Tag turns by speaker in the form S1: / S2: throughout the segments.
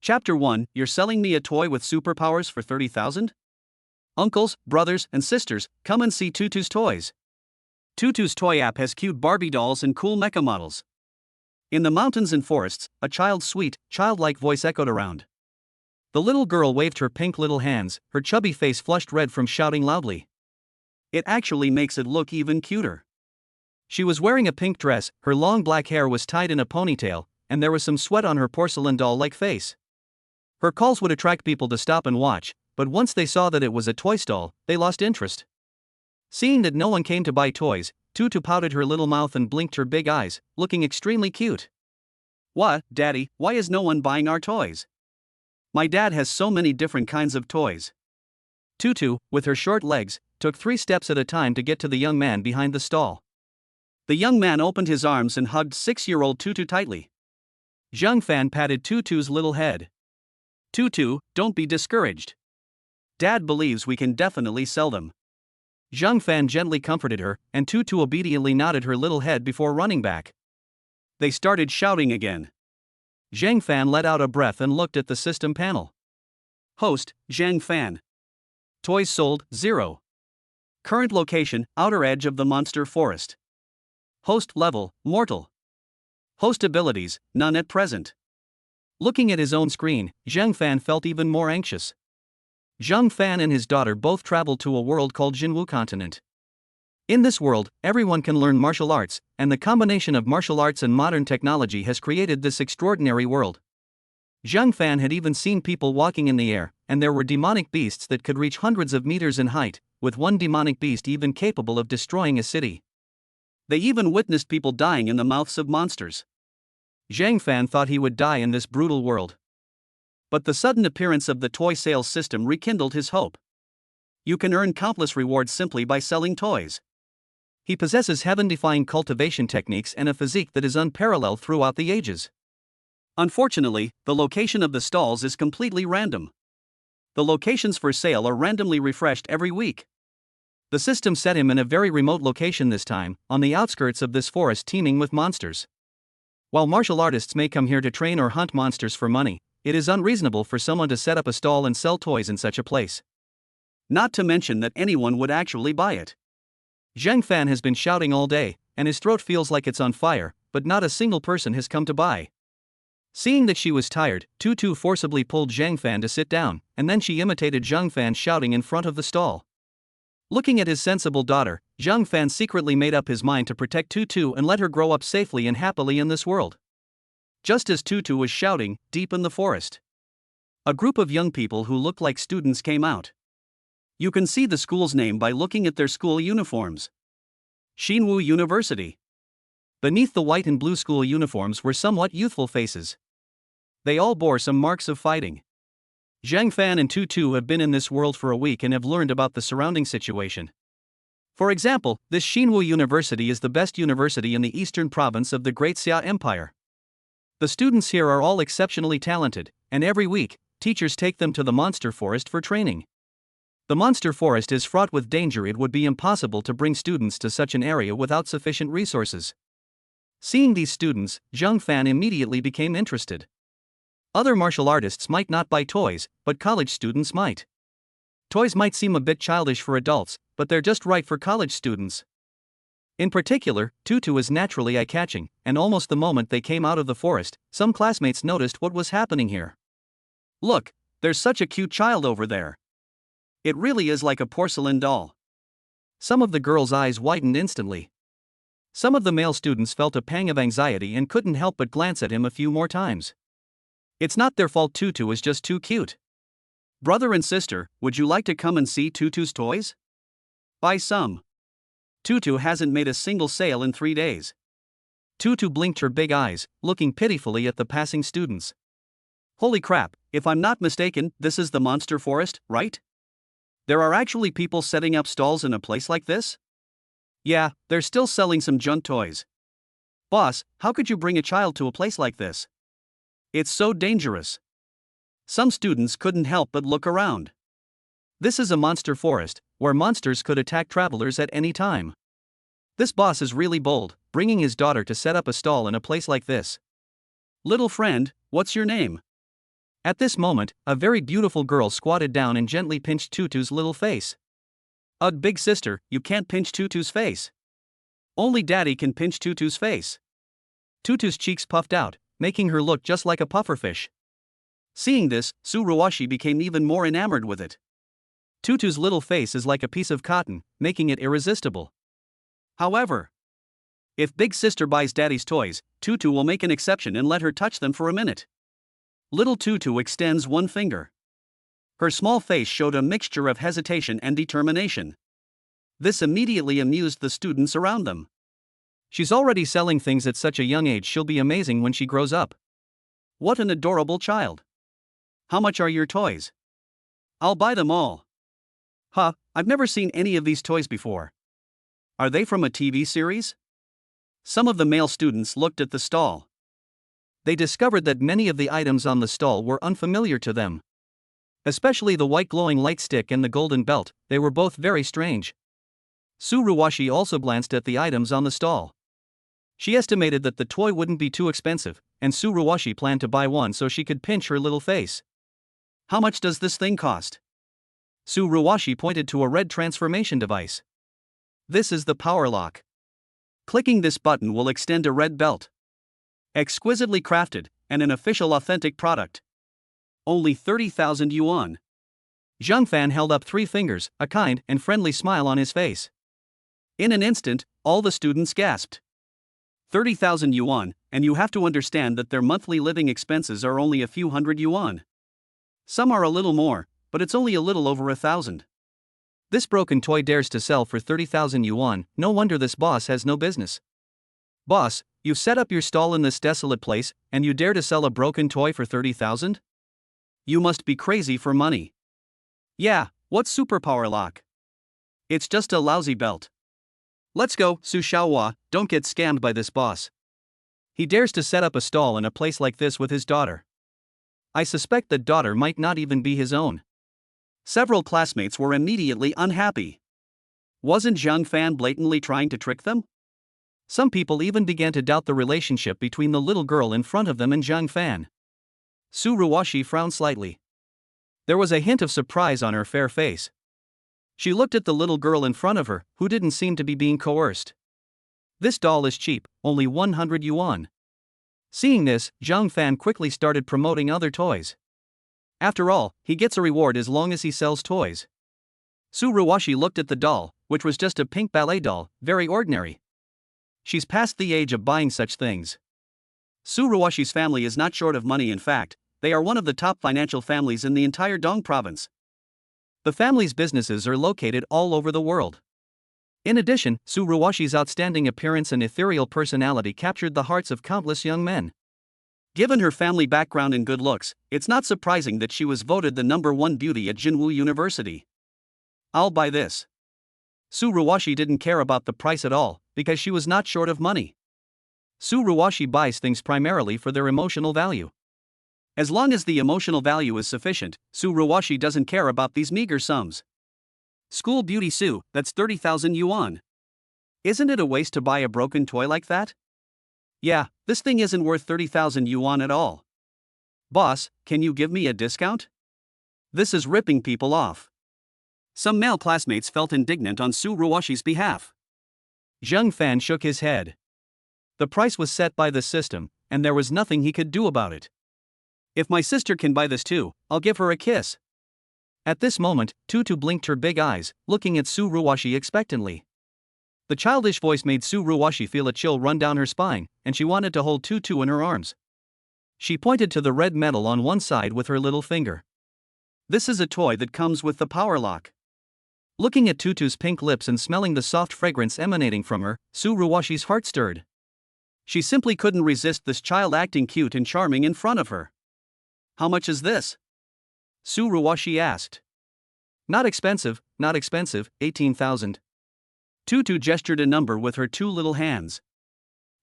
S1: Chapter 1, You're selling me a toy with superpowers for 30,000? Uncles, brothers, and sisters, come and see Tutu's toys. Tutu's toy app has cute Barbie dolls and cool mecha models. In the mountains and forests, a child's sweet, childlike voice echoed around. The little girl waved her pink little hands, her chubby face flushed red from shouting loudly. It actually makes it look even cuter. She was wearing a pink dress, her long black hair was tied in a ponytail, and there was some sweat on her porcelain doll-like face. Her calls would attract people to stop and watch, but once they saw that it was a toy stall, they lost interest. Seeing that no one came to buy toys, Tutu pouted her little mouth and blinked her big eyes, looking extremely cute. What, Daddy, why is no one buying our toys? My dad has so many different kinds of toys. Tutu, with her short legs, took 3 steps at a time to get to the young man behind the stall. The young man opened his arms and hugged 6-year-old Tutu tightly. Zhang Fan patted Tutu's little head. Tutu, don't be discouraged. Dad believes we can definitely sell them. Zhang Fan gently comforted her, and Tutu obediently nodded her little head before running back. They started shouting again. Zhang Fan let out a breath and looked at the system panel. Host, Zhang Fan. Toys sold, 0. Current location, outer edge of the monster forest. Host level, mortal. Host abilities, none at present. Looking at his own screen, Zhang Fan felt even more anxious. Zhang Fan and his daughter both traveled to a world called Jinwu Continent. In this world, everyone can learn martial arts, and the combination of martial arts and modern technology has created this extraordinary world. Zhang Fan had even seen people walking in the air, and there were demonic beasts that could reach hundreds of meters in height, with one demonic beast even capable of destroying a city. They even witnessed people dying in the mouths of monsters. Zhang Fan thought he would die in this brutal world. But the sudden appearance of the toy sales system rekindled his hope. You can earn countless rewards simply by selling toys. He possesses heaven-defying cultivation techniques and a physique that is unparalleled throughout the ages. Unfortunately, the location of the stalls is completely random. The locations for sale are randomly refreshed every week. The system set him in a very remote location this time, on the outskirts of this forest teeming with monsters. While martial artists may come here to train or hunt monsters for money, it is unreasonable for someone to set up a stall and sell toys in such a place. Not to mention that anyone would actually buy it. Zhang Fan has been shouting all day, and his throat feels like it's on fire, but not a single person has come to buy. Seeing that she was tired, Tutu forcibly pulled Zhang Fan to sit down, and then she imitated Zhang Fan shouting in front of the stall. Looking at his sensible daughter, Zhang Fan secretly made up his mind to protect Tutu and let her grow up safely and happily in this world. Just as Tutu was shouting, deep in the forest, a group of young people who looked like students came out. You can see the school's name by looking at their school uniforms. Xinwu University. Beneath the white and blue school uniforms were somewhat youthful faces. They all bore some marks of fighting. Zhang Fan and Tutu have been in this world for a week and have learned about the surrounding situation. For example, this Xinwu University is the best university in the eastern province of the Great Xia Empire. The students here are all exceptionally talented, and every week, teachers take them to the monster forest for training. The monster forest is fraught with danger. It would be impossible to bring students to such an area without sufficient resources. Seeing these students, Zhang Fan immediately became interested. Other martial artists might not buy toys, but college students might. Toys might seem a bit childish for adults, but they're just right for college students. In particular, Tutu is naturally eye-catching, and almost the moment they came out of the forest, some classmates noticed what was happening here. Look, there's such a cute child over there. It really is like a porcelain doll. Some of the girls' eyes widened instantly. Some of the male students felt a pang of anxiety and couldn't help but glance at him a few more times. It's not their fault. Tutu is just too cute. Brother and sister, would you like to come and see Tutu's toys? Buy some. Tutu hasn't made a single sale in 3 days. Tutu blinked her big eyes, looking pitifully at the passing students. Holy crap, if I'm not mistaken, this is the monster forest, right? There are actually people setting up stalls in a place like this? Yeah, they're still selling some junk toys. Boss, how could you bring a child to a place like this? It's so dangerous. Some students couldn't help but look around. This is a monster forest, where monsters could attack travelers at any time. This boss is really bold, bringing his daughter to set up a stall in a place like this. Little friend, what's your name? At this moment, a very beautiful girl squatted down and gently pinched Tutu's little face. Ugh, big sister, you can't pinch Tutu's face. Only daddy can pinch Tutu's face. Tutu's cheeks puffed out, making her look just like a pufferfish. Seeing this, Tsuruoshi became even more enamored with it. Tutu's little face is like a piece of cotton, making it irresistible. However, if big sister buys daddy's toys, Tutu will make an exception and let her touch them for a minute. Little Tutu extends one finger. Her small face showed a mixture of hesitation and determination. This immediately amused the students around them. She's already selling things at such a young age, she'll be amazing when she grows up. What an adorable child. How much are your toys? I'll buy them all. Huh, I've never seen any of these toys before. Are they from a TV series? Some of the male students looked at the stall. They discovered that many of the items on the stall were unfamiliar to them. Especially the white glowing light stick and the golden belt, they were both very strange. Tsuruoshi also glanced at the items on the stall. She estimated that the toy wouldn't be too expensive, and Tsuruoshi planned to buy one so she could pinch her little face. How much does this thing cost? Tsuruoshi pointed to a red transformation device. This is the power lock. Clicking this button will extend a red belt. Exquisitely crafted, and an official authentic product. Only 30,000 yuan. Zhang Fan held up 3 fingers, a kind and friendly smile on his face. In an instant, all the students gasped. 30,000 yuan, and you have to understand that their monthly living expenses are only a few hundred yuan. Some are a little more, but it's only a little over 1,000. This broken toy dares to sell for 30,000 yuan, no wonder this boss has no business. Boss, you set up your stall in this desolate place, and you dare to sell a broken toy for 30,000? You must be crazy for money. Yeah, what's superpower lock? It's just a lousy belt. Let's go, Su Xiaohua, don't get scammed by this boss. He dares to set up a stall in a place like this with his daughter. I suspect that daughter might not even be his own. Several classmates were immediately unhappy. Wasn't Zhang Fan blatantly trying to trick them? Some people even began to doubt the relationship between the little girl in front of them and Zhang Fan. Tsuruoshi frowned slightly. There was a hint of surprise on her fair face. She looked at the little girl in front of her, who didn't seem to be being coerced. This doll is cheap, only 100 yuan. Seeing this, Zhang Fan quickly started promoting other toys. After all, he gets a reward as long as he sells toys. Tsuruoshi looked at the doll, which was just a pink ballet doll, very ordinary. She's past the age of buying such things. Tsuruoshi's family is not short of money. In fact, they are one of the top financial families in the entire Dong province. The family's businesses are located all over the world. In addition, Tsuruoshi's outstanding appearance and ethereal personality captured the hearts of countless young men. Given her family background and good looks, it's not surprising that she was voted the #1 beauty at Jinwu University. I'll buy this. Tsuruoshi didn't care about the price at all, because she was not short of money. Tsuruoshi buys things primarily for their emotional value. As long as the emotional value is sufficient, Tsuruoshi doesn't care about these meager sums. School beauty Su, that's 30,000 yuan. Isn't it a waste to buy a broken toy like that? Yeah, this thing isn't worth 30,000 yuan at all. Boss, can you give me a discount? This is ripping people off. Some male classmates felt indignant on Tsuruoshi's behalf. Zhang Fan shook his head. The price was set by the system, and there was nothing he could do about it. If my sister can buy this too, I'll give her a kiss. At this moment, Tutu blinked her big eyes, looking at Tsuruoshi expectantly. The childish voice made Tsuruoshi feel a chill run down her spine, and she wanted to hold Tutu in her arms. She pointed to the red metal on one side with her little finger. This is a toy that comes with the power lock. Looking at Tutu's pink lips and smelling the soft fragrance emanating from her, Tsuruoshi's heart stirred. She simply couldn't resist this child acting cute and charming in front of her. How much is this? Tsuruoshi asked. Not expensive, 18,000. Tutu gestured a number with her 2 little hands.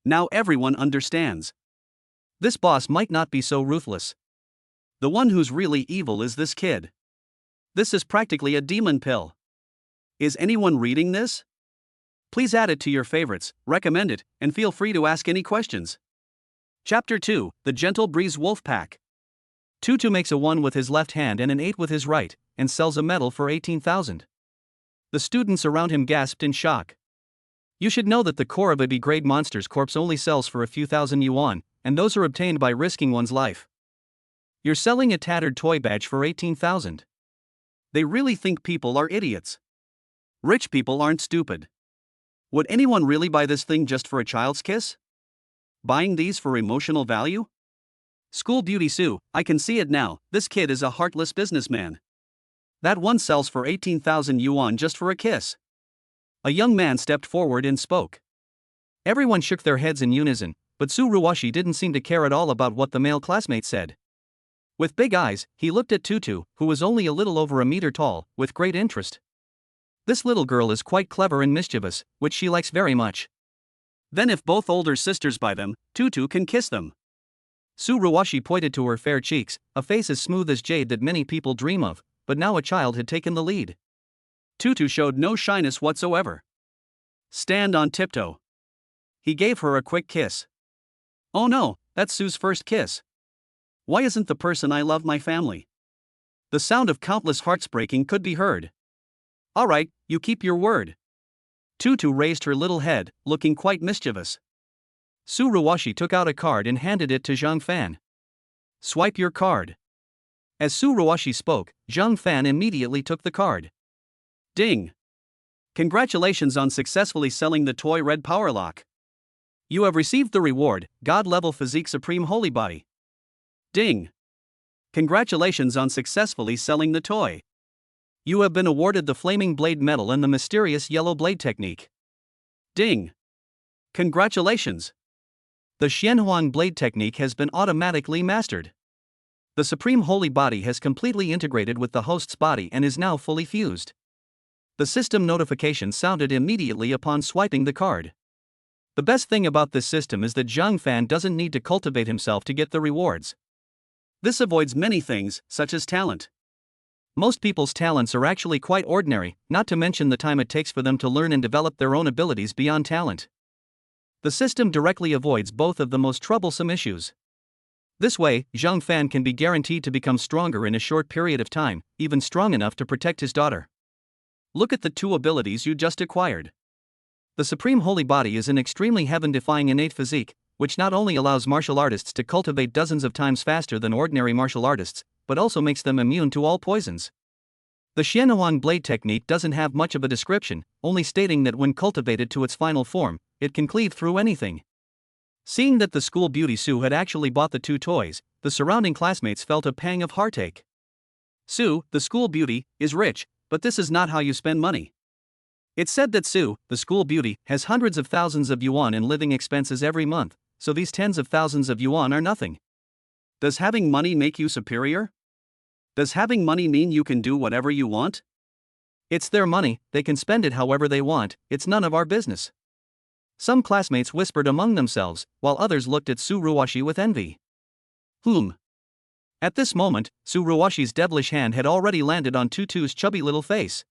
S1: Now everyone understands. This boss might not be so ruthless. The one who's really evil is this kid. This is practically a demon pill. Is anyone reading this? Please add it to your favorites, recommend it, and feel free to ask any questions. Chapter 2, The Gentle Breeze Wolf Pack. Tutu makes a 1 with his left hand and an 8 with his right, and sells a medal for 18,000. The students around him gasped in shock. You should know that the core of a B-grade monster's corpse only sells for a few thousand yuan, and those are obtained by risking one's life. You're selling a tattered toy badge for 18,000. They really think people are idiots. Rich people aren't stupid. Would anyone really buy this thing just for a child's kiss? Buying these for emotional value? School beauty Sue, I can see it now, this kid is a heartless businessman. That one sells for 18,000 yuan just for a kiss. A young man stepped forward and spoke. Everyone shook their heads in unison, but Su Ruwashi didn't seem to care at all about what the male classmate said. With big eyes, he looked at Tutu, who was only a little over a meter tall, with great interest. This little girl is quite clever and mischievous, which she likes very much. Then if both older sisters buy them, Tutu can kiss them. Su Ruwashi pointed to her fair cheeks, a face as smooth as jade that many people dream of, but now a child had taken the lead. Tutu showed no shyness whatsoever. Stand on tiptoe. He gave her a quick kiss. Oh no, that's Sue's first kiss. Why isn't the person I love my family? The sound of countless hearts breaking could be heard. Alright, you keep your word. Tutu raised her little head, looking quite mischievous. Su Ruwashi took out a card and handed it to Zhang Fan. Swipe your card. As Su Ruwashi spoke, Zhang Fan immediately took the card. Ding! Congratulations on successfully selling the toy Red Power Lock. You have received the reward, God-level Physique Supreme Holy Body. Ding! Congratulations on successfully selling the toy. You have been awarded the Flaming Blade Medal and the mysterious Yellow Blade Technique. Ding! Congratulations! The Xianhuang Blade Technique has been automatically mastered. The Supreme Holy Body has completely integrated with the host's body and is now fully fused. The system notification sounded immediately upon swiping the card. The best thing about this system is that Zhang Fan doesn't need to cultivate himself to get the rewards. This avoids many things, such as talent. Most people's talents are actually quite ordinary, not to mention the time it takes for them to learn and develop their own abilities beyond talent. The system directly avoids both of the most troublesome issues. This way, Zhang Fan can be guaranteed to become stronger in a short period of time, even strong enough to protect his daughter. Look at the two abilities you just acquired. The Supreme Holy Body is an extremely heaven-defying innate physique, which not only allows martial artists to cultivate dozens of times faster than ordinary martial artists, but also makes them immune to all poisons. The Xianhuang Blade Technique doesn't have much of a description, only stating that when cultivated to its final form, it can cleave through anything. Seeing that the school beauty Sue had actually bought the two toys, the surrounding classmates felt a pang of heartache. Sue, the school beauty, is rich, but this is not how you spend money. It's said that Sue, the school beauty, has hundreds of thousands of yuan in living expenses every month, so these tens of thousands of yuan are nothing. Does having money make you superior? Does having money mean you can do whatever you want? It's their money, they can spend it however they want, it's none of our business. Some classmates whispered among themselves, while others looked at Su Ruwashi with envy. At this moment, Su Ruwashi's devilish hand had already landed on Tutu's chubby little face.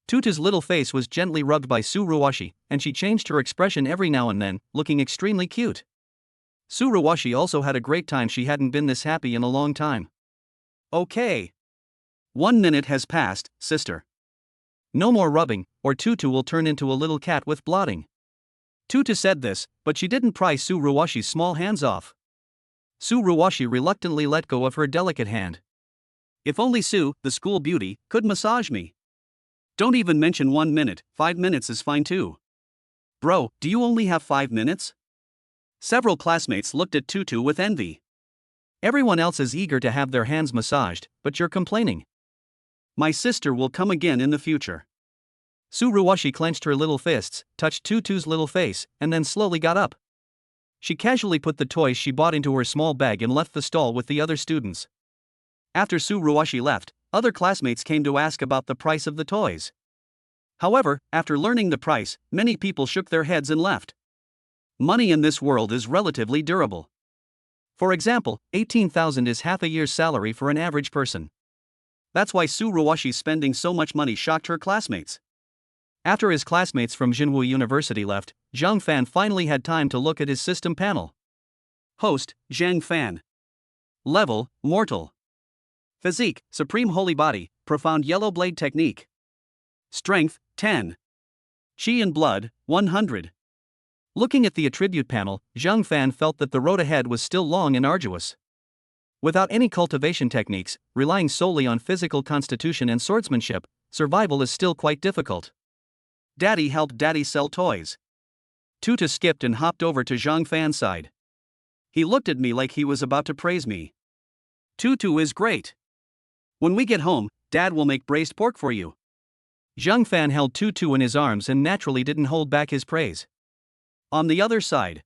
S1: Tutu's little face was gently rubbed by Su Ruwashi, and she changed her expression every now and then, looking extremely cute. Su Ruwashi also had a great time. She hadn't been this happy in a long time. Okay. 1 minute has passed, sister. No more rubbing, or Tutu will turn into a little cat with blotting. Tutu said this, but she didn't pry Su Ruwashi's small hands off. Su Ruwashi reluctantly let go of her delicate hand. If only Sue, the school beauty, could massage me. Don't even mention 1 minute, 5 minutes is fine too. Bro, do you only have 5 minutes? Several classmates looked at Tutu with envy. Everyone else is eager to have their hands massaged, but you're complaining. My sister will come again in the future. Su Ruwashi clenched her little fists, touched Tutu's little face, and then slowly got up. She casually put the toys she bought into her small bag and left the stall with the other students. After Su Ruwashi left, other classmates came to ask about the price of the toys. However, after learning the price, many people shook their heads and left. Money in this world is relatively durable. For example, 18,000 is half a year's salary for an average person. That's why Su Ruwashi's spending so much money shocked her classmates. After his classmates from Jinwu University left, Zhang Fan finally had time to look at his system panel. Host, Zhang Fan. Level, mortal. Physique, supreme holy body, profound yellow blade technique. Strength, 10. Chi and blood, 100. Looking at the attribute panel, Zhang Fan felt that the road ahead was still long and arduous. Without any cultivation techniques, relying solely on physical constitution and swordsmanship, survival is still quite difficult. Daddy helped Daddy sell toys. Tutu skipped and hopped over to Zhang Fan's side. He looked at me like he was about to praise me. Tutu is great. When we get home, Dad will make braised pork for you. Zhang Fan held Tutu in his arms and naturally didn't hold back his praise. On the other side,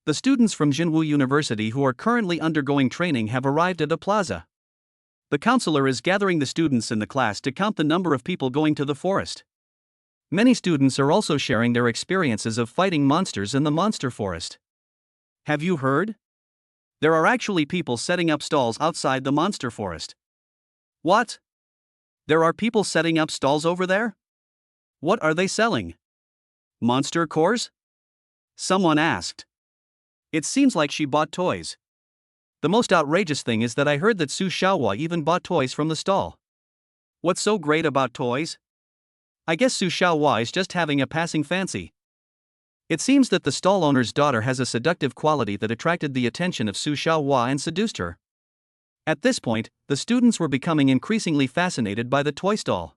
S1: the students from Jinwu University who are currently undergoing training have arrived at the plaza. The counselor is gathering the students in the class to count the number of people going to the forest. Many students are also sharing their experiences of fighting monsters in the monster forest. Have you heard? There are actually people setting up stalls outside the monster forest. What? There are people setting up stalls over there? What are they selling? Monster cores? Someone asked. It seems like she bought toys. The most outrageous thing is that I heard that Su Xiaohua even bought toys from the stall. What's so great about toys? I guess Su Xiaohua is just having a passing fancy. It seems that the stall owner's daughter has a seductive quality that attracted the attention of Su Xiaohua and seduced her. At this point, the students were becoming increasingly fascinated by the toy stall.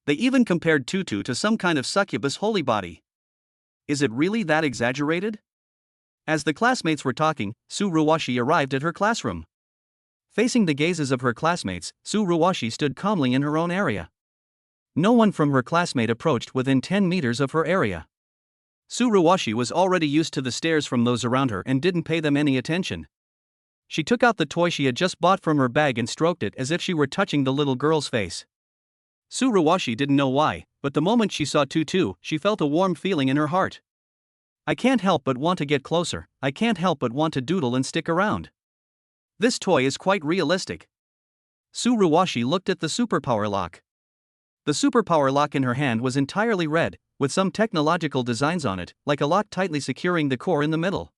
S1: They even compared Tutu to some kind of succubus holy body. Is it really that exaggerated? As the classmates were talking, Su Ruwashi arrived at her classroom. Facing the gazes of her classmates, Su Ruwashi stood calmly in her own area. No one from her classmate approached within 10 meters of her area. Su Ruwashi was already used to the stares from those around her and didn't pay them any attention. She took out the toy she had just bought from her bag and stroked it as if she were touching the little girl's face. Su Ruwashi didn't know why, but the moment she saw Tutu, she felt a warm feeling in her heart. I can't help but want to get closer, I can't help but want to doodle and stick around. This toy is quite realistic. Su Ruwashi looked at the superpower lock. The superpower lock in her hand was entirely red, with some technological designs on it, like a lock tightly securing the core in the middle.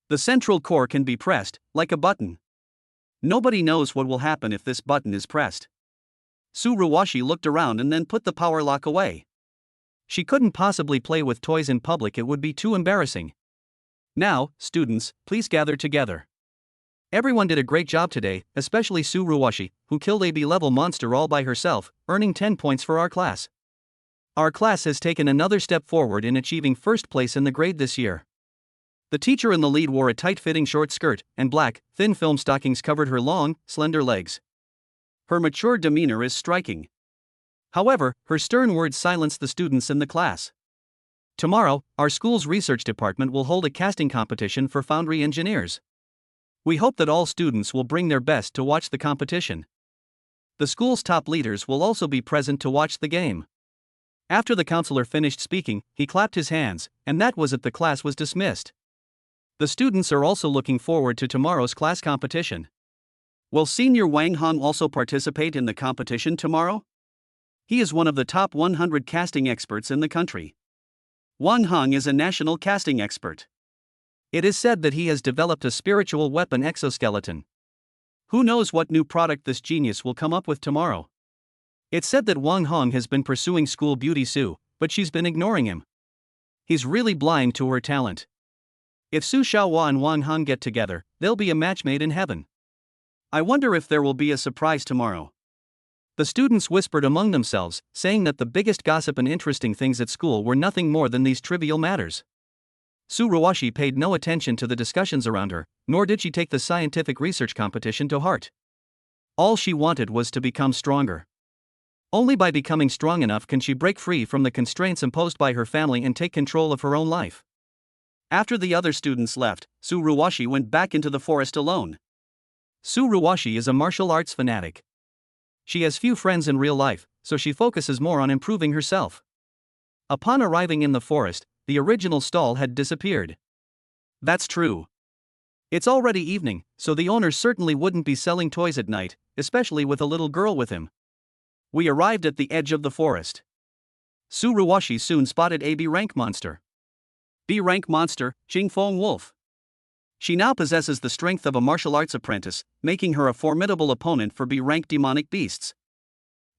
S1: The central core can be pressed, like a button. Nobody knows what will happen if this button is pressed. Su Ruwashi looked around and then put the power lock away. She couldn't possibly play with toys in public, it would be too embarrassing. Now, students, please gather together. Everyone did a great job today, especially Su Ruwashi, who killed a B-level monster all by herself, earning 10 points for our class. Our class has taken another step forward in achieving first place in the grade this year. The teacher in the lead wore a tight-fitting short skirt, and black, thin film stockings covered her long, slender legs. Her mature demeanor is striking. However, her stern words silenced the students in the class. Tomorrow, our school's research department will hold a casting competition for foundry engineers. We hope that all students will bring their best to watch the competition. The school's top leaders will also be present to watch the game. After the counselor finished speaking, he clapped his hands, and that was it, the class was dismissed. The students are also looking forward to tomorrow's class competition. Will Senior Wang Hong also participate in the competition tomorrow? He is one of the top 100 casting experts in the country. Wang Hong is a national casting expert. It is said that he has developed a spiritual weapon exoskeleton. Who knows what new product this genius will come up with tomorrow? It's said that Wang Hong has been pursuing school beauty Su, but she's been ignoring him. He's really blind to her talent. If Su Xiaohua and Wang Hong get together, they'll be a match made in heaven. I wonder if there will be a surprise tomorrow. The students whispered among themselves, saying that the biggest gossip and interesting things at school were nothing more than these trivial matters. Su Ruwashi paid no attention to the discussions around her, nor did she take the scientific research competition to heart. All she wanted was to become stronger. Only by becoming strong enough can she break free from the constraints imposed by her family and take control of her own life. After the other students left, Su Ruwashi went back into the forest alone. Su Ruwashi is a martial arts fanatic. She has few friends in real life, so she focuses more on improving herself. Upon arriving in the forest, the original stall had disappeared. That's true. It's already evening, so the owner certainly wouldn't be selling toys at night, especially with a little girl with him. We arrived at the edge of the forest. Su Ruwashi soon spotted a B-rank monster. B-rank monster, Jingfeng Wolf. She now possesses the strength of a martial arts apprentice, making her a formidable opponent for B-rank demonic beasts.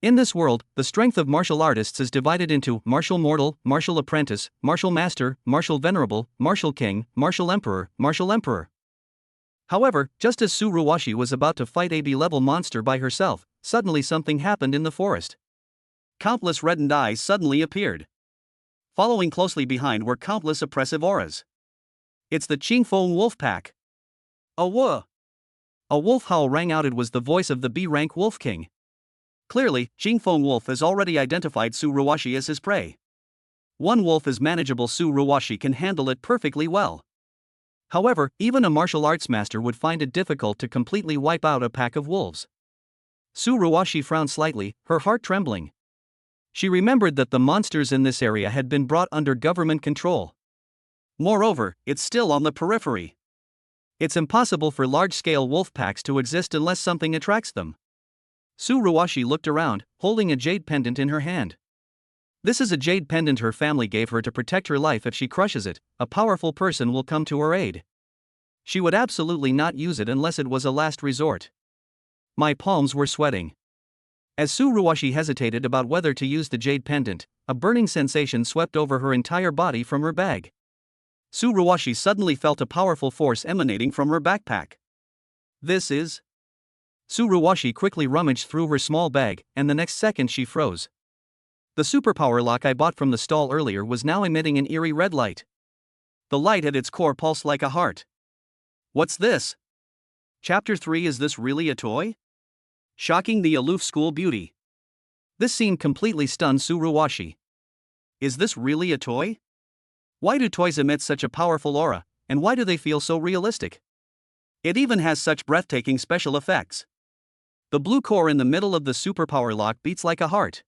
S1: In this world, the strength of martial artists is divided into martial mortal, martial apprentice, martial master, martial venerable, martial king, martial emperor, martial emperor. However, just as Tsuruwashi was about to fight a B-level monster by herself, suddenly something happened in the forest. Countless reddened eyes suddenly appeared. Following closely behind were countless oppressive auras. It's the Qingfeng wolf pack. A wolf howl rang out. It was the voice of the B-rank wolf king. Clearly, Qingfeng wolf has already identified Tsuruwashi as his prey. One wolf is manageable. Tsuruwashi can handle it perfectly well. However, even a martial arts master would find it difficult to completely wipe out a pack of wolves. Tsuruwashi frowned slightly, her heart trembling. She remembered that the monsters in this area had been brought under government control. Moreover, it's still on the periphery. It's impossible for large-scale wolf packs to exist unless something attracts them. Tsuruwashi looked around, holding a jade pendant in her hand. This is a jade pendant her family gave her to protect her life. If she crushes it, a powerful person will come to her aid. She would absolutely not use it unless it was a last resort. My palms were sweating. As Tsuruwashi hesitated about whether to use the jade pendant, a burning sensation swept over her entire body from her bag. Tsuruwashi suddenly felt a powerful force emanating from her backpack. This is... Tsuruwashi quickly rummaged through her small bag, and the next second she froze. The superpower lock I bought from the stall earlier was now emitting an eerie red light. The light at its core pulsed like a heart. What's this? Chapter 3. Is this really a toy? Shocking the aloof school beauty. This scene completely stunned Tsuruwashi. Is this really a toy? Why do toys emit such a powerful aura, and why do they feel so realistic? It even has such breathtaking special effects. The blue core in the middle of the superpower lock beats like a heart.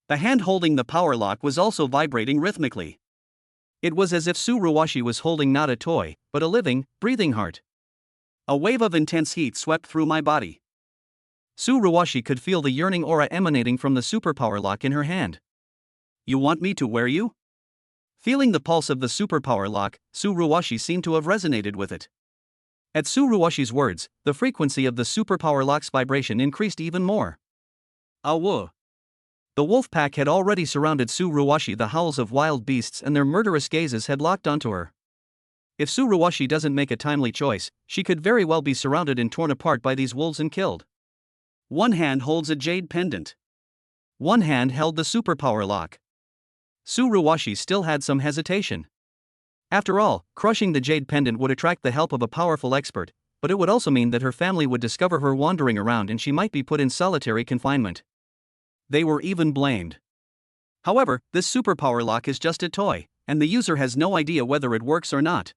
S1: The hand holding the power lock was also vibrating rhythmically. It was as if Tsuruwashi was holding not a toy, but a living, breathing heart. A wave of intense heat swept through my body. Tsuruwashi could feel the yearning aura emanating from the superpower lock in her hand. You want me to wear you? Feeling the pulse of the superpower lock, Tsuruwashi seemed to have resonated with it. At Tsuruwashi's words, the frequency of the superpower lock's vibration increased even more. Awu. The wolf pack had already surrounded Tsuruwashi. The howls of wild beasts and their murderous gazes had locked onto her. If Tsuruwashi doesn't make a timely choice, she could very well be surrounded and torn apart by these wolves and killed. One hand holds a jade pendant. One hand held the superpower lock. Tsuruwashi still had some hesitation. After all, crushing the jade pendant would attract the help of a powerful expert, but it would also mean that her family would discover her wandering around and she might be put in solitary confinement. They were even blamed. However, this superpower lock is just a toy, and the user has no idea whether it works or not.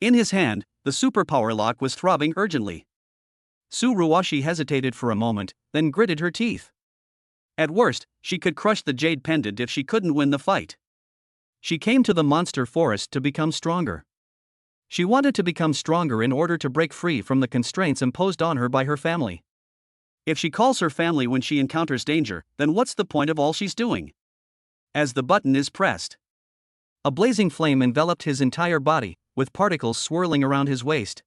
S1: In his hand, the superpower lock was throbbing urgently. Tsuruwashi hesitated for a moment, then gritted her teeth. At worst, she could crush the jade pendant if she couldn't win the fight. She came to the monster forest to become stronger. She wanted to become stronger in order to break free from the constraints imposed on her by her family. If she calls her family when she encounters danger, then what's the point of all she's doing? As the button is pressed, a blazing flame enveloped his entire body, with particles swirling around his waist.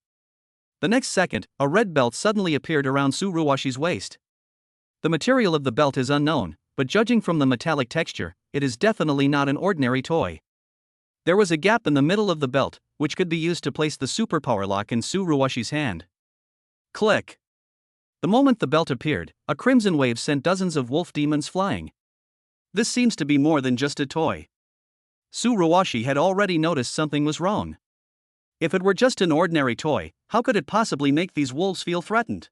S1: The next second, a red belt suddenly appeared around Tsuruwashi's waist. The material of the belt is unknown, but judging from the metallic texture, it is definitely not an ordinary toy. There was a gap in the middle of the belt, which could be used to place the superpower lock in Tsuruwashi's hand. Click! The moment the belt appeared, a crimson wave sent dozens of wolf demons flying. This seems to be more than just a toy. Tsuruwashi had already noticed something was wrong. If it were just an ordinary toy, how could it possibly make these wolves feel threatened?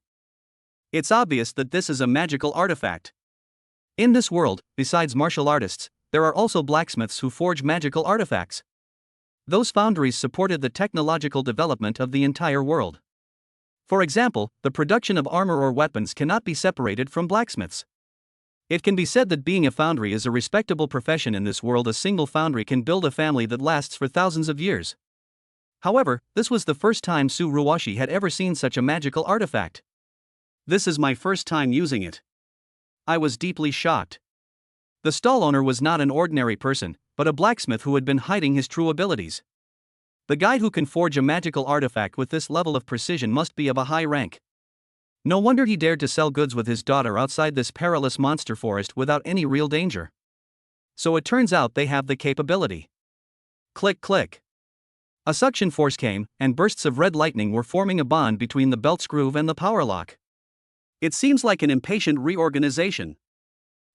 S1: It's obvious that this is a magical artifact. In this world, besides martial artists, there are also blacksmiths who forge magical artifacts. Those foundries supported the technological development of the entire world. For example, the production of armor or weapons cannot be separated from blacksmiths. It can be said that being a foundry is a respectable profession in this world. A single foundry can build a family that lasts for thousands of years. However, this was the first time Tsuruwashi had ever seen such a magical artifact. This is my first time using it. I was deeply shocked. The stall owner was not an ordinary person, but a blacksmith who had been hiding his true abilities. The guy who can forge a magical artifact with this level of precision must be of a high rank. No wonder he dared to sell goods with his daughter outside this perilous monster forest without any real danger. So it turns out they have the capability. Click click. A suction force came, and bursts of red lightning were forming a bond between the belt's groove and the power lock. It seems like an impatient reorganization.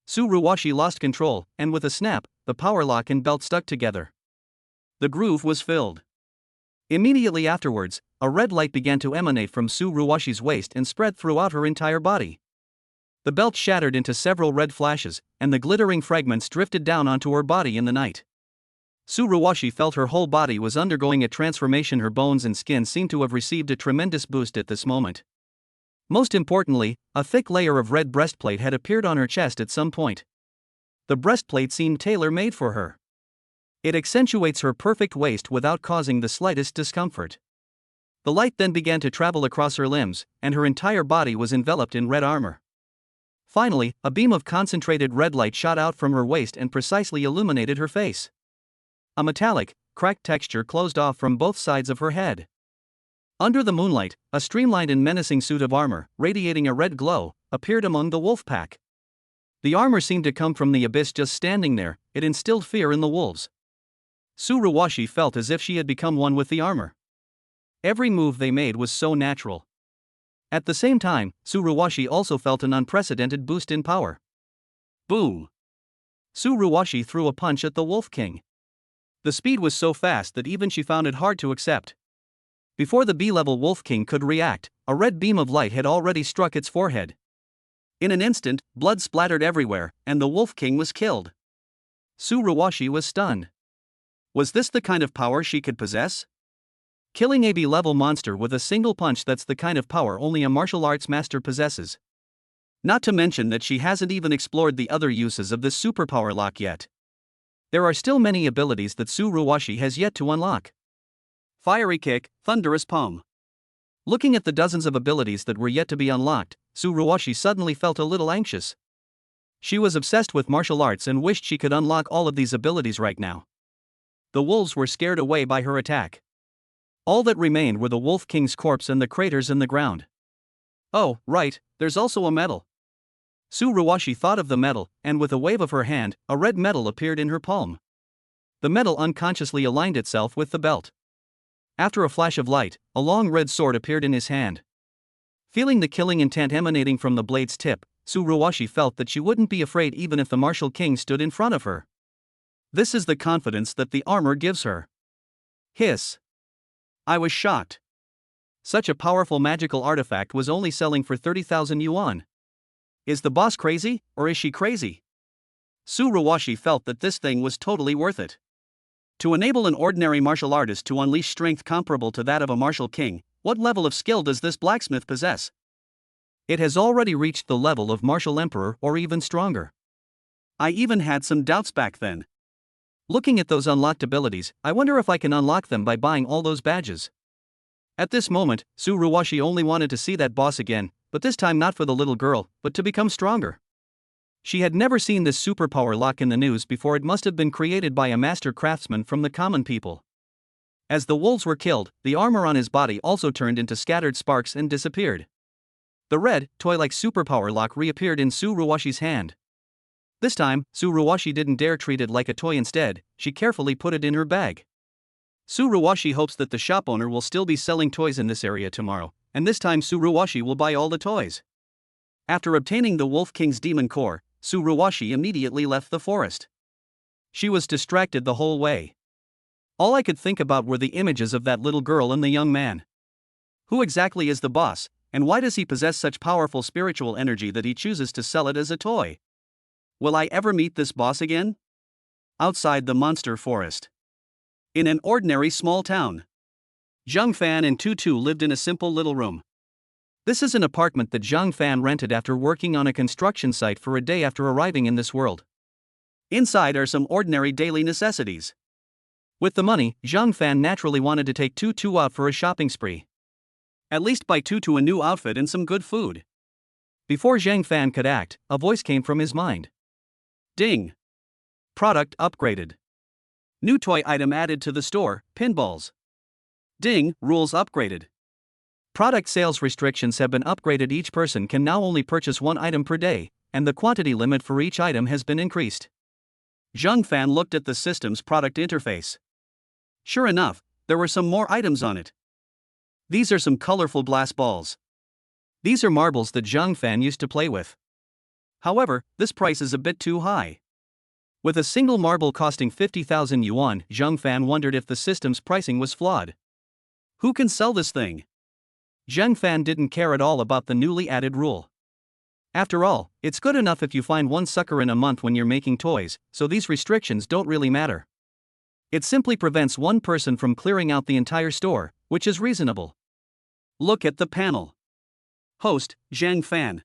S1: Tsuruwashi lost control, and with a snap, the power lock and belt stuck together. The groove was filled. Immediately afterwards, a red light began to emanate from Tsuruwashi's waist and spread throughout her entire body. The belt shattered into several red flashes, and the glittering fragments drifted down onto her body in the night. Tsuruwashi felt her whole body was undergoing a transformation. Her bones and skin seemed to have received a tremendous boost at this moment. Most importantly, a thick layer of red breastplate had appeared on her chest at some point. The breastplate seemed tailor-made for her. It accentuates her perfect waist without causing the slightest discomfort. The light then began to travel across her limbs, and her entire body was enveloped in red armor. Finally, a beam of concentrated red light shot out from her waist and precisely illuminated her face. A metallic, cracked texture closed off from both sides of her head. Under the moonlight, a streamlined and menacing suit of armor, radiating a red glow, appeared among the wolf pack. The armor seemed to come from the abyss. Just standing there, it instilled fear in the wolves. Tsuruwashi felt as if she had become one with the armor. Every move they made was so natural. At the same time, Tsuruwashi also felt an unprecedented boost in power. Boom! Tsuruwashi threw a punch at the Wolf King. The speed was so fast that even she found it hard to accept. Before the B-level Wolf King could react, a red beam of light had already struck its forehead. In an instant, blood splattered everywhere, and the Wolf King was killed. Tsuruwashi was stunned. Was this the kind of power she could possess? Killing a B-level monster with a single punch, that's the kind of power only a martial arts master possesses. Not to mention that she hasn't even explored the other uses of this superpower lock yet. There are still many abilities that Tsuruwashi has yet to unlock. Fiery Kick, Thunderous Palm. Looking at the dozens of abilities that were yet to be unlocked, Tsuruwashi suddenly felt a little anxious. She was obsessed with martial arts and wished she could unlock all of these abilities right now. The wolves were scared away by her attack. All that remained were the Wolf King's corpse and the craters in the ground. Oh, right, there's also a medal. Tsuruwashi thought of the medal, and with a wave of her hand, a red medal appeared in her palm. The medal unconsciously aligned itself with the belt. After a flash of light, a long red sword appeared in his hand. Feeling the killing intent emanating from the blade's tip, Tsuruwashi felt that she wouldn't be afraid even if the martial king stood in front of her. This is the confidence that the armor gives her. Hiss. I was shocked. Such a powerful magical artifact was only selling for 30,000 yuan. Is the boss crazy, or is she crazy? Tsuruwashi felt that this thing was totally worth it. To enable an ordinary martial artist to unleash strength comparable to that of a martial king, what level of skill does this blacksmith possess? It has already reached the level of martial emperor or even stronger. I even had some doubts back then. Looking at those unlocked abilities, I wonder if I can unlock them by buying all those badges. At this moment, Tsuruwashi only wanted to see that boss again, but this time not for the little girl, but to become stronger. She had never seen this superpower lock in the news before. It must have been created by a master craftsman from the common people. As the wolves were killed, the armor on his body also turned into scattered sparks and disappeared. The red, toy-like superpower lock reappeared in Tsuruwashi's hand. This time, Tsuruwashi didn't dare treat it like a toy. Instead, she carefully put it in her bag. Tsuruwashi hopes that the shop owner will still be selling toys in this area tomorrow, and this time Tsuruwashi will buy all the toys. After obtaining the Wolf King's demon core, Tsuruwashi immediately left the forest. She was distracted the whole way. All I could think about were the images of that little girl and the young man. Who exactly is the boss, and why does he possess such powerful spiritual energy that he chooses to sell it as a toy? Will I ever meet this boss again? Outside the monster forest. In an ordinary small town. Zhang Fan and Tutu lived in a simple little room. This is an apartment that Zhang Fan rented after working on a construction site for a day after arriving in this world. Inside are some ordinary daily necessities. With the money, Zhang Fan naturally wanted to take Tutu out for a shopping spree. At least buy Tutu a new outfit and some good food. Before Zhang Fan could act, a voice came from his mind. Ding! Product upgraded. New toy item added to the store, pinballs. Ding, rules upgraded. Product sales restrictions have been upgraded. Each person can now only purchase one item per day, and the quantity limit for each item has been increased. Zhang Fan looked at the system's product interface. Sure enough, there were some more items on it. These are some colorful glass balls. These are marbles that Zhang Fan used to play with. However, this price is a bit too high. With a single marble costing 50,000 yuan, Zhang Fan wondered if the system's pricing was flawed. Who can sell this thing? Zhang Fan didn't care at all about the newly added rule. After all, it's good enough if you find one sucker in a month when you're making toys, so these restrictions don't really matter. It simply prevents one person from clearing out the entire store, which is reasonable. Look at the panel. Host, Zhang Fan.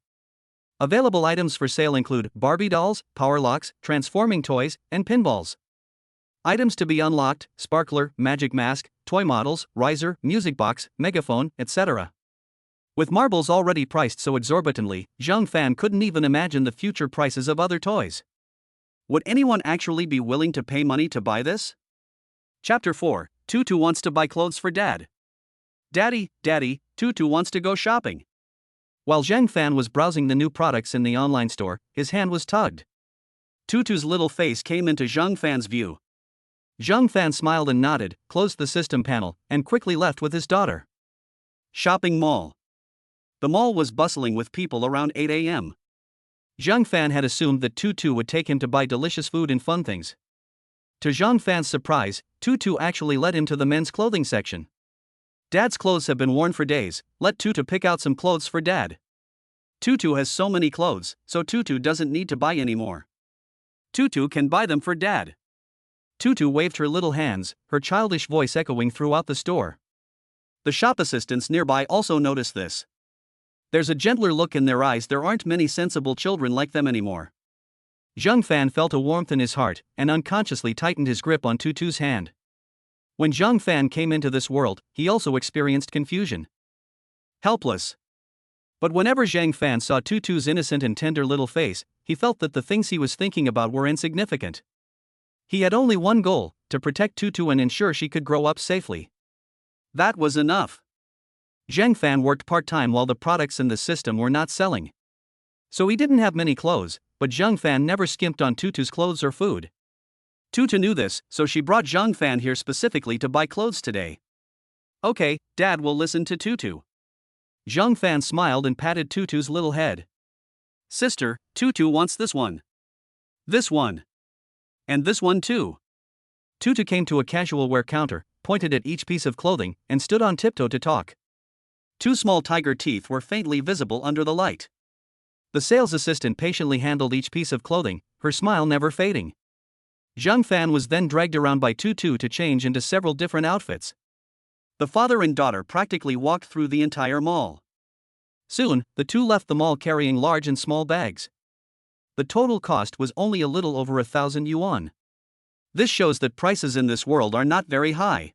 S1: Available items for sale include Barbie dolls, power locks, transforming toys, and pinballs. Items to be unlocked: sparkler, magic mask, toy models, riser, music box, megaphone, etc. With marbles already priced so exorbitantly, Zhang Fan couldn't even imagine the future prices of other toys. Would anyone actually be willing to pay money to buy this? Chapter 4. Tutu wants to buy clothes for dad. Daddy, Tutu wants to go shopping. While Zhang Fan was browsing the new products in the online store, his hand was tugged. Tutu's little face came into Zhang Fan's view. Zhang Fan smiled and nodded, closed the system panel, and quickly left with his daughter. Shopping mall. The mall was bustling with people around 8 a.m. Zhang Fan had assumed that Tutu would take him to buy delicious food and fun things. To Zhang Fan's surprise, Tutu actually led him to the men's clothing section. Dad's clothes have been worn for days, let Tutu pick out some clothes for dad. Tutu has so many clothes, so Tutu doesn't need to buy any more. Tutu can buy them for dad. Tutu waved her little hands, her childish voice echoing throughout the store. The shop assistants nearby also noticed this. There's a gentler look in their eyes. There aren't many sensible children like them anymore. Zhang Fan felt a warmth in his heart, and unconsciously tightened his grip on Tutu's hand. When Zhang Fan came into this world, he also experienced confusion. Helpless. But whenever Zhang Fan saw Tutu's innocent and tender little face, he felt that the things he was thinking about were insignificant. He had only one goal: to protect Tutu and ensure she could grow up safely. That was enough. Zhang Fan worked part-time while the products in the system were not selling. So he didn't have many clothes, but Zhang Fan never skimped on Tutu's clothes or food. Tutu knew this, so she brought Zhang Fan here specifically to buy clothes today. Okay, Dad will listen to Tutu. Zhang Fan smiled and patted Tutu's little head. Sister, Tutu wants this one. This one. And this one too. Tutu came to a casual wear counter, pointed at each piece of clothing, and stood on tiptoe to talk. Two small tiger teeth were faintly visible under the light. The sales assistant patiently handled each piece of clothing, her smile never fading. Zhang Fan was then dragged around by Tutu to change into several different outfits. The father and daughter practically walked through the entire mall. Soon, the two left the mall carrying large and small bags. The total cost was only a little over 1,000 yuan. This shows that prices in this world are not very high.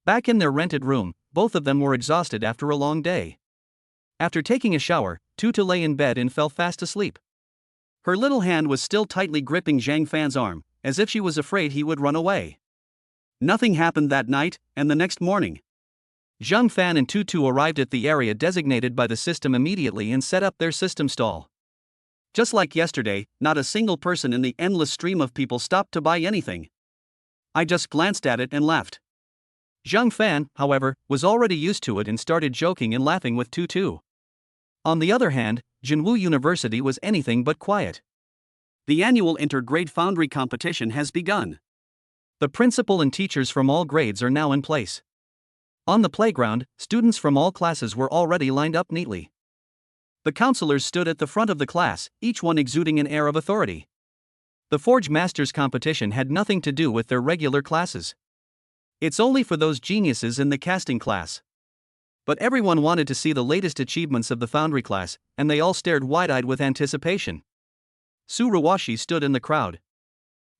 S1: Back in their rented room, both of them were exhausted after a long day. After taking a shower, Tutu lay in bed and fell fast asleep. Her little hand was still tightly gripping Zhang Fan's arm, as if she was afraid he would run away. Nothing happened that night, and the next morning. Zhang Fan and Tutu arrived at the area designated by the system immediately and set up their system stall. Just like yesterday, not a single person in the endless stream of people stopped to buy anything. I just glanced at it and left. Zhang Fan, however, was already used to it and started joking and laughing with Tutu. On the other hand, Jinwu University was anything but quiet. The annual inter-grade foundry competition has begun. The principal and teachers from all grades are now in place. On the playground, students from all classes were already lined up neatly. The counselors stood at the front of the class, each one exuding an air of authority. The Forge Masters competition had nothing to do with their regular classes. It's only for those geniuses in the casting class. But everyone wanted to see the latest achievements of the foundry class, and they all stared wide-eyed with anticipation. Su Ruwashi stood in the crowd.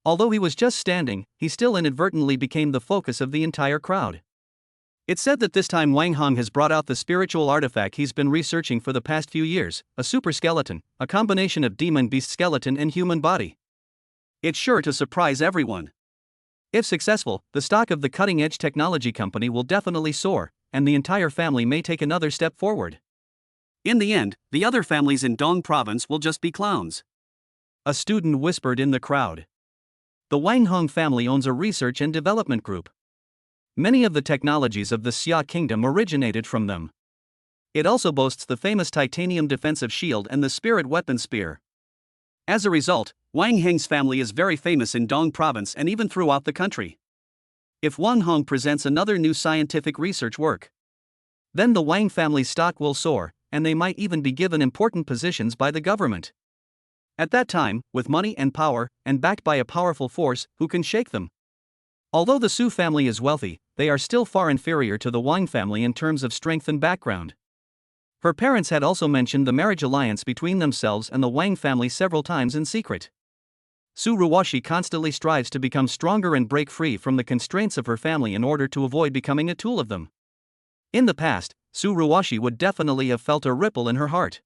S1: Although he was just standing, he still inadvertently became the focus of the entire crowd. It's said that this time Wang Hong has brought out the spiritual artifact he's been researching for the past few years, a super skeleton, a combination of demon beast skeleton and human body. It's sure to surprise everyone. If successful, the stock of the cutting-edge technology company will definitely soar, and the entire family may take another step forward. In the end, the other families in Dong province will just be clowns. A student whispered in the crowd. The Wang Hong family owns a research and development group. Many of the technologies of the Xia kingdom originated from them. It also boasts the famous titanium defensive shield and the spirit weapon spear. As a result, Wang Heng's family is very famous in Dong province and even throughout the country. If Wang Hong presents another new scientific research work, then the Wang family's stock will soar, and they might even be given important positions by the government. At that time, with money and power, and backed by a powerful force, who can shake them? Although the Su family is wealthy, they are still far inferior to the Wang family in terms of strength and background. Her parents had also mentioned the marriage alliance between themselves and the Wang family several times in secret. Su Ruoshi constantly strives to become stronger and break free from the constraints of her family in order to avoid becoming a tool of them. In the past, Su Ruoshi would definitely have felt a ripple in her heart.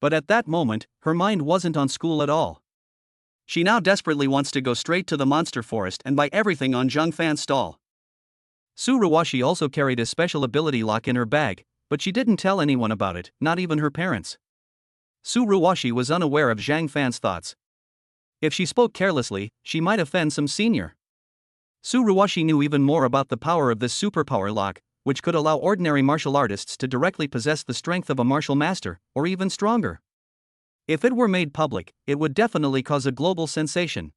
S1: But at that moment, her mind wasn't on school at all. She now desperately wants to go straight to the monster forest and buy everything on Zhang Fan's stall. Su Ruoshi also carried a special ability lock in her bag, but she didn't tell anyone about it, not even her parents. Su Ruoshi was unaware of Zhang Fan's thoughts. If she spoke carelessly, she might offend some senior. Su Ruoshi knew even more about the power of this superpower lock, which could allow ordinary martial artists to directly possess the strength of a martial master, or even stronger. If it were made public, it would definitely cause a global sensation.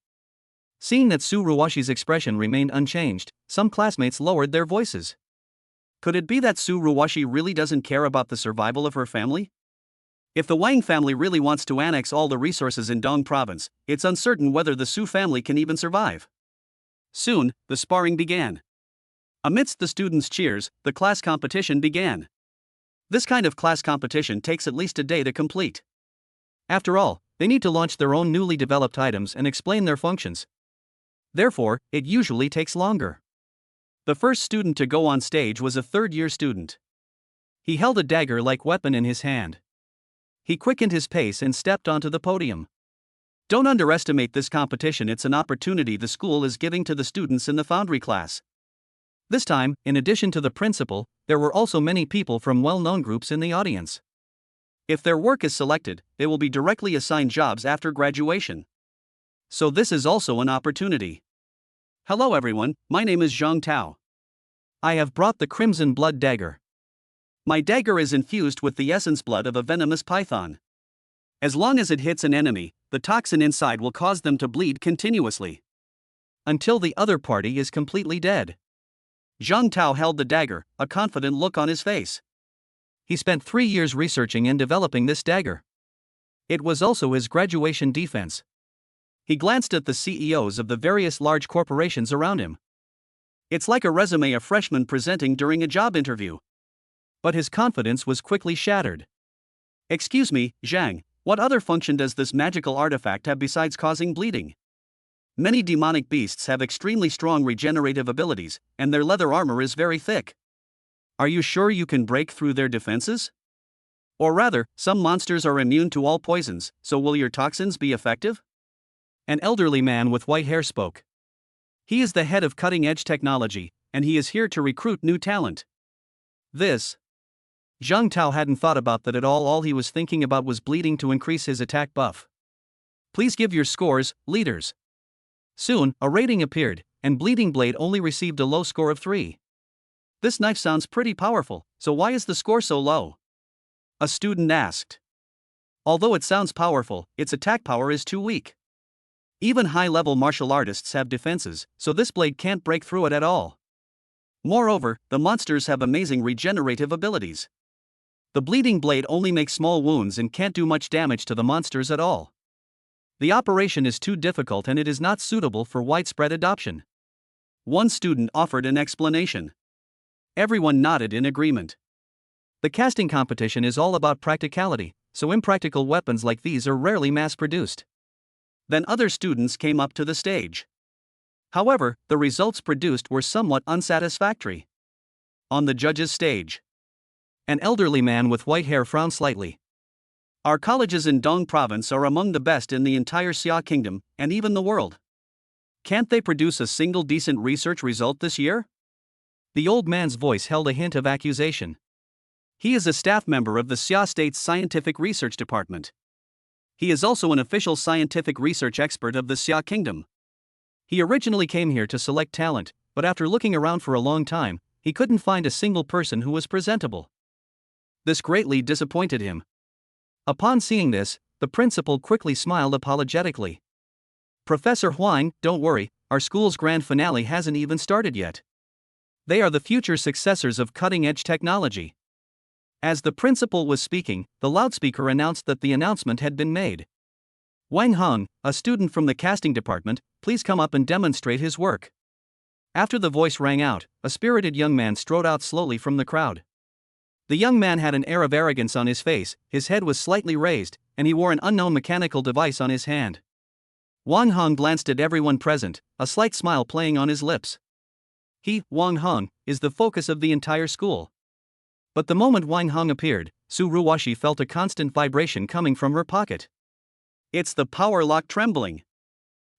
S1: Seeing that Su Ruoshi's expression remained unchanged, some classmates lowered their voices. Could it be that Su Ruoshi really doesn't care about the survival of her family? If the Wang family really wants to annex all the resources in Dong province, it's uncertain whether the Su family can even survive. Soon, the sparring began. Amidst the students' cheers, the class competition began. This kind of class competition takes at least a day to complete. After all, they need to launch their own newly developed items and explain their functions. Therefore, it usually takes longer. The first student to go on stage was a third-year student. He held a dagger-like weapon in his hand. He quickened his pace and stepped onto the podium. Don't underestimate this competition, it's an opportunity the school is giving to the students in the foundry class. This time, in addition to the principal, there were also many people from well-known groups in the audience. If their work is selected, they will be directly assigned jobs after graduation. So this is also an opportunity. Hello everyone, my name is Zhang Tao. I have brought the Crimson Blood Dagger. My dagger is infused with the essence blood of a venomous python. As long as it hits an enemy, the toxin inside will cause them to bleed continuously, until the other party is completely dead. Zhang Tao held the dagger, a confident look on his face. He spent 3 years researching and developing this dagger. It was also his graduation defense. He glanced at the CEOs of the various large corporations around him. It's like a resume a freshman presenting during a job interview. But his confidence was quickly shattered. Excuse me, Zhang, what other function does this magical artifact have besides causing bleeding? Many demonic beasts have extremely strong regenerative abilities, and their leather armor is very thick. Are you sure you can break through their defenses? Or rather, some monsters are immune to all poisons, so will your toxins be effective? An elderly man with white hair spoke. He is the head of cutting-edge technology, and he is here to recruit new talent. Zhang Tao hadn't thought about that at all. All he was thinking about was bleeding to increase his attack buff. Please give your scores, leaders. Soon, a rating appeared, and Bleeding Blade only received a low score of 3. This knife sounds pretty powerful, so why is the score so low? A student asked. Although it sounds powerful, its attack power is too weak. Even high-level martial artists have defenses, so this blade can't break through it at all. Moreover, the monsters have amazing regenerative abilities. The Bleeding Blade only makes small wounds and can't do much damage to the monsters at all. The operation is too difficult and it is not suitable for widespread adoption. One student offered an explanation. Everyone nodded in agreement. The casting competition is all about practicality, so impractical weapons like these are rarely mass-produced. Then other students came up to the stage. However, the results produced were somewhat unsatisfactory. On the judges' stage, an elderly man with white hair frowned slightly. Our colleges in Dong province are among the best in the entire Xia kingdom, and even the world. Can't they produce a single decent research result this year? The old man's voice held a hint of accusation. He is a staff member of the Xia State's Scientific Research Department. He is also an official scientific research expert of the Xia Kingdom. He originally came here to select talent, but after looking around for a long time, he couldn't find a single person who was presentable. This greatly disappointed him. Upon seeing this, the principal quickly smiled apologetically. Professor Huang, don't worry, our school's grand finale hasn't even started yet. They are the future successors of cutting-edge technology. As the principal was speaking, the loudspeaker announced that the announcement had been made. Wang Heng, a student from the casting department, please come up and demonstrate his work. After the voice rang out, a spirited young man strode out slowly from the crowd. The young man had an air of arrogance on his face, his head was slightly raised, and he wore an unknown mechanical device on his hand. Wang Heng glanced at everyone present, a slight smile playing on his lips. He, Wang Heng, is the focus of the entire school. But the moment Wang Heng appeared, Su Ruoshi felt a constant vibration coming from her pocket. It's the power lock trembling.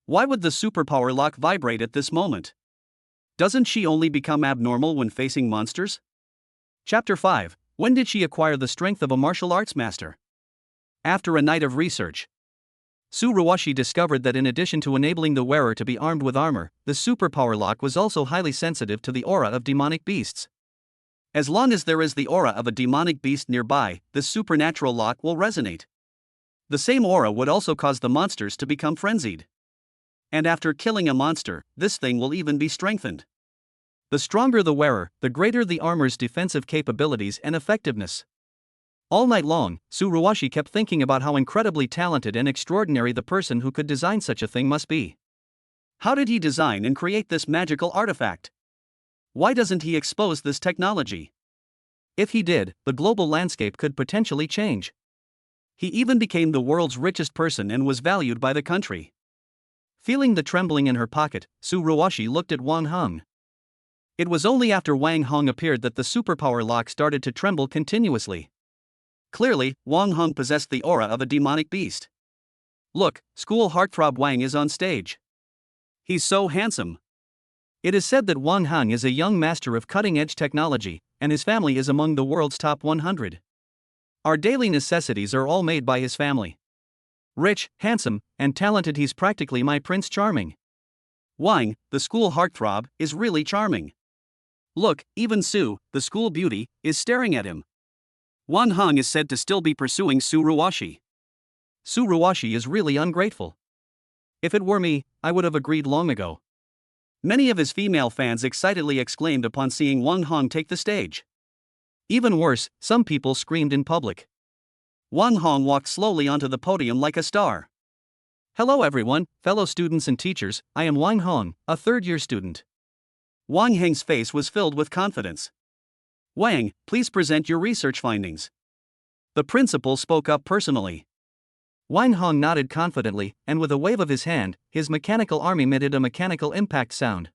S1: Why would the superpower lock vibrate at this moment? Doesn't she only become abnormal when facing monsters? Chapter 5. When did she acquire the strength of a martial arts master? After a night of research, Su Ruoshi discovered that in addition to enabling the wearer to be armed with armor, the superpower lock was also highly sensitive to the aura of demonic beasts. As long as there is the aura of a demonic beast nearby, the supernatural lock will resonate. The same aura would also cause the monsters to become frenzied. And after killing a monster, this thing will even be strengthened. The stronger the wearer, the greater the armor's defensive capabilities and effectiveness. All night long, Su Ruoshi kept thinking about how incredibly talented and extraordinary the person who could design such a thing must be. How did he design and create this magical artifact? Why doesn't he expose this technology? If he did, the global landscape could potentially change. He even became the world's richest person and was valued by the country. Feeling the trembling in her pocket, Su Ruoshi looked at Wang Heng. It was only after Wang Heng appeared that the superpower lock started to tremble continuously. Clearly, Wang Heng possessed the aura of a demonic beast. Look, school heartthrob Wang is on stage. He's so handsome. It is said that Wang Heng is a young master of cutting-edge technology, and his family is among the world's top 100. Our daily necessities are all made by his family. Rich, handsome, and talented, he's practically my Prince Charming. Wang, the school heartthrob, is really charming. Look, even Su, the school beauty, is staring at him. Wang Heng is said to still be pursuing Su Ruoshi. Su Ruoshi is really ungrateful. If it were me, I would have agreed long ago. Many of his female fans excitedly exclaimed upon seeing Wang Heng take the stage. Even worse, some people screamed in public. Wang Heng walked slowly onto the podium like a star. Hello everyone, fellow students and teachers, I am Wang Heng, a third-year student. Wang Heng's face was filled with confidence. Wang, please present your research findings. The principal spoke up personally. Wang Heng nodded confidently, and with a wave of his hand, his mechanical arm emitted a mechanical impact sound.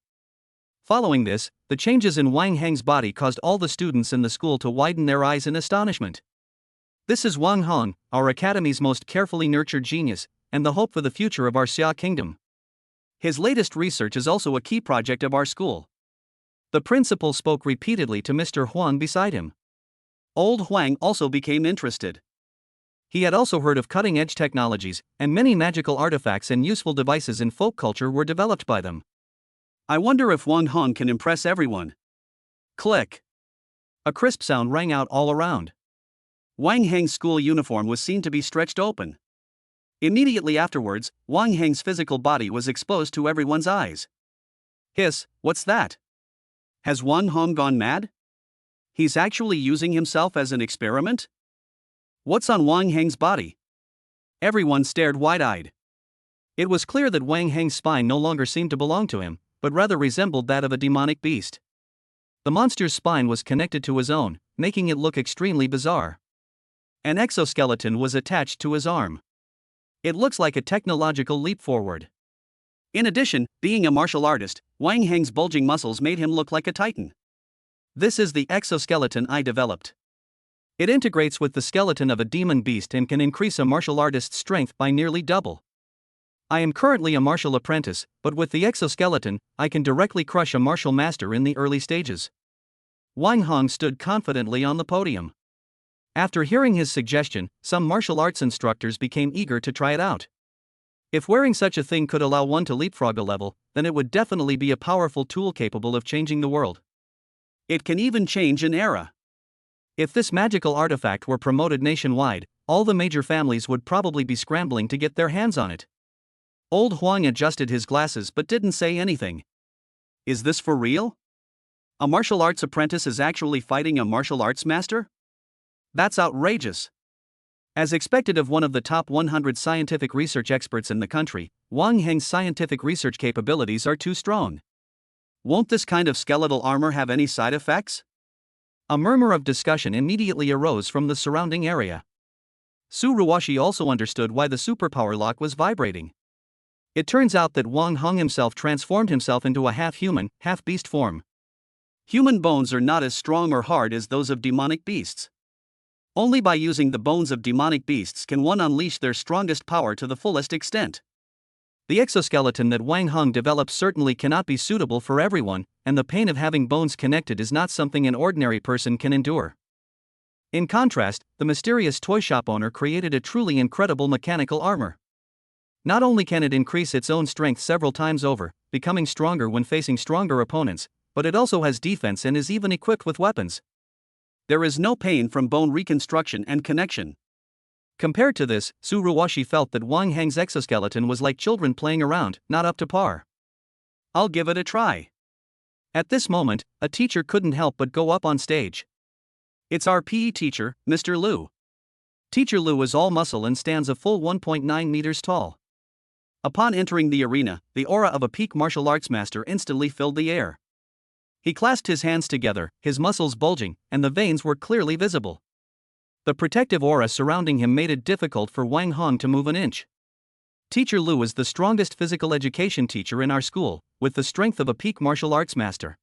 S1: Following this, the changes in Wang Heng's body caused all the students in the school to widen their eyes in astonishment. This is Wang Heng, our academy's most carefully nurtured genius, and the hope for the future of our Xia Kingdom. His latest research is also a key project of our school. The principal spoke repeatedly to Mr. Huang beside him. Old Huang also became interested. He had also heard of cutting-edge technologies, and many magical artifacts and useful devices in folk culture were developed by them. I wonder if Wang Heng can impress everyone. Click. A crisp sound rang out all around. Wang Heng's school uniform was seen to be stretched open. Immediately afterwards, Wang Heng's physical body was exposed to everyone's eyes. Hiss, what's that? Has Wang Heng gone mad? He's actually using himself as an experiment? What's on Wang Heng's body? Everyone stared wide-eyed. It was clear that Wang Heng's spine no longer seemed to belong to him, but rather resembled that of a demonic beast. The monster's spine was connected to his own, making it look extremely bizarre. An exoskeleton was attached to his arm. It looks like a technological leap forward. In addition, being a martial artist, Wang Heng's bulging muscles made him look like a titan. This is the exoskeleton I developed. It integrates with the skeleton of a demon beast and can increase a martial artist's strength by nearly double. I am currently a martial apprentice, but with the exoskeleton, I can directly crush a martial master in the early stages. Wang Hong stood confidently on the podium. After hearing his suggestion, some martial arts instructors became eager to try it out. If wearing such a thing could allow one to leapfrog a level, then it would definitely be a powerful tool capable of changing the world. It can even change an era. If this magical artifact were promoted nationwide, all the major families would probably be scrambling to get their hands on it. Old Huang adjusted his glasses but didn't say anything. Is this for real? A martial arts apprentice is actually fighting a martial arts master? That's outrageous. As expected of one of the top 100 scientific research experts in the country, Wang Heng's scientific research capabilities are too strong. Won't this kind of skeletal armor have any side effects? A murmur of discussion immediately arose from the surrounding area. Su Ruoshi also understood why the superpower lock was vibrating. It turns out that Wang Hong himself transformed himself into a half-human, half-beast form. Human bones are not as strong or hard as those of demonic beasts. Only by using the bones of demonic beasts can one unleash their strongest power to the fullest extent. The exoskeleton that Wang Hong developed certainly cannot be suitable for everyone, and the pain of having bones connected is not something an ordinary person can endure. In contrast, the mysterious toy shop owner created a truly incredible mechanical armor. Not only can it increase its own strength several times over, becoming stronger when facing stronger opponents, but it also has defense and is even equipped with weapons. There is no pain from bone reconstruction and connection. Compared to this, Su Ruoshi felt that Wang Heng's exoskeleton was like children playing around, not up to par. I'll give it a try. At this moment, a teacher couldn't help but go up on stage. It's our PE teacher, Mr. Liu. Teacher Liu is all muscle and stands a full 1.9 meters tall. Upon entering the arena, the aura of a peak martial arts master instantly filled the air. He clasped his hands together, his muscles bulging, and the veins were clearly visible. The protective aura surrounding him made it difficult for Wang Hong to move an inch. Teacher Liu is the strongest physical education teacher in our school, with the strength of a peak martial arts master.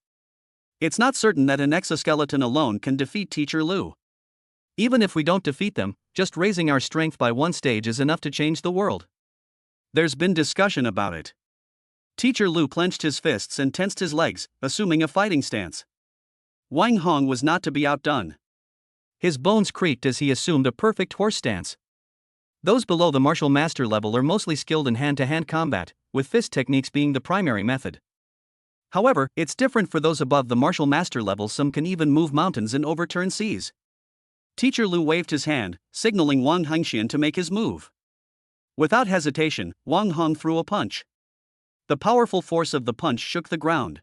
S1: It's not certain that an exoskeleton alone can defeat Teacher Liu. Even if we don't defeat them, just raising our strength by one stage is enough to change the world. There's been discussion about it. Teacher Liu clenched his fists and tensed his legs, assuming a fighting stance. Wang Hong was not to be outdone. His bones creaked as he assumed a perfect horse stance. Those below the martial master level are mostly skilled in hand-to-hand combat, with fist techniques being the primary method. However, it's different for those above the martial master level. Some can even move mountains and overturn seas. Teacher Liu waved his hand, signaling Wang Hengxian to make his move. Without hesitation, Wang Hong threw a punch. The powerful force of the punch shook the ground.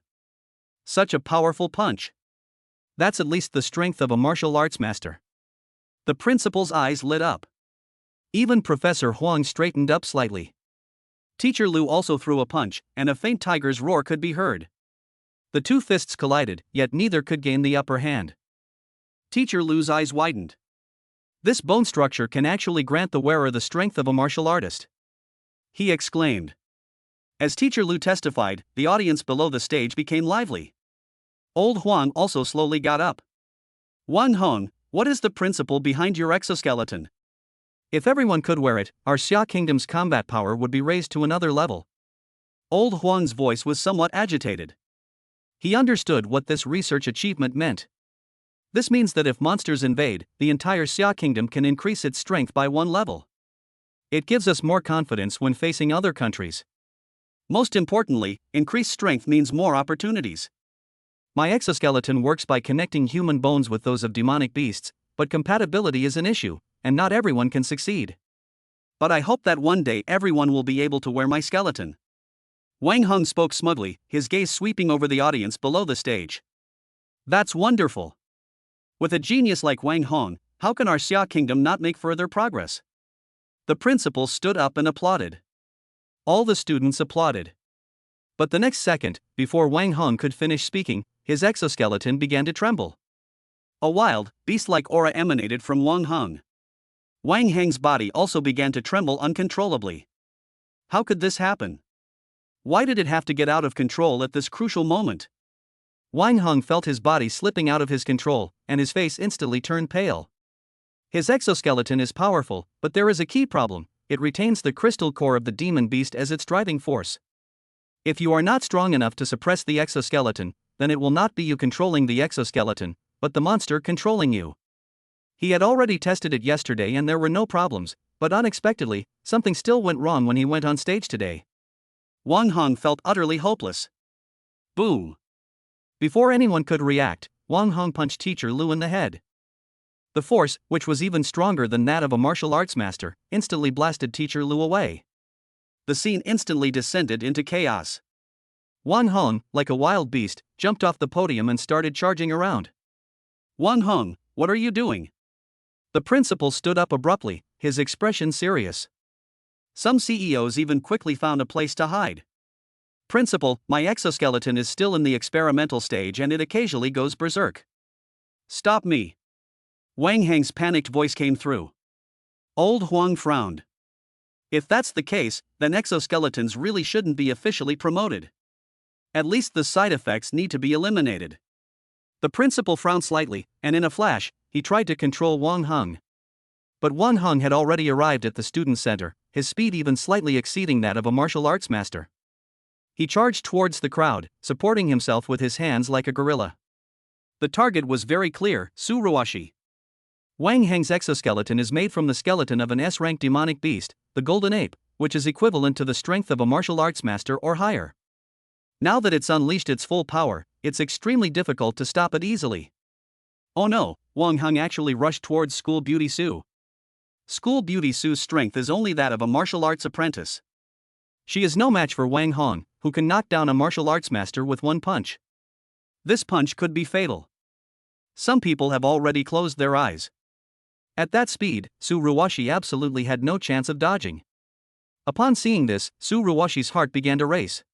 S1: Such a powerful punch. That's at least the strength of a martial arts master. The principal's eyes lit up. Even Professor Huang straightened up slightly. Teacher Liu also threw a punch, and a faint tiger's roar could be heard. The two fists collided, yet neither could gain the upper hand. Teacher Liu's eyes widened. This bone structure can actually grant the wearer the strength of a martial artist. He exclaimed. As Teacher Liu testified, the audience below the stage became lively. Old Huang also slowly got up. Wang Hong, what is the principle behind your exoskeleton? If everyone could wear it, our Xia Kingdom's combat power would be raised to another level. Old Huang's voice was somewhat agitated. He understood what this research achievement meant. This means that if monsters invade, the entire Xia Kingdom can increase its strength by one level. It gives us more confidence when facing other countries. Most importantly, increased strength means more opportunities. My exoskeleton works by connecting human bones with those of demonic beasts, but compatibility is an issue, and not everyone can succeed. But I hope that one day everyone will be able to wear my skeleton. Wang Hong spoke smugly, his gaze sweeping over the audience below the stage. That's wonderful. With a genius like Wang Hong, how can our Xia Kingdom not make further progress? The principal stood up and applauded. All the students applauded. But the next second, before Wang Hong could finish speaking, his exoskeleton began to tremble. A wild, beast-like aura emanated from Wang Hong. Wang Heng's body also began to tremble uncontrollably. How could this happen? Why did it have to get out of control at this crucial moment? Wang Hong felt his body slipping out of his control, and his face instantly turned pale. His exoskeleton is powerful, but there is a key problem. it retains the crystal core of the demon beast as its driving force. If you are not strong enough to suppress the exoskeleton, then it will not be you controlling the exoskeleton, but the monster controlling you. He had already tested it yesterday and there were no problems, but unexpectedly, something still went wrong when he went on stage today. Wang Hong felt utterly hopeless. Boom! Before anyone could react, Wang Hong punched Teacher Lu in the head. The force, which was even stronger than that of a martial arts master, instantly blasted Teacher Lu away. The scene instantly descended into chaos. Wang Hong, like a wild beast, jumped off the podium and started charging around. Wang Hong, what are you doing? The principal stood up abruptly, his expression serious. Some CEOs even quickly found a place to hide. Principal, my exoskeleton is still in the experimental stage and it occasionally goes berserk. Stop me. Wang Hang's panicked voice came through. Old Huang frowned. If that's the case, then exoskeletons really shouldn't be officially promoted. At least the side effects need to be eliminated. The principal frowned slightly, and in a flash, he tried to control Wang Hong. But Wang Hong had already arrived at the student center, his speed even slightly exceeding that of a martial arts master. He charged towards the crowd, supporting himself with his hands like a gorilla. The target was very clear, Su Ruoshi. Wang Hang's exoskeleton is made from the skeleton of an S-rank demonic beast, the golden ape, which is equivalent to the strength of a martial arts master or higher. Now that it's unleashed its full power, it's extremely difficult to stop it easily. Oh no, Wang Hong actually rushed towards School Beauty Su. School Beauty Su's strength is only that of a martial arts apprentice. She is no match for Wang Hong, who can knock down a martial arts master with one punch. This punch could be fatal. Some people have already closed their eyes. At that speed, Su Ruoshi absolutely had no chance of dodging. Upon seeing this, Su Ruoshi's heart began to race.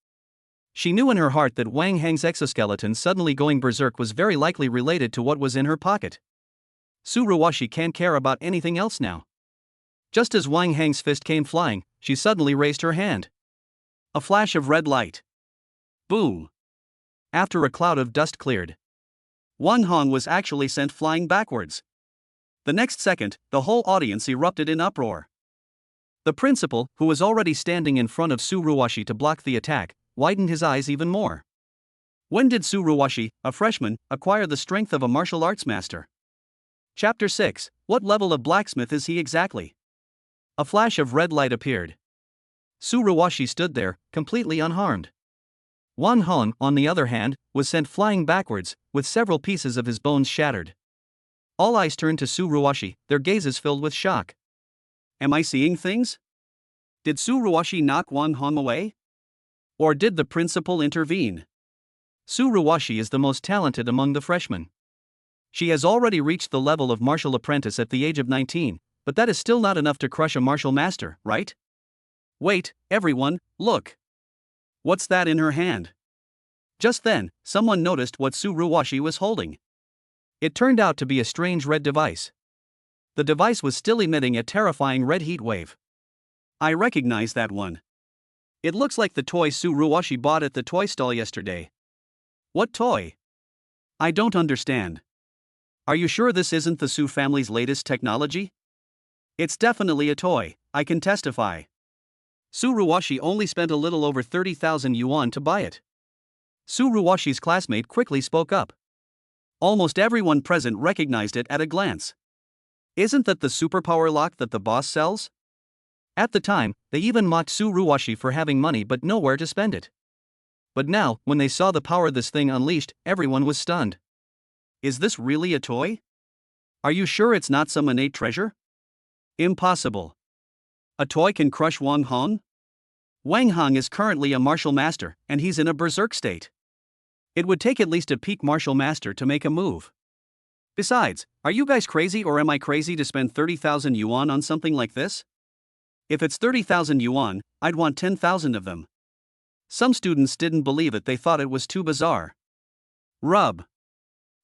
S1: She knew in her heart that Wang Hang's exoskeleton suddenly going berserk was very likely related to what was in her pocket. Su Ruoshi can't care about anything else now. Just as Wang Hang's fist came flying, she suddenly raised her hand. A flash of red light. Boom! After a cloud of dust cleared, Wang Hong was actually sent flying backwards. The next second, the whole audience erupted in uproar. The principal, who was already standing in front of Su Ruoshi to block the attack, widened his eyes even more. When did Su Ruoshi, a freshman, acquire the strength of a martial arts master? Chapter 6, what level of blacksmith is he exactly? A flash of red light appeared. Su Ruoshi stood there, completely unharmed. Wang Hong, on the other hand, was sent flying backwards, with several pieces of his bones shattered. All eyes turned to Su Ruoshi, their gazes filled with shock. Am I seeing things? Did Su Ruoshi knock Wang Hong away? Or did the principal intervene? Su Ruoshi is the most talented among the freshmen. She has already reached the level of martial apprentice at the age of 19, but that is still not enough to crush a martial master, right? Wait, everyone, look. What's that in her hand? Just then, someone noticed what Su Ruoshi was holding. It turned out to be a strange red device. The device was still emitting a terrifying red heat wave. I recognize that one. It looks like the toy Su Ruoshi bought at the toy stall yesterday. What toy? I don't understand. Are you sure this isn't the Su family's latest technology? It's definitely a toy, I can testify. Su Ruoshi only spent a little over 30,000 yuan to buy it. Su Ruoshi's classmate quickly spoke up. Almost everyone present recognized it at a glance. Isn't that the superpower lock that the boss sells? At the time, they even mocked Su Ruoshi for having money but nowhere to spend it. But now, when they saw the power this thing unleashed, everyone was stunned. Is this really a toy? Are you sure it's not some innate treasure? Impossible. A toy can crush Wang Hong? Wang Hong is currently a martial master, and he's in a berserk state. It would take at least a peak martial master to make a move. Besides, are you guys crazy or am I crazy to spend 30,000 yuan on something like this? If it's 30,000 yuan, I'd want 10,000 of them. Some students didn't believe it, they thought it was too bizarre. Rub.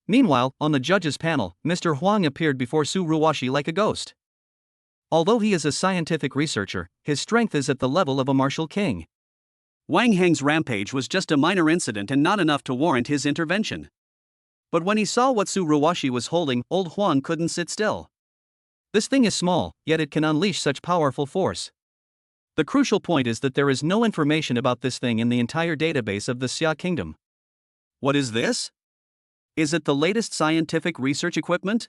S1: Meanwhile, on the judges' panel, Mr. Huang appeared before Su Ruoshi like a ghost. Although he is a scientific researcher, his strength is at the level of a martial king. Wang Hang's rampage was just a minor incident and not enough to warrant his intervention. But when he saw what Su Ruoshi was holding, old Huang couldn't sit still. This thing is small, yet it can unleash such powerful force. The crucial point is that there is no information about this thing in the entire database of the Xia Kingdom. What is this? Is it the latest scientific research equipment?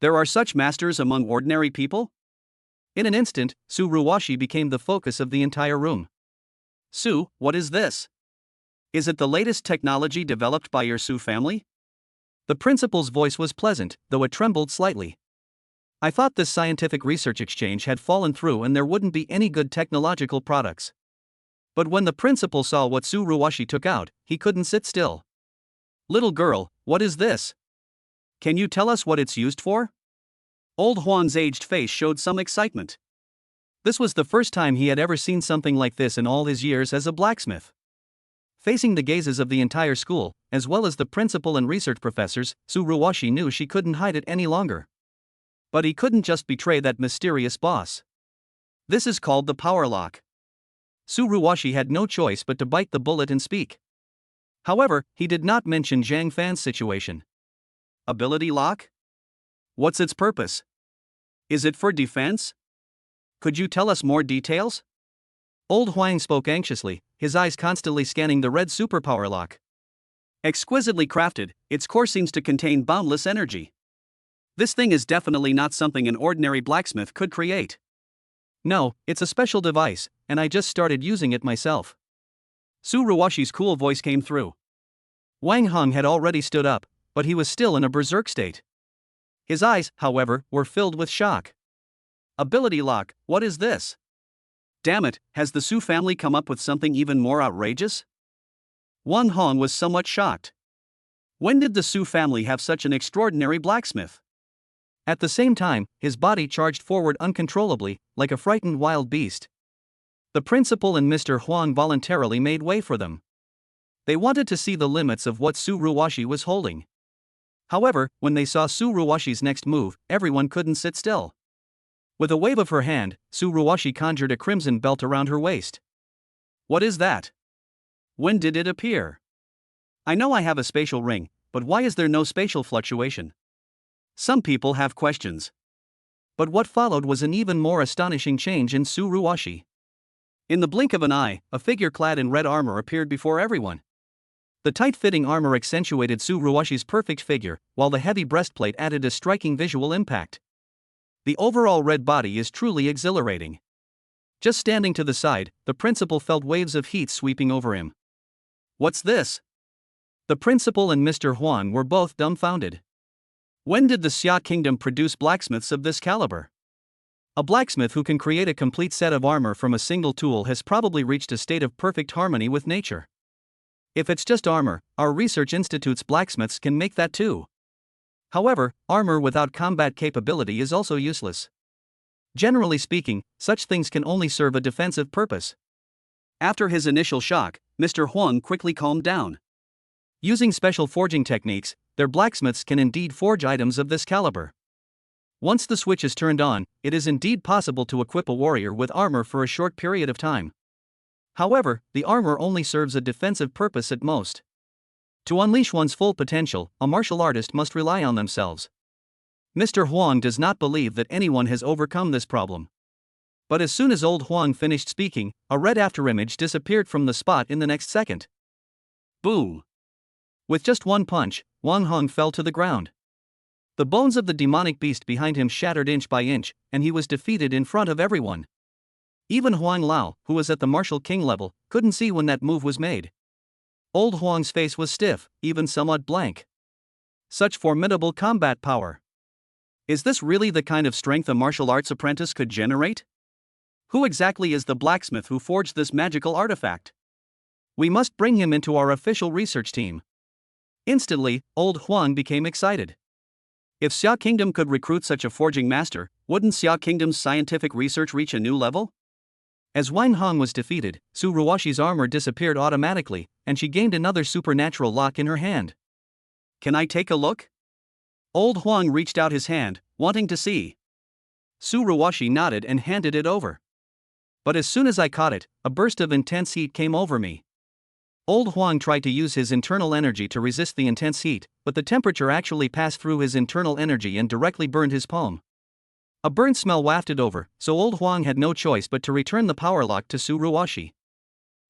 S1: There are such masters among ordinary people? In an instant, Su Ruwashi became the focus of the entire room. Su, what is this? Is it the latest technology developed by your Su family? The principal's voice was pleasant, though it trembled slightly. I thought this scientific research exchange had fallen through and there wouldn't be any good technological products. But when the principal saw what Su Ruwashi took out, he couldn't sit still. Little girl, what is this? Can you tell us what it's used for? Old Huan's aged face showed some excitement. This was the first time he had ever seen something like this in all his years as a blacksmith. Facing the gazes of the entire school, as well as the principal and research professors, Su Ruwashi knew she couldn't hide it any longer. But he couldn't just betray that mysterious boss. This is called the power lock. Su Ruwashi had no choice but to bite the bullet and speak. However, he did not mention Zhang Fan's situation. Ability lock? What's its purpose? Is it for defense? Could you tell us more details? Old Huang spoke anxiously, his eyes constantly scanning the red superpower lock. Exquisitely crafted, its core seems to contain boundless energy. This thing is definitely not something an ordinary blacksmith could create. No, it's a special device, and I just started using it myself. Su Ruwashi's cool voice came through. Wang Hong had already stood up, but he was still in a berserk state. His eyes, however, were filled with shock. Ability lock, what is this? Damn it, has the Su family come up with something even more outrageous? Wang Hong was somewhat shocked. When did the Su family have such an extraordinary blacksmith? At the same time, his body charged forward uncontrollably, like a frightened wild beast. The principal and Mr. Huang voluntarily made way for them. They wanted to see the limits of what Su Ruwashi was holding. However, when they saw Su Ruwashi's next move, everyone couldn't sit still. With a wave of her hand, Su Ruwashi conjured a crimson belt around her waist. What is that? When did it appear? I know I have a spatial ring, but why is there no spatial fluctuation? Some people have questions. But what followed was an even more astonishing change in Su Ruwashi. In the blink of an eye, a figure clad in red armor appeared before everyone. The tight-fitting armor accentuated Su Ruwashi's perfect figure, while the heavy breastplate added a striking visual impact. The overall red body is truly exhilarating. Just standing to the side, the principal felt waves of heat sweeping over him. What's this? The principal and Mr. Huang were both dumbfounded. When did the Xia Kingdom produce blacksmiths of this caliber? A blacksmith who can create a complete set of armor from a single tool has probably reached a state of perfect harmony with nature. If it's just armor, our research institute's blacksmiths can make that too. However, armor without combat capability is also useless. Generally speaking, such things can only serve a defensive purpose. After his initial shock, Mr. Huang quickly calmed down. Using special forging techniques, their blacksmiths can indeed forge items of this caliber. Once the switch is turned on, it is indeed possible to equip a warrior with armor for a short period of time. However, the armor only serves a defensive purpose at most. To unleash one's full potential, a martial artist must rely on themselves. Mr. Huang does not believe that anyone has overcome this problem. But as soon as old Huang finished speaking, a red afterimage disappeared from the spot in the next second. Boom! With just one punch, Wang Hong fell to the ground. The bones of the demonic beast behind him shattered inch by inch, and he was defeated in front of everyone. Even Huang Lao, who was at the martial king level, couldn't see when that move was made. Old Huang's face was stiff, even somewhat blank. Such formidable combat power. Is this really the kind of strength a martial arts apprentice could generate? Who exactly is the blacksmith who forged this magical artifact? We must bring him into our official research team. Instantly, old Huang became excited. If Xia Kingdom could recruit such a forging master, wouldn't Xia Kingdom's scientific research reach a new level? As Wang Hong was defeated, Su Ruwashi's armor disappeared automatically, and she gained another supernatural lock in her hand. Can I take a look? Old Huang reached out his hand, wanting to see. Su Ruwashi nodded and handed it over. But as soon as I caught it, a burst of intense heat came over me. Old Huang tried to use his internal energy to resist the intense heat, but the temperature actually passed through his internal energy and directly burned his palm. A burnt smell wafted over, so old Huang had no choice but to return the power lock to Su Ruoshi.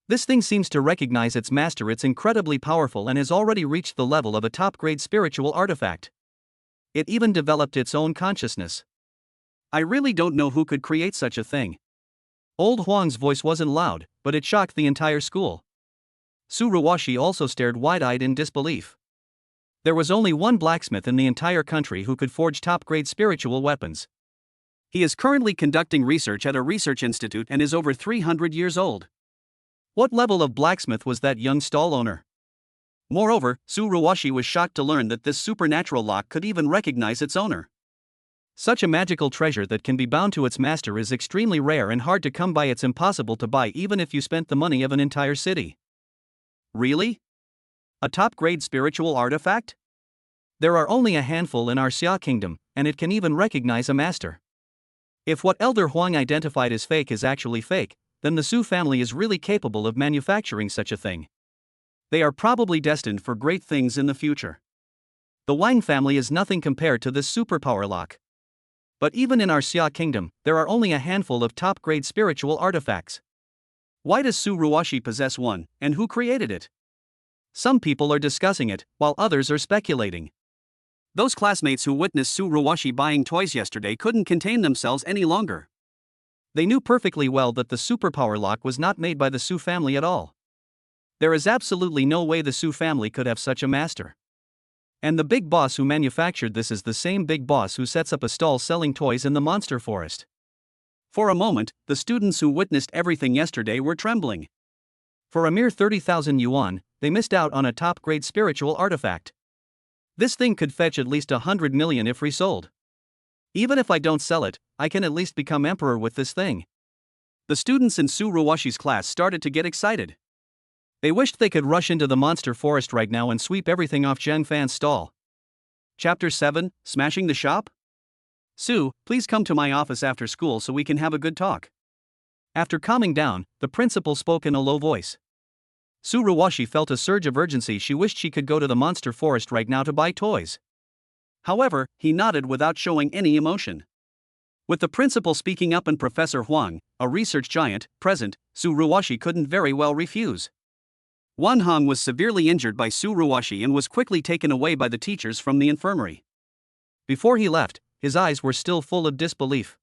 S1: This thing seems to recognize its master. It's incredibly powerful and has already reached the level of a top-grade spiritual artifact. It even developed its own consciousness. I really don't know who could create such a thing. Old Huang's voice wasn't loud, but it shocked the entire school. Su Ruoshi also stared wide-eyed in disbelief. There was only one blacksmith in the entire country who could forge top-grade spiritual weapons. He is currently conducting research at a research institute and is over 300 years old. What level of blacksmith was that young stall owner? Moreover, Su Ruoshi was shocked to learn that this supernatural lock could even recognize its owner. Such a magical treasure that can be bound to its master is extremely rare and hard to come by. It's impossible to buy even if you spent the money of an entire city. Really? A top-grade spiritual artifact? There are only a handful in our Xia kingdom, and it can even recognize a master. If what Elder Huang identified as fake is actually fake, then the Su family is really capable of manufacturing such a thing. They are probably destined for great things in the future. The Wang family is nothing compared to this superpower lock. But even in our Xia kingdom, there are only a handful of top-grade spiritual artifacts. Why does Su Ruoshi possess one, and who created it? Some people are discussing it, while others are speculating. Those classmates who witnessed Su Ruoshi buying toys yesterday couldn't contain themselves any longer. They knew perfectly well that the superpower lock was not made by the Su family at all. There is absolutely no way the Su family could have such a master. And the big boss who manufactured this is the same big boss who sets up a stall selling toys in the monster forest. For a moment, the students who witnessed everything yesterday were trembling. For a mere 30,000 yuan, they missed out on a top-grade spiritual artifact. This thing could fetch at least 100 million if resold. Even if I don't sell it, I can at least become emperor with this thing. The students in Su Ruoshi's class started to get excited. They wished they could rush into the monster forest right now and sweep everything off Zhang Fan's stall. Chapter 7, Smashing the Shop? Su, please come to my office after school so we can have a good talk. After calming down, the principal spoke in a low voice. Su Ruoshi felt a surge of urgency. She wished she could go to the monster forest right now to buy toys. However, he nodded without showing any emotion. With the principal speaking up and Professor Huang, a research giant, present, Su Ruoshi couldn't very well refuse. Wan Hong was severely injured by Su Ruoshi and was quickly taken away by the teachers from the infirmary. Before he left, his eyes were still full of disbelief.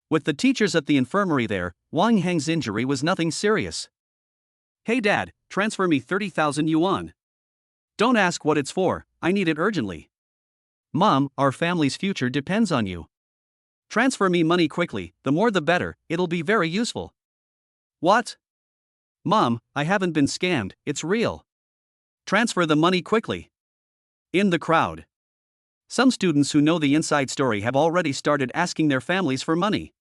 S1: With the teachers at the infirmary there, Wang Heng's injury was nothing serious. Hey Dad, transfer me 30,000 yuan. Don't ask what it's for, I need it urgently. Mom, our family's future depends on you. Transfer me money quickly, the more the better, it'll be very useful. What? Mom, I haven't been scammed, it's real. Transfer the money quickly. In the crowd, some students who know the inside story have already started asking their families for money.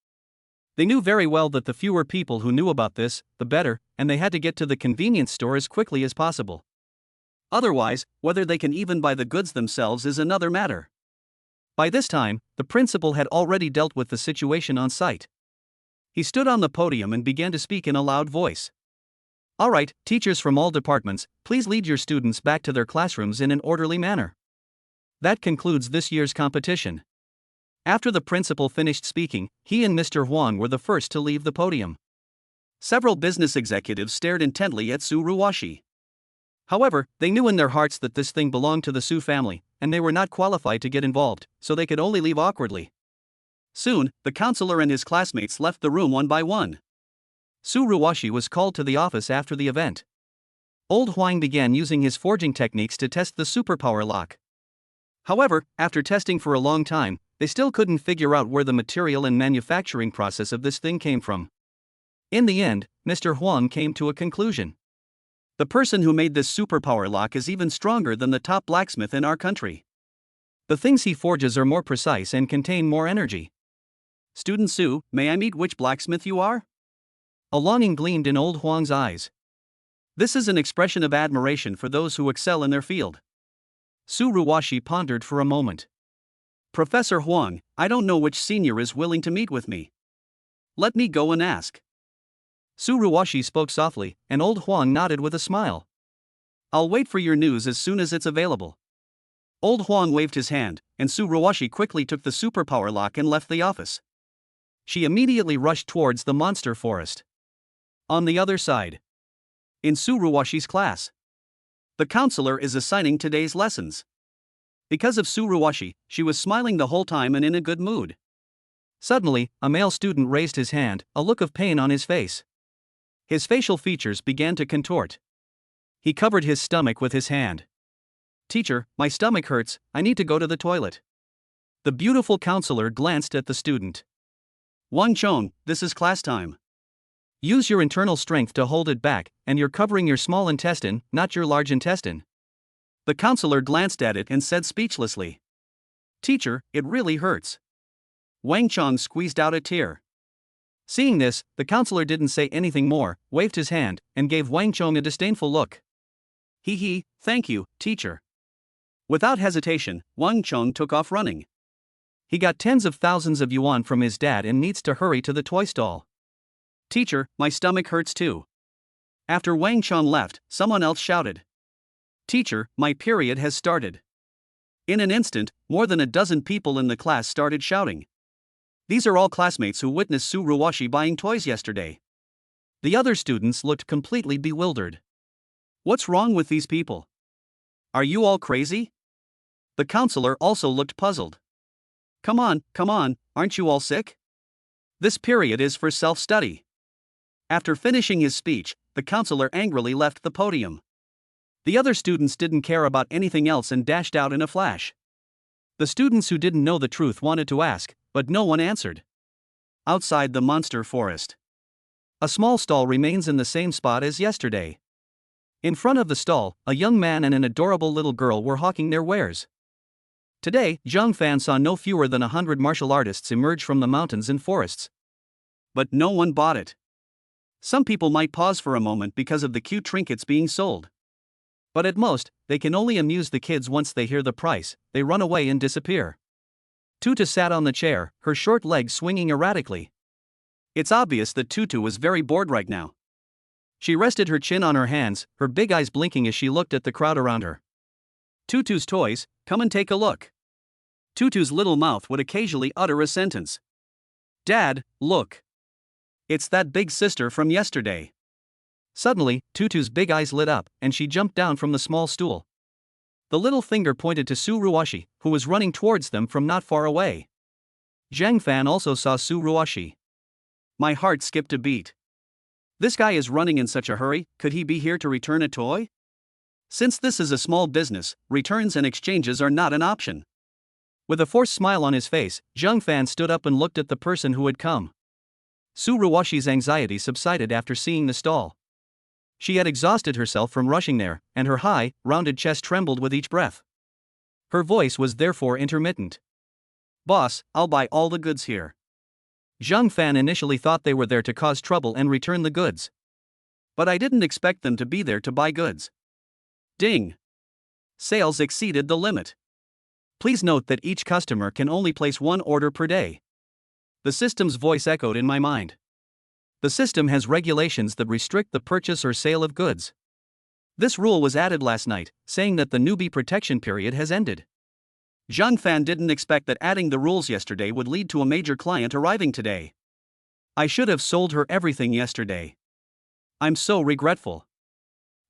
S1: They knew very well that the fewer people who knew about this, the better, and they had to get to the convenience store as quickly as possible. Otherwise, whether they can even buy the goods themselves is another matter. By this time, the principal had already dealt with the situation on site. He stood on the podium and began to speak in a loud voice. Alright, teachers from all departments, please lead your students back to their classrooms in an orderly manner. That concludes this year's competition. After the principal finished speaking, he and Mr. Huang were the first to leave the podium. Several business executives stared intently at Su Ruoshi. However, they knew in their hearts that this thing belonged to the Su family, and they were not qualified to get involved, so they could only leave awkwardly. Soon, the counselor and his classmates left the room one by one. Su Ruoshi was called to the office after the event. Old Huang began using his forging techniques to test the superpower lock. However, after testing for a long time, they still couldn't figure out where the material and manufacturing process of this thing came from. In the end, Mr. Huang came to a conclusion. The person who made this superpower lock is even stronger than the top blacksmith in our country. The things he forges are more precise and contain more energy. Student Su, may I meet which blacksmith you are? A longing gleamed in old Huang's eyes. This is an expression of admiration for those who excel in their field. Su Ruoshi pondered for a moment. Professor Huang, I don't know which senior is willing to meet with me. Let me go and ask. Su Ruoshi spoke softly, and old Huang nodded with a smile. I'll wait for your news as soon as it's available. Old Huang waved his hand, and Su Ruoshi quickly took the superpower lock and left the office. She immediately rushed towards the monster forest. On the other side, in Su Ruoshi's class, the counselor is assigning today's lessons. Because of Su Ruoshi, she was smiling the whole time and in a good mood. Suddenly, a male student raised his hand, a look of pain on his face. His facial features began to contort. He covered his stomach with his hand. "Teacher, my stomach hurts, I need to go to the toilet." The beautiful counselor glanced at the student. "Wang Chong, this is class time. Use your internal strength to hold it back, and you're covering your small intestine, not your large intestine." The counselor glanced at it and said speechlessly, "Teacher, it really hurts." Wang Chong squeezed out a tear. Seeing this, the counselor didn't say anything more, waved his hand, and gave Wang Chong a disdainful look. "Hee, thank you, teacher." Without hesitation, Wang Chong took off running. He got tens of thousands of yuan from his dad and needs to hurry to the toy stall. "Teacher, my stomach hurts too." After Wang Chong left, someone else shouted, "Teacher, my period has started." In an instant, more than a dozen people in the class started shouting. These are all classmates who witnessed Su Ruoshi buying toys yesterday. The other students looked completely bewildered. What's wrong with these people? Are you all crazy? The counselor also looked puzzled. Come on, aren't you all sick? This period is for self-study." After finishing his speech, the counselor angrily left the podium. The other students didn't care about anything else and dashed out in a flash. The students who didn't know the truth wanted to ask, but no one answered. Outside the monster forest, a small stall remains in the same spot as yesterday. In front of the stall, a young man and an adorable little girl were hawking their wares. Today, Zhang Fan saw no fewer than 100 martial artists emerge from the mountains and forests. But no one bought it. Some people might pause for a moment because of the cute trinkets being sold. But at most, they can only amuse the kids once they hear the price, they run away and disappear. Tutu sat on the chair, her short legs swinging erratically. It's obvious that Tutu was very bored right now. She rested her chin on her hands, her big eyes blinking as she looked at the crowd around her. "Tutu's toys, come and take a look." Tutu's little mouth would occasionally utter a sentence. "Dad, look. It's that big sister from yesterday." Suddenly, Tutu's big eyes lit up, and she jumped down from the small stool. The little finger pointed to Su Ruoshi, who was running towards them from not far away. Zhang Fan also saw Su Ruoshi. My heart skipped a beat. This guy is running in such a hurry, could he be here to return a toy? Since this is a small business, returns and exchanges are not an option. With a forced smile on his face, Zhang Fan stood up and looked at the person who had come. Su Ruoshi's anxiety subsided after seeing the stall. She had exhausted herself from rushing there, and her high, rounded chest trembled with each breath. Her voice was therefore intermittent. "Boss, I'll buy all the goods here." Zhang Fan initially thought they were there to cause trouble and return the goods. "But I didn't expect them to be there to buy goods." Ding! Sales exceeded the limit. Please note that each customer can only place one order per day. The system's voice echoed in my mind. The system has regulations that restrict the purchase or sale of goods. This rule was added last night, saying that the newbie protection period has ended. Zhang Fan didn't expect that adding the rules yesterday would lead to a major client arriving today. I should have sold her everything yesterday. I'm so regretful.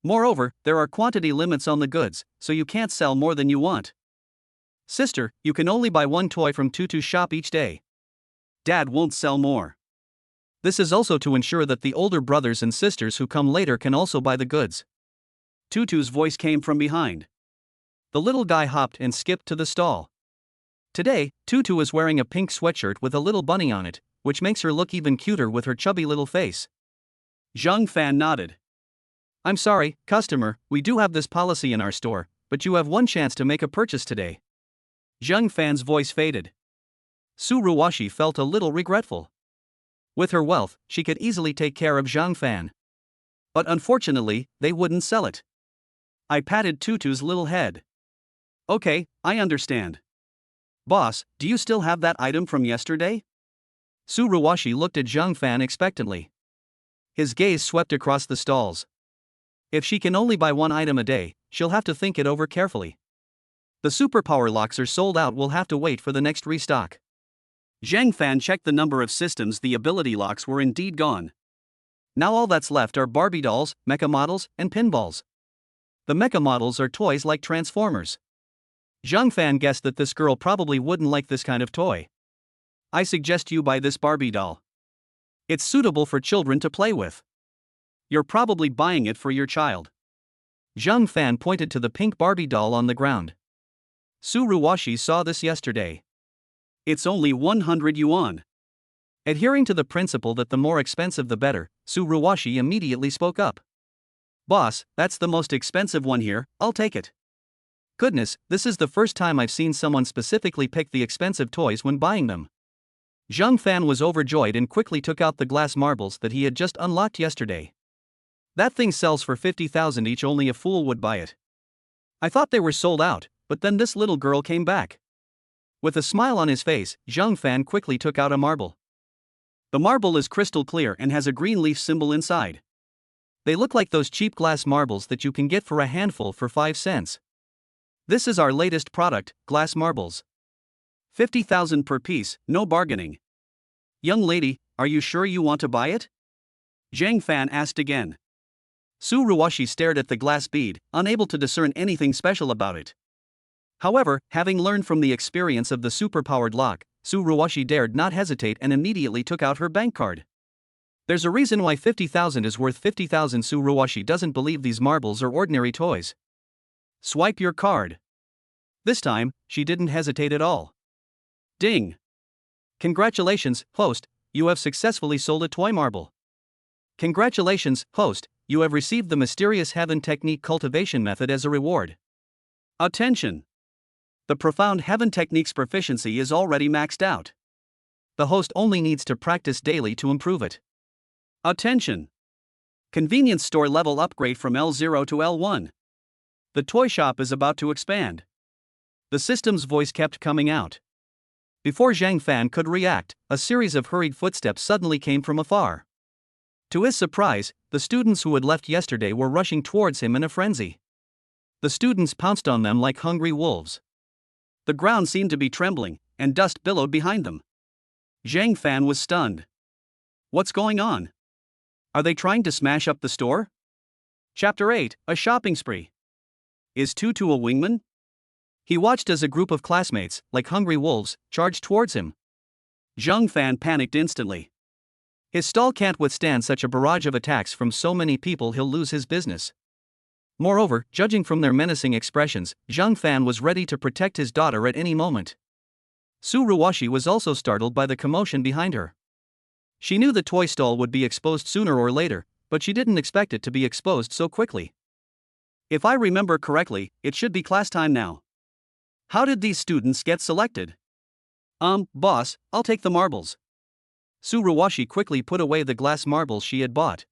S1: Moreover, there are quantity limits on the goods, so you can't sell more than you want. Sister, you can only buy one toy from Tutu's shop each day. Dad won't sell more. This is also to ensure that the older brothers and sisters who come later can also buy the goods. Tutu's voice came from behind. The little guy hopped and skipped to the stall. Today, Tutu is wearing a pink sweatshirt with a little bunny on it, which makes her look even cuter with her chubby little face. Zhang Fan nodded. I'm sorry, customer, we do have this policy in our store, but you have one chance to make a purchase today. Zhang Fan's voice faded. Su Ruoshi felt a little regretful. With her wealth, she could easily take care of Zhang Fan. But unfortunately, they wouldn't sell it. I patted Tutu's little head. Okay, I understand. Boss, do you still have that item from yesterday? Su Ruoshi looked at Zhang Fan expectantly. His gaze swept across the stalls. If she can only buy one item a day, she'll have to think it over carefully. The superpower locks are sold out, we'll have to wait for the next restock. Zhang Fan checked the number of systems the ability locks were indeed gone. Now all that's left are Barbie dolls, mecha models, and pinballs. The mecha models are toys like Transformers. Zhang Fan guessed that this girl probably wouldn't like this kind of toy. I suggest you buy this Barbie doll. It's suitable for children to play with. You're probably buying it for your child. Zhang Fan pointed to the pink Barbie doll on the ground. Su Ruwashi saw this yesterday. It's only 100 yuan. Adhering to the principle that the more expensive the better, Su Ruwashi immediately spoke up. Boss, that's the most expensive one here, I'll take it. Goodness, this is the first time I've seen someone specifically pick the expensive toys when buying them. Zhang Fan was overjoyed and quickly took out the glass marbles that he had just unlocked yesterday. That thing sells for 50,000 each, only a fool would buy it. I thought they were sold out, but then this little girl came back. With a smile on his face, Zhang Fan quickly took out a marble. The marble is crystal clear and has a green leaf symbol inside. They look like those cheap glass marbles that you can get for a handful for 5 cents. This is our latest product, glass marbles. 50,000 per piece, no bargaining. Young lady, are you sure you want to buy it? Zhang Fan asked again. Su Ruwashi stared at the glass bead, unable to discern anything special about it. However, having learned from the experience of the superpowered lock, Su Ruwashi dared not hesitate and immediately took out her bank card. There's a reason why 50,000 is worth 50,000. Su Ruwashi doesn't believe these marbles are ordinary toys. Swipe your card. This time, she didn't hesitate at all. Ding! Congratulations, host, you have successfully sold a toy marble. Congratulations, host, you have received the mysterious Heaven Technique cultivation method as a reward. Attention! The profound Heaven Technique's proficiency is already maxed out. The host only needs to practice daily to improve it. Attention! Convenience store level upgrade from L0 to L1. The toy shop is about to expand. The system's voice kept coming out. Before Zhang Fan could react, a series of hurried footsteps suddenly came from afar. To his surprise, the students who had left yesterday were rushing towards him in a frenzy. The students pounced on them like hungry wolves. The ground seemed to be trembling, and dust billowed behind them. Zhang Fan was stunned. What's going on? Are they trying to smash up the store? Chapter 8, A Shopping Spree. Is Tutu a wingman? He watched as a group of classmates, like hungry wolves, charged towards him. Zhang Fan panicked instantly. His stall can't withstand such a barrage of attacks from so many people, he'll lose his business. Moreover, judging from their menacing expressions, Zhang Fan was ready to protect his daughter at any moment. Su Ruwashi was also startled by the commotion behind her. She knew the toy stall would be exposed sooner or later, but she didn't expect it to be exposed so quickly. If I remember correctly, it should be class time now. How did these students get selected? Boss, I'll take the marbles. Su Ruwashi quickly put away the glass marbles she had bought.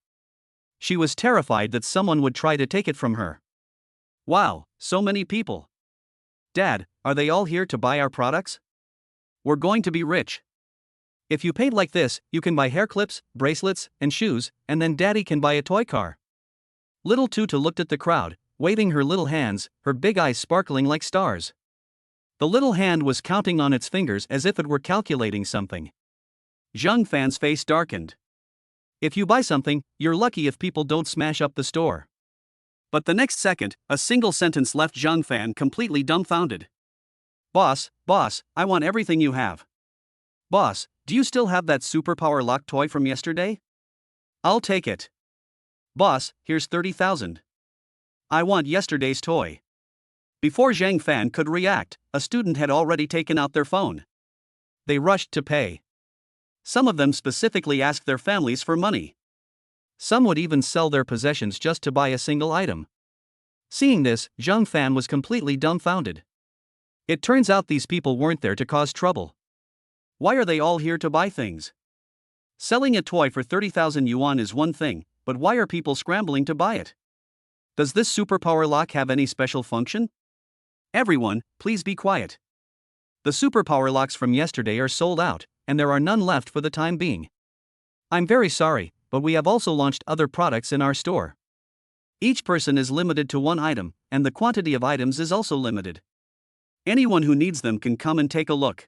S1: She was terrified that someone would try to take it from her. Wow, so many people. Dad, are they all here to buy our products? We're going to be rich. If you paid like this, you can buy hair clips, bracelets, and shoes, and then Daddy can buy a toy car. Little Tutu looked at the crowd, waving her little hands, her big eyes sparkling like stars. The little hand was counting on its fingers as if it were calculating something. Zhang Fan's face darkened. If you buy something, you're lucky if people don't smash up the store. But the next second, a single sentence left Zhang Fan completely dumbfounded. Boss, I want everything you have. Boss, do you still have that superpower lock toy from yesterday? I'll take it. Boss, here's 30,000. I want yesterday's toy. Before Zhang Fan could react, a student had already taken out their phone. They rushed to pay. Some of them specifically asked their families for money. Some would even sell their possessions just to buy a single item. Seeing this, Zhang Fan was completely dumbfounded. It turns out these people weren't there to cause trouble. Why are they all here to buy things? Selling a toy for 30,000 yuan is one thing, but why are people scrambling to buy it? Does this superpower lock have any special function? Everyone, please be quiet. The superpower locks from yesterday are sold out, and there are none left for the time being. I'm very sorry, but we have also launched other products in our store. Each person is limited to one item, and the quantity of items is also limited. Anyone who needs them can come and take a look.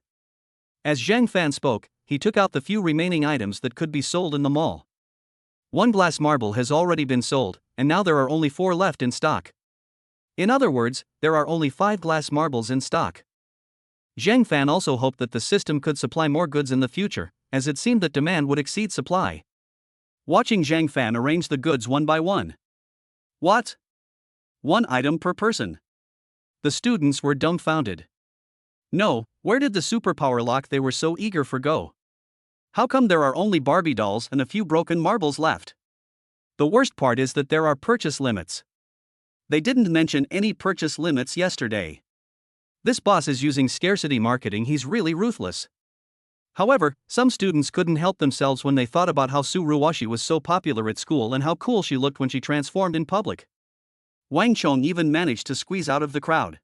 S1: As Zhang Fan spoke, he took out the few remaining items that could be sold in the mall. One glass marble has already been sold, and now there are only 4 left in stock. In other words, there are only 5 glass marbles in stock. Zhang Fan also hoped that the system could supply more goods in the future, as it seemed that demand would exceed supply. Watching Zhang Fan arrange the goods one by one. What? 1 item per person. The students were dumbfounded. No, where did the superpower lock they were so eager for go? How come there are only Barbie dolls and a few broken marbles left? The worst part is that there are purchase limits. They didn't mention any purchase limits yesterday. This boss is using scarcity marketing, he's really ruthless. However, some students couldn't help themselves when they thought about how Su Ruwashi was so popular at school and how cool she looked when she transformed in public. Wang Chong even managed to squeeze out of the crowd.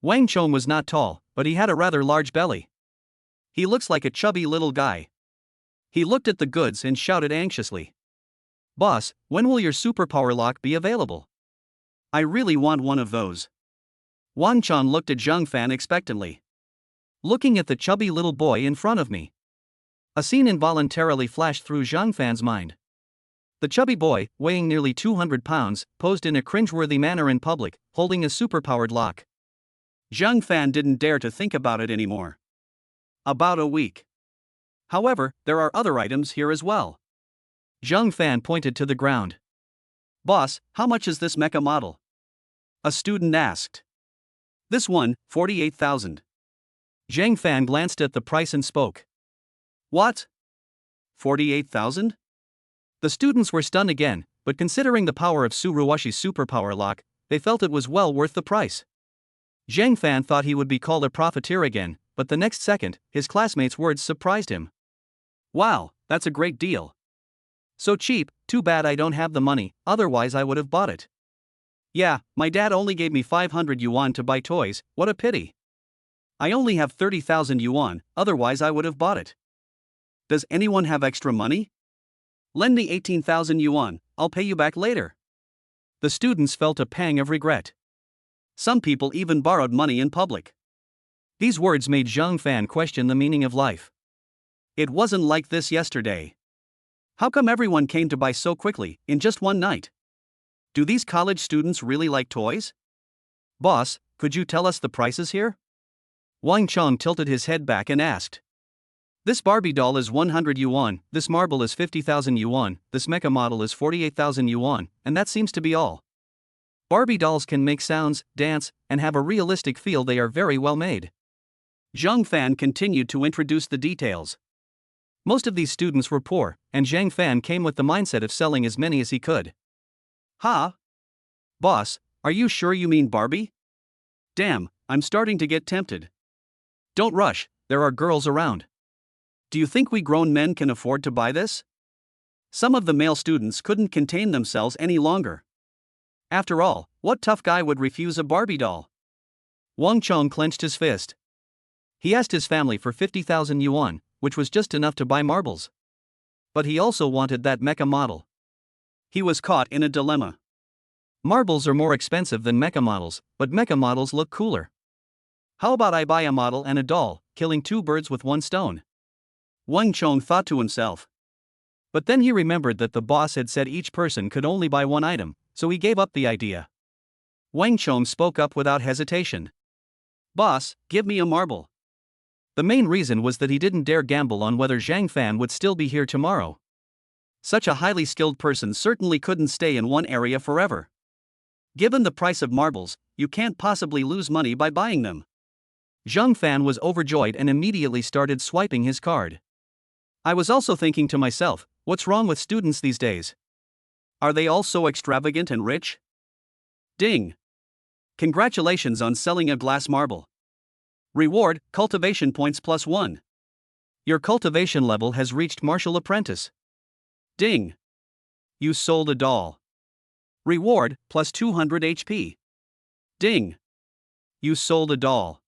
S1: Wang Chong was not tall, but he had a rather large belly. He looks like a chubby little guy. He looked at the goods and shouted anxiously. "Boss, when will your superpower lock be available? I really want one of those." Wang Chong looked at Zhang Fan expectantly. Looking at the chubby little boy in front of me. A scene involuntarily flashed through Zhang Fan's mind. The chubby boy, weighing nearly 200 pounds, posed in a cringeworthy manner in public, holding a superpowered lock. Zhang Fan didn't dare to think about it anymore. About a week. However, there are other items here as well. Zhang Fan pointed to the ground. "Boss, how much is this mecha model?" A student asked. "This one, 48,000. Zhang Fan glanced at the price and spoke. "What? 48,000? The students were stunned again, but considering the power of Su Ruwashi's superpower lock, they felt it was well worth the price. Zhang Fan thought he would be called a profiteer again, but the next second, his classmates' words surprised him. "Wow, that's a great deal. So cheap, too bad I don't have the money, otherwise I would have bought it. Yeah, my dad only gave me 500 yuan to buy toys, what a pity. I only have 30,000 yuan, otherwise I would have bought it. Does anyone have extra money? Lend me 18,000 yuan, I'll pay you back later." The students felt a pang of regret. Some people even borrowed money in public. These words made Zhang Fan question the meaning of life. It wasn't like this yesterday. How come everyone came to buy so quickly, in just one night? Do these college students really like toys? "Boss, could you tell us the prices here?" Wang Chong tilted his head back and asked. "This Barbie doll is 100 yuan, this marble is 50,000 yuan, this mecha model is 48,000 yuan, and that seems to be all. Barbie dolls can make sounds, dance, and have a realistic feel, they are very well made." Zhang Fan continued to introduce the details. Most of these students were poor, and Zhang Fan came with the mindset of selling as many as he could. "Ha? Boss, are you sure you mean Barbie? Damn, I'm starting to get tempted." "Don't rush, there are girls around. Do you think we grown men can afford to buy this?" Some of the male students couldn't contain themselves any longer. After all, what tough guy would refuse a Barbie doll? Wang Chong clenched his fist. He asked his family for 50,000 yuan, which was just enough to buy marbles. But he also wanted that mecha model. He was caught in a dilemma. Marbles are more expensive than mecha models, but mecha models look cooler. How about I buy a model and a doll, killing 2 birds with 1 stone? Wang Chong thought to himself. But then he remembered that the boss had said each person could only buy 1 item, so he gave up the idea. Wang Chong spoke up without hesitation. "Boss, give me a marble." The main reason was that he didn't dare gamble on whether Zhang Fan would still be here tomorrow. Such a highly skilled person certainly couldn't stay in one area forever. Given the price of marbles, you can't possibly lose money by buying them. Zhang Fan was overjoyed and immediately started swiping his card. I was also thinking to myself, what's wrong with students these days? Are they all so extravagant and rich? Ding! Congratulations on selling a glass marble. Reward, cultivation points +1. Your cultivation level has reached martial apprentice. Ding! You sold a doll. Reward, +200 HP. Ding! You sold a doll.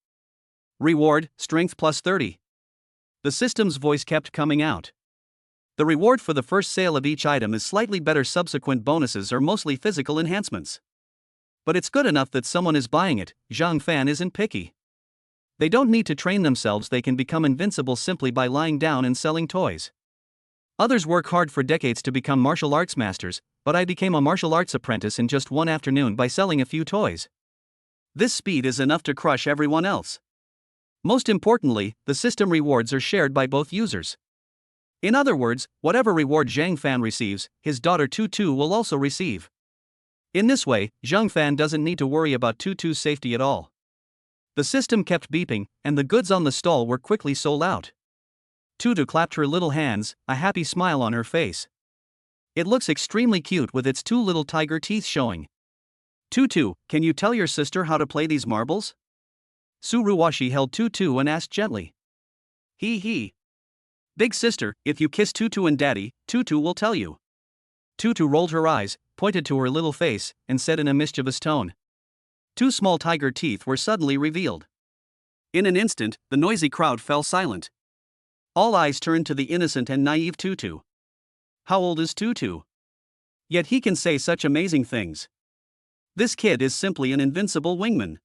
S1: Reward, strength +30. The system's voice kept coming out. The reward for the first sale of each item is slightly better, subsequent bonuses are mostly physical enhancements. But it's good enough that someone is buying it, Zhang Fan isn't picky. They don't need to train themselves, they can become invincible simply by lying down and selling toys. Others work hard for decades to become martial arts masters, but I became a martial arts apprentice in just one afternoon by selling a few toys. This speed is enough to crush everyone else. Most importantly, the system rewards are shared by both users. In other words, whatever reward Zhang Fan receives, his daughter Tutu will also receive. In this way, Zhang Fan doesn't need to worry about Tutu's safety at all. The system kept beeping, and the goods on the stall were quickly sold out. Tutu clapped her little hands, a happy smile on her face. It looks extremely cute with its two little tiger teeth showing. Tutu, can you tell your sister how to play these marbles? Suruwashi held Tutu and asked gently. He. Big sister, if you kiss Tutu and daddy, Tutu will tell you. Tutu rolled her eyes, pointed to her little face, and said in a mischievous tone. Two small tiger teeth were suddenly revealed. In an instant, the noisy crowd fell silent. All eyes turned to the innocent and naive Tutu. How old is Tutu? Yet he can say such amazing things. This kid is simply an invincible wingman.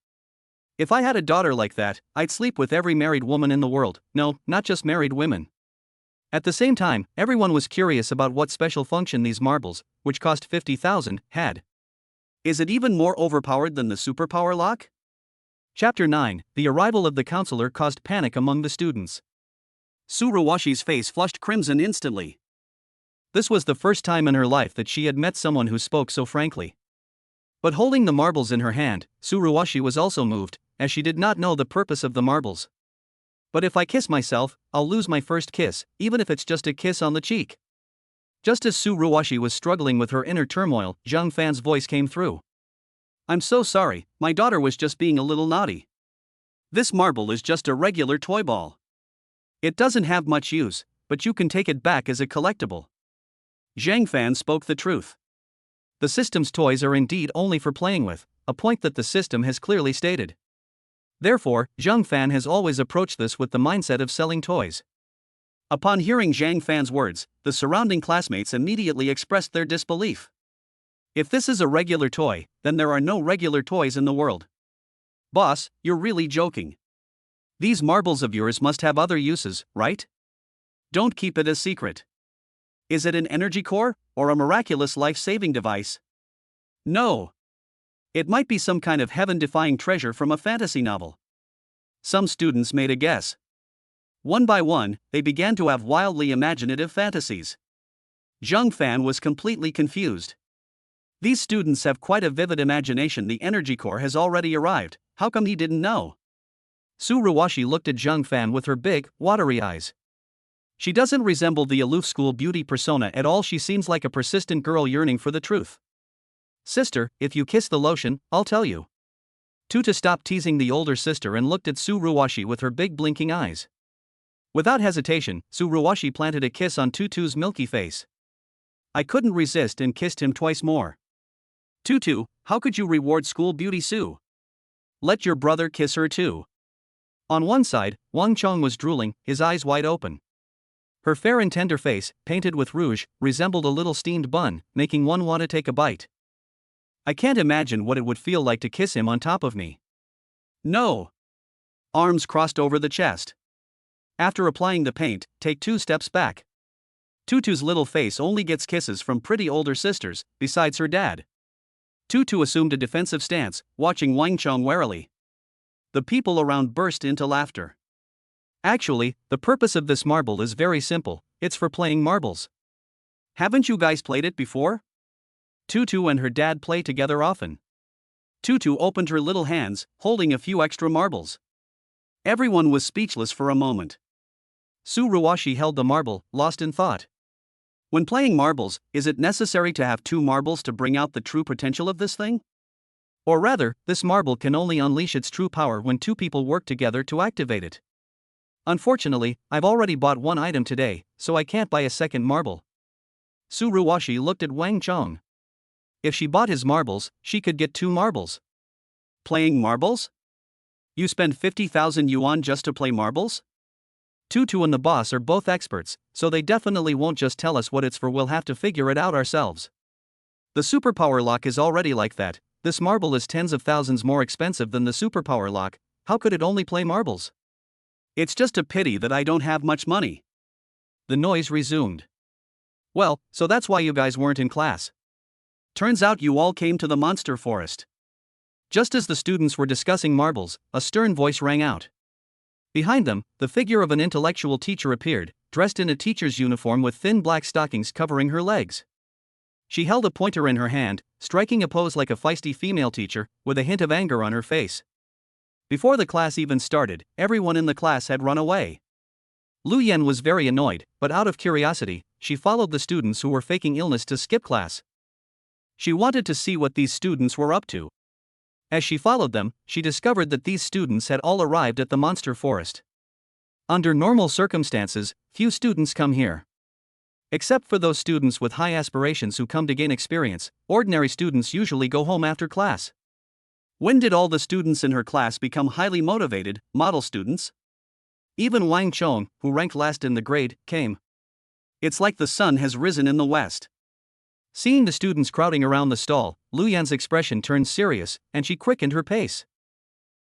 S1: If I had a daughter like that, I'd sleep with every married woman in the world, no, not just married women. At the same time, everyone was curious about what special function these marbles, which cost 50,000, had. Is it even more overpowered than the superpower lock? Chapter 9, The arrival of the counselor caused panic among the students. Suruwashi's face flushed crimson instantly. This was the first time in her life that she had met someone who spoke so frankly. But holding the marbles in her hand, Suruwashi was also moved, as she did not know the purpose of the marbles. But if I kiss myself, I'll lose my first kiss, even if it's just a kiss on the cheek. Just as Suruwashi was struggling with her inner turmoil, Zhang Fan's voice came through. I'm so sorry, my daughter was just being a little naughty. This marble is just a regular toy ball. It doesn't have much use, but you can take it back as a collectible. Zhang Fan spoke the truth. The system's toys are indeed only for playing with, a point that the system has clearly stated. Therefore, Zhang Fan has always approached this with the mindset of selling toys. Upon hearing Zhang Fan's words, the surrounding classmates immediately expressed their disbelief. If this is a regular toy, then there are no regular toys in the world. Boss, you're really joking. These marbles of yours must have other uses, right? Don't keep it a secret. Is it an energy core, or a miraculous life-saving device? No. It might be some kind of heaven-defying treasure from a fantasy novel. Some students made a guess. One by one, they began to have wildly imaginative fantasies. Zhang Fan was completely confused. These students have quite a vivid imagination. The energy core has already arrived, how come he didn't know? Suruwashi looked at Zhang Fan with her big, watery eyes. She doesn't resemble the aloof school beauty persona at all. She seems like a persistent girl yearning for the truth. Sister, if you kiss the lotion, I'll tell you. Tutu stopped teasing the older sister and looked at Suruwashi with her big blinking eyes. Without hesitation, Suruwashi planted a kiss on Tutu's milky face. I couldn't resist and kissed him twice more. Tutu, how could you reward school beauty Su? Let your brother kiss her too. On one side, Wang Chong was drooling, his eyes wide open. Her fair and tender face, painted with rouge, resembled a little steamed bun, making one want to take a bite. I can't imagine what it would feel like to kiss him on top of me. No. Arms crossed over the chest. After applying the paint, take 2 steps back. Tutu's little face only gets kisses from pretty older sisters, besides her dad. Tutu assumed a defensive stance, watching Wang Chong warily. The people around burst into laughter. Actually, the purpose of this marble is very simple, it's for playing marbles. Haven't you guys played it before? Tutu and her dad play together often. Tutu opened her little hands, holding a few extra marbles. Everyone was speechless for a moment. Suruwashi held the marble, lost in thought. When playing marbles, is it necessary to have 2 marbles to bring out the true potential of this thing? Or rather, this marble can only unleash its true power when 2 people work together to activate it. Unfortunately, I've already bought 1 item today, so I can't buy a second marble. Suruwashi looked at Wang Chong. If she bought his marbles, she could get 2 marbles. Playing marbles? You spend 50,000 yuan just to play marbles? Tutu and the boss are both experts, so they definitely won't just tell us what it's for, we'll have to figure it out ourselves. The superpower lock is already like that, this marble is tens of thousands more expensive than the superpower lock, How could it only play marbles? It's just a pity that I don't have much money. The noise resumed. Well, so that's why you guys weren't in class. Turns out you all came to the monster forest. Just as the students were discussing marbles, a stern voice rang out. Behind them, the figure of an intellectual teacher appeared, dressed in a teacher's uniform with thin black stockings covering her legs. She held a pointer in her hand, striking a pose like a feisty female teacher, with a hint of anger on her face. Before the class even started, everyone in the class had run away. Lu Yan was very annoyed, but out of curiosity, she followed the students who were faking illness to skip class. She wanted to see what these students were up to. As she followed them, she discovered that these students had all arrived at the monster forest. Under normal circumstances, few students come here. Except for those students with high aspirations who come to gain experience, ordinary students usually go home after class. When did all the students in her class become highly motivated, model students? Even Wang Chong, who ranked last in the grade, came. It's like the sun has risen in the west. Seeing the students crowding around the stall, Lu Yan's expression turned serious, and she quickened her pace.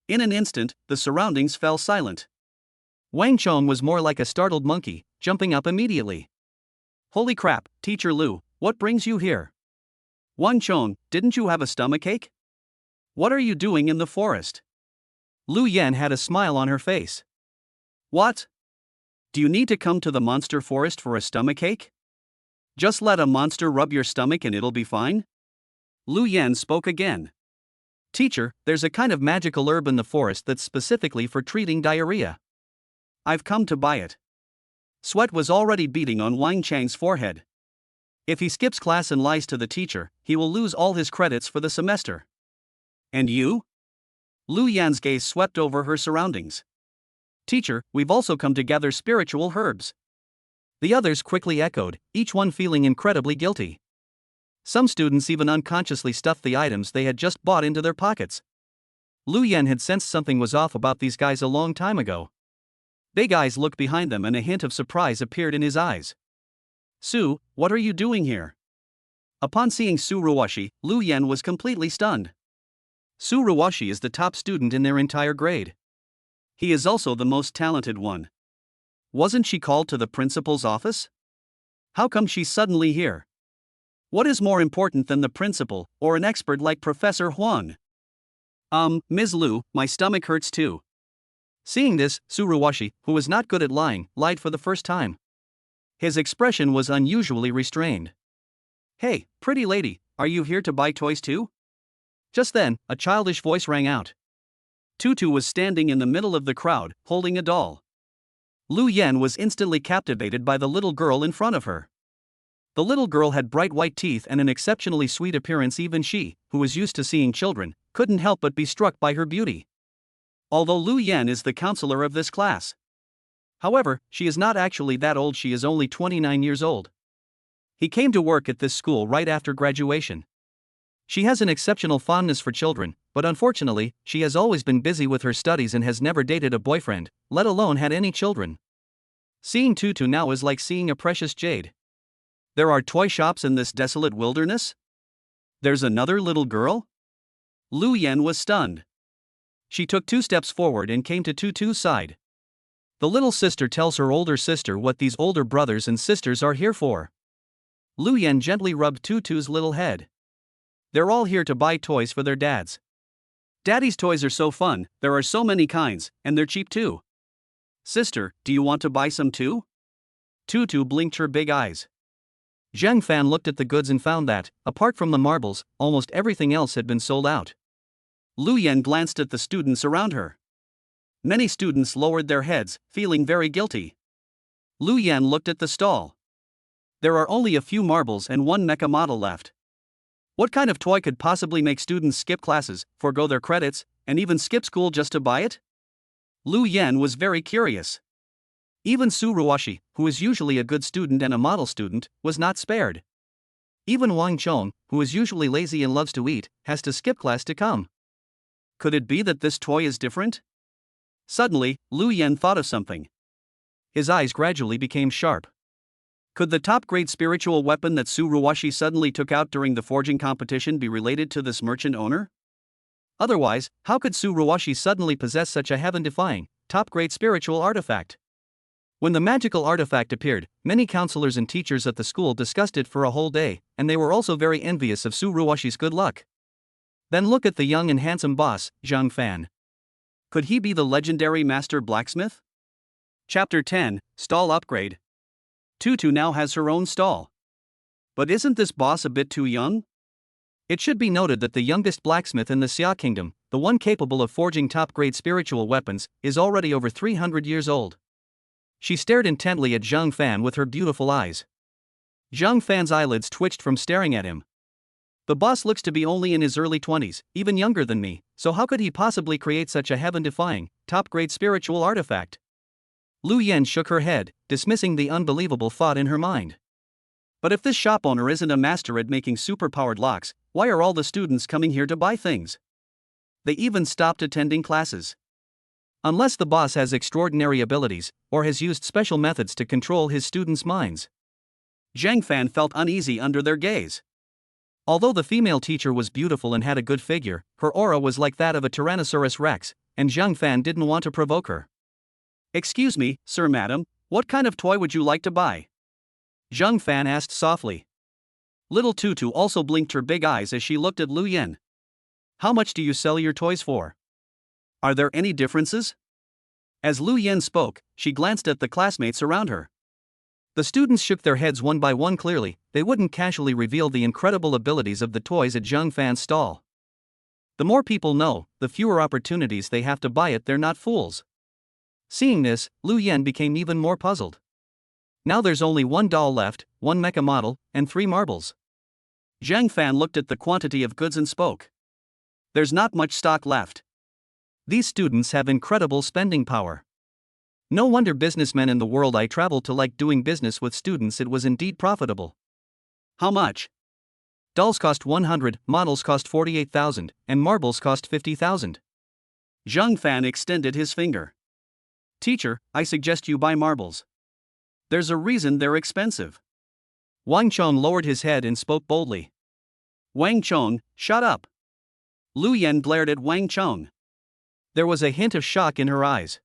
S1: In an instant, the surroundings fell silent. Wang Chong was more like a startled monkey, jumping up immediately. Holy crap, Teacher Lu, what brings you here? Wang Chong, didn't you have a stomachache? What are you doing in the forest? Lu Yan had a smile on her face. What? Do you need to come to the monster forest for a stomachache? Just let a monster rub your stomach and it'll be fine? Lu Yan spoke again. Teacher, there's a kind of magical herb in the forest that's specifically for treating diarrhea. I've come to buy it. Sweat was already beading on Wang Chang's forehead. If he skips class and lies to the teacher, he will lose all his credits for the semester. And you? Lu Yan's gaze swept over her surroundings. Teacher, we've also come to gather spiritual herbs. The others quickly echoed, each one feeling incredibly guilty. Some students even unconsciously stuffed the items they had just bought into their pockets. Lu Yan had sensed something was off about these guys a long time ago. Big Eyes looked behind them and a hint of surprise appeared in his eyes. Su, what are you doing here? Upon seeing Su Ruoshi, Lu Yan was completely stunned. Su Ruoshi is the top student in their entire grade. He is also the most talented one. Wasn't she called to the principal's office? How come she's suddenly here? What is more important than the principal, or an expert like Professor Huang? Ms. Lu, my stomach hurts too. Seeing this, Su Ruoshi, who was not good at lying, lied for the first time. His expression was unusually restrained. Hey, pretty lady, are you here to buy toys too? Just then, a childish voice rang out. Tutu was standing in the middle of the crowd, holding a doll. Lu Yan was instantly captivated by the little girl in front of her. The little girl had bright white teeth and an exceptionally sweet appearance. Even she, who was used to seeing children, couldn't help but be struck by her beauty. Although Lu Yan is the counselor of this class. However, she is not actually that old, she is only 29 years old. He came to work at this school right after graduation. She has an exceptional fondness for children, but unfortunately, she has always been busy with her studies and has never dated a boyfriend, let alone had any children. Seeing Tutu now is like seeing a precious jade. There are toy shops in this desolate wilderness? There's another little girl? Lu Yan was stunned. She took 2 steps forward and came to Tutu's side. The little sister tells her older sister what these older brothers and sisters are here for. Lu Yan gently rubbed Tutu's little head. They're all here to buy toys for their dads. Daddy's toys are so fun, there are so many kinds, and they're cheap too. Sister, do you want to buy some too? Tutu blinked her big eyes. Zheng Fan looked at the goods and found that, apart from the marbles, almost everything else had been sold out. Lu Yan glanced at the students around her. Many students lowered their heads, feeling very guilty. Lu Yan looked at the stall. There are only a few marbles and 1 mecha model left. What kind of toy could possibly make students skip classes, forgo their credits, and even skip school just to buy it? Lu Yan was very curious. Even Su Ruoshi, who is usually a good student and a model student, was not spared. Even Wang Chong, who is usually lazy and loves to eat, has to skip class to come. Could it be that this toy is different? Suddenly, Lu Yan thought of something. His eyes gradually became sharp. Could the top-grade spiritual weapon that Su Ruoshi suddenly took out during the forging competition be related to this merchant owner? Otherwise, how could Tsuruoshi suddenly possess such a heaven-defying, top-grade spiritual artifact? When the magical artifact appeared, many counselors and teachers at the school discussed it for a whole day, and they were also very envious of Tsuruoshi's good luck. Then look at the young and handsome boss, Zhang Fan. Could he be the legendary master blacksmith? Chapter 10, Stall Upgrade. Tutu now has her own stall. But isn't this boss a bit too young? It should be noted that the youngest blacksmith in the Xia Kingdom, the one capable of forging top-grade spiritual weapons, is already over 300 years old. She stared intently at Zhang Fan with her beautiful eyes. Zhang Fan's eyelids twitched from staring at him. The boss looks to be only in his early 20s, even younger than me, so how could he possibly create such a heaven-defying, top-grade spiritual artifact? Lu Yen shook her head, dismissing the unbelievable thought in her mind. But if this shop owner isn't a master at making super-powered locks, why are all the students coming here to buy things? They even stopped attending classes. Unless the boss has extraordinary abilities, or has used special methods to control his students' minds. Zhang Fan felt uneasy under their gaze. Although the female teacher was beautiful and had a good figure, her aura was like that of a Tyrannosaurus Rex, and Zhang Fan didn't want to provoke her. "Excuse me, sir, madam, what kind of toy would you like to buy?" Zhang Fan asked softly. Little Tutu also blinked her big eyes as she looked at Lu Yen. "How much do you sell your toys for? Are there any differences?" As Lu Yen spoke, she glanced at the classmates around her. The students shook their heads one by one. Clearly, they wouldn't casually reveal the incredible abilities of the toys at Zhang Fan's stall. The more people know, the fewer opportunities they have to buy it. They're not fools. Seeing this, Lu Yen became even more puzzled. Now there's only one doll left, one mecha model, and 3 marbles. Zhang Fan looked at the quantity of goods and spoke. "There's not much stock left. These students have incredible spending power. No wonder businessmen in the world I traveled to like doing business with students. It was indeed profitable." "How much?" "Dolls cost 100, models cost 48,000, and marbles cost 50,000. Zhang Fan extended his finger. "Teacher, I suggest you buy marbles. There's a reason they're expensive." Wang Chong lowered his head and spoke boldly. "Wang Chong, shut up." Lu Yen glared at Wang Chong. There was a hint of shock in her eyes.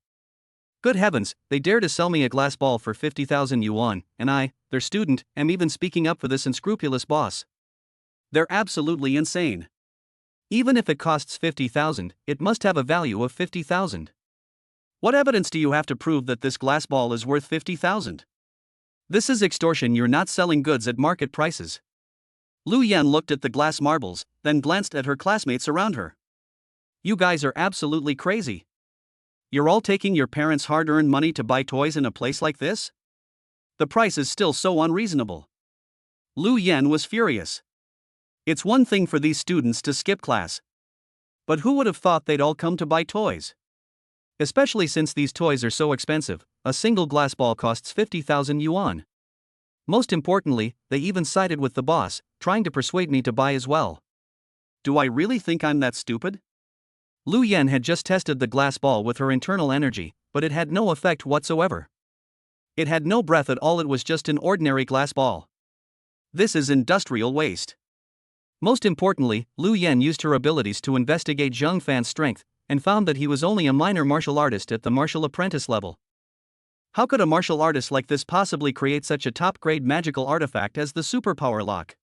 S1: Good heavens, they dare to sell me a glass ball for 50,000 yuan, and I, their student, am even speaking up for this unscrupulous boss. They're absolutely insane. Even if it costs 50,000, it must have a value of 50,000. What evidence do you have to prove that this glass ball is worth 50,000? This is extortion. You're not selling goods at market prices. Lu Yen looked at the glass marbles, then glanced at her classmates around her. You guys are absolutely crazy. You're all taking your parents' hard-earned money to buy toys in a place like this? The price is still so unreasonable. Lu Yen was furious. It's one thing for these students to skip class. But who would have thought they'd all come to buy toys? Especially since these toys are so expensive, a single glass ball costs 50,000 yuan. Most importantly, they even sided with the boss, trying to persuade me to buy as well. Do I really think I'm that stupid? Lu Yen had just tested the glass ball with her internal energy, but it had no effect whatsoever. It had no breath at all. It was just an ordinary glass ball. This is industrial waste. Most importantly, Lu Yen used her abilities to investigate Zhang Fan's strength, and found that he was only a minor martial artist at the martial apprentice level. How could a martial artist like this possibly create such a top-grade magical artifact as the superpower lock?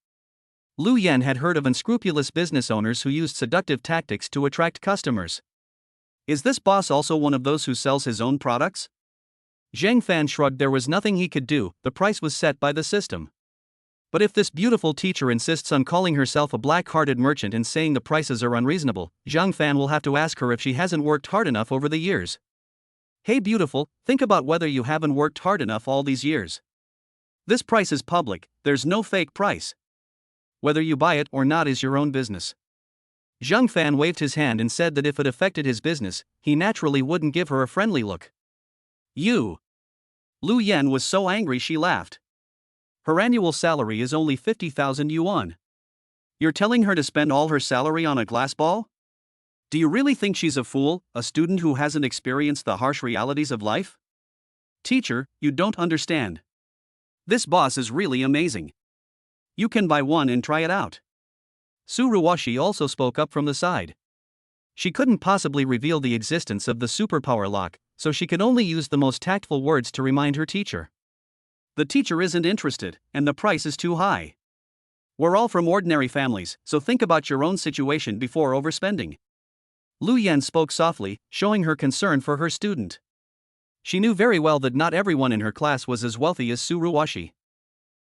S1: Lu Yen had heard of unscrupulous business owners who used seductive tactics to attract customers. Is this boss also one of those who sells his own products? Zhang Fan shrugged. There was nothing he could do. The price was set by the system. But if this beautiful teacher insists on calling herself a black-hearted merchant and saying the prices are unreasonable, Zhang Fan will have to ask her if she hasn't worked hard enough over the years. Hey beautiful, think about whether you haven't worked hard enough all these years. This price is public, there's no fake price. Whether you buy it or not is your own business. Zhang Fan waved his hand and said that if it affected his business, he naturally wouldn't give her a friendly look. You! Lu Yen was so angry she laughed. Her annual salary is only 50,000 yuan. You're telling her to spend all her salary on a glass ball? Do you really think she's a fool, a student who hasn't experienced the harsh realities of life? Teacher, you don't understand. This boss is really amazing. You can buy one and try it out. Tsuruoshi also spoke up from the side. She couldn't possibly reveal the existence of the superpower lock, so she could only use the most tactful words to remind her teacher. The teacher isn't interested, and the price is too high. We're all from ordinary families, so think about your own situation before overspending. Lu Yan spoke softly, showing her concern for her student. She knew very well that not everyone in her class was as wealthy as Su Ruoshi.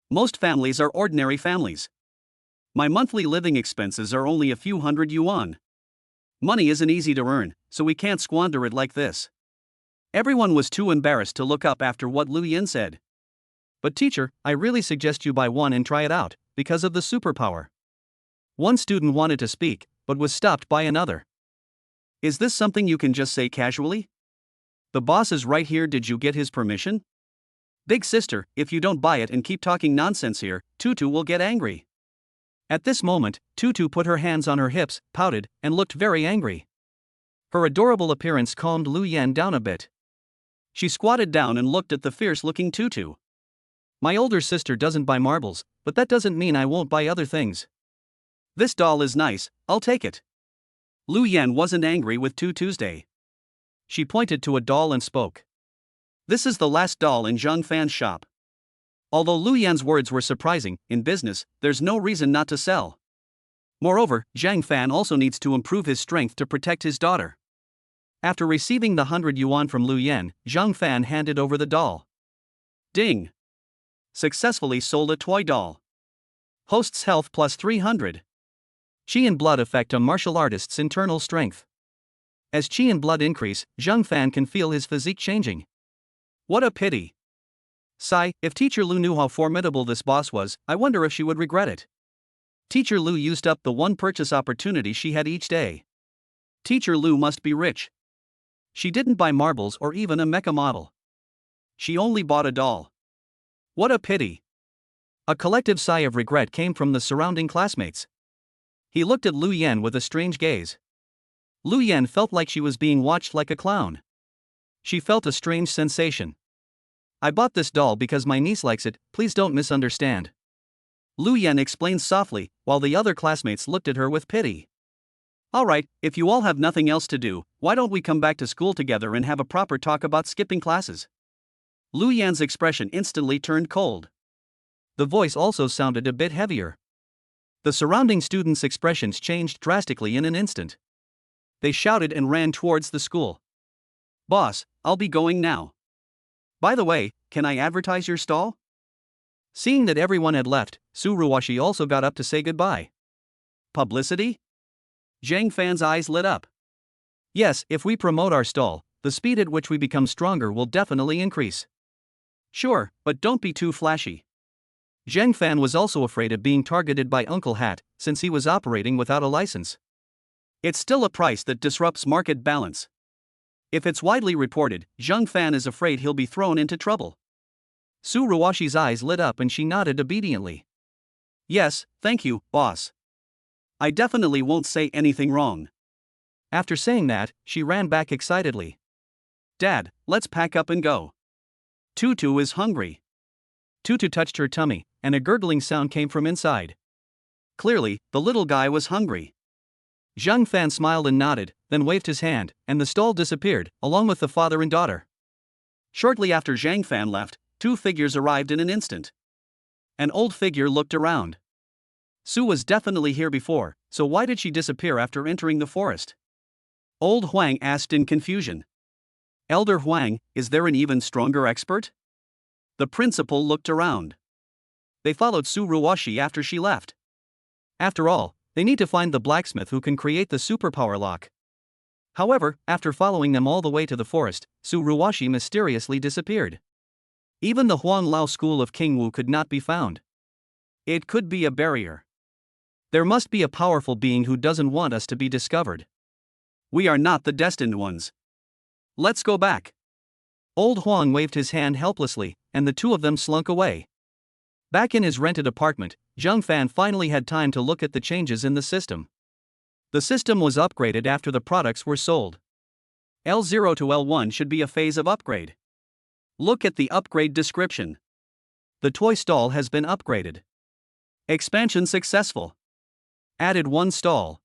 S1: Most families are ordinary families. My monthly living expenses are only a few hundred yuan. Money isn't easy to earn, so we can't squander it like this. Everyone was too embarrassed to look up after what Lu Yan said. But teacher, I really suggest you buy one and try it out, because of the superpower. One student wanted to speak, but was stopped by another. Is this something you can just say casually? The boss is right here, did you get his permission? Big sister, if you don't buy it and keep talking nonsense here, Tutu will get angry. At this moment, Tutu put her hands on her hips, pouted, and looked very angry. Her adorable appearance calmed Lu Yan down a bit. She squatted down and looked at the fierce-looking Tutu. My older sister doesn't buy marbles, but that doesn't mean I won't buy other things. This doll is nice, I'll take it. Lu Yan wasn't angry with Tuesday. She pointed to a doll and spoke. This is the last doll in Zhang Fan's shop. Although Lu Yan's words were surprising, in business, there's no reason not to sell. Moreover, Zhang Fan also needs to improve his strength to protect his daughter. After receiving the 100 yuan from Lu Yan, Zhang Fan handed over the doll. Ding! Successfully sold a toy doll. Host's health plus 300. Qi and blood affect a martial artist's internal strength. As qi and blood increase, Zhang Fan can feel his physique changing. What a pity. Sigh, if Teacher Lu knew how formidable this boss was, I wonder if she would regret it. Teacher Lu used up the one purchase opportunity she had each day. Teacher Lu must be rich. She didn't buy marbles or even a mecha model. She only bought a doll. What a pity. A collective sigh of regret came from the surrounding classmates. He looked at Lu Yan with a strange gaze. Lu Yan felt like she was being watched like a clown. She felt a strange sensation. I bought this doll because my niece likes it, please don't misunderstand. Lu Yan explained softly, while the other classmates looked at her with pity. Alright, if you all have nothing else to do, why don't we come back to school together and have a proper talk about skipping classes? Lu Yan's expression instantly turned cold. The voice also sounded a bit heavier. The surrounding students' expressions changed drastically in an instant. They shouted and ran towards the school. Boss, I'll be going now. By the way, can I advertise your stall? Seeing that everyone had left, Su Ruoshi also got up to say goodbye. Publicity? Zhang Fan's eyes lit up. Yes, if we promote our stall, the speed at which we become stronger will definitely increase. Sure, but don't be too flashy. Zhang Fan was also afraid of being targeted by Uncle Hat, since he was operating without a license. It's still a price that disrupts market balance. If it's widely reported, Zhang Fan is afraid he'll be thrown into trouble. Su Ruoshi's eyes lit up and she nodded obediently. Yes, thank you, boss. I definitely won't say anything wrong. After saying that, she ran back excitedly. Dad, let's pack up and go. Tutu is hungry. Tutu touched her tummy, and a gurgling sound came from inside. Clearly, the little guy was hungry. Zhang Fan smiled and nodded, then waved his hand, and the stall disappeared, along with the father and daughter. Shortly after Zhang Fan left, two figures arrived in an instant. An old figure looked around. Su was definitely here before, so why did she disappear after entering the forest? Old Huang asked in confusion. Elder Huang, is there an even stronger expert? The principal looked around. They followed Su Ruoshi after she left. After all, they need to find the blacksmith who can create the superpower lock. However, after following them all the way to the forest, Su Ruoshi mysteriously disappeared. Even the Huang Lao school of King Wu could not be found. It could be a barrier. There must be a powerful being who doesn't want us to be discovered. We are not the destined ones. Let's go back. Old Huang waved his hand helplessly, and the two of them slunk away. Back in his rented apartment, Zhang Fan finally had time to look at the changes in the system. The system was upgraded after the products were sold. L0 to L1 should be a phase of upgrade. Look at the upgrade description. The toy stall has been upgraded. Expansion successful. Added one stall.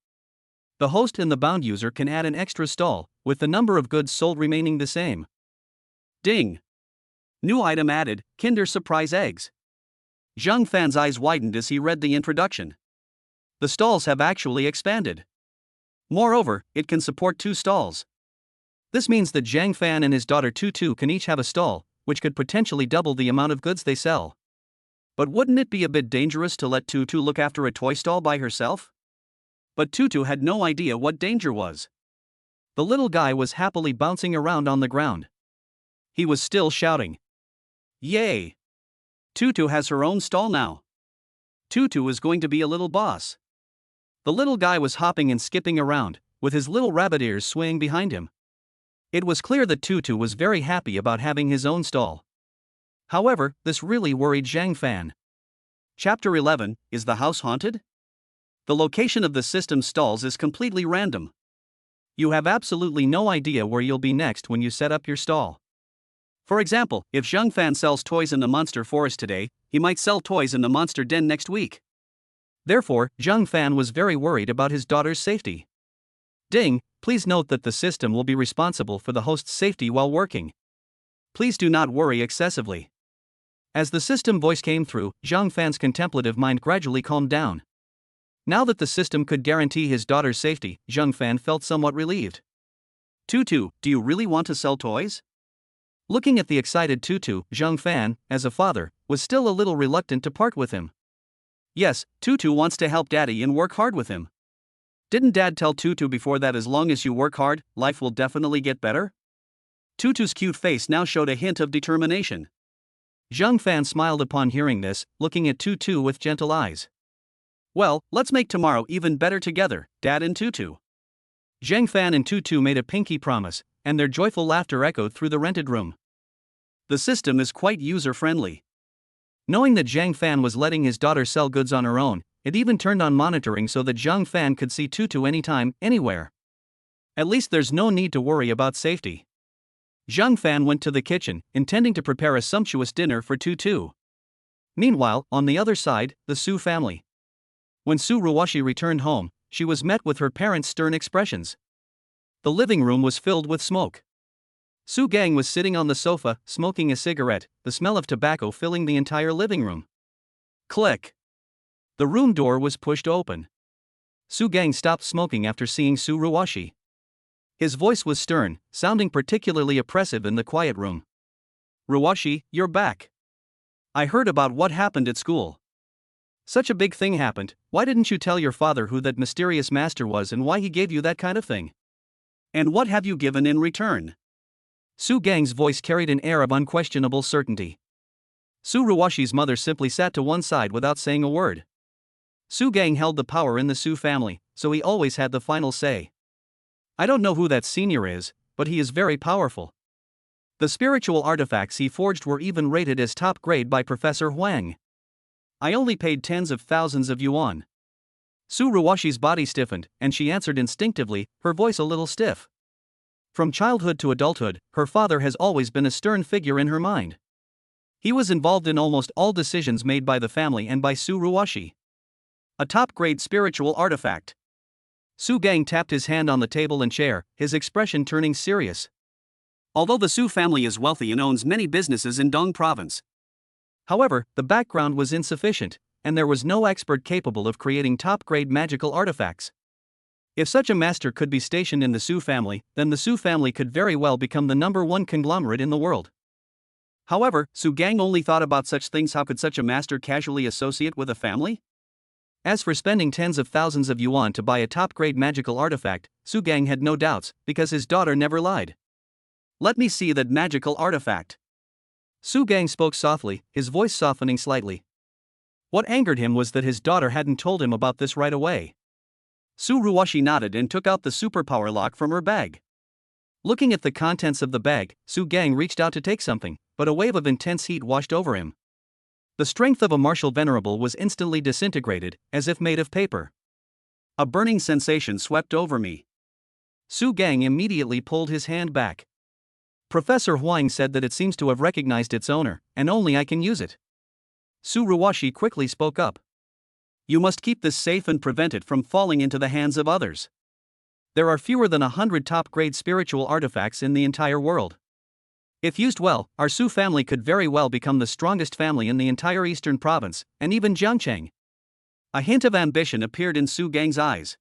S1: The host and the bound user can add an extra stall, with the number of goods sold remaining the same. Ding! New item added, Kinder Surprise Eggs. Zhang Fan's eyes widened as he read the introduction. The stalls have actually expanded. Moreover, it can support 2 stalls. This means that Zhang Fan and his daughter Tutu can each have a stall, which could potentially double the amount of goods they sell. But wouldn't it be a bit dangerous to let Tutu look after a toy stall by herself? But Tutu had no idea what danger was. The little guy was happily bouncing around on the ground. He was still shouting. Yay! Tutu has her own stall now. Tutu is going to be a little boss. The little guy was hopping and skipping around, with his little rabbit ears swaying behind him. It was clear that Tutu was very happy about having his own stall. However, this really worried Zhang Fan. Chapter 11, Is the House Haunted? The location of the system's stalls is completely random. You have absolutely no idea where you'll be next when you set up your stall. For example, if Zhang Fan sells toys in the Monster Forest today, he might sell toys in the Monster Den next week. Therefore, Zhang Fan was very worried about his daughter's safety. Ding, please note that the system will be responsible for the host's safety while working. Please do not worry excessively. As the system voice came through, Zhang Fan's contemplative mind gradually calmed down. Now that the system could guarantee his daughter's safety, Zhang Fan felt somewhat relieved. Tutu, do you really want to sell toys? Looking at the excited Tutu, Zhang Fan, as a father, was still a little reluctant to part with him. Yes, Tutu wants to help Daddy and work hard with him. Didn't Dad tell Tutu before that as long as you work hard, life will definitely get better? Tutu's cute face now showed a hint of determination. Zhang Fan smiled upon hearing this, looking at Tutu with gentle eyes. Well, let's make tomorrow even better together, Dad and Tutu. Zhang Fan and Tutu made a pinky promise, and their joyful laughter echoed through the rented room. The system is quite user-friendly. Knowing that Zhang Fan was letting his daughter sell goods on her own, it even turned on monitoring so that Zhang Fan could see Tutu anytime, anywhere. At least there's no need to worry about safety. Zhang Fan went to the kitchen, intending to prepare a sumptuous dinner for Tutu. Meanwhile, on the other side, the Su family. When Su Ruwashi returned home, she was met with her parents' stern expressions. The living room was filled with smoke. Su Gang was sitting on the sofa, smoking a cigarette, the smell of tobacco filling the entire living room. Click. The room door was pushed open. Su Gang stopped smoking after seeing Su Ruwashi. His voice was stern, sounding particularly oppressive in the quiet room. Ruwashi, you're back. I heard about what happened at school. Such a big thing happened, why didn't you tell your father who that mysterious master was and why he gave you that kind of thing? And what have you given in return? Su Gang's voice carried an air of unquestionable certainty. Su Ruwashi's mother simply sat to one side without saying a word. Su Gang held the power in the Su family, so he always had the final say. I don't know who that senior is, but he is very powerful. The spiritual artifacts he forged were even rated as top grade by Professor Huang. I only paid tens of thousands of yuan. Su Ruwashi's body stiffened, and she answered instinctively, her voice a little stiff. From childhood to adulthood, her father has always been a stern figure in her mind. He was involved in almost all decisions made by the family and by Su Ruwashi. A top-grade spiritual artifact. Su Gang tapped his hand on the table and chair, his expression turning serious. Although the Su family is wealthy and owns many businesses in Dong province. However, the background was insufficient, and there was no expert capable of creating top-grade magical artifacts. If such a master could be stationed in the Su family, then the Su family could very well become the #1 conglomerate in the world. However, Su Gang only thought about such things. How could such a master casually associate with a family? As for spending tens of thousands of yuan to buy a top-grade magical artifact, Su Gang had no doubts, because his daughter never lied. Let me see that magical artifact. Su Gang spoke softly, his voice softening slightly. What angered him was that his daughter hadn't told him about this right away. Su Ruwashi nodded and took out the superpower lock from her bag. Looking at the contents of the bag, Su Gang reached out to take something, but a wave of intense heat washed over him. The strength of a martial venerable was instantly disintegrated, as if made of paper. A burning sensation swept over me. Su Gang immediately pulled his hand back. Professor Huang said that it seems to have recognized its owner, and only I can use it. Su Ruwashi quickly spoke up. You must keep this safe and prevent it from falling into the hands of others. There are fewer than 100 top-grade spiritual artifacts in the entire world. If used well, our Su family could very well become the strongest family in the entire eastern province, and even Jiangcheng. A hint of ambition appeared in Su Gang's eyes.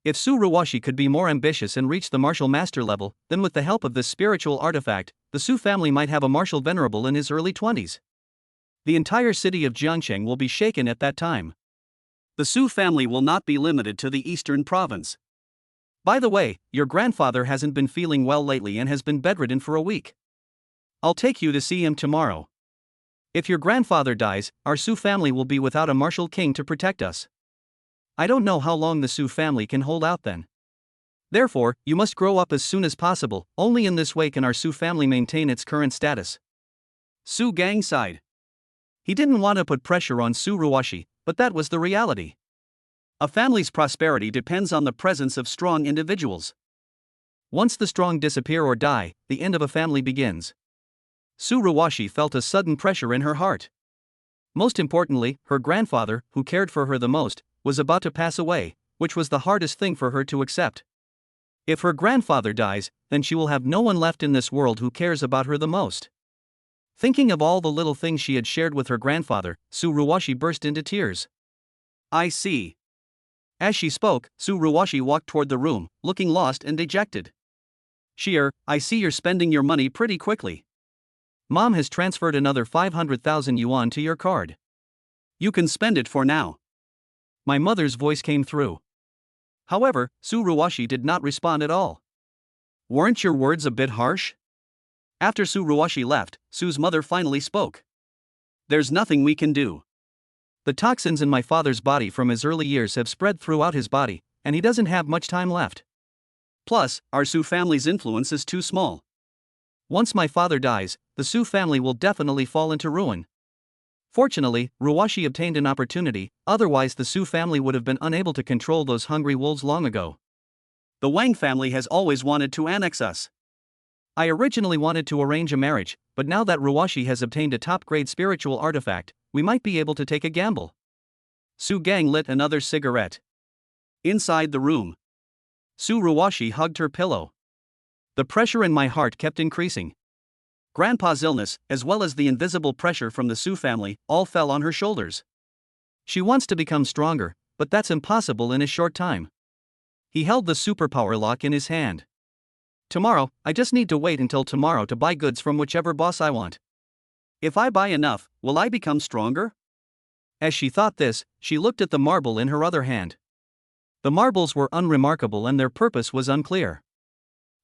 S1: If Su Ruwashi could be more ambitious and reach the martial master level, then with the help of this spiritual artifact, the Su family might have a martial venerable in his early 20s. The entire city of Jiangcheng will be shaken at that time. The Su family will not be limited to the eastern province. By the way, your grandfather hasn't been feeling well lately and has been bedridden for a week. I'll take you to see him tomorrow. If your grandfather dies, our Su family will be without a martial king to protect us. I don't know how long the Su family can hold out then. Therefore, you must grow up as soon as possible, only in this way can our Su family maintain its current status. Su Gang sighed. He didn't want to put pressure on Su Ruwashi, but that was the reality. A family's prosperity depends on the presence of strong individuals. Once the strong disappear or die, the end of a family begins. Su Ruwashi felt a sudden pressure in her heart. Most importantly, her grandfather, who cared for her the most, was about to pass away, which was the hardest thing for her to accept. If her grandfather dies, then she will have no one left in this world who cares about her the most. Thinking of all the little things she had shared with her grandfather, Su Ruwashi burst into tears. I see. As she spoke, Su Ruwashi walked toward the room, looking lost and dejected. Sheer, I see you're spending your money pretty quickly. Mom has transferred another 500,000 yuan to your card. You can spend it for now. My mother's voice came through. However, Su Ruwashi did not respond at all. Weren't your words a bit harsh? After Su Ruwashi left, Su's mother finally spoke. There's nothing we can do. The toxins in my father's body from his early years have spread throughout his body, and he doesn't have much time left. Plus, our Su family's influence is too small. Once my father dies, the Su family will definitely fall into ruin. Fortunately, Ruwashi obtained an opportunity, otherwise the Su family would have been unable to control those hungry wolves long ago. The Wang family has always wanted to annex us. I originally wanted to arrange a marriage, but now that Ruwashi has obtained a top-grade spiritual artifact, we might be able to take a gamble. Su Gang lit another cigarette. Inside the room, Su Ruwashi hugged her pillow. The pressure in my heart kept increasing. Grandpa's illness, as well as the invisible pressure from the Su family, all fell on her shoulders. She wants to become stronger, but that's impossible in a short time. He held the superpower lock in his hand. Tomorrow, I just need to wait until tomorrow to buy goods from whichever boss I want. If I buy enough, will I become stronger? As she thought this, she looked at the marble in her other hand. The marbles were unremarkable and their purpose was unclear.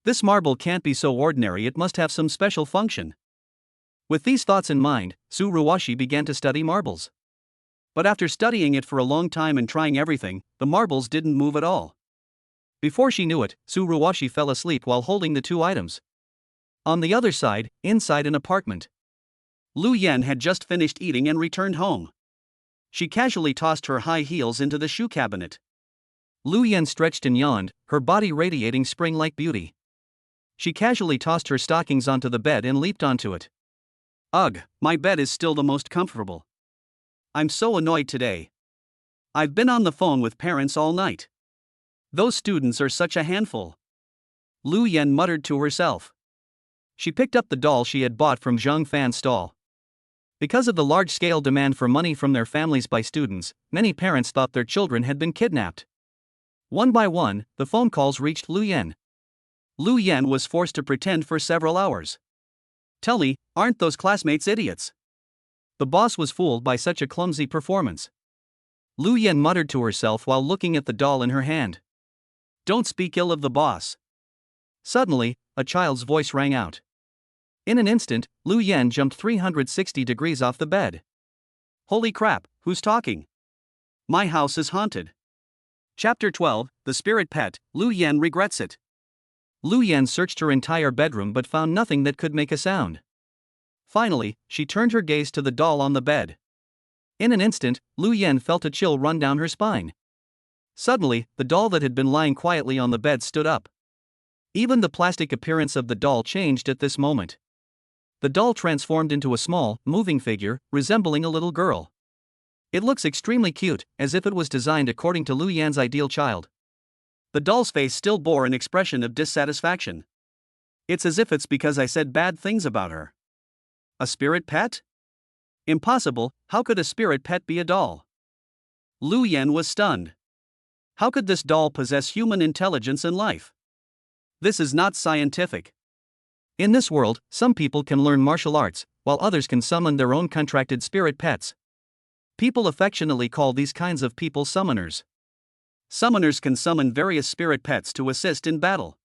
S1: This marble can't be so ordinary, it must have some special function. With these thoughts in mind, Su Ruwashi began to study marbles. But after studying it for a long time and trying everything, the marbles didn't move at all. Before she knew it, Su Ruwashi fell asleep while holding the two items. On the other side, inside an apartment, Lu Yan had just finished eating and returned home. She casually tossed her high heels into the shoe cabinet. Lu Yan stretched and yawned, her body radiating spring-like beauty. She casually tossed her stockings onto the bed and leaped onto it. Ugh, my bed is still the most comfortable. I'm so annoyed today. I've been on the phone with parents all night. Those students are such a handful. Lu Yan muttered to herself. She picked up the doll she had bought from Zhang Fan's stall. Because of the large-scale demand for money from their families by students, many parents thought their children had been kidnapped. One by one, the phone calls reached Lu Yan. Lu Yan was forced to pretend for several hours. Tell me, aren't those classmates idiots? The boss was fooled by such a clumsy performance. Lu Yan muttered to herself while looking at the doll in her hand. Don't speak ill of the boss. Suddenly, a child's voice rang out. In an instant, Lu Yan jumped 360 degrees off the bed. Holy crap, who's talking? My house is haunted. Chapter 12, The Spirit Pet, Lu Yan regrets it. Lu Yan searched her entire bedroom but found nothing that could make a sound. Finally, she turned her gaze to the doll on the bed. In an instant, Lu Yan felt a chill run down her spine. Suddenly, the doll that had been lying quietly on the bed stood up. Even the plastic appearance of the doll changed at this moment. The doll transformed into a small, moving figure, resembling a little girl. It looks extremely cute, as if it was designed according to Lu Yan's ideal child. The doll's face still bore an expression of dissatisfaction. It's as if it's because I said bad things about her. A spirit pet? Impossible, how could a spirit pet be a doll? Lu Yan was stunned. How could this doll possess human intelligence and life? This is not scientific. In this world, some people can learn martial arts, while others can summon their own contracted spirit pets. People affectionately call these kinds of people summoners. Summoners can summon various spirit pets to assist in battle.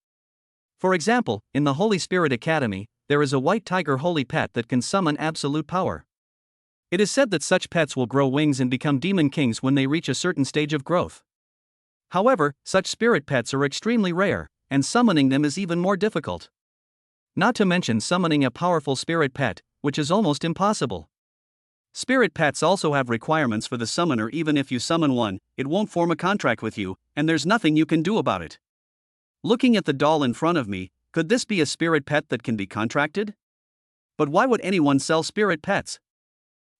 S1: For example, in the Holy Spirit Academy, there is a white tiger holy pet that can summon absolute power. It is said that such pets will grow wings and become demon kings when they reach a certain stage of growth. However, such spirit pets are extremely rare, and summoning them is even more difficult. Not to mention summoning a powerful spirit pet, which is almost impossible. Spirit pets also have requirements for the summoner. Even if you summon one, it won't form a contract with you, and there's nothing you can do about it. Looking at the doll in front of me, could this be a spirit pet that can be contracted? But why would anyone sell spirit pets?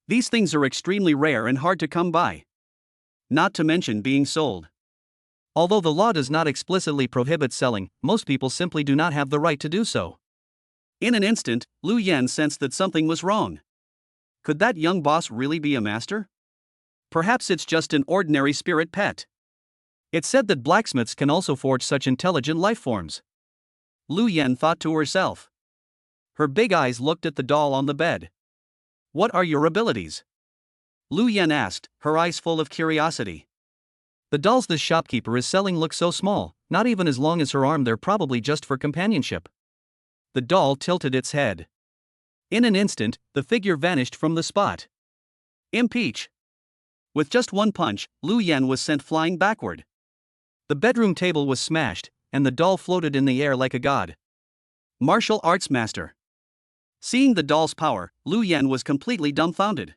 S1: These things are extremely rare and hard to come by. Not to mention being sold. Although the law does not explicitly prohibit selling, most people simply do not have the right to do so. In an instant, Lu Yan sensed that something was wrong. Could that young boss really be a master? Perhaps it's just an ordinary spirit pet. It's said that blacksmiths can also forge such intelligent life forms. Lu Yan thought to herself. Her big eyes looked at the doll on the bed. What are your abilities? Lu Yan asked, her eyes full of curiosity. The dolls this shopkeeper is selling look so small, not even as long as her arm. They're probably just for companionship. The doll tilted its head. In an instant, the figure vanished from the spot. Impeach! With just one punch, Lu Yan was sent flying backward. The bedroom table was smashed, and the doll floated in the air like a god. Martial arts master. Seeing the doll's power, Lu Yan was completely dumbfounded.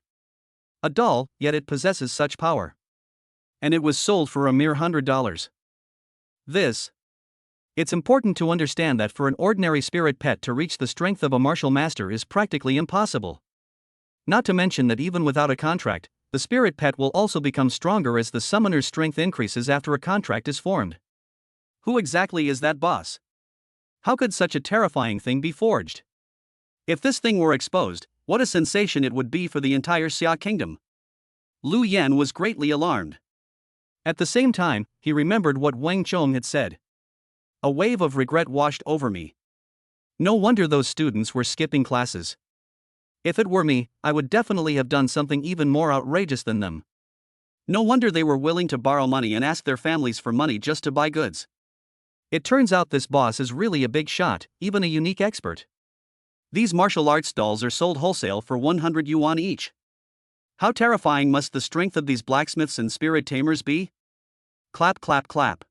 S1: A doll, yet it possesses such power. And it was sold for a mere $100. It's important to understand that for an ordinary spirit pet to reach the strength of a martial master is practically impossible. Not to mention that even without a contract, the spirit pet will also become stronger as the summoner's strength increases after a contract is formed. Who exactly is that boss? How could such a terrifying thing be forged? If this thing were exposed, what a sensation it would be for the entire Xia kingdom. Lu Yan was greatly alarmed. At the same time, he remembered what Wang Chong had said. A wave of regret washed over me. No wonder those students were skipping classes. If it were me, I would definitely have done something even more outrageous than them. No wonder they were willing to borrow money and ask their families for money just to buy goods. It turns out this boss is really a big shot, even a unique expert. These martial arts dolls are sold wholesale for 100 yuan each. How terrifying must the strength of these blacksmiths and spirit tamers be? Clap, clap, clap.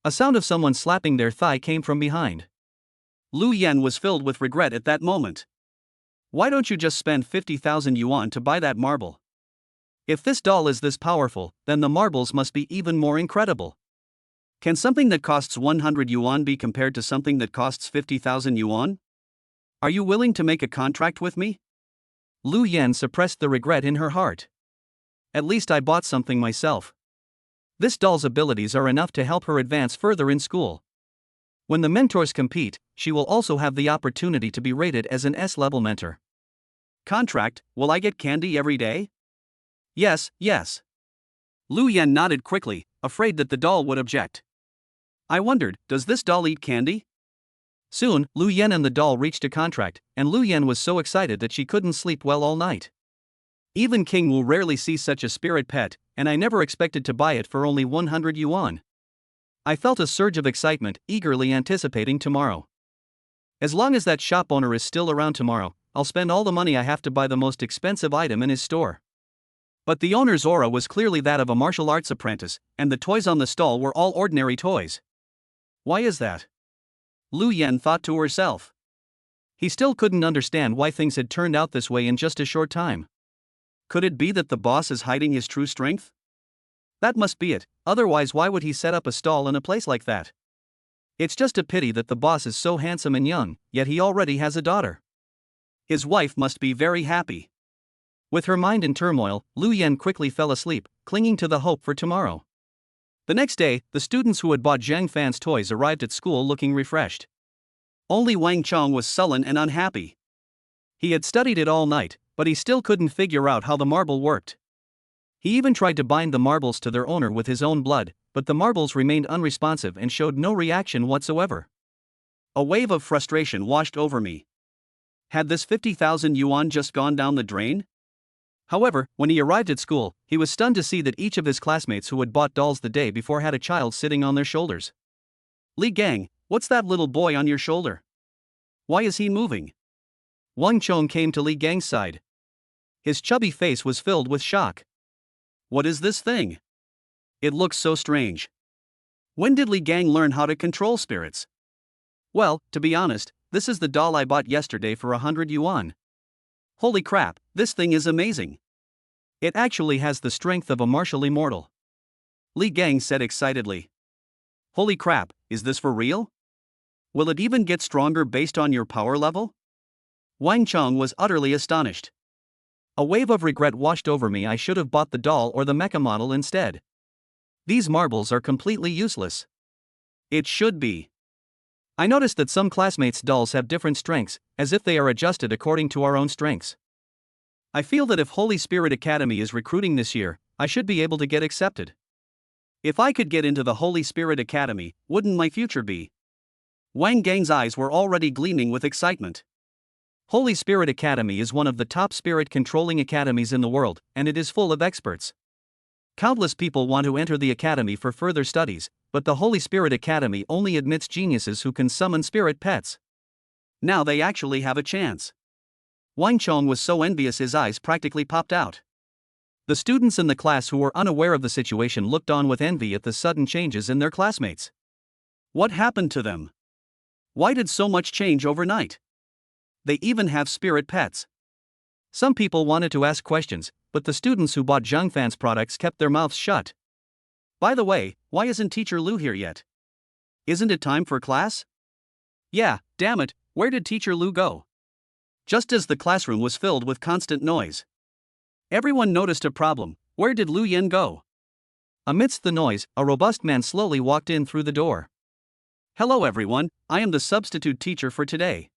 S1: A sound of someone slapping their thigh came from behind. Lu Yan was filled with regret at that moment. Why don't you just spend 50,000 yuan to buy that marble? If this doll is this powerful, then the marbles must be even more incredible. Can something that costs 100 yuan be compared to something that costs 50,000 yuan? Are you willing to make a contract with me? Lu Yan suppressed the regret in her heart. At least I bought something myself. This doll's abilities are enough to help her advance further in school. When the mentors compete, she will also have the opportunity to be rated as an S-level mentor. Contract, will I get candy every day? Yes, yes. Lu Yan nodded quickly, afraid that the doll would object. I wondered, does this doll eat candy? Soon, Lu Yan and the doll reached a contract, and Lu Yan was so excited that she couldn't sleep well all night. Even King will rarely see such a spirit pet, and I never expected to buy it for only 100 yuan. I felt a surge of excitement, eagerly anticipating tomorrow. As long as that shop owner is still around tomorrow, I'll spend all the money I have to buy the most expensive item in his store. But the owner's aura was clearly that of a martial arts apprentice, and the toys on the stall were all ordinary toys. Why is that? Lu Yan thought to herself. He still couldn't understand why things had turned out this way in just a short time. Could it be that the boss is hiding his true strength? That must be it, otherwise why would he set up a stall in a place like that? It's just a pity that the boss is so handsome and young, yet he already has a daughter. His wife must be very happy. With her mind in turmoil, Lu Yan quickly fell asleep, clinging to the hope for tomorrow. The next day, the students who had bought Zhang Fan's toys arrived at school looking refreshed. Only Wang Chong was sullen and unhappy. He had studied it all night, but he still couldn't figure out how the marble worked. He even tried to bind the marbles to their owner with his own blood, but the marbles remained unresponsive and showed no reaction whatsoever. A wave of frustration washed over me. Had this 50,000 yuan just gone down the drain? However, when he arrived at school, he was stunned to see that each of his classmates who had bought dolls the day before had a child sitting on their shoulders. Li Gang, what's that little boy on your shoulder? Why is he moving? Wang Chong came to Li Gang's side. His chubby face was filled with shock. What is this thing? It looks so strange. When did Li Gang learn how to control spirits? Well, to be honest, this is the doll I bought yesterday for 100 yuan. Holy crap, this thing is amazing. It actually has the strength of a martial immortal. Li Gang said excitedly. Holy crap, is this for real? Will it even get stronger based on your power level? Wang Chong was utterly astonished. A wave of regret washed over me. I should have bought the doll or the mecha model instead. These marbles are completely useless. It should be. I noticed that some classmates' dolls have different strengths, as if they are adjusted according to our own strengths. I feel that if Holy Spirit Academy is recruiting this year, I should be able to get accepted. If I could get into the Holy Spirit Academy, wouldn't my future be? Wang Gang's eyes were already gleaming with excitement. Holy Spirit Academy is one of the top spirit controlling academies in the world, and it is full of experts. Countless people want to enter the academy for further studies, but the Holy Spirit Academy only admits geniuses who can summon spirit pets. Now they actually have a chance. Wang Chong was so envious his eyes practically popped out. The students in the class who were unaware of the situation looked on with envy at the sudden changes in their classmates. What happened to them? Why did so much change overnight? They even have spirit pets. Some people wanted to ask questions, but the students who bought Zhang Fan's products kept their mouths shut. By the way, why isn't Teacher Lu here yet? Isn't it time for class? Yeah, damn it, where did Teacher Lu go? Just as the classroom was filled with constant noise. Everyone noticed a problem. Where did Lu Yen go? Amidst the noise, a robust man slowly walked in through the door. Hello everyone, I am the substitute teacher for today.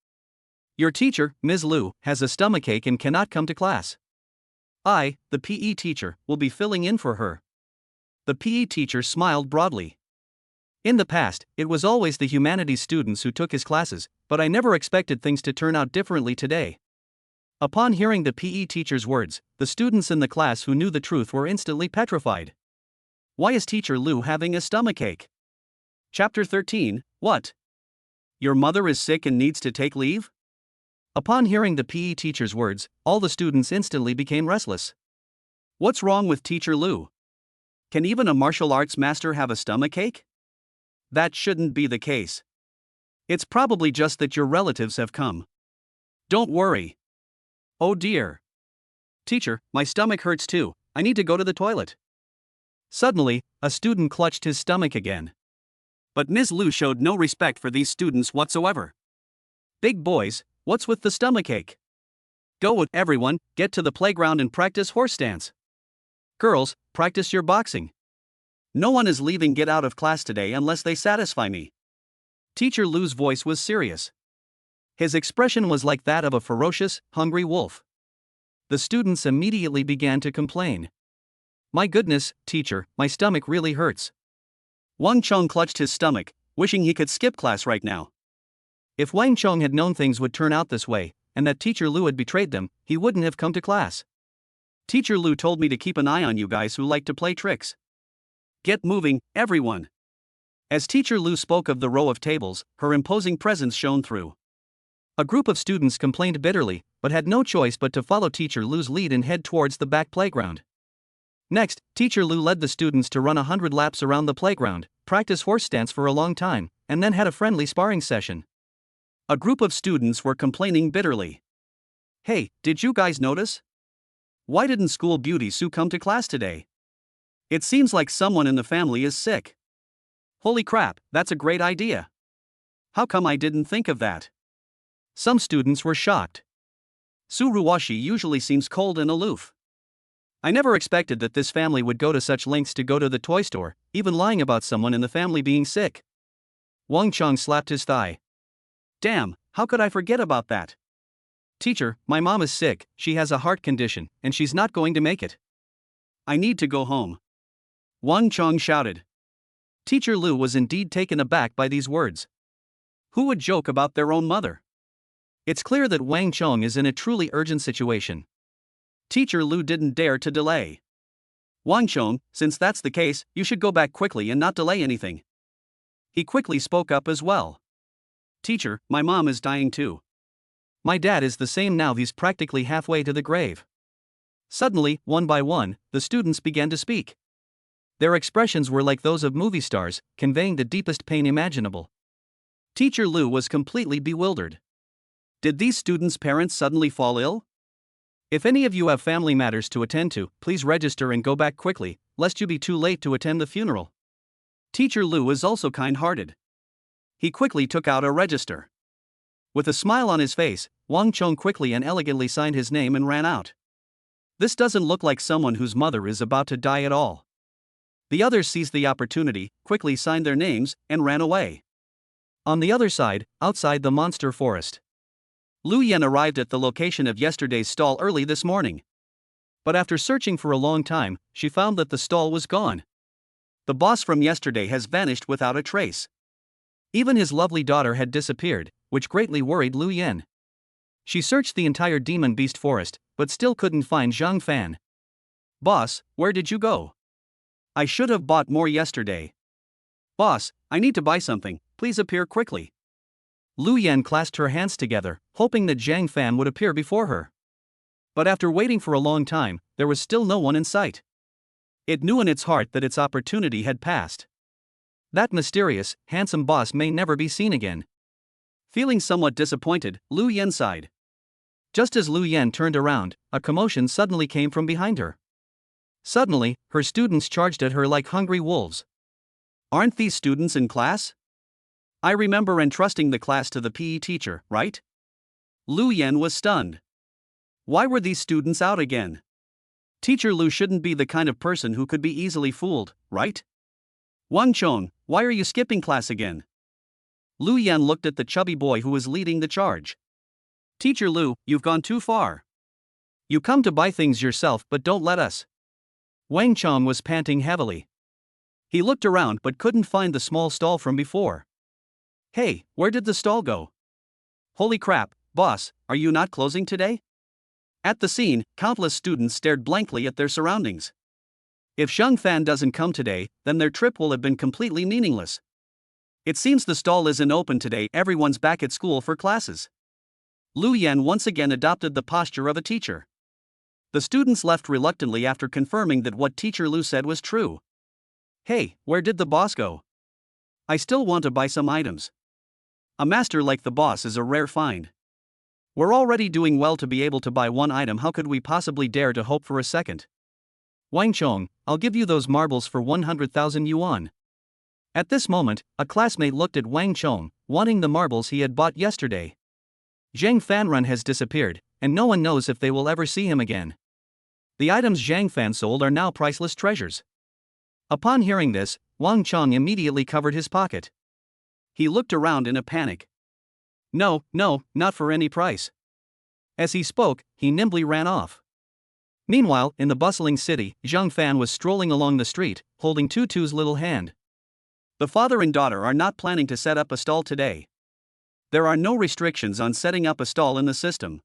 S1: Your teacher, Ms. Lu, has a stomachache and cannot come to class. I, the PE teacher, will be filling in for her. The PE teacher smiled broadly. In the past, it was always the humanities students who took his classes, but I never expected things to turn out differently today. Upon hearing the PE teacher's words, the students in the class who knew the truth were instantly petrified. Why is Teacher Lu having a stomachache? Chapter 13, What? Your mother is sick and needs to take leave? Upon hearing the PE teacher's words, all the students instantly became restless. What's wrong with Teacher Lu? Can even a martial arts master have a stomachache? That shouldn't be the case. It's probably just that your relatives have come. Don't worry. Oh dear. Teacher, my stomach hurts too, I need to go to the toilet. Suddenly, a student clutched his stomach again. But Ms. Lu showed no respect for these students whatsoever. Big boys, what's with the stomachache? Go, everyone, get to the playground and practice horse stance. Girls, practice your boxing. No one is leaving get out of class today unless they satisfy me. Teacher Lu's voice was serious. His expression was like that of a ferocious, hungry wolf. The students immediately began to complain. My goodness, teacher, my stomach really hurts. Wang Chong clutched his stomach, wishing he could skip class right now. If Wang Chong had known things would turn out this way, and that Teacher Lu had betrayed them, he wouldn't have come to class. Teacher Lu told me to keep an eye on you guys who like to play tricks. Get moving, everyone. As Teacher Lu spoke of the row of tables, her imposing presence shone through. A group of students complained bitterly, but had no choice but to follow Teacher Lu's lead and head towards the back playground. Next, Teacher Lu led the students to run 100 laps around the playground, practice horse stance for a long time, and then had a friendly sparring session. A group of students were complaining bitterly. Hey, did you guys notice? Why didn't school beauty Sue come to class today? It seems like someone in the family is sick. Holy crap, that's a great idea. How come I didn't think of that? Some students were shocked. Su Ruwashi usually seems cold and aloof. I never expected that this family would go to such lengths to go to the toy store, even lying about someone in the family being sick. Wang Chong slapped his thigh. Damn, how could I forget about that? Teacher, my mom is sick, she has a heart condition, and she's not going to make it. I need to go home. Wang Chong shouted. Teacher Lu was indeed taken aback by these words. Who would joke about their own mother? It's clear that Wang Chong is in a truly urgent situation. Teacher Lu didn't dare to delay. Wang Chong, since that's the case, you should go back quickly and not delay anything. He quickly spoke up as well. Teacher, my mom is dying too. My dad is the same now, he's practically halfway to the grave. Suddenly, one by one, the students began to speak. Their expressions were like those of movie stars, conveying the deepest pain imaginable. Teacher Lu was completely bewildered. Did these students' parents suddenly fall ill? If any of you have family matters to attend to, please register and go back quickly, lest you be too late to attend the funeral. Teacher Lu is also kind-hearted. He quickly took out a register. With a smile on his face, Wang Chong quickly and elegantly signed his name and ran out. This doesn't look like someone whose mother is about to die at all. The others seized the opportunity, quickly signed their names, and ran away. On the other side, outside the monster forest, Lu Yan arrived at the location of yesterday's stall early this morning. But after searching for a long time, she found that the stall was gone. The boss from yesterday has vanished without a trace. Even his lovely daughter had disappeared, which greatly worried Lu Yan. She searched the entire demon beast forest, but still couldn't find Zhang Fan. Boss, where did you go? I should have bought more yesterday. Boss, I need to buy something, please appear quickly. Lu Yan clasped her hands together, hoping that Zhang Fan would appear before her. But after waiting for a long time, there was still no one in sight. It knew in its heart that its opportunity had passed. That mysterious, handsome boss may never be seen again. Feeling somewhat disappointed, Lu Yan sighed. Just as Lu Yan turned around, a commotion suddenly came from behind her. Suddenly, her students charged at her like hungry wolves. Aren't these students in class? I remember entrusting the class to the PE teacher, right? Lu Yan was stunned. Why were these students out again? Teacher Lu shouldn't be the kind of person who could be easily fooled, right? Wang Chong, why are you skipping class again? Lu Yan looked at the chubby boy who was leading the charge. Teacher Lu, you've gone too far. You come to buy things yourself but don't let us. Wang Chong was panting heavily. He looked around but couldn't find the small stall from before. Hey, where did the stall go? Holy crap, boss, are you not closing today? At the scene, countless students stared blankly at their surroundings. If Zhang Fan doesn't come today, then their trip will have been completely meaningless. It seems the stall isn't open today, everyone's back at school for classes. Lu Yan once again adopted the posture of a teacher. The students left reluctantly after confirming that what Teacher Lu said was true. Hey, where did the boss go? I still want to buy some items. A master like the boss is a rare find. We're already doing well to be able to buy one item, how could we possibly dare to hope for a second? Wang Chong, I'll give you those marbles for 100,000 yuan. At this moment, a classmate looked at Wang Chong, wanting the marbles he had bought yesterday. Zhang Fanrun has disappeared, and no one knows if they will ever see him again. The items Zhang Fan sold are now priceless treasures. Upon hearing this, Wang Chong immediately covered his pocket. He looked around in a panic. No, not for any price. As he spoke, he nimbly ran off. Meanwhile, in the bustling city, Zhang Fan was strolling along the street, holding Tutu's little hand. The father and daughter are not planning to set up a stall today. There are no restrictions on setting up a stall in the system.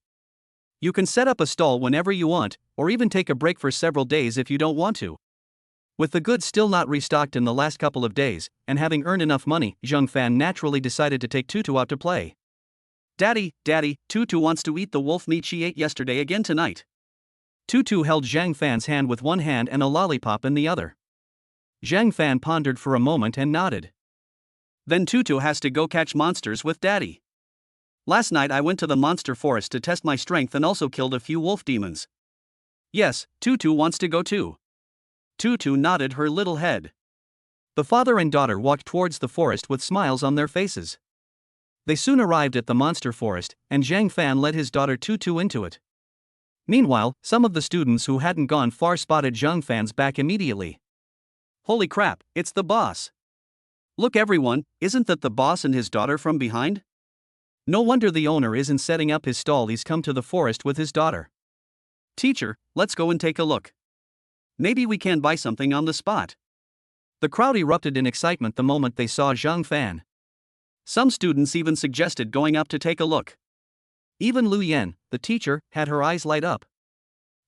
S1: You can set up a stall whenever you want, or even take a break for several days if you don't want to. With the goods still not restocked in the last couple of days, and having earned enough money, Zhang Fan naturally decided to take Tutu out to play. Daddy, Tutu wants to eat the wolf meat she ate yesterday again tonight. Tutu held Zhang Fan's hand with one hand and a lollipop in the other. Zhang Fan pondered for a moment and nodded. Then Tutu has to go catch monsters with Daddy. Last night I went to the monster forest to test my strength and also killed a few wolf demons. Yes, Tutu wants to go too. Tutu nodded her little head. The father and daughter walked towards the forest with smiles on their faces. They soon arrived at the monster forest, and Zhang Fan led his daughter Tutu into it. Meanwhile, some of the students who hadn't gone far spotted Zhang Fan's back immediately. Holy crap, it's the boss! Look everyone, isn't that the boss and his daughter from behind? No wonder the owner isn't setting up his stall, he's come to the forest with his daughter. Teacher, let's go and take a look. Maybe we can buy something on the spot. The crowd erupted in excitement the moment they saw Zhang Fan. Some students even suggested going up to take a look. Even Lu Yan, the teacher, had her eyes light up.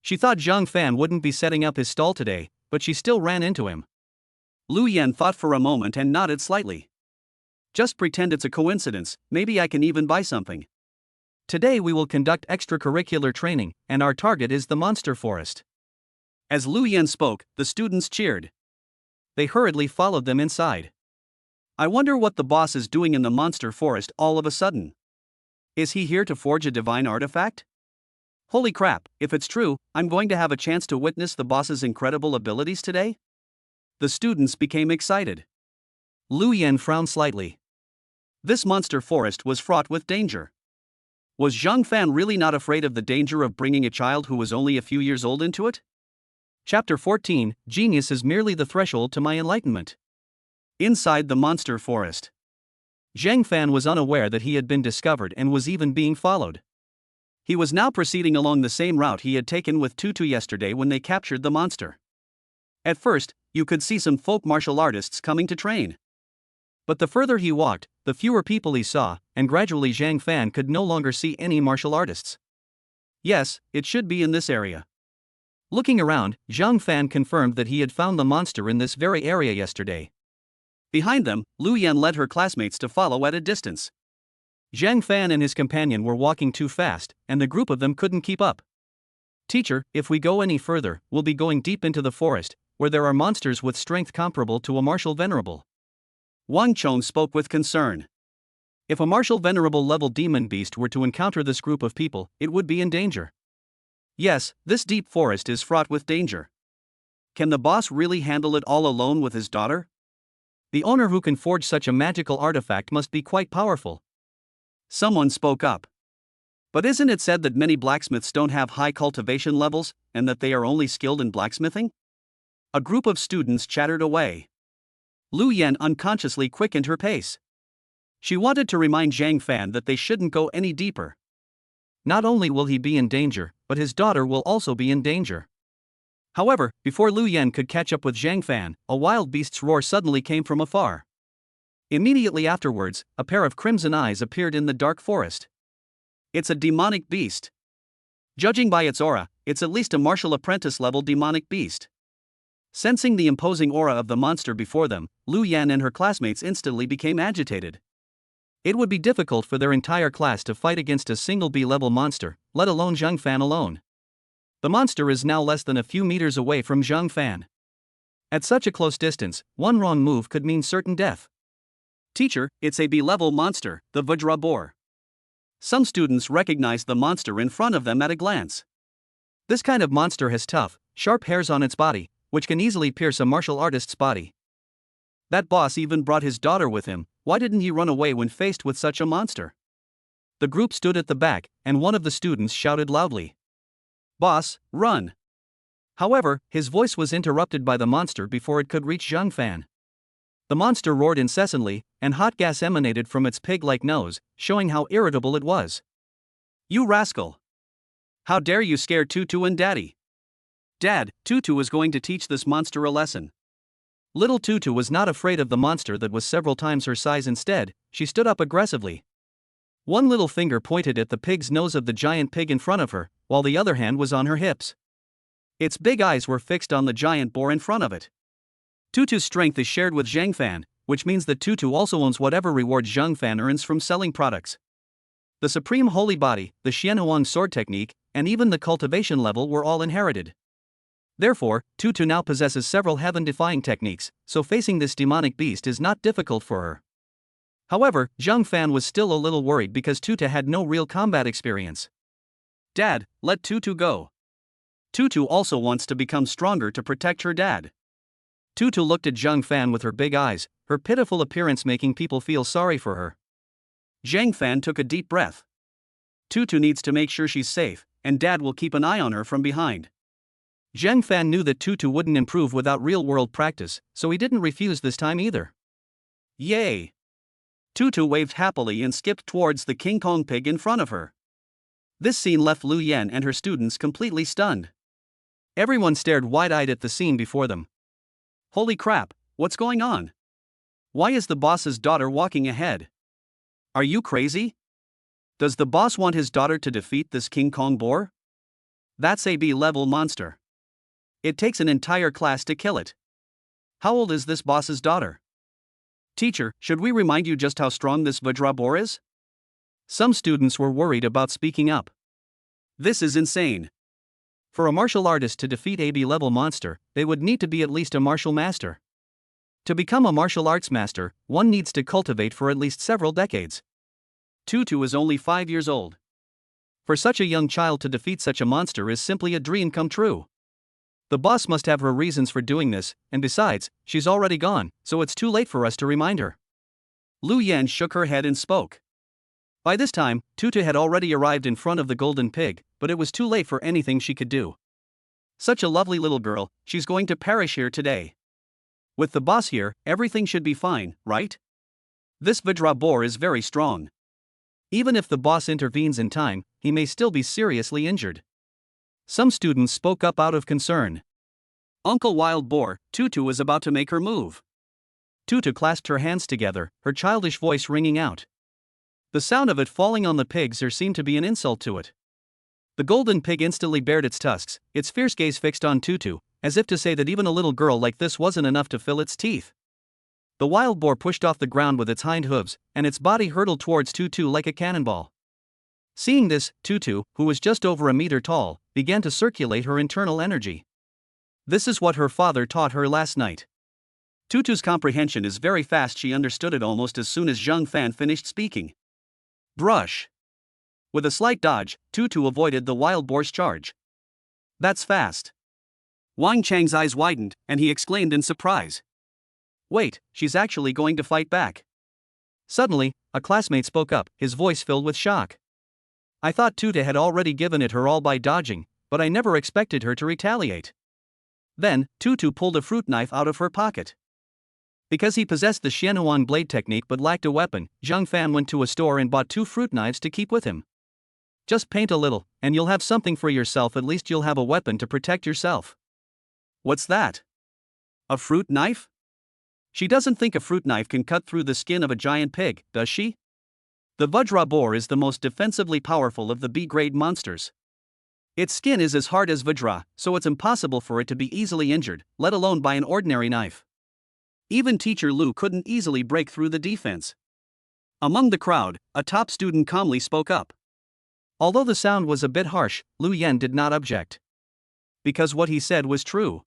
S1: She thought Zhang Fan wouldn't be setting up his stall today, but she still ran into him. Lu Yan thought for a moment and nodded slightly. Just pretend it's a coincidence, maybe I can even buy something. Today we will conduct extracurricular training, and our target is the monster forest. As Lu Yan spoke, the students cheered. They hurriedly followed them inside. I wonder what the boss is doing in the monster forest all of a sudden. Is he here to forge a divine artifact? Holy crap, if it's true, I'm going to have a chance to witness the boss's incredible abilities today? The students became excited. Lu Yan frowned slightly. This monster forest was fraught with danger. Was Zhang Fan really not afraid of the danger of bringing a child who was only a few years old into it? Chapter 14, Genius is merely the threshold to my enlightenment. Inside the monster forest. Zhang Fan was unaware that he had been discovered and was even being followed. He was now proceeding along the same route he had taken with Tutu yesterday when they captured the monster. At first, you could see some folk martial artists coming to train. But the further he walked, the fewer people he saw, and gradually Zhang Fan could no longer see any martial artists. Yes, it should be in this area. Looking around, Zhang Fan confirmed that he had found the monster in this very area yesterday. Behind them, Lu Yan led her classmates to follow at a distance. Zhang Fan and his companion were walking too fast, and the group of them couldn't keep up. Teacher, if we go any further, we'll be going deep into the forest, where there are monsters with strength comparable to a martial venerable. Wang Chong spoke with concern. If a martial venerable level demon beast were to encounter this group of people, it would be in danger. Yes, this deep forest is fraught with danger. Can the boss really handle it all alone with his daughter? The owner who can forge such a magical artifact must be quite powerful. Someone spoke up. But isn't it said that many blacksmiths don't have high cultivation levels, and that they are only skilled in blacksmithing? A group of students chattered away. Lu Yan unconsciously quickened her pace. She wanted to remind Zhang Fan that they shouldn't go any deeper. Not only will he be in danger, but his daughter will also be in danger. However, before Lu Yan could catch up with Zhang Fan, a wild beast's roar suddenly came from afar. Immediately afterwards, a pair of crimson eyes appeared in the dark forest. It's a demonic beast. Judging by its aura, it's at least a martial apprentice level demonic beast. Sensing the imposing aura of the monster before them, Lu Yan and her classmates instantly became agitated. It would be difficult for their entire class to fight against a single B-level monster, let alone Zhang Fan alone. The monster is now less than a few meters away from Zhang Fan. At such a close distance, one wrong move could mean certain death. Teacher, it's a B-level monster, the Vajra boar. Some students recognized the monster in front of them at a glance. This kind of monster has tough, sharp hairs on its body, which can easily pierce a martial artist's body. That boss even brought his daughter with him. Why didn't he run away when faced with such a monster? The group stood at the back, and one of the students shouted loudly, "Boss, run!" However, his voice was interrupted by the monster before it could reach Zhang Fan. The monster roared incessantly, and hot gas emanated from its pig-like nose, showing how irritable it was. "You rascal! How dare you scare Tutu and Daddy?" "Dad, Tutu is going to teach this monster a lesson." Little Tutu was not afraid of the monster that was several times her size. Instead, she stood up aggressively. One little finger pointed at the pig's nose of the giant pig in front of her, while the other hand was on her hips. Its big eyes were fixed on the giant boar in front of it. Tutu's strength is shared with Zhang Fan, which means that Tutu also owns whatever reward Zhang Fan earns from selling products. The Supreme Holy Body, the Xianhuang sword technique, and even the cultivation level were all inherited. Therefore, Tutu now possesses several heaven-defying techniques, so facing this demonic beast is not difficult for her. However, Zhang Fan was still a little worried because Tutu had no real combat experience. "Dad, let Tutu go." Tutu also wants to become stronger to protect her dad. Tutu looked at Zhang Fan with her big eyes, her pitiful appearance making people feel sorry for her. Zhang Fan took a deep breath. Tutu needs to make sure she's safe, and Dad will keep an eye on her from behind. Zheng Fan knew that Tutu wouldn't improve without real-world practice, so he didn't refuse this time either. Yay! Tutu waved happily and skipped towards the King Kong pig in front of her. This scene left Lu Yan and her students completely stunned. Everyone stared wide-eyed at the scene before them. Holy crap, what's going on? Why is the boss's daughter walking ahead? Are you crazy? Does the boss want his daughter to defeat this King Kong boar? That's a B-level monster. It takes an entire class to kill it. How old is this boss's daughter? Teacher, should we remind you just how strong this Vajra boar is? Some students were worried about speaking up. This is insane. For a martial artist to defeat a B-level monster, they would need to be at least a martial master. To become a martial arts master, one needs to cultivate for at least several decades. Tutu is only 5 years old. For such a young child to defeat such a monster is simply a dream come true. The boss must have her reasons for doing this, and besides, she's already gone, so it's too late for us to remind her. Lu Yan shook her head and spoke. By this time, Tutu had already arrived in front of the golden pig, but it was too late for anything she could do. Such a lovely little girl, she's going to perish here today. With the boss here, everything should be fine, right? This Vajra boar is very strong. Even if the boss intervenes in time, he may still be seriously injured. Some students spoke up out of concern. Uncle Wild Boar, Tutu is about to make her move. Tutu clasped her hands together, her childish voice ringing out. The sound of it falling on the pig's ear seemed to be an insult to it. The golden pig instantly bared its tusks, its fierce gaze fixed on Tutu, as if to say that even a little girl like this wasn't enough to fill its teeth. The wild boar pushed off the ground with its hind hooves, and its body hurtled towards Tutu like a cannonball. Seeing this, Tutu, who was just over a meter tall, began to circulate her internal energy. This is what her father taught her last night. Tutu's comprehension is very fast. She understood it almost as soon as Zheng Fan finished speaking. Brush. With a slight dodge, Tutu avoided the wild boar's charge. That's fast. Wang Chang's eyes widened, and he exclaimed in surprise. Wait, she's actually going to fight back. Suddenly, a classmate spoke up, his voice filled with shock. I thought Tutu had already given it her all by dodging, but I never expected her to retaliate. Then, Tutu pulled a fruit knife out of her pocket. Because he possessed the Xianhuan blade technique but lacked a weapon, Zheng Fan went to a store and bought 2 fruit knives to keep with him. Just paint a little, and you'll have something for yourself. At least you'll have a weapon to protect yourself. What's that? A fruit knife? She doesn't think a fruit knife can cut through the skin of a giant pig, does she? The Vajra boar is the most defensively powerful of the B-grade monsters. Its skin is as hard as Vajra, so it's impossible for it to be easily injured, let alone by an ordinary knife. Even Teacher Lu couldn't easily break through the defense. Among the crowd, a top student calmly spoke up. Although the sound was a bit harsh, Lu Yan did not object. Because what he said was true.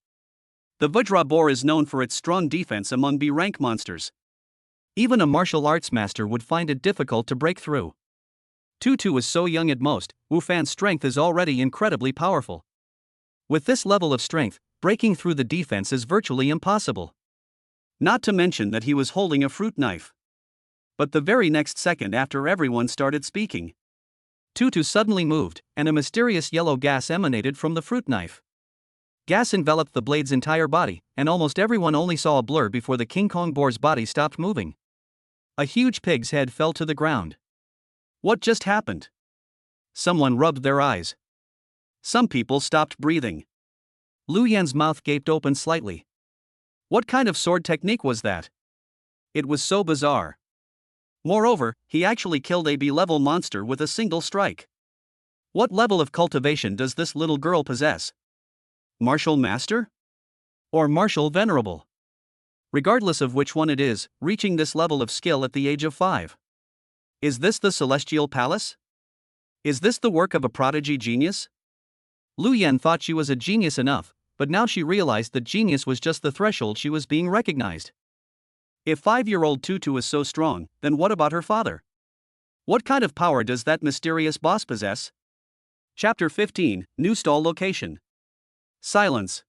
S1: The Vajra boar is known for its strong defense among B-rank monsters. Even a martial arts master would find it difficult to break through. Tutu is so young at most, Wu Fan's strength is already incredibly powerful. With this level of strength, breaking through the defense is virtually impossible. Not to mention that he was holding a fruit knife. But the very next second after everyone started speaking, Tutu suddenly moved, and a mysterious yellow gas emanated from the fruit knife. Gas enveloped the blade's entire body, and almost everyone only saw a blur before the King Kong boar's body stopped moving. A huge pig's head fell to the ground. What just happened? Someone rubbed their eyes. Some people stopped breathing. Lu Yan's mouth gaped open slightly. What kind of sword technique was that? It was so bizarre. Moreover, he actually killed a B-level monster with a single strike. What level of cultivation does this little girl possess? Martial Master? Or Martial Venerable? Regardless of which one it is, reaching this level of skill at the age of 5. Is this the Celestial Palace? Is this the work of a prodigy genius? Lu Yan thought she was a genius enough, but now she realized that genius was just the threshold she was being recognized. If 5-year-old Tutu is so strong, then what about her father? What kind of power does that mysterious boss possess? Chapter 15, New Stall Location. Silence.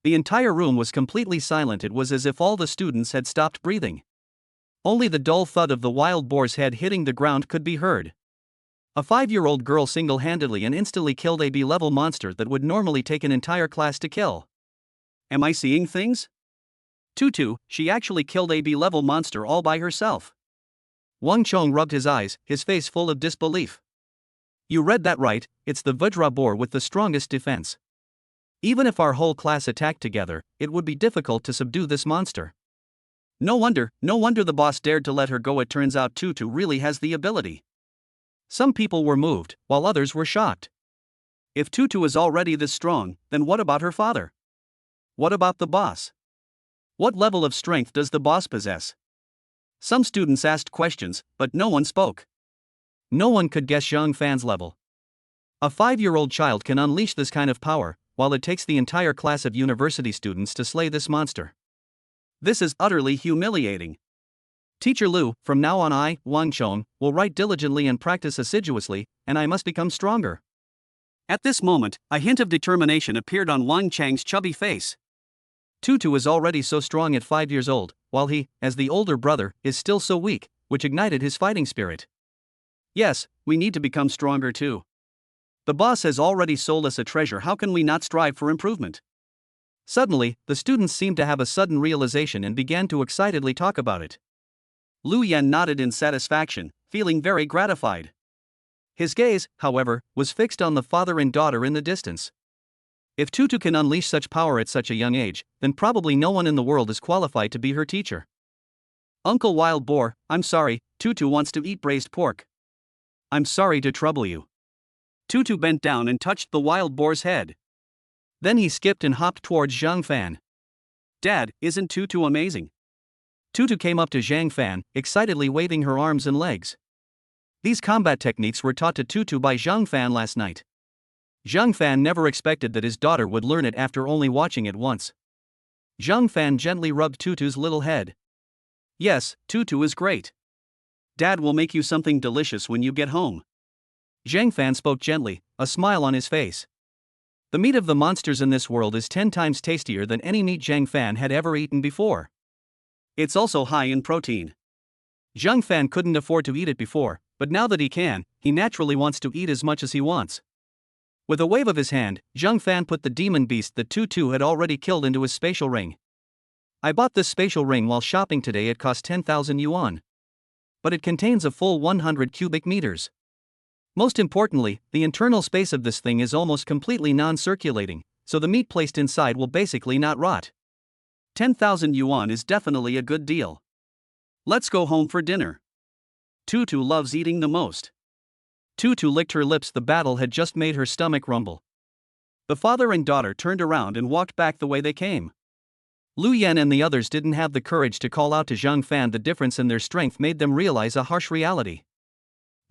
S1: The entire room was completely silent. It was as if all the students had stopped breathing. Only the dull thud of the wild boar's head hitting the ground could be heard. A 5-year-old girl single-handedly and instantly killed a B-level monster that would normally take an entire class to kill. Am I seeing things? Tutu, she actually killed a B-level monster all by herself. Wang Chong rubbed his eyes, his face full of disbelief. You read that right, it's the Vajra boar with the strongest defense. Even if our whole class attacked together, it would be difficult to subdue this monster. No wonder the boss dared to let her go. It turns out Tutu really has the ability. Some people were moved, while others were shocked. If Tutu is already this strong, then what about her father? What about the boss? What level of strength does the boss possess? Some students asked questions, but no one spoke. No one could guess Zhang Fan's level. A 5-year-old child can unleash this kind of power, while it takes the entire class of university students to slay this monster. This is utterly humiliating. Teacher Lu, from now on I, Wang Chong, will write diligently and practice assiduously, and I must become stronger. At this moment, a hint of determination appeared on Wang Chang's chubby face. Tutu is already so strong at 5 years old, while he, as the older brother, is still so weak, which ignited his fighting spirit. Yes, we need to become stronger too. The boss has already sold us a treasure. How can we not strive for improvement? Suddenly, the students seemed to have a sudden realization and began to excitedly talk about it. Lu Yan nodded in satisfaction, feeling very gratified. His gaze, however, was fixed on the father and daughter in the distance. If Tutu can unleash such power at such a young age, then probably no one in the world is qualified to be her teacher. Uncle Wild Boar, I'm sorry, Tutu wants to eat braised pork. I'm sorry to trouble you. Tutu bent down and touched the wild boar's head. Then he skipped and hopped towards Zhang Fan. Dad, isn't Tutu amazing? Tutu came up to Zhang Fan, excitedly waving her arms and legs. These combat techniques were taught to Tutu by Zhang Fan last night. Zhang Fan never expected that his daughter would learn it after only watching it once. Zhang Fan gently rubbed Tutu's little head. Yes, Tutu is great. Dad will make you something delicious when you get home. Zhang Fan spoke gently, a smile on his face. The meat of the monsters in this world is 10 times tastier than any meat Zhang Fan had ever eaten before. It's also high in protein. Zhang Fan couldn't afford to eat it before, but now that he can, he naturally wants to eat as much as he wants. With a wave of his hand, Zhang Fan put the demon beast that Tutu had already killed into his spatial ring. I bought this spatial ring while shopping today. It cost 10,000 yuan. But it contains a full 100 cubic meters. Most importantly, the internal space of this thing is almost completely non-circulating, so the meat placed inside will basically not rot. 10,000 yuan is definitely a good deal. Let's go home for dinner. Tutu loves eating the most. Tutu licked her lips. The battle had just made her stomach rumble. The father and daughter turned around and walked back the way they came. Lu Yan and the others didn't have the courage to call out to Zhang Fan. The difference in their strength made them realize a harsh reality.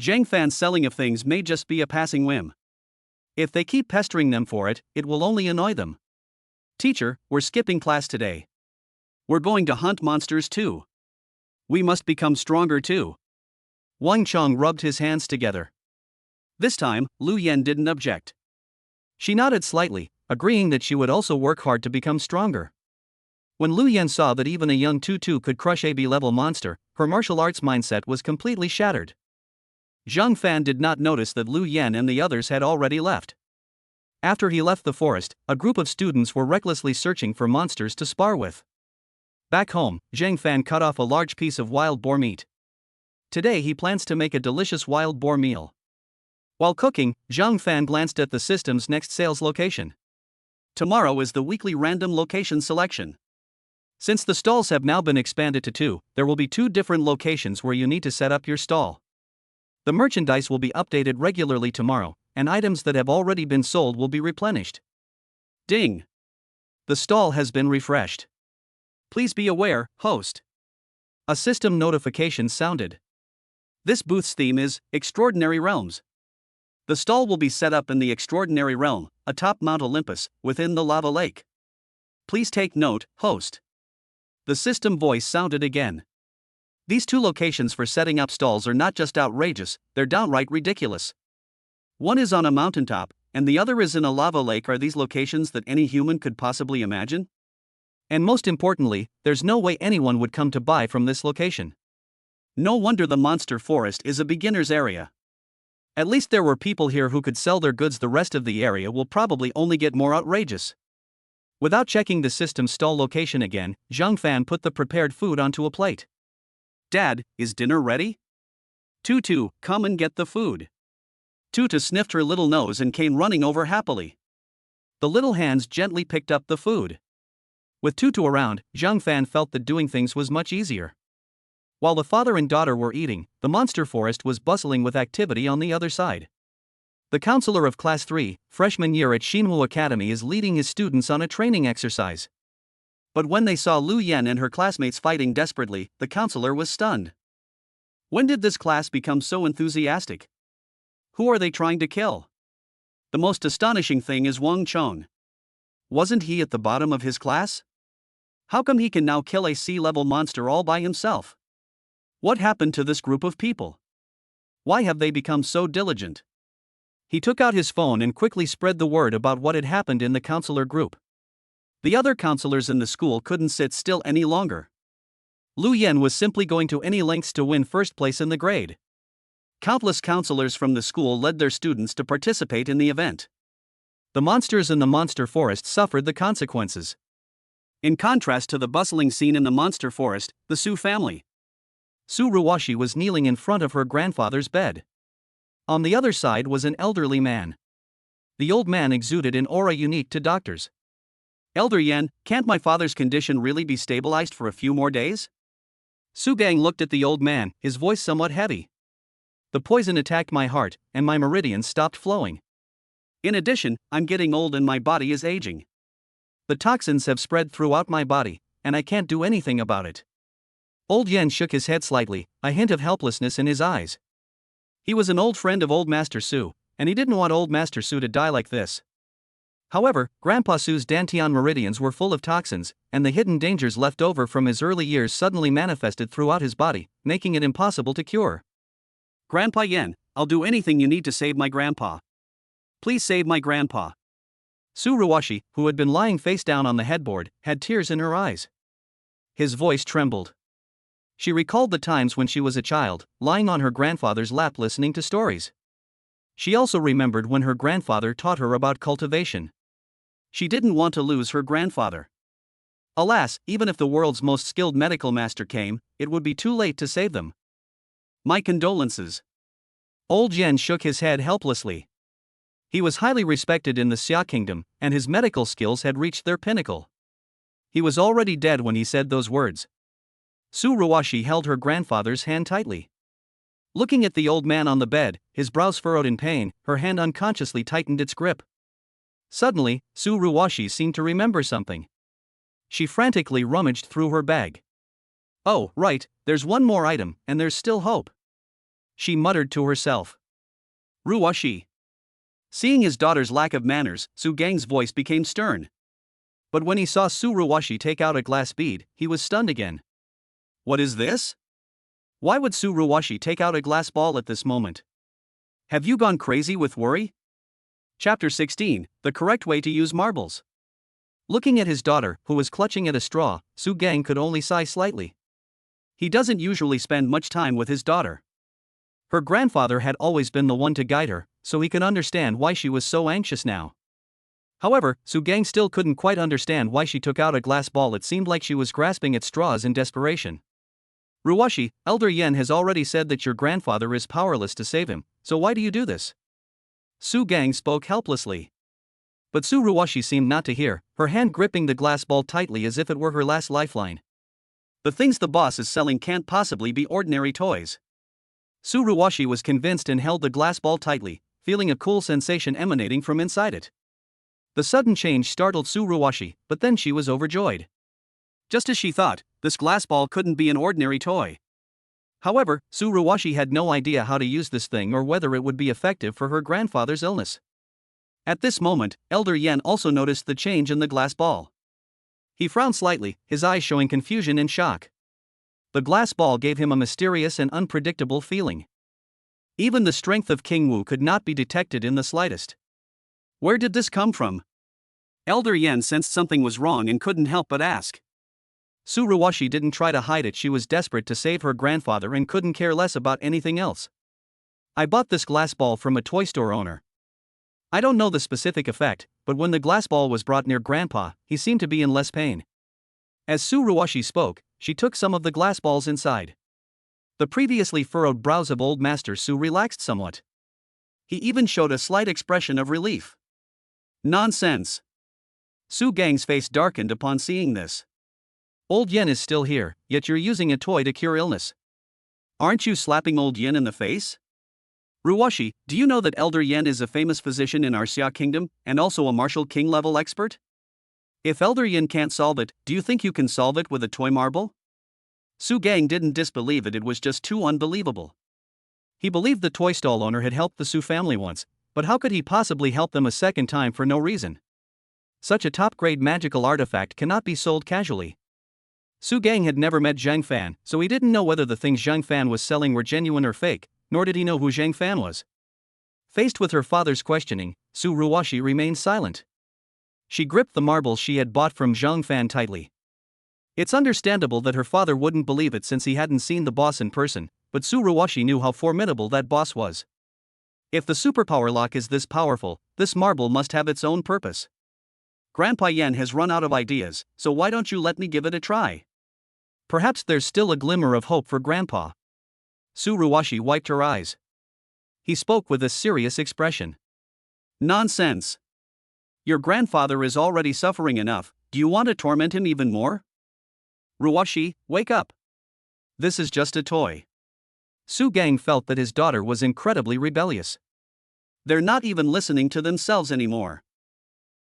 S1: Zhang Fan's selling of things may just be a passing whim. If they keep pestering them for it, it will only annoy them. Teacher, we're skipping class today. We're going to hunt monsters too. We must become stronger too. Wang Chong rubbed his hands together. This time, Lu Yan didn't object. She nodded slightly, agreeing that she would also work hard to become stronger. When Lu Yan saw that even a young Tutu could crush a B-level monster, her martial arts mindset was completely shattered. Zhang Fan did not notice that Lu Yan and the others had already left. After he left the forest, a group of students were recklessly searching for monsters to spar with. Back home, Zhang Fan cut off a large piece of wild boar meat. Today he plans to make a delicious wild boar meal. While cooking, Zhang Fan glanced at the system's next sales location. Tomorrow is the weekly random location selection. Since the stalls have now been expanded to 2, there will be 2 different locations where you need to set up your stall. The merchandise will be updated regularly tomorrow, and items that have already been sold will be replenished. Ding! The stall has been refreshed. Please be aware, host. A system notification sounded. This booth's theme is Extraordinary Realms. The stall will be set up in the Extraordinary Realm, atop Mount Olympus, within the lava lake. Please take note, host. The system voice sounded again. These 2 locations for setting up stalls are not just outrageous, they're downright ridiculous. One is on a mountaintop, and the other is in a lava lake. Are these locations that any human could possibly imagine? And most importantly, there's no way anyone would come to buy from this location. No wonder the monster forest is a beginner's area. At least there were people here who could sell their goods. The rest of the area will probably only get more outrageous. Without checking the system's stall location again, Zhang Fan put the prepared food onto a plate. Dad, is dinner ready? Tutu, come and get the food. Tutu sniffed her little nose and came running over happily. The little hands gently picked up the food. With Tutu around, Zhang Fan felt that doing things was much easier. While the father and daughter were eating, the monster forest was bustling with activity on the other side. The counselor of Class 3, freshman year at Xinhu Academy, is leading his students on a training exercise. But when they saw Lu Yan and her classmates fighting desperately, the counselor was stunned. When did this class become so enthusiastic? Who are they trying to kill? The most astonishing thing is Wang Chong. Wasn't he at the bottom of his class? How come he can now kill a sea-level monster all by himself? What happened to this group of people? Why have they become so diligent? He took out his phone and quickly spread the word about what had happened in the counselor group. The other counselors in the school couldn't sit still any longer. Lu Yan was simply going to any lengths to win first place in the grade. Countless counselors from the school led their students to participate in the event. The monsters in the monster forest suffered the consequences. In contrast to the bustling scene in the monster forest, the Su family. Su Ruwashi was kneeling in front of her grandfather's bed. On the other side was an elderly man. The old man exuded an aura unique to doctors. Elder Yan, can't my father's condition really be stabilized for a few more days? Su Gang looked at the old man, his voice somewhat heavy. The poison attacked my heart, and my meridians stopped flowing. In addition, I'm getting old and my body is aging. The toxins have spread throughout my body, and I can't do anything about it. Old Yan shook his head slightly, a hint of helplessness in his eyes. He was an old friend of Old Master Su, and he didn't want Old Master Su to die like this. However, Grandpa Su's Dantian meridians were full of toxins, and the hidden dangers left over from his early years suddenly manifested throughout his body, making it impossible to cure. Grandpa Yan, I'll do anything you need to save my grandpa. Please save my grandpa. Su Ruwashi, who had been lying face down on the headboard, had tears in her eyes. His voice trembled. She recalled the times when she was a child, lying on her grandfather's lap listening to stories. She also remembered when her grandfather taught her about cultivation. She didn't want to lose her grandfather. Alas, even if the world's most skilled medical master came, it would be too late to save them. My condolences. Old Yen shook his head helplessly. He was highly respected in the Xia kingdom, and his medical skills had reached their pinnacle. He was already dead when he said those words. Su Ruwashi held her grandfather's hand tightly. Looking at the old man on the bed, his brows furrowed in pain, her hand unconsciously tightened its grip. Suddenly, Su Ruwashi seemed to remember something. She frantically rummaged through her bag. Oh, right, there's one more item, and there's still hope. She muttered to herself. Ruwashi. Seeing his daughter's lack of manners, Su Gang's voice became stern. But when he saw Su Ruwashi take out a glass bead, he was stunned again. What is this? Why would Su Ruwashi take out a glass ball at this moment? Have you gone crazy with worry? Chapter 16, The Correct Way to Use Marbles. Looking at his daughter, who was clutching at a straw, Su Gang could only sigh slightly. He doesn't usually spend much time with his daughter. Her grandfather had always been the one to guide her, so he could understand why she was so anxious now. However, Su Gang still couldn't quite understand why she took out a glass ball. It seemed like she was grasping at straws in desperation. Ruwashi, Elder Yen has already said that your grandfather is powerless to save him, so why do you do this? Su Gang spoke helplessly. But Su Ruwashi seemed not to hear, her hand gripping the glass ball tightly as if it were her last lifeline. The things the boss is selling can't possibly be ordinary toys. Su Ruwashi was convinced and held the glass ball tightly, feeling a cool sensation emanating from inside it. The sudden change startled Su Ruwashi, but then she was overjoyed. Just as she thought, this glass ball couldn't be an ordinary toy. However, Su Ruwashi had no idea how to use this thing or whether it would be effective for her grandfather's illness. At this moment, Elder Yen also noticed the change in the glass ball. He frowned slightly, his eyes showing confusion and shock. The glass ball gave him a mysterious and unpredictable feeling. Even the strength of King Wu could not be detected in the slightest. Where did this come from? Elder Yen sensed something was wrong and couldn't help but ask. Su Ruwashi didn't try to hide it. She was desperate to save her grandfather and couldn't care less about anything else. I bought this glass ball from a toy store owner. I don't know the specific effect, but when the glass ball was brought near Grandpa, he seemed to be in less pain. As Tsuruoshi spoke, she took some of the glass balls inside. The previously furrowed brows of old Master Su relaxed somewhat. He even showed a slight expression of relief. Nonsense. Su Gang's face darkened upon seeing this. Old Yen is still here, yet you're using a toy to cure illness. Aren't you slapping old Yen in the face? Ruwashi, do you know that Elder Yen is a famous physician in our Xia Kingdom, and also a martial king level expert? If Elder Yen can't solve it, do you think you can solve it with a toy marble? Su Gang didn't disbelieve it was just too unbelievable. He believed the toy stall owner had helped the Su family once, but how could he possibly help them a second time for no reason? Such a top-grade magical artifact cannot be sold casually. Su Gang had never met Zhang Fan, so he didn't know whether the things Zhang Fan was selling were genuine or fake, nor did he know who Zhang Fan was. Faced with her father's questioning, Su Ruwashi remained silent. She gripped the marbles she had bought from Zhang Fan tightly. It's understandable that her father wouldn't believe it since he hadn't seen the boss in person, but Su Ruwashi knew how formidable that boss was. If the superpower lock is this powerful, this marble must have its own purpose. Grandpa Yen has run out of ideas, so why don't you let me give it a try? Perhaps there's still a glimmer of hope for Grandpa. Su Ruwashi wiped her eyes. He spoke with a serious expression. Nonsense. Your grandfather is already suffering enough, do you want to torment him even more? Ruwashi, wake up. This is just a toy. Su Gang felt that his daughter was incredibly rebellious. They're not even listening to themselves anymore.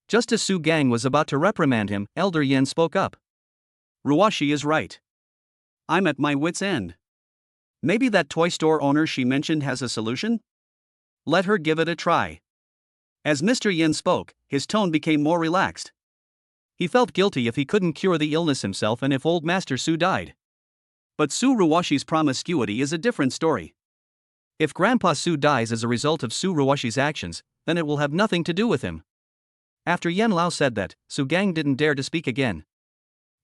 S1: Just as Su Gang was about to reprimand him, Elder Yen spoke up. Ruwashi is right. I'm at my wit's end. Maybe that toy store owner she mentioned has a solution? Let her give it a try. As Mr. Yen spoke, his tone became more relaxed. He felt guilty if he couldn't cure the illness himself and if old Master Su died. But Su Ruwashi's promiscuity is a different story. If Grandpa Su dies as a result of Su Ruwashi's actions, then it will have nothing to do with him. After Yen Lao said that, Su Gang didn't dare to speak again.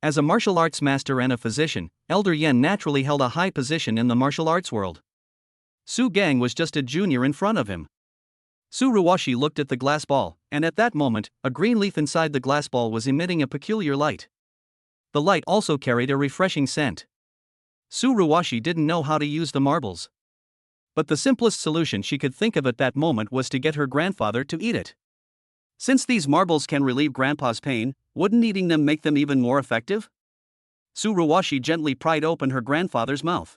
S1: As a martial arts master and a physician, Elder Yen naturally held a high position in the martial arts world. Su Gang was just a junior in front of him. Su Ruwashi looked at the glass ball, and at that moment, a green leaf inside the glass ball was emitting a peculiar light. The light also carried a refreshing scent. Su Ruwashi didn't know how to use the marbles. But the simplest solution she could think of at that moment was to get her grandfather to eat it. Since these marbles can relieve Grandpa's pain, wouldn't eating them make them even more effective? Su Ruwashi gently pried open her grandfather's mouth.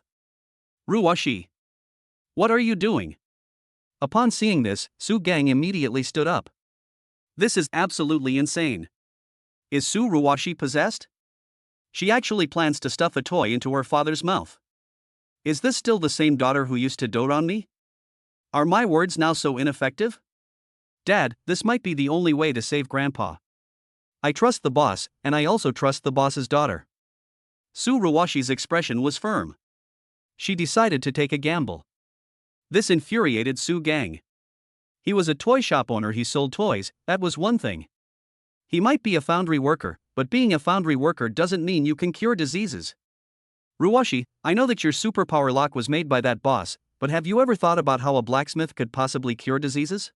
S1: Ruwashi. What are you doing? Upon seeing this, Su Gang immediately stood up. This is absolutely insane. Is Su Ruwashi possessed? She actually plans to stuff a toy into her father's mouth. Is this still the same daughter who used to dote on me? Are my words now so ineffective? Dad, this might be the only way to save Grandpa. I trust the boss, and I also trust the boss's daughter. Su Ruwashi's expression was firm. She decided to take a gamble. This infuriated Su Gang. He was a toy shop owner, he sold toys, that was one thing. He might be a foundry worker, but being a foundry worker doesn't mean you can cure diseases. Ruwashi, I know that your superpower lock was made by that boss, but have you ever thought about how a blacksmith could possibly cure diseases?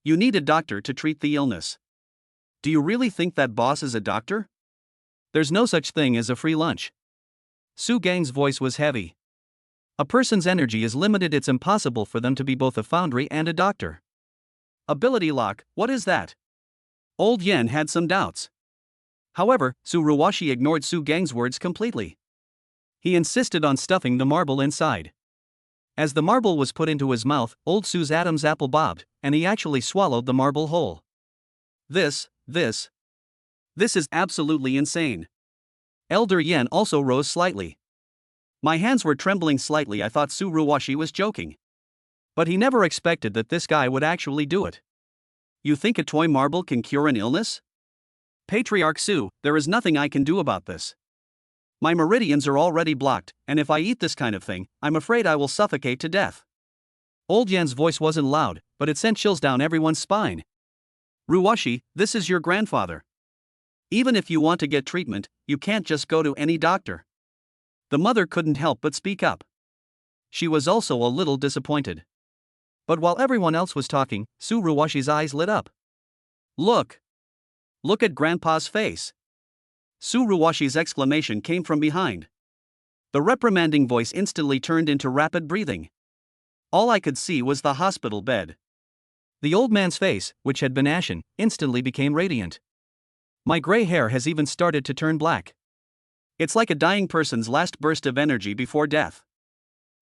S1: You need a doctor to treat the illness. Do you really think that boss is a doctor? There's no such thing as a free lunch. Su Gang's voice was heavy. A person's energy is limited, it's impossible for them to be both a foundry and a doctor. Ability lock, what is that? Old Yen had some doubts. However, Su Ruwashi ignored Su Gang's words completely. He insisted on stuffing the marble inside. As the marble was put into his mouth, old Su's Adam's apple bobbed, and he actually swallowed the marble whole. This is absolutely insane. Elder Yen also rose slightly. My hands were trembling slightly, I thought Su Ruwashi was joking. But he never expected that this guy would actually do it. You think a toy marble can cure an illness? Patriarch Su, there is nothing I can do about this. My meridians are already blocked, and if I eat this kind of thing, I'm afraid I will suffocate to death. Old Yan's voice wasn't loud, but it sent chills down everyone's spine. Ruwashi, this is your grandfather. Even if you want to get treatment, you can't just go to any doctor. The mother couldn't help but speak up. She was also a little disappointed. But while everyone else was talking, Suruwashi's eyes lit up. Look! Look at Grandpa's face! Suruwashi's exclamation came from behind. The reprimanding voice instantly turned into rapid breathing. All I could see was the hospital bed. The old man's face, which had been ashen, instantly became radiant. My gray hair has even started to turn black. It's like a dying person's last burst of energy before death.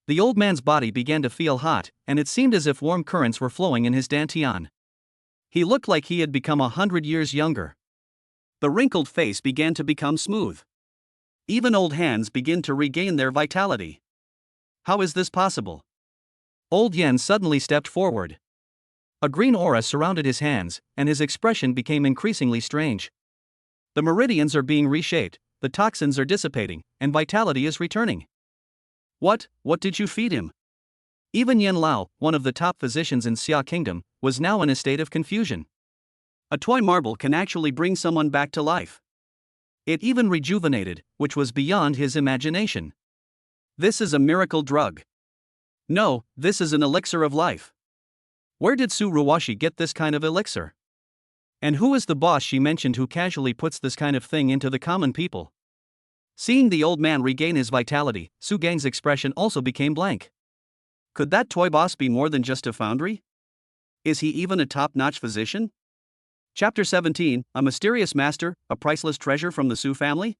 S1: The old man's body began to feel hot, and it seemed as if warm currents were flowing in his dantian. He looked like he had become 100 years younger. The wrinkled face began to become smooth. Even old hands began to regain their vitality. How is this possible? Old Yen suddenly stepped forward. A green aura surrounded his hands, and his expression became increasingly strange. The meridians are being reshaped, the toxins are dissipating, and vitality is returning. What did you feed him? Even Yen Lao, one of the top physicians in Xia Kingdom, was now in a state of confusion. A toy marble can actually bring someone back to life. It even rejuvenated, which was beyond his imagination. This is a miracle drug. No, this is an elixir of life. Where did Suruwashi get this kind of elixir? And who is the boss she mentioned who casually puts this kind of thing into the common people? Seeing the old man regain his vitality, Su Gang's expression also became blank. Could that toy boss be more than just a foundry? Is he even a top-notch physician? Chapter 17, A Mysterious Master, a Priceless Treasure from the Su family?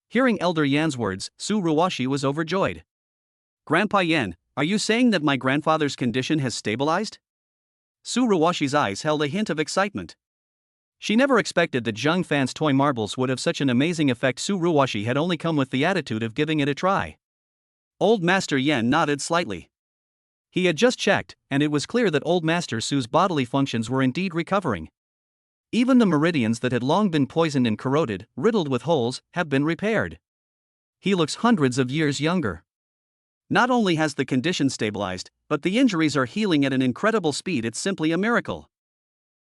S1: Hearing Elder Yan's words, Suruwashi was overjoyed. Grandpa Yan, are you saying that my grandfather's condition has stabilized? Suruwashi's eyes held a hint of excitement. She never expected that Zhang Fan's toy marbles would have such an amazing effect. Suruwashi had only come with the attitude of giving it a try. Old Master Yan nodded slightly. He had just checked, and it was clear that Old Master Su's bodily functions were indeed recovering. Even the meridians that had long been poisoned and corroded, riddled with holes, have been repaired. He looks hundreds of years younger. Not only has the condition stabilized, but the injuries are healing at an incredible speed. It's simply a miracle.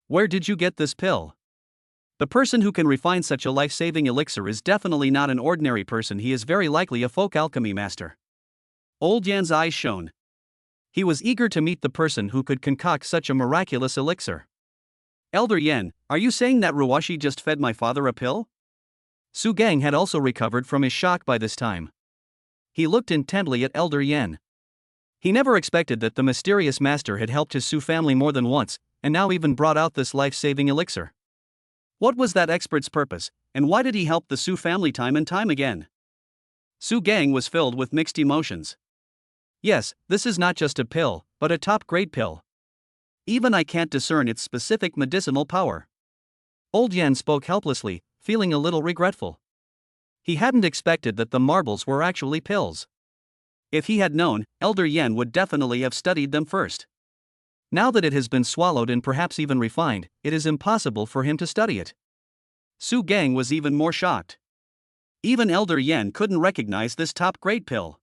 S1: Where did you get this pill? The person who can refine such a life-saving elixir is definitely not an ordinary person. He is very likely a folk alchemy master. Old Yan's eyes shone. He was eager to meet the person who could concoct such a miraculous elixir. Elder Yan, are you saying that Ruwashi just fed my father a pill? Su Gang had also recovered from his shock by this time. He looked intently at Elder Yan. He never expected that the mysterious master had helped his Su family more than once, and now even brought out this life-saving elixir. What was that expert's purpose, and why did he help the Su family time and time again? Su Gang was filled with mixed emotions. Yes, this is not just a pill, but a top-grade pill. Even I can't discern its specific medicinal power. Old Yan spoke helplessly, feeling a little regretful. He hadn't expected that the marbles were actually pills. If he had known, Elder Yan would definitely have studied them first. Now that it has been swallowed and perhaps even refined, it is impossible for him to study it. Su Gang was even more shocked. Even Elder Yan couldn't recognize this top-grade pill.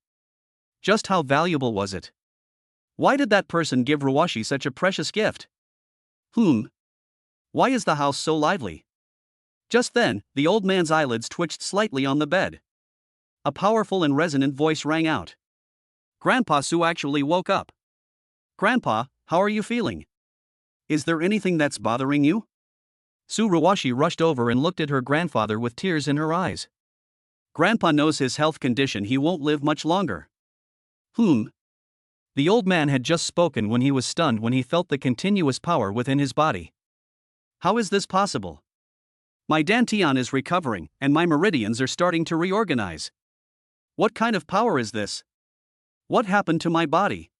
S1: Just how valuable was it? Why did that person give Ruwashi such a precious gift? Why is the house so lively? Just then, the old man's eyelids twitched slightly on the bed. A powerful and resonant voice rang out. Grandpa Su actually woke up. Grandpa, how are you feeling? Is there anything that's bothering you? Suruwashi rushed over and looked at her grandfather with tears in her eyes. Grandpa knows his health condition. He won't live much longer. The old man had just spoken when he was stunned when he felt the continuous power within his body. How is this possible? My dantian is recovering, and my meridians are starting to reorganize. What kind of power is this? What happened to my body?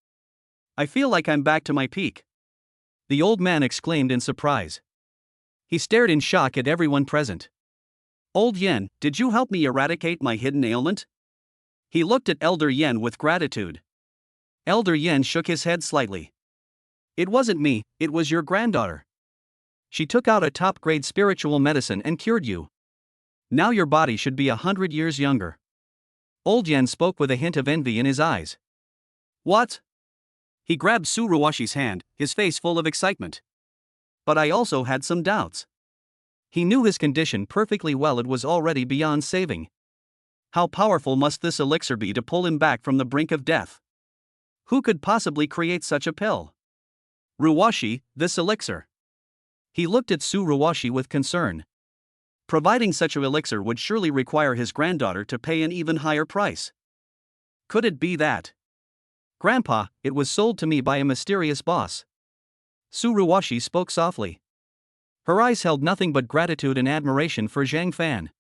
S1: I feel like I'm back to my peak. The old man exclaimed in surprise. He stared in shock at everyone present. Old Yen, did you help me eradicate my hidden ailment? He looked at Elder Yen with gratitude. Elder Yen shook his head slightly. It wasn't me, it was your granddaughter. She took out a top-grade spiritual medicine and cured you. Now your body should be 100 years younger. Old Yen spoke with a hint of envy in his eyes. What? He grabbed Suruwashi's hand, his face full of excitement. But I also had some doubts. He knew his condition perfectly well. It was already beyond saving. How powerful must this elixir be to pull him back from the brink of death? Who could possibly create such a pill? Ruwashi, this elixir. He looked at Su Ruwashi with concern. Providing such an elixir would surely require his granddaughter to pay an even higher price. Could it be that? Grandpa, it was sold to me by a mysterious boss. Su Ruwashi spoke softly. Her eyes held nothing but gratitude and admiration for Zhang Fan.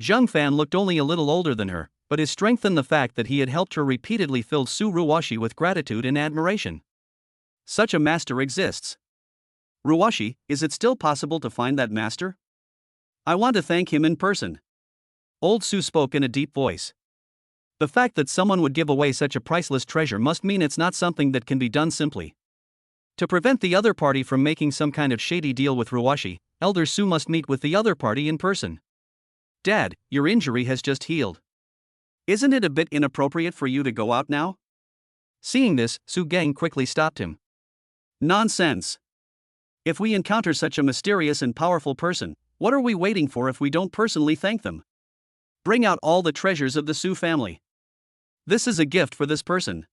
S1: Zhang Fan looked only a little older than her, but his strength and the fact that he had helped her repeatedly filled Su Ruwashi with gratitude and admiration. Such a master exists. Ruwashi, is it still possible to find that master? I want to thank him in person. Old Su spoke in a deep voice. The fact that someone would give away such a priceless treasure must mean it's not something that can be done simply. To prevent the other party from making some kind of shady deal with Ruwashi, Elder Su must meet with the other party in person. Dad, your injury has just healed. Isn't it a bit inappropriate for you to go out now? Seeing this, Su Gang quickly stopped him. Nonsense. If we encounter such a mysterious and powerful person, what are we waiting for if we don't personally thank them? Bring out all the treasures of the Su family. This is a gift for this person.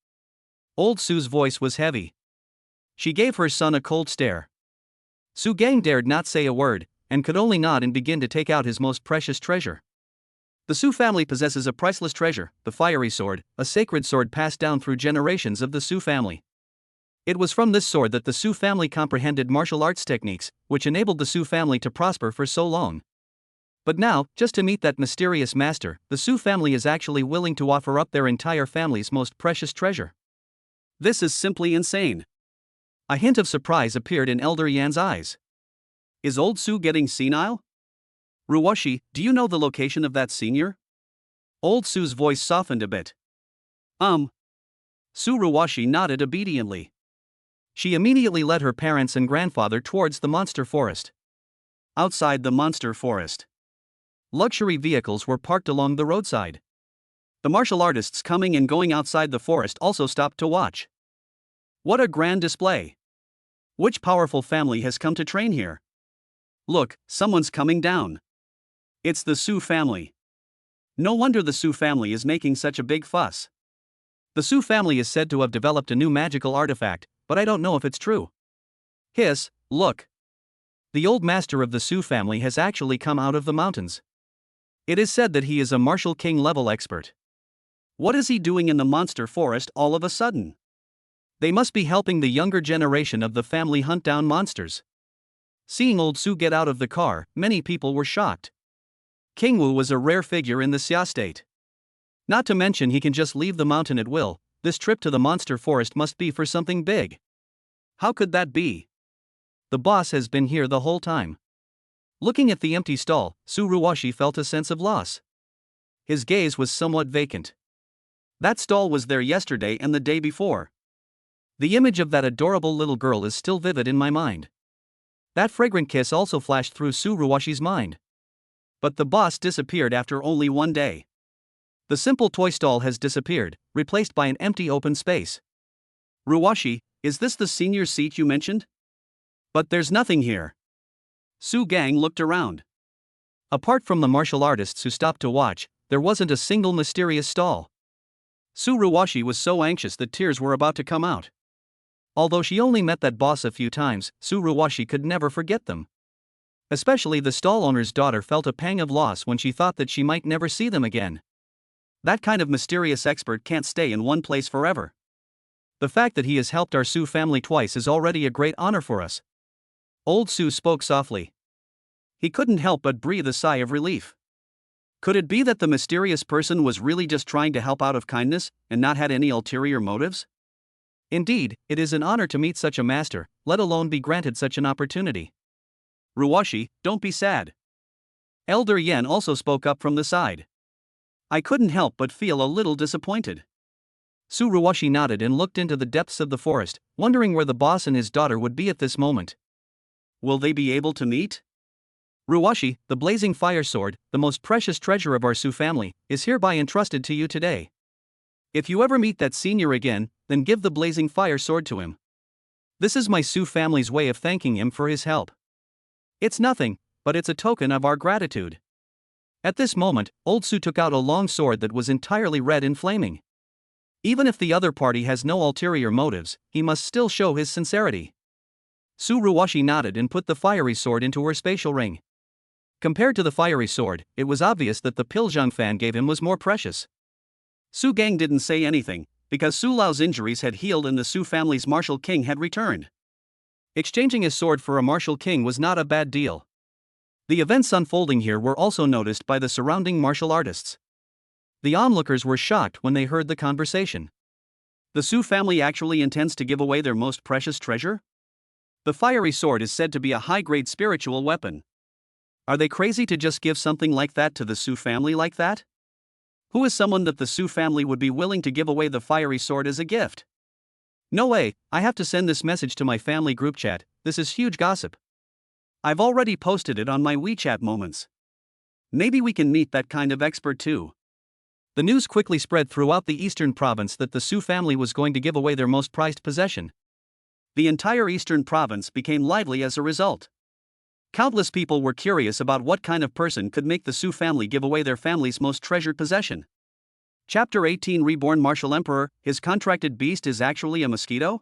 S1: Old Su's voice was heavy. She gave her son a cold stare. Su Gang dared not say a word, and could only nod and begin to take out his most precious treasure. The Su family possesses a priceless treasure, the fiery sword, a sacred sword passed down through generations of the Su family. It was from this sword that the Su family comprehended martial arts techniques, which enabled the Su family to prosper for so long. But now, just to meet that mysterious master, the Su family is actually willing to offer up their entire family's most precious treasure. This is simply insane. A hint of surprise appeared in Elder Yan's eyes. Is old Su getting senile? Ruwashi, do you know the location of that senior? Old Su's voice softened a bit. Su Ruwashi nodded obediently. She immediately led her parents and grandfather towards the monster forest. Outside the monster forest, luxury vehicles were parked along the roadside. The martial artists coming and going outside the forest also stopped to watch. What a grand display! Which powerful family has come to train here? Look, someone's coming down. It's the Su family. No wonder the Su family is making such a big fuss. The Su family is said to have developed a new magical artifact, but I don't know if it's true. Hiss, look. The old master of the Su family has actually come out of the mountains. It is said that he is a martial king level expert. What is he doing in the monster forest all of a sudden? They must be helping the younger generation of the family hunt down monsters. Seeing old Su get out of the car, many people were shocked. King Wu was a rare figure in the Xia state. Not to mention he can just leave the mountain at will. This trip to the monster forest must be for something big. How could that be? The boss has been here the whole time. Looking at the empty stall, Su Ruwashi felt a sense of loss. His gaze was somewhat vacant. That stall was there yesterday and the day before. The image of that adorable little girl is still vivid in my mind. That fragrant kiss also flashed through Su Ruwashi's mind. But the boss disappeared after only one day. The simple toy stall has disappeared, replaced by an empty open space. Ruwashi, is this the senior seat you mentioned? But there's nothing here. Su Gang looked around. Apart from the martial artists who stopped to watch, there wasn't a single mysterious stall. Su Ruwashi was so anxious that tears were about to come out. Although she only met that boss a few times, Su Ruwashi could never forget them. Especially the stall owner's daughter felt a pang of loss when she thought that she might never see them again. That kind of mysterious expert can't stay in one place forever. The fact that he has helped our Su family twice is already a great honor for us. Old Su spoke softly. He couldn't help but breathe a sigh of relief. Could it be that the mysterious person was really just trying to help out of kindness, and not had any ulterior motives? Indeed, it is an honor to meet such a master, let alone be granted such an opportunity. Ruwashi, don't be sad. Elder Yan also spoke up from the side. I couldn't help but feel a little disappointed. Su Ruwashi nodded and looked into the depths of the forest, wondering where the boss and his daughter would be at this moment. Will they be able to meet? Ruwashi, the blazing fire sword, the most precious treasure of our Su family, is hereby entrusted to you today. If you ever meet that senior again, then give the blazing fire sword to him. This is my Su family's way of thanking him for his help. It's nothing, but it's a token of our gratitude. At this moment, old Su took out a long sword that was entirely red and flaming. Even if the other party has no ulterior motives, he must still show his sincerity. Su Ruwashi nodded and put the fiery sword into her spatial ring. Compared to the fiery sword, it was obvious that the pill Zhang Fan gave him was more precious. Su Gang didn't say anything, because Su Lao's injuries had healed and the Su family's martial king had returned. Exchanging his sword for a martial king was not a bad deal. The events unfolding here were also noticed by the surrounding martial artists. The onlookers were shocked when they heard the conversation. The Su family actually intends to give away their most precious treasure? The fiery sword is said to be a high-grade spiritual weapon. Are they crazy to just give something like that to the Su family like that? Who is someone that the Su family would be willing to give away the fiery sword as a gift? No way, I have to send this message to my family group chat, this is huge gossip. I've already posted it on my WeChat moments. Maybe we can meet that kind of expert too. The news quickly spread throughout the eastern province that the Su family was going to give away their most prized possession. The entire eastern province became lively as a result. Countless people were curious about what kind of person could make the Su family give away their family's most treasured possession. Chapter 18 Reborn Martial Emperor, his contracted beast is actually a mosquito?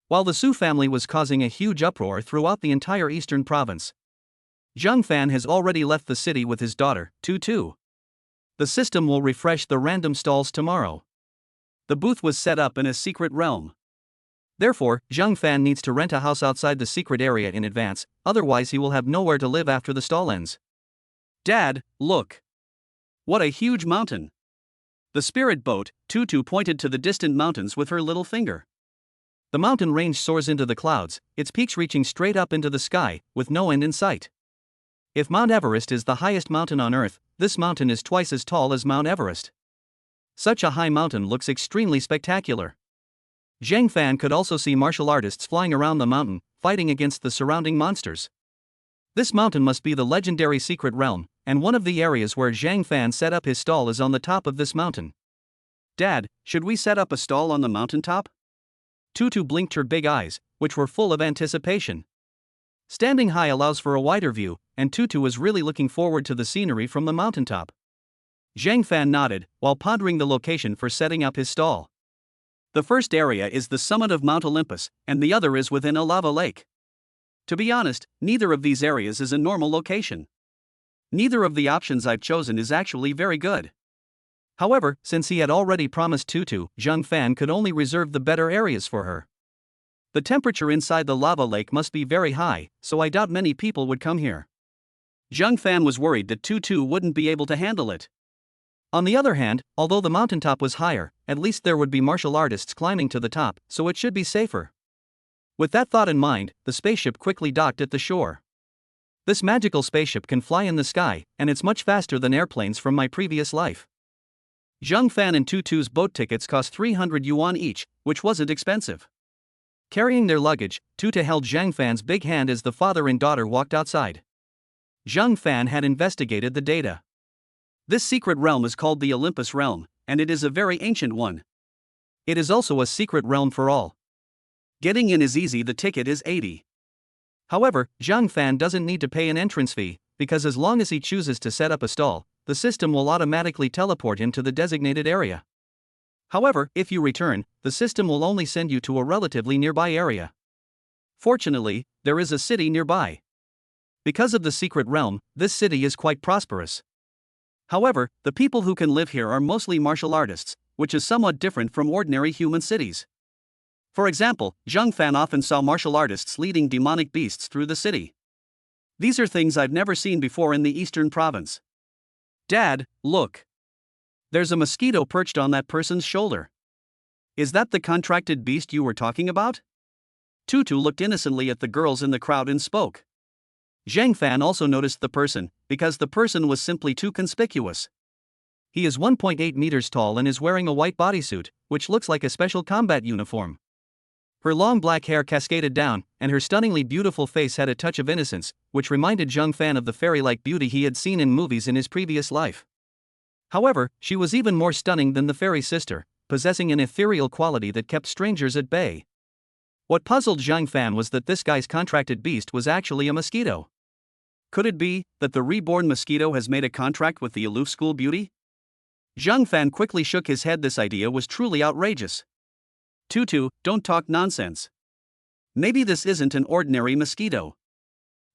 S1: While the Su family was causing a huge uproar throughout the entire eastern province, Zhang Fan has already left the city with his daughter, Tu. The system will refresh the random stalls tomorrow. The booth was set up in a secret realm. Therefore, Zhang Fan needs to rent a house outside the secret area in advance, otherwise he will have nowhere to live after the stall ends. Dad, look! What a huge mountain! The spirit boat, Tutu pointed to the distant mountains with her little finger. The mountain range soars into the clouds, its peaks reaching straight up into the sky, with no end in sight. If Mount Everest is the highest mountain on Earth, this mountain is twice as tall as Mount Everest. Such a high mountain looks extremely spectacular. Zhang Fan could also see martial artists flying around the mountain, fighting against the surrounding monsters. This mountain must be the legendary secret realm, and one of the areas where Zhang Fan set up his stall is on the top of this mountain. Dad, should we set up a stall on the mountaintop? Tutu blinked her big eyes, which were full of anticipation. Standing high allows for a wider view, and Tutu was really looking forward to the scenery from the mountaintop. Zhang Fan nodded, while pondering the location for setting up his stall. The first area is the summit of Mount Olympus, and the other is within a lava lake. To be honest, neither of these areas is a normal location. Neither of the options I've chosen is actually very good. However, since he had already promised Tutu, Zhang Fan could only reserve the better areas for her. The temperature inside the lava lake must be very high, so I doubt many people would come here. Zhang Fan was worried that Tutu wouldn't be able to handle it. On the other hand, although the mountaintop was higher, at least there would be martial artists climbing to the top, so it should be safer. With that thought in mind, the spaceship quickly docked at the shore. This magical spaceship can fly in the sky, and it's much faster than airplanes from my previous life. Zhang Fan and Tutu's boat tickets cost 300 yuan each, which wasn't expensive. Carrying their luggage, Tutu held Zhang Fan's big hand as the father and daughter walked outside. Zhang Fan had investigated the data. This secret realm is called the Olympus realm, and it is a very ancient one. It is also a secret realm for all. Getting in is easy, the ticket is 80. However, Zhang Fan doesn't need to pay an entrance fee, because as long as he chooses to set up a stall, the system will automatically teleport him to the designated area. However, if you return, the system will only send you to a relatively nearby area. Fortunately, there is a city nearby. Because of the secret realm, this city is quite prosperous. However, the people who can live here are mostly martial artists, which is somewhat different from ordinary human cities. For example, Zhang Fan often saw martial artists leading demonic beasts through the city. These are things I've never seen before in the eastern province. Dad, look. There's a mosquito perched on that person's shoulder. Is that the contracted beast you were talking about? Tutu looked innocently at the girls in the crowd and spoke. Zhang Fan also noticed the person, because the person was simply too conspicuous. He is 1.8 meters tall and is wearing a white bodysuit, which looks like a special combat uniform. Her long black hair cascaded down, and her stunningly beautiful face had a touch of innocence, which reminded Zhang Fan of the fairy-like beauty he had seen in movies in his previous life. However, she was even more stunning than the fairy sister, possessing an ethereal quality that kept strangers at bay. What puzzled Zhang Fan was that this guy's contracted beast was actually a mosquito. Could it be that the reborn mosquito has made a contract with the aloof school beauty? Zhang Fan quickly shook his head. This idea was truly outrageous. Tutu, don't talk nonsense. Maybe this isn't an ordinary mosquito.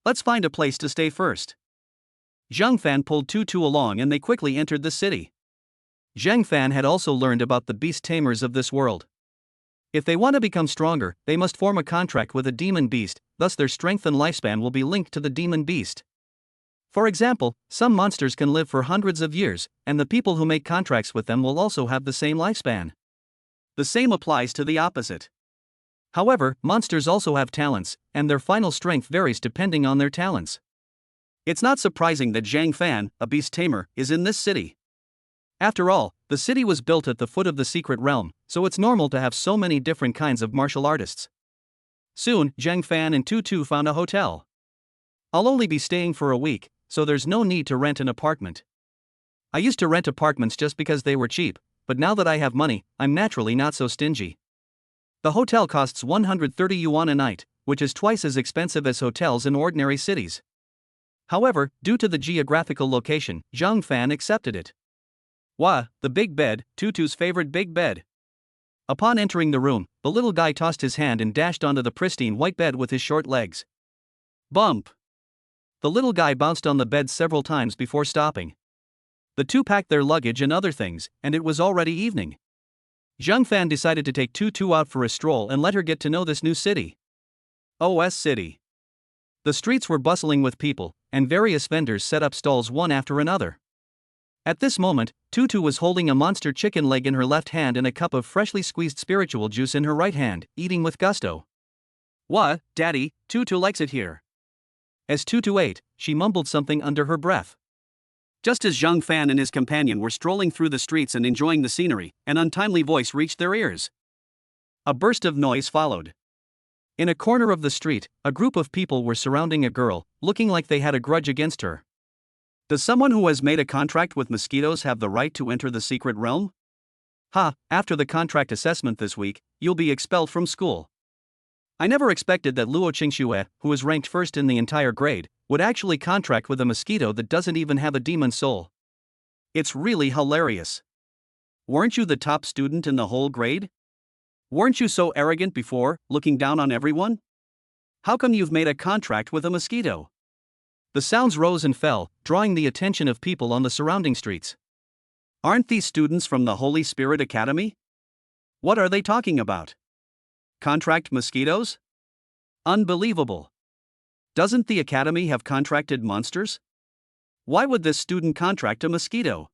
S1: Let's find a place to stay first. Zhang Fan pulled Tutu along and they quickly entered the city. Zhang Fan had also learned about the beast tamers of this world. If they want to become stronger, they must form a contract with a demon beast, thus their strength and lifespan will be linked to the demon beast. For example, some monsters can live for hundreds of years, and the people who make contracts with them will also have the same lifespan. The same applies to the opposite. However, monsters also have talents, and their final strength varies depending on their talents. It's not surprising that Zhang Fan, a beast tamer, is in this city. After all, the city was built at the foot of the secret realm, so it's normal to have so many different kinds of martial artists. Soon, Zhang Fan and Tutu found a hotel. I'll only be staying for a week, so there's no need to rent an apartment. I used to rent apartments just because they were cheap, but now that I have money, I'm naturally not so stingy. The hotel costs 130 yuan a night, which is twice as expensive as hotels in ordinary cities. However, due to the geographical location, Zhang Fan accepted it. Wah, the big bed, Tutu's favorite big bed. Upon entering the room, the little guy tossed his hand and dashed onto the pristine white bed with his short legs. Bump! The little guy bounced on the bed several times before stopping. The two packed their luggage and other things, and it was already evening. Zhang Fan decided to take Tutu out for a stroll and let her get to know this new city. OS City. The streets were bustling with people, and various vendors set up stalls one after another. At this moment, Tutu was holding a monster chicken leg in her left hand and a cup of freshly squeezed spiritual juice in her right hand, eating with gusto. What, Daddy, Tutu likes it here. As Tutu ate, she mumbled something under her breath. Just as Zhang Fan and his companion were strolling through the streets and enjoying the scenery, an untimely voice reached their ears. A burst of noise followed. In a corner of the street, a group of people were surrounding a girl, looking like they had a grudge against her. Does someone who has made a contract with mosquitoes have the right to enter the secret realm? Ha, after the contract assessment this week, you'll be expelled from school. I never expected that Luo Qingxue, who is ranked first in the entire grade, would actually contract with a mosquito that doesn't even have a demon soul. It's really hilarious. Weren't you the top student in the whole grade? Weren't you so arrogant before, looking down on everyone? How come you've made a contract with a mosquito? The sounds rose and fell, drawing the attention of people on the surrounding streets. Aren't these students from the Holy Spirit Academy? What are they talking about? Contract mosquitoes? Unbelievable. Doesn't the academy have contracted monsters? Why would this student contract a mosquito?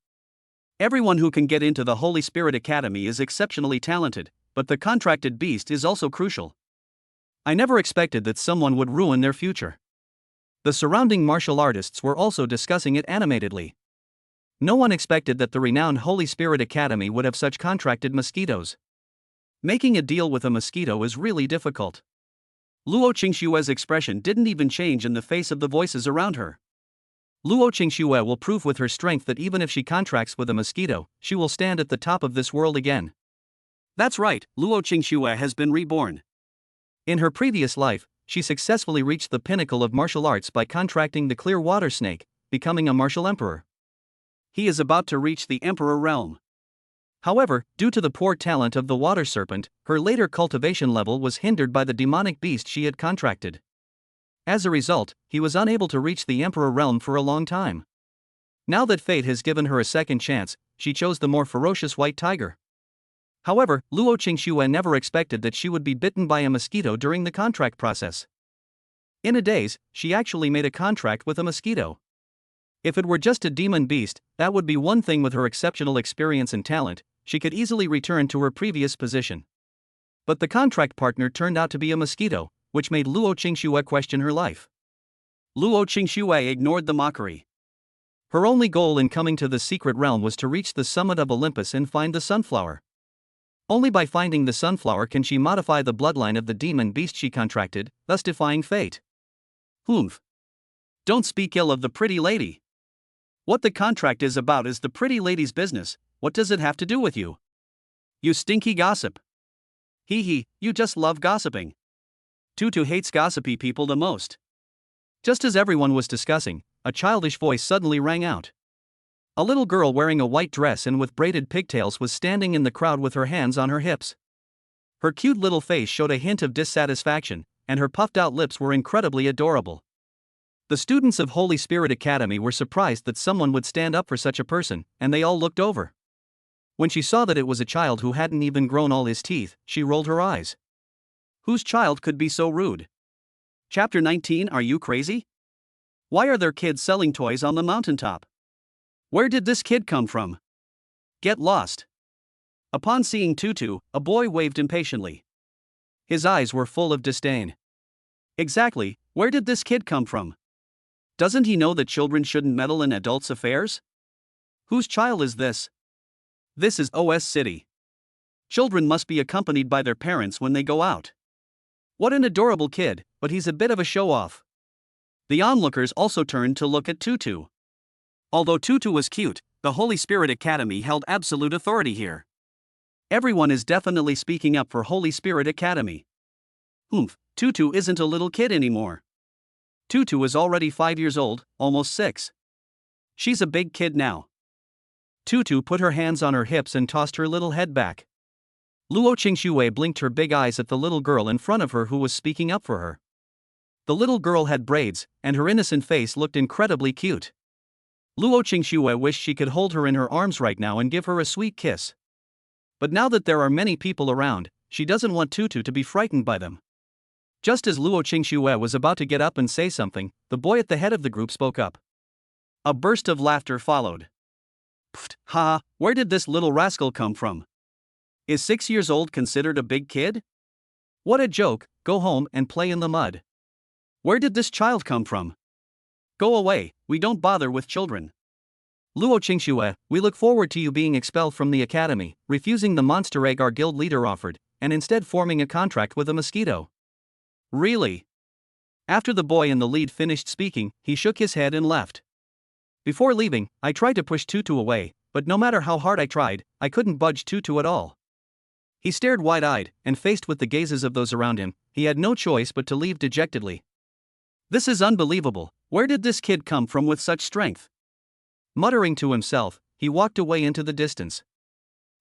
S1: Everyone who can get into the Holy Spirit Academy is exceptionally talented, but the contracted beast is also crucial. I never expected that someone would ruin their future. The surrounding martial artists were also discussing it animatedly. No one expected that the renowned Holy Spirit Academy would have such contracted mosquitoes. Making a deal with a mosquito is really difficult. Luo Qingxue's expression didn't even change in the face of the voices around her. Luo Qingxue will prove with her strength that even if she contracts with a mosquito, she will stand at the top of this world again. That's right, Luo Qingxue has been reborn. In her previous life, she successfully reached the pinnacle of martial arts by contracting the clear water snake, becoming a martial emperor. He is about to reach the emperor realm. However, due to the poor talent of the water serpent, her later cultivation level was hindered by the demonic beast she had contracted. As a result, he was unable to reach the emperor realm for a long time. Now that fate has given her a second chance, she chose the more ferocious white tiger. However, Luo Qingxue never expected that she would be bitten by a mosquito during the contract process. In a daze, she actually made a contract with a mosquito. If it were just a demon beast, that would be one thing. With her exceptional experience and talent, she could easily return to her previous position. But the contract partner turned out to be a mosquito, which made Luo Qingxue question her life. Luo Qingxue ignored the mockery. Her only goal in coming to the secret realm was to reach the summit of Olympus and find the sunflower. Only by finding the sunflower can she modify the bloodline of the demon beast she contracted, thus defying fate. Humph. Don't speak ill of the pretty lady. What the contract is about is the pretty lady's business. What does it have to do with you? You stinky gossip. Hee, you just love gossiping. Tutu hates gossipy people the most. Just as everyone was discussing, a childish voice suddenly rang out. A little girl wearing a white dress and with braided pigtails was standing in the crowd with her hands on her hips. Her cute little face showed a hint of dissatisfaction, and her puffed-out lips were incredibly adorable. The students of Holy Spirit Academy were surprised that someone would stand up for such a person, and they all looked over. When she saw that it was a child who hadn't even grown all his teeth, she rolled her eyes. Whose child could be so rude? Chapter 19. Are you crazy? Why are there kids selling toys on the mountaintop? Where did this kid come from? Get lost. Upon seeing Tutu, a boy waved impatiently. His eyes were full of disdain. Exactly, where did this kid come from? Doesn't he know that children shouldn't meddle in adults' affairs? Whose child is this? This is OS City. Children must be accompanied by their parents when they go out. What an adorable kid, but he's a bit of a show-off. The onlookers also turned to look at Tutu. Although Tutu was cute, the Holy Spirit Academy held absolute authority here. Everyone is definitely speaking up for Holy Spirit Academy. Tutu isn't a little kid anymore. Tutu is already 5 years old, almost 6. She's a big kid now. Tutu put her hands on her hips and tossed her little head back. Luo Qingxue blinked her big eyes at the little girl in front of her who was speaking up for her. The little girl had braids, and her innocent face looked incredibly cute. Luo Qingxue wished she could hold her in her arms right now and give her a sweet kiss. But now that there are many people around, she doesn't want Tutu to be frightened by them. Just as Luo Qingxue was about to get up and say something, the boy at the head of the group spoke up. A burst of laughter followed. Pfft, ha, where did this little rascal come from? Is 6 years old considered a big kid? What a joke, go home and play in the mud. Where did this child come from? Go away, we don't bother with children. Luo Qingxue, we look forward to you being expelled from the academy, refusing the monster egg our guild leader offered, and instead forming a contract with a mosquito. Really? After the boy in the lead finished speaking, he shook his head and left. Before leaving, I tried to push Tutu away, but no matter how hard I tried, I couldn't budge Tutu at all. He stared wide-eyed, and faced with the gazes of those around him, he had no choice but to leave dejectedly. This is unbelievable, where did this kid come from with such strength? Muttering to himself, he walked away into the distance.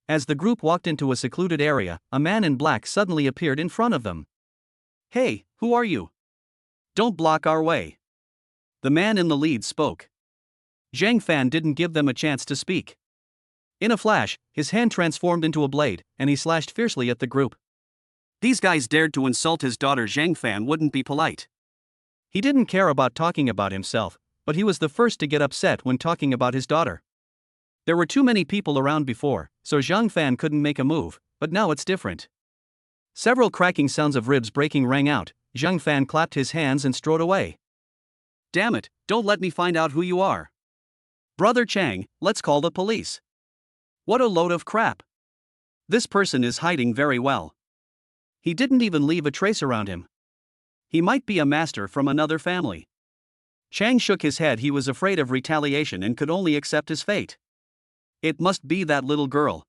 S1: As the group walked into a secluded area, a man in black suddenly appeared in front of them. Hey, who are you? Don't block our way. The man in the lead spoke. Zhang Fan didn't give them a chance to speak. In a flash, his hand transformed into a blade, and he slashed fiercely at the group. These guys dared to insult his daughter. Zhang Fan wouldn't be polite. He didn't care about talking about himself, but he was the first to get upset when talking about his daughter. There were too many people around before, so Zhang Fan couldn't make a move, but now it's different. Several cracking sounds of ribs breaking rang out. Zhang Fan clapped his hands and strode away. Damn it, don't let me find out who you are. Brother Chang, let's call the police. What a load of crap. This person is hiding very well. He didn't even leave a trace around him. He might be a master from another family. Chang shook his head. He was afraid of retaliation and could only accept his fate. It must be that little girl.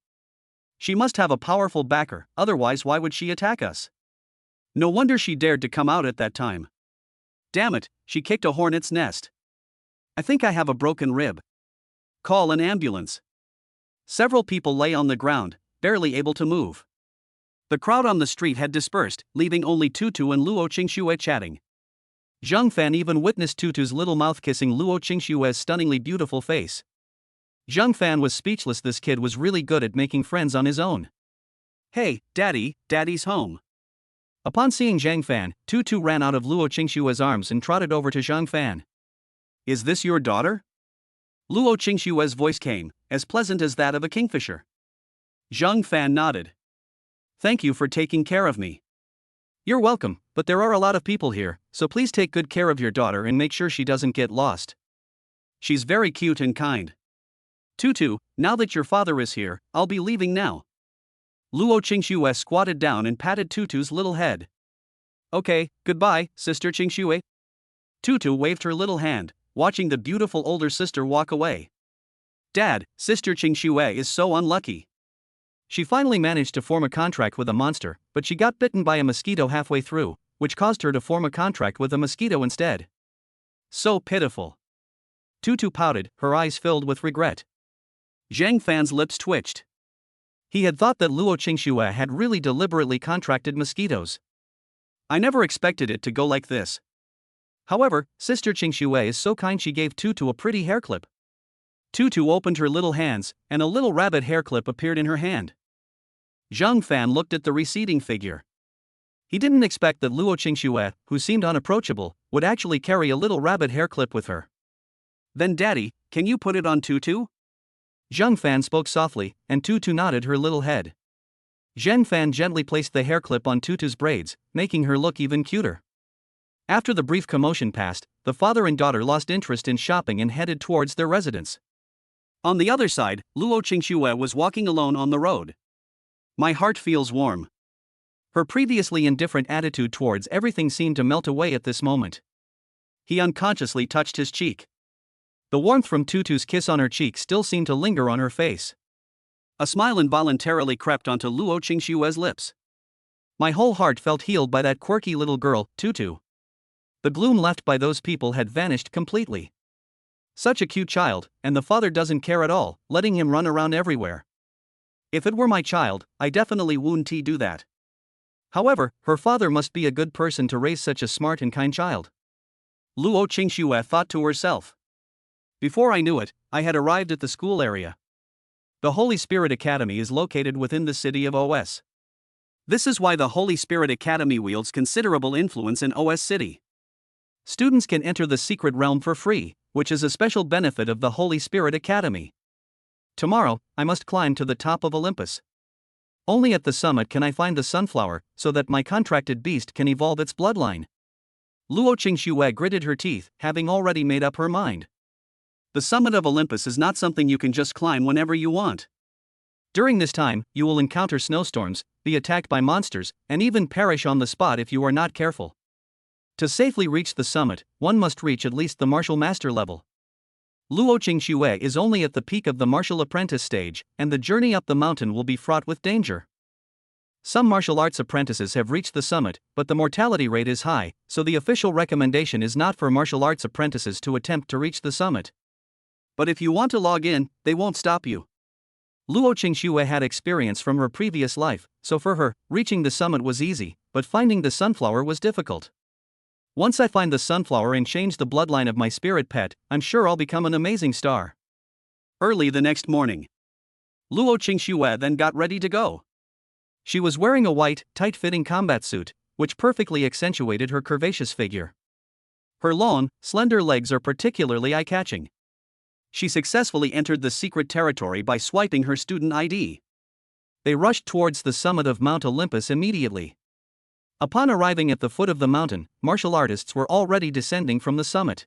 S1: She must have a powerful backer, otherwise why would she attack us? No wonder she dared to come out at that time. Damn it, she kicked a hornet's nest. I think I have a broken rib. Call an ambulance. Several people lay on the ground, barely able to move. The crowd on the street had dispersed, leaving only Tutu and Luo Qingxue chatting. Zhang Fan even witnessed Tutu's little mouth kissing Luo Qingxue's stunningly beautiful face. Zhang Fan was speechless. This kid was really good at making friends on his own. Hey, Daddy's home. Upon seeing Zhang Fan, Tutu ran out of Luo Qingxue's arms and trotted over to Zhang Fan. Is this your daughter? Luo Qingxue's voice came, as pleasant as that of a kingfisher. Zhang Fan nodded. Thank you for taking care of me. You're welcome, but there are a lot of people here, so please take good care of your daughter and make sure she doesn't get lost. She's very cute and kind. Tutu, now that your father is here, I'll be leaving now. Luo Qingxue squatted down and patted Tutu's little head. Okay, goodbye, Sister Qingxue. Tutu waved her little hand, watching the beautiful older sister walk away. Dad, Sister Qingxue is so unlucky. She finally managed to form a contract with a monster, but she got bitten by a mosquito halfway through, which caused her to form a contract with a mosquito instead. So pitiful. Tutu pouted, her eyes filled with regret. Zhang Fan's lips twitched. He had thought that Luo Qingxue had really deliberately contracted mosquitoes. I never expected it to go like this. However, Sister Qingxue is so kind she gave Tutu a pretty hair clip. Tutu opened her little hands, and a little rabbit hair clip appeared in her hand. Zhang Fan looked at the receding figure. He didn't expect that Luo Qingxue, who seemed unapproachable, would actually carry a little rabbit hair clip with her. Then Daddy, can you put it on Tutu? Zhang Fan spoke softly, and Tutu nodded her little head. Zhang Fan gently placed the hair clip on Tutu's braids, making her look even cuter. After the brief commotion passed, the father and daughter lost interest in shopping and headed towards their residence. On the other side, Luo Qingxue was walking alone on the road. My heart feels warm. Her previously indifferent attitude towards everything seemed to melt away at this moment. He unconsciously touched his cheek. The warmth from Tutu's kiss on her cheek still seemed to linger on her face. A smile involuntarily crept onto Luo Qingxue's lips. My whole heart felt healed by that quirky little girl, Tutu. The gloom left by those people had vanished completely. Such a cute child, and the father doesn't care at all, letting him run around everywhere. If it were my child, I definitely wouldn't do that. However, her father must be a good person to raise such a smart and kind child. Luo Qingxue thought to herself. Before I knew it, I had arrived at the school area. The Holy Spirit Academy is located within the city of OS. This is why the Holy Spirit Academy wields considerable influence in OS City. Students can enter the secret realm for free, which is a special benefit of the Holy Spirit Academy. Tomorrow, I must climb to the top of Olympus. Only at the summit can I find the sunflower, so that my contracted beast can evolve its bloodline. Luo Qingxue gritted her teeth, having already made up her mind. The summit of Olympus is not something you can just climb whenever you want. During this time, you will encounter snowstorms, be attacked by monsters, and even perish on the spot if you are not careful. To safely reach the summit, one must reach at least the martial master level. Luo Qingxue is only at the peak of the martial apprentice stage, and the journey up the mountain will be fraught with danger. Some martial arts apprentices have reached the summit, but the mortality rate is high, so the official recommendation is not for martial arts apprentices to attempt to reach the summit. But if you want to log in, they won't stop you. Luo Qingxue had experience from her previous life, so for her, reaching the summit was easy, but finding the sunflower was difficult. Once I find the sunflower and change the bloodline of my spirit pet, I'm sure I'll become an amazing star. Early the next morning, Luo Qingxue then got ready to go. She was wearing a white, tight-fitting combat suit, which perfectly accentuated her curvaceous figure. Her long, slender legs are particularly eye-catching. She successfully entered the secret territory by swiping her student ID. They rushed towards the summit of Mount Olympus immediately. Upon arriving at the foot of the mountain, martial artists were already descending from the summit.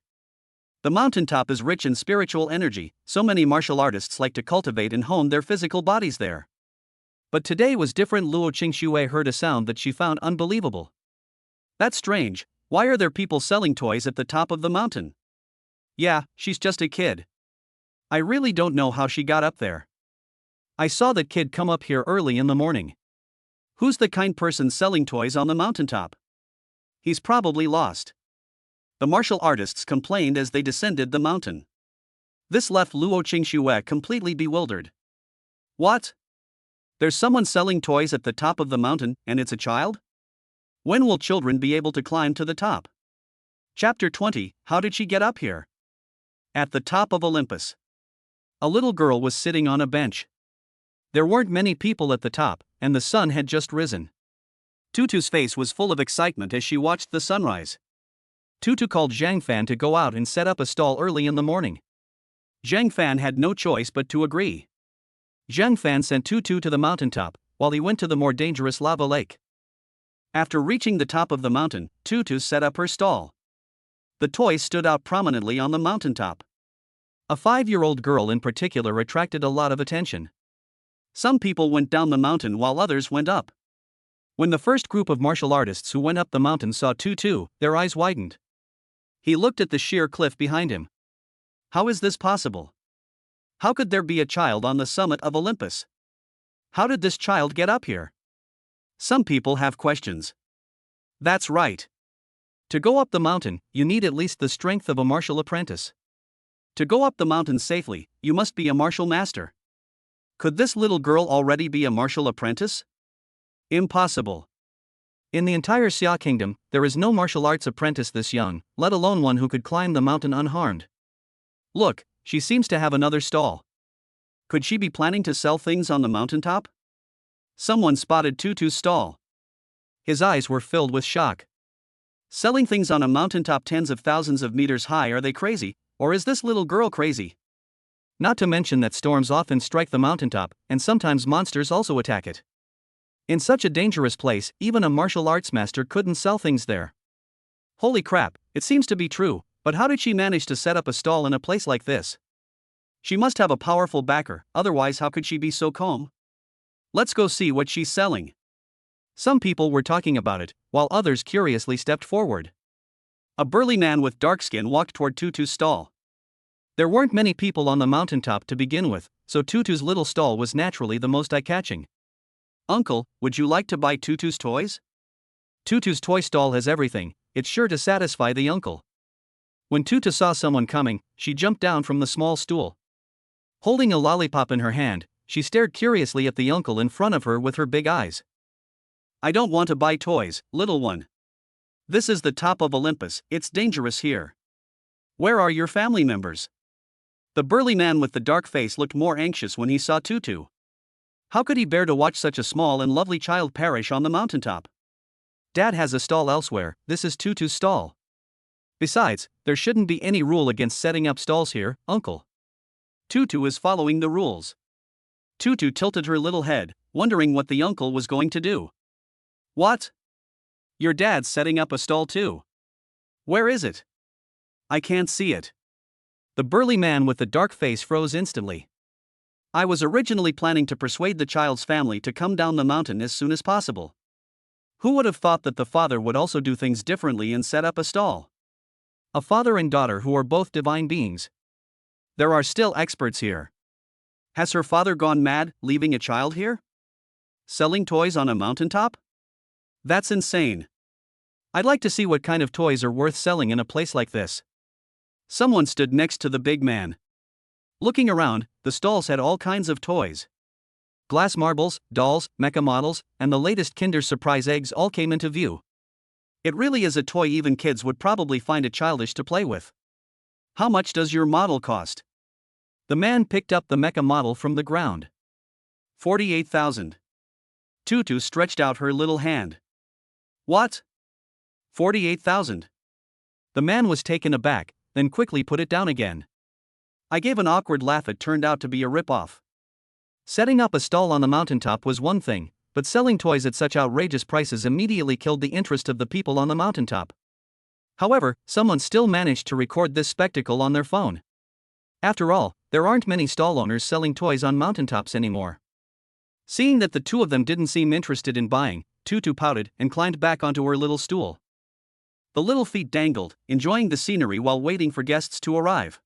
S1: The mountaintop is rich in spiritual energy, so many martial artists like to cultivate and hone their physical bodies there. But today was different. Luo Qingxue heard a sound that she found unbelievable. That's strange, why are there people selling toys at the top of the mountain? Yeah, she's just a kid. I really don't know how she got up there. I saw that kid come up here early in the morning. Who's the kind person selling toys on the mountaintop? He's probably lost. The martial artists complained as they descended the mountain. This left Luo Qingxue completely bewildered. What? There's someone selling toys at the top of the mountain, and it's a child? When will children be able to climb to the top? Chapter 20, How did she get up here? At the top of Olympus, a little girl was sitting on a bench. There weren't many people at the top, and the sun had just risen. Tutu's face was full of excitement as she watched the sunrise. Tutu called Zhang Fan to go out and set up a stall early in the morning. Zhang Fan had no choice but to agree. Zhang Fan sent Tutu to the mountaintop, while he went to the more dangerous lava lake. After reaching the top of the mountain, Tutu set up her stall. The toys stood out prominently on the mountaintop. A 5-year-old girl in particular attracted a lot of attention. Some people went down the mountain while others went up. When the first group of martial artists who went up the mountain saw Tutu, their eyes widened. He looked at the sheer cliff behind him. How is this possible? How could there be a child on the summit of Olympus? How did this child get up here? Some people have questions. That's right. To go up the mountain, you need at least the strength of a martial apprentice. To go up the mountain safely, you must be a martial master. Could this little girl already be a martial apprentice? Impossible. In the entire Xia kingdom, there is no martial arts apprentice this young, let alone one who could climb the mountain unharmed. Look, she seems to have another stall. Could she be planning to sell things on the mountaintop? Someone spotted Tutu's stall. His eyes were filled with shock. Selling things on a mountaintop tens of thousands of meters high, are they crazy, or is this little girl crazy? Not to mention that storms often strike the mountaintop, and sometimes monsters also attack it. In such a dangerous place, even a martial arts master couldn't sell things there. Holy crap, it seems to be true, but how did she manage to set up a stall in a place like this? She must have a powerful backer, otherwise how could she be so calm? Let's go see what she's selling. Some people were talking about it, while others curiously stepped forward. A burly man with dark skin walked toward Tutu's stall. There weren't many people on the mountaintop to begin with, so Tutu's little stall was naturally the most eye-catching. Uncle, would you like to buy Tutu's toys? Tutu's toy stall has everything, it's sure to satisfy the uncle. When Tutu saw someone coming, she jumped down from the small stool. Holding a lollipop in her hand, she stared curiously at the uncle in front of her with her big eyes. I don't want to buy toys, little one. This is the top of Olympus, it's dangerous here. Where are your family members? The burly man with the dark face looked more anxious when he saw Tutu. How could he bear to watch such a small and lovely child perish on the mountaintop? Dad has a stall elsewhere, this is Tutu's stall. Besides, there shouldn't be any rule against setting up stalls here, uncle. Tutu is following the rules. Tutu tilted her little head, wondering what the uncle was going to do. What? Your dad's setting up a stall too. Where is it? I can't see it. The burly man with the dark face froze instantly. I was originally planning to persuade the child's family to come down the mountain as soon as possible. Who would have thought that the father would also do things differently and set up a stall? A father and daughter who are both divine beings. There are still experts here. Has her father gone mad, leaving a child here? Selling toys on a mountaintop? That's insane. I'd like to see what kind of toys are worth selling in a place like this. Someone stood next to the big man. Looking around, the stalls had all kinds of toys. Glass marbles, dolls, mecha models, and the latest Kinder Surprise eggs all came into view. It really is a toy even kids would probably find it childish to play with. How much does your model cost? The man picked up the mecha model from the ground. 48,000. Tutu stretched out her little hand. What? 48,000. The man was taken aback, then quickly put it down again. I gave an awkward laugh. It turned out to be a rip-off. Setting up a stall on the mountaintop was one thing, but selling toys at such outrageous prices immediately killed the interest of the people on the mountaintop. However, someone still managed to record this spectacle on their phone. After all, there aren't many stall owners selling toys on mountaintops anymore. Seeing that the two of them didn't seem interested in buying, Tutu pouted and climbed back onto her little stool. The little feet dangled, enjoying the scenery while waiting for guests to arrive.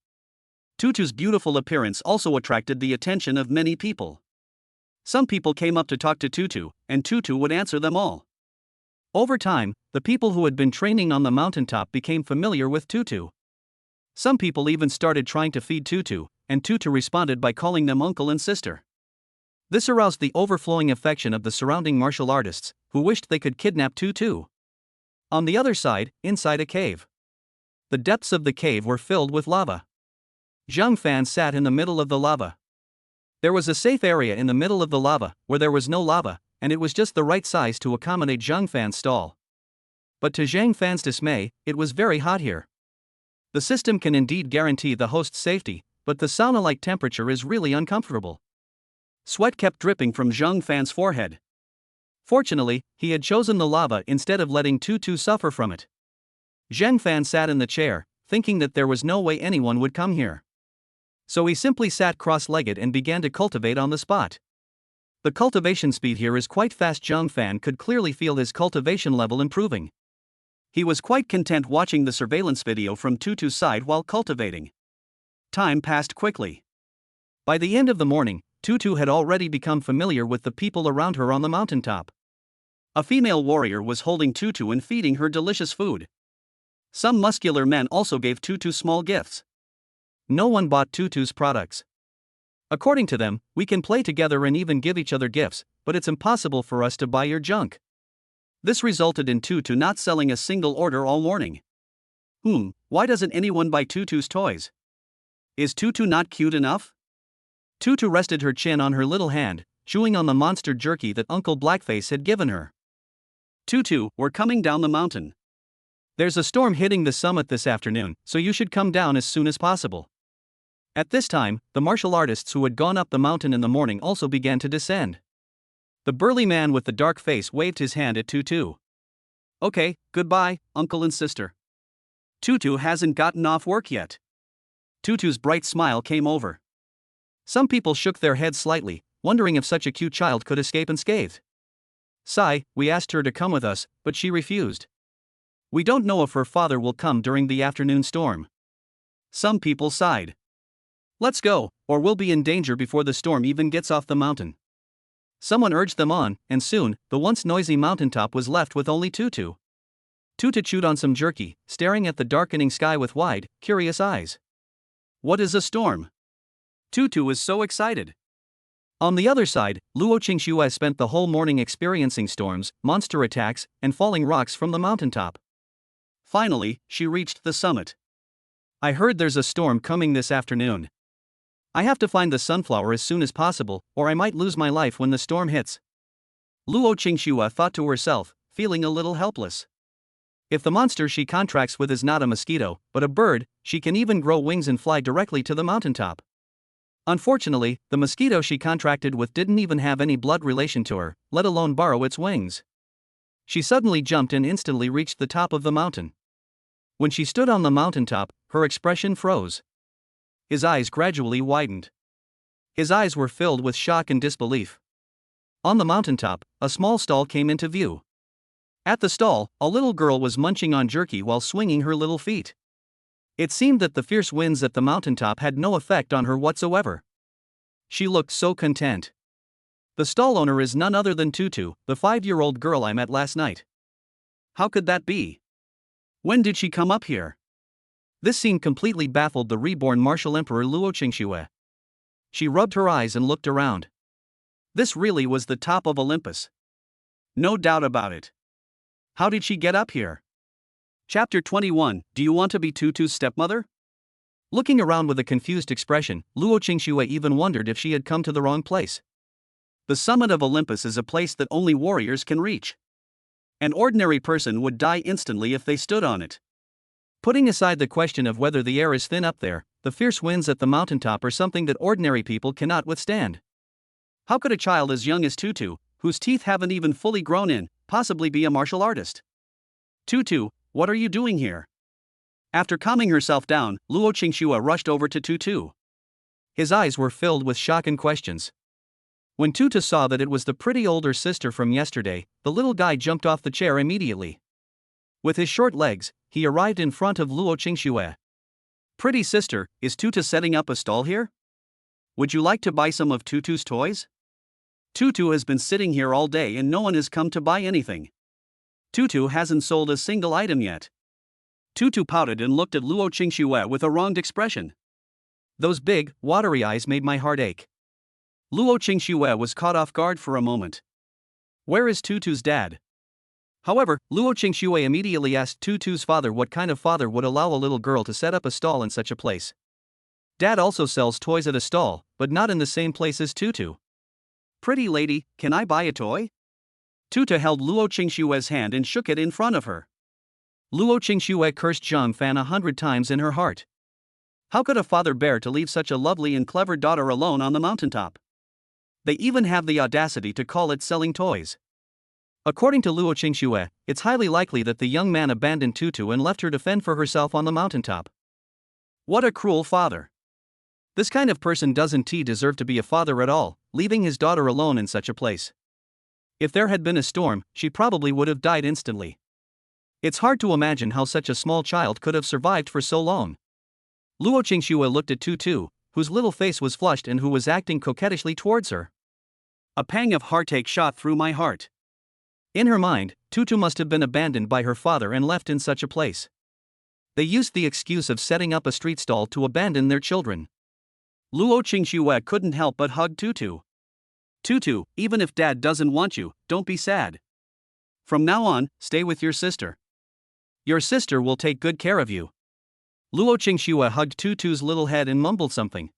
S1: Tutu's beautiful appearance also attracted the attention of many people. Some people came up to talk to Tutu, and Tutu would answer them all. Over time, the people who had been training on the mountaintop became familiar with Tutu. Some people even started trying to feed Tutu, and Tutu responded by calling them uncle and sister. This aroused the overflowing affection of the surrounding martial artists, who wished they could kidnap Tutu. On the other side, inside a cave. The depths of the cave were filled with lava. Zhang Fan sat in the middle of the lava. There was a safe area in the middle of the lava, where there was no lava, and it was just the right size to accommodate Zhang Fan's stall. But to Zhang Fan's dismay, it was very hot here. The system can indeed guarantee the host's safety, but the sauna-like temperature is really uncomfortable. Sweat kept dripping from Zhang Fan's forehead. Fortunately, he had chosen the lava instead of letting Tutu suffer from it. Zhang Fan sat in the chair, thinking that there was no way anyone would come here. So he simply sat cross-legged and began to cultivate on the spot. The cultivation speed here is quite fast. Zhang Fan could clearly feel his cultivation level improving. He was quite content watching the surveillance video from Tutu's side while cultivating. Time passed quickly. By the end of the morning, Tutu had already become familiar with the people around her on the mountaintop. A female warrior was holding Tutu and feeding her delicious food. Some muscular men also gave Tutu small gifts. No one bought Tutu's products. According to them, we can play together and even give each other gifts, but it's impossible for us to buy your junk. This resulted in Tutu not selling a single order all morning. Why doesn't anyone buy Tutu's toys? Is Tutu not cute enough? Tutu rested her chin on her little hand, chewing on the monster jerky that Uncle Blackface had given her. Tutu, we're coming down the mountain. There's a storm hitting the summit this afternoon, so you should come down as soon as possible. At this time, the martial artists who had gone up the mountain in the morning also began to descend. The burly man with the dark face waved his hand at Tutu. Okay, goodbye, uncle and sister. Tutu hasn't gotten off work yet. Tutu's bright smile came over. Some people shook their heads slightly, wondering if such a cute child could escape unscathed. Sigh, we asked her to come with us, but she refused. We don't know if her father will come during the afternoon storm. Some people sighed. Let's go, or we'll be in danger before the storm even gets off the mountain. Someone urged them on, and soon, the once noisy mountaintop was left with only Tutu. Tutu chewed on some jerky, staring at the darkening sky with wide, curious eyes. What is a storm? Tutu is so excited. On the other side, Luo Qingxue spent the whole morning experiencing storms, monster attacks, and falling rocks from the mountaintop. Finally, she reached the summit. I heard there's a storm coming this afternoon. I have to find the sunflower as soon as possible, or I might lose my life when the storm hits. Luo Qingxue thought to herself, feeling a little helpless. If the monster she contracts with is not a mosquito, but a bird, she can even grow wings and fly directly to the mountaintop. Unfortunately, the mosquito she contracted with didn't even have any blood relation to her, let alone borrow its wings. She suddenly jumped and instantly reached the top of the mountain. When she stood on the mountaintop, her expression froze. His eyes gradually widened. His eyes were filled with shock and disbelief. On the mountaintop, a small stall came into view. At the stall, a little girl was munching on jerky while swinging her little feet. It seemed that the fierce winds at the mountaintop had no effect on her whatsoever. She looked so content. The stall owner is none other than Tutu, the 5-year-old girl I met last night. How could that be? When did she come up here? This scene completely baffled the reborn martial emperor Luo Qingxue. She rubbed her eyes and looked around. This really was the top of Olympus. No doubt about it. How did she get up here? Chapter 21, Do you want to be Tutu's stepmother? Looking around with a confused expression, Luo Qingxue even wondered if she had come to the wrong place. The summit of Olympus is a place that only warriors can reach. An ordinary person would die instantly if they stood on it. Putting aside the question of whether the air is thin up there, the fierce winds at the mountaintop are something that ordinary people cannot withstand. How could a child as young as Tutu, whose teeth haven't even fully grown in, possibly be a martial artist? Tutu, what are you doing here? After calming herself down, Luo Qingxue rushed over to Tutu. His eyes were filled with shock and questions. When Tutu saw that it was the pretty older sister from yesterday, the little guy jumped off the chair immediately. With his short legs, he arrived in front of Luo Qingxue. Pretty sister, is Tutu setting up a stall here? Would you like to buy some of Tutu's toys? Tutu has been sitting here all day and no one has come to buy anything. Tutu hasn't sold a single item yet. Tutu pouted and looked at Luo Qingxue with a wronged expression. Those big, watery eyes made my heart ache. Luo Qingxue was caught off guard for a moment. Where is Tutu's dad? However, Luo Qingxue immediately asked Tutu's father what kind of father would allow a little girl to set up a stall in such a place. Dad also sells toys at a stall, but not in the same place as Tutu. Pretty lady, can I buy a toy? Tutu held Luo Qingxue's hand and shook it in front of her. Luo Qingxue cursed Zhang Fan 100 times in her heart. How could a father bear to leave such a lovely and clever daughter alone on the mountaintop? They even have the audacity to call it selling toys. According to Luo Qingxue, it's highly likely that the young man abandoned Tutu and left her to fend for herself on the mountaintop. What a cruel father. This kind of person doesn't deserve to be a father at all, leaving his daughter alone in such a place. If there had been a storm, she probably would have died instantly. It's hard to imagine how such a small child could have survived for so long. Luo Qingxue looked at Tutu, whose little face was flushed and who was acting coquettishly towards her. A pang of heartache shot through my heart. In her mind, Tutu must have been abandoned by her father and left in such a place. They used the excuse of setting up a street stall to abandon their children. Luo Qingxue couldn't help but hug Tutu. Tutu, even if dad doesn't want you, don't be sad. From now on, stay with your sister. Your sister will take good care of you. Luo Qingxue hugged Tutu's little head and mumbled something.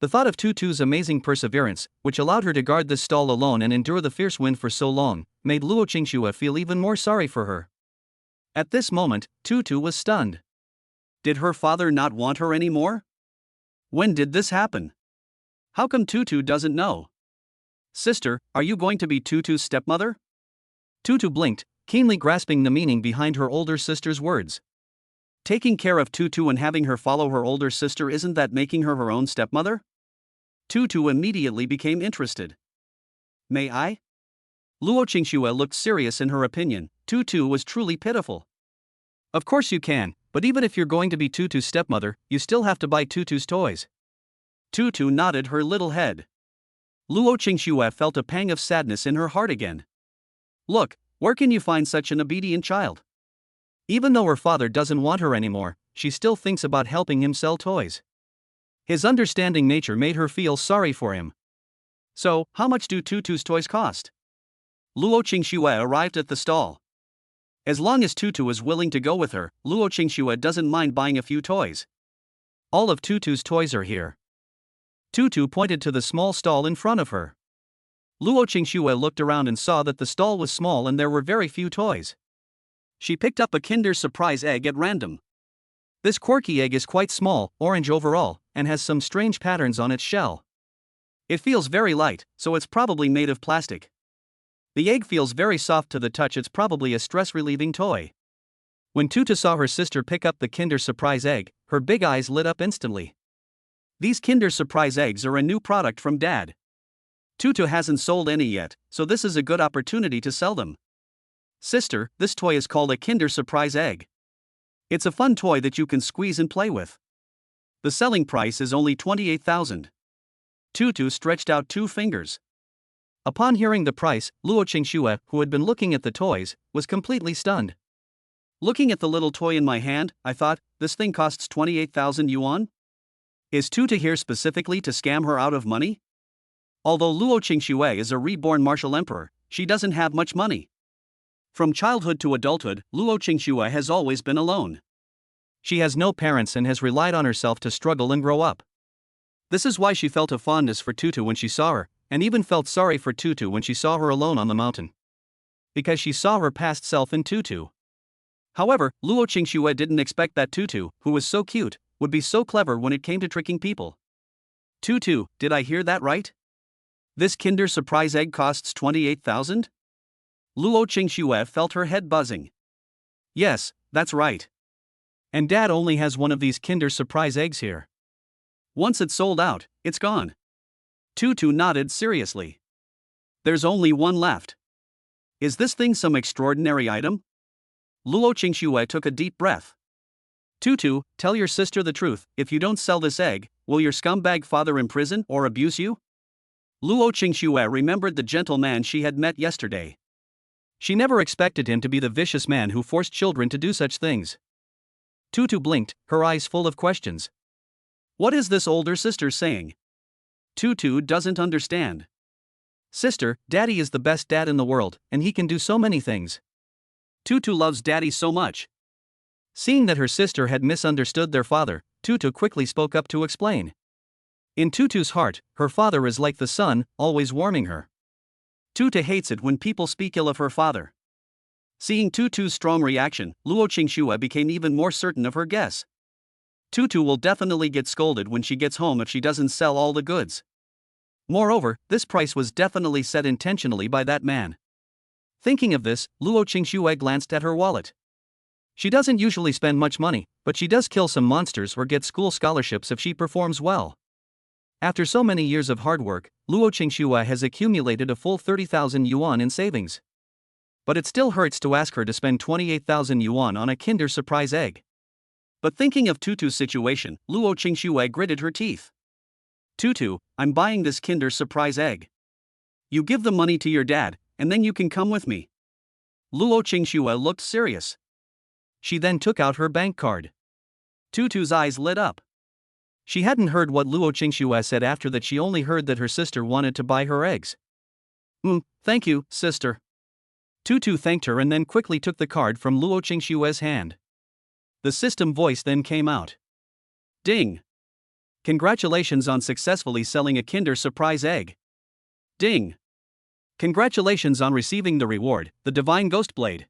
S1: The thought of Tutu's amazing perseverance, which allowed her to guard this stall alone and endure the fierce wind for so long, made Luo Qingxue feel even more sorry for her. At this moment, Tutu was stunned. Did her father not want her anymore? When did this happen? How come Tutu doesn't know? Sister, are you going to be Tutu's stepmother? Tutu blinked, keenly grasping the meaning behind her older sister's words. Taking care of Tutu and having her follow her older sister, isn't that making her her own stepmother? Tutu immediately became interested. May I? Luo Qingxue looked serious in her opinion. Tutu was truly pitiful. Of course you can, but even if you're going to be Tutu's stepmother, you still have to buy Tutu's toys. Tutu nodded her little head. Luo Qingxue felt a pang of sadness in her heart again. Look, where can you find such an obedient child? Even though her father doesn't want her anymore, she still thinks about helping him sell toys. His understanding nature made her feel sorry for him. So, how much do Tutu's toys cost? Luo Qingxue arrived at the stall. As long as Tutu is willing to go with her, Luo Qingxue doesn't mind buying a few toys. All of Tutu's toys are here. Tutu pointed to the small stall in front of her. Luo Qingxue looked around and saw that the stall was small and there were very few toys. She picked up a Kinder Surprise egg at random. This quirky egg is quite small, orange overall, and has some strange patterns on its shell. It feels very light, so it's probably made of plastic. The egg feels very soft to the touch. It's probably a stress-relieving toy. When Tutu saw her sister pick up the Kinder Surprise egg, her big eyes lit up instantly. These Kinder Surprise eggs are a new product from Dad. Tutu hasn't sold any yet, so this is a good opportunity to sell them. Sister, this toy is called a Kinder Surprise egg. It's a fun toy that you can squeeze and play with. The selling price is only 28,000. Tutu stretched out 2 fingers. Upon hearing the price, Luo Qingxue, who had been looking at the toys, was completely stunned. Looking at the little toy in my hand, I thought, this thing costs 28,000 yuan? Is Tutu here specifically to scam her out of money? Although Luo Qingxue is a reborn martial emperor, she doesn't have much money. From childhood to adulthood, Luo Qingxue has always been alone. She has no parents and has relied on herself to struggle and grow up. This is why she felt a fondness for Tutu when she saw her, and even felt sorry for Tutu when she saw her alone on the mountain. Because she saw her past self in Tutu. However, Luo Qingxue didn't expect that Tutu, who was so cute, would be so clever when it came to tricking people. Tutu, did I hear that right? This Kinder Surprise egg costs 28,000? Luo Qingxue felt her head buzzing. Yes, that's right. And Dad only has one of these Kinder Surprise eggs here. Once it's sold out, it's gone. Tutu nodded seriously. There's only one left. Is this thing some extraordinary item? Luo Qingxue took a deep breath. Tutu, tell your sister the truth. If you don't sell this egg, will your scumbag father imprison or abuse you? Luo Qingxue remembered the gentleman she had met yesterday. She never expected him to be the vicious man who forced children to do such things. Tutu blinked, her eyes full of questions. What is this older sister saying? Tutu doesn't understand. Sister, Daddy is the best dad in the world, and he can do so many things. Tutu loves Daddy so much. Seeing that her sister had misunderstood their father, Tutu quickly spoke up to explain. In Tutu's heart, her father is like the sun, always warming her. Tutu hates it when people speak ill of her father. Seeing Tutu's strong reaction, Luo Qingxue became even more certain of her guess. Tutu will definitely get scolded when she gets home if she doesn't sell all the goods. Moreover, this price was definitely set intentionally by that man. Thinking of this, Luo Qingxue glanced at her wallet. She doesn't usually spend much money, but she does kill some monsters or get school scholarships if she performs well. After so many years of hard work, Luo Qingxue has accumulated a full 30,000 yuan in savings. But it still hurts to ask her to spend 28,000 yuan on a Kinder Surprise egg. But thinking of Tutu's situation, Luo Qingxue gritted her teeth. Tutu, I'm buying this Kinder Surprise egg. You give the money to your dad, and then you can come with me. Luo Qingxue looked serious. She then took out her bank card. Tutu's eyes lit up. She hadn't heard what Luo Qingxue said after that. She only heard that her sister wanted to buy her eggs. Thank you, sister. Tutu thanked her and then quickly took the card from Luo Qingshue's hand. The system voice then came out. Ding! Congratulations on successfully selling a Kinder Surprise egg. Ding! Congratulations on receiving the reward, the Divine Ghost Blade.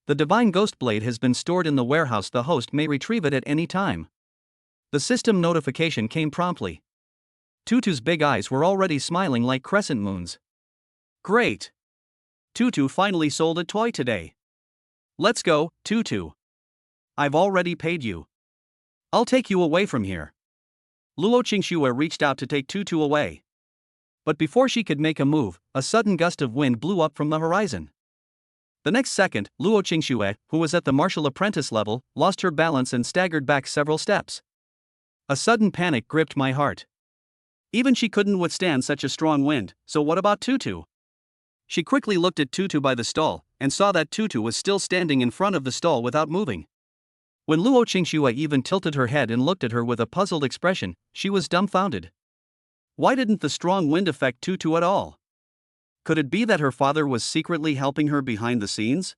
S1: The Divine Ghost Blade has been stored in the warehouse. The host may retrieve it at any time. The system notification came promptly. Tutu's big eyes were already smiling like crescent moons. Great! Tutu finally sold a toy today. Let's go, Tutu. I've already paid you. I'll take you away from here. Luo Qingxue reached out to take Tutu away. But before she could make a move, a sudden gust of wind blew up from the horizon. The next second, Luo Qingxue, who was at the martial apprentice level, lost her balance and staggered back several steps. A sudden panic gripped my heart. Even she couldn't withstand such a strong wind, so what about Tutu? She quickly looked at Tutu by the stall, and saw that Tutu was still standing in front of the stall without moving. When Luo Qingxue even tilted her head and looked at her with a puzzled expression, she was dumbfounded. Why didn't the strong wind affect Tutu at all? Could it be that her father was secretly helping her behind the scenes?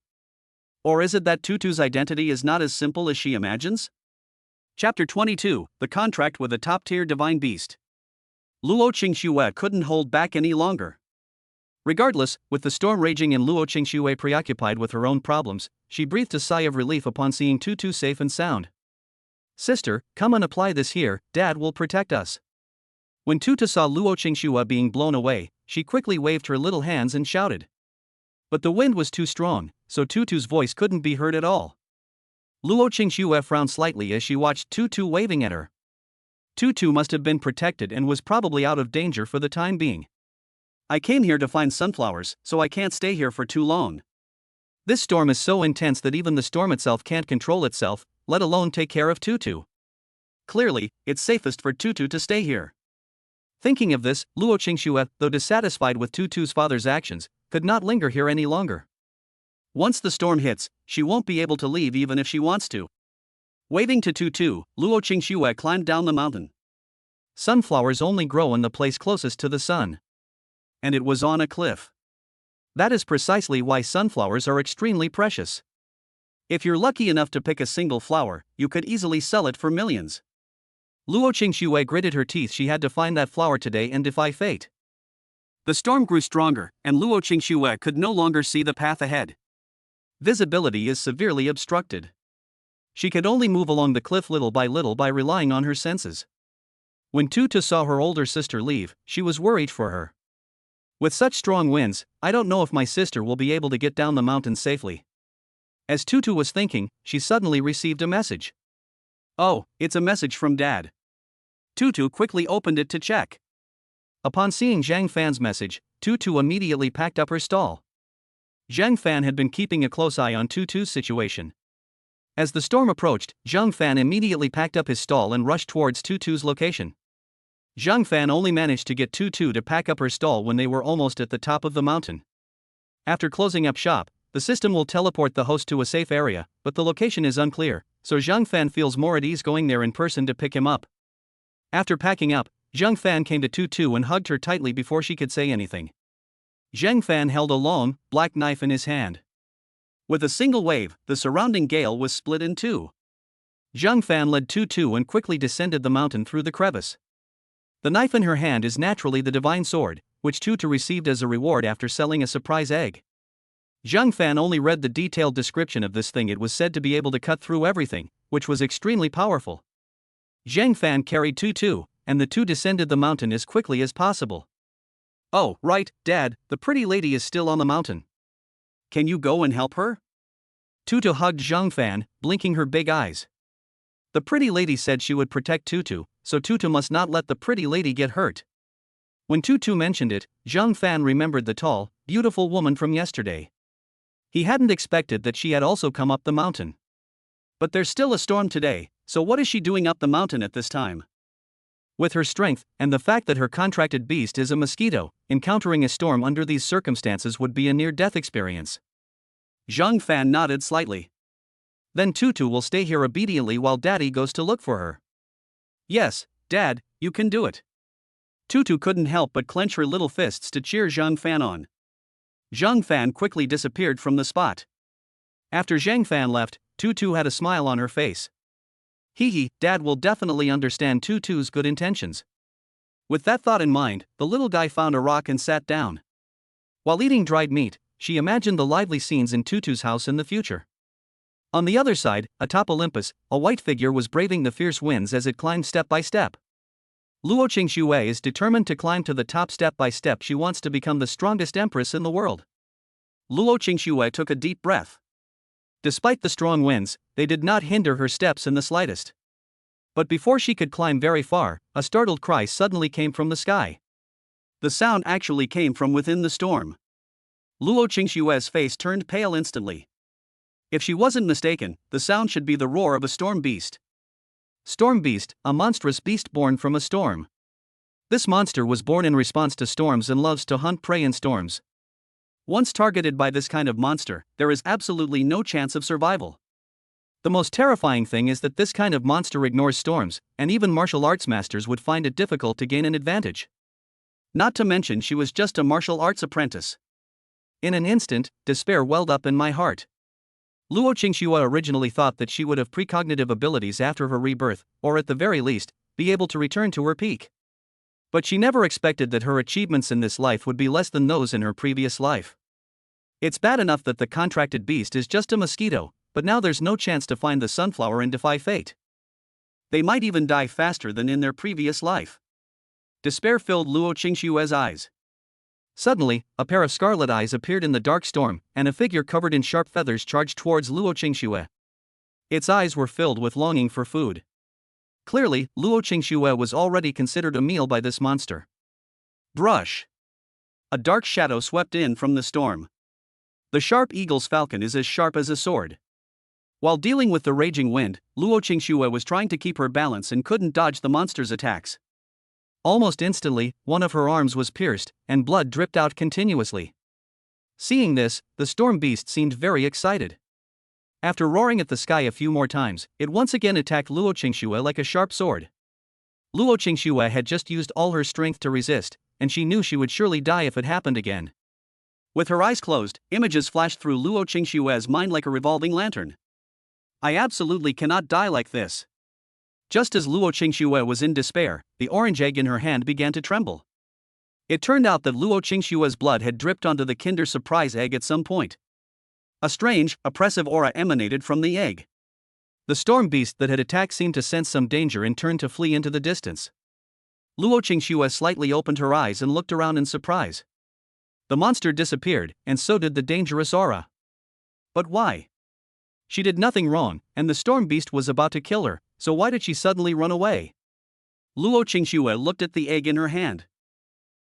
S1: Or is it that Tutu's identity is not as simple as she imagines? Chapter 22, The Contract with a Top-Tier Divine Beast. Luo Qingxue couldn't hold back any longer. Regardless, with the storm raging and Luo Qingxue preoccupied with her own problems, she breathed a sigh of relief upon seeing Tutu safe and sound. Sister, come and apply this here, Dad will protect us. When Tutu saw Luo Qingxue being blown away, she quickly waved her little hands and shouted. But the wind was too strong, so Tutu's voice couldn't be heard at all. Luo Qingxue frowned slightly as she watched Tutu waving at her. Tutu must have been protected and was probably out of danger for the time being. I came here to find sunflowers, so I can't stay here for too long. This storm is so intense that even the storm itself can't control itself, let alone take care of Tutu. Clearly, it's safest for Tutu to stay here. Thinking of this, Luo Qingxue, though dissatisfied with Tutu's father's actions, could not linger here any longer. Once the storm hits, she won't be able to leave even if she wants to. Waving to Tutu, Luo Qingxue climbed down the mountain. Sunflowers only grow in the place closest to the sun. And it was on a cliff. That is precisely why sunflowers are extremely precious. If you're lucky enough to pick a single flower, you could easily sell it for millions. Luo Qingxue gritted her teeth. She had to find that flower today and defy fate. The storm grew stronger, and Luo Qingxue could no longer see the path ahead. Visibility is severely obstructed. She could only move along the cliff little by relying on her senses. When Tutu saw her older sister leave, she was worried for her. With such strong winds, I don't know if my sister will be able to get down the mountain safely. As Tutu was thinking, she suddenly received a message. Oh, it's a message from Dad. Tutu quickly opened it to check. Upon seeing Zhang Fan's message, Tutu immediately packed up her stall. Zhang Fan had been keeping a close eye on Tutu's situation. As the storm approached, Zhang Fan immediately packed up his stall and rushed towards Tutu's location. Zhang Fan only managed to get Tutu to pack up her stall when they were almost at the top of the mountain. After closing up shop, the system will teleport the host to a safe area, but the location is unclear, so Zhang Fan feels more at ease going there in person to pick him up. After packing up, Zhang Fan came to Tutu and hugged her tightly before she could say anything. Zhang Fan held a long, black knife in his hand. With a single wave, the surrounding gale was split in two. Zhang Fan led Tutu and quickly descended the mountain through the crevice. The knife in her hand is naturally the divine sword, which Tutu received as a reward after selling a surprise egg. Zhang Fan only read the detailed description of this thing. It was said to be able to cut through everything, which was extremely powerful. Zhang Fan carried Tutu, and the two descended the mountain as quickly as possible. Oh, right, Dad, the pretty lady is still on the mountain. Can you go and help her? Tutu hugged Zhang Fan, blinking her big eyes. The pretty lady said she would protect Tutu, so Tutu must not let the pretty lady get hurt. When Tutu mentioned it, Zhang Fan remembered the tall, beautiful woman from yesterday. He hadn't expected that she had also come up the mountain. But there's still a storm today, so what is she doing up the mountain at this time? With her strength, and the fact that her contracted beast is a mosquito, encountering a storm under these circumstances would be a near-death experience. Zhang Fan nodded slightly. Then Tutu will stay here obediently while Daddy goes to look for her. Yes, Dad, you can do it. Tutu couldn't help but clench her little fists to cheer Zhang Fan on. Zhang Fan quickly disappeared from the spot. After Zhang Fan left, Tutu had a smile on her face. Hee hee, Dad will definitely understand Tutu's good intentions. With that thought in mind, the little guy found a rock and sat down. While eating dried meat, she imagined the lively scenes in Tutu's house in the future. On the other side, atop Olympus, a white figure was braving the fierce winds as it climbed step by step. Luo Qingxue is determined to climb to the top step by step. She wants to become the strongest empress in the world. Luo Qingxue took a deep breath. Despite the strong winds, they did not hinder her steps in the slightest. But before she could climb very far, a startled cry suddenly came from the sky. The sound actually came from within the storm. Luo Qingxue's face turned pale instantly. If she wasn't mistaken, the sound should be the roar of a storm beast. Storm beast, a monstrous beast born from a storm. This monster was born in response to storms and loves to hunt prey in storms. Once targeted by this kind of monster, there is absolutely no chance of survival. The most terrifying thing is that this kind of monster ignores storms, and even martial arts masters would find it difficult to gain an advantage. Not to mention she was just a martial arts apprentice. In an instant, despair welled up in my heart. Luo Qingxue originally thought that she would have precognitive abilities after her rebirth, or at the very least, be able to return to her peak. But she never expected that her achievements in this life would be less than those in her previous life. It's bad enough that the contracted beast is just a mosquito, but now there's no chance to find the sunflower and defy fate. They might even die faster than in their previous life. Despair filled Luo Qingxue's eyes. Suddenly, a pair of scarlet eyes appeared in the dark storm, and a figure covered in sharp feathers charged towards Luo Qingxue. Its eyes were filled with longing for food. Clearly, Luo Qingxue was already considered a meal by this monster. Brush! A dark shadow swept in from the storm. The sharp eagle's falcon is as sharp as a sword. While dealing with the raging wind, Luo Qingxue was trying to keep her balance and couldn't dodge the monster's attacks. Almost instantly, one of her arms was pierced, and blood dripped out continuously. Seeing this, the storm beast seemed very excited. After roaring at the sky a few more times, it once again attacked Luo Qingxue like a sharp sword. Luo Qingxue had just used all her strength to resist, and she knew she would surely die if it happened again. With her eyes closed, images flashed through Luo Qingxue's mind like a revolving lantern. I absolutely cannot die like this. Just as Luo Qingxue was in despair, the orange egg in her hand began to tremble. It turned out that Luo Qingxue's blood had dripped onto the Kinder Surprise egg at some point. A strange, oppressive aura emanated from the egg. The storm beast that had attacked seemed to sense some danger and turned to flee into the distance. Luo Qingxue slightly opened her eyes and looked around in surprise. The monster disappeared, and so did the dangerous aura. But why? She did nothing wrong, and the storm beast was about to kill her, so why did she suddenly run away? Luo Qingxue looked at the egg in her hand.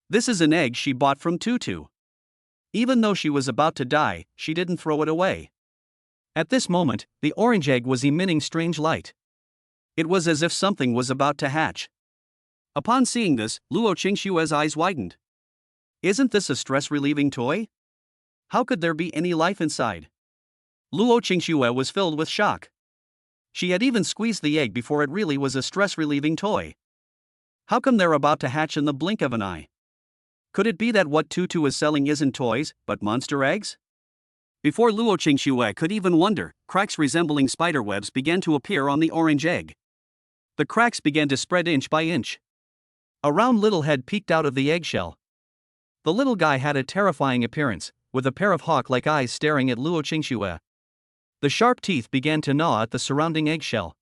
S1: This is an egg she bought from Tutu. Even though she was about to die, she didn't throw it away. At this moment, the orange egg was emitting strange light. It was as if something was about to hatch. Upon seeing this, Luo Qingxue's eyes widened. Isn't this a stress-relieving toy? How could there be any life inside? Luo Qingxue was filled with shock. She had even squeezed the egg before it really was a stress-relieving toy. How come they're about to hatch in the blink of an eye? Could it be that what Tutu is selling isn't toys, but monster eggs? Before Luo Qingxue could even wonder, cracks resembling spiderwebs began to appear on the orange egg. The cracks began to spread inch by inch. A round little head peeked out of the eggshell. The little guy had a terrifying appearance, with a pair of hawk-like eyes staring at Luo Qingxue. The sharp teeth began to gnaw at the surrounding eggshell.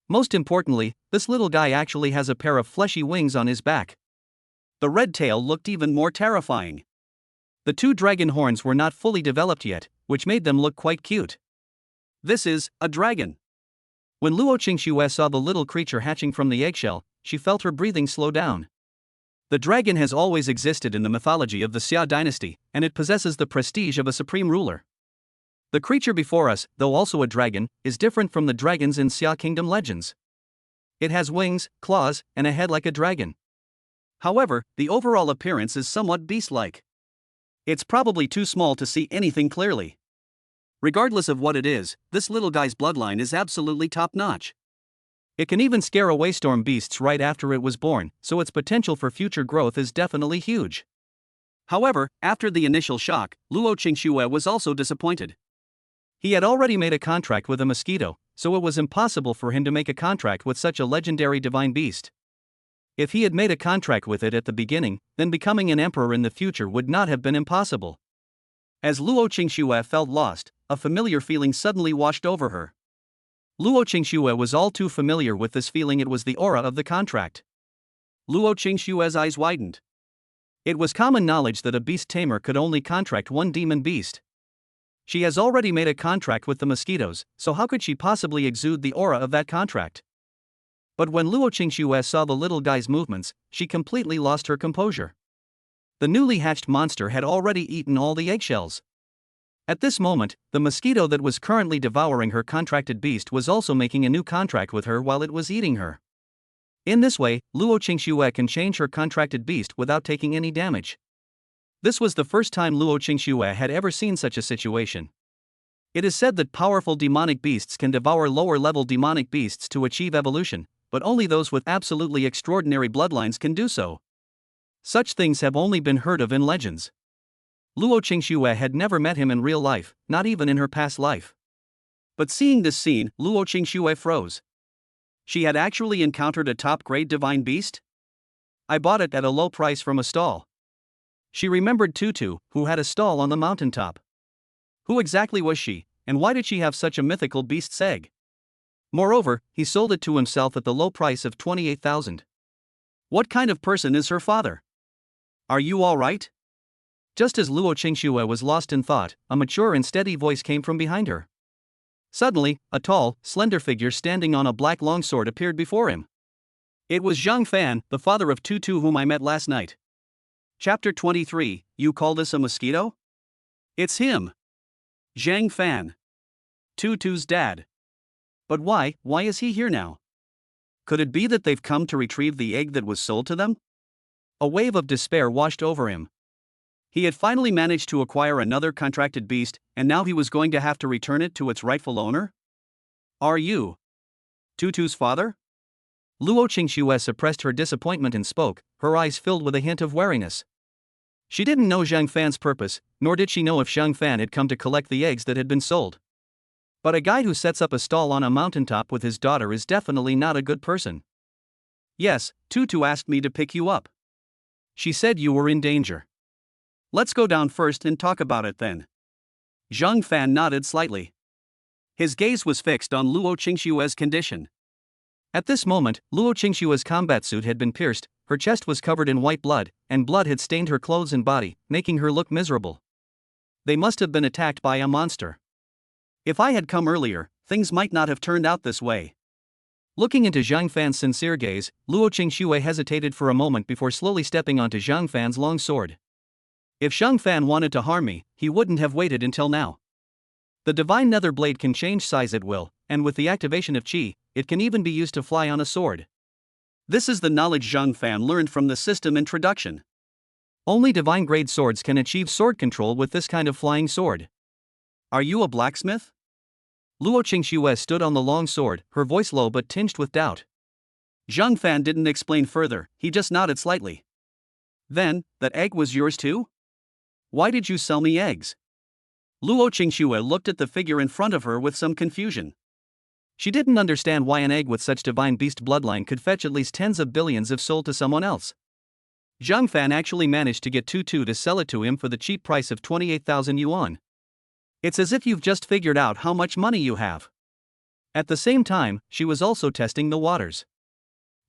S1: Most importantly, this little guy actually has a pair of fleshy wings on his back. The red tail looked even more terrifying. The two dragon horns were not fully developed yet, which made them look quite cute. This is a dragon. When Luo Qingxue saw the little creature hatching from the eggshell, she felt her breathing slow down. The dragon has always existed in the mythology of the Xia dynasty, and it possesses the prestige of a supreme ruler. The creature before us, though also a dragon, is different from the dragons in Xia Kingdom legends. It has wings, claws, and a head like a dragon. However, the overall appearance is somewhat beast-like. It's probably too small to see anything clearly. Regardless of what it is, this little guy's bloodline is absolutely top-notch. It can even scare away storm beasts right after it was born, so its potential for future growth is definitely huge. However, after the initial shock, Luo Qingxue was also disappointed. He had already made a contract with a mosquito, so it was impossible for him to make a contract with such a legendary divine beast. If he had made a contract with it at the beginning, then becoming an emperor in the future would not have been impossible. As Luo Qingxue felt lost, a familiar feeling suddenly washed over her. Luo Qingxue was all too familiar with this feeling. It was the aura of the contract. Luo Qingxue's eyes widened. It was common knowledge that a beast tamer could only contract one demon beast. She has already made a contract with the mosquitoes, so how could she possibly exude the aura of that contract? But when Luo Qingxue saw the little guy's movements, she completely lost her composure. The newly hatched monster had already eaten all the eggshells. At this moment, the mosquito that was currently devouring her contracted beast was also making a new contract with her while it was eating her. In this way, Luo Qingxue can change her contracted beast without taking any damage. This was the first time Luo Qingxue had ever seen such a situation. It is said that powerful demonic beasts can devour lower-level demonic beasts to achieve evolution, but only those with absolutely extraordinary bloodlines can do so. Such things have only been heard of in legends. Luo Qingxue had never met him in real life, not even in her past life. But seeing this scene, Luo Qingxue froze. She had actually encountered a top-grade divine beast? I bought it at a low price from a stall. She remembered Tutu, who had a stall on the mountaintop. Who exactly was she, and why did she have such a mythical beast's egg? Moreover, he sold it to himself at the low price of 28,000. What kind of person is her father? Are you all right? Just as Luo Qingxue was lost in thought, a mature and steady voice came from behind her. Suddenly, a tall, slender figure standing on a black longsword appeared before him. It was Zhang Fan, the father of Tutu whom I met last night. Chapter 23, You Call This a Mosquito? It's him. Zhang Fan. Tutu's dad. But why is he here now? Could it be that they've come to retrieve the egg that was sold to them? A wave of despair washed over him. He had finally managed to acquire another contracted beast, and now he was going to have to return it to its rightful owner? Are you Tutu's father? Luo Qingxue suppressed her disappointment and spoke, her eyes filled with a hint of wariness. She didn't know Zhang Fan's purpose, nor did she know if Zhang Fan had come to collect the eggs that had been sold. But a guy who sets up a stall on a mountaintop with his daughter is definitely not a good person. Yes, Tutu asked me to pick you up. She said you were in danger. Let's go down first and talk about it then. Zhang Fan nodded slightly. His gaze was fixed on Luo Qingxue's condition. At this moment, Luo Qingxue's combat suit had been pierced, her chest was covered in white blood, and blood had stained her clothes and body, making her look miserable. They must have been attacked by a monster. If I had come earlier, things might not have turned out this way. Looking into Zhang Fan's sincere gaze, Luo Qingxue hesitated for a moment before slowly stepping onto Zhang Fan's long sword. If Zhang Fan wanted to harm me, he wouldn't have waited until now. The divine nether blade can change size at will, and with the activation of qi, it can even be used to fly on a sword. This is the knowledge Zhang Fan learned from the system introduction. Only divine grade swords can achieve sword control with this kind of flying sword. Are you a blacksmith? Luo Qingxue stood on the long sword, her voice low but tinged with doubt. Zhang Fan didn't explain further, he just nodded slightly. Then, that egg was yours too? Why did you sell me eggs? Luo Qingxue looked at the figure in front of her with some confusion. She didn't understand why an egg with such divine beast bloodline could fetch at least tens of billions if sold to someone else. Zhang Fan actually managed to get Tutu to sell it to him for the cheap price of 28,000 yuan. It's as if you've just figured out how much money you have. At the same time, she was also testing the waters.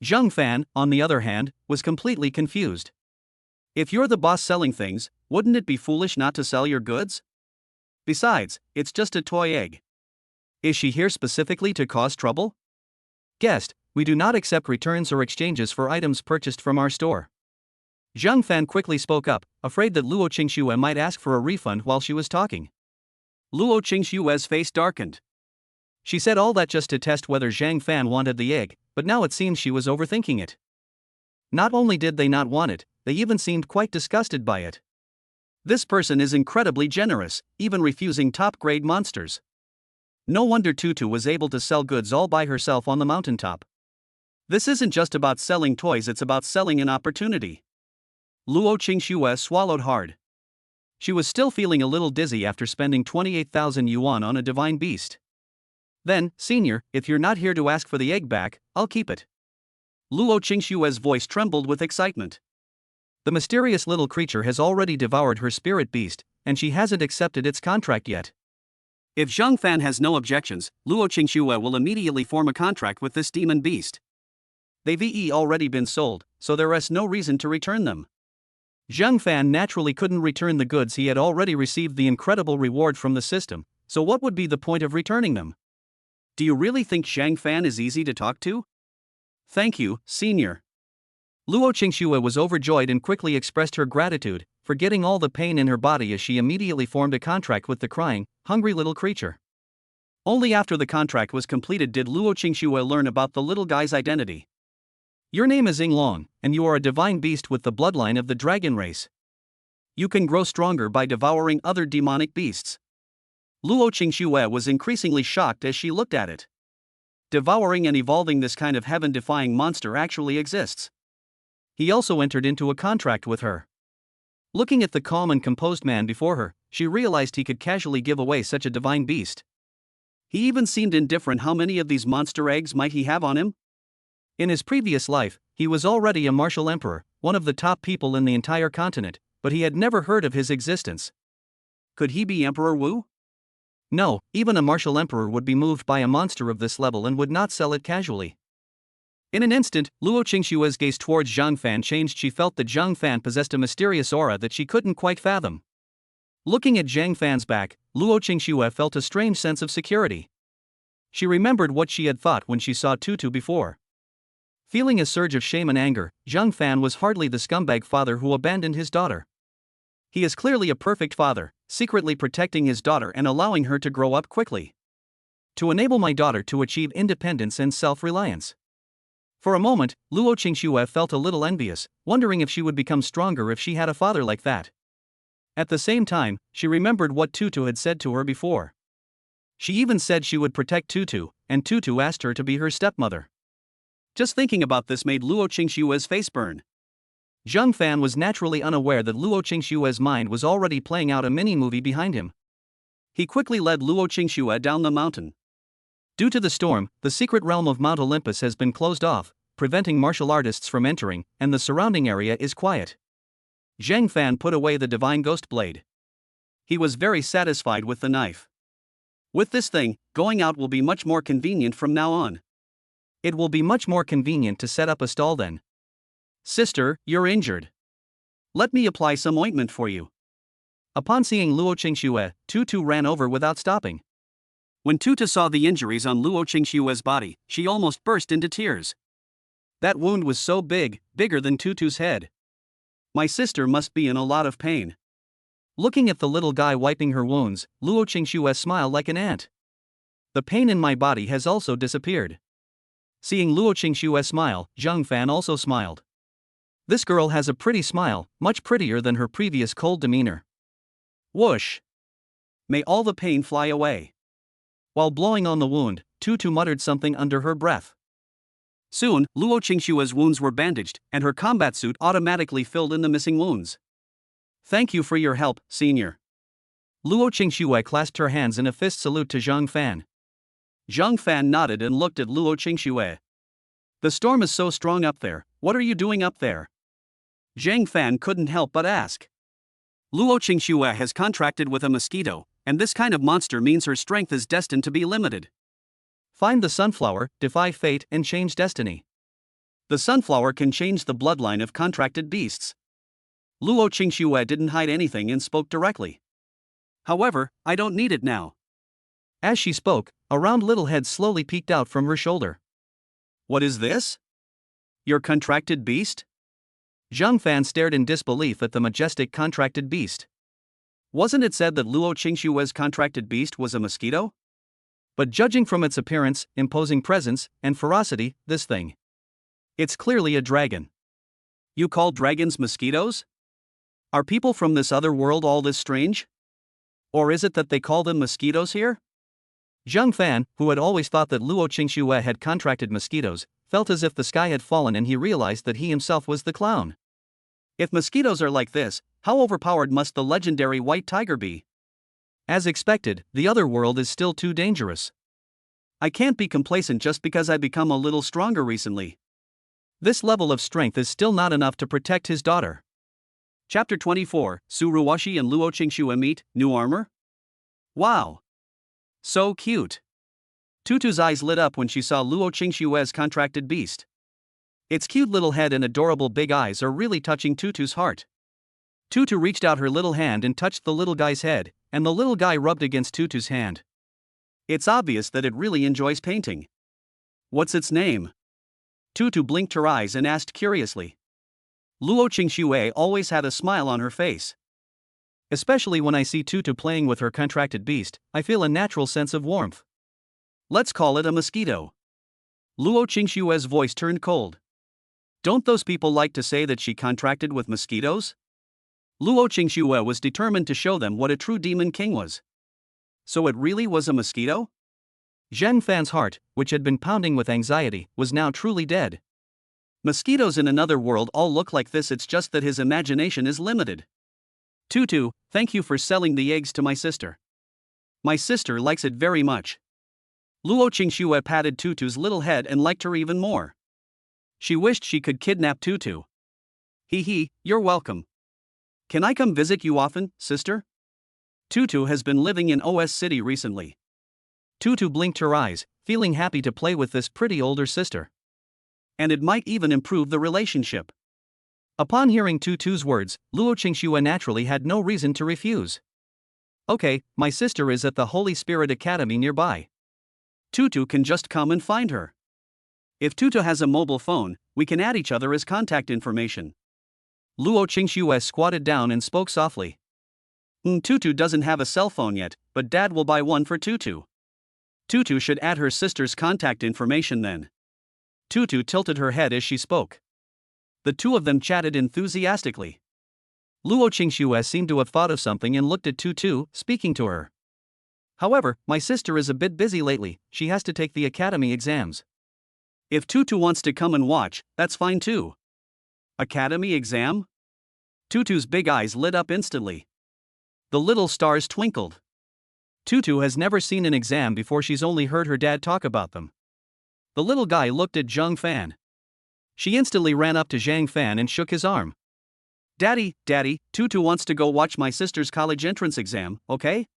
S1: Zhang Fan, on the other hand, was completely confused. If you're the boss selling things, wouldn't it be foolish not to sell your goods? Besides, it's just a toy egg. Is she here specifically to cause trouble? Guest, we do not accept returns or exchanges for items purchased from our store. Zhang Fan quickly spoke up, afraid that Luo Qingxue might ask for a refund while she was talking. Luo Qingxue's face darkened. She said all that just to test whether Zhang Fan wanted the egg, but now it seems she was overthinking it. Not only did they not want it, they even seemed quite disgusted by it. This person is incredibly generous, even refusing top-grade monsters. No wonder Tutu was able to sell goods all by herself on the mountaintop. This isn't just about selling toys, it's about selling an opportunity. Luo Qingxue swallowed hard. She was still feeling a little dizzy after spending 28,000 yuan on a divine beast. Then, senior, if you're not here to ask for the egg back, I'll keep it. Luo Qingxue's voice trembled with excitement. The mysterious little creature has already devoured her spirit beast, and she hasn't accepted its contract yet. If Zhang Fan has no objections, Luo Qingxue will immediately form a contract with this demon beast. They've already been sold, so there is no reason to return them. Zhang Fan naturally couldn't return the goods. He had already received the incredible reward from the system, so what would be the point of returning them? Do you really think Zhang Fan is easy to talk to? Thank you, senior. Luo Qingxue was overjoyed and quickly expressed her gratitude, forgetting all the pain in her body as she immediately formed a contract with the crying, hungry little creature. Only after the contract was completed did Luo Qingxue learn about the little guy's identity. Your name is Yinglong, and you are a divine beast with the bloodline of the dragon race. You can grow stronger by devouring other demonic beasts. Luo Qingxue was increasingly shocked as she looked at it. Devouring and evolving this kind of heaven-defying monster actually exists. He also entered into a contract with her. Looking at the calm and composed man before her, she realized he could casually give away such a divine beast. He even seemed indifferent. How many of these monster eggs might he have on him? In his previous life, he was already a martial emperor, one of the top people in the entire continent, but he had never heard of his existence. Could he be Emperor Wu? No, even a martial emperor would be moved by a monster of this level and would not sell it casually. In an instant, Luo Qingxue's gaze towards Zhang Fan changed. She felt that Zhang Fan possessed a mysterious aura that she couldn't quite fathom. Looking at Zhang Fan's back, Luo Qingxue felt a strange sense of security. She remembered what she had thought when she saw Tutu before. Feeling a surge of shame and anger, Zhang Fan was hardly the scumbag father who abandoned his daughter. He is clearly a perfect father, secretly protecting his daughter and allowing her to grow up quickly. To enable my daughter to achieve independence and self-reliance. For a moment, Luo Qingxue felt a little envious, wondering if she would become stronger if she had a father like that. At the same time, she remembered what Tutu had said to her before. She even said she would protect Tutu, and Tutu asked her to be her stepmother. Just thinking about this made Luo Qingxue's face burn. Zhang Fan was naturally unaware that Luo Qingxue's mind was already playing out a mini-movie behind him. He quickly led Luo Qingxue down the mountain. Due to the storm, the secret realm of Mount Olympus has been closed off, preventing martial artists from entering, and the surrounding area is quiet. Zhang Fan put away the divine ghost blade. He was very satisfied with the knife. With this thing, going out will be much more convenient from now on. It will be much more convenient to set up a stall then. Sister, you're injured. Let me apply some ointment for you. Upon seeing Luo Qingxue, Tutu ran over without stopping. When Tutu saw the injuries on Luo Qingxue's body, she almost burst into tears. That wound was so big, bigger than Tutu's head. My sister must be in a lot of pain. Looking at the little guy wiping her wounds, Luo Qingxue smiled like an ant. The pain in my body has also disappeared. Seeing Luo Qingxue smile, Zhang Fan also smiled. This girl has a pretty smile, much prettier than her previous cold demeanor. Whoosh! May all the pain fly away. While blowing on the wound, Tutu muttered something under her breath. Soon, Luo Qingxue's wounds were bandaged, and her combat suit automatically filled in the missing wounds. Thank you for your help, senior. Luo Qingxue clasped her hands in a fist salute to Zhang Fan. Zhang Fan nodded and looked at Luo Qingxue. The storm is so strong up there, what are you doing up there? Zhang Fan couldn't help but ask. Luo Qingxue has contracted with a mosquito, and this kind of monster means her strength is destined to be limited. Find the sunflower, defy fate, and change destiny. The sunflower can change the bloodline of contracted beasts. Luo Qingxue didn't hide anything and spoke directly. However, I don't need it now. As she spoke, a round little head slowly peeked out from her shoulder. What is this? Your contracted beast? Zhang Fan stared in disbelief at the majestic contracted beast. Wasn't it said that Luo Qingxue's contracted beast was a mosquito? But judging from its appearance, imposing presence, and ferocity, this thing. It's clearly a dragon. You call dragons mosquitoes? Are people from this other world all this strange? Or is it that they call them mosquitoes here? Zhang Fan, who had always thought that Luo Qingxue had contracted mosquitoes, felt as if the sky had fallen and he realized that he himself was the clown. If mosquitoes are like this, how overpowered must the legendary white tiger be? As expected, the other world is still too dangerous. I can't be complacent just because I've become a little stronger recently. This level of strength is still not enough to protect his daughter. Chapter 24, Su Ruwashi and Luo Qingxue meet, new armor? Wow! So cute! Tutu's eyes lit up when she saw Luo Qingxue's contracted beast. Its cute little head and adorable big eyes are really touching Tutu's heart. Tutu reached out her little hand and touched the little guy's head, and the little guy rubbed against Tutu's hand. It's obvious that it really enjoys painting. What's its name? Tutu blinked her eyes and asked curiously. Luo Qingxue always had a smile on her face. Especially when I see Tutu playing with her contracted beast, I feel a natural sense of warmth. Let's call it a mosquito. Luo Qingxue's voice turned cold. Don't those people like to say that she contracted with mosquitoes? Luo Qingxue was determined to show them what a true demon king was. So it really was a mosquito? Zheng Fan's heart, which had been pounding with anxiety, was now truly dead. Mosquitoes in another world all look like this, it's just that his imagination is limited. Tutu, thank you for selling the eggs to my sister. My sister likes it very much. Luo Qingxue patted Tutu's little head and liked her even more. She wished she could kidnap Tutu. Hee, you're welcome. Can I come visit you often, sister? Tutu has been living in OS City recently. Tutu blinked her eyes, feeling happy to play with this pretty older sister. And it might even improve the relationship. Upon hearing Tutu's words, Luo Qingxue naturally had no reason to refuse. Okay, my sister is at the Holy Spirit Academy nearby. Tutu can just come and find her. If Tutu has a mobile phone, we can add each other as contact information. Luo Qingxue squatted down and spoke softly. Tutu doesn't have a cell phone yet, but Dad will buy one for Tutu. Tutu should add her sister's contact information then. Tutu tilted her head as she spoke. The two of them chatted enthusiastically. Luo Qingxue seemed to have thought of something and looked at Tutu, speaking to her. However, my sister is a bit busy lately, she has to take the academy exams. If Tutu wants to come and watch, that's fine too. Academy exam? Tutu's big eyes lit up instantly. The little stars twinkled. Tutu has never seen an exam before, she's only heard her dad talk about them. The little guy looked at Zheng Fan. She instantly ran up to Zhang Fan and shook his arm. Daddy, Tutu wants to go watch my sister's college entrance exam, okay?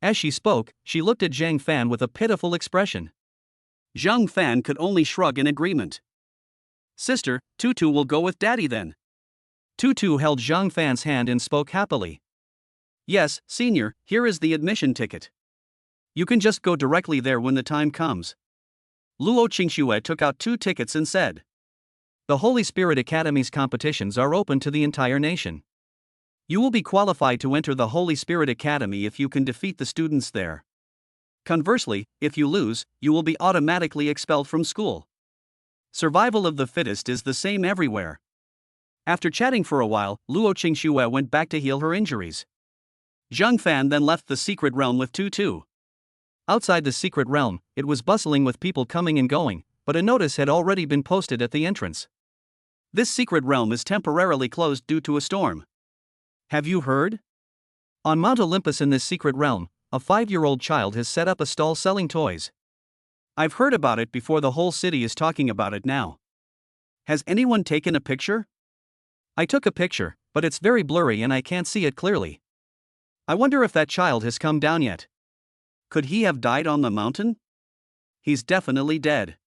S1: As she spoke, she looked at Zhang Fan with a pitiful expression. Zhang Fan could only shrug in agreement. Sister, Tutu will go with Daddy then. Tutu held Zhang Fan's hand and spoke happily. Yes, senior, here is the admission ticket. You can just go directly there when the time comes. Luo Qingxue took out 2 tickets and said. The Holy Spirit Academy's competitions are open to the entire nation. You will be qualified to enter the Holy Spirit Academy if you can defeat the students there. Conversely, if you lose, you will be automatically expelled from school. Survival of the fittest is the same everywhere. After chatting for a while, Luo Qingxue went back to heal her injuries. Zheng Fan then left the secret realm with Tutu. Outside the secret realm, it was bustling with people coming and going, but a notice had already been posted at the entrance. This secret realm is temporarily closed due to a storm. Have you heard? On Mount Olympus in this secret realm, a 5-year-old child has set up a stall selling toys. I've heard about it before, the whole city is talking about it now. Has anyone taken a picture? I took a picture, but it's very blurry and I can't see it clearly. I wonder if that child has come down yet. Could he have died on the mountain? He's definitely dead.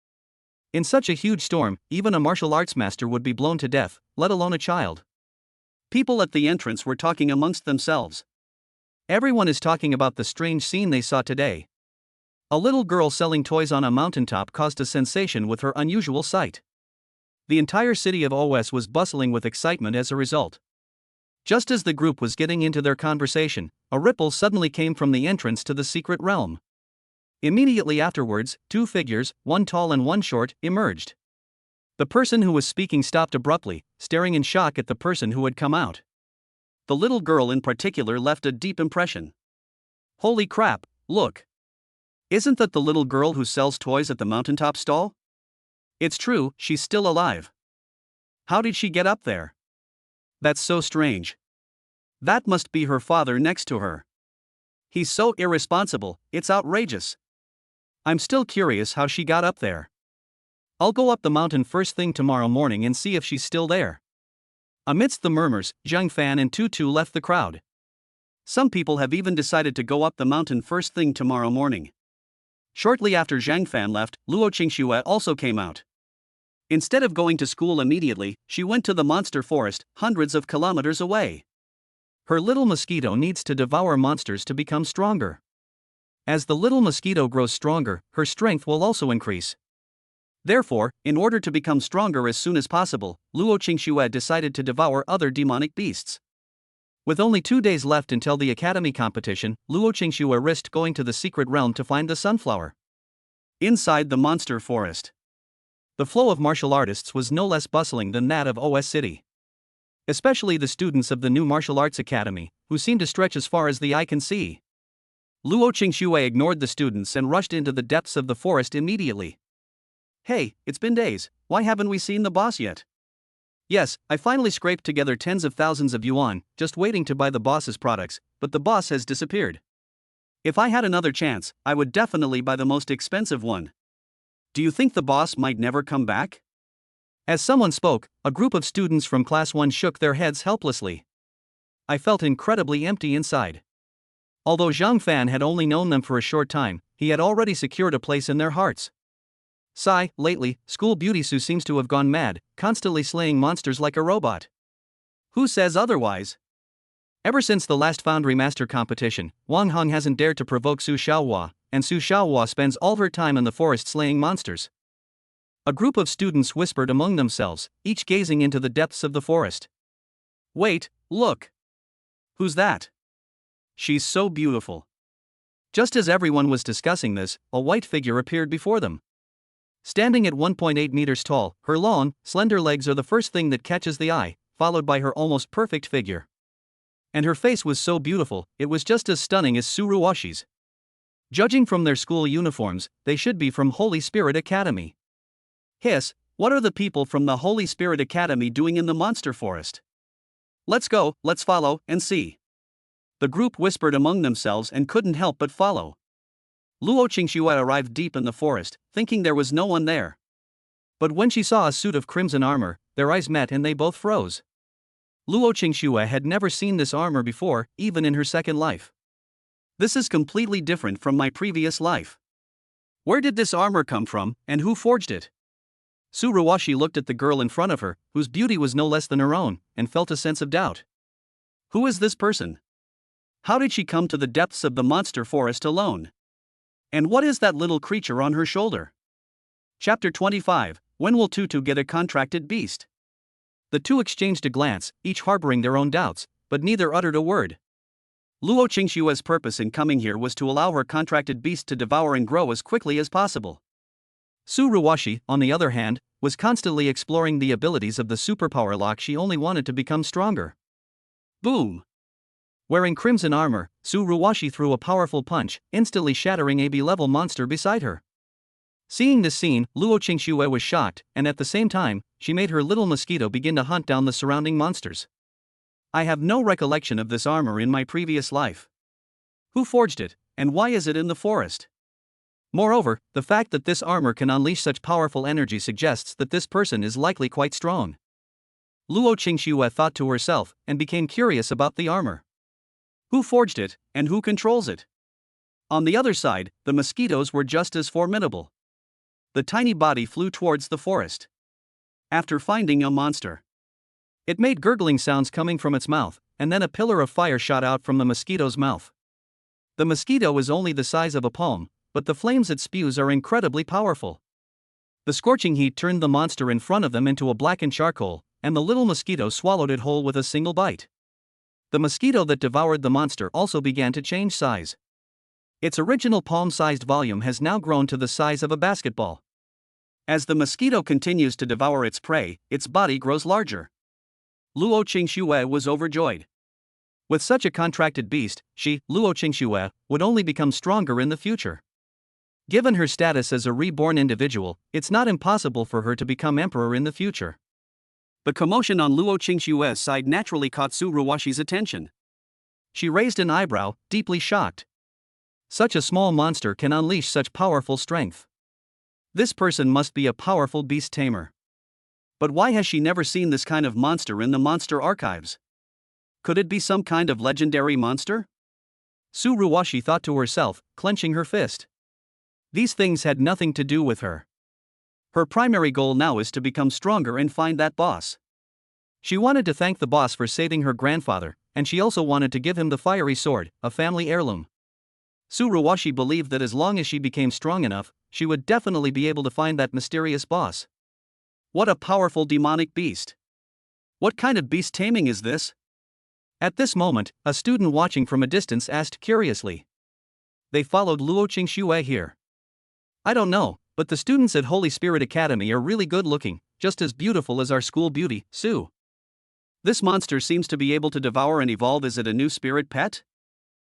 S1: In such a huge storm, even a martial arts master would be blown to death, let alone a child. People at the entrance were talking amongst themselves. Everyone is talking about the strange scene they saw today. A little girl selling toys on a mountaintop caused a sensation with her unusual sight. The entire city of OS was bustling with excitement as a result. Just as the group was getting into their conversation, a ripple suddenly came from the entrance to the secret realm. Immediately afterwards, 2 figures, one tall and one short, emerged. The person who was speaking stopped abruptly, staring in shock at the person who had come out. The little girl in particular left a deep impression. Holy crap, look! Isn't that the little girl who sells toys at the mountaintop stall? It's true, she's still alive. How did she get up there? That's so strange. That must be her father next to her. He's so irresponsible, it's outrageous. I'm still curious how she got up there. I'll go up the mountain first thing tomorrow morning and see if she's still there. Amidst the murmurs, Zhang Fan and Tutu left the crowd. Some people have even decided to go up the mountain first thing tomorrow morning. Shortly after Zhang Fan left, Luo Qingxue also came out. Instead of going to school immediately, she went to the monster forest, hundreds of kilometers away. Her little mosquito needs to devour monsters to become stronger. As the little mosquito grows stronger, her strength will also increase. Therefore, in order to become stronger as soon as possible, Luo Qingxue decided to devour other demonic beasts. With only 2 days left until the academy competition, Luo Qingxue risked going to the secret realm to find the sunflower. Inside the monster forest, the flow of martial artists was no less bustling than that of OS City. Especially the students of the new martial arts academy, who seemed to stretch as far as the eye can see. Luo Qingxue ignored the students and rushed into the depths of the forest immediately. Hey, it's been days, why haven't we seen the boss yet? Yes, I finally scraped together tens of thousands of yuan, just waiting to buy the boss's products, but the boss has disappeared. If I had another chance, I would definitely buy the most expensive one. Do you think the boss might never come back? As someone spoke, a group of students from Class 1 shook their heads helplessly. I felt incredibly empty inside. Although Zhang Fan had only known them for a short time, he had already secured a place in their hearts. Sigh, lately, school beauty Su seems to have gone mad, constantly slaying monsters like a robot. Who says otherwise? Ever since the last Foundry Master competition, Wang Hong hasn't dared to provoke Su Xiaohua, and Su Xiaohua spends all her time in the forest slaying monsters. A group of students whispered among themselves, each gazing into the depths of the forest. Wait, look! Who's that? She's so beautiful. Just as everyone was discussing this, a white figure appeared before them. Standing at 1.8 meters tall, her long, slender legs are the first thing that catches the eye, followed by her almost perfect figure. And her face was so beautiful, it was just as stunning as Su Ruwashi's. Judging from their school uniforms, they should be from Holy Spirit Academy. Hiss, what are the people from the Holy Spirit Academy doing in the monster forest? Let's go, let's follow, and see. The group whispered among themselves and couldn't help but follow. Luo Qingxue arrived deep in the forest, thinking there was no one there. But when she saw a suit of crimson armor, their eyes met and they both froze. Luo Qingxue had never seen this armor before, even in her second life. This is completely different from my previous life. Where did this armor come from, and who forged it? Su Ruwashi looked at the girl in front of her, whose beauty was no less than her own, and felt a sense of doubt. Who is this person? How did she come to the depths of the monster forest alone? And what is that little creature on her shoulder? Chapter 25, When will Tutu get a contracted beast? The two exchanged a glance, each harboring their own doubts, but neither uttered a word. Luo Qingxue's purpose in coming here was to allow her contracted beast to devour and grow as quickly as possible. Su Ruwashi, on the other hand, was constantly exploring the abilities of the superpower lock. She only wanted to become stronger. Boom! Wearing crimson armor, Su Ruwashi threw a powerful punch, instantly shattering a B-level monster beside her. Seeing this scene, Luo Qingxue was shocked, and at the same time, she made her little mosquito begin to hunt down the surrounding monsters. I have no recollection of this armor in my previous life. Who forged it, and why is it in the forest? Moreover, the fact that this armor can unleash such powerful energy suggests that this person is likely quite strong. Luo Qingxue thought to herself, and became curious about the armor. Who forged it, and who controls it? On the other side, the mosquitoes were just as formidable. The tiny body flew towards the forest. After finding a monster, it made gurgling sounds coming from its mouth, and then a pillar of fire shot out from the mosquito's mouth. The mosquito is only the size of a palm, but the flames it spews are incredibly powerful. The scorching heat turned the monster in front of them into a blackened charcoal, and the little mosquito swallowed it whole with a single bite. The mosquito that devoured the monster also began to change size. Its original palm-sized volume has now grown to the size of a basketball. As the mosquito continues to devour its prey, its body grows larger. Luo Qingxue was overjoyed. With such a contracted beast, she, Luo Qingxue, would only become stronger in the future. Given her status as a reborn individual, it's not impossible for her to become emperor in the future. The commotion on Luo Qingshue's side naturally caught Su Ruwashi's attention. She raised an eyebrow, deeply shocked. Such a small monster can unleash such powerful strength. This person must be a powerful beast tamer. But why has she never seen this kind of monster in the monster archives? Could it be some kind of legendary monster? Su Ruwashi thought to herself, clenching her fist. These things had nothing to do with her. Her primary goal now is to become stronger and find that boss. She wanted to thank the boss for saving her grandfather, and she also wanted to give him the fiery sword, a family heirloom. Su Ruwashi believed that as long as she became strong enough, she would definitely be able to find that mysterious boss. What a powerful demonic beast! What kind of beast taming is this? At this moment, a student watching from a distance asked curiously. They followed Luo Qingxue here. I don't know, but the students at Holy Spirit Academy are really good looking, just as beautiful as our school beauty, Su. This monster seems to be able to devour and evolve. Is it a new spirit pet?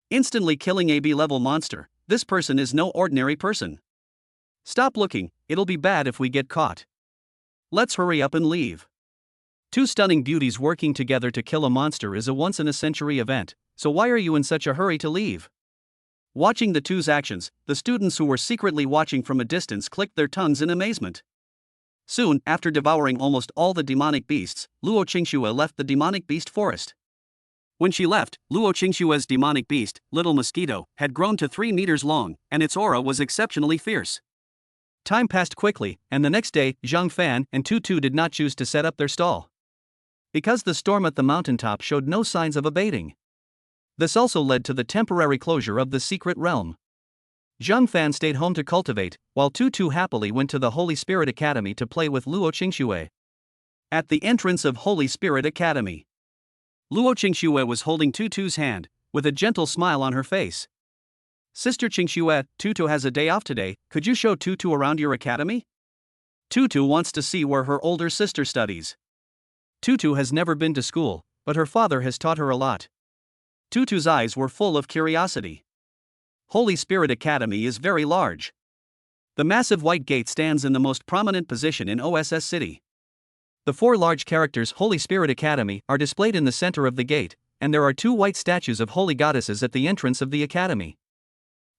S1: Instantly killing a B-level monster, this person is no ordinary person. Stop looking, it'll be bad if we get caught. Let's hurry up and leave. Two stunning beauties working together to kill a monster is a once-in-a-century event, so why are you in such a hurry to leave? Watching the two's actions, the students who were secretly watching from a distance clicked their tongues in amazement. Soon, after devouring almost all the demonic beasts, Luo Qingxue left the demonic beast forest. When she left, Luo Qingshue's demonic beast, Little Mosquito, had grown to 3 meters long, and its aura was exceptionally fierce. Time passed quickly, and the next day, Zhang Fan and Tutu did not choose to set up their stall. Because the storm at the mountaintop showed no signs of abating. This also led to the temporary closure of the secret realm. Zhang Fan stayed home to cultivate, while Tutu happily went to the Holy Spirit Academy to play with Luo Qingxue. At the entrance of Holy Spirit Academy, Luo Qingxue was holding Tutu's hand, with a gentle smile on her face. Sister Qingxue, Tutu has a day off today, could you show Tutu around your academy? Tutu wants to see where her older sister studies. Tutu has never been to school, but her father has taught her a lot. Tutu's eyes were full of curiosity. Holy Spirit Academy is very large. The massive white gate stands in the most prominent position in OSS City. The 4 large characters Holy Spirit Academy are displayed in the center of the gate, and there are 2 white statues of holy goddesses at the entrance of the academy.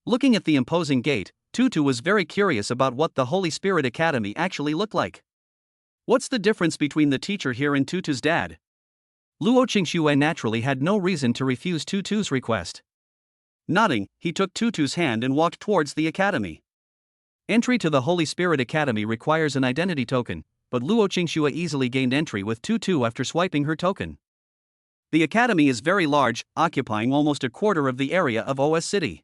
S1: Looking at the imposing gate, Tutu was very curious about what the Holy Spirit Academy actually looked like. What's the difference between the teacher here and Tutu's dad? Luo Qingxue naturally had no reason to refuse Tutu's request. Nodding, he took Tutu's hand and walked towards the academy. Entry to the Holy Spirit Academy requires an identity token, but Luo Qingxue easily gained entry with Tutu after swiping her token. The academy is very large, occupying almost a quarter of the area of OS City.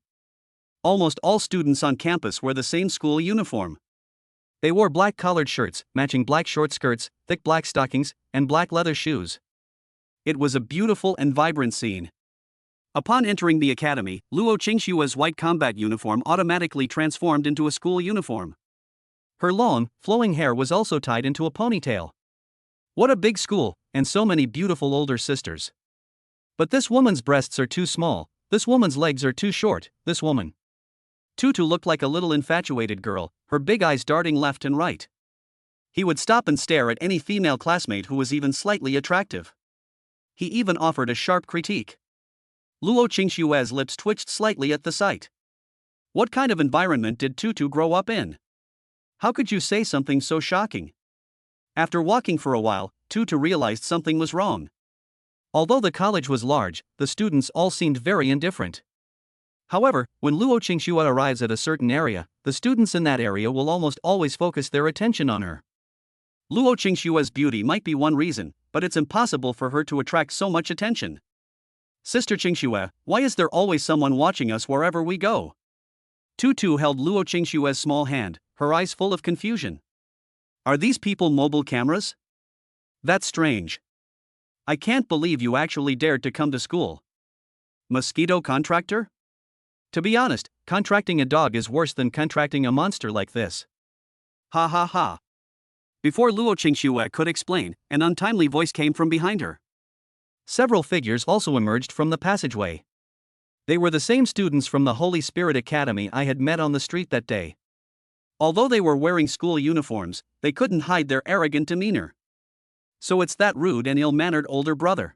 S1: Almost all students on campus wear the same school uniform. They wore black collared shirts, matching black short skirts, thick black stockings, and black leather shoes. It was a beautiful and vibrant scene. Upon entering the academy, Luo Qingshue's white combat uniform automatically transformed into a school uniform. Her long, flowing hair was also tied into a ponytail. What a big school, and so many beautiful older sisters. But this woman's breasts are too small, this woman's legs are too short, this woman. Tutu looked like a little infatuated girl, her big eyes darting left and right. He would stop and stare at any female classmate who was even slightly attractive. He even offered a sharp critique. Luo Qingshue's lips twitched slightly at the sight. What kind of environment did Tutu grow up in? How could you say something so shocking? After walking for a while, Tutu realized something was wrong. Although the college was large, the students all seemed very indifferent. However, when Luo Qingsue arrives at a certain area, the students in that area will almost always focus their attention on her. Luo Qingshue's beauty might be one reason, but it's impossible for her to attract so much attention. Sister Qingsue, why is there always someone watching us wherever we go? Tutu held Luo Qingshue's small hand, her eyes full of confusion. Are these people mobile cameras? That's strange. I can't believe you actually dared to come to school. Mosquito contractor? To be honest, contracting a dog is worse than contracting a monster like this. Ha ha ha. Before Luo Qingsue could explain, an untimely voice came from behind her. Several figures also emerged from the passageway. They were the same students from the Holy Spirit Academy I had met on the street that day. Although they were wearing school uniforms, they couldn't hide their arrogant demeanor. So it's that rude and ill-mannered older brother.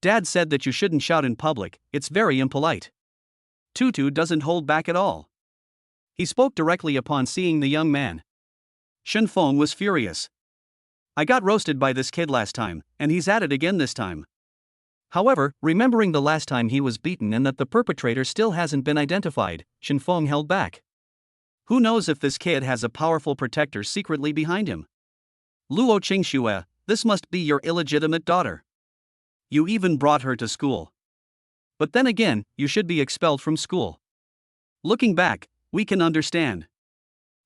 S1: Dad said that you shouldn't shout in public, it's very impolite. Tutu doesn't hold back at all. He spoke directly upon seeing the young man. Shenfeng was furious. I got roasted by this kid last time, and he's at it again this time. However, remembering the last time he was beaten and that the perpetrator still hasn't been identified, Shenfeng held back. Who knows if this kid has a powerful protector secretly behind him? Luo Qingxue, this must be your illegitimate daughter. You even brought her to school. But then again, you should be expelled from school. Looking back, we can understand.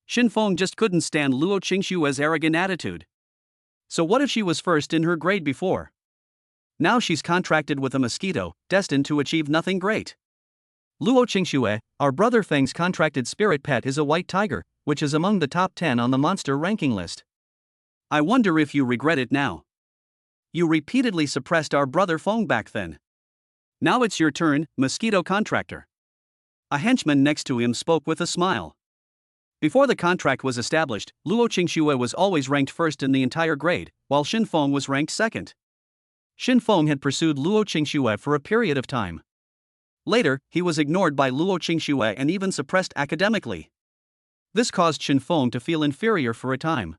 S1: Shenfeng just couldn't stand Luo Qingxue's arrogant attitude. So what if she was first in her grade before? Now she's contracted with a mosquito, destined to achieve nothing great. Luo Qingxue, our brother Feng's contracted spirit pet is a white tiger, which is among the top 10 on the monster ranking list. I wonder if you regret it now. You repeatedly suppressed our brother Feng back then. Now it's your turn, mosquito contractor. A henchman next to him spoke with a smile. Before the contract was established, Luo Qingxue was always ranked first in the entire grade, while Shenfeng was ranked second. Shenfeng had pursued Luo Qingxue for a period of time. Later, he was ignored by Luo Qingxue and even suppressed academically. This caused Shenfeng to feel inferior for a time.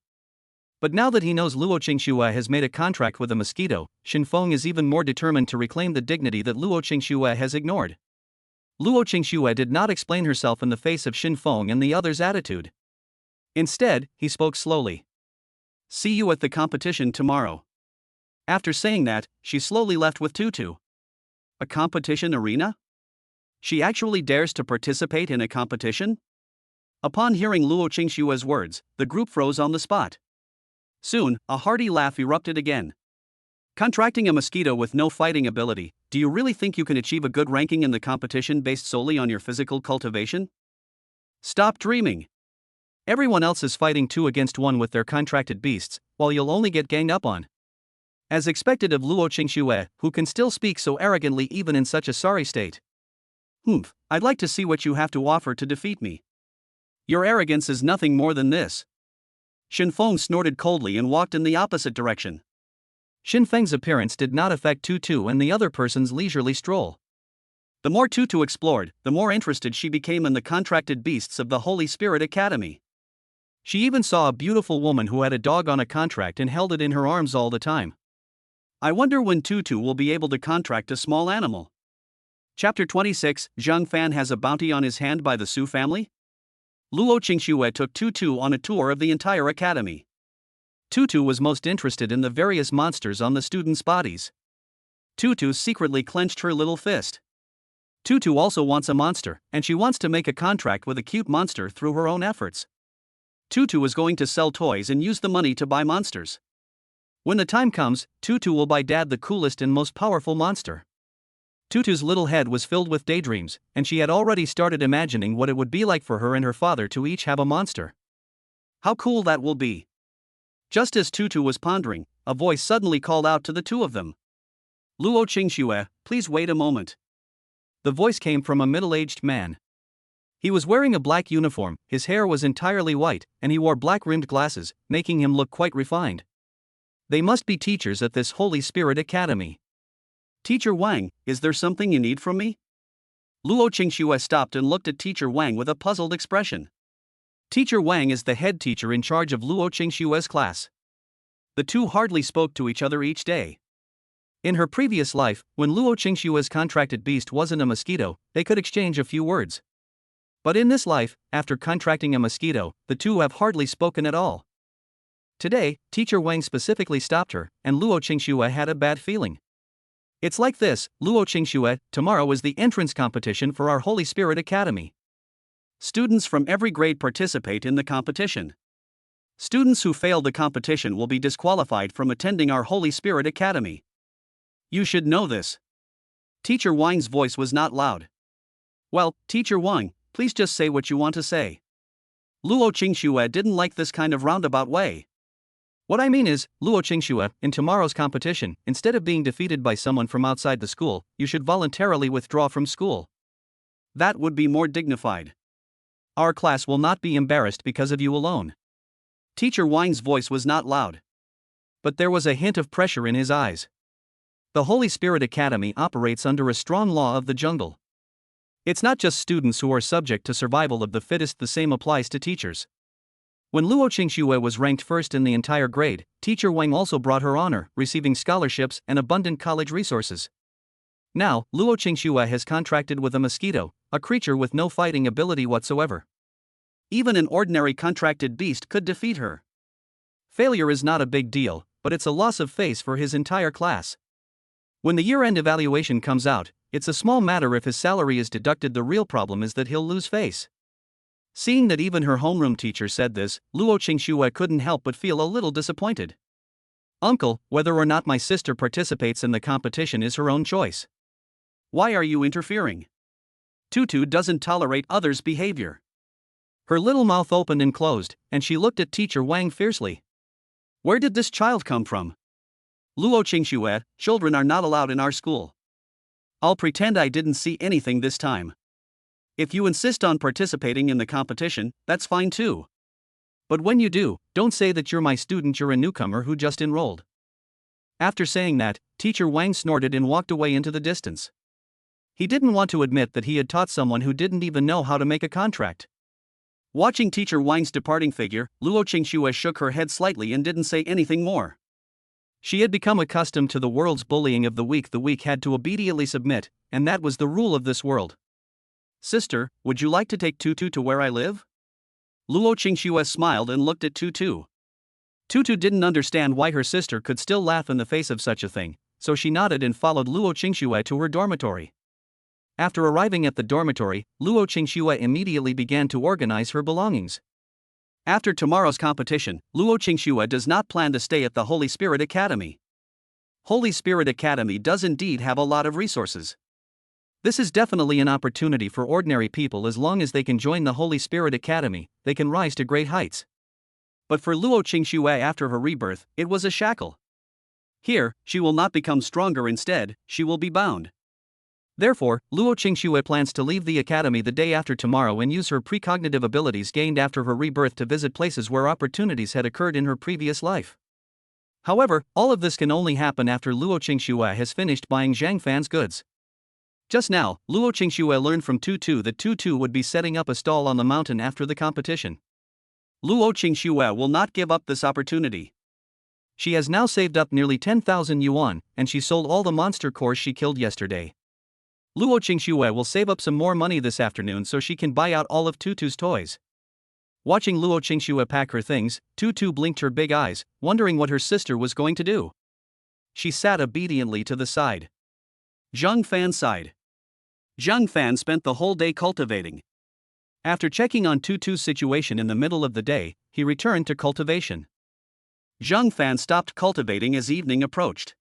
S1: But now that he knows Luo Qingxue has made a contract with a mosquito, Shenfeng is even more determined to reclaim the dignity that Luo Qingxue has ignored. Luo Qingxue did not explain herself in the face of Shenfeng and the other's attitude. Instead, he spoke slowly. See you at the competition tomorrow. After saying that, she slowly left with Tutu. A competition arena? She actually dares to participate in a competition? Upon hearing Luo Qingxue's words, the group froze on the spot. Soon, a hearty laugh erupted again. Contracting a mosquito with no fighting ability, do you really think you can achieve a good ranking in the competition based solely on your physical cultivation? Stop dreaming. Everyone else is fighting 2 against 1 with their contracted beasts, while you'll only get ganged up on. As expected of Luo Qingxue, who can still speak so arrogantly even in such a sorry state. I'd like to see what you have to offer to defeat me. Your arrogance is nothing more than this. Shenfeng snorted coldly and walked in the opposite direction. Shenfeng's appearance did not affect Tutu and the other person's leisurely stroll. The more Tutu explored, the more interested she became in the contracted beasts of the Holy Spirit Academy. She even saw a beautiful woman who had a dog on a contract and held it in her arms all the time. I wonder when Tutu will be able to contract a small animal. Chapter 26, Zhang Fan has a bounty on his hand by the Su family? Luo Qingxue took Tutu on a tour of the entire academy. Tutu was most interested in the various monsters on the students' bodies. Tutu secretly clenched her little fist. Tutu also wants a monster, and she wants to make a contract with a cute monster through her own efforts. Tutu is going to sell toys and use the money to buy monsters. When the time comes, Tutu will buy Dad the coolest and most powerful monster. Tutu's little head was filled with daydreams, and she had already started imagining what it would be like for her and her father to each have a monster. How cool that will be! Just as Tutu was pondering, a voice suddenly called out to the two of them. Luo Qingxue, please wait a moment. The voice came from a middle-aged man. He was wearing a black uniform, his hair was entirely white, and he wore black-rimmed glasses, making him look quite refined. They must be teachers at this Holy Spirit Academy. Teacher Wang, is there something you need from me? Luo Qingxue stopped and looked at Teacher Wang with a puzzled expression. Teacher Wang is the head teacher in charge of Luo Qingxue's class. The two hardly spoke to each other each day. In her previous life, when Luo Qingxue's contracted beast wasn't a mosquito, they could exchange a few words. But in this life, after contracting a mosquito, the two have hardly spoken at all. Today, Teacher Wang specifically stopped her, and Luo Qingxue had a bad feeling. It's like this, Luo Qingxue, tomorrow is the entrance competition for our Holy Spirit Academy. Students from every grade participate in the competition. Students who fail the competition will be disqualified from attending our Holy Spirit Academy. You should know this. Teacher Wang's voice was not loud. Well, Teacher Wang, please just say what you want to say. Luo Qingxue didn't like this kind of roundabout way. What I mean is, Luo Qingxue, in tomorrow's competition, instead of being defeated by someone from outside the school, you should voluntarily withdraw from school. That would be more dignified. Our class will not be embarrassed because of you alone. Teacher Wang's voice was not loud. but there was a hint of pressure in his eyes. The Holy Spirit Academy operates under a strong law of the jungle. It's not just students who are subject to survival of the fittest, the same applies to teachers. When Luo Qingxue was ranked first in the entire grade, teacher Wang also brought her honor, receiving scholarships and abundant college resources. Now, Luo Qingxue has contracted with a mosquito, a creature with no fighting ability whatsoever. Even an ordinary contracted beast could defeat her. Failure is not a big deal, but it's a loss of face for his entire class. When the year-end evaluation comes out, it's a small matter if his salary is deducted. The real problem is that he'll lose face. Seeing that even her homeroom teacher said this, Luo Qingxue couldn't help but feel a little disappointed. Uncle, whether or not my sister participates in the competition is her own choice. Why are you interfering? Tutu doesn't tolerate others' behavior. Her little mouth opened and closed, and she looked at teacher Wang fiercely. Where did this child come from? Luo Qingxue, children are not allowed in our school. I'll pretend I didn't see anything this time. If you insist on participating in the competition, that's fine too. But when you do, don't say that you're my student, you're a newcomer who just enrolled. After saying that, teacher Wang snorted and walked away into the distance. He didn't want to admit that he had taught someone who didn't even know how to make a contract. Watching teacher Wang's departing figure, Luo Qingxue shook her head slightly and didn't say anything more. She had become accustomed to the world's bullying of the weak. The weak had to obediently submit, and that was the rule of this world. Sister, would you like to take Tutu to where I live? Luo Qingxue smiled and looked at Tutu. Tutu didn't understand why her sister could still laugh in the face of such a thing, so she nodded and followed Luo Qingxue to her dormitory. After arriving at the dormitory, Luo Qingxue immediately began to organize her belongings. After tomorrow's competition, Luo Qingxue does not plan to stay at the Holy Spirit Academy. Holy Spirit Academy does indeed have a lot of resources. This is definitely an opportunity for ordinary people. As long as they can join the Holy Spirit Academy, they can rise to great heights. But for Luo Qingxue, after her rebirth, it was a shackle. Here, she will not become stronger, instead, she will be bound. Therefore, Luo Qingxue plans to leave the academy the day after tomorrow and use her precognitive abilities gained after her rebirth to visit places where opportunities had occurred in her previous life. However, all of this can only happen after Luo Qingxue has finished buying Zhang Fan's goods. Just now, Luo Qingxue learned from Tutu that Tutu would be setting up a stall on the mountain after the competition. Luo Qingxue will not give up this opportunity. She has now saved up nearly 10,000 yuan, and she sold all the monster cores she killed yesterday. Luo Qingxue will save up some more money this afternoon so she can buy out all of Tutu's toys. Watching Luo Qingxue pack her things, Tutu blinked her big eyes, wondering what her sister was going to do. She sat obediently to the side. Zhang Fan sighed. Zhang Fan spent the whole day cultivating. After checking on Tutu's situation in the middle of the day, he returned to cultivation. Zhang Fan stopped cultivating as evening approached.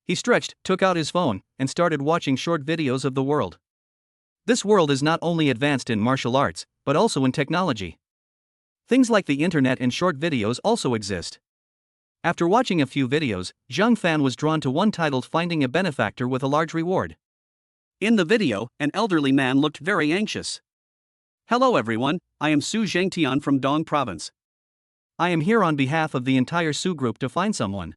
S1: He stretched, took out his phone, and started watching short videos of the world. This world is not only advanced in martial arts, but also in technology. Things like the internet and short videos also exist. After watching a few videos, Zhang Fan was drawn to one titled Finding a Benefactor with a Large Reward. In the video, an elderly man looked very anxious. Hello everyone, I am Su Zhengtian from Dong Province. I am here on behalf of the entire Su group to find someone.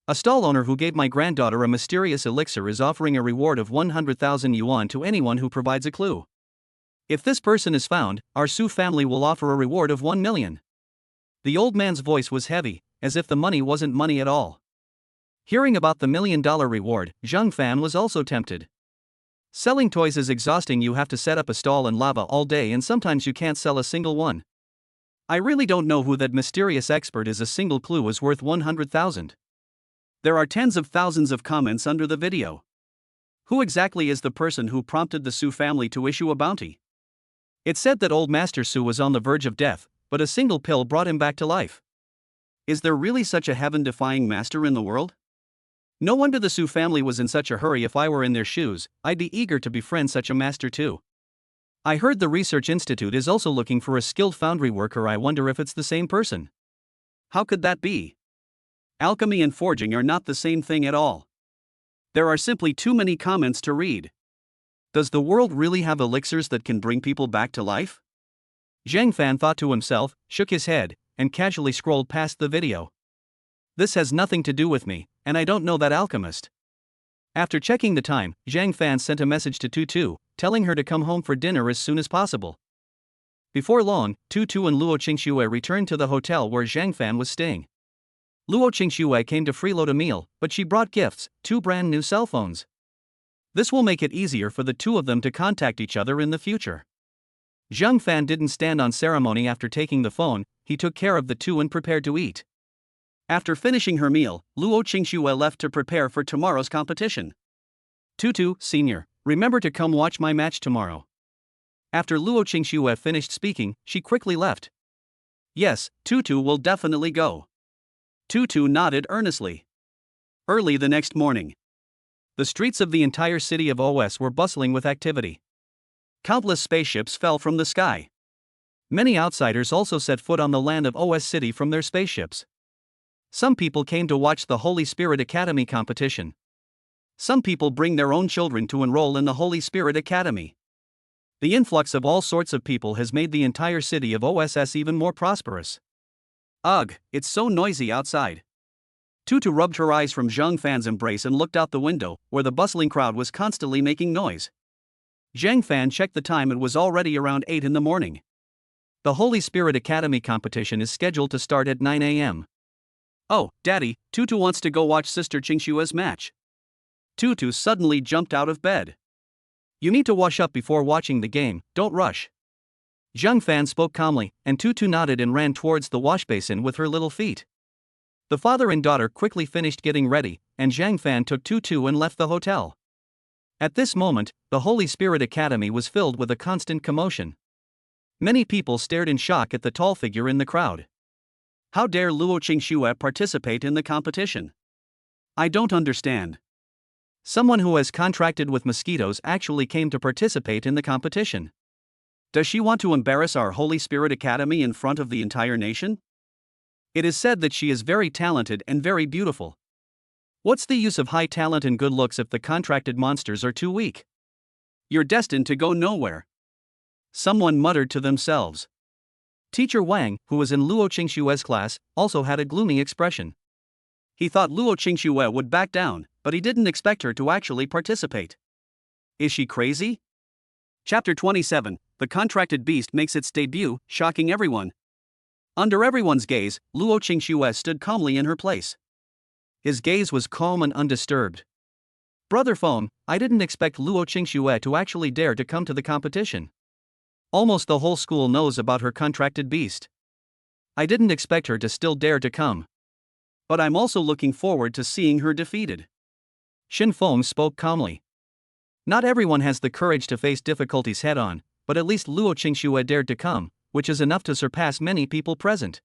S1: A stall owner who gave my granddaughter a mysterious elixir is offering a reward of 100,000 yuan to anyone who provides a clue. If this person is found, our Su family will offer a reward of 1 million. The old man's voice was heavy, as if the money wasn't money at all. Hearing about the $1 million reward, Zhang Fan was also tempted. Selling toys is exhausting. You have to set up a stall in lava all day and sometimes you can't sell a single one. I really don't know who that mysterious expert is. A single clue is worth 100,000. There are tens of thousands of comments under the video. Who exactly is the person who prompted the Su family to issue a bounty? It said that old Master Su was on the verge of death, but a single pill brought him back to life. Is there really such a heaven-defying master in the world? No wonder the Su family was in such a hurry. If I were in their shoes, I'd be eager to befriend such a master too. I heard the Research Institute is also looking for a skilled foundry worker. I wonder if it's the same person. How could that be? Alchemy and forging are not the same thing at all. There are simply too many comments to read. Does the world really have elixirs that can bring people back to life? Zhang Fan thought to himself, shook his head, and casually scrolled past the video. This has nothing to do with me, and I don't know that alchemist. After checking the time, Zhang Fan sent a message to Tutu, telling her to come home for dinner as soon as possible. Before long, Tutu and Luo Qingxue returned to the hotel where Zhang Fan was staying. Luo Qingxue came to freeload a meal, but she brought gifts, 2 brand new cell phones. This will make it easier for the two of them to contact each other in the future. Zhang Fan didn't stand on ceremony after taking the phone, he took care of the two and prepared to eat. After finishing her meal, Luo Qingxue left to prepare for tomorrow's competition. Tutu, Senior, remember to come watch my match tomorrow. After Luo Qingxue finished speaking, she quickly left. Yes, Tutu will definitely go. Tutu nodded earnestly. Early the next morning, the streets of the entire city of OS were bustling with activity. Countless spaceships fell from the sky. Many outsiders also set foot on the land of OS City from their spaceships. Some people came to watch the Holy Spirit Academy competition. Some people bring their own children to enroll in the Holy Spirit Academy. The influx of all sorts of people has made the entire city of OSS even more prosperous. Ugh, it's so noisy outside. Tutu rubbed her eyes from Zhang Fan's embrace and looked out the window, where the bustling crowd was constantly making noise. Zhang Fan checked the time. It was already around 8 in the morning. The Holy Spirit Academy competition is scheduled to start at 9 a.m. Oh, Daddy, Tutu wants to go watch Sister Qingshue's match. Tutu suddenly jumped out of bed. You need to wash up before watching the game, don't rush. Zhang Fan spoke calmly, and Tutu nodded and ran towards the wash basin with her little feet. The father and daughter quickly finished getting ready, and Zhang Fan took Tutu and left the hotel. At this moment, the Holy Spirit Academy was filled with a constant commotion. Many people stared in shock at the tall figure in the crowd. How dare Luo Qingxue participate in the competition? I don't understand. Someone who has contracted with mosquitoes actually came to participate in the competition. Does she want to embarrass our Holy Spirit Academy in front of the entire nation? It is said that she is very talented and very beautiful. What's the use of high talent and good looks if the contracted monsters are too weak? You're destined to go nowhere. Someone muttered to themselves. Teacher Wang, who was in Luo Qingshue's class, also had a gloomy expression. He thought Luo Qingxue would back down, but he didn't expect her to actually participate. Is she crazy? Chapter 27, The Contracted Beast makes its debut, shocking everyone. Under everyone's gaze, Luo Qingxue stood calmly in her place. His gaze was calm and undisturbed. Brother Feng, I didn't expect Luo Qingxue to actually dare to come to the competition. Almost the whole school knows about her contracted beast. I didn't expect her to still dare to come. But I'm also looking forward to seeing her defeated. Xin Feng spoke calmly. Not everyone has the courage to face difficulties head-on, but at least Luo Qingxue dared to come, which is enough to surpass many people present.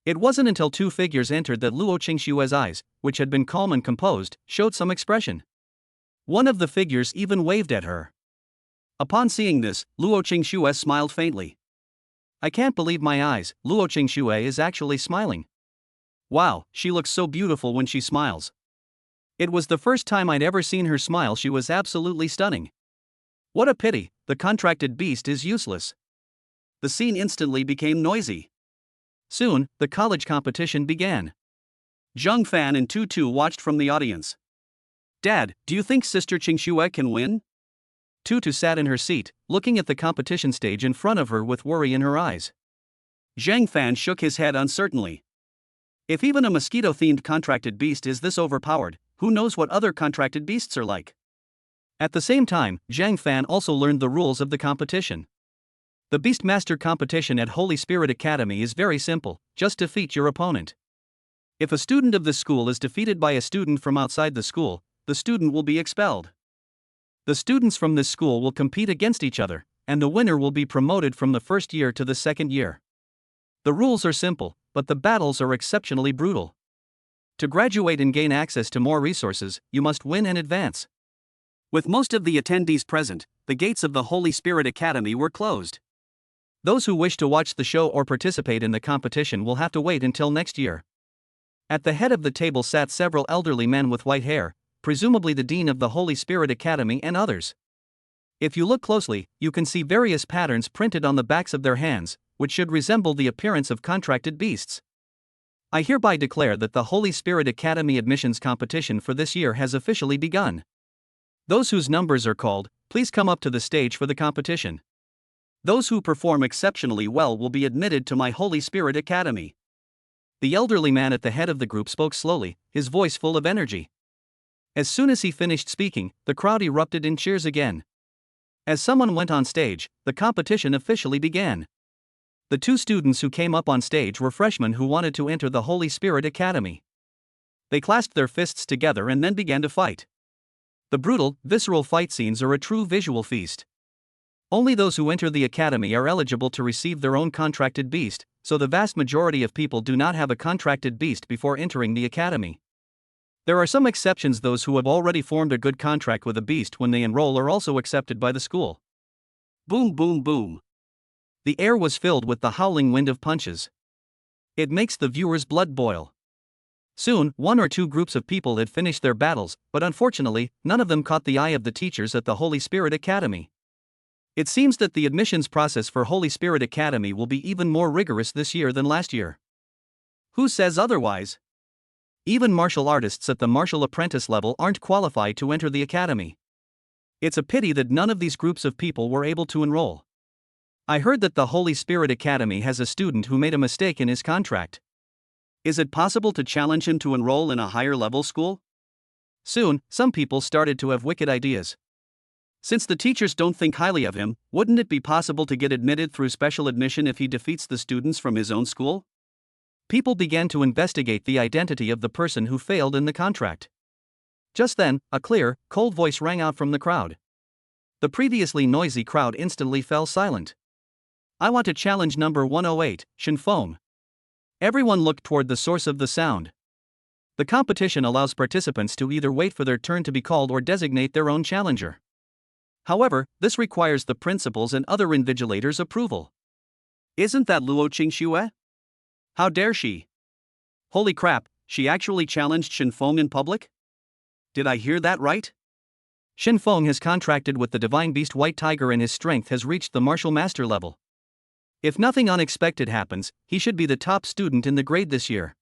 S1: It wasn't until two figures entered that Luo Qingxue's eyes, which had been calm and composed, showed some expression. One of the figures even waved at her. Upon seeing this, Luo Qingxue smiled faintly. I can't believe my eyes, Luo Qingxue is actually smiling. Wow, she looks so beautiful when she smiles. It was the first time I'd ever seen her smile. She was absolutely stunning. What a pity, the contracted beast is useless. The scene instantly became noisy. Soon, the college competition began. Zhang Fan and Tutu watched from the audience. Dad, do you think Sister Qingxue can win? Tutu sat in her seat, looking at the competition stage in front of her with worry in her eyes. Zhang Fan shook his head uncertainly. If even a mosquito-themed contracted beast is this overpowered, who knows what other contracted beasts are like? At the same time, Zhang Fan also learned the rules of the competition. The Beastmaster competition at Holy Spirit Academy is very simple, just defeat your opponent. If a student of this school is defeated by a student from outside the school, the student will be expelled. The students from this school will compete against each other, and the winner will be promoted from the first year to the second year. The rules are simple, but the battles are exceptionally brutal. To graduate and gain access to more resources, you must win and advance. With most of the attendees present, the gates of the Holy Spirit Academy were closed. Those who wish to watch the show or participate in the competition will have to wait until next year. At the head of the table sat several elderly men with white hair, presumably the dean of the Holy Spirit Academy and others. If you look closely, you can see various patterns printed on the backs of their hands, which should resemble the appearance of contracted beasts. I hereby declare that the Holy Spirit Academy admissions competition for this year has officially begun. Those whose numbers are called, please come up to the stage for the competition. Those who perform exceptionally well will be admitted to my Holy Spirit Academy. The elderly man at the head of the group spoke slowly, his voice full of energy. As soon as he finished speaking, the crowd erupted in cheers again. As someone went on stage, the competition officially began. The two students who came up on stage were freshmen who wanted to enter the Holy Spirit Academy. They clasped their fists together and then began to fight. The brutal, visceral fight scenes are a true visual feast. Only those who enter the academy are eligible to receive their own contracted beast, so the vast majority of people do not have a contracted beast before entering the academy. There are some exceptions. Those who have already formed a good contract with a beast when they enroll are also accepted by the school. Boom, boom, boom. The air was filled with the howling wind of punches. It makes the viewer's blood boil. Soon, one or two groups of people had finished their battles, but unfortunately, none of them caught the eye of the teachers at the Holy Spirit Academy. It seems that the admissions process for Holy Spirit Academy will be even more rigorous this year than last year. Who says otherwise? Even martial artists at the martial apprentice level aren't qualified to enter the academy. It's a pity that none of these groups of people were able to enroll. I heard that the Holy Spirit Academy has a student who made a mistake in his contract. Is it possible to challenge him to enroll in a higher level school? Soon, some people started to have wicked ideas. Since the teachers don't think highly of him, wouldn't it be possible to get admitted through special admission if he defeats the students from his own school? People began to investigate the identity of the person who failed in the contract. Just then, a clear, cold voice rang out from the crowd. The previously noisy crowd instantly fell silent. I want to challenge number 108, Shinfeng. Everyone looked toward the source of the sound. The competition allows participants to either wait for their turn to be called or designate their own challenger. However, this requires the principal's and other invigilators' approval. Isn't that Luo Qingxue? How dare she? Holy crap, she actually challenged Shinfeng in public? Did I hear that right? Shinfeng has contracted with the divine beast White Tiger and his strength has reached the martial master level. If nothing unexpected happens, he should be the top student in the grade this year.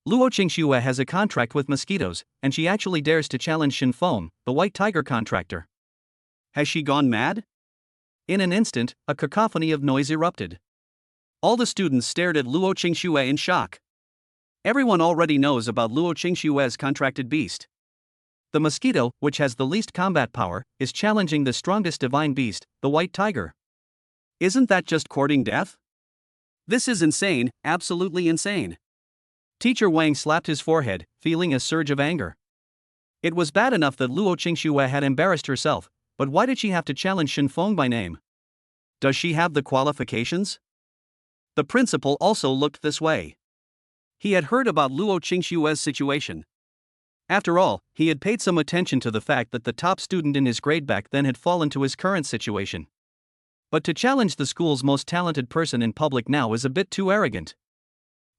S1: Luo Qingxue has a contract with mosquitoes, and she actually dares to challenge Shinfeng, the White Tiger contractor. Has she gone mad? In an instant, a cacophony of noise erupted. All the students stared at Luo Qingxue in shock. Everyone already knows about Luo Qingxue's contracted beast. The mosquito, which has the least combat power, is challenging the strongest divine beast, the White Tiger. Isn't that just courting death? This is insane, absolutely insane. Teacher Wang slapped his forehead, feeling a surge of anger. It was bad enough that Luo Qingxue had embarrassed herself, but why did she have to challenge Shinfeng by name? Does she have the qualifications? The principal also looked this way. He had heard about Luo Qingxue's situation. After all, he had paid some attention to the fact that the top student in his grade back then had fallen to his current situation. But to challenge the school's most talented person in public now is a bit too arrogant.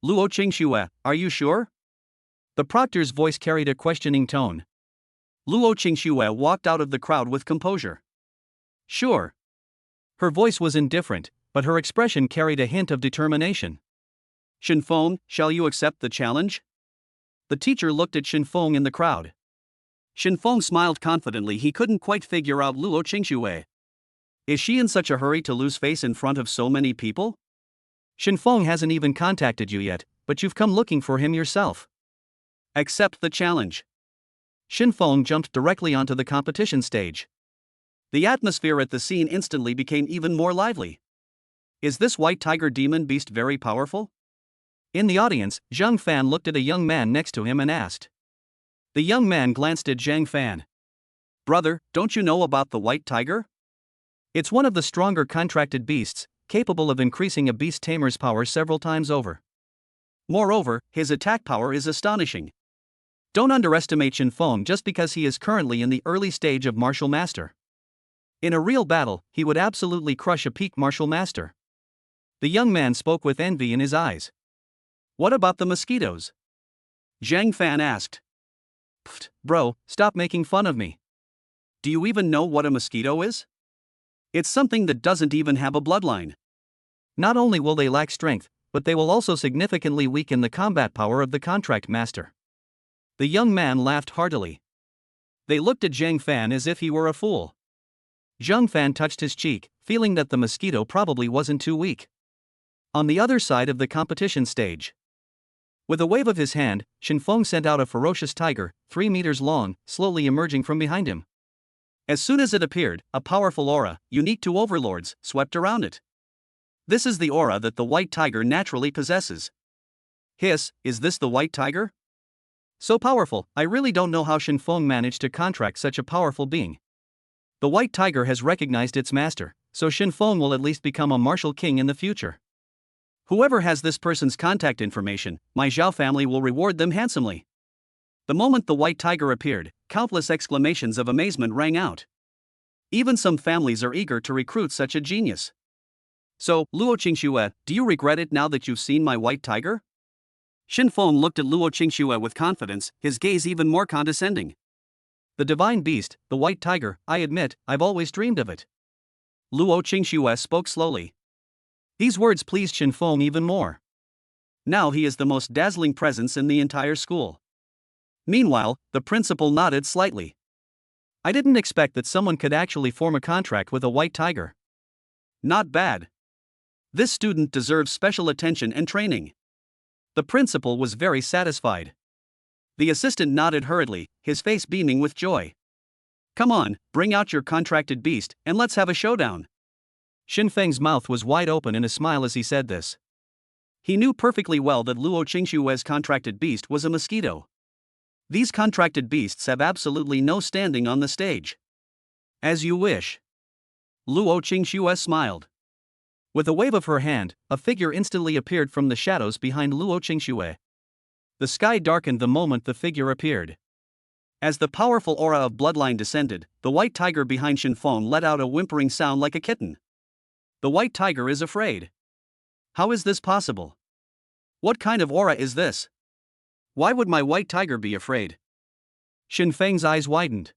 S1: Luo Qingxue, are you sure? The proctor's voice carried a questioning tone. Luo Qingxue walked out of the crowd with composure. Sure. Her voice was indifferent, but her expression carried a hint of determination. Shinfeng, shall you accept the challenge? The teacher looked at Shinfeng in the crowd. Shinfeng smiled confidently. He couldn't quite figure out Luo Qingxue. Is she in such a hurry to lose face in front of so many people? Shinfeng hasn't even contacted you yet, but you've come looking for him yourself. Accept the challenge. Shinfeng jumped directly onto the competition stage. The atmosphere at the scene instantly became even more lively. Is this White Tiger demon beast very powerful? In the audience, Zhang Fan looked at a young man next to him and asked. The young man glanced at Zhang Fan. Brother, don't you know about the White Tiger? It's one of the stronger contracted beasts, capable of increasing a beast tamer's power several times over. Moreover, his attack power is astonishing. Don't underestimate Shinfeng just because he is currently in the early stage of martial master. In a real battle, he would absolutely crush a peak martial master. The young man spoke with envy in his eyes. What about the mosquitoes? Zhang Fan asked. Pfft, bro, stop making fun of me. Do you even know what a mosquito is? It's something that doesn't even have a bloodline. Not only will they lack strength, but they will also significantly weaken the combat power of the contract master. The young man laughed heartily. They looked at Zhang Fan as if he were a fool. Zhang Fan touched his cheek, feeling that the mosquito probably wasn't too weak. On the other side of the competition stage, with a wave of his hand, Shen Feng sent out a ferocious tiger, 3 meters long, slowly emerging from behind him. As soon as it appeared, a powerful aura, unique to overlords, swept around it. This is the aura that the white tiger naturally possesses. Hiss, is this the white tiger? So powerful, I really don't know how Shen Feng managed to contract such a powerful being. The white tiger has recognized its master, so Shen Feng will at least become a martial king in the future. Whoever has this person's contact information, my Zhao family will reward them handsomely. The moment the white tiger appeared, countless exclamations of amazement rang out. Even some families are eager to recruit such a genius. So, Luo Qingxue, do you regret it now that you've seen my white tiger? Shen Feng looked at Luo Qingxue with confidence, his gaze even more condescending. The divine beast, the white tiger, I admit, I've always dreamed of it. Luo Qingxue spoke slowly. These words pleased Shen Feng even more. Now he is the most dazzling presence in the entire school. Meanwhile, the principal nodded slightly. I didn't expect that someone could actually form a contract with a white tiger. Not bad. This student deserves special attention and training. The principal was very satisfied. The assistant nodded hurriedly, his face beaming with joy. Come on, bring out your contracted beast, and let's have a showdown. Shen Feng's mouth was wide open in a smile as he said this. He knew perfectly well that Luo Qingxue's contracted beast was a mosquito. These contracted beasts have absolutely no standing on the stage. As you wish. Luo Qingxue smiled. With a wave of her hand, a figure instantly appeared from the shadows behind Luo Qingxue. The sky darkened the moment the figure appeared. As the powerful aura of bloodline descended, the white tiger behind Shen Feng let out a whimpering sound like a kitten. The white tiger is afraid. How is this possible? What kind of aura is this? Why would my white tiger be afraid? Shen Feng's eyes widened.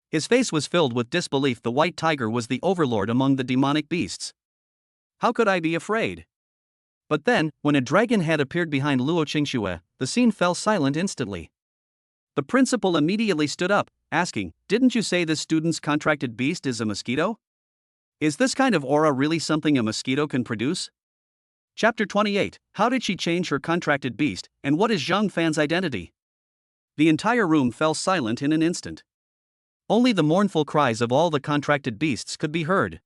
S1: His face was filled with disbelief. The white tiger was the overlord among the demonic beasts. How could I be afraid? But then, when a dragon head appeared behind Luo Qingxue, the scene fell silent instantly. The principal immediately stood up, asking, didn't you say this student's contracted beast is a mosquito? Is this kind of aura really something a mosquito can produce? Chapter 28, How did she change her contracted beast, and what is Zhang Fan's identity? The entire room fell silent in an instant. Only the mournful cries of all the contracted beasts could be heard.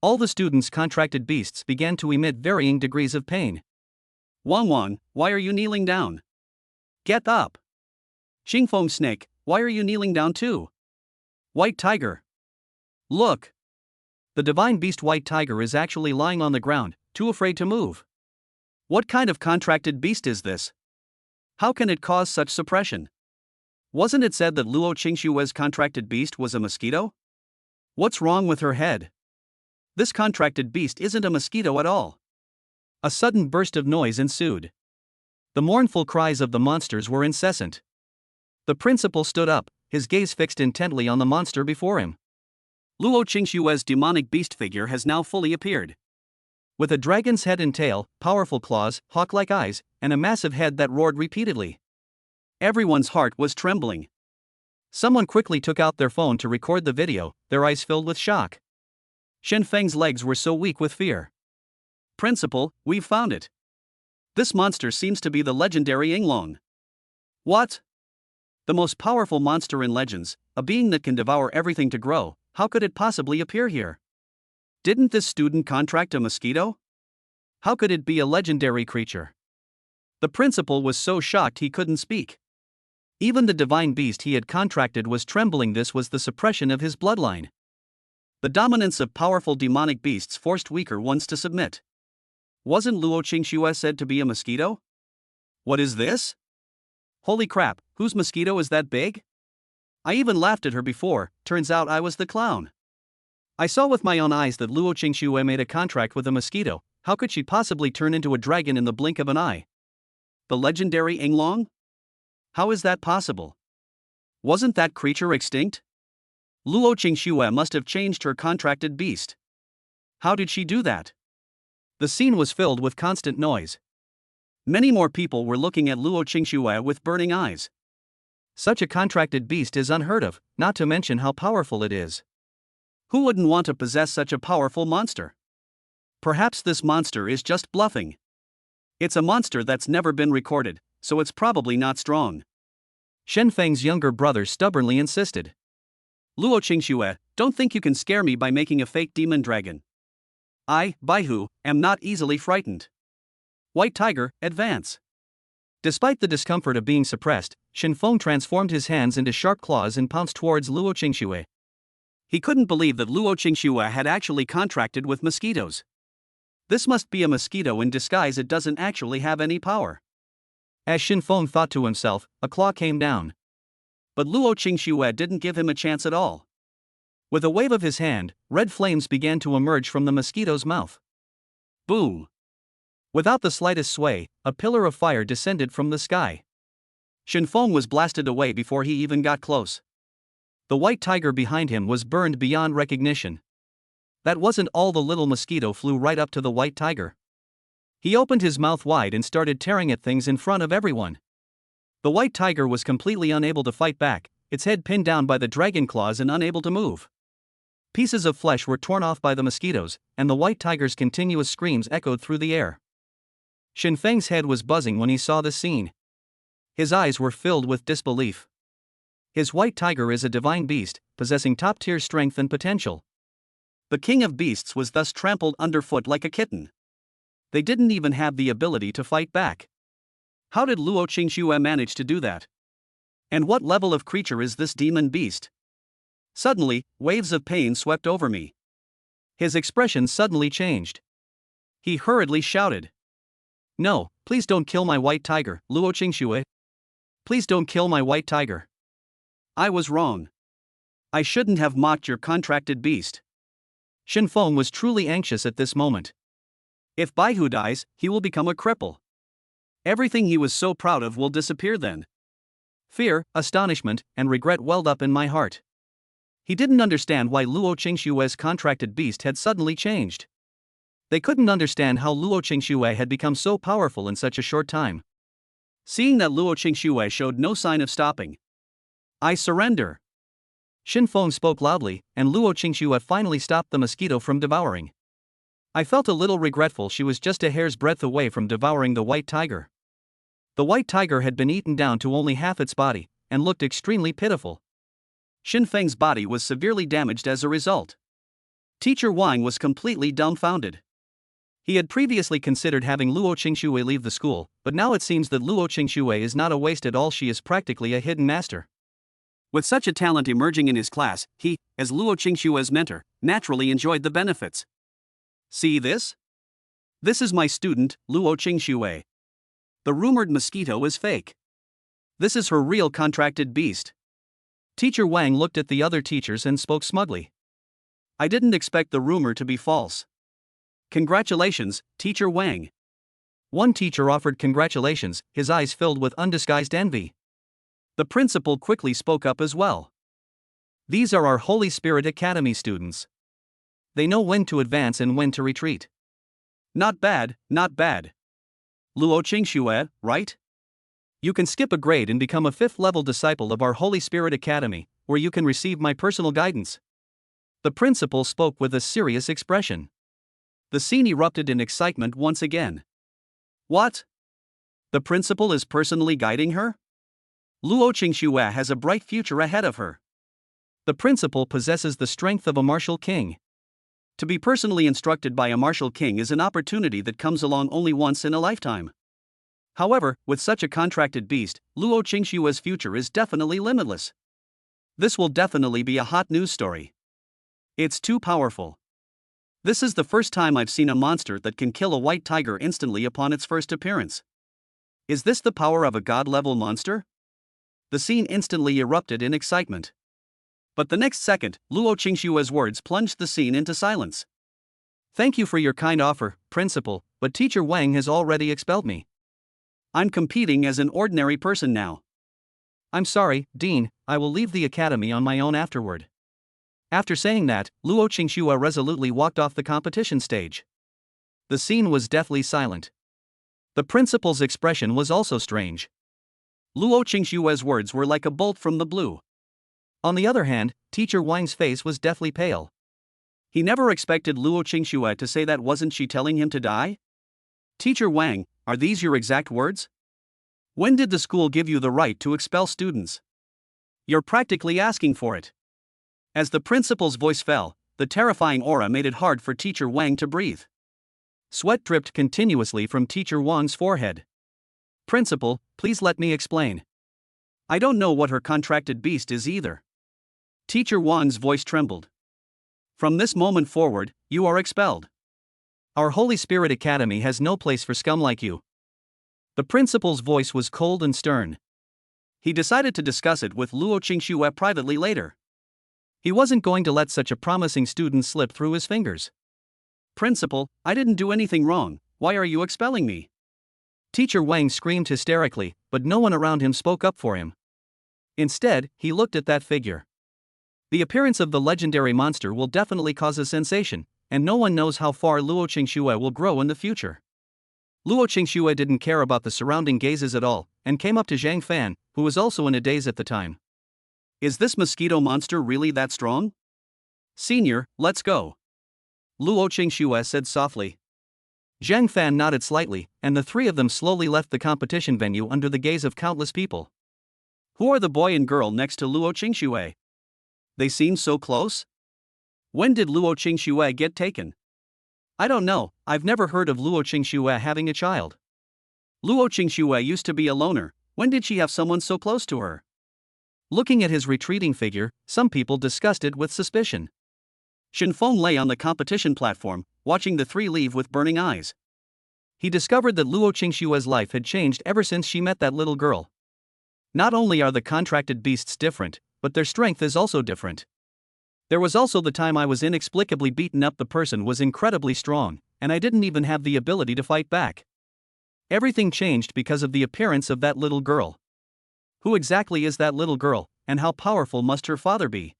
S1: All the students' contracted beasts began to emit varying degrees of pain. Wang, why are you kneeling down? Get up! Xingfeng Snake, why are you kneeling down too? White Tiger. Look! The divine beast White Tiger is actually lying on the ground, too afraid to move. What kind of contracted beast is this? How can it cause such suppression? Wasn't it said that Luo Qingxue's contracted beast was a mosquito? What's wrong with her head? This contracted beast isn't a mosquito at all. A sudden burst of noise ensued. The mournful cries of the monsters were incessant. The principal stood up, his gaze fixed intently on the monster before him. Luo Qingxue's demonic beast figure has now fully appeared. With a dragon's head and tail, powerful claws, hawk-like eyes, and a massive head that roared repeatedly. Everyone's heart was trembling. Someone quickly took out their phone to record the video, their eyes filled with shock. Shen Feng's legs were so weak with fear. Principal, we've found it. This monster seems to be the legendary Yinglong. What? The most powerful monster in Legends, a being that can devour everything to grow, how could it possibly appear here? Didn't this student contract a mosquito? How could it be a legendary creature? The principal was so shocked he couldn't speak. Even the divine beast he had contracted was trembling. This was the suppression of his bloodline. The dominance of powerful demonic beasts forced weaker ones to submit. Wasn't Luo Qingxue said to be a mosquito? What is this? Holy crap, whose mosquito is that big? I even laughed at her before, turns out I was the clown. I saw with my own eyes that Luo Qingxue made a contract with a mosquito. How could she possibly turn into a dragon in the blink of an eye? The legendary Yinglong? How is that possible? Wasn't that creature extinct? Luo Qingxue must have changed her contracted beast. How did she do that? The scene was filled with constant noise. Many more people were looking at Luo Qingxue with burning eyes. Such a contracted beast is unheard of, not to mention how powerful it is. Who wouldn't want to possess such a powerful monster? Perhaps this monster is just bluffing. It's a monster that's never been recorded, so it's probably not strong. Shen Feng's younger brother stubbornly insisted. Luo Qingxue, don't think you can scare me by making a fake demon dragon. I, Baihu, am not easily frightened. White Tiger, advance. Despite the discomfort of being suppressed, Shen Feng transformed his hands into sharp claws and pounced towards Luo Qingxue. He couldn't believe that Luo Qingxue had actually contracted with mosquitoes. This must be a mosquito in disguise, it doesn't actually have any power. As Shen Feng thought to himself, a claw came down. But Luo Qingxue didn't give him a chance at all. With a wave of his hand, red flames began to emerge from the mosquito's mouth. Boom! Without the slightest sway, a pillar of fire descended from the sky. Shen Feng was blasted away before he even got close. The white tiger behind him was burned beyond recognition. That wasn't all, the little mosquito flew right up to the white tiger. He opened his mouth wide and started tearing at things in front of everyone. The white tiger was completely unable to fight back, its head pinned down by the dragon claws and unable to move. Pieces of flesh were torn off by the mosquitoes, and the white tiger's continuous screams echoed through the air. Shen Feng's head was buzzing when he saw the scene. His eyes were filled with disbelief. His white tiger is a divine beast, possessing top-tier strength and potential. The king of beasts was thus trampled underfoot like a kitten. They didn't even have the ability to fight back. How did Luo Qingxue manage to do that? And what level of creature is this demon beast? Suddenly, waves of pain swept over me. His expression suddenly changed. He hurriedly shouted. No, please don't kill my white tiger, Luo Qingxue. Please don't kill my white tiger. I was wrong. I shouldn't have mocked your contracted beast. Shen Feng was truly anxious at this moment. If Baihu dies, he will become a cripple. Everything he was so proud of will disappear then. Fear, astonishment, and regret welled up in my heart. He didn't understand why Luo Qingxue's contracted beast had suddenly changed. They couldn't understand how Luo Qingxue had become so powerful in such a short time. Seeing that Luo Qingxue showed no sign of stopping, I surrender. Shen Feng spoke loudly, and Luo Qingxue finally stopped the mosquito from devouring. I felt a little regretful. She was just a hair's breadth away from devouring the white tiger. The white tiger had been eaten down to only half its body, and looked extremely pitiful. Shen Feng's body was severely damaged as a result. Teacher Wang was completely dumbfounded. He had previously considered having Luo Qingxue leave the school, but now it seems that Luo Qingxue is not a waste at all. She is practically a hidden master. With such a talent emerging in his class, he, as Luo Qingxue's mentor, naturally enjoyed the benefits. See this? This is my student, Luo Qingxue. The rumored mosquito is fake. This is her real contracted beast. Teacher Wang looked at the other teachers and spoke smugly. I didn't expect the rumor to be false. Congratulations, Teacher Wang. One teacher offered congratulations, his eyes filled with undisguised envy. The principal quickly spoke up as well. These are our Holy Spirit Academy students. They know when to advance and when to retreat. Not bad, not bad. Luo Qingxue, right? You can skip a grade and become a 5th-level disciple of our Holy Spirit Academy, where you can receive my personal guidance. The principal spoke with a serious expression. The scene erupted in excitement once again. What? The principal is personally guiding her? Luo Qingxue has a bright future ahead of her. The principal possesses the strength of a martial king. To be personally instructed by a martial king is an opportunity that comes along only once in a lifetime. However, with such a contracted beast, Luo Qingxue's future is definitely limitless. This will definitely be a hot news story. It's too powerful. This is the first time I've seen a monster that can kill a white tiger instantly upon its first appearance. Is this the power of a god-level monster? The scene instantly erupted in excitement. But the next second, Luo Qingxue's words plunged the scene into silence. Thank you for your kind offer, Principal, but Teacher Wang has already expelled me. I'm competing as an ordinary person now. I'm sorry, Dean, I will leave the academy on my own afterward. After saying that, Luo Qingxue resolutely walked off the competition stage. The scene was deathly silent. The principal's expression was also strange. Luo Qingshue's words were like a bolt from the blue. On the other hand, Teacher Wang's face was deathly pale. He never expected Luo Qingxue to say that. Wasn't she telling him to die? Teacher Wang, are these your exact words? When did the school give you the right to expel students? You're practically asking for it. As the principal's voice fell, the terrifying aura made it hard for Teacher Wang to breathe. Sweat dripped continuously from Teacher Wang's forehead. Principal, please let me explain. I don't know what her contracted beast is either. Teacher Wang's voice trembled. From this moment forward, you are expelled. Our Holy Spirit Academy has no place for scum like you. The principal's voice was cold and stern. He decided to discuss it with Luo Qingxue privately later. He wasn't going to let such a promising student slip through his fingers. Principal, I didn't do anything wrong, why are you expelling me? Teacher Wang screamed hysterically, but no one around him spoke up for him. Instead, he looked at that figure. The appearance of the legendary monster will definitely cause a sensation, and no one knows how far Luo Qingxue will grow in the future. Luo Qingxue didn't care about the surrounding gazes at all, and came up to Zhang Fan, who was also in a daze at the time. Is this mosquito monster really that strong? Senior, let's go. Luo Qingxue said softly. Zhang Fan nodded slightly, and the three of them slowly left the competition venue under the gaze of countless people. Who are the boy and girl next to Luo Qingxue? They seem so close? When did Luo Qingxue get taken? I don't know, I've never heard of Luo Qingxue having a child. Luo Qingxue used to be a loner, when did she have someone so close to her? Looking at his retreating figure, some people discussed it with suspicion. Shinfeng lay on the competition platform, watching the three leave with burning eyes. He discovered that Luo Qingxue's life had changed ever since she met that little girl. Not only are the contracted beasts different, but their strength is also different. There was also the time I was inexplicably beaten up. The person was incredibly strong, and I didn't even have the ability to fight back. Everything changed because of the appearance of that little girl. Who exactly is that little girl, and how powerful must her father be?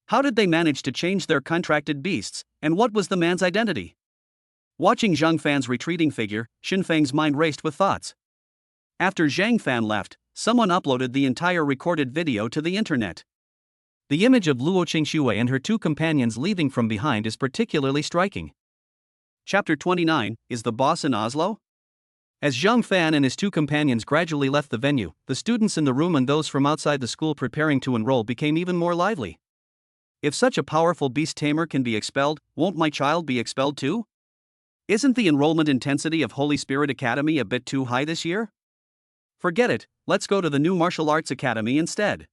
S1: How did they manage to change their contracted beasts, and what was the man's identity? Watching Zhang Fan's retreating figure, Xin Feng's mind raced with thoughts. After Zhang Fan left, someone uploaded the entire recorded video to the internet. The image of Luo Qingxue and her two companions leaving from behind is particularly striking. Chapter 29, Is the boss in Oslo? As Zhang Fan and his two companions gradually left the venue, the students in the room and those from outside the school preparing to enroll became even more lively. If such a powerful beast tamer can be expelled, won't my child be expelled too? Isn't the enrollment intensity of Holy Spirit Academy a bit too high this year? Forget it, let's go to the new martial arts academy instead.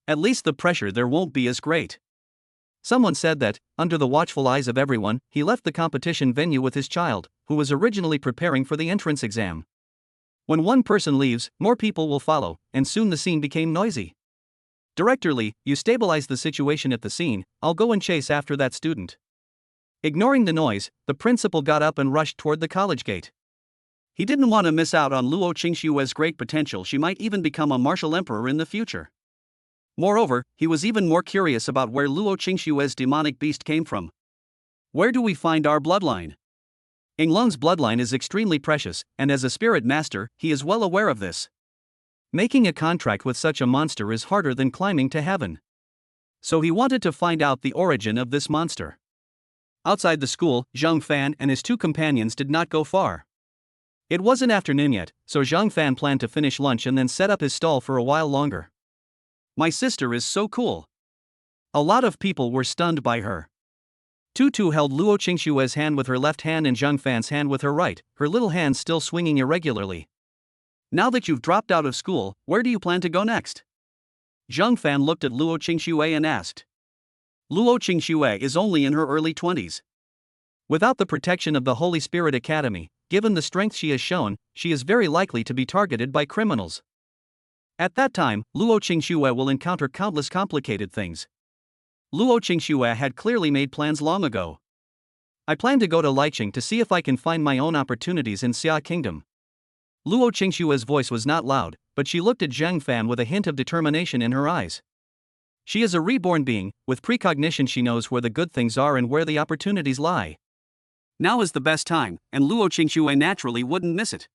S1: At least the pressure there won't be as great. Someone said that, under the watchful eyes of everyone, he left the competition venue with his child, who was originally preparing for the entrance exam. When one person leaves, more people will follow, and soon the scene became noisy. Director Lee, you stabilize the situation at the scene, I'll go and chase after that student. Ignoring the noise, the principal got up and rushed toward the college gate. He didn't want to miss out on Luo Qingxue's great potential. She might even become a martial emperor in the future. Moreover, he was even more curious about where Luo Qingxue's demonic beast came from. Where do we find our bloodline? Yinglong's bloodline is extremely precious, and as a spirit master, he is well aware of this. Making a contract with such a monster is harder than climbing to heaven. So he wanted to find out the origin of this monster. Outside the school, Zhang Fan and his two companions did not go far. It wasn't afternoon yet, so Zhang Fan planned to finish lunch and then set up his stall for a while longer. My sister is so cool. A lot of people were stunned by her. Tutu held Luo Qingxue's hand with her left hand and Zhang Fan's hand with her right, her little hands still swinging irregularly. Now that you've dropped out of school, where do you plan to go next? Zhang Fan looked at Luo Qingxue and asked. Luo Qingxue is only in her early 20s. Without the protection of the Holy Spirit Academy, given the strength she has shown, she is very likely to be targeted by criminals. At that time, Luo Qingxue will encounter countless complicated things. Luo Qingxue had clearly made plans long ago. I plan to go to Liqing to see if I can find my own opportunities in Xia Kingdom. Luo Qingxue's voice was not loud, but she looked at Zhang Fan with a hint of determination in her eyes. She is a reborn being, with precognition. She knows where the good things are and where the opportunities lie. Now is the best time, and Luo Qingxue naturally wouldn't miss it.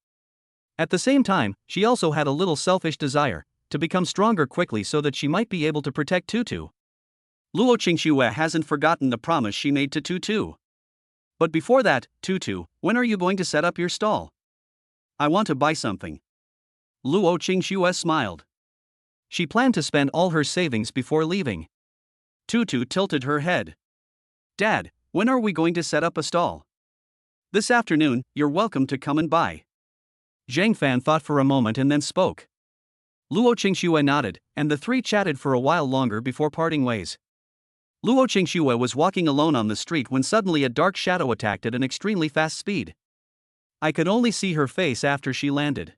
S1: At the same time, she also had a little selfish desire to become stronger quickly so that she might be able to protect Tutu. Luo Qingxue hasn't forgotten the promise she made to Tutu. But before that, Tutu, when are you going to set up your stall? I want to buy something. Luo Qingxue smiled. She planned to spend all her savings before leaving. Tutu tilted her head. Dad, when are we going to set up a stall? This afternoon, you're welcome to come and buy. Zhang Fan thought for a moment and then spoke. Luo Qingxue nodded, and the three chatted for a while longer before parting ways. Luo Qingxue was walking alone on the street when suddenly a dark shadow attacked at an extremely fast speed. I could only see her face after she landed.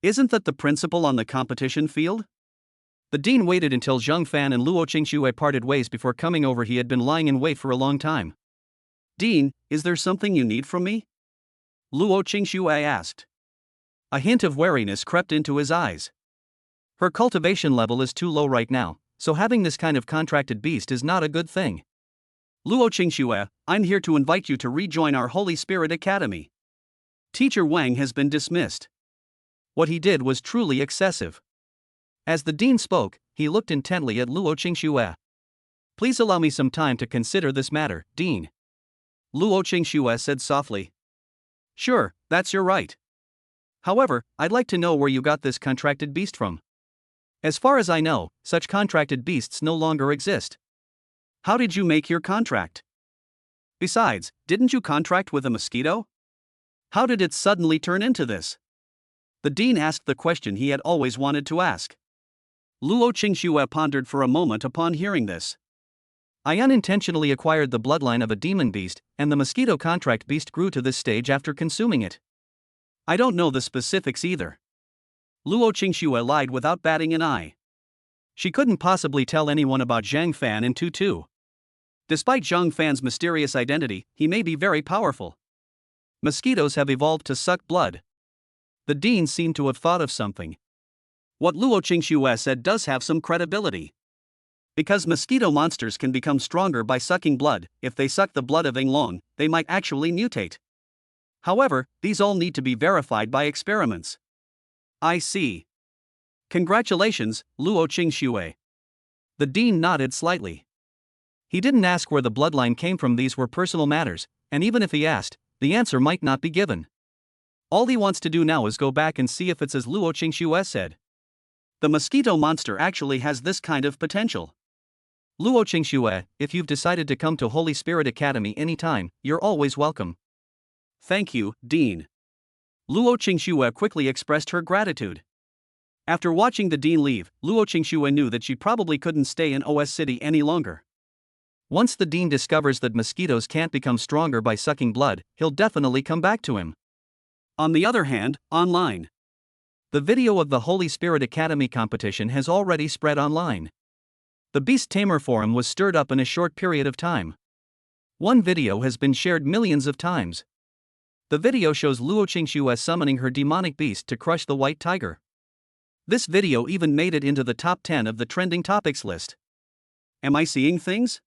S1: Isn't that the principal on the competition field? The dean waited until Zhang Fan and Luo Qingxue parted ways before coming over. He had been lying in wait for a long time. Dean, is there something you need from me? Luo Qingxue asked. A hint of wariness crept into his eyes. Her cultivation level is too low right now, so having this kind of contracted beast is not a good thing. Luo Qingxue, I'm here to invite you to rejoin our Holy Spirit Academy. Teacher Wang has been dismissed. What he did was truly excessive. As the dean spoke, he looked intently at Luo Qingxue. Please allow me some time to consider this matter, Dean. Luo Qingxue said softly. Sure, that's your right. However, I'd like to know where you got this contracted beast from. As far as I know, such contracted beasts no longer exist. How did you make your contract? Besides, didn't you contract with a mosquito? How did it suddenly turn into this? The dean asked the question he had always wanted to ask. Luo Qingxue pondered for a moment upon hearing this. I unintentionally acquired the bloodline of a demon beast, and the mosquito contract beast grew to this stage after consuming it. I don't know the specifics either. Luo Qingxue lied without batting an eye. She couldn't possibly tell anyone about Zhang Fan and Tutu. Despite Zhang Fan's mysterious identity, he may be very powerful. Mosquitoes have evolved to suck blood. The dean seemed to have thought of something. What Luo Qingxue said does have some credibility. Because mosquito monsters can become stronger by sucking blood, if they suck the blood of Yinglong, they might actually mutate. However, these all need to be verified by experiments. I see. Congratulations, Luo Qingxue. The dean nodded slightly. He didn't ask where the bloodline came from. These were personal matters, and even if he asked, the answer might not be given. All he wants to do now is go back and see if it's as Luo Qingxue said. The mosquito monster actually has this kind of potential. Luo Qingxue, if you've decided to come to Holy Spirit Academy anytime, you're always welcome. Thank you, Dean. Luo Qingxue quickly expressed her gratitude. After watching the dean leave, Luo Qingxue knew that she probably couldn't stay in OS City any longer. Once the dean discovers that mosquitoes can't become stronger by sucking blood, he'll definitely come back to him. On the other hand, online. The video of the Holy Spirit Academy competition has already spread online. The Beast Tamer forum was stirred up in a short period of time. One video has been shared millions of times. The video shows Luo Qingxue summoning her demonic beast to crush the white tiger. This video even made it into the top 10 of the trending topics list. Am I seeing things?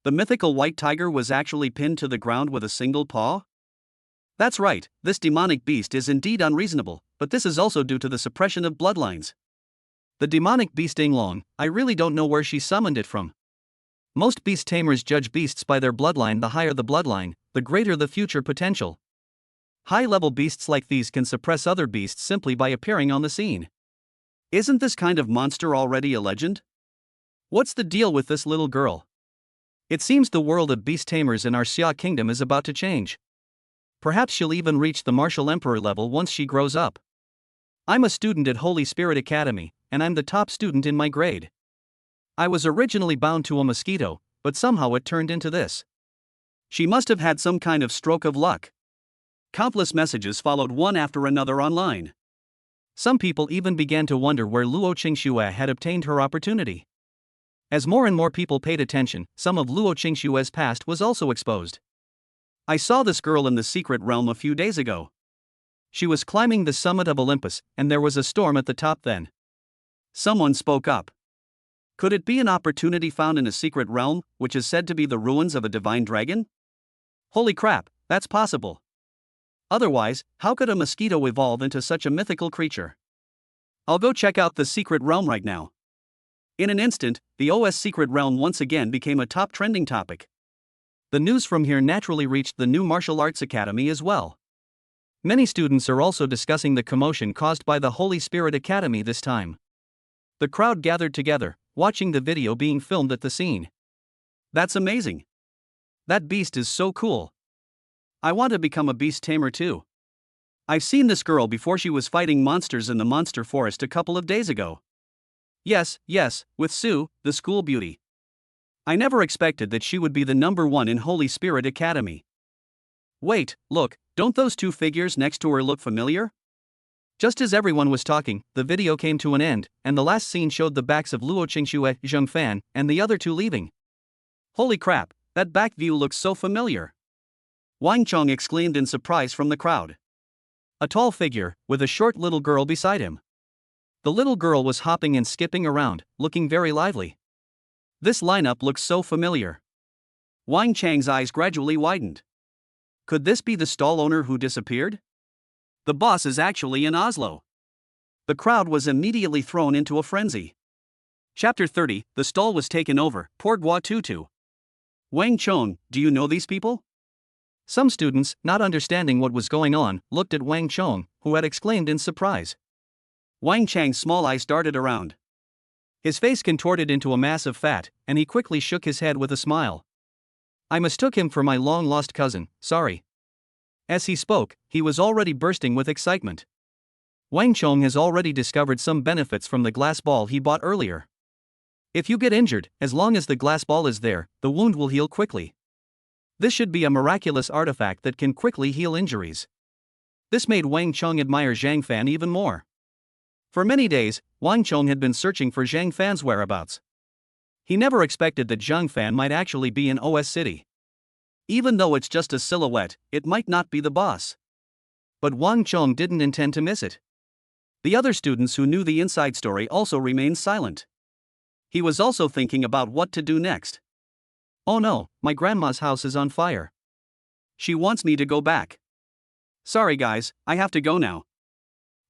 S1: The mythical white tiger was actually pinned to the ground with a single paw? That's right, this demonic beast is indeed unreasonable, but this is also due to the suppression of bloodlines. The demonic beast Yinglong, I really don't know where she summoned it from. Most beast tamers judge beasts by their bloodline. The higher the bloodline, the greater the future potential. High-level beasts like these can suppress other beasts simply by appearing on the scene. Isn't this kind of monster already a legend? What's the deal with this little girl? It seems the world of beast tamers in our Xia kingdom is about to change. Perhaps she'll even reach the martial emperor level once she grows up. I'm a student at Holy Spirit Academy, and I'm the top student in my grade. I was originally bound to a mosquito, but somehow it turned into this. She must have had some kind of stroke of luck. Countless messages followed one after another online. Some people even began to wonder where Luo Qingxue had obtained her opportunity. As more and more people paid attention, some of Luo Qingxue's past was also exposed. I saw this girl in the secret realm a few days ago. She was climbing the summit of Olympus, and there was a storm at the top then. Someone spoke up. Could it be an opportunity found in a secret realm, which is said to be the ruins of a divine dragon? Holy crap, That's possible. Otherwise, how could a mosquito evolve into such a mythical creature? I'll go check out the secret realm right now. In an instant, the OS secret realm once again became a top trending topic. The news from here naturally reached the new martial arts academy as well. Many students are also discussing the commotion caused by the Holy Spirit Academy this time. The crowd gathered together, watching the video being filmed at the scene. That's amazing. That beast is so cool. I want to become a beast tamer too. I've seen this girl before. She was fighting monsters in the monster forest a couple of days ago. Yes, with Sue, the school beauty. I never expected that she would be the #1 in Holy Spirit Academy. Wait, look, don't those two figures next to her look familiar? Just as everyone was talking, the video came to an end, and the last scene showed the backs of Luo Qingxue, Zheng Fan, and the other two leaving. Holy crap, that back view looks so familiar. Wang Chong exclaimed in surprise from the crowd. A tall figure, with a short little girl beside him. The little girl was hopping and skipping around, looking very lively. This lineup looks so familiar. Wang Chang's eyes gradually widened. Could this be the stall owner who disappeared? The boss is actually in Oslo. The crowd was immediately thrown into a frenzy. Chapter 30, the stall was taken over, part.Tutu. Wang Chong, do you know these people? Some students, not understanding what was going on, looked at Wang Chong, who had exclaimed in surprise. Wang Chang's small eyes darted around. His face contorted into a mass of fat, and he quickly shook his head with a smile. I mistook him for my long-lost cousin, sorry. As he spoke, he was already bursting with excitement. Wang Chong has already discovered some benefits from the glass ball he bought earlier. If you get injured, as long as the glass ball is there, the wound will heal quickly. This should be a miraculous artifact that can quickly heal injuries. This made Wang Chong admire Zhang Fan even more. For many days, Wang Chong had been searching for Zhang Fan's whereabouts. He never expected that Zhang Fan might actually be in OS City. Even though it's just a silhouette, it might not be the boss. But Wang Chong didn't intend to miss it. The other students who knew the inside story also remained silent. He was also thinking about what to do next. Oh no, my grandma's house is on fire. She wants me to go back. Sorry guys, I have to go now.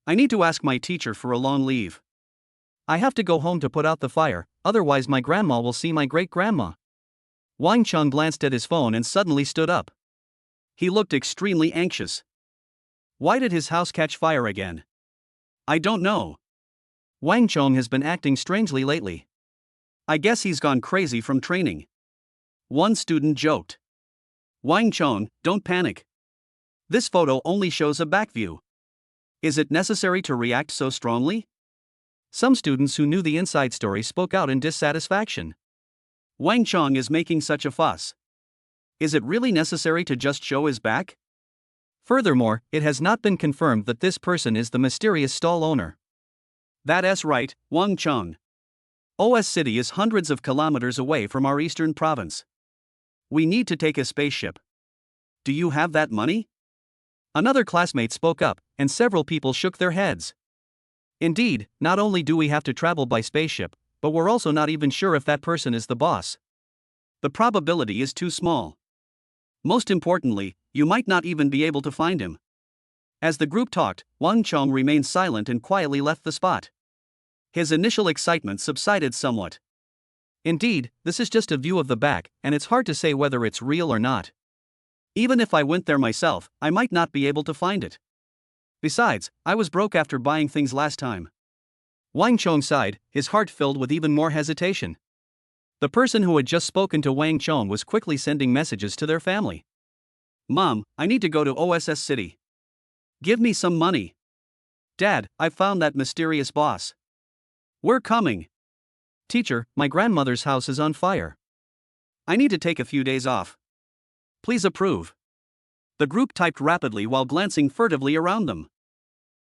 S1: I need to ask my teacher for a long leave. I have to go home to put out the fire, otherwise my grandma will see my great-grandma. Wang Chong glanced at his phone and suddenly stood up. He looked extremely anxious. Why did his house catch fire again? I don't know. Wang Chong has been acting strangely lately. I guess he's gone crazy from training. One student joked. Wang Chong, don't panic. This photo only shows a back view. Is it necessary to react so strongly? Some students who knew the inside story spoke out in dissatisfaction. Wang Chong is making such a fuss. Is it really necessary to just show his back? Furthermore, it has not been confirmed that this person is the mysterious stall owner. That's right, Wang Chong. OS City is hundreds of kilometers away from our eastern province. We need to take a spaceship. Do you have that money? Another classmate spoke up, and several people shook their heads. Indeed, not only do we have to travel by spaceship, but we're also not even sure if that person is the boss. The probability is too small. Most importantly, you might not even be able to find him. As the group talked, Wang Chong remained silent and quietly left the spot. His initial excitement subsided somewhat. Indeed, this is just a view of the back, and it's hard to say whether it's real or not. Even if I went there myself, I might not be able to find it. Besides, I was broke after buying things last time. Wang Chong sighed, his heart filled with even more hesitation. The person who had just spoken to Wang Chong was quickly sending messages to their family. Mom, I need to go to OSS City. Give me some money. Dad, I found that mysterious boss. We're coming. Teacher, my grandmother's house is on fire. I need to take a few days off. Please approve. The group typed rapidly while glancing furtively around them.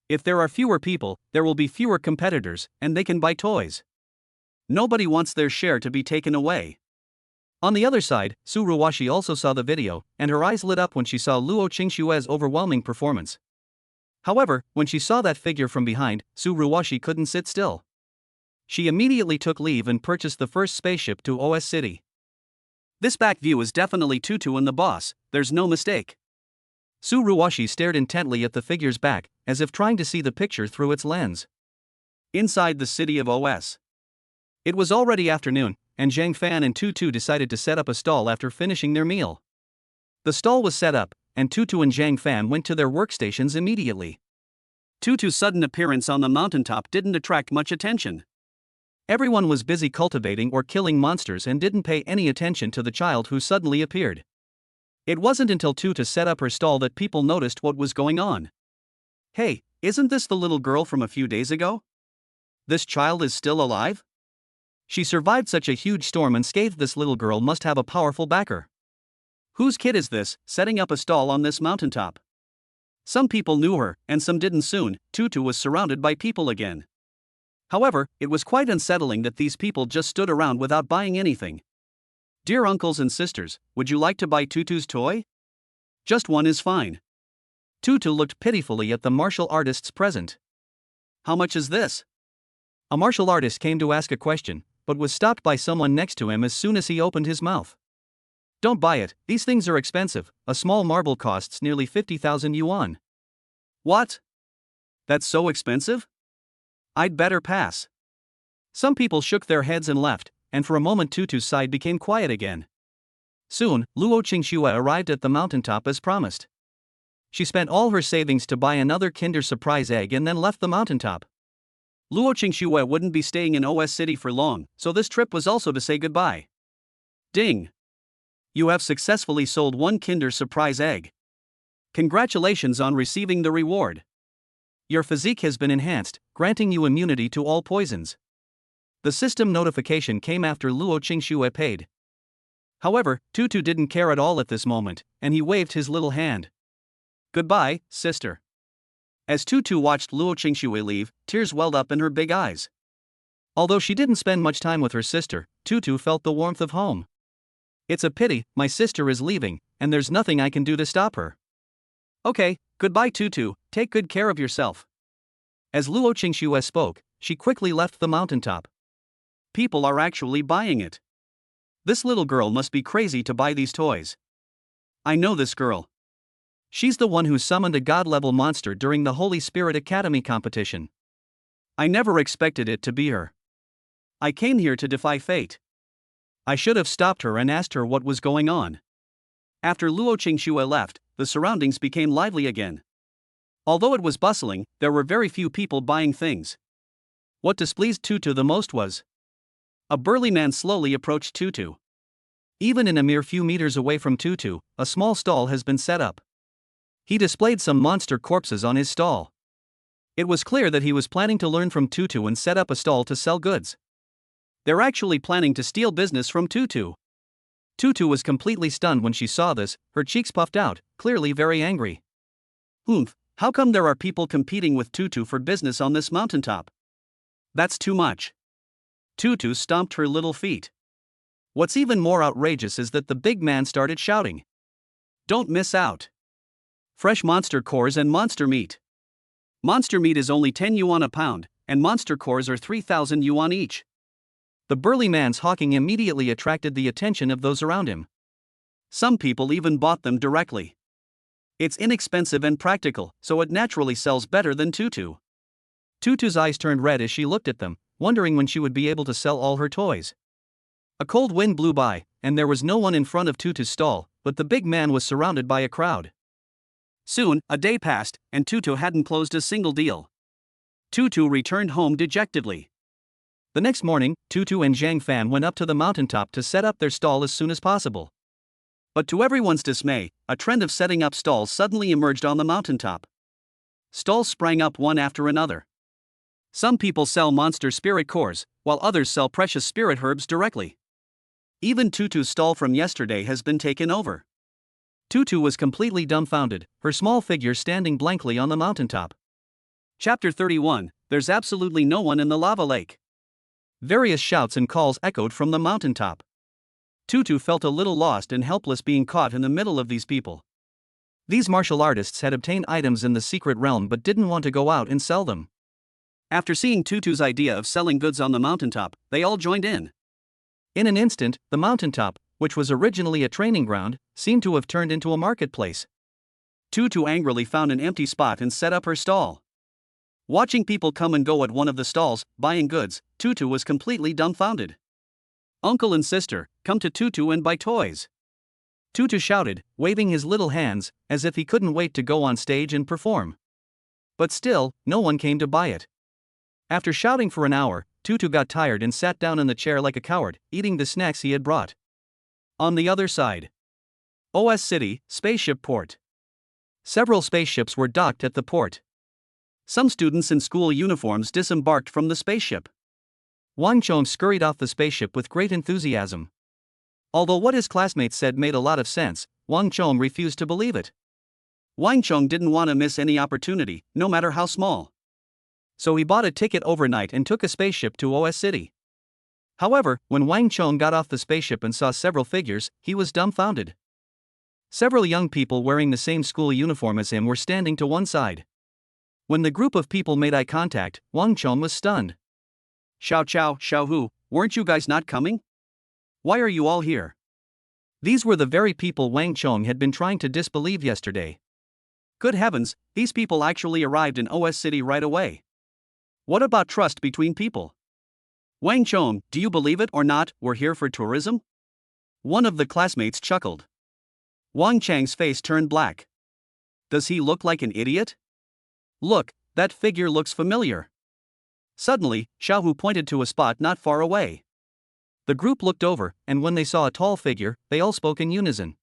S1: If there are fewer people, there will be fewer competitors, and they can buy toys. Nobody wants their share to be taken away. On the other side, Su Ruwashi also saw the video, and her eyes lit up when she saw Luo Qingxue's overwhelming performance. However, when she saw that figure from behind, Su Ruwashi couldn't sit still. She immediately took leave and purchased the first spaceship to OS City. This back view is definitely Tutu and the boss, there's no mistake. Tsuruoshi stared intently at the figure's back, as if trying to see the picture through its lens. Inside the city of Os. It was already afternoon, and Zhang Fan and Tutu decided to set up a stall after finishing their meal. The stall was set up, and Tutu and Zhang Fan went to their workstations immediately. Tutu's sudden appearance on the mountaintop didn't attract much attention. Everyone was busy cultivating or killing monsters and didn't pay any attention to the child who suddenly appeared. It wasn't until Tutu set up her stall that people noticed what was going on. Hey, isn't this the little girl from a few days ago? This child is still alive? She survived such a huge storm unscathed. This little girl must have a powerful backer. Whose kid is this, setting up a stall on this mountaintop? Some people knew her, and some didn't. Soon, Tutu was surrounded by people again. However, it was quite unsettling that these people just stood around without buying anything. Dear uncles and sisters, would you like to buy Tutu's toy? Just one is fine. Tutu looked pitifully at the martial artists present. How much is this? A martial artist came to ask a question, but was stopped by someone next to him as soon as he opened his mouth. Don't buy it, these things are expensive. A small marble costs nearly 50,000 yuan. What? That's so expensive? I'd better pass. Some people shook their heads and left, and for a moment Tutu's side became quiet again. Soon, Luo Qingxue arrived at the mountaintop as promised. She spent all her savings to buy another Kinder Surprise egg and then left the mountaintop. Luo Qingxue wouldn't be staying in OS City for long, so this trip was also to say goodbye. Ding! You have successfully sold one Kinder Surprise egg. Congratulations on receiving the reward. Your physique has been enhanced, granting you immunity to all poisons. The system notification came after Luo Qingxue paid. However, Tutu didn't care at all at this moment, and he waved his little hand. Goodbye, sister. As Tutu watched Luo Qingxue leave, tears welled up in her big eyes. Although she didn't spend much time with her sister, Tutu felt the warmth of home. It's a pity, my sister is leaving, and there's nothing I can do to stop her. Okay, goodbye Tutu, take good care of yourself. As Luo Qingxue spoke, she quickly left the mountaintop. People are actually buying it. This little girl must be crazy to buy these toys. I know this girl. She's the one who summoned a god-level monster during the Holy Spirit Academy competition. I never expected it to be her. I came here to defy fate. I should have stopped her and asked her what was going on. After Luo Qingxue left, the surroundings became lively again. Although it was bustling, there were very few people buying things. What displeased Tutu the most was a burly man slowly approached Tutu. Even in a mere few meters away from Tutu, a small stall has been set up. He displayed some monster corpses on his stall. It was clear that he was planning to learn from Tutu and set up a stall to sell goods. They're actually planning to steal business from Tutu. Tutu was completely stunned when she saw this, her cheeks puffed out, clearly very angry. How come there are people competing with Tutu for business on this mountaintop? That's too much. Tutu stomped her little feet. What's even more outrageous is that the big man started shouting. Don't miss out. Fresh monster cores and monster meat. Monster meat is only 10 yuan a pound, and monster cores are 3,000 yuan each. The burly man's hawking immediately attracted the attention of those around him. Some people even bought them directly. It's inexpensive and practical, so it naturally sells better than Tutu. Tutu's eyes turned red as she looked at them, wondering when she would be able to sell all her toys. A cold wind blew by, and there was no one in front of Tutu's stall, but the big man was surrounded by a crowd. Soon, a day passed, and Tutu hadn't closed a single deal. Tutu returned home dejectedly. The next morning, Tutu and Zhang Fan went up to the mountaintop to set up their stall as soon as possible. But to everyone's dismay, a trend of setting up stalls suddenly emerged on the mountaintop. Stalls sprang up one after another. Some people sell monster spirit cores, while others sell precious spirit herbs directly. Even Tutu's stall from yesterday has been taken over. Tutu was completely dumbfounded, her small figure standing blankly on the mountaintop. Chapter 31, There's absolutely no one in the lava lake. Various shouts and calls echoed from the mountaintop. Tutu felt a little lost and helpless being caught in the middle of these people. These martial artists had obtained items in the secret realm but didn't want to go out and sell them. After seeing Tutu's idea of selling goods on the mountaintop, they all joined in. In an instant, the mountaintop, which was originally a training ground, seemed to have turned into a marketplace. Tutu angrily found an empty spot and set up her stall. Watching people come and go at one of the stalls, buying goods, Tutu was completely dumbfounded. Uncle and sister, come to Tutu and buy toys. Tutu shouted, waving his little hands, as if he couldn't wait to go on stage and perform. But still, no one came to buy it. After shouting for an hour, Tutu got tired and sat down in the chair like a coward, eating the snacks he had brought. On the other side, OS City, spaceship port. Several spaceships were docked at the port. Some students in school uniforms disembarked from the spaceship. Wang Chong scurried off the spaceship with great enthusiasm. Although what his classmates said made a lot of sense, Wang Chong refused to believe it. Wang Chong didn't want to miss any opportunity, no matter how small. So he bought a ticket overnight and took a spaceship to OS City. However, when Wang Chong got off the spaceship and saw several figures, he was dumbfounded. Several young people wearing the same school uniform as him were standing to one side. When the group of people made eye contact, Wang Chong was stunned. Xiao Chao, Xiao Hu, weren't you guys not coming? Why are you all here? These were the very people Wang Chong had been trying to disbelieve yesterday. Good heavens, these people actually arrived in OS City right away. What about trust between people? Wang Chong, do you believe it or not, we're here for tourism? One of the classmates chuckled. Wang Chang's face turned black. Does he look like an idiot? Look, that figure looks familiar. Suddenly, Xiao Hu pointed to a spot not far away. The group looked over, and when they saw a tall figure, they all spoke in unison.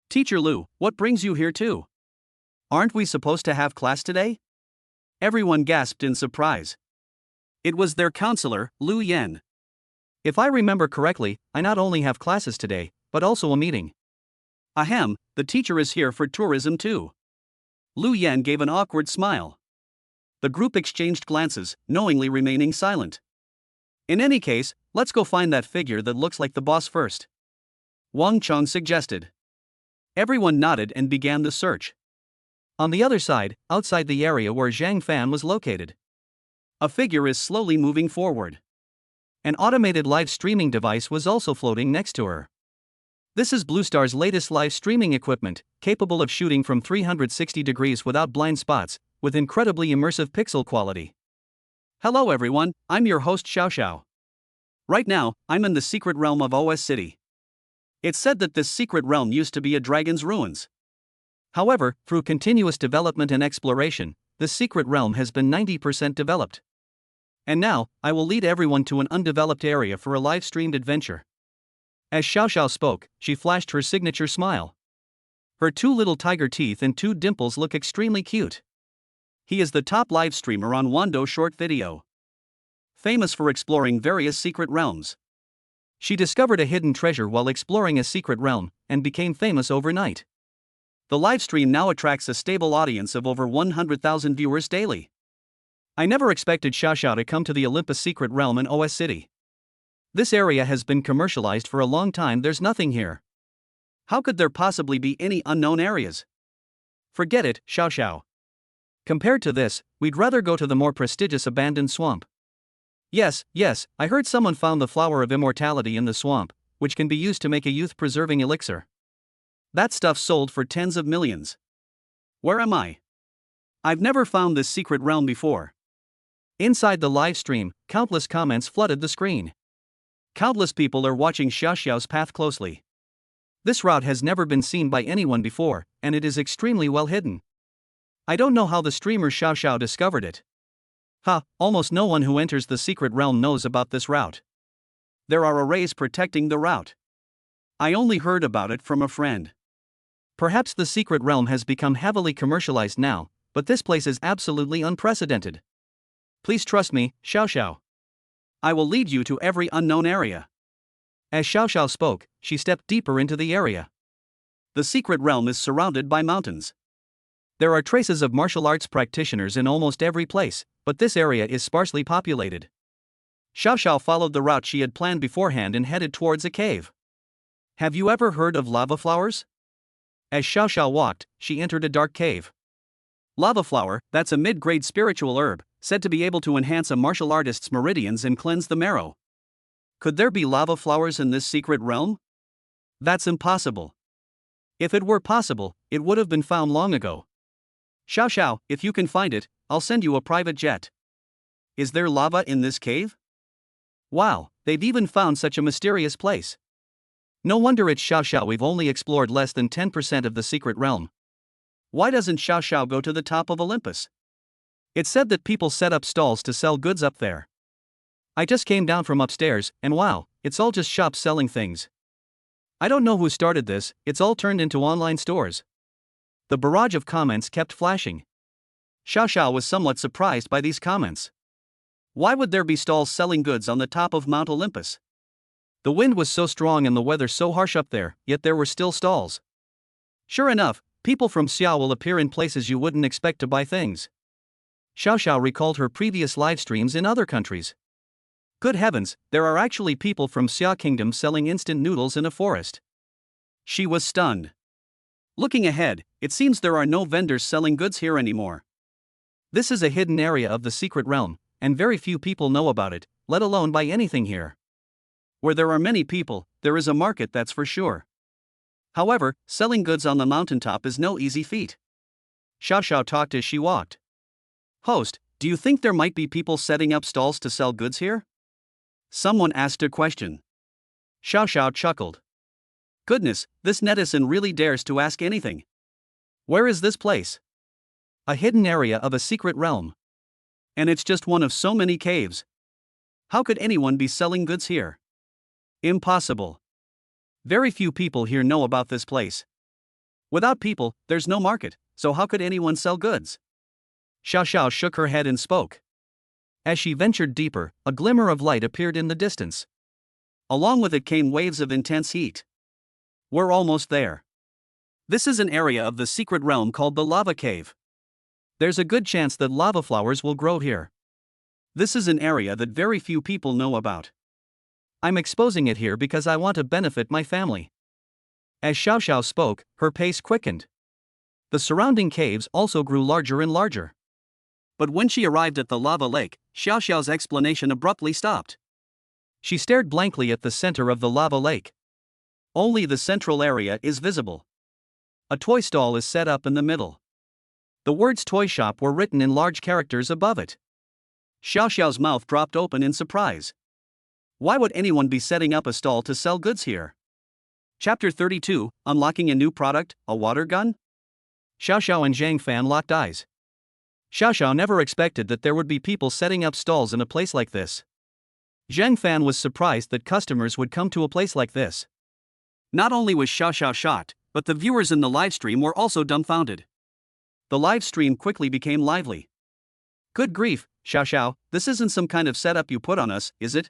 S1: Teacher Lu, what brings you here too? Aren't we supposed to have class today? Everyone gasped in surprise. It was their counselor, Lu Yan. If I remember correctly, I not only have classes today, but also a meeting. Ahem, the teacher is here for tourism too. Lu Yan gave an awkward smile. The group exchanged glances, knowingly remaining silent. In any case, let's go find that figure that looks like the boss first. Wang Chong suggested. Everyone nodded and began the search. On the other side, outside the area where Zhang Fan was located, a figure is slowly moving forward. An automated live streaming device was also floating next to her. This is Blue Star's latest live streaming equipment, capable of shooting from 360 degrees without blind spots, with incredibly immersive pixel quality. Hello everyone, I'm your host Xiao Xiao. Right now, I'm in the secret realm of OS City. It's said that this secret realm used to be a dragon's ruins. However, through continuous development and exploration, the secret realm has been 90% developed. And now, I will lead everyone to an undeveloped area for a live-streamed adventure. As Xiao Xiao spoke, she flashed her signature smile. Her two little tiger teeth and two dimples look extremely cute. He is the top live streamer on Wando Short Video, famous for exploring various secret realms. She discovered a hidden treasure while exploring a secret realm, and became famous overnight. The livestream now attracts a stable audience of over 100,000 viewers daily. I never expected Xiao Xiao to come to the Olympus secret realm in OS City. This area has been commercialized for a long time, there's nothing here. How could there possibly be any unknown areas? Forget it, Xiao Xiao. Compared to this, we'd rather go to the more prestigious abandoned swamp. Yes, I heard someone found the flower of immortality in the swamp, which can be used to make a youth-preserving elixir. That stuff sold for tens of millions. Where am I? I've never found this secret realm before. Inside the live stream, countless comments flooded the screen. Countless people are watching Xiao Xiao's path closely. This route has never been seen by anyone before, and it is extremely well hidden. I don't know how the streamer Xiao Xiao discovered it. Almost no one who enters the secret realm knows about this route. There are arrays protecting the route. I only heard about it from a friend. Perhaps the secret realm has become heavily commercialized now, but this place is absolutely unprecedented. Please trust me, Xiao Xiao. I will lead you to every unknown area. As Xiao Xiao spoke, she stepped deeper into the area. The secret realm is surrounded by mountains. There are traces of martial arts practitioners in almost every place, but this area is sparsely populated. Xiao Xiao followed the route she had planned beforehand and headed towards a cave. Have you ever heard of lava flowers? As Xiao Xiao walked, she entered a dark cave. Lava flower, that's a mid-grade spiritual herb, said to be able to enhance a martial artist's meridians and cleanse the marrow. Could there be lava flowers in this secret realm? That's impossible. If it were possible, it would have been found long ago. Xiao Xiao, if you can find it, I'll send you a private jet. Is there lava in this cave? Wow, they've even found such a mysterious place. No wonder it's Xiao Xiao, we've only explored less than 10% of the secret realm. Why doesn't Xiao Xiao go to the top of Olympus? It's said that people set up stalls to sell goods up there. I just came down from upstairs, and wow, it's all just shops selling things. I don't know who started this, it's all turned into online stores. The barrage of comments kept flashing. Xiao Xiao was somewhat surprised by these comments. Why would there be stalls selling goods on the top of Mount Olympus? The wind was so strong and the weather so harsh up there, yet there were still stalls. Sure enough, people from Xiao will appear in places you wouldn't expect to buy things. Xiao Xiao recalled her previous live streams in other countries. Good heavens, there are actually people from Xia Kingdom selling instant noodles in a forest. She was stunned. Looking ahead, it seems there are no vendors selling goods here anymore. This is a hidden area of the secret realm, and very few people know about it, let alone buy anything here. Where there are many people, there is a market, that's for sure. However, selling goods on the mountaintop is no easy feat. Xiao Xiao talked as she walked. Host, do you think there might be people setting up stalls to sell goods here? Someone asked a question. Xiao Xiao chuckled. Goodness, this netizen really dares to ask anything. Where is this place? A hidden area of a secret realm. And it's just one of so many caves. How could anyone be selling goods here? Impossible. Very few people here know about this place. Without people, there's no market, so how could anyone sell goods? Xiao Xiao shook her head and spoke. As she ventured deeper, a glimmer of light appeared in the distance. Along with it came waves of intense heat. We're almost there. This is an area of the secret realm called the lava cave. There's a good chance that lava flowers will grow here. This is an area that very few people know about. I'm exposing it here because I want to benefit my family. As Xiao Xiao spoke, her pace quickened. The surrounding caves also grew larger and larger. But when she arrived at the lava lake, Xiao Xiao's explanation abruptly stopped. She stared blankly at the center of the lava lake. Only the central area is visible. A toy stall is set up in the middle. The words toy shop were written in large characters above it. Xiao Xiao's mouth dropped open in surprise. Why would anyone be setting up a stall to sell goods here? Chapter 32, Unlocking a New Product, a Water Gun? Xiao Xiao and Zhang Fan locked eyes. Xiao Xiao never expected that there would be people setting up stalls in a place like this. Zhang Fan was surprised that customers would come to a place like this. Not only was Xiao Xiao shocked, but the viewers in the livestream were also dumbfounded. The live stream quickly became lively. Good grief, Xiao Xiao, this isn't some kind of setup you put on us, is it?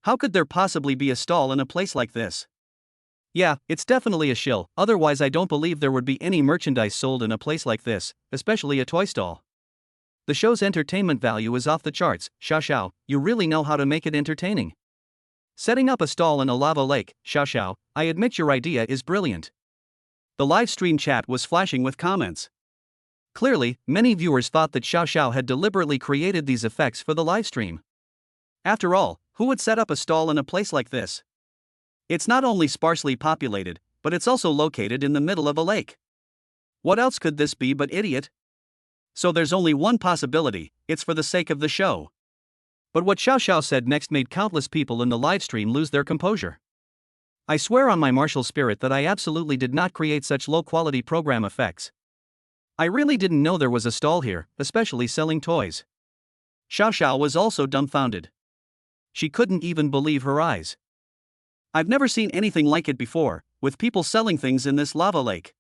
S1: How could there possibly be a stall in a place like this? Yeah, it's definitely a shill, otherwise I don't believe there would be any merchandise sold in a place like this, especially a toy stall. The show's entertainment value is off the charts. Xiao Xiao, you really know how to make it entertaining. Setting up a stall in a lava lake, Xiao Xiao, I admit your idea is brilliant. The live stream chat was flashing with comments. Clearly, many viewers thought that Xiao Xiao had deliberately created these effects for the live stream. After all, who would set up a stall in a place like this? It's not only sparsely populated, but it's also located in the middle of a lake. What else could this be but idiot? So there's only one possibility, it's for the sake of the show. But what Xiao Xiao said next made countless people in the livestream lose their composure. I swear on my martial spirit that I absolutely did not create such low-quality program effects. I really didn't know there was a stall here, especially selling toys. Xiao Xiao was also dumbfounded. She couldn't even believe her eyes. I've never seen anything like it before, with people selling things in this lava lake.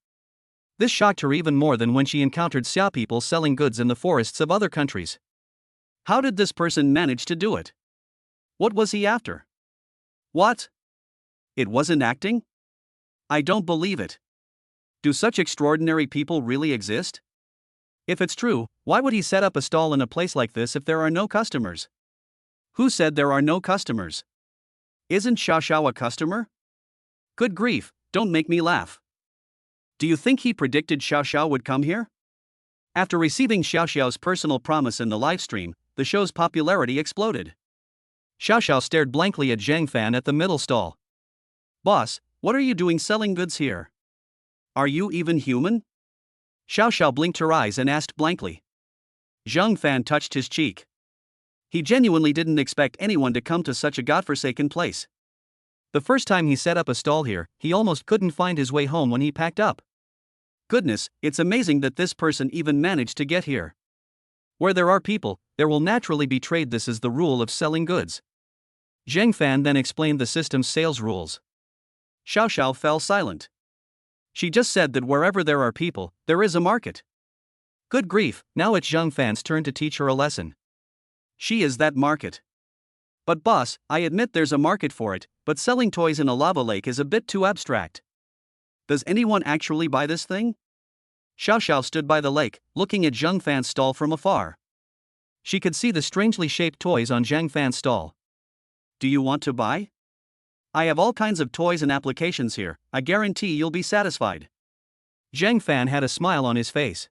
S1: This shocked her even more than when she encountered Xia people selling goods in the forests of other countries. How did this person manage to do it? What was he after? What? It wasn't acting? I don't believe it. Do such extraordinary people really exist? If it's true, why would he set up a stall in a place like this if there are no customers? Who said there are no customers? Isn't Xiao Xiao a customer? Good grief, don't make me laugh. Do you think he predicted Xiao Xiao would come here? After receiving Xiao Xiao's personal promise in the livestream, the show's popularity exploded. Xiao Xiao stared blankly at Zhang Fan at the middle stall. Boss, what are you doing selling goods here? Are you even human? Xiao Xiao blinked her eyes and asked blankly. Zhang Fan touched his cheek. He genuinely didn't expect anyone to come to such a godforsaken place. The first time he set up a stall here, he almost couldn't find his way home when he packed up. Goodness, it's amazing that this person even managed to get here. Where there are people, there will naturally be trade. This is the rule of selling goods. Zhang Fan then explained the system's sales rules. Xiao Xiao fell silent. She just said that wherever there are people, there is a market. Good grief, now it's Zhang Fan's turn to teach her a lesson. She is that market. But boss, I admit there's a market for it, but selling toys in a lava lake is a bit too abstract. Does anyone actually buy this thing? Xiao Xiao stood by the lake, looking at Zhang Fan's stall from afar. She could see the strangely shaped toys on Zhang Fan's stall. Do you want to buy? I have all kinds of toys and applications here, I guarantee you'll be satisfied. Zhang Fan had a smile on his face.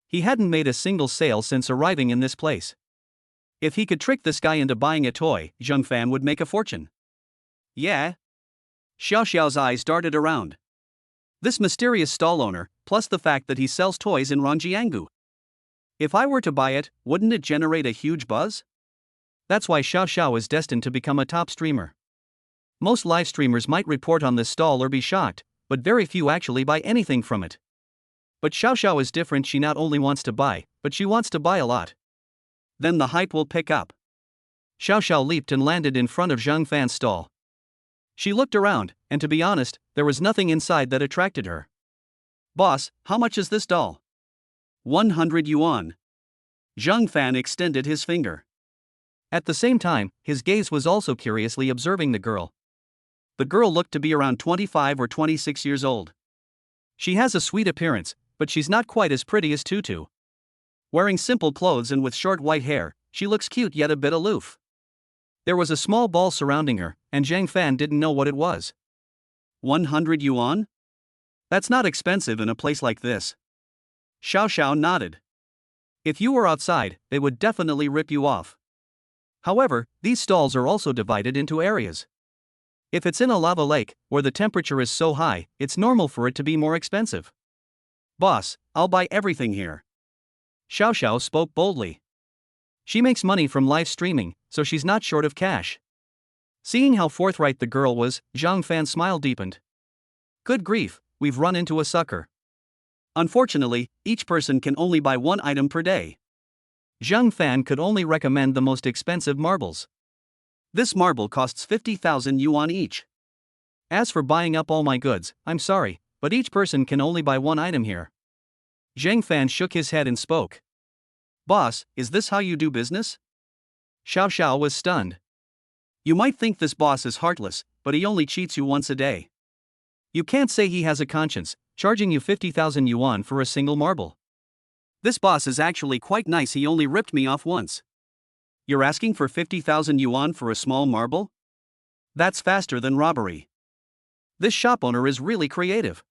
S1: He hadn't made a single sale since arriving in this place. If he could trick this guy into buying a toy, Zhang Fan would make a fortune. Yeah? Xiao Xiao's eyes darted around. This mysterious stall owner, plus the fact that he sells toys in Rongjianggu. If I were to buy it, wouldn't it generate a huge buzz? That's why Xiao Xiao is destined to become a top streamer. Most live streamers might report on this stall or be shocked, but very few actually buy anything from it. But Xiao Xiao is different. She not only wants to buy, but she wants to buy a lot. Then the hype will pick up. Xiao Xiao leaped and landed in front of Zhang Fan's stall. She looked around, and to be honest, there was nothing inside that attracted her. Boss, how much is this doll? 100 yuan. Zhang Fan extended his finger. At the same time, his gaze was also curiously observing the girl. The girl looked to be around 25 or 26 years old. She has a sweet appearance, but she's not quite as pretty as Tutu. Wearing simple clothes and with short white hair, she looks cute yet a bit aloof. There was a small ball surrounding her, and Zhang Fan didn't know what it was. 100 yuan? That's not expensive in a place like this. Xiao Xiao nodded. If you were outside, they would definitely rip you off. However, these stalls are also divided into areas. If it's in a lava lake, where the temperature is so high, it's normal for it to be more expensive. Boss, I'll buy everything here. Xiao Xiao spoke boldly. She makes money from live streaming, so she's not short of cash. Seeing how forthright the girl was, Zhang Fan's smile deepened. Good grief, we've run into a sucker. Unfortunately, each person can only buy one item per day. Zhang Fan could only recommend the most expensive marbles. This marble costs 50,000 yuan each. As for buying up all my goods, I'm sorry, but each person can only buy one item here. Zhang Fan shook his head and spoke. Boss, is this how you do business? Xiao Xiao was stunned. You might think this boss is heartless, but he only cheats you once a day. You can't say he has a conscience, charging you 50,000 yuan for a single marble. This boss is actually quite nice. He only ripped me off once. You're asking for 50,000 yuan for a small marble? That's faster than robbery. This shop owner is really creative.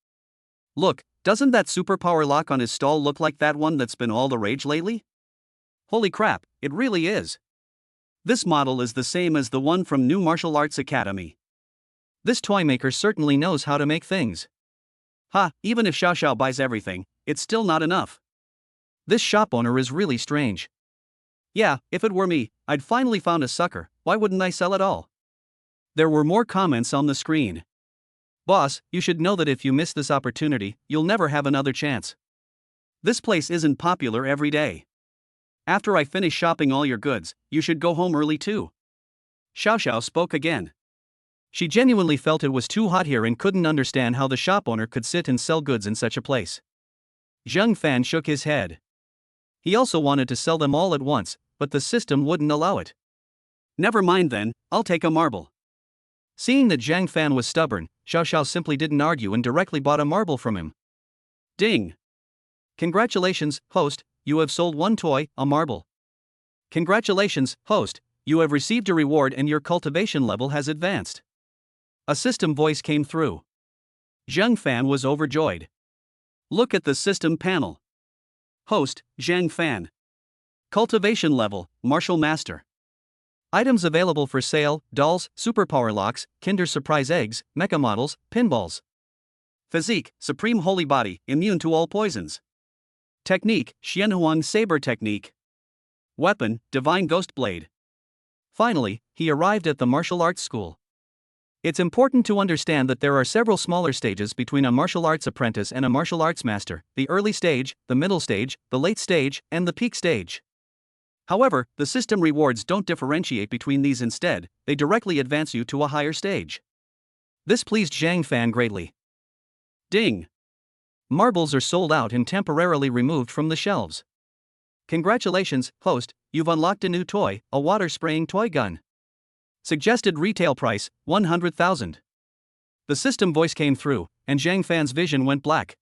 S1: Look, doesn't that superpower lock on his stall look like that one that's been all the rage lately? Holy crap, it really is. This model is the same as the one from New Martial Arts Academy. This toy maker certainly knows how to make things. Ha, even if Xiao Xiao buys everything, it's still not enough. This shop owner is really strange. Yeah, if it were me, I'd finally found a sucker. Why wouldn't I sell it all? There were more comments on the screen. Boss, you should know that if you miss this opportunity, you'll never have another chance. This place isn't popular every day. After I finish shopping all your goods, you should go home early too. Xiao Xiao spoke again. She genuinely felt it was too hot here and couldn't understand how the shop owner could sit and sell goods in such a place. Zhang Fan shook his head. He also wanted to sell them all at once, but the system wouldn't allow it. Never mind then, I'll take a marble. Seeing that Zhang Fan was stubborn, Xiao Xiao simply didn't argue and directly bought a marble from him. Ding! Congratulations, host, you have sold one toy, a marble. Congratulations, host, you have received a reward and your cultivation level has advanced. A system voice came through. Zhang Fan was overjoyed. Look at the system panel. Host, Zhang Fan. Cultivation level, Martial Master. Items available for sale, dolls, superpower locks, Kinder Surprise eggs, mecha models, pinballs. Physique, supreme holy body, immune to all poisons. Technique, Xianhuang Saber Technique. Weapon, Divine Ghost Blade. Finally, he arrived at the martial arts school. It's important to understand that there are several smaller stages between a martial arts apprentice and a martial arts master: the early stage, the middle stage, the late stage, and the peak stage. However, the system rewards don't differentiate between these. Instead, they directly advance you to a higher stage. This pleased Zhang Fan greatly. Ding! Marbles are sold out and temporarily removed from the shelves. Congratulations, host, you've unlocked a new toy, a water-spraying toy gun. Suggested retail price, 100,000. The system voice came through, and Zhang Fan's vision went black.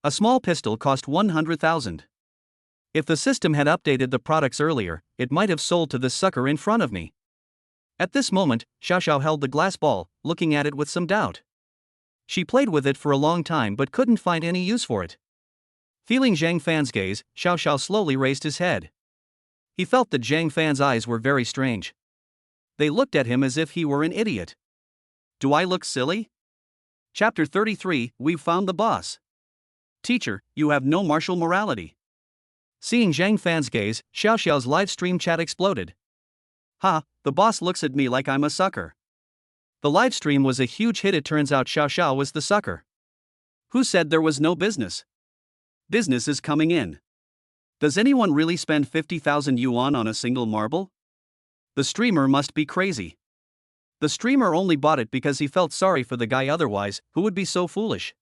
S1: A small pistol cost 100,000. If the system had updated the products earlier, it might have sold to this sucker in front of me. At this moment, Xiao Xiao held the glass ball, looking at it with some doubt. She played with it for a long time but couldn't find any use for it. Feeling Zhang Fan's gaze, Xiao Xiao slowly raised his head. He felt that Zhang Fan's eyes were very strange. They looked at him as if he were an idiot. Do I look silly? Chapter 33, We've found the boss. Teacher, you have no martial morality. Seeing Zhang Fan's gaze, Xiao Xiao's live stream chat exploded. Ha, the boss looks at me like I'm a sucker. The live stream was a huge hit. It turns out Xiao Xiao was the sucker. Who said there was no business? Business is coming in. Does anyone really spend 50,000 yuan on a single marble? The streamer must be crazy. The streamer only bought it because he felt sorry for the guy, otherwise, who would be so foolish?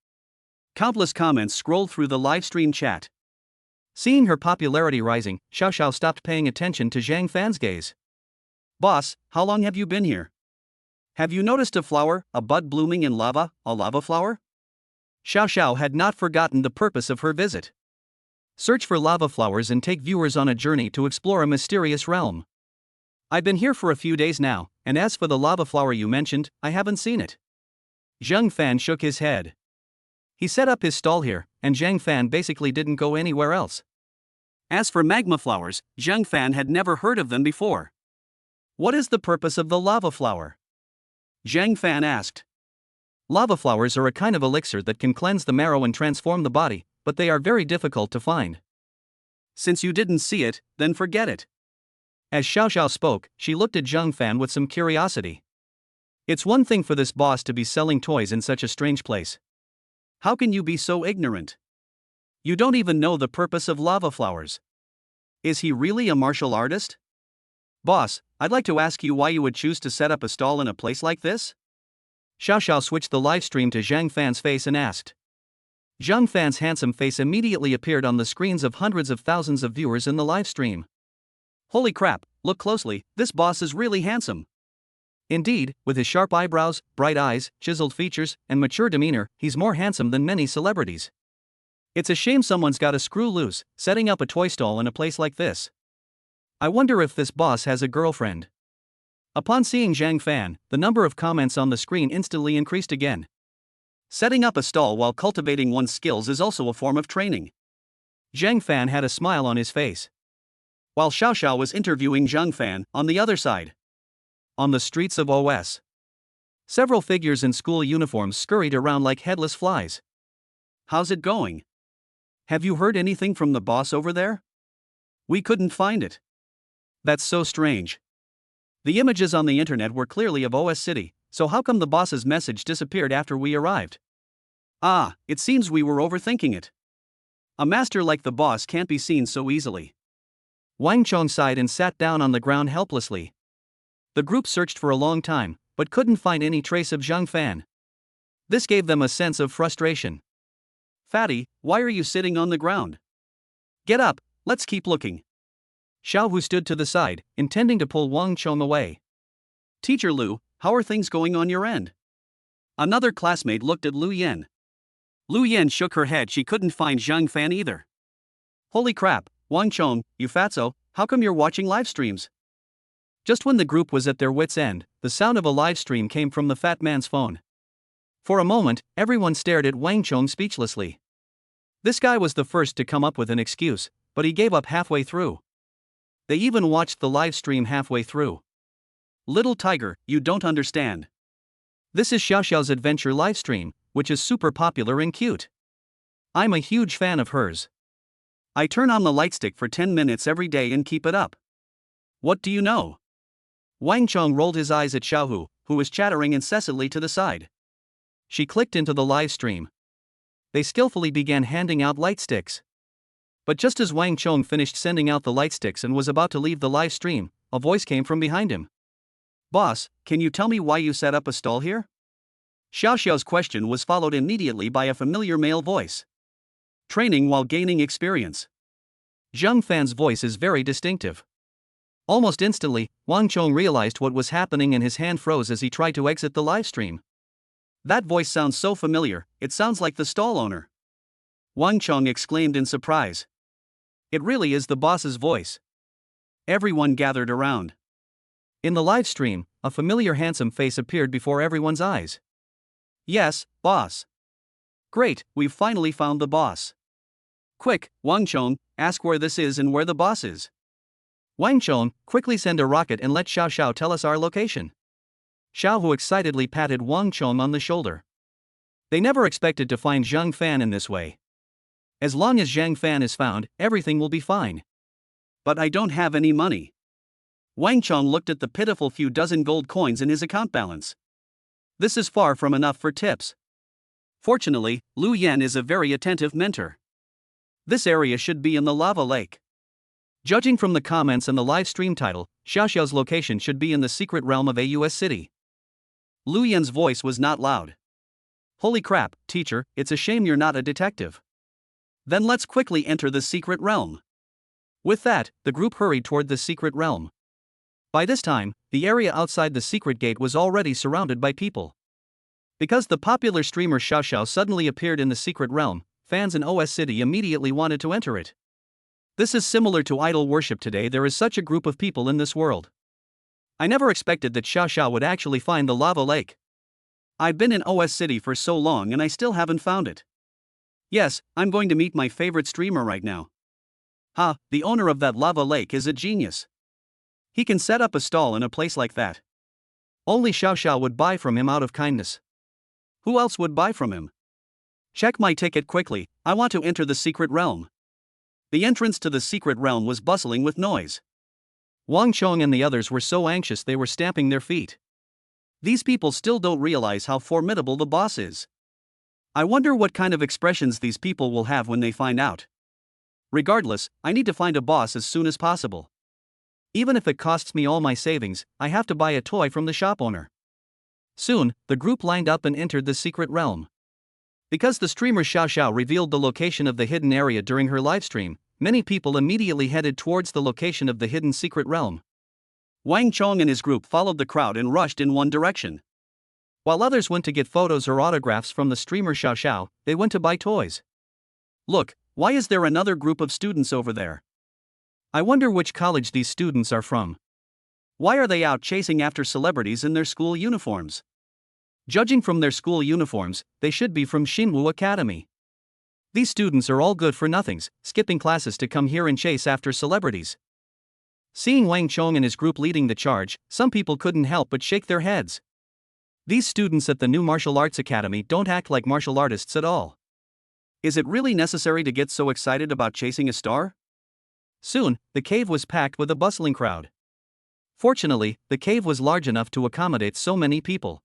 S1: Countless comments scrolled through the live stream chat. Seeing her popularity rising, Xiao Xiao stopped paying attention to Zhang Fan's gaze. Boss, how long have you been here? Have you noticed a flower, a bud blooming in lava, a lava flower? Xiao Xiao had not forgotten the purpose of her visit. Search for lava flowers and take viewers on a journey to explore a mysterious realm. I've been here for a few days now, and as for the lava flower you mentioned, I haven't seen it. Zhang Fan shook his head. He set up his stall here, and Zhang Fan basically didn't go anywhere else. As for magma flowers, Zhang Fan had never heard of them before. What is the purpose of the lava flower? Zhang Fan asked. Lava flowers are a kind of elixir that can cleanse the marrow and transform the body, but they are very difficult to find. Since you didn't see it, then forget it. As Xiao Xiao spoke, she looked at Zhang Fan with some curiosity. It's one thing for this boss to be selling toys in such a strange place. How can you be so ignorant? You don't even know the purpose of lava flowers. Is he really a martial artist? Boss, I'd like to ask you why you would choose to set up a stall in a place like this? Xiao Xiao switched the live stream to Zhang Fan's face and asked. Zhang Fan's handsome face immediately appeared on the screens of hundreds of thousands of viewers in the live stream. Holy crap, look closely, this boss is really handsome. Indeed, with his sharp eyebrows, bright eyes, chiseled features, and mature demeanor, he's more handsome than many celebrities. It's a shame someone's got to screw loose, setting up a toy stall in a place like this. I wonder if this boss has a girlfriend. Upon seeing Zhang Fan, the number of comments on the screen instantly increased again. Setting up a stall while cultivating one's skills is also a form of training. Zhang Fan had a smile on his face. While Xiao Xiao was interviewing Zhang Fan, on the other side. On the streets of OS. Several figures in school uniforms scurried around like headless flies. How's it going? Have you heard anything from the boss over there? We couldn't find it. That's so strange. The images on the internet were clearly of OS City, so how come the boss's message disappeared after we arrived? Ah, it seems we were overthinking it. A master like the boss can't be seen so easily. Wang Chong sighed and sat down on the ground helplessly. The group searched for a long time, but couldn't find any trace of Zhang Fan. This gave them a sense of frustration. Fatty, why are you sitting on the ground? Get up, let's keep looking. Xiao Hu stood to the side, intending to pull Wang Chong away. Teacher Lu, how are things going on your end? Another classmate looked at Lu Yan. Lu Yan shook her head. She couldn't find Zhang Fan either. Holy crap, Wang Chong, you fatso, how come you're watching live streams? Just when the group was at their wits' end, the sound of a live stream came from the fat man's phone. For a moment, everyone stared at Wang Chong speechlessly. This guy was the first to come up with an excuse, but he gave up halfway through. They even watched the live stream halfway through. Little tiger, you don't understand. This is Xiao Xiao's adventure live stream, which is super popular and cute. I'm a huge fan of hers. I turn on the lightstick for 10 minutes every day and keep it up. What do you know? Wang Chong rolled his eyes at Xiaohu, who was chattering incessantly to the side. She clicked into the live stream. They skillfully began handing out light sticks. But just as Wang Chong finished sending out the light sticks and was about to leave the live stream, a voice came from behind him. Boss, can you tell me why you set up a stall here? Xiao Xiao's question was followed immediately by a familiar male voice. Training while gaining experience. Zhang Fan's voice is very distinctive. Almost instantly, Wang Chong realized what was happening and his hand froze as he tried to exit the live stream. That voice sounds so familiar, it sounds like the stall owner. Wang Chong exclaimed in surprise. It really is the boss's voice. Everyone gathered around. In the live stream, a familiar handsome face appeared before everyone's eyes. Yes, boss. Great, we've finally found the boss. Quick, Wang Chong, ask where this is and where the boss is. Wang Chong, quickly send a rocket and let Xiao Xiao tell us our location. Xiaohu excitedly patted Wang Chong on the shoulder. They never expected to find Zhang Fan in this way. As long as Zhang Fan is found, everything will be fine. But I don't have any money. Wang Chong looked at the pitiful few dozen gold coins in his account balance. This is far from enough for tips. Fortunately, Lu Yan is a very attentive mentor. This area should be in the lava lake. Judging from the comments and the live stream title, Xiao Xiao's location should be in the secret realm of a US city. Lu Yan's voice was not loud. Holy crap, teacher, it's a shame you're not a detective. Then let's quickly enter the secret realm. With that, the group hurried toward the secret realm. By this time, the area outside the secret gate was already surrounded by people. Because the popular streamer Xiao Xiao suddenly appeared in the secret realm, fans in OS City immediately wanted to enter it. This is similar to idol worship today. There is such a group of people in this world. I never expected that Xiao Xiao would actually find the lava lake. I've been in OS City for so long and I still haven't found it. Yes, I'm going to meet my favorite streamer right now. Ha, the owner of that lava lake is a genius. He can set up a stall in a place like that. Only Xiao Xiao would buy from him out of kindness. Who else would buy from him? Check my ticket quickly, I want to enter the secret realm. The entrance to the secret realm was bustling with noise. Wang Chong and the others were so anxious they were stamping their feet. These people still don't realize how formidable the boss is. I wonder what kind of expressions these people will have when they find out. Regardless, I need to find a boss as soon as possible. Even if it costs me all my savings, I have to buy a toy from the shop owner. Soon, the group lined up and entered the secret realm. Because the streamer Xiao Xiao revealed the location of the hidden area during her livestream, many people immediately headed towards the location of the hidden secret realm. Wang Chong and his group followed the crowd and rushed in one direction. While others went to get photos or autographs from the streamer Xiao Xiao, they went to buy toys. Look, why is there another group of students over there? I wonder which college these students are from. Why are they out chasing after celebrities in their school uniforms? Judging from their school uniforms, they should be from Xinwu Academy. These students are all good for nothings, skipping classes to come here and chase after celebrities. Seeing Wang Chong and his group leading the charge, some people couldn't help but shake their heads. These students at the new martial arts academy don't act like martial artists at all. Is it really necessary to get so excited about chasing a star? Soon, the cave was packed with a bustling crowd. Fortunately, the cave was large enough to accommodate so many people.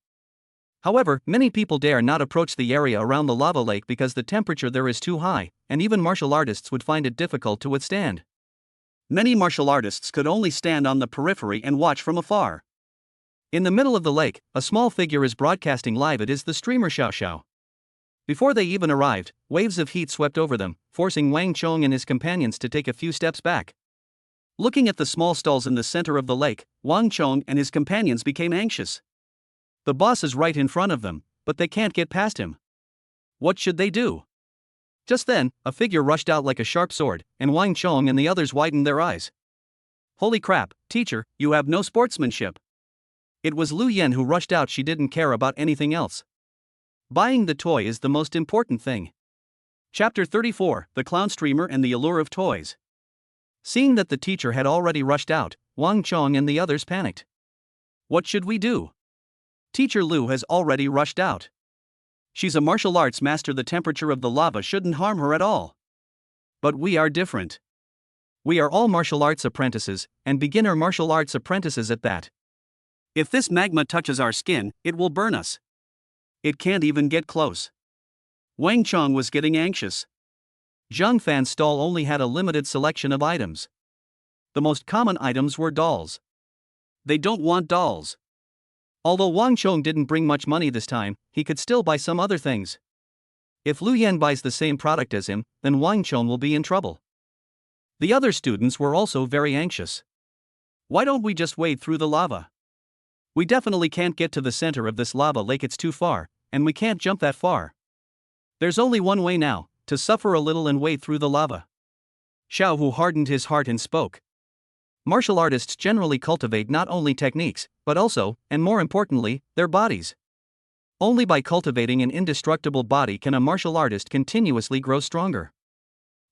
S1: However, many people dare not approach the area around the lava lake because the temperature there is too high, and even martial artists would find it difficult to withstand. Many martial artists could only stand on the periphery and watch from afar. In the middle of the lake, a small figure is broadcasting live. It is the streamer Xiao Xiao. Before they even arrived, waves of heat swept over them, forcing Wang Chong and his companions to take a few steps back. Looking at the small stalls in the center of the lake, Wang Chong and his companions became anxious. The boss is right in front of them, but they can't get past him. What should they do? Just then, a figure rushed out like a sharp sword, and Wang Chong and the others widened their eyes. Holy crap, teacher, you have no sportsmanship. It was Lu Yan who rushed out. She didn't care about anything else. Buying the toy is the most important thing. Chapter 34, The Clown Streamer and the Allure of Toys. Seeing that the teacher had already rushed out, Wang Chong and the others panicked. What should we do? Teacher Lu has already rushed out. She's a martial arts master. The temperature of the lava shouldn't harm her at all. But we are different. We are all martial arts apprentices, and beginner martial arts apprentices at that. If this magma touches our skin, it will burn us. It can't even get close. Wang Chong was getting anxious. Zhang Fan's stall only had a limited selection of items. The most common items were dolls. They don't want dolls. Although Wang Chong didn't bring much money this time, he could still buy some other things. If Lu Yan buys the same product as him, then Wang Chong will be in trouble. The other students were also very anxious. Why don't we just wade through the lava? We definitely can't get to the center of this lava lake, it's too far, and we can't jump that far. There's only one way now, to suffer a little and wade through the lava. Xiao Hu hardened his heart and spoke. Martial artists generally cultivate not only techniques, but also, and more importantly, their bodies. Only by cultivating an indestructible body can a martial artist continuously grow stronger.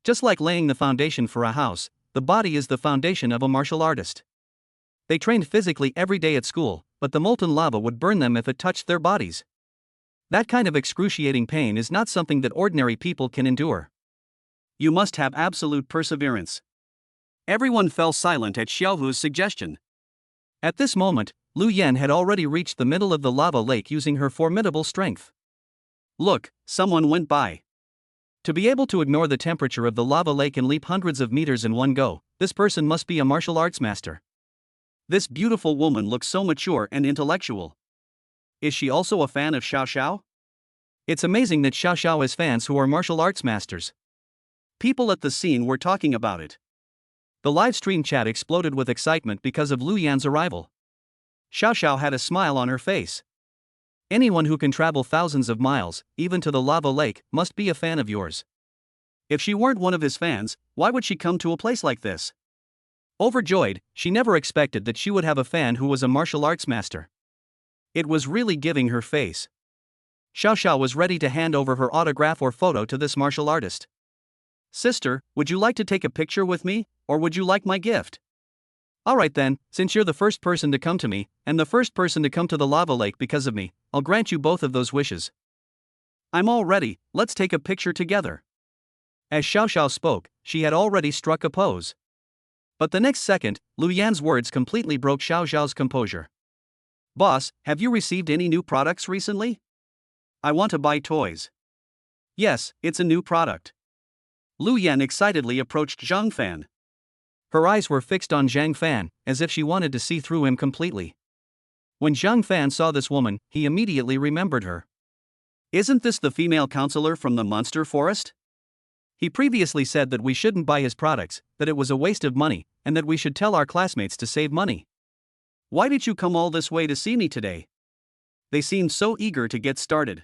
S1: Just like laying the foundation for a house, the body is the foundation of a martial artist. They trained physically every day at school, but the molten lava would burn them if it touched their bodies. That kind of excruciating pain is not something that ordinary people can endure. You must have absolute perseverance. Everyone fell silent at Xiaohu's suggestion. At this moment, Lu Yan had already reached the middle of the lava lake using her formidable strength. Look, someone went by. To be able to ignore the temperature of the lava lake and leap hundreds of meters in one go, this person must be a martial arts master. This beautiful woman looks so mature and intellectual. Is she also a fan of Xiao Xiao? It's amazing that Xiao Xiao has fans who are martial arts masters. People at the scene were talking about it. The live stream chat exploded with excitement because of Lu Yan's arrival. Xiao Xiao had a smile on her face. Anyone who can travel thousands of miles, even to the lava lake, must be a fan of yours. If she weren't one of his fans, why would she come to a place like this? Overjoyed, she never expected that she would have a fan who was a martial arts master. It was really giving her face. Xiao Xiao was ready to hand over her autograph or photo to this martial artist. Sister, would you like to take a picture with me, or would you like my gift? Alright then, since you're the first person to come to me, and the first person to come to the lava lake because of me, I'll grant you both of those wishes. I'm all ready, let's take a picture together. As Xiao Xiao spoke, she had already struck a pose. But the next second, Lu Yan's words completely broke Xiao Xiao's composure. Boss, have you received any new products recently? I want to buy toys. Yes, it's a new product. Lu Yan excitedly approached Zhang Fan. Her eyes were fixed on Zhang Fan, as if she wanted to see through him completely. When Zhang Fan saw this woman, he immediately remembered her. Isn't this the female counselor from the monster forest? He previously said that we shouldn't buy his products, that it was a waste of money, and that we should tell our classmates to save money. Why did you come all this way to see me today? They seemed so eager to get started.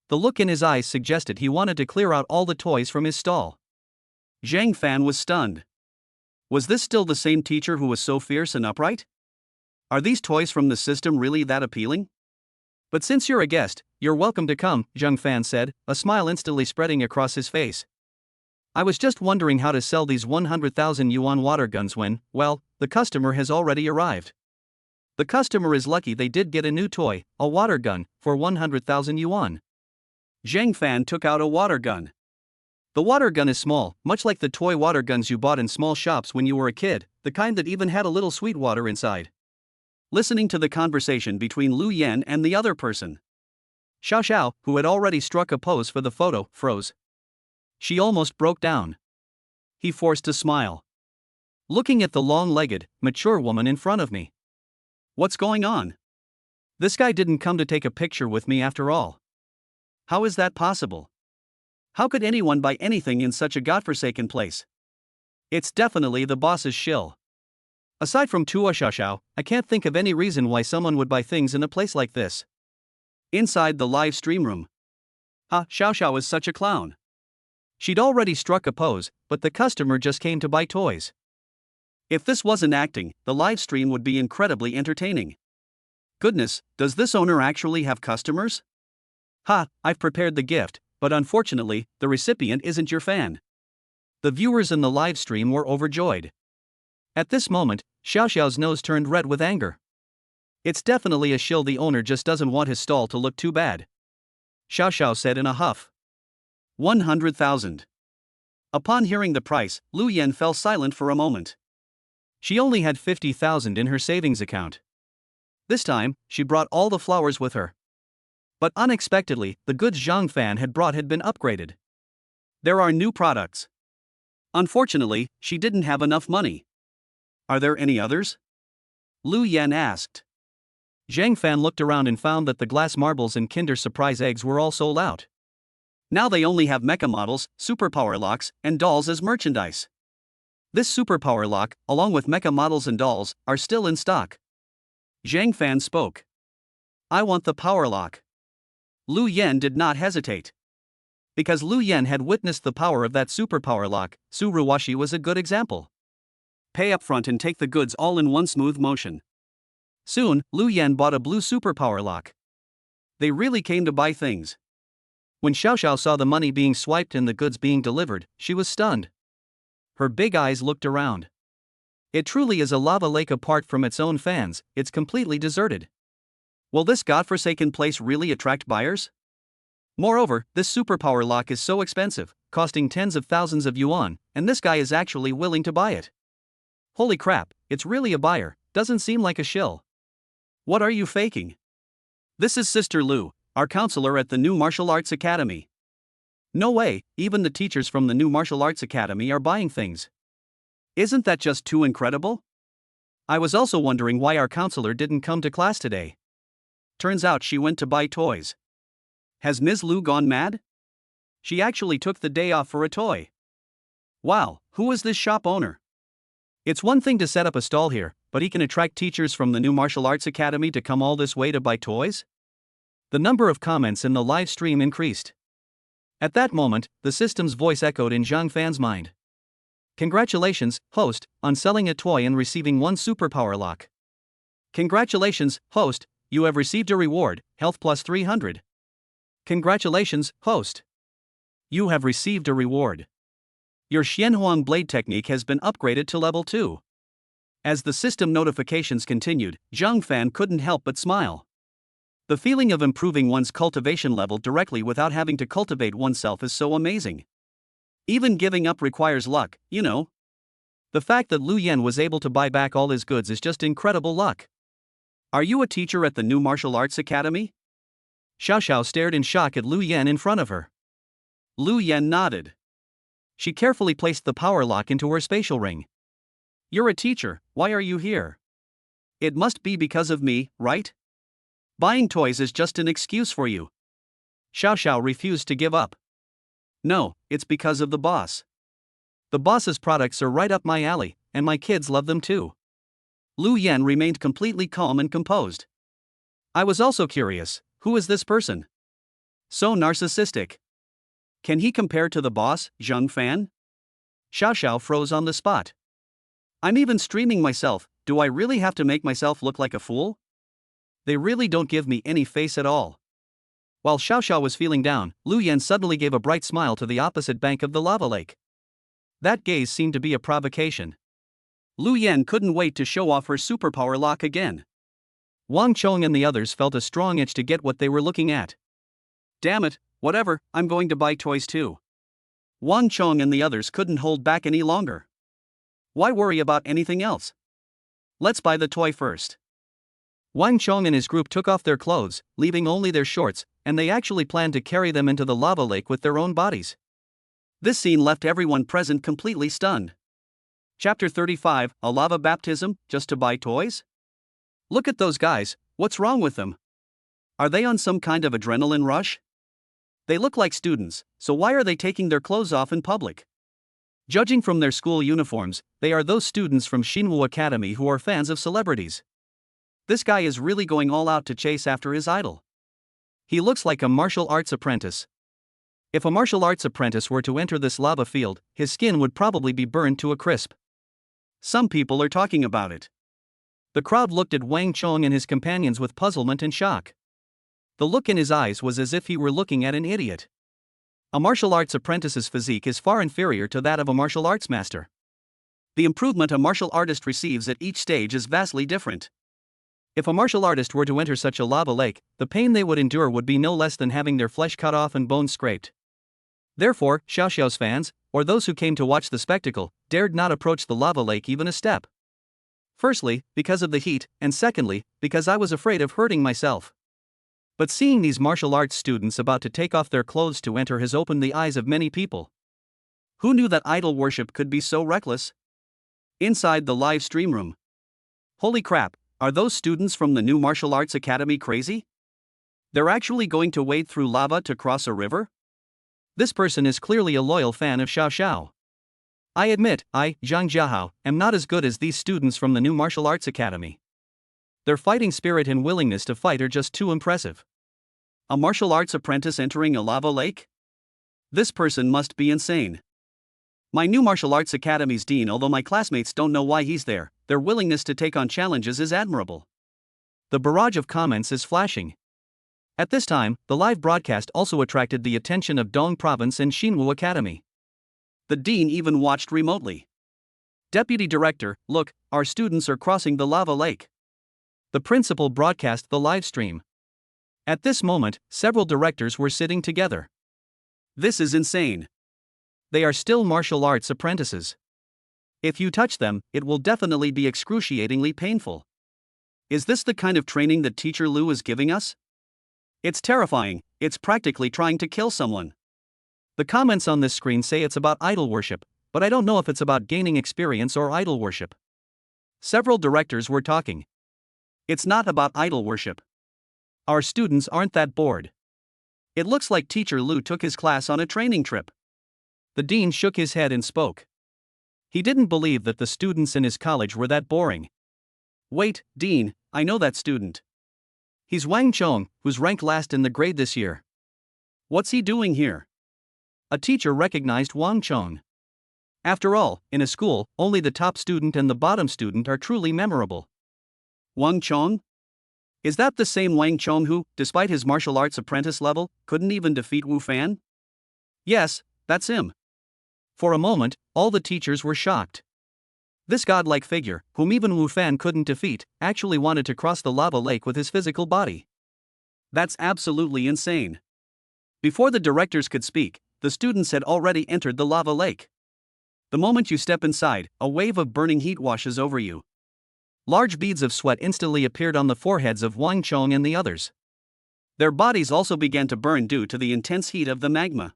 S1: The look in his eyes suggested he wanted to clear out all the toys from his stall. Zhang Fan was stunned. Was this still the same teacher who was so fierce and upright? Are these toys from the system really that appealing? But since you're a guest, you're welcome to come, Zhang Fan said, a smile instantly spreading across his face. I was just wondering how to sell these 100,000 yuan water guns when, well, the customer has already arrived. The customer is lucky they did get a new toy, a water gun, for 100,000 yuan. Zhang Fan took out a water gun. The water gun is small, much like the toy water guns you bought in small shops when you were a kid, the kind that even had a little sweet water inside. Listening to the conversation between Lu Yan and the other person, Xiao Xiao, who had already struck a pose for the photo, froze. She almost broke down. He forced a smile. Looking at the long-legged, mature woman in front of me. What's going on? This guy didn't come to take a picture with me after all. How is that possible? How could anyone buy anything in such a godforsaken place? It's definitely the boss's shill. Aside from Tua Xiaoxiao, I can't think of any reason why someone would buy things in a place like this. Inside the live stream room. Xiao Xiao is such a clown. She'd already struck a pose, but the customer just came to buy toys. If this wasn't acting, the live stream would be incredibly entertaining. Goodness, does this owner actually have customers? I've prepared the gift, but unfortunately, the recipient isn't your fan. The viewers in the live stream were overjoyed. At this moment, Xiao Xiao's nose turned red with anger. It's definitely a shill. The owner just doesn't want his stall to look too bad. Xiao Xiao said in a huff. 100,000. Upon hearing the price, Lu Yan fell silent for a moment. She only had 50,000 in her savings account. This time, she brought all the flowers with her. But unexpectedly, the goods Zhang Fan had brought had been upgraded. There are new products. Unfortunately, she didn't have enough money. Are there any others? Lu Yan asked. Zhang Fan looked around and found that the glass marbles and Kinder Surprise eggs were all sold out. Now they only have mecha models, superpower locks, and dolls as merchandise. This superpower lock, along with mecha models and dolls, are still in stock. Zhang Fan spoke. I want the power lock. Lu Yan did not hesitate. Because Lu Yan had witnessed the power of that superpower lock, Su Ruwashi was a good example. Pay up front and take the goods all in one smooth motion. Soon, Lu Yan bought a blue superpower lock. They really came to buy things. When Xiao Xiao saw the money being swiped and the goods being delivered, she was stunned. Her big eyes looked around. It truly is a lava lake apart from its own fans, it's completely deserted. Will this godforsaken place really attract buyers? Moreover, this superpower lock is so expensive, costing tens of thousands of yuan, and this guy is actually willing to buy it. Holy crap, it's really a buyer, doesn't seem like a shill. What are you faking? This is Sister Lu, our counselor at the new martial arts academy. No way, even the teachers from the new martial arts academy are buying things. Isn't that just too incredible? I was also wondering why our counselor didn't come to class today. Turns out she went to buy toys. Has Ms. Lu gone mad? She actually took the day off for a toy. Wow, who is this shop owner? It's one thing to set up a stall here, but he can attract teachers from the new martial arts academy to come all this way to buy toys? The number of comments in the live stream increased. At that moment, the system's voice echoed in Zhang Fan's mind. Congratulations, host, on selling a toy and receiving one superpower lock. Congratulations, host, you have received a reward, health plus 300. Congratulations, host. You have received a reward. Your Xianhuang blade technique has been upgraded to level 2. As the system notifications continued, Zhang Fan couldn't help but smile. The feeling of improving one's cultivation level directly without having to cultivate oneself is so amazing. Even giving up requires luck, you know. The fact that Lu Yan was able to buy back all his goods is just incredible luck. Are you a teacher at the new martial arts academy? Xiao Xiao stared in shock at Lu Yan in front of her. Lu Yan nodded. She carefully placed the power lock into her spatial ring. You're a teacher, why are you here? It must be because of me, right? Buying toys is just an excuse for you. Xiao Xiao refused to give up. No, it's because of the boss. The boss's products are right up my alley, and my kids love them too. Lu Yan remained completely calm and composed. I was also curious, who is this person? So narcissistic. Can he compare to the boss, Zhang Fan? Xiao Xiao froze on the spot. I'm even streaming myself, do I really have to make myself look like a fool? They really don't give me any face at all. While Xiao Xiao was feeling down, Lu Yan suddenly gave a bright smile to the opposite bank of the lava lake. That gaze seemed to be a provocation. Lu Yan couldn't wait to show off her superpower lock again. Wang Chong and the others felt a strong itch to get what they were looking at. Damn it, whatever, I'm going to buy toys too. Wang Chong and the others couldn't hold back any longer. Why worry about anything else? Let's buy the toy first. Wang Chong and his group took off their clothes, leaving only their shorts, and they actually planned to carry them into the lava lake with their own bodies. This scene left everyone present completely stunned. Chapter 35, a lava baptism, just to buy toys? Look at those guys, what's wrong with them? Are they on some kind of adrenaline rush? They look like students, so why are they taking their clothes off in public? Judging from their school uniforms, they are those students from Xinwu Academy who are fans of celebrities. This guy is really going all out to chase after his idol. He looks like a martial arts apprentice. If a martial arts apprentice were to enter this lava field, his skin would probably be burned to a crisp. Some people are talking about it. The crowd looked at Wang Chong and his companions with puzzlement and shock. The look in his eyes was as if he were looking at an idiot. A martial arts apprentice's physique is far inferior to that of a martial arts master. The improvement a martial artist receives at each stage is vastly different. If a martial artist were to enter such a lava lake, the pain they would endure would be no less than having their flesh cut off and bones scraped. Therefore, Xiao Xiao's fans, or those who came to watch the spectacle, dared not approach the lava lake even a step. Firstly, because of the heat, and secondly, because I was afraid of hurting myself. But seeing these martial arts students about to take off their clothes to enter has opened the eyes of many people. Who knew that idol worship could be so reckless? Inside the live stream room. Holy crap, are those students from the new martial arts academy crazy? They're actually going to wade through lava to cross a river? This person is clearly a loyal fan of Xiao Xiao. I admit, Zhang Jiahao, am not as good as these students from the new martial arts academy. Their fighting spirit and willingness to fight are just too impressive. A martial arts apprentice entering a lava lake? This person must be insane. My new martial arts academy's dean, although my classmates don't know why he's there, their willingness to take on challenges is admirable. The barrage of comments is flashing. At this time, the live broadcast also attracted the attention of Dong Province and Xinwu Academy. The dean even watched remotely. Deputy Director, look, our students are crossing the lava lake. The principal broadcast the live stream. At this moment, several directors were sitting together. This is insane. They are still martial arts apprentices. If you touch them, it will definitely be excruciatingly painful. Is this the kind of training that Teacher Lu is giving us? It's terrifying, it's practically trying to kill someone. The comments on this screen say it's about idol worship, but I don't know if it's about gaining experience or idol worship. Several directors were talking. It's not about idol worship. Our students aren't that bored. It looks like Teacher Lu took his class on a training trip. The dean shook his head and spoke. He didn't believe that the students in his college were that boring. Wait, Dean, I know that student. He's Wang Chong, who's ranked last in the grade this year. What's he doing here? A teacher recognized Wang Chong. After all, in a school, only the top student and the bottom student are truly memorable. Wang Chong? Is that the same Wang Chong who, despite his martial arts apprentice level, couldn't even defeat Wu Fan? Yes, that's him. For a moment, all the teachers were shocked. This godlike figure, whom even Wu Fan couldn't defeat, actually wanted to cross the lava lake with his physical body. That's absolutely insane. Before the directors could speak, the students had already entered the lava lake. The moment you step inside, a wave of burning heat washes over you. Large beads of sweat instantly appeared on the foreheads of Wang Chong and the others. Their bodies also began to burn due to the intense heat of the magma.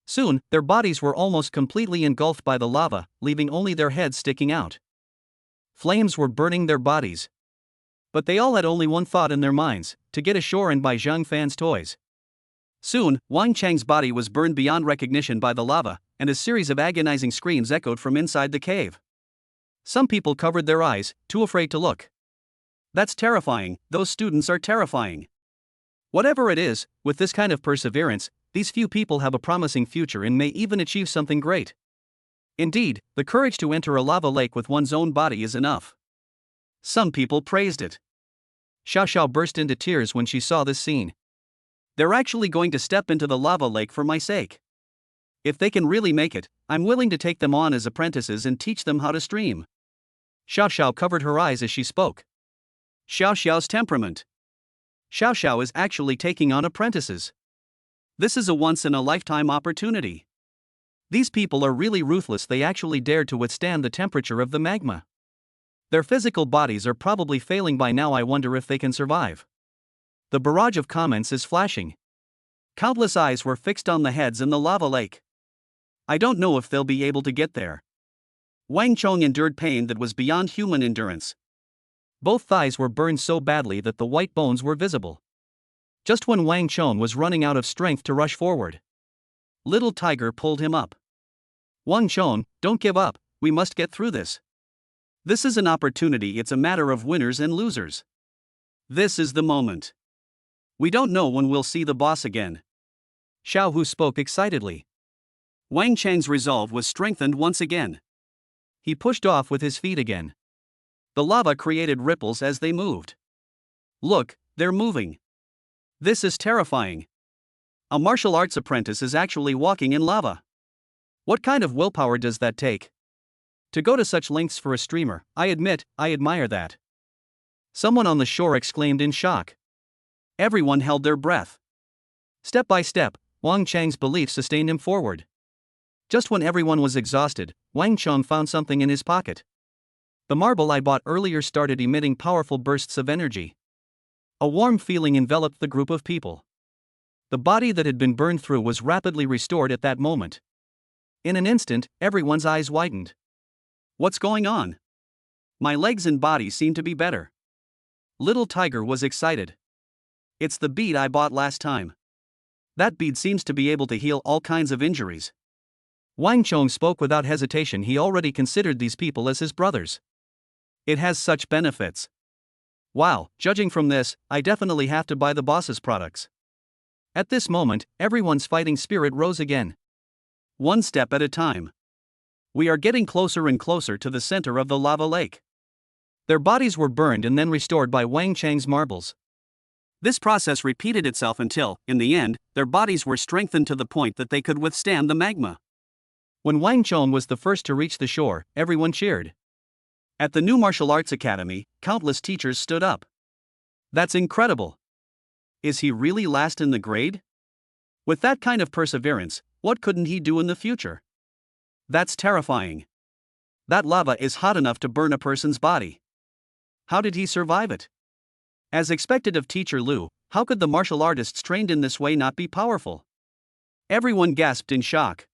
S1: Soon, their bodies were almost completely engulfed by the lava, leaving only their heads sticking out. Flames were burning their bodies. But they all had only one thought in their minds, to get ashore and buy Zhang Fan's toys. Soon, Wang Chang's body was burned beyond recognition by the lava, and a series of agonizing screams echoed from inside the cave. Some people covered their eyes, too afraid to look. That's terrifying, those students are terrifying. Whatever it is, with this kind of perseverance, these few people have a promising future and may even achieve something great. Indeed, the courage to enter a lava lake with one's own body is enough. Some people praised it. Xiao Xiao burst into tears when she saw this scene. They're actually going to step into the lava lake for my sake. If they can really make it, I'm willing to take them on as apprentices and teach them how to stream. Xiao Xiao covered her eyes as she spoke. Xiao Xiao's temperament. Xiao Xiao is actually taking on apprentices. This is a once-in-a-lifetime opportunity. These people are really ruthless, they actually dared to withstand the temperature of the magma. Their physical bodies are probably failing by now, I wonder if they can survive. The barrage of comments is flashing. Countless eyes were fixed on the heads in the lava lake. I don't know if they'll be able to get there. Wang Chong endured pain that was beyond human endurance. Both thighs were burned so badly that the white bones were visible. Just when Wang Chong was running out of strength to rush forward, Little Tiger pulled him up. Wang Chong, don't give up, we must get through this. This is an opportunity, it's a matter of winners and losers. This is the moment. We don't know when we'll see the boss again. Xiao Hu spoke excitedly. Wang Chang's resolve was strengthened once again. He pushed off with his feet again. The lava created ripples as they moved. Look, they're moving. This is terrifying. A martial arts apprentice is actually walking in lava. What kind of willpower does that take? To go to such lengths for a streamer, I admit, I admire that. Someone on the shore exclaimed in shock. Everyone held their breath. Step by step, Wang Chang's belief sustained him forward. Just when everyone was exhausted, Wang Chong found something in his pocket. The marble I bought earlier started emitting powerful bursts of energy. A warm feeling enveloped the group of people. The body that had been burned through was rapidly restored at that moment. In an instant, everyone's eyes widened. What's going on? My legs and body seem to be better. Little Tiger was excited. It's the bead I bought last time. That bead seems to be able to heal all kinds of injuries. Wang Chong spoke without hesitation. He already considered these people as his brothers. It has such benefits. Wow, judging from this, I definitely have to buy the boss's products. At this moment, everyone's fighting spirit rose again. One step at a time. We are getting closer and closer to the center of the lava lake. Their bodies were burned and then restored by Wang Chang's marbles. This process repeated itself until, in the end, their bodies were strengthened to the point that they could withstand the magma. When Wang Chong was the first to reach the shore, everyone cheered. At the new martial arts academy, countless teachers stood up. That's incredible. Is he really last in the grade? With that kind of perseverance, what couldn't he do in the future? That's terrifying. That lava is hot enough to burn a person's body. How did he survive it? As expected of Teacher Lu, how could the martial artists trained in this way not be powerful? Everyone gasped in shock.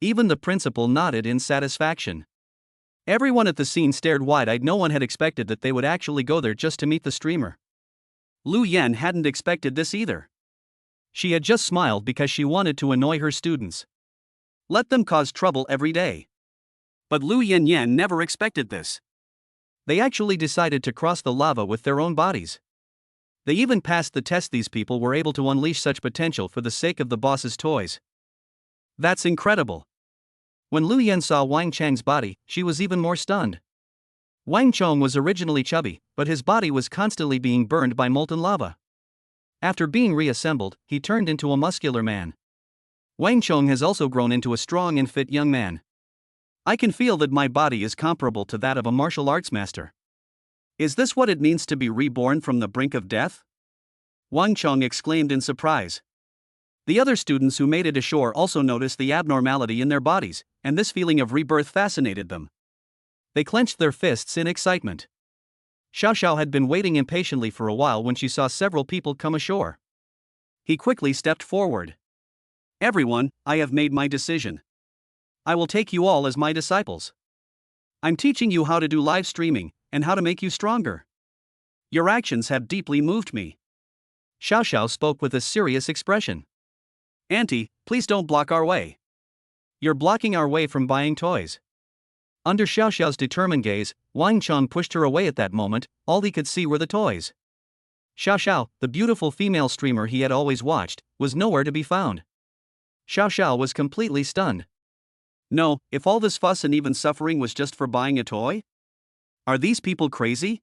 S1: Even the principal nodded in satisfaction. Everyone at the scene stared wide-eyed. No one had expected that they would actually go there just to meet the streamer. Lu Yan hadn't expected this either. She had just smiled because she wanted to annoy her students. Let them cause trouble every day. But Lu Yan never expected this. They actually decided to cross the lava with their own bodies. They even passed the test. These people were able to unleash such potential for the sake of the boss's toys. That's incredible. When Lu Yan saw Wang Chang's body, she was even more stunned. Wang Chong was originally chubby, but his body was constantly being burned by molten lava. After being reassembled, he turned into a muscular man. Wang Chong has also grown into a strong and fit young man. I can feel that my body is comparable to that of a martial arts master. Is this what it means to be reborn from the brink of death? Wang Chong exclaimed in surprise. The other students who made it ashore also noticed the abnormality in their bodies, and this feeling of rebirth fascinated them. They clenched their fists in excitement. Xiao Xiao had been waiting impatiently for a while when she saw several people come ashore. He quickly stepped forward. Everyone, I have made my decision. I will take you all as my disciples. I'm teaching you how to do live streaming, and how to make you stronger. Your actions have deeply moved me. Xiao Xiao spoke with a serious expression. Auntie, please don't block our way. You're blocking our way from buying toys. Under Xiao Xiao's determined gaze, Wang Chong pushed her away. At that moment, all he could see were the toys. Xiao Xiao, the beautiful female streamer he had always watched, was nowhere to be found. Xiao Xiao was completely stunned. No, if all this fuss and even suffering was just for buying a toy? Are these people crazy?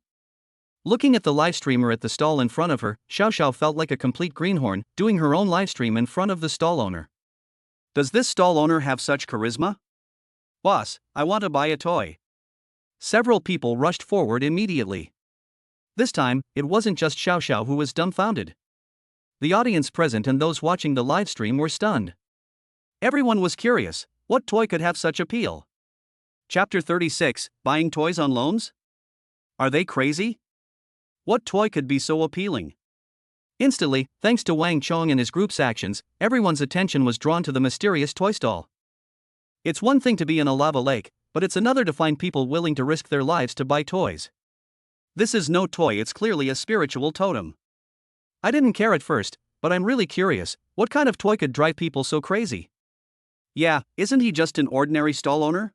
S1: Looking at the live streamer at the stall in front of her, Xiao Xiao felt like a complete greenhorn, doing her own live stream in front of the stall owner. Does this stall owner have such charisma? Boss, I want to buy a toy. Several people rushed forward immediately. This time, it wasn't just Xiao Xiao who was dumbfounded. The audience present and those watching the live stream were stunned. Everyone was curious, what toy could have such appeal? Chapter 36, Buying Toys on Loans? Are they crazy? What toy could be so appealing? Instantly, thanks to Wang Chong and his group's actions, everyone's attention was drawn to the mysterious toy stall. It's one thing to be in a lava lake, but it's another to find people willing to risk their lives to buy toys. This is no toy, it's clearly a spiritual totem. I didn't care at first, but I'm really curious, what kind of toy could drive people so crazy? Yeah, isn't he just an ordinary stall owner?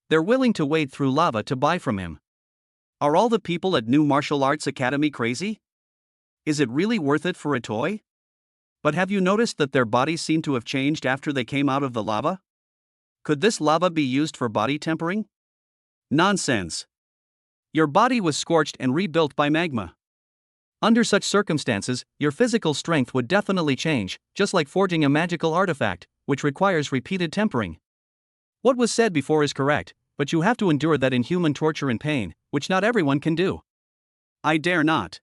S1: They're willing to wade through lava to buy from him. Are all the people at New Martial Arts Academy crazy? Is it really worth it for a toy? But have you noticed that their bodies seem to have changed after they came out of the lava? Could this lava be used for body tempering? Nonsense. Your body was scorched and rebuilt by magma. Under such circumstances, your physical strength would definitely change, just like forging a magical artifact, which requires repeated tempering. What was said before is correct, but you have to endure that inhuman torture and pain, which not everyone can do. I dare not.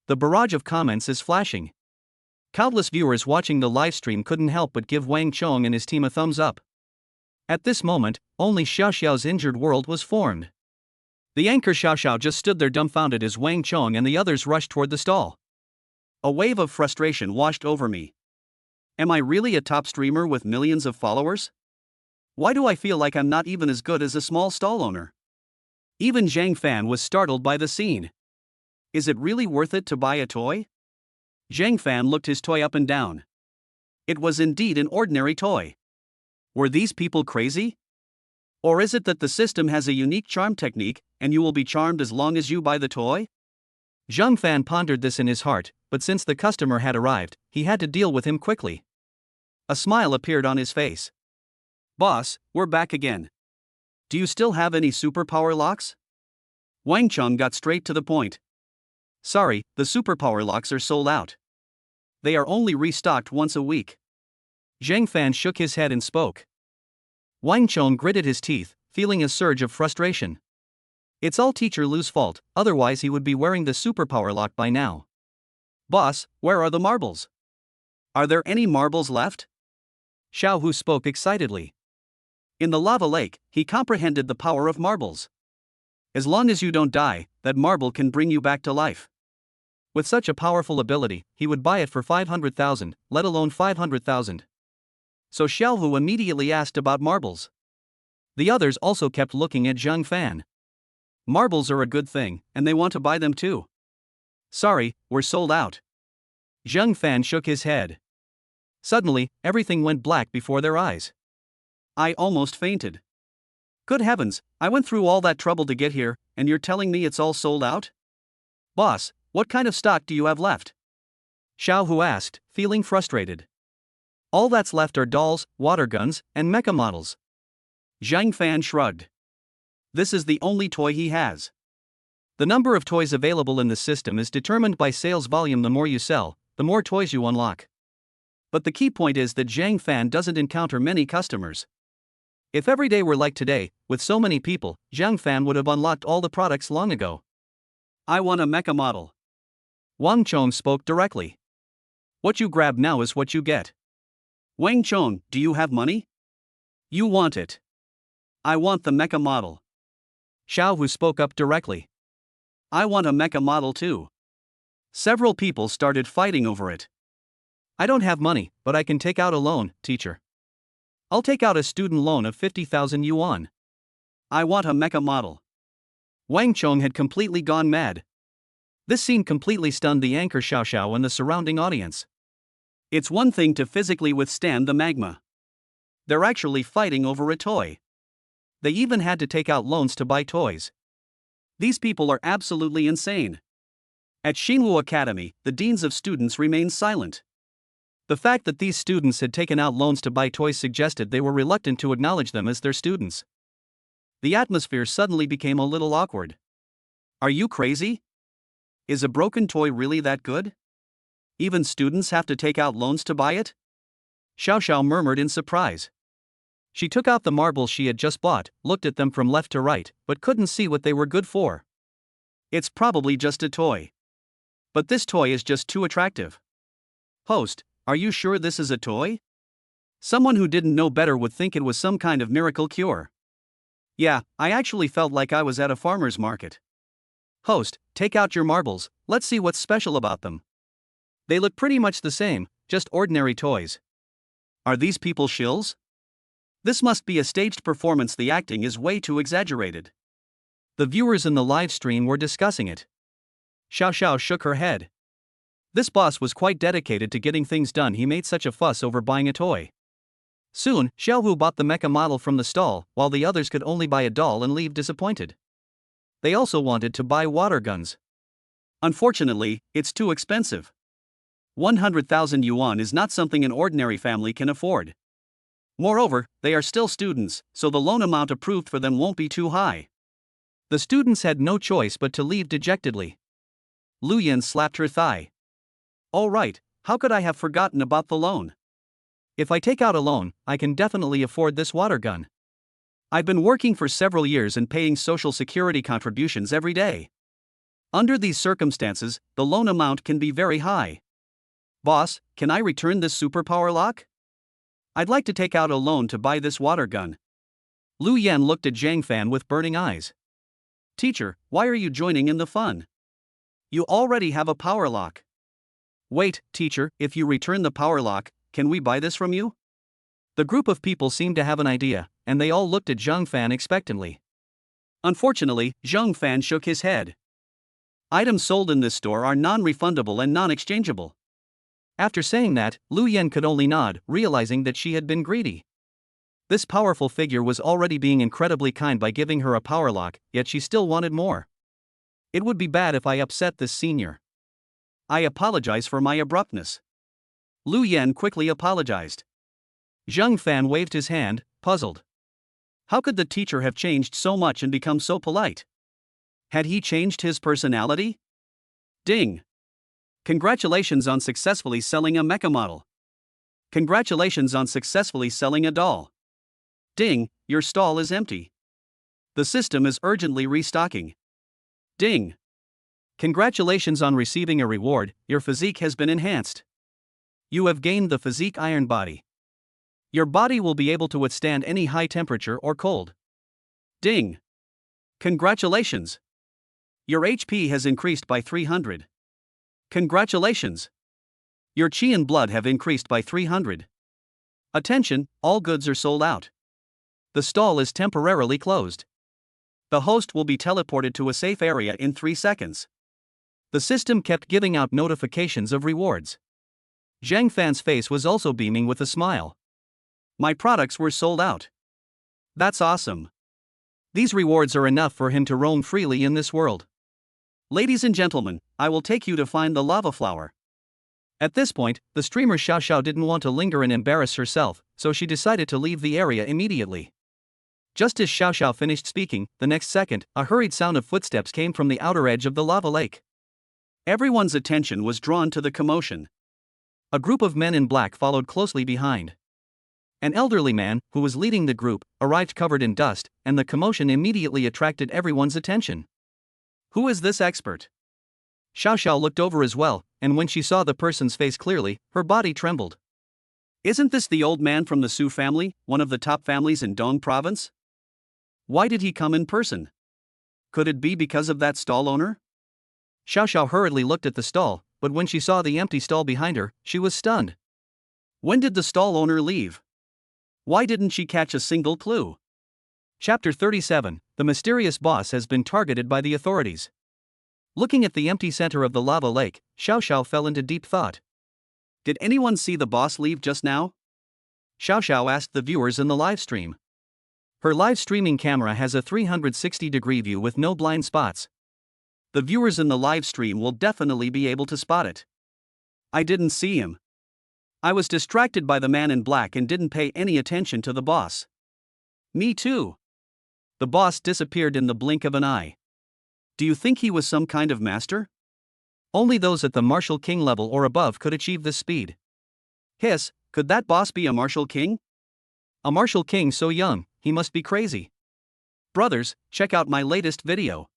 S1: The barrage of comments is flashing. Countless viewers watching the livestream couldn't help but give Wang Chong and his team a thumbs up. At this moment, only Xiao Xiao's injured world was formed. The anchor Xiao Xiao just stood there dumbfounded as Wang Chong and the others rushed toward the stall. A wave of frustration washed over me. Am I really a top streamer with millions of followers? Why do I feel like I'm not even as good as a small stall owner? Even Zhang Fan was startled by the scene. Is it really worth it to buy a toy? Zhang Fan looked his toy up and down. It was indeed an ordinary toy. Were these people crazy? Or is it that the system has a unique charm technique, and you will be charmed as long as you buy the toy? Zhang Fan pondered this in his heart, but since the customer had arrived, he had to deal with him quickly. A smile appeared on his face. Boss, we're back again. Do you still have any superpower locks? Wang Chong got straight to the point. Sorry, the superpower locks are sold out. They are only restocked once a week. Zhang Fan shook his head and spoke. Wang Chong gritted his teeth, feeling a surge of frustration. It's all Teacher Lu's fault, otherwise he would be wearing the superpower lock by now. Boss, where are the marbles? Are there any marbles left? Xiao Hu spoke excitedly. In the lava lake, he comprehended the power of marbles. As long as you don't die, that marble can bring you back to life. With such a powerful ability, he would buy it for 500,000, let alone 500,000. So Xiao Hu immediately asked about marbles. The others also kept looking at Zhang Fan. Marbles are a good thing, and they want to buy them too. Sorry, we're sold out. Zhang Fan shook his head. Suddenly, everything went black before their eyes. I almost fainted. Good heavens, I went through all that trouble to get here, and you're telling me it's all sold out? Boss, what kind of stock do you have left? Xiao Hu asked, feeling frustrated. All that's left are dolls, water guns, and mecha models. Zhang Fan shrugged. This is the only toy he has. The number of toys available in the system is determined by sales volume. The more you sell, the more toys you unlock. But the key point is that Zhang Fan doesn't encounter many customers. If every day were like today, with so many people, Zhang Fan would have unlocked all the products long ago. I want a mecha model. Wang Chong spoke directly. What you grab now is what you get. Wang Chong, do you have money? You want it. I want the mecha model. Xiao Hu spoke up directly. I want a mecha model too. Several people started fighting over it. I don't have money, but I can take out a loan, teacher. I'll take out a student loan of 50,000 yuan. I want a mecha model. Wang Chong had completely gone mad. This scene completely stunned the anchor Xiao Xiao and the surrounding audience. It's one thing to physically withstand the magma. They're actually fighting over a toy. They even had to take out loans to buy toys. These people are absolutely insane. At Xinwu Academy, the deans of students remained silent. The fact that these students had taken out loans to buy toys suggested they were reluctant to acknowledge them as their students. The atmosphere suddenly became a little awkward. Are you crazy? Is a broken toy really that good? Even students have to take out loans to buy it? Xiao Xiao murmured in surprise. She took out the marbles she had just bought, looked at them from left to right, but couldn't see what they were good for. It's probably just a toy. But this toy is just too attractive. Host, are you sure this is a toy? Someone who didn't know better would think it was some kind of miracle cure. Yeah, I actually felt like I was at a farmer's market. Host, take out your marbles, let's see what's special about them. They look pretty much the same, just ordinary toys. Are these people shills? This must be a staged performance. The acting is way too exaggerated. The viewers in the live stream were discussing it. Xiao Xiao shook her head. This boss was quite dedicated to getting things done. He made such a fuss over buying a toy. Soon, Xiao Hu bought the mecha model from the stall, while the others could only buy a doll and leave disappointed. They also wanted to buy water guns. Unfortunately, it's too expensive. 100,000 yuan is not something an ordinary family can afford. Moreover, they are still students, so the loan amount approved for them won't be too high. The students had no choice but to leave dejectedly. Lu Yin slapped her thigh. All right, how could I have forgotten about the loan? If I take out a loan, I can definitely afford this water gun. I've been working for several years and paying social security contributions every day. Under these circumstances, the loan amount can be very high. Boss, can I return this superpower lock? I'd like to take out a loan to buy this water gun. Lu Yan looked at Zhang Fan with burning eyes. Teacher, why are you joining in the fun? You already have a power lock. Wait, teacher, if you return the power lock, can we buy this from you? The group of people seemed to have an idea, and they all looked at Zhang Fan expectantly. Unfortunately, Zhang Fan shook his head. Items sold in this store are non-refundable and non-exchangeable. After saying that, Lu Yan could only nod, realizing that she had been greedy. This powerful figure was already being incredibly kind by giving her a power lock, yet she still wanted more. It would be bad if I upset this senior. I apologize for my abruptness. Lu Yan quickly apologized. Zhang Fan waved his hand, puzzled. How could the teacher have changed so much and become so polite? Had he changed his personality? Ding! Congratulations on successfully selling a mecha model. Congratulations on successfully selling a doll. Ding, your stall is empty. The system is urgently restocking. Ding! Congratulations on receiving a reward, your physique has been enhanced. You have gained the physique iron body. Your body will be able to withstand any high temperature or cold. Ding! Congratulations! Your HP has increased by 300. Congratulations! Your chi and blood have increased by 300. Attention, all goods are sold out. The stall is temporarily closed. The host will be teleported to a safe area in 3 seconds. The system kept giving out notifications of rewards. Zhang Fan's face was also beaming with a smile. My products were sold out. That's awesome. These rewards are enough for him to roam freely in this world. Ladies and gentlemen, I will take you to find the lava flower. At this point, the streamer Xiao Xiao didn't want to linger and embarrass herself, so she decided to leave the area immediately. Just as Xiao Xiao finished speaking, the next second, a hurried sound of footsteps came from the outer edge of the lava lake. Everyone's attention was drawn to the commotion. A group of men in black followed closely behind. An elderly man, who was leading the group, arrived covered in dust, and the commotion immediately attracted everyone's attention. Who is this expert? Xiao Xiao looked over as well, and when she saw the person's face clearly, her body trembled. Isn't this the old man from the Su family, one of the top families in Dong province? Why did he come in person? Could it be because of that stall owner? Xiao Xiao hurriedly looked at the stall, but when she saw the empty stall behind her, she was stunned. When did the stall owner leave? Why didn't she catch a single clue? Chapter 37, The Mysterious Boss has been targeted by the authorities. Looking at the empty center of the lava lake, Xiao Xiao fell into deep thought. Did anyone see the boss leave just now? Xiao Xiao asked the viewers in the live stream. Her live streaming camera has a 360-degree view with no blind spots. The viewers in the live stream will definitely be able to spot it. I didn't see him. I was distracted by the man in black and didn't pay any attention to the boss. Me too. The boss disappeared in the blink of an eye. Do you think he was some kind of master? Only those at the Martial King level or above could achieve this speed. Hiss, could that boss be a Martial King? A Martial King so young, he must be crazy. Brothers, check out my latest video.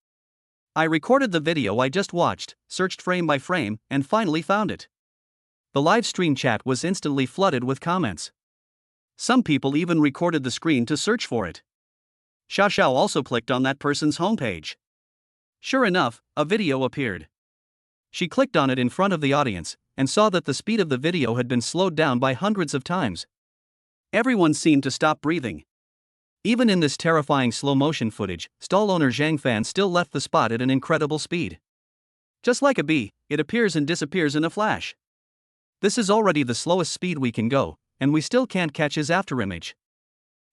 S1: I recorded the video I just watched, searched frame by frame, and finally found it. The live stream chat was instantly flooded with comments. Some people even recorded the screen to search for it. Xiao Xiao also clicked on that person's homepage. Sure enough, a video appeared. She clicked on it in front of the audience, and saw that the speed of the video had been slowed down by hundreds of times. Everyone seemed to stop breathing. Even in this terrifying slow-motion footage, stall owner Zhang Fan still left the spot at an incredible speed. Just like a bee, it appears and disappears in a flash. This is already the slowest speed we can go, and we still can't catch his afterimage.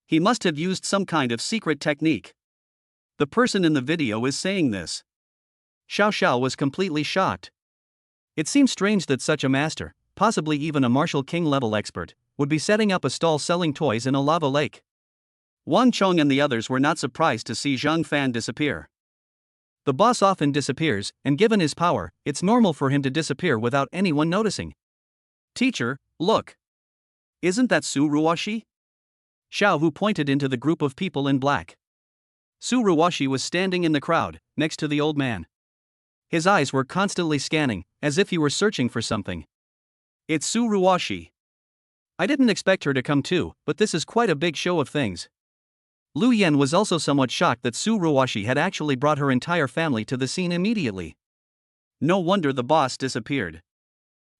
S1: He must have used some kind of secret technique. The person in the video is saying this. Xiao Xiao was completely shocked. It seemed strange that such a master, possibly even a Martial King level expert, would be setting up a stall selling toys in a lava lake. Wang Chong and the others were not surprised to see Zhang Fan disappear. The boss often disappears, and given his power, it's normal for him to disappear without anyone noticing. Teacher, look. Isn't that Su Ruoshi? Xiao Hu pointed into the group of people in black. Su Ruoshi was standing in the crowd, next to the old man. His eyes were constantly scanning, as if he were searching for something. It's Su Ruwashi. I didn't expect her to come too, but this is quite a big show of things. Lu Yen was also somewhat shocked that Su Ruwashi had actually brought her entire family to the scene immediately. No wonder the boss disappeared.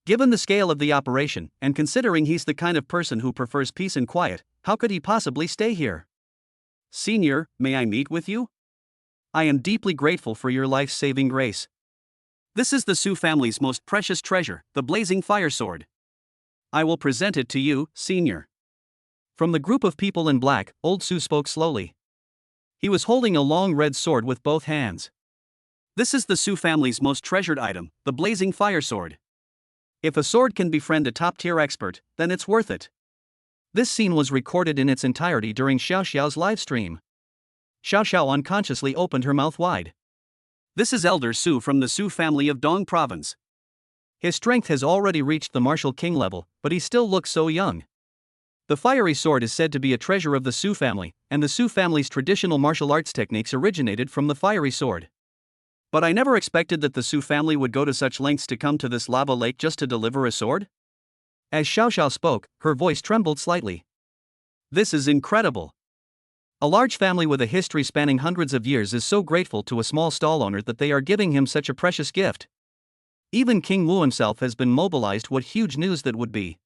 S1: Given the scale of the operation, and considering he's the kind of person who prefers peace and quiet, how could he possibly stay here? Senior, may I meet with you? I am deeply grateful for your life-saving grace. This is the Su family's most precious treasure, the blazing fire sword. I will present it to you, Senior. From the group of people in black, old Su spoke slowly. He was holding a long red sword with both hands. This is the Su family's most treasured item, the blazing fire sword. If a sword can befriend a top-tier expert, then it's worth it. This scene was recorded in its entirety during Xiao Xiao's live stream. Xiao Xiao unconsciously opened her mouth wide. This is Elder Su from the Su family of Dong Province. His strength has already reached the martial king level, but he still looks so young. The fiery sword is said to be a treasure of the Su family, and the Su family's traditional martial arts techniques originated from the fiery sword. But I never expected that the Su family would go to such lengths to come to this lava lake just to deliver a sword. As Xiao Xiao spoke, her voice trembled slightly. This is incredible. A large family with a history spanning hundreds of years is so grateful to a small stall owner that they are giving him such a precious gift. Even King Wu himself has been mobilized. What huge news that would be.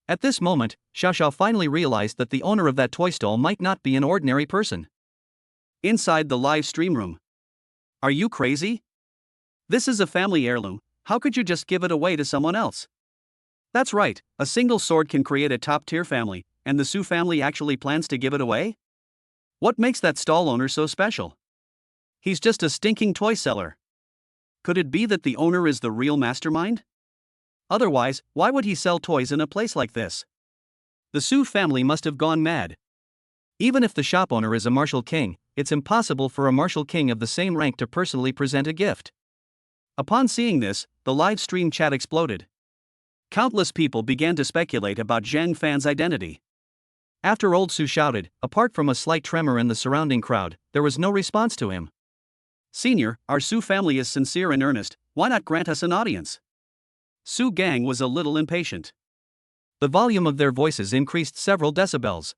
S1: At this moment, Xiao Xiao finally realized that the owner of that toy stall might not be an ordinary person. Inside the live stream room. Are you crazy? This is a family heirloom, how could you just give it away to someone else? That's right, a single sword can create a top-tier family, and the Su family actually plans to give it away? What makes that stall owner so special? He's just a stinking toy seller. Could it be that the owner is the real mastermind? Otherwise, why would he sell toys in a place like this? The Su family must have gone mad. Even if the shop owner is a martial king, it's impossible for a martial king of the same rank to personally present a gift. Upon seeing this, the live stream chat exploded. Countless people began to speculate about Zhang Fan's identity. After old Su shouted, apart from a slight tremor in the surrounding crowd, there was no response to him. Senior, our Su family is sincere and earnest, why not grant us an audience? Su Gang was a little impatient. The volume of their voices increased several decibels.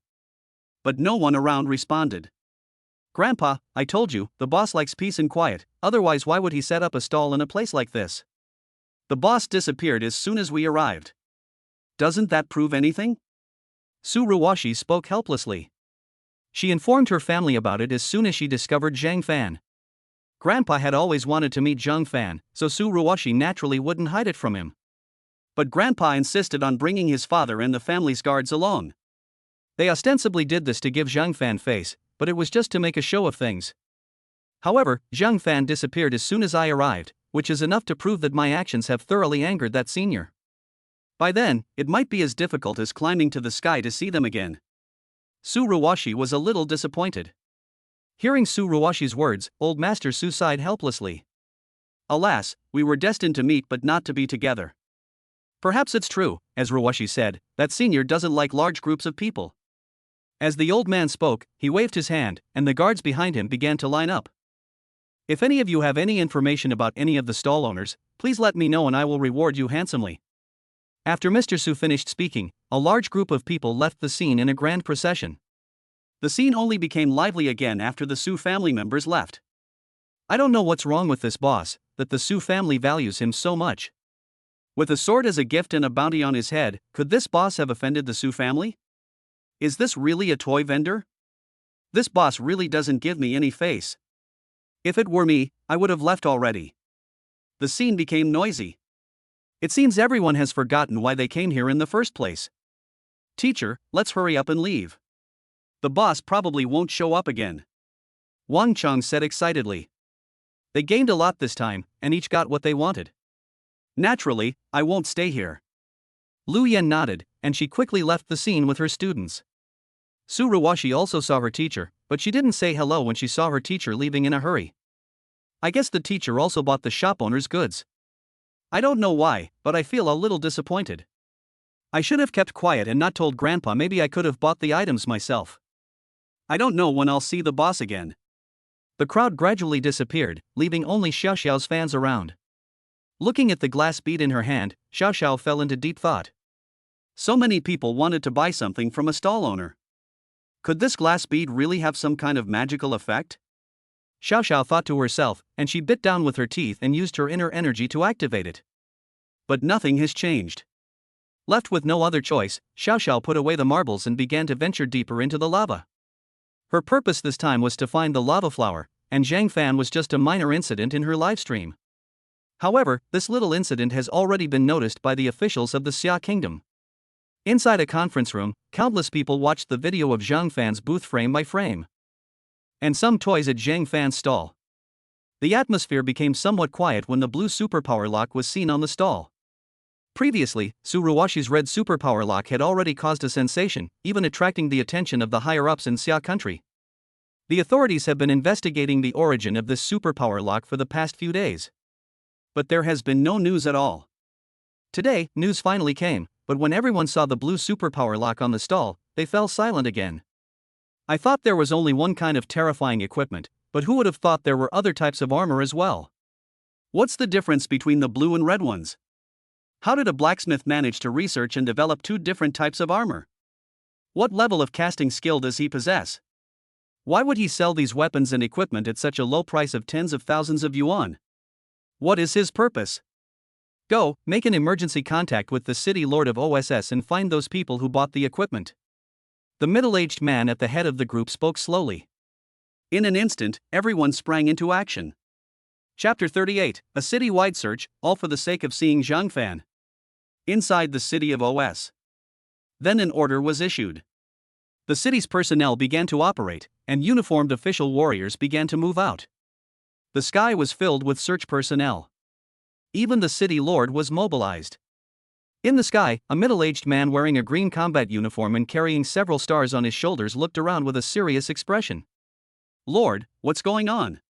S1: But no one around responded. Grandpa, I told you, the boss likes peace and quiet, otherwise why would he set up a stall in a place like this? The boss disappeared as soon as we arrived. Doesn't that prove anything? Su Ruwashi spoke helplessly. She informed her family about it as soon as she discovered Zhang Fan. Grandpa had always wanted to meet Zhang Fan, so Su Ruwashi naturally wouldn't hide it from him. But Grandpa insisted on bringing his father and the family's guards along. They ostensibly did this to give Zhang Fan face, but it was just to make a show of things. However, Zhang Fan disappeared as soon as I arrived, which is enough to prove that my actions have thoroughly angered that senior. By then, it might be as difficult as climbing to the sky to see them again. Su Ruwashi was a little disappointed. Hearing Su Ruwashi's words, old Master Su sighed helplessly. Alas, we were destined to meet but not to be together. Perhaps it's true, as Ruwashi said, that senior doesn't like large groups of people. As the old man spoke, he waved his hand, and the guards behind him began to line up. If any of you have any information about any of the stall owners, please let me know and I will reward you handsomely. After Mr. Su finished speaking, a large group of people left the scene in a grand procession. The scene only became lively again after the Su family members left. I don't know what's wrong with this boss, that the Su family values him so much. With a sword as a gift and a bounty on his head, could this boss have offended the Su family? Is this really a toy vendor? This boss really doesn't give me any face. If it were me, I would have left already. The scene became noisy. It seems everyone has forgotten why they came here in the first place. Teacher, let's hurry up and leave. The boss probably won't show up again. Wang Cheng said excitedly. They gained a lot this time, and each got what they wanted. Naturally, I won't stay here. Lu Yan nodded, and she quickly left the scene with her students. Su Ruwashi also saw her teacher, but she didn't say hello when she saw her teacher leaving in a hurry. I guess the teacher also bought the shop owner's goods. I don't know why, but I feel a little disappointed. I should have kept quiet and not told Grandpa. Maybe I could have bought the items myself. I don't know when I'll see the boss again. The crowd gradually disappeared, leaving only Xiao Xiao's fans around. Looking at the glass bead in her hand, Xiao Xiao fell into deep thought. So many people wanted to buy something from a stall owner. Could this glass bead really have some kind of magical effect? Xiao Xiao thought to herself, and she bit down with her teeth and used her inner energy to activate it. But nothing has changed. Left with no other choice, Xiao Xiao put away the marbles and began to venture deeper into the lava. Her purpose this time was to find the lava flower, and Zhang Fan was just a minor incident in her livestream. However, this little incident has already been noticed by the officials of the Xia Kingdom. Inside a conference room, countless people watched the video of Zhang Fan's booth frame by frame. And some toys at Zhang Fan's stall. The atmosphere became somewhat quiet when the blue superpower lock was seen on the stall. Previously, Su Ruwashi's red superpower lock had already caused a sensation, even attracting the attention of the higher-ups in Xia country. The authorities have been investigating the origin of this superpower lock for the past few days. But there has been no news at all. Today, news finally came, but when everyone saw the blue superpower lock on the stall, they fell silent again. I thought there was only one kind of terrifying equipment, but who would have thought there were other types of armor as well? What's the difference between the blue and red ones? How did a blacksmith manage to research and develop two different types of armor? What level of casting skill does he possess? Why would he sell these weapons and equipment at such a low price of tens of thousands of yuan? What is his purpose? Go, make an emergency contact with the city lord of OSS and find those people who bought the equipment. The middle-aged man at the head of the group spoke slowly. In an instant, everyone sprang into action. Chapter 38, a city-wide search, all for the sake of seeing Zhang Fan. Inside the city of OS. Then an order was issued. The city's personnel began to operate, and uniformed official warriors began to move out. The sky was filled with search personnel. Even the city lord was mobilized. In the sky, a middle-aged man wearing a green combat uniform and carrying several stars on his shoulders looked around with a serious expression. Lord, what's going on?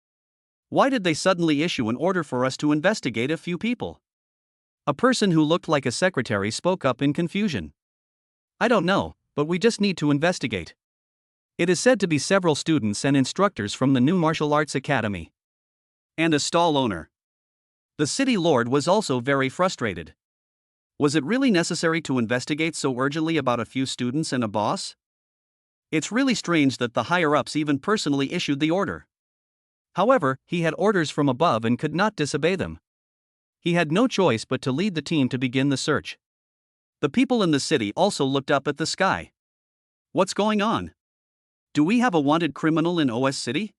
S1: Why did they suddenly issue an order for us to investigate a few people? A person who looked like a secretary spoke up in confusion. I don't know, but we just need to investigate. It is said to be several students and instructors from the new martial arts academy. And a stall owner. The city lord was also very frustrated. Was it really necessary to investigate so urgently about a few students and a boss? It's really strange that the higher-ups even personally issued the order. However, he had orders from above and could not disobey them. He had no choice but to lead the team to begin the search. The people in the city also looked up at the sky. What's going on? Do we have a wanted criminal in OS City?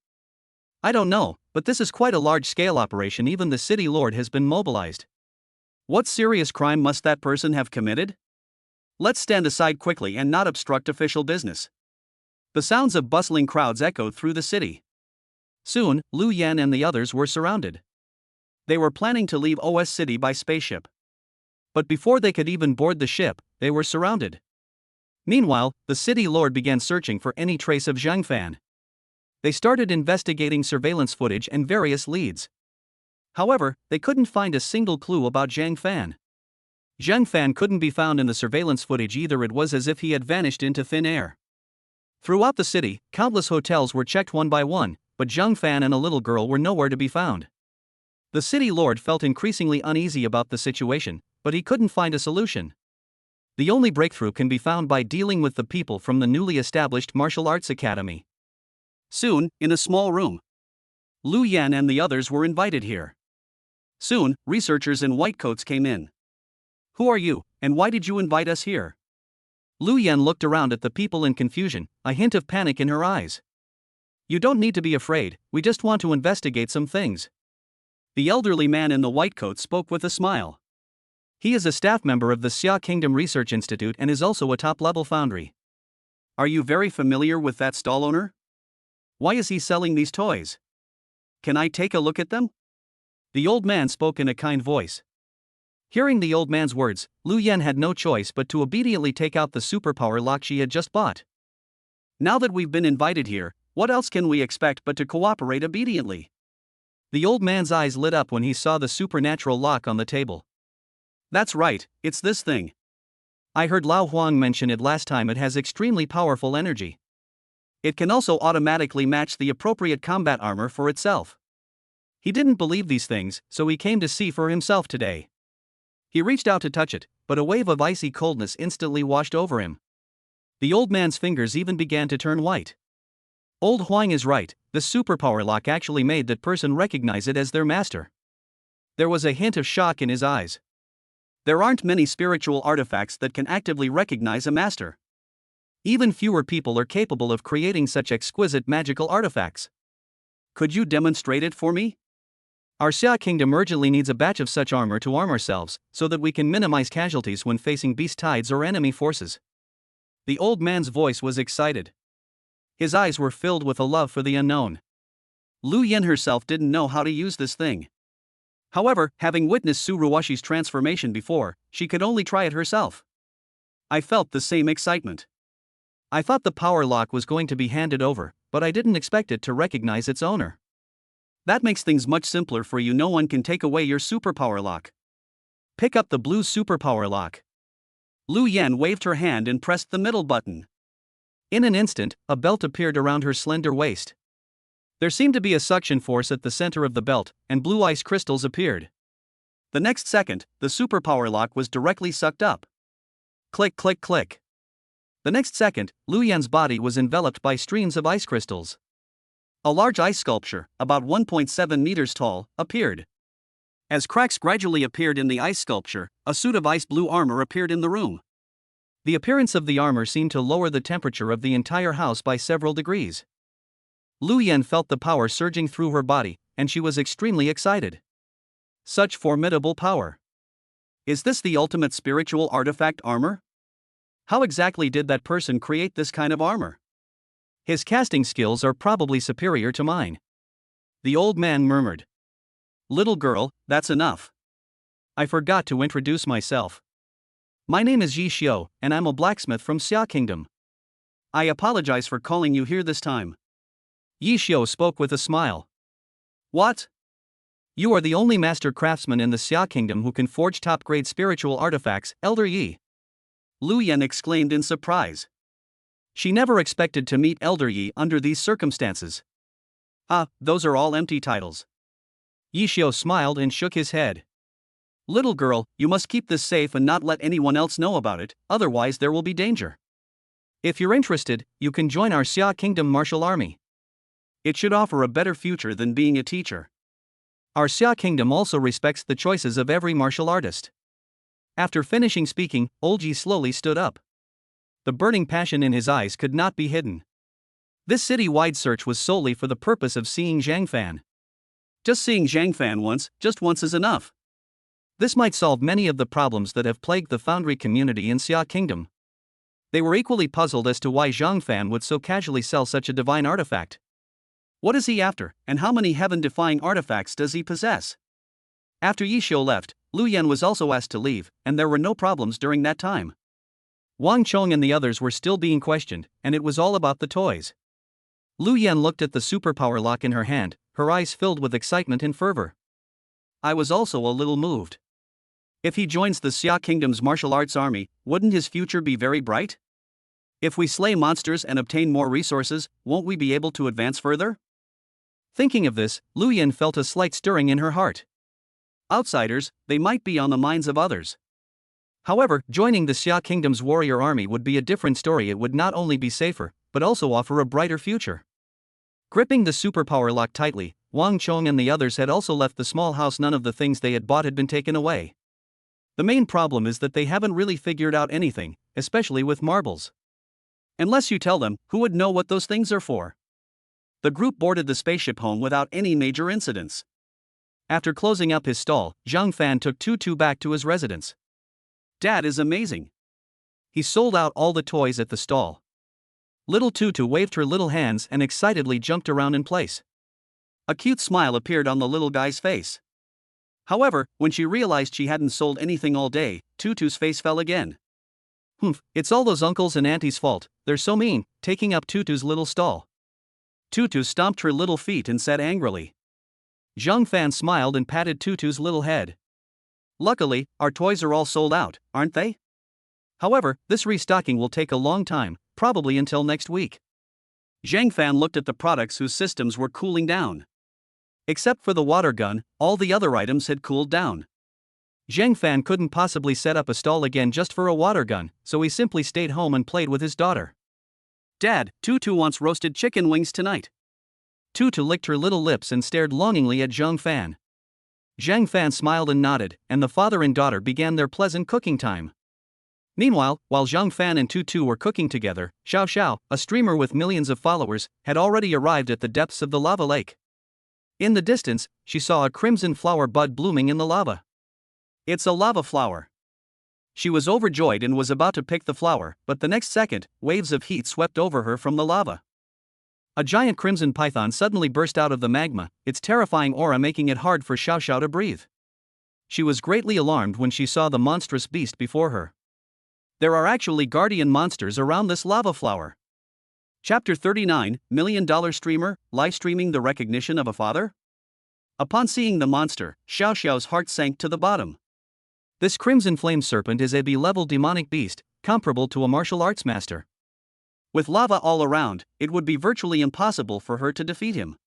S1: I don't know, but this is quite a large-scale operation. Even the city lord has been mobilized. What serious crime must that person have committed? Let's stand aside quickly and not obstruct official business. The sounds of bustling crowds echoed through the city. Soon, Lu Yan and the others were surrounded. They were planning to leave OS City by spaceship. But before they could even board the ship, they were surrounded. Meanwhile, the city lord began searching for any trace of Zhang Fan. They started investigating surveillance footage and various leads. However, they couldn't find a single clue about Zhang Fan. Zhang Fan couldn't be found in the surveillance footage either. It was as if he had vanished into thin air. Throughout the city, countless hotels were checked one by one, but Zhang Fan and a little girl were nowhere to be found. The city lord felt increasingly uneasy about the situation, but he couldn't find a solution. The only breakthrough can be found by dealing with the people from the newly established martial arts academy. Soon, in a small room, Lu Yan and the others were invited here. Soon, researchers in white coats came in. Who are you, and why did you invite us here? Lu Yan looked around at the people in confusion, a hint of panic in her eyes. You don't need to be afraid, we just want to investigate some things. The elderly man in the white coat spoke with a smile. He is a staff member of the Xia Kingdom Research Institute and is also a top-level foundry. Are you very familiar with that stall owner? Why is he selling these toys? Can I take a look at them? The old man spoke in a kind voice. Hearing the old man's words, Lu Yan had no choice but to obediently take out the superpower lock she had just bought. Now that we've been invited here, what else can we expect but to cooperate obediently? The old man's eyes lit up when he saw the supernatural lock on the table. That's right, it's this thing. I heard Lao Huang mention it last time. It has extremely powerful energy. It can also automatically match the appropriate combat armor for itself. He didn't believe these things, so he came to see for himself today. He reached out to touch it, but a wave of icy coldness instantly washed over him. The old man's fingers even began to turn white. Old Huang is right, the superpower lock actually made that person recognize it as their master. There was a hint of shock in his eyes. There aren't many spiritual artifacts that can actively recognize a master. Even fewer people are capable of creating such exquisite magical artifacts. Could you demonstrate it for me? Our Xia Kingdom urgently needs a batch of such armor to arm ourselves, so that we can minimize casualties when facing beast tides or enemy forces. The old man's voice was excited. His eyes were filled with a love for the unknown. Lu Yen herself didn't know how to use this thing. However, having witnessed Su Ruwashi's transformation before, she could only try it herself. I felt the same excitement. I thought the power lock was going to be handed over, but I didn't expect it to recognize its owner. That makes things much simpler for you. No one can take away your superpower lock. Pick up the blue superpower lock. Lu Yen waved her hand and pressed the middle button. In an instant, a belt appeared around her slender waist. There seemed to be a suction force at the center of the belt, and blue ice crystals appeared. The next second, the superpower lock was directly sucked up. Click, click, click. The next second, Lu Yan's body was enveloped by streams of ice crystals. A large ice sculpture, about 1.7 meters tall, appeared. As cracks gradually appeared in the ice sculpture, a suit of ice blue armor appeared in the room. The appearance of the armor seemed to lower the temperature of the entire house by several degrees. Lu Yan felt the power surging through her body, and she was extremely excited. Such formidable power. Is this the ultimate spiritual artifact armor? How exactly did that person create this kind of armor? His casting skills are probably superior to mine. The old man murmured. Little girl, that's enough. I forgot to introduce myself. My name is Yi Xiao, and I'm a blacksmith from Xia Kingdom. I apologize for calling you here this time. Yi Xiao spoke with a smile. What? You are the only master craftsman in the Xia Kingdom who can forge top-grade spiritual artifacts, Elder Yi. Lu Yan exclaimed in surprise. She never expected to meet Elder Yi under these circumstances. Ah, those are all empty titles. Yi Xiao smiled and shook his head. Little girl, you must keep this safe and not let anyone else know about it, otherwise there will be danger. If you're interested, you can join our Xia Kingdom martial army. It should offer a better future than being a teacher. Our Xia Kingdom also respects the choices of every martial artist. After finishing speaking, Old Yi slowly stood up. The burning passion in his eyes could not be hidden. This city-wide search was solely for the purpose of seeing Zhang Fan. Just seeing Zhang Fan once is enough. This might solve many of the problems that have plagued the foundry community in Xia Kingdom. They were equally puzzled as to why Zhang Fan would so casually sell such a divine artifact. What is he after, and how many heaven-defying artifacts does he possess? After Yi Xiao left, Lu Yan was also asked to leave, and there were no problems during that time. Wang Chong and the others were still being questioned, and it was all about the toys. Lu Yan looked at the superpower lock in her hand, her eyes filled with excitement and fervor. I was also a little moved. If he joins the Xia Kingdom's martial arts army, wouldn't his future be very bright? If we slay monsters and obtain more resources, won't we be able to advance further? Thinking of this, Lu Yan felt a slight stirring in her heart. Outsiders, they might be on the minds of others. However, joining the Xia Kingdom's warrior army would be a different story. It would not only be safer, but also offer a brighter future. Gripping the superpower lock tightly, Wang Chong and the others had also left the small house. None of the things they had bought had been taken away. The main problem is that they haven't really figured out anything, especially with marbles. Unless you tell them, who would know what those things are for? The group boarded the spaceship home without any major incidents. After closing up his stall, Zhang Fan took Tutu back to his residence. Dad is amazing. He sold out all the toys at the stall. Little Tutu waved her little hands and excitedly jumped around in place. A cute smile appeared on the little guy's face. However, when she realized she hadn't sold anything all day, Tutu's face fell again. It's all those uncles and aunties' fault, they're so mean, taking up Tutu's little stall. Tutu stomped her little feet and said angrily. Zhang Fan smiled and patted Tutu's little head. Luckily, our toys are all sold out, aren't they? However, this restocking will take a long time, probably until next week. Zhang Fan looked at the products whose systems were cooling down. Except for the water gun, all the other items had cooled down. Zhang Fan couldn't possibly set up a stall again just for a water gun, so he simply stayed home and played with his daughter. Dad, Tutu wants roasted chicken wings tonight. Tutu licked her little lips and stared longingly at Zhang Fan. Zhang Fan smiled and nodded, and the father and daughter began their pleasant cooking time. Meanwhile, while Zhang Fan and Tutu were cooking together, Xiao Xiao, a streamer with millions of followers, had already arrived at the depths of the lava lake. In the distance, she saw a crimson flower bud blooming in the lava. It's a lava flower. She was overjoyed and was about to pick the flower, but the next second, waves of heat swept over her from the lava. A giant crimson python suddenly burst out of the magma, its terrifying aura making it hard for Xiao Xiao to breathe. She was greatly alarmed when she saw the monstrous beast before her. There are actually guardian monsters around this lava flower. Chapter 39, $1 Million Streamer, Live Streaming the Recognition of a Father? Upon seeing the monster, Xiao Xiao's heart sank to the bottom. This crimson flame serpent is a B-level demonic beast, comparable to a martial arts master. With lava all around, it would be virtually impossible for her to defeat him.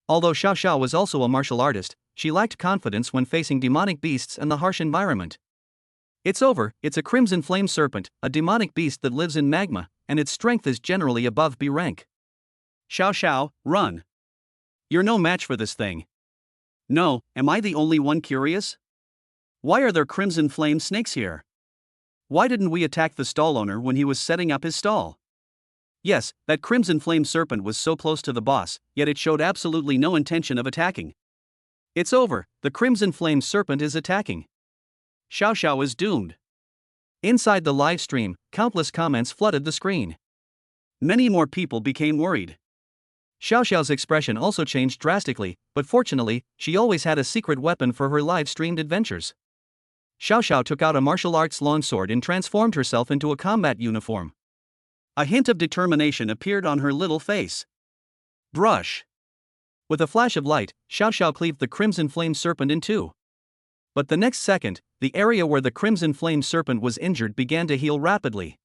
S1: Although Xiao Xiao was also a martial artist, she lacked confidence when facing demonic beasts and the harsh environment. It's over, it's a crimson flame serpent, a demonic beast that lives in magma, and its strength is generally above B rank. Xiao Xiao, run. You're no match for this thing. No, am I the only one curious? Why are there crimson flame snakes here? Why didn't we attack the stall owner when he was setting up his stall? Yes, that crimson flame serpent was so close to the boss, yet it showed absolutely no intention of attacking. It's over, the crimson flame serpent is attacking. Xiao Xiao is doomed. Inside the live stream, countless comments flooded the screen. Many more people became worried. Xiao Xiao's expression also changed drastically, but fortunately, she always had a secret weapon for her live-streamed adventures. Xiao Xiao took out a martial arts longsword and transformed herself into a combat uniform. A hint of determination appeared on her little face. Brush. With a flash of light, Xiao Xiao cleaved the crimson flame serpent in two. But the next second, the area where the crimson flame serpent was injured began to heal rapidly.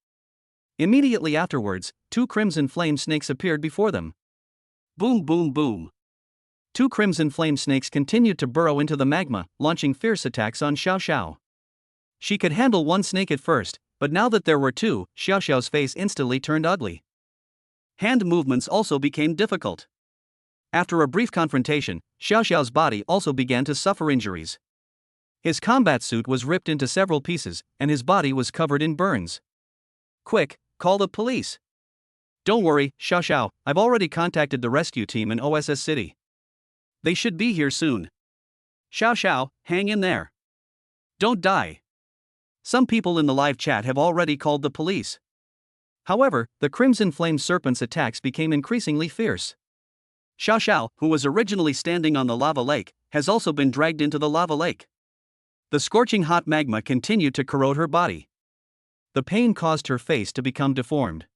S1: Immediately afterwards, two crimson flame snakes appeared before them. Boom boom boom. Two crimson flame snakes continued to burrow into the magma, launching fierce attacks on Xiao Xiao. She could handle one snake at first, but now that there were two, Xiao Xiao's face instantly turned ugly. Hand movements also became difficult. After a brief confrontation, Xiao Xiao's body also began to suffer injuries. His combat suit was ripped into several pieces, and his body was covered in burns. Quick, call the police. Don't worry, Xiao Xiao, I've already contacted the rescue team in OSS City. They should be here soon. Xiao Xiao, hang in there. Don't die. Some people in the live chat have already called the police. However, the Crimson Flame Serpent's attacks became increasingly fierce. Xiao Xiao, who was originally standing on the lava lake, has also been dragged into the lava lake. The scorching hot magma continued to corrode her body. The pain caused her face to become deformed.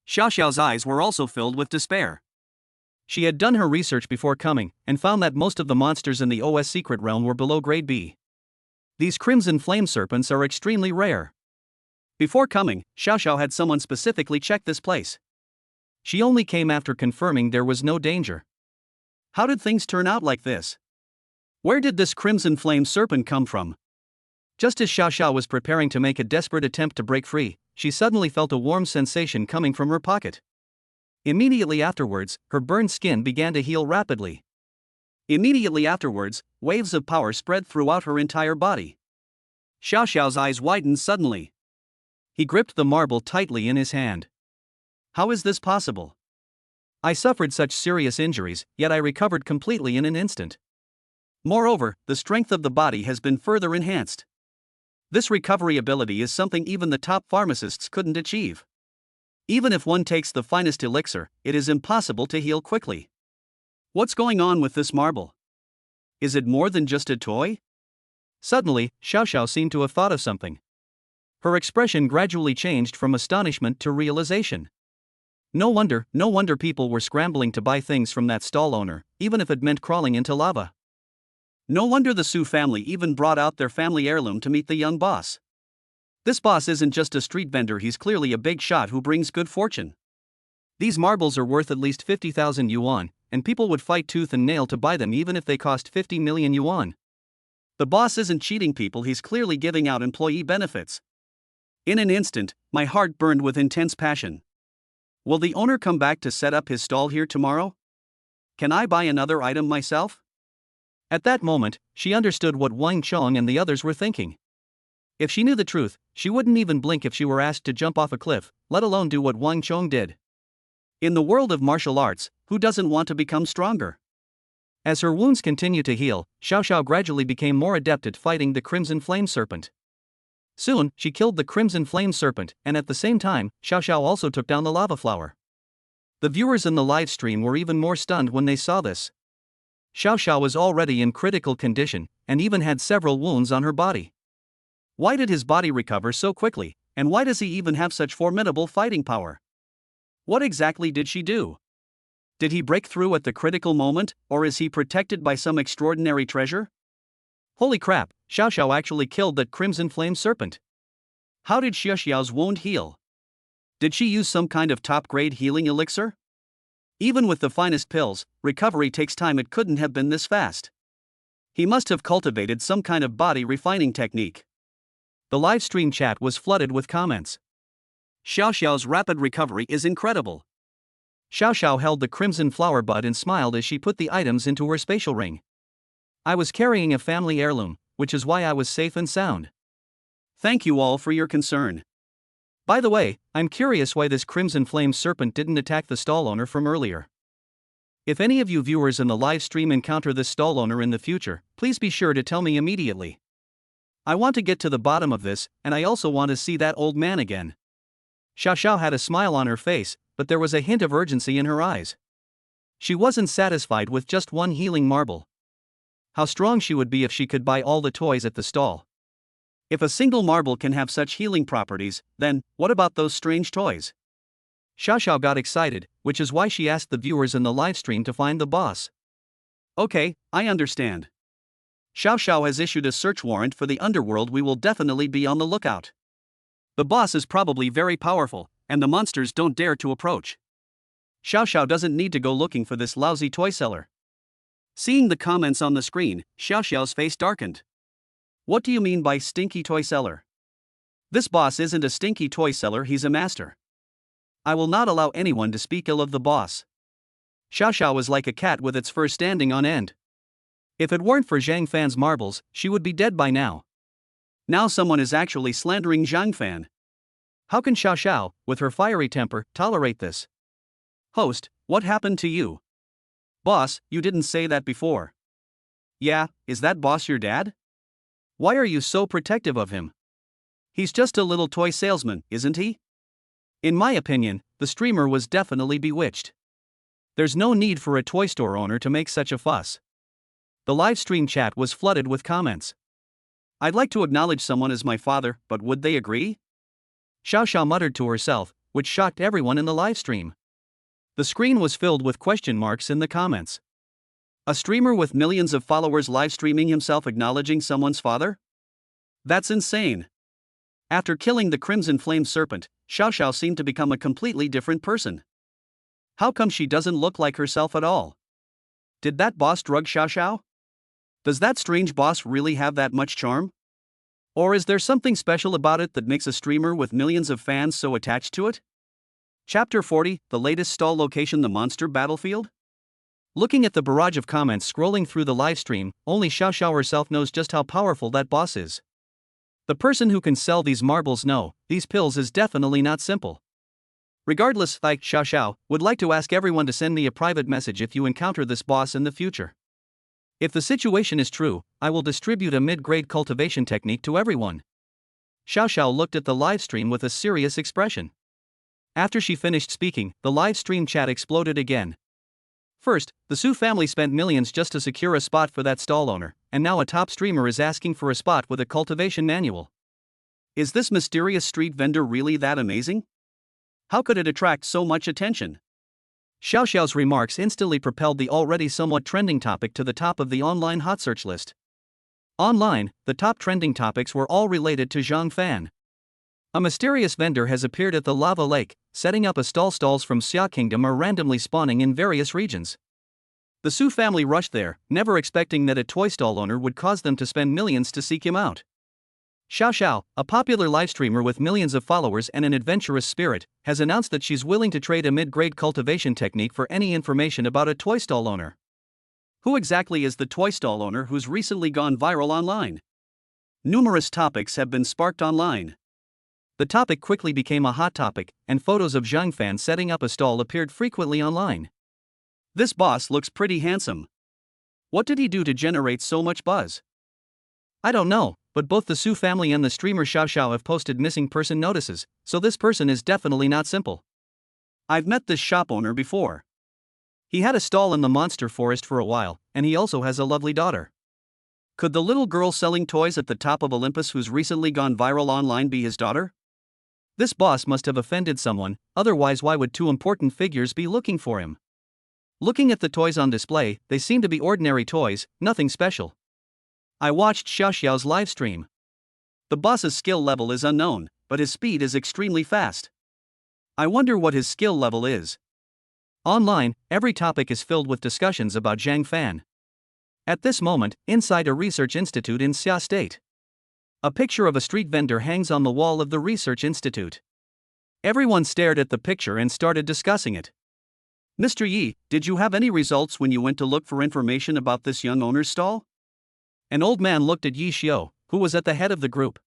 S1: Xiao Xiao's eyes were also filled with despair. She had done her research before coming, and found that most of the monsters in the OS Secret Realm were below grade B. These Crimson Flame Serpents are extremely rare. Before coming, Xiao Xiao had someone specifically check this place. She only came after confirming there was no danger. How did things turn out like this? Where did this Crimson Flame Serpent come from? Just as Xiao Xiao was preparing to make a desperate attempt to break free, she suddenly felt a warm sensation coming from her pocket. Immediately afterwards, her burned skin began to heal rapidly. Immediately afterwards, waves of power spread throughout her entire body. Xiao Xiao's eyes widened suddenly. He gripped the marble tightly in his hand. How is this possible? I suffered such serious injuries, yet I recovered completely in an instant. Moreover, the strength of the body has been further enhanced. This recovery ability is something even the top pharmacists couldn't achieve. Even if one takes the finest elixir, it is impossible to heal quickly. What's going on with this marble? Is it more than just a toy? Suddenly, Xiao Xiao seemed to have thought of something. Her expression gradually changed from astonishment to realization. No wonder people were scrambling to buy things from that stall owner, even if it meant crawling into lava. No wonder the Su family even brought out their family heirloom to meet the young boss. This boss isn't just a street vendor, he's clearly a big shot who brings good fortune. These marbles are worth at least 50,000 yuan, and people would fight tooth and nail to buy them even if they cost 50 million yuan. The boss isn't cheating people, he's clearly giving out employee benefits. In an instant, my heart burned with intense passion. Will the owner come back to set up his stall here tomorrow? Can I buy another item myself? At that moment, she understood what Wang Chong and the others were thinking. If she knew the truth, she wouldn't even blink if she were asked to jump off a cliff, let alone do what Wang Chong did. In the world of martial arts, who doesn't want to become stronger? As her wounds continued to heal, Xiao Xiao gradually became more adept at fighting the Crimson Flame Serpent. Soon, she killed the Crimson Flame Serpent, and at the same time, Xiao Xiao also took down the lava flower. The viewers in the live stream were even more stunned when they saw this. Xiao Xiao was already in critical condition, and even had several wounds on her body. Why did his body recover so quickly, and why does he even have such formidable fighting power? What exactly did she do? Did he break through at the critical moment, or is he protected by some extraordinary treasure? Holy crap, Xiao Xiao actually killed that Crimson Flame Serpent. How did Xiao Xiao's wound heal? Did she use some kind of top-grade healing elixir? Even with the finest pills, recovery takes time, it couldn't have been this fast. He must have cultivated some kind of body refining technique. The live stream chat was flooded with comments. Xiao Xiao's rapid recovery is incredible. Xiao Xiao held the crimson flower bud and smiled as she put the items into her spatial ring. I was carrying a family heirloom, which is why I was safe and sound. Thank you all for your concern. By the way, I'm curious why this Crimson Flame Serpent didn't attack the stall owner from earlier. If any of you viewers in the live stream encounter this stall owner in the future, please be sure to tell me immediately. I want to get to the bottom of this, and I also want to see that old man again. Xiao Xiao had a smile on her face, but there was a hint of urgency in her eyes. She wasn't satisfied with just one healing marble. How strong she would be if she could buy all the toys at the stall. If a single marble can have such healing properties, then, what about those strange toys? Xiao Xiao got excited, which is why she asked the viewers in the livestream to find the boss. Okay, I understand. Xiao Xiao has issued a search warrant for the underworld, we will definitely be on the lookout. The boss is probably very powerful, and the monsters don't dare to approach. Xiao Xiao doesn't need to go looking for this lousy toy seller. Seeing the comments on the screen, Xiao Xiao's face darkened. What do you mean by stinky toy seller? This boss isn't a stinky toy seller, he's a master. I will not allow anyone to speak ill of the boss. Xiao Xiao was like a cat with its fur standing on end. If it weren't for Zhang Fan's marbles, she would be dead by now. Now someone is actually slandering Zhang Fan. How can Xiao Xiao, with her fiery temper, tolerate this? Host, what happened to you? Boss, you didn't say that before. Yeah, is that boss your dad? Why are you so protective of him? He's just a little toy salesman, isn't he? In my opinion, the streamer was definitely bewitched. There's no need for a toy store owner to make such a fuss. The live stream chat was flooded with comments. I'd like to acknowledge someone as my father, but would they agree? Xiao Xiao muttered to herself, which shocked everyone in the live stream. The screen was filled with question marks in the comments. A streamer with millions of followers live streaming himself acknowledging someone's father? That's insane. After killing the Crimson Flame Serpent, Xiao Xiao seemed to become a completely different person. How come she doesn't look like herself at all? Did that boss drug Xiao Xiao? Does that strange boss really have that much charm? Or is there something special about it that makes a streamer with millions of fans so attached to it? Chapter 40, the latest stall location, the monster battlefield? Looking at the barrage of comments scrolling through the livestream, only Xiao Xiao herself knows just how powerful that boss is. The person who can sell these marbles these pills is definitely not simple. Regardless, I, Xiao Xiao, would like to ask everyone to send me a private message if you encounter this boss in the future. If the situation is true, I will distribute a mid-grade cultivation technique to everyone. Xiao Xiao looked at the livestream with a serious expression. After she finished speaking, the live stream chat exploded again. First, the Su family spent millions just to secure a spot for that stall owner, and now a top streamer is asking for a spot with a cultivation manual. Is this mysterious street vendor really that amazing? How could it attract so much attention? Xiao Xiao's remarks instantly propelled the already somewhat trending topic to the top of the online hot search list. Online, the top trending topics were all related to Zhang Fan. A mysterious vendor has appeared at the lava lake, setting up a stall. Stalls from Xia Kingdom are randomly spawning in various regions. The Su family rushed there, never expecting that a toy stall owner would cause them to spend millions to seek him out. Xiao Xiao, a popular livestreamer with millions of followers and an adventurous spirit, has announced that she's willing to trade a mid-grade cultivation technique for any information about a toy stall owner. Who exactly is the toy stall owner who's recently gone viral online? Numerous topics have been sparked online. The topic quickly became a hot topic, and photos of Zhang Fan setting up a stall appeared frequently online. This boss looks pretty handsome. What did he do to generate so much buzz? I don't know, but both the Su family and the streamer Xiao Xiao have posted missing person notices, so this person is definitely not simple. I've met this shop owner before. He had a stall in the monster forest for a while, and he also has a lovely daughter. Could the little girl selling toys at the top of Olympus who's recently gone viral online be his daughter? This boss must have offended someone, otherwise why would two important figures be looking for him? Looking at the toys on display, they seem to be ordinary toys, nothing special. I watched Xiao Xiao's livestream. The boss's skill level is unknown, but his speed is extremely fast. I wonder what his skill level is. Online, every topic is filled with discussions about Zhang Fan. At this moment, inside a research institute in Xia State. A picture of a street vendor hangs on the wall of the research institute. Everyone stared at the picture and started discussing it. Mr. Yi, did you have any results when you went to look for information about this young owner's stall? An old man looked at Yi Xiao, who was at the head of the group.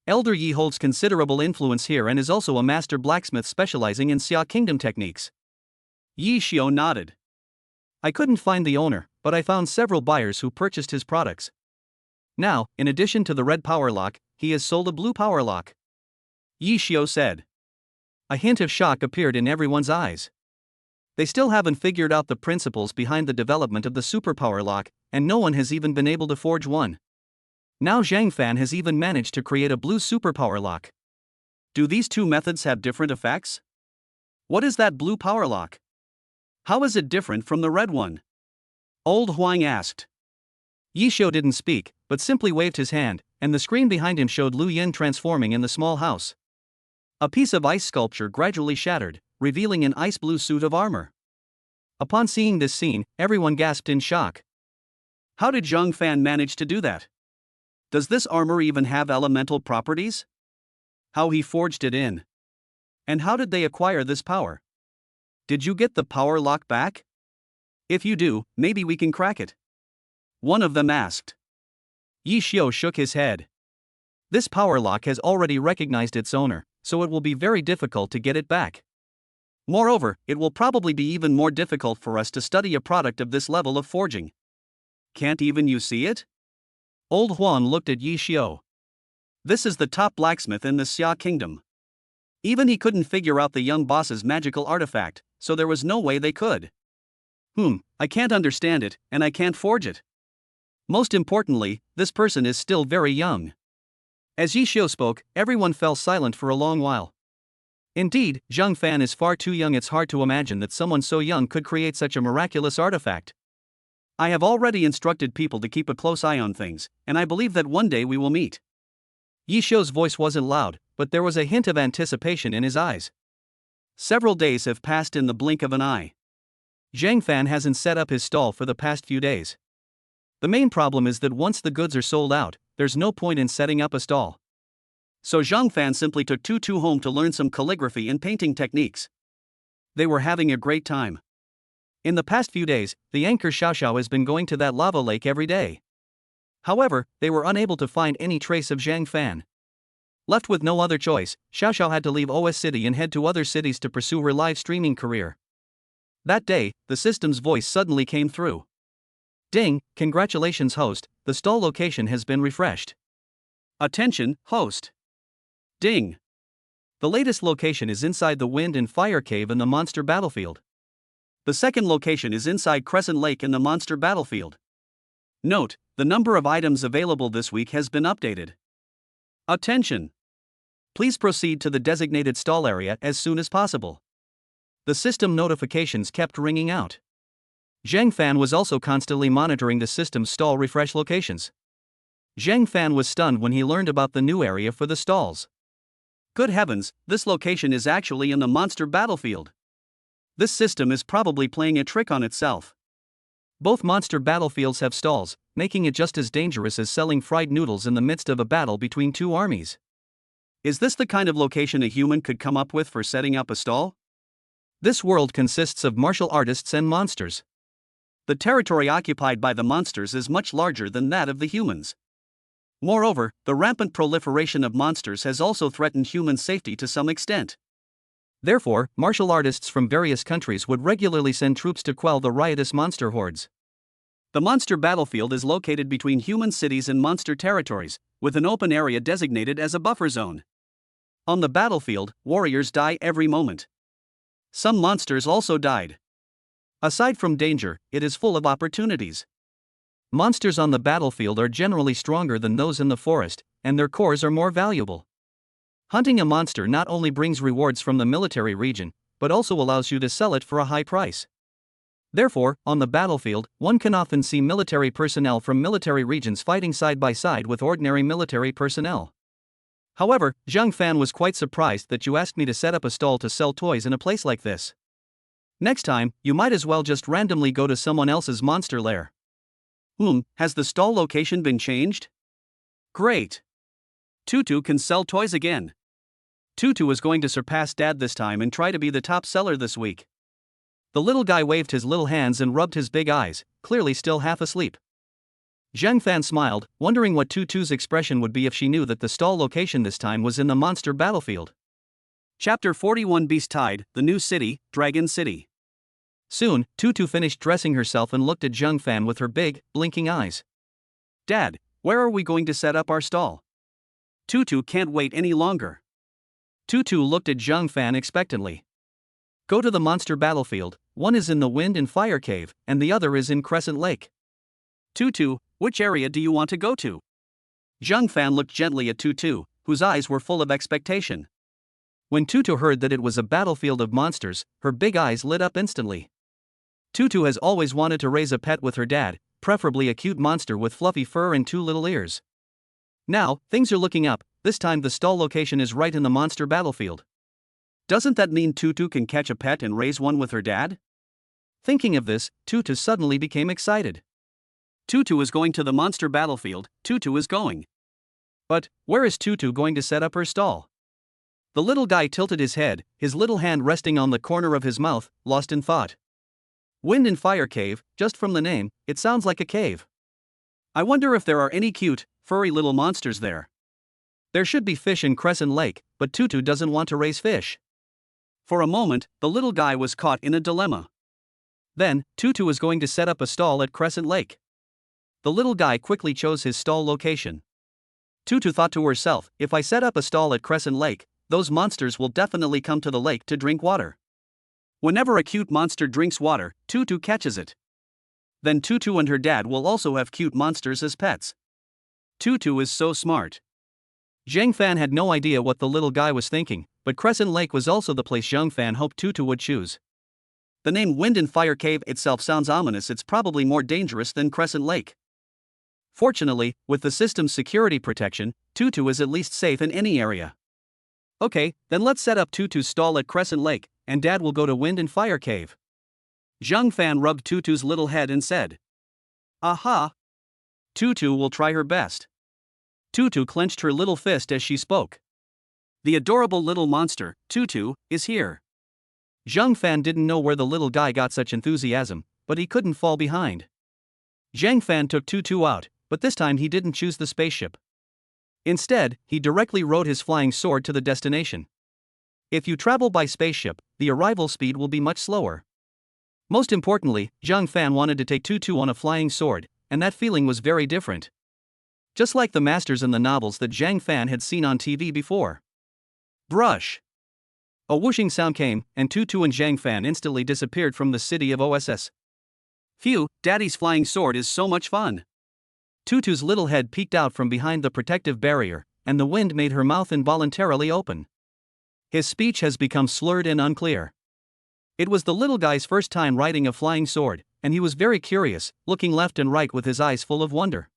S1: Elder Yi holds considerable influence here and is also a master blacksmith specializing in Xia Kingdom techniques. Yi Xiao nodded. I couldn't find the owner, but I found several buyers who purchased his products. Now, in addition to the red power lock, he has sold a blue power lock. Yi Xiao said. A hint of shock appeared in everyone's eyes. They still haven't figured out the principles behind the development of the superpower lock, and no one has even been able to forge one. Now Zhang Fan has even managed to create a blue superpower lock. Do these two methods have different effects? What is that blue power lock? How is it different from the red one? Old Huang asked. Yi Xiao didn't speak, but simply waved his hand, and the screen behind him showed Lu Yin transforming in the small house. A piece of ice sculpture gradually shattered, revealing an ice blue suit of armor. Upon seeing this scene, everyone gasped in shock. How did Zhang Fan manage to do that? Does this armor even have elemental properties? How he forged it in? And how did they acquire this power? Did you get the power lock back? If you do, maybe we can crack it. One of them asked. Yi Xiao shook his head. This power lock has already recognized its owner, so it will be very difficult to get it back. Moreover, it will probably be even more difficult for us to study a product of this level of forging. Can't even you see it? Old Huan looked at Yi Xiao. This is the top blacksmith in the Xia Kingdom. Even he couldn't figure out the young boss's magical artifact, so there was no way they could. I can't understand it, and I can't forge it. Most importantly, this person is still very young. As Yi Xiao spoke, everyone fell silent for a long while. Indeed, Zhang Fan is far too young. It's hard to imagine that someone so young could create such a miraculous artifact. I have already instructed people to keep a close eye on things, and I believe that one day we will meet. Yi Xiao's voice wasn't loud, but there was a hint of anticipation in his eyes. Several days have passed in the blink of an eye. Zhang Fan hasn't set up his stall for the past few days. The main problem is that once the goods are sold out, there's no point in setting up a stall. So Zhang Fan simply took Tutu home to learn some calligraphy and painting techniques. They were having a great time. In the past few days, the anchor Xiao Xiao has been going to that lava lake every day. However, they were unable to find any trace of Zhang Fan. Left with no other choice, Xiao Xiao had to leave OS City and head to other cities to pursue her live streaming career. That day, the system's voice suddenly came through. Ding, congratulations host, the stall location has been refreshed. Attention, host. Ding. The latest location is inside the Wind and Fire Cave in the Monster Battlefield. The second location is inside Crescent Lake in the Monster Battlefield. Note, the number of items available this week has been updated. Attention. Please proceed to the designated stall area as soon as possible. The system notifications kept ringing out. Zhang Fan was also constantly monitoring the system's stall refresh locations. Zhang Fan was stunned when he learned about the new area for the stalls. Good heavens, this location is actually in the monster battlefield. This system is probably playing a trick on itself. Both monster battlefields have stalls, making it just as dangerous as selling fried noodles in the midst of a battle between two armies. Is this the kind of location a human could come up with for setting up a stall? This world consists of martial artists and monsters. The territory occupied by the monsters is much larger than that of the humans. Moreover, the rampant proliferation of monsters has also threatened human safety to some extent. Therefore, martial artists from various countries would regularly send troops to quell the riotous monster hordes. The monster battlefield is located between human cities and monster territories, with an open area designated as a buffer zone. On the battlefield, warriors die every moment. Some monsters also died. Aside from danger, it is full of opportunities. Monsters on the battlefield are generally stronger than those in the forest, and their cores are more valuable. Hunting a monster not only brings rewards from the military region, but also allows you to sell it for a high price. Therefore, on the battlefield, one can often see military personnel from military regions fighting side by side with ordinary military personnel. However, Zhang Fan was quite surprised that you asked me to set up a stall to sell toys in a place like this. Next time, you might as well just randomly go to someone else's monster lair. Has the stall location been changed? Great. Tutu can sell toys again. Tutu is going to surpass Dad this time and try to be the top seller this week. The little guy waved his little hands and rubbed his big eyes, clearly still half asleep. Zhang Fan smiled, wondering what Tutu's expression would be if she knew that the stall location this time was in the monster battlefield. Chapter 41 Beast Tide, the New City, Dragon City. Soon, Tutu finished dressing herself and looked at Zhang Fan with her big, blinking eyes. Dad, where are we going to set up our stall? Tutu can't wait any longer. Tutu looked at Zhang Fan expectantly. Go to the monster battlefield, one is in the Wind and Fire Cave, and the other is in Crescent Lake. Tutu, which area do you want to go to? Zhang Fan looked gently at Tutu, whose eyes were full of expectation. When Tutu heard that it was a battlefield of monsters, her big eyes lit up instantly. Tutu has always wanted to raise a pet with her dad, preferably a cute monster with fluffy fur and two little ears. Now, things are looking up. This time the stall location is right in the monster battlefield. Doesn't that mean Tutu can catch a pet and raise one with her dad? Thinking of this, Tutu suddenly became excited. Tutu is going to the monster battlefield, Tutu is going. But, where is Tutu going to set up her stall? The little guy tilted his head, his little hand resting on the corner of his mouth, lost in thought. Wind and Fire Cave, just from the name, it sounds like a cave. I wonder if there are any cute, furry little monsters there. There should be fish in Crescent Lake, but Tutu doesn't want to raise fish. For a moment, the little guy was caught in a dilemma. Then, Tutu is going to set up a stall at Crescent Lake. The little guy quickly chose his stall location. Tutu thought to herself, if I set up a stall at Crescent Lake, those monsters will definitely come to the lake to drink water. Whenever a cute monster drinks water, Tutu catches it. Then Tutu and her dad will also have cute monsters as pets. Tutu is so smart. Zhang Fan had no idea what the little guy was thinking, but Crescent Lake was also the place Zhang Fan hoped Tutu would choose. The name Wind and Fire Cave itself sounds ominous. It's probably more dangerous than Crescent Lake. Fortunately, with the system's security protection, Tutu is at least safe in any area. Okay, then let's set up Tutu's stall at Crescent Lake, and Dad will go to Wind and Fire Cave. Zhang Fan rubbed Tutu's little head and said, Aha! Tutu will try her best. Tutu clenched her little fist as she spoke. The adorable little monster, Tutu, is here. Zhang Fan didn't know where the little guy got such enthusiasm, but he couldn't fall behind. Zhang Fan took Tutu out, but this time he didn't choose the spaceship. Instead, he directly rode his flying sword to the destination. If you travel by spaceship, the arrival speed will be much slower. Most importantly, Zhang Fan wanted to take Tutu on a flying sword, and that feeling was very different. Just like the masters in the novels that Zhang Fan had seen on TV before. Brush! A whooshing sound came, and Tutu and Zhang Fan instantly disappeared from the city of OSS. Phew, Daddy's flying sword is so much fun. Tutu's little head peeked out from behind the protective barrier, and the wind made her mouth involuntarily open. His speech has become slurred and unclear. It was the little guy's first time riding a flying sword, and he was very curious, looking left and right with his eyes full of wonder.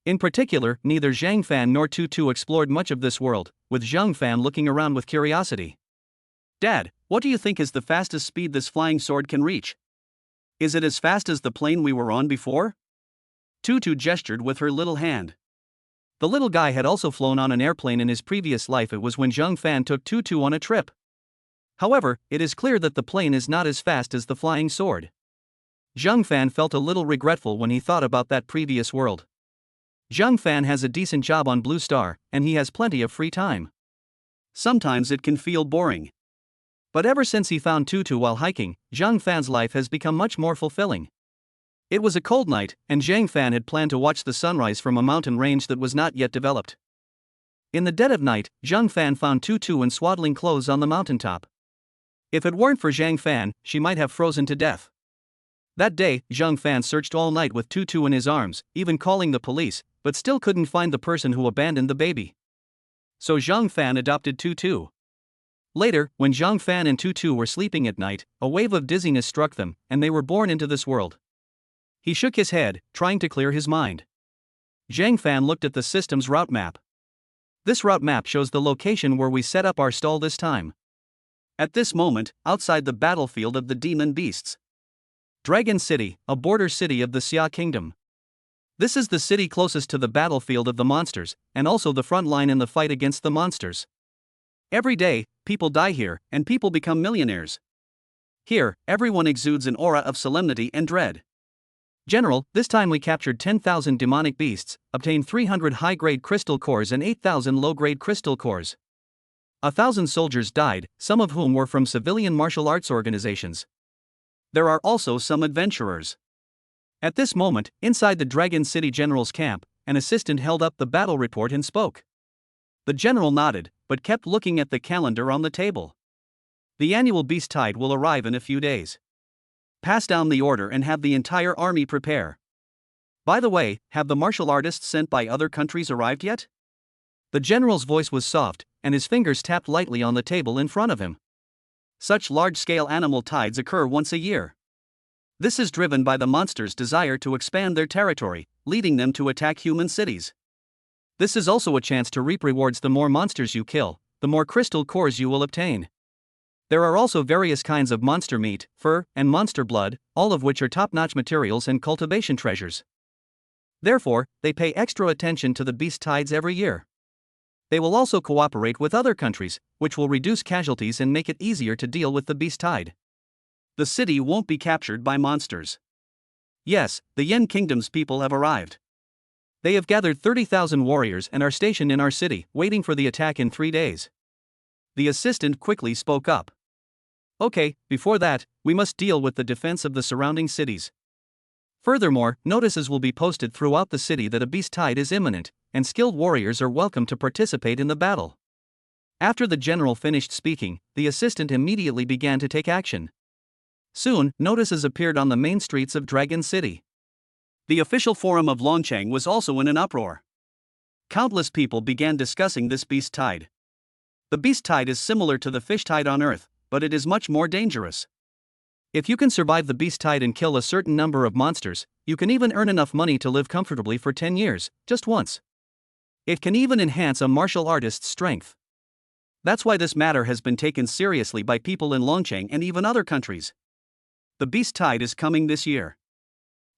S1: In particular, neither Zhang Fan nor Tutu explored much of this world, with Zhang Fan looking around with curiosity. Dad, what do you think is the fastest speed this flying sword can reach? Is it as fast as the plane we were on before? Tutu gestured with her little hand. The little guy had also flown on an airplane in his previous life. It was when Zhang Fan took Tutu on a trip. However, it is clear that the plane is not as fast as the flying sword. Zhang Fan felt a little regretful when he thought about that previous world. Zhang Fan has a decent job on Blue Star, and he has plenty of free time. Sometimes it can feel boring. But ever since he found Tutu while hiking, Zhang Fan's life has become much more fulfilling. It was a cold night, and Zhang Fan had planned to watch the sunrise from a mountain range that was not yet developed. In the dead of night, Zhang Fan found Tutu in swaddling clothes on the mountaintop. If it weren't for Zhang Fan, she might have frozen to death. That day, Zhang Fan searched all night with Tutu in his arms, even calling the police, but still couldn't find the person who abandoned the baby. So Zhang Fan adopted Tutu. Later, when Zhang Fan and Tutu were sleeping at night, a wave of dizziness struck them, and they were born into this world. He shook his head, trying to clear his mind. Zhang Fan looked at the system's route map. This route map shows the location where we set up our stall this time. At this moment, outside the battlefield of the demon beasts. Dragon City, a border city of the Xia Kingdom. This is the city closest to the battlefield of the monsters, and also the front line in the fight against the monsters. Every day, people die here, and people become millionaires. Here, everyone exudes an aura of solemnity and dread. General, this time we captured 10,000 demonic beasts, obtained 300 high-grade crystal cores and 8,000 low-grade crystal cores. 1,000 soldiers died, some of whom were from civilian martial arts organizations. There are also some adventurers. At this moment, inside the Dragon City General's camp, an assistant held up the battle report and spoke. The general nodded, but kept looking at the calendar on the table. The annual beast tide will arrive in a few days. Pass down the order and have the entire army prepare. By the way, have the martial artists sent by other countries arrived yet? The general's voice was soft, and his fingers tapped lightly on the table in front of him. Such large-scale animal tides occur once a year. This is driven by the monsters' desire to expand their territory, leading them to attack human cities. This is also a chance to reap rewards. The more monsters you kill, the more crystal cores you will obtain. There are also various kinds of monster meat, fur, and monster blood, all of which are top-notch materials and cultivation treasures. Therefore, they pay extra attention to the beast tides every year. They will also cooperate with other countries, which will reduce casualties and make it easier to deal with the beast tide. The city won't be captured by monsters. Yes, the Yen Kingdom's people have arrived. They have gathered 30,000 warriors and are stationed in our city, waiting for the attack in 3 days. The assistant quickly spoke up. Okay, before that, we must deal with the defense of the surrounding cities. Furthermore, notices will be posted throughout the city that a beast tide is imminent, and skilled warriors are welcome to participate in the battle. After the general finished speaking, the assistant immediately began to take action. Soon, notices appeared on the main streets of Dragon City. The official forum of Longchang was also in an uproar. Countless people began discussing this beast tide. The beast tide is similar to the fish tide on Earth, but it is much more dangerous. If you can survive the beast tide and kill a certain number of monsters, you can even earn enough money to live comfortably for 10 years, just once. It can even enhance a martial artist's strength. That's why this matter has been taken seriously by people in Longchang and even other countries. The beast tide is coming this year.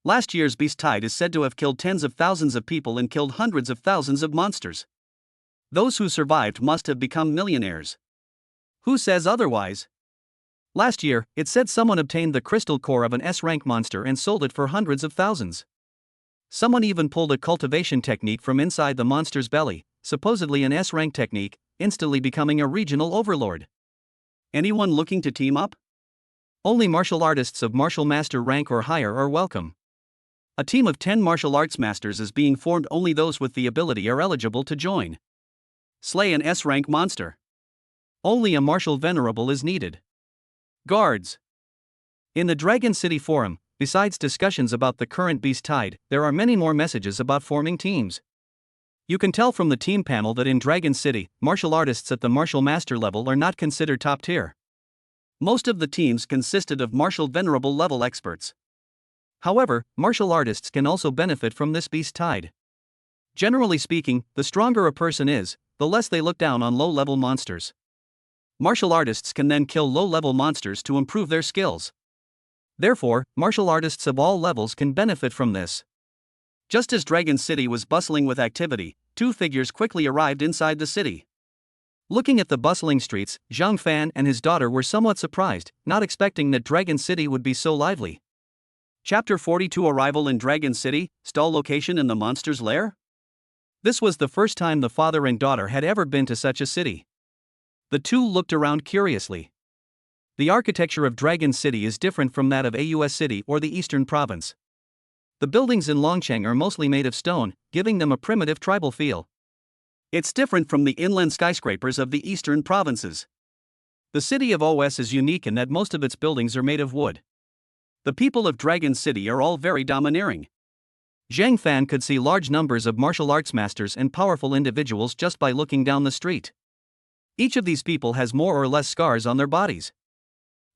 S1: Last year's beast tide is said to have killed tens of thousands of people and killed hundreds of thousands of monsters. Those who survived must have become millionaires. Who says otherwise? Last year, it said someone obtained the crystal core of an S-rank monster and sold it for hundreds of thousands. Someone even pulled a cultivation technique from inside the monster's belly, supposedly an S-rank technique, instantly becoming a regional overlord. Anyone looking to team up? Only martial artists of martial master rank or higher are welcome. A team of 10 martial arts masters is being formed. Only those with the ability are eligible to join. Slay an S-rank monster. Only a martial venerable is needed. Guards. In the Dragon City Forum, besides discussions about the current beast tide, there are many more messages about forming teams. You can tell from the team panel that in Dragon City, martial artists at the martial master level are not considered top tier. Most of the teams consisted of martial venerable level experts. However, martial artists can also benefit from this beast tide. Generally speaking, the stronger a person is, the less they look down on low-level monsters. Martial artists can then kill low-level monsters to improve their skills. Therefore, martial artists of all levels can benefit from this. Just as Dragon City was bustling with activity, two figures quickly arrived inside the city. Looking at the bustling streets, Zhang Fan and his daughter were somewhat surprised, not expecting that Dragon City would be so lively. Chapter 42 Arrival in Dragon City, stall location in the monster's lair? This was the first time the father and daughter had ever been to such a city. The two looked around curiously. The architecture of Dragon City is different from that of AUS City or the Eastern Province. The buildings in Longcheng are mostly made of stone, giving them a primitive tribal feel. It's different from the inland skyscrapers of the Eastern Provinces. The city of OS is unique in that most of its buildings are made of wood. The people of Dragon City are all very domineering. Zhang Fan could see large numbers of martial arts masters and powerful individuals just by looking down the street. Each of these people has more or less scars on their bodies.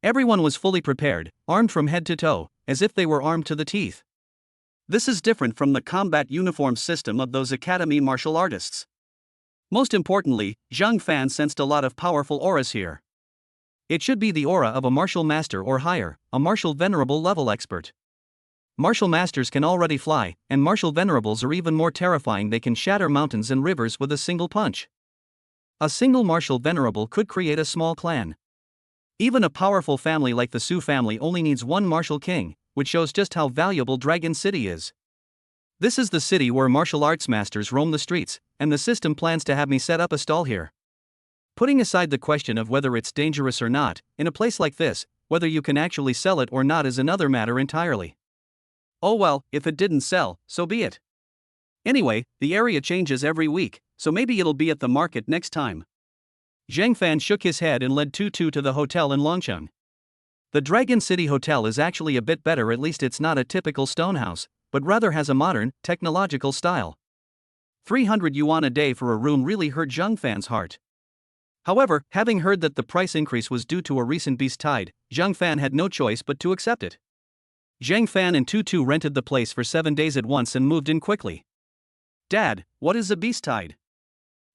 S1: Everyone was fully prepared, armed from head to toe, as if they were armed to the teeth. This is different from the combat uniform system of those academy martial artists. Most importantly, Zhang Fan sensed a lot of powerful auras here. It should be the aura of a martial master or higher, a martial venerable level expert. Martial masters can already fly, and martial venerables are even more terrifying. They can shatter mountains and rivers with a single punch. A single martial venerable could create a small clan. Even a powerful family like the Su family only needs one martial king, which shows just how valuable Dragon City is. This is the city where martial arts masters roam the streets, and the system plans to have me set up a stall here. Putting aside the question of whether it's dangerous or not, in a place like this, whether you can actually sell it or not is another matter entirely. Oh well, if it didn't sell, so be it. Anyway, the area changes every week, so maybe it'll be at the market next time. Zhang Fan shook his head and led Tutu to the hotel in Longcheng. The Dragon City Hotel is actually a bit better. At least it's not a typical stone house, but rather has a modern, technological style. 300 yuan a day for a room really hurt Zhang Fan's heart. However, having heard that the price increase was due to a recent beast tide, Zhang Fan had no choice but to accept it. Zhang Fan and Tutu rented the place for 7 days at once and moved in quickly. Dad, what is a beast tide?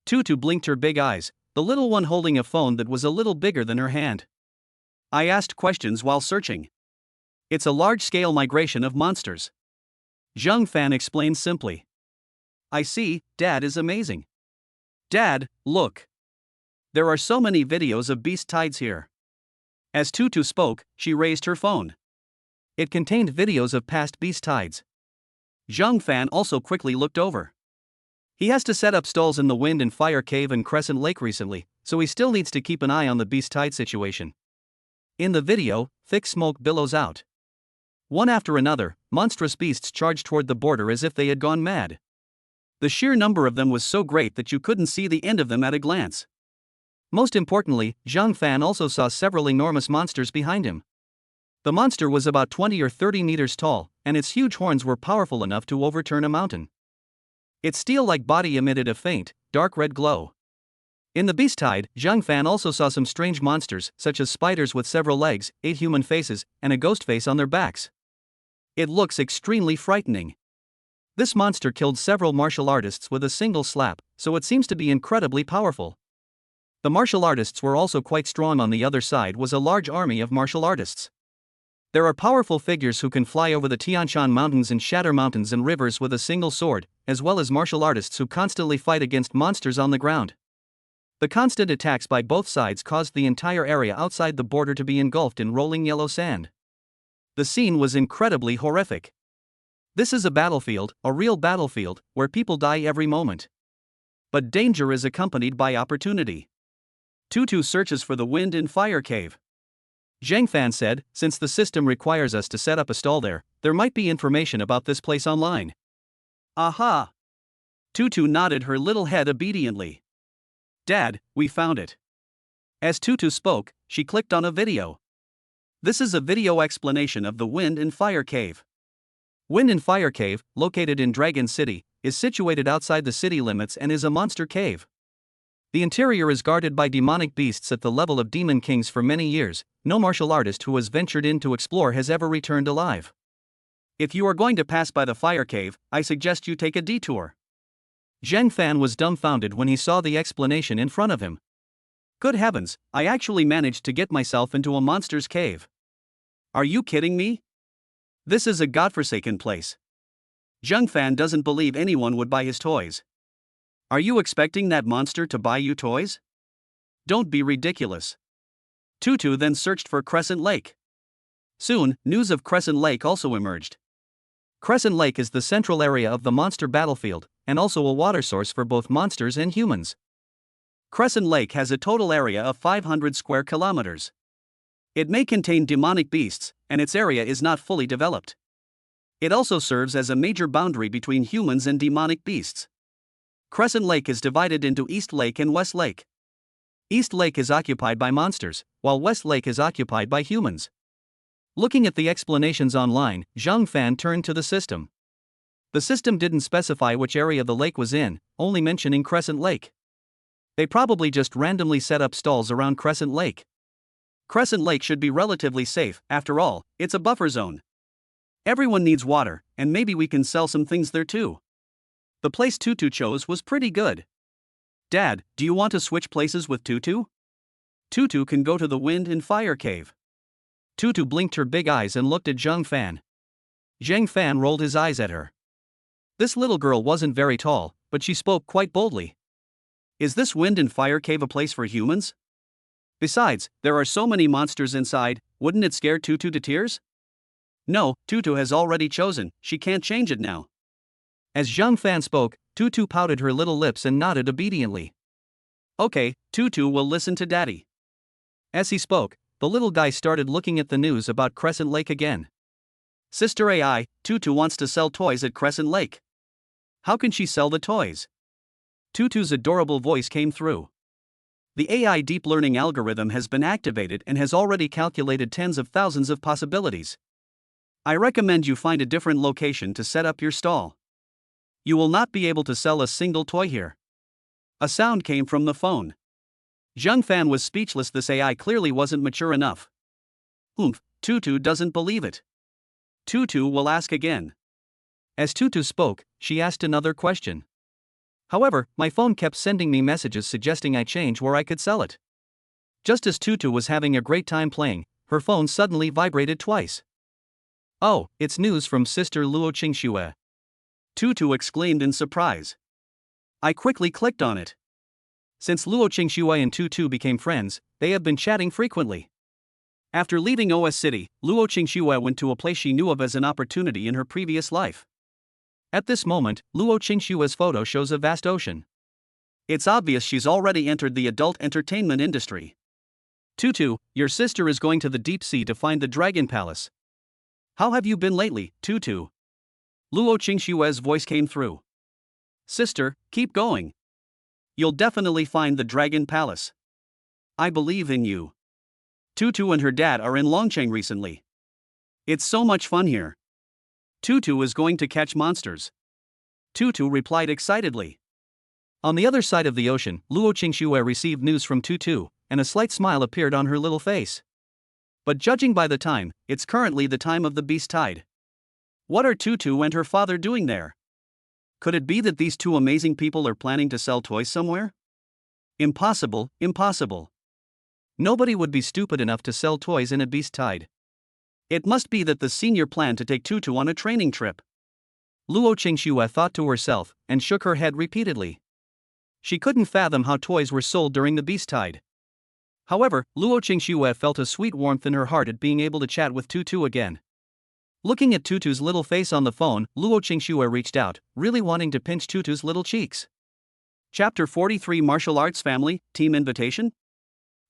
S1: Tutu blinked her big eyes, the little one holding a phone that was a little bigger than her hand. I asked questions while searching. It's a large-scale migration of monsters. Zhang Fan explained simply. I see, Dad is amazing. Dad, look. There are so many videos of beast tides here. As Tutu spoke, she raised her phone. It contained videos of past beast tides. Zhang Fan also quickly looked over. He has to set up stalls in the Wind and Fire Cave and Crescent Lake recently, so he still needs to keep an eye on the beast tide situation. In the video, thick smoke billows out. One after another, monstrous beasts charged toward the border as if they had gone mad. The sheer number of them was so great that you couldn't see the end of them at a glance. Most importantly, Zhang Fan also saw several enormous monsters behind him. The monster was about 20 or 30 meters tall, and its huge horns were powerful enough to overturn a mountain. Its steel-like body emitted a faint, dark red glow. In the beast tide, Zhang Fan also saw some strange monsters, such as spiders with several legs, 8 human faces, and a ghost face on their backs. It looks extremely frightening. This monster killed several martial artists with a single slap, so it seems to be incredibly powerful. The martial artists were also quite strong. On the other side was a large army of martial artists. There are powerful figures who can fly over the Tianshan Mountains and shatter mountains and rivers with a single sword, as well as martial artists who constantly fight against monsters on the ground. The constant attacks by both sides caused the entire area outside the border to be engulfed in rolling yellow sand. The scene was incredibly horrific. This is a battlefield, a real battlefield, where people die every moment. But danger is accompanied by opportunity. Tutu searches for the Wind and Fire Cave. Zhang Fan said, since the system requires us to set up a stall there might be information about this place online. Aha! Tutu nodded her little head obediently. Dad, we found it. As Tutu spoke, she clicked on a video. This is a video explanation of the Wind and Fire Cave. Wind and Fire Cave, located in Dragon City, is situated outside the city limits and is a monster cave. The interior is guarded by demonic beasts at the level of demon kings for many years. No martial artist who has ventured in to explore has ever returned alive. If you are going to pass by the Fire Cave, I suggest you take a detour. Zheng Fan was dumbfounded when he saw the explanation in front of him. Good heavens, I actually managed to get myself into a monster's cave. Are you kidding me? This is a godforsaken place. Zheng Fan doesn't believe anyone would buy his toys. Are you expecting that monster to buy you toys? Don't be ridiculous. Tutu then searched for Crescent Lake. Soon, news of Crescent Lake also emerged. Crescent Lake is the central area of the monster battlefield, and also a water source for both monsters and humans. Crescent Lake has a total area of 500 square kilometers. It may contain demonic beasts, and its area is not fully developed. It also serves as a major boundary between humans and demonic beasts. Crescent Lake is divided into East Lake and West Lake. East Lake is occupied by monsters, while West Lake is occupied by humans. Looking at the explanations online, Zheng Fan turned to the system. The system didn't specify which area the lake was in, only mentioning Crescent Lake. They probably just randomly set up stalls around Crescent Lake. Crescent Lake should be relatively safe, after all, it's a buffer zone. Everyone needs water, and maybe we can sell some things there too. The place Tutu chose was pretty good. Dad, do you want to switch places with Tutu? Tutu can go to the Wind and Fire Cave. Tutu blinked her big eyes and looked at Zheng Fan. Zheng Fan rolled his eyes at her. This little girl wasn't very tall, but she spoke quite boldly. Is this Wind and Fire Cave a place for humans? Besides, there are so many monsters inside, wouldn't it scare Tutu to tears? No, Tutu has already chosen, she can't change it now. As Zheng Fan spoke, Tutu pouted her little lips and nodded obediently. Okay, Tutu will listen to Daddy. As he spoke, the little guy started looking at the news about Crescent Lake again. Sister AI, Tutu wants to sell toys at Crescent Lake. How can she sell the toys? Tutu's adorable voice came through. The AI deep learning algorithm has been activated and has already calculated tens of thousands of possibilities. I recommend you find a different location to set up your stall. You will not be able to sell a single toy here. A sound came from the phone. Zheng Fan was speechless. This AI clearly wasn't mature enough. Tutu doesn't believe it. Tutu will ask again. As Tutu spoke, she asked another question. However, my phone kept sending me messages suggesting I change where I could sell it. Just as Tutu was having a great time playing, her phone suddenly vibrated twice. Oh, it's news from Sister Luo Qingxue. Tutu exclaimed in surprise. I quickly clicked on it. Since Luo Qingxue and Tutu became friends, they have been chatting frequently. After leaving OS City, Luo Qingxue went to a place she knew of as an opportunity in her previous life. At this moment, Luo Qingxue's photo shows a vast ocean. It's obvious she's already entered the adult entertainment industry. Tutu, your sister is going to the deep sea to find the Dragon Palace. How have you been lately, Tutu? Luo Qingxue's voice came through. Sister, keep going. You'll definitely find the Dragon Palace. I believe in you. Tutu and her dad are in Longcheng recently. It's so much fun here. Tutu is going to catch monsters. Tutu replied excitedly. On the other side of the ocean, Luo Qingxue received news from Tutu, and a slight smile appeared on her little face. But judging by the time, it's currently the time of the beast tide. What are Tutu and her father doing there? Could it be that these two amazing people are planning to sell toys somewhere? Impossible, impossible. Nobody would be stupid enough to sell toys in a beast tide. It must be that the senior planned to take Tutu on a training trip. Luo Qingxue thought to herself, and shook her head repeatedly. She couldn't fathom how toys were sold during the beast tide. However, Luo Qingxue felt a sweet warmth in her heart at being able to chat with Tutu again. Looking at Tutu's little face on the phone, Luo Qingxue reached out, really wanting to pinch Tutu's little cheeks. Chapter 43 Martial Arts Family, Team Invitation?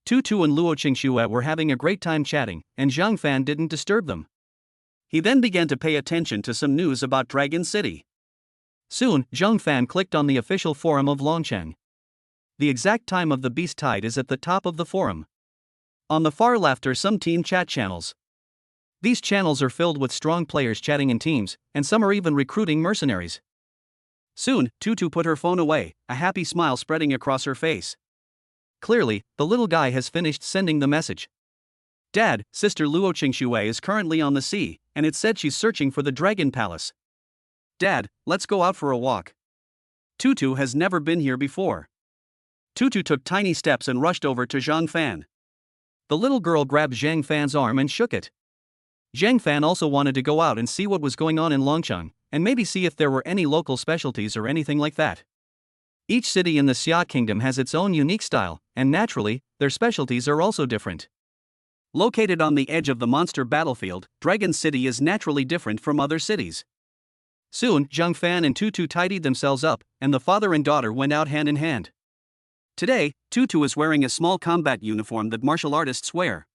S1: Tutu and Luo Qingxue were having a great time chatting, and Zheng Fan didn't disturb them. He then began to pay attention to some news about Dragon City. Soon, Zheng Fan clicked on the official forum of Longcheng. The exact time of the beast tide is at the top of the forum. On the far left are some team chat channels. These channels are filled with strong players chatting in teams, and some are even recruiting mercenaries. Soon, Tutu put her phone away, a happy smile spreading across her face. Clearly, the little guy has finished sending the message. Dad, Sister Luo Qingxue is currently on the sea, and it said she's searching for the Dragon Palace. Dad, let's go out for a walk. Tutu has never been here before. Tutu took tiny steps and rushed over to Zhang Fan. The little girl grabbed Zhang Fan's arm and shook it. Zhang Fan also wanted to go out and see what was going on in Longcheng, and maybe see if there were any local specialties or anything like that. Each city in the Xia Kingdom has its own unique style, and naturally, their specialties are also different. Located on the edge of the monster battlefield, Dragon City is naturally different from other cities. Soon, Zhang Fan and Tutu tidied themselves up, and the father and daughter went out hand in hand. Today, Tutu is wearing a small combat uniform that martial artists wear.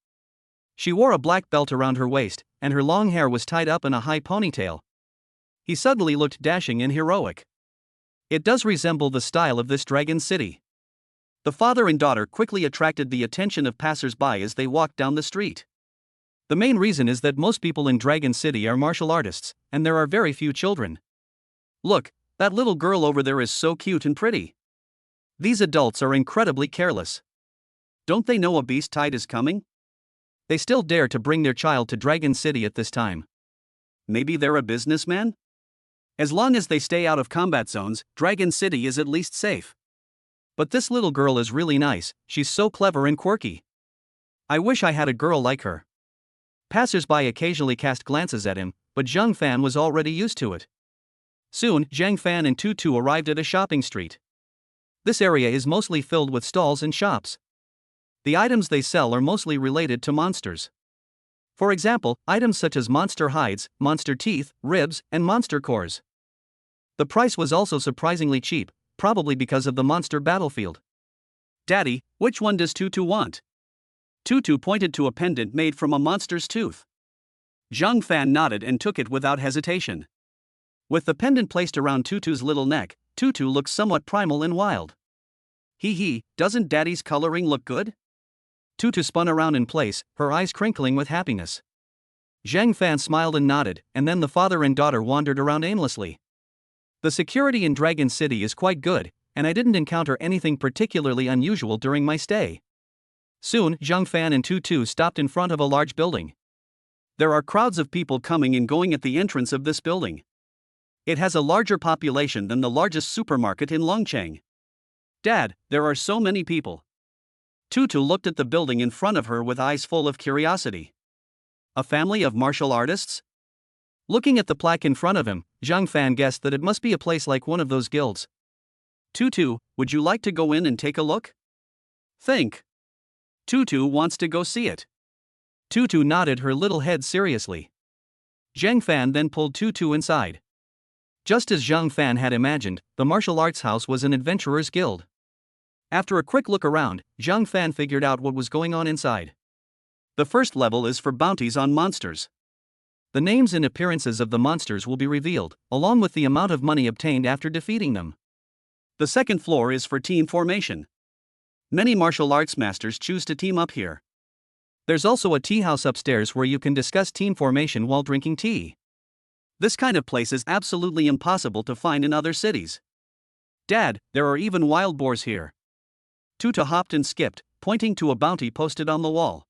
S1: She wore a black belt around her waist, and her long hair was tied up in a high ponytail. He suddenly looked dashing and heroic. It does resemble the style of this dragon city. The father and daughter quickly attracted the attention of passers-by as they walked down the street. The main reason is that most people in Dragon City are martial artists, and there are very few children. Look, that little girl over there is so cute and pretty. These adults are incredibly careless. Don't they know a beast tide is coming? They still dare to bring their child to Dragon City at this time. Maybe they're a businessman? As long as they stay out of combat zones, Dragon City is at least safe. But this little girl is really nice, she's so clever and quirky. I wish I had a girl like her. Passers-by occasionally cast glances at him, but Zhang Fan was already used to it. Soon, Zhang Fan and Tutu arrived at a shopping street. This area is mostly filled with stalls and shops. The items they sell are mostly related to monsters. For example, items such as monster hides, monster teeth, ribs, and monster cores. The price was also surprisingly cheap, probably because of the monster battlefield. Daddy, which one does Tutu want? Tutu pointed to a pendant made from a monster's tooth. Zhang Fan nodded and took it without hesitation. With the pendant placed around Tutu's little neck, Tutu looked somewhat primal and wild. Hee, doesn't Daddy's coloring look good? Tutu spun around in place, her eyes crinkling with happiness. Zhang Fan smiled and nodded, and then the father and daughter wandered around aimlessly. The security in Dragon City is quite good, and I didn't encounter anything particularly unusual during my stay. Soon, Zhang Fan and Tutu stopped in front of a large building. There are crowds of people coming and going at the entrance of this building. It has a larger population than the largest supermarket in Longcheng. Dad, there are so many people. Tutu looked at the building in front of her with eyes full of curiosity. A family of martial artists? Looking at the plaque in front of him, Zhang Fan guessed that it must be a place like one of those guilds. Tutu, would you like to go in and take a look? Think. Tutu wants to go see it. Tutu nodded her little head seriously. Zhang Fan then pulled Tutu inside. Just as Zhang Fan had imagined, the martial arts house was an adventurer's guild. After a quick look around, Zhang Fan figured out what was going on inside. The first level is for bounties on monsters. The names and appearances of the monsters will be revealed, along with the amount of money obtained after defeating them. The second floor is for team formation. Many martial arts masters choose to team up here. There's also a tea house upstairs where you can discuss team formation while drinking tea. This kind of place is absolutely impossible to find in other cities. Dad, there are even wild boars here. Tutu hopped and skipped, pointing to a bounty posted on the wall.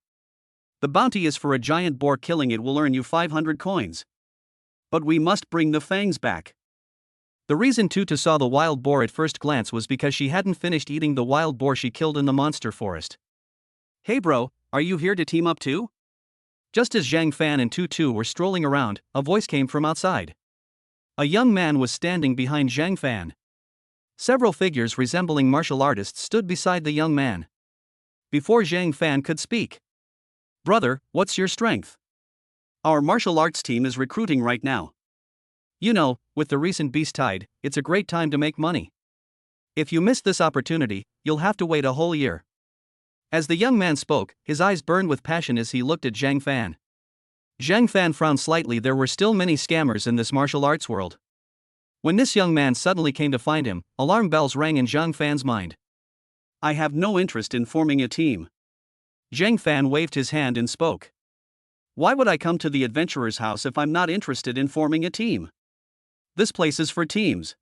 S1: The bounty is for a giant boar. Killing it will earn you 500 coins. But we must bring the fangs back. The reason Tutu saw the wild boar at first glance was because she hadn't finished eating the wild boar she killed in the monster forest. Hey bro, are you here to team up too? Just as Zhang Fan and Tutu were strolling around, a voice came from outside. A young man was standing behind Zhang Fan. Several figures resembling martial artists stood beside the young man. Before Zhang Fan could speak. Brother, what's your strength? Our martial arts team is recruiting right now. You know, with the recent beast tide, it's a great time to make money. If you miss this opportunity, you'll have to wait a whole year. As the young man spoke, his eyes burned with passion as he looked at Zhang Fan. Zhang Fan frowned slightly. There were still many scammers in this martial arts world. When this young man suddenly came to find him, alarm bells rang in Zhang Fan's mind. I have no interest in forming a team. Zhang Fan waved his hand and spoke. Why would I come to the adventurer's house if I'm not interested in forming a team? This place is for teams.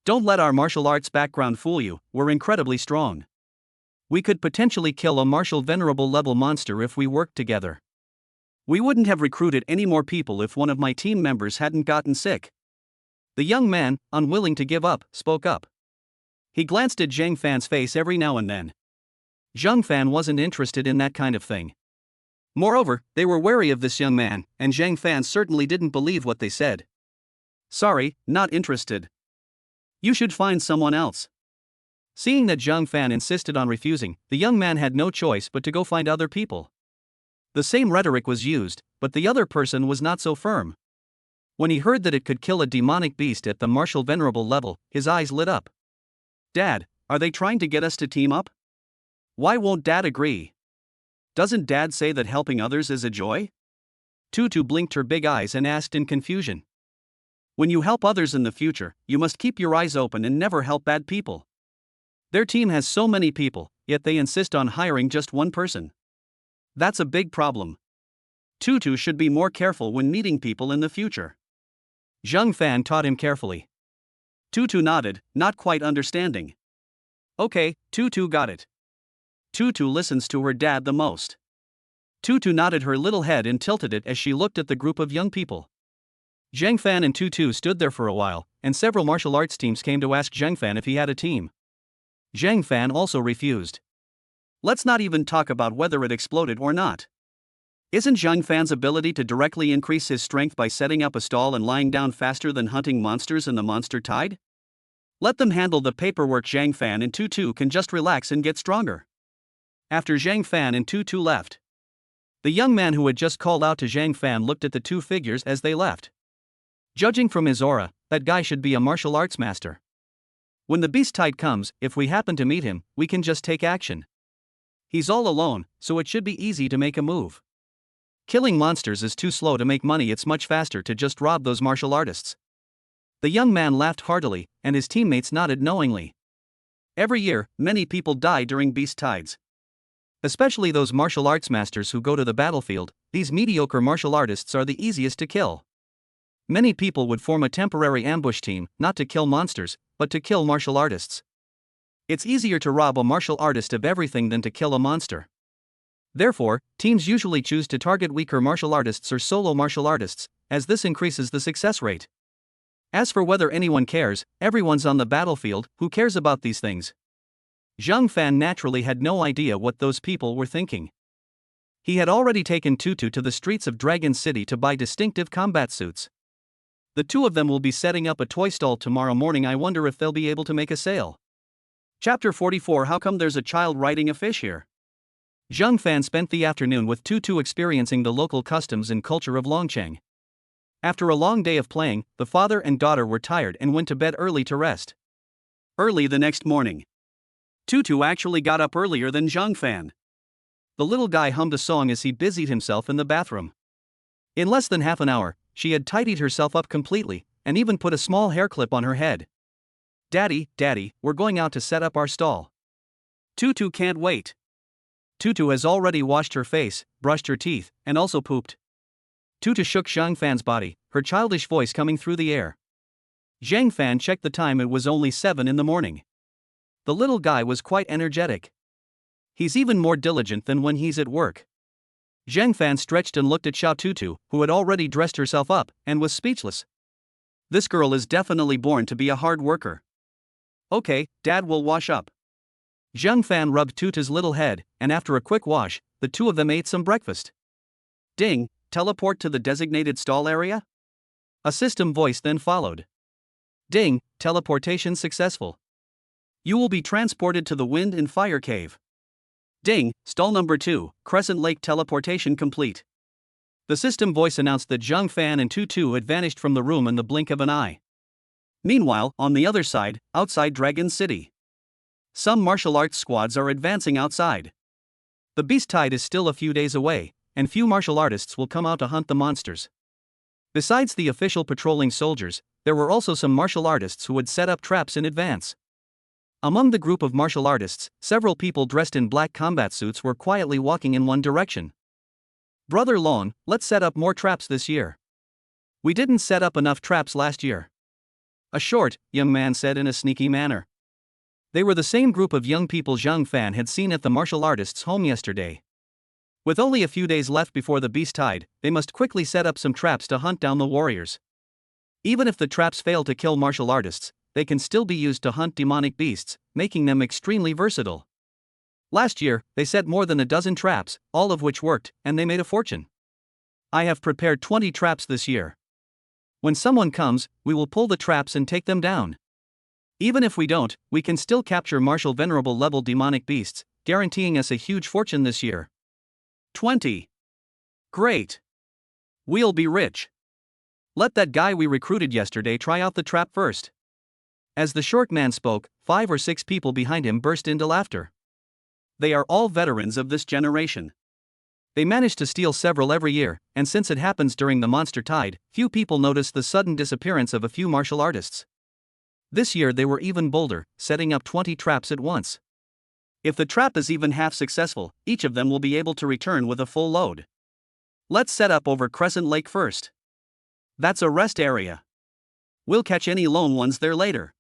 S1: Don't let our martial arts background fool you, we're incredibly strong. We could potentially kill a martial venerable level monster if we worked together. We wouldn't have recruited any more people if one of my team members hadn't gotten sick. The young man, unwilling to give up, spoke up. He glanced at Zhang Fan's face every now and then. Zhang Fan wasn't interested in that kind of thing. Moreover, they were wary of this young man, and Zhang Fan certainly didn't believe what they said. Sorry, not interested. You should find someone else. Seeing that Zhang Fan insisted on refusing, the young man had no choice but to go find other people. The same rhetoric was used, but the other person was not so firm. When he heard that it could kill a demonic beast at the martial venerable level, his eyes lit up. Dad, are they trying to get us to team up? Why won't Dad agree? Doesn't Dad say that helping others is a joy? Tutu blinked her big eyes and asked in confusion. When you help others in the future, you must keep your eyes open and never help bad people. Their team has so many people, yet they insist on hiring just one person. That's a big problem. Tutu should be more careful when meeting people in the future. Zhang Fan taught him carefully. Tutu nodded, not quite understanding. Okay, Tutu got it. Tutu listens to her dad the most. Tutu nodded her little head and tilted it as she looked at the group of young people. Zhang Fan and Tutu stood there for a while, and several martial arts teams came to ask Zhang Fan if he had a team. Zhang Fan also refused. Let's not even talk about whether it exploded or not. Isn't Zhang Fan's ability to directly increase his strength by setting up a stall and lying down faster than hunting monsters in the monster tide? Let them handle the paperwork. Zhang Fan and Tutu can just relax and get stronger. After Zhang Fan and Tutu left, the young man who had just called out to Zhang Fan looked at the two figures as they left. Judging from his aura, that guy should be a martial arts master. When the beast tide comes, if we happen to meet him, we can just take action. He's all alone, so it should be easy to make a move. Killing monsters is too slow to make money. It's much faster to just rob those martial artists. The young man laughed heartily, and his teammates nodded knowingly. Every year, many people die during beast tides. Especially those martial arts masters who go to the battlefield. These mediocre martial artists are the easiest to kill. Many people would form a temporary ambush team, not to kill monsters, but to kill martial artists. It's easier to rob a martial artist of everything than to kill a monster. Therefore, teams usually choose to target weaker martial artists or solo martial artists, as this increases the success rate. As for whether anyone cares, everyone's on the battlefield. Who cares about these things? Zhang Fan naturally had no idea what those people were thinking. He had already taken Tutu to the streets of Dragon City to buy distinctive combat suits. The two of them will be setting up a toy stall tomorrow morning. I wonder if they'll be able to make a sale. Chapter 44. How come there's a child riding a fish here? Zhang Fan spent the afternoon with Tutu experiencing the local customs and culture of Longcheng. After a long day of playing, the father and daughter were tired and went to bed early to rest. Early the next morning, Tutu actually got up earlier than Zhang Fan. The little guy hummed a song as he busied himself in the bathroom. In less than half an hour, she had tidied herself up completely, and even put a small hair clip on her head. Daddy, we're going out to set up our stall. Tutu can't wait. Tutu has already washed her face, brushed her teeth, and also pooped. Tutu shook Zhang Fan's body, her childish voice coming through the air. Zhang Fan checked the time. It was only 7 in the morning. The little guy was quite energetic. He's even more diligent than when he's at work. Zhang Fan stretched and looked at Xiao Tutu, who had already dressed herself up, and was speechless. This girl is definitely born to be a hard worker. Okay, Dad will wash up. Zhang Fan rubbed Tutu's little head, and after a quick wash, the two of them ate some breakfast. Ding, teleport to the designated stall area? A system voice then followed. Ding, teleportation successful. You will be transported to the Wind and Fire Cave. Ding, stall number 2, Crescent Lake teleportation complete. The system voice announced that Zhang Fan and Tutu had vanished from the room in the blink of an eye. Meanwhile, on the other side, outside Dragon City, some martial arts squads are advancing outside. The beast tide is still a few days away, and few martial artists will come out to hunt the monsters. Besides the official patrolling soldiers, there were also some martial artists who had set up traps in advance. Among the group of martial artists, several people dressed in black combat suits were quietly walking in one direction. Brother Long, let's set up more traps this year. We didn't set up enough traps last year. A short, young man said in a sneaky manner. They were the same group of young people Zhang Fan had seen at the martial artist's home yesterday. With only a few days left before the beast tide, they must quickly set up some traps to hunt down the warriors. Even if the traps fail to kill martial artists, they can still be used to hunt demonic beasts, making them extremely versatile. Last year, they set more than a dozen traps, all of which worked, and they made a fortune. I have prepared 20 traps this year. When someone comes, we will pull the traps and take them down. Even if we don't, we can still capture martial venerable level demonic beasts, guaranteeing us a huge fortune this year. 20. Great. We'll be rich. Let that guy we recruited yesterday try out the trap first. As the short man spoke, 5 or 6 people behind him burst into laughter. They are all veterans of this generation. They manage to steal several every year, and since it happens during the monster tide, few people notice the sudden disappearance of a few martial artists. This year they were even bolder, setting up 20 traps at once. If the trap is even half successful, each of them will be able to return with a full load. Let's set up over Crescent Lake first. That's a rest area. We'll catch any lone ones there later.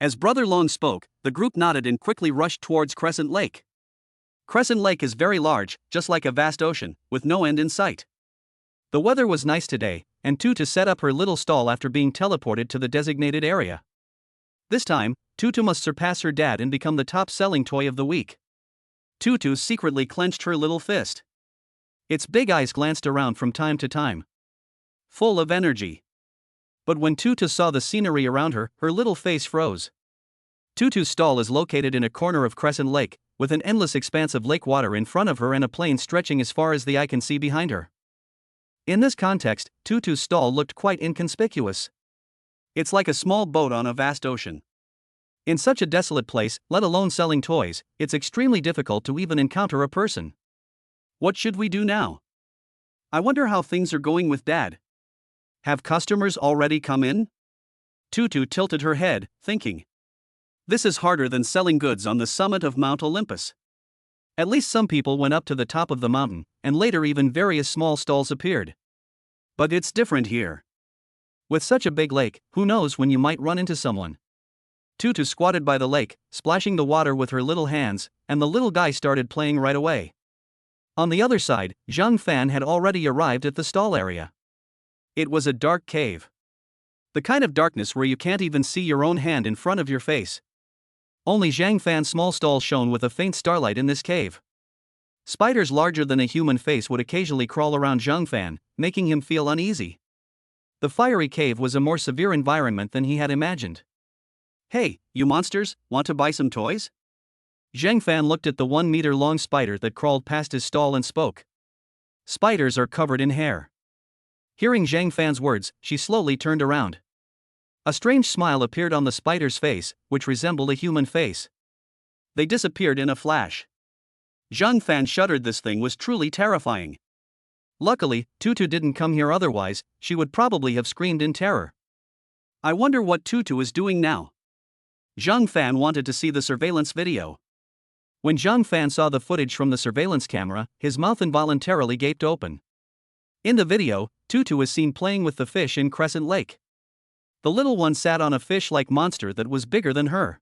S1: As Brother Long spoke, the group nodded and quickly rushed towards Crescent Lake. Crescent Lake is very large, just like a vast ocean, with no end in sight. The weather was nice today, and Tutu set up her little stall after being teleported to the designated area. This time, Tutu must surpass her dad and become the top-selling toy of the week. Tutu secretly clenched her little fist. Its big eyes glanced around from time to time, full of energy. But when Tutu saw the scenery around her, her little face froze. Tutu's stall is located in a corner of Crescent Lake, with an endless expanse of lake water in front of her and a plain stretching as far as the eye can see behind her. In this context, Tutu's stall looked quite inconspicuous. It's like a small boat on a vast ocean. In such a desolate place, let alone selling toys, it's extremely difficult to even encounter a person. What should we do now? I wonder how things are going with Dad. Have customers already come in? Tutu tilted her head, thinking. This is harder than selling goods on the summit of Mount Olympus. At least some people went up to the top of the mountain, and later even various small stalls appeared. But it's different here. With such a big lake, who knows when you might run into someone. Tutu squatted by the lake, splashing the water with her little hands, and the little guy started playing right away. On the other side, Zhang Fan had already arrived at the stall area. It was a dark cave. The kind of darkness where you can't even see your own hand in front of your face. Only Zhang Fan's small stall shone with a faint starlight in this cave. Spiders larger than a human face would occasionally crawl around Zhang Fan, making him feel uneasy. The fiery cave was a more severe environment than he had imagined. Hey, you monsters, want to buy some toys? Zhang Fan looked at the 1-meter-long spider that crawled past his stall and spoke. Spiders are covered in hair. Hearing Zhang Fan's words, she slowly turned around. A strange smile appeared on the spider's face, which resembled a human face. They disappeared in a flash. Zhang Fan shuddered. This thing was truly terrifying. Luckily, Tutu didn't come here, otherwise, she would probably have screamed in terror. I wonder what Tutu is doing now. Zhang Fan wanted to see the surveillance video. When Zhang Fan saw the footage from the surveillance camera, his mouth involuntarily gaped open. In the video, Tutu is seen playing with the fish in Crescent Lake. The little one sat on a fish-like monster that was bigger than her.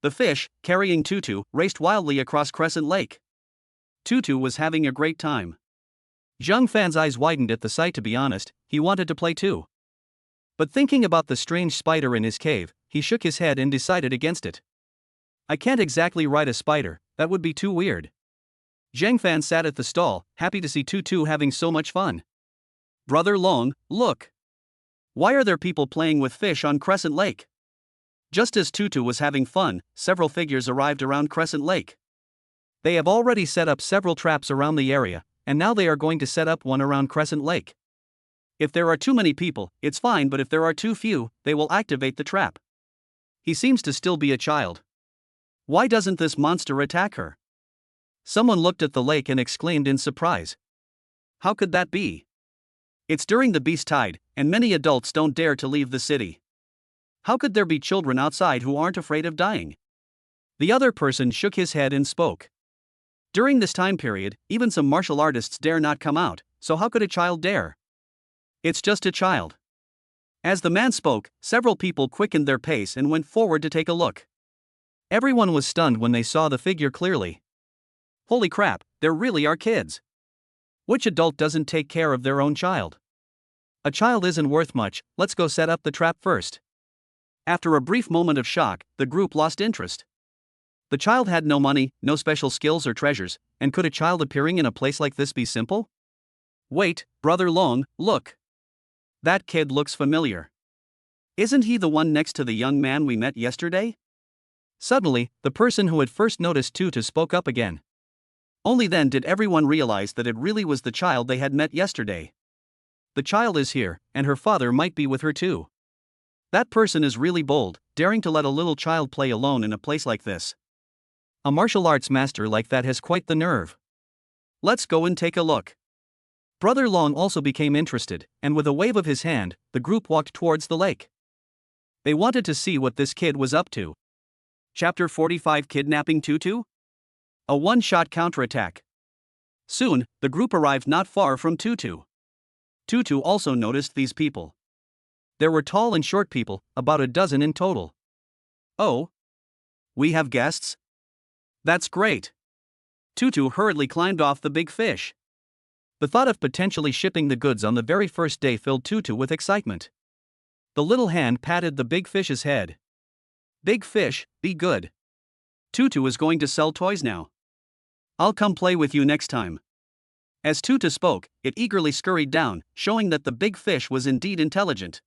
S1: The fish, carrying Tutu, raced wildly across Crescent Lake. Tutu was having a great time. Zhang Fan's eyes widened at the sight. To be honest, he wanted to play too. But thinking about the strange spider in his cave, he shook his head and decided against it. I can't exactly ride a spider, that would be too weird. Zhang Fan sat at the stall, happy to see Tutu having so much fun. Brother Long, look. Why are there people playing with fish on Crescent Lake? Just as Tutu was having fun, several figures arrived around Crescent Lake. They have already set up several traps around the area, and now they are going to set up one around Crescent Lake. If there are too many people, it's fine, but if there are too few, they will activate the trap. He seems to still be a child. Why doesn't this monster attack her? Someone looked at the lake and exclaimed in surprise. How could that be? It's during the beast tide, and many adults don't dare to leave the city. How could there be children outside who aren't afraid of dying? The other person shook his head and spoke. During this time period, even some martial artists dare not come out, so how could a child dare? It's just a child. As the man spoke, several people quickened their pace and went forward to take a look. Everyone was stunned when they saw the figure clearly. Holy crap, there really are kids. Which adult doesn't take care of their own child? A child isn't worth much, let's go set up the trap first. After a brief moment of shock, the group lost interest. The child had no money, no special skills or treasures, and could a child appearing in a place like this be simple? Wait, Brother Long, look. That kid looks familiar. Isn't he the one next to the young man we met yesterday? Suddenly, the person who had first noticed Tutu spoke up again. Only then did everyone realize that it really was the child they had met yesterday. The child is here, and her father might be with her too. That person is really bold, daring to let a little child play alone in a place like this. A martial arts master like that has quite the nerve. Let's go and take a look. Brother Long also became interested, and with a wave of his hand, the group walked towards the lake. They wanted to see what this kid was up to. Chapter 45: Kidnapping Tutu? A one-shot counterattack. Soon, the group arrived not far from Tutu. Tutu also noticed these people. There were tall and short people, about a dozen in total. Oh? We have guests? That's great. Tutu hurriedly climbed off the big fish. The thought of potentially shipping the goods on the very first day filled Tutu with excitement. The little hand patted the big fish's head. Big fish, be good. Tutu is going to sell toys now. I'll come play with you next time. As Tutu spoke, it eagerly scurried down, showing that the big fish was indeed intelligent.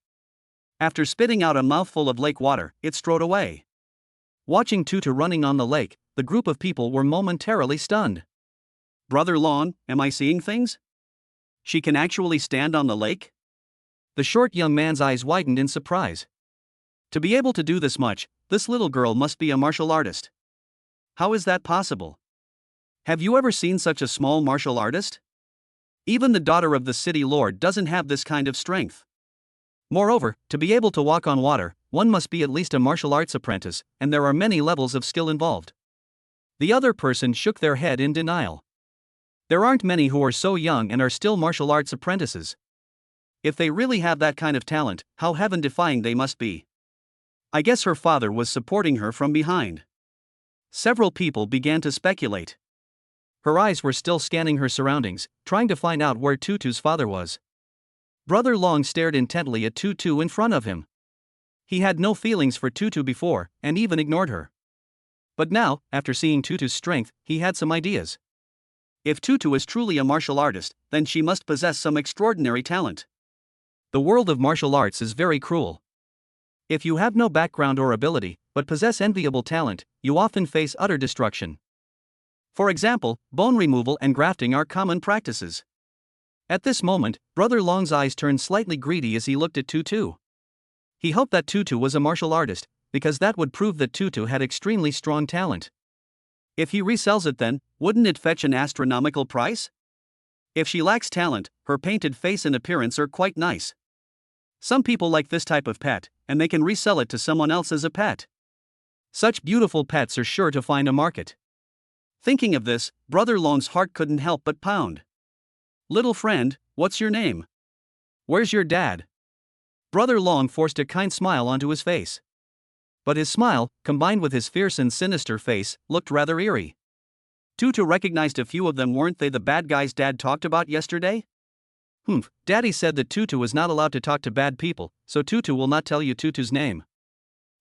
S1: After spitting out a mouthful of lake water, it strode away. Watching Tutu running on the lake, the group of people were momentarily stunned. Brother Long, am I seeing things? She can actually stand on the lake? The short young man's eyes widened in surprise. To be able to do this much, this little girl must be a martial artist. How is that possible? Have you ever seen such a small martial artist? Even the daughter of the city lord doesn't have this kind of strength. Moreover, to be able to walk on water, one must be at least a martial arts apprentice, and there are many levels of skill involved. The other person shook their head in denial. There aren't many who are so young and are still martial arts apprentices. If they really have that kind of talent, how heaven-defying they must be. I guess her father was supporting her from behind. Several people began to speculate. Her eyes were still scanning her surroundings, trying to find out where Tutu's father was. Brother Long stared intently at Tutu in front of him. He had no feelings for Tutu before, and even ignored her. But now, after seeing Tutu's strength, he had some ideas. If Tutu is truly a martial artist, then she must possess some extraordinary talent. The world of martial arts is very cruel. If you have no background or ability, but possess enviable talent, you often face utter destruction. For example, bone removal and grafting are common practices. At this moment, Brother Long's eyes turned slightly greedy as he looked at Tutu. He hoped that Tutu was a martial artist, because that would prove that Tutu had extremely strong talent. If he resells it, then, wouldn't it fetch an astronomical price? If she lacks talent, her painted face and appearance are quite nice. Some people like this type of pet, and they can resell it to someone else as a pet. Such beautiful pets are sure to find a market. Thinking of this, Brother Long's heart couldn't help but pound. Little friend, what's your name? Where's your dad? Brother Long forced a kind smile onto his face. But his smile, combined with his fierce and sinister face, looked rather eerie. Tutu recognized a few of them. Weren't they the bad guys Dad talked about yesterday? Daddy said that Tutu was not allowed to talk to bad people, so Tutu will not tell you Tutu's name.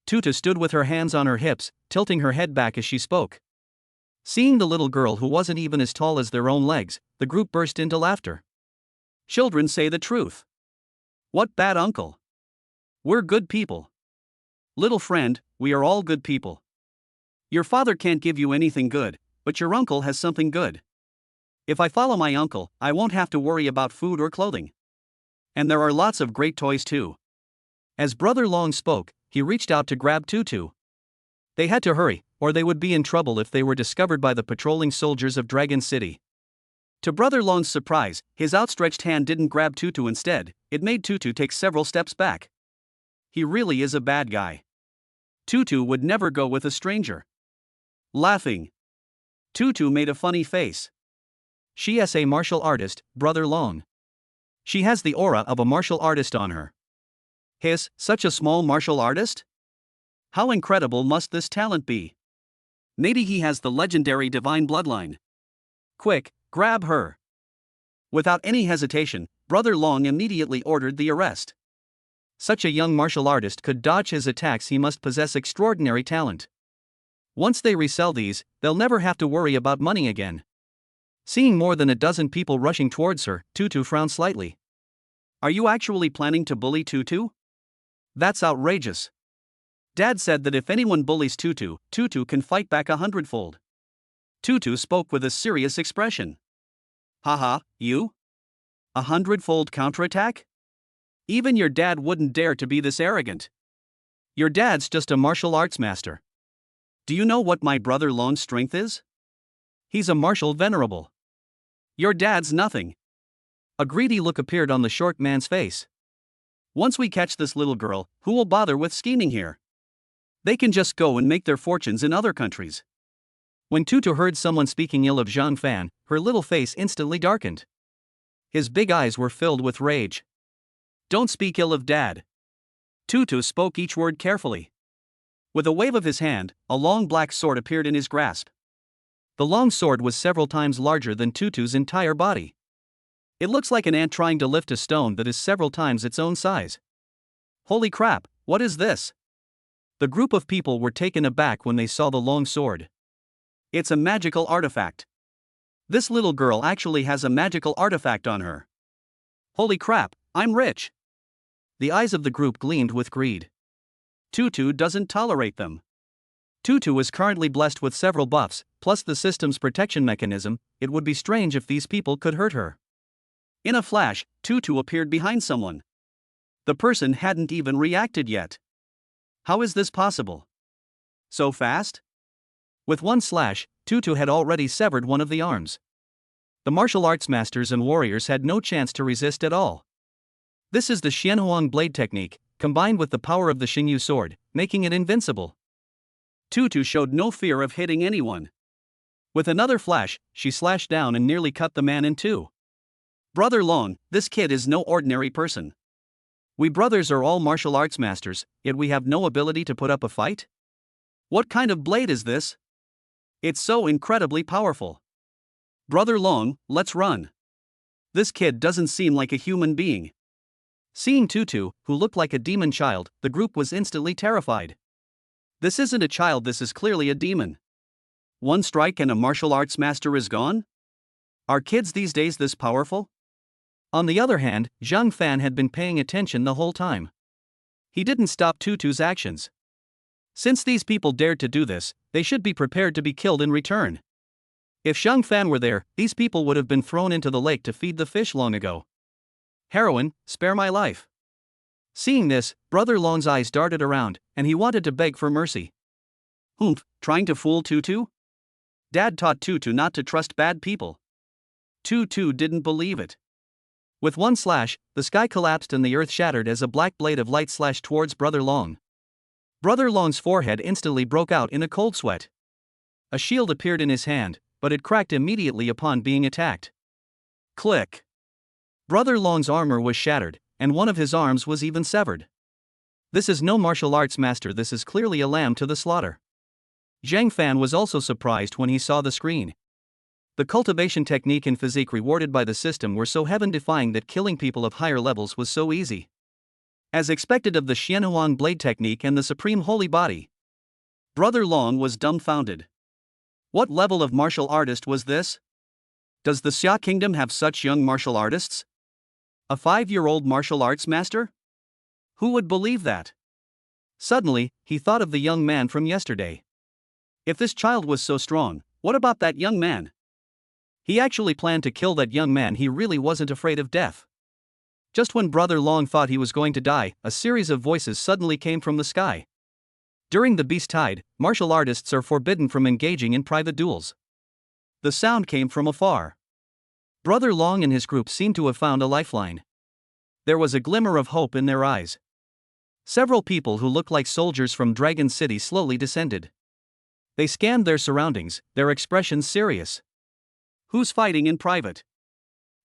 S1: Tutu stood with her hands on her hips, tilting her head back as she spoke. Seeing the little girl who wasn't even as tall as their own legs, the group burst into laughter. Children say the truth. What bad uncle? We're good people. Little friend, we are all good people. Your father can't give you anything good, but your uncle has something good. If I follow my uncle, I won't have to worry about food or clothing. And there are lots of great toys too. As Brother Long spoke, he reached out to grab Tutu. They had to hurry, or they would be in trouble if they were discovered by the patrolling soldiers of Dragon City. To Brother Long's surprise, his outstretched hand didn't grab Tutu. Instead, it made Tutu take several steps back. He really is a bad guy. Tutu would never go with a stranger. Laughing, Tutu made a funny face. She is a martial artist, Brother Long. She has the aura of a martial artist on her. Such a small martial artist? How incredible must this talent be? Maybe he has the legendary divine bloodline. Quick, grab her. Without any hesitation, Brother Long immediately ordered the arrest. Such a young martial artist could dodge his attacks. He must possess extraordinary talent. Once they resell these, they'll never have to worry about money again. Seeing more than a dozen people rushing towards her, Tutu frowned slightly. Are you actually planning to bully Tutu? That's outrageous. Dad said that if anyone bullies Tutu, Tutu can fight back 100-fold. Tutu spoke with a serious expression. Haha, you? 100-fold counterattack? Even your dad wouldn't dare to be this arrogant. Your dad's just a martial arts master. Do you know what my brother Long's strength is? He's a martial venerable. Your dad's nothing. A greedy look appeared on the short man's face. Once we catch this little girl, who will bother with scheming here? They can just go and make their fortunes in other countries. When Tutu heard someone speaking ill of Zhang Fan, her little face instantly darkened. His big eyes were filled with rage. Don't speak ill of Dad. Tutu spoke each word carefully. With a wave of his hand, a long black sword appeared in his grasp. The long sword was several times larger than Tutu's entire body. It looks like an ant trying to lift a stone that is several times its own size. Holy crap, what is this? The group of people were taken aback when they saw the long sword. It's a magical artifact. This little girl actually has a magical artifact on her. Holy crap, I'm rich. The eyes of the group gleamed with greed. Tutu doesn't tolerate them. Tutu is currently blessed with several buffs, plus the system's protection mechanism. It would be strange if these people could hurt her. In a flash, Tutu appeared behind someone. The person hadn't even reacted yet. How is this possible? So fast? With one slash, Tutu had already severed one of the arms. The martial arts masters and warriors had no chance to resist at all. This is the Xianhuang blade technique, combined with the power of the Xingyu sword, making it invincible. Tutu showed no fear of hitting anyone. With another flash, she slashed down and nearly cut the man in two. Brother Long, this kid is no ordinary person. We brothers are all martial arts masters, yet we have no ability to put up a fight? What kind of blade is this? It's so incredibly powerful. Brother Long, let's run. This kid doesn't seem like a human being. Seeing Tutu, who looked like a demon child, the group was instantly terrified. This isn't a child, this is clearly a demon. One strike and a martial arts master is gone? Are kids these days this powerful? On the other hand, Zhang Fan had been paying attention the whole time. He didn't stop Tutu's actions. Since these people dared to do this, they should be prepared to be killed in return. If Zhang Fan were there, these people would have been thrown into the lake to feed the fish long ago. Heroine, spare my life. Seeing this, Brother Long's eyes darted around, and he wanted to beg for mercy. Humph, trying to fool Tutu? Dad taught Tutu not to trust bad people. Tutu didn't believe it. With one slash, the sky collapsed and the earth shattered as a black blade of light slashed towards Brother Long. Brother Long's forehead instantly broke out in a cold sweat. A shield appeared in his hand, but it cracked immediately upon being attacked. Click. Brother Long's armor was shattered, and one of his arms was even severed. This is no martial arts master, this is clearly a lamb to the slaughter. Zhang Fan was also surprised when he saw the screen. The cultivation technique and physique rewarded by the system were so heaven-defying that killing people of higher levels was so easy. As expected of the Xianhuang blade technique and the supreme holy body. Brother Long was dumbfounded. What level of martial artist was this? Does the Xia Kingdom have such young martial artists? A 5-year-old martial arts master? Who would believe that? Suddenly, he thought of the young man from yesterday. If this child was so strong, what about that young man? He actually planned to kill that young man. He really wasn't afraid of death. Just when Brother Long thought he was going to die, a series of voices suddenly came from the sky. During the Beast Tide, martial artists are forbidden from engaging in private duels. The sound came from afar. Brother Long and his group seemed to have found a lifeline. There was a glimmer of hope in their eyes. Several people who looked like soldiers from Dragon City slowly descended. They scanned their surroundings, their expressions serious. Who's fighting in private?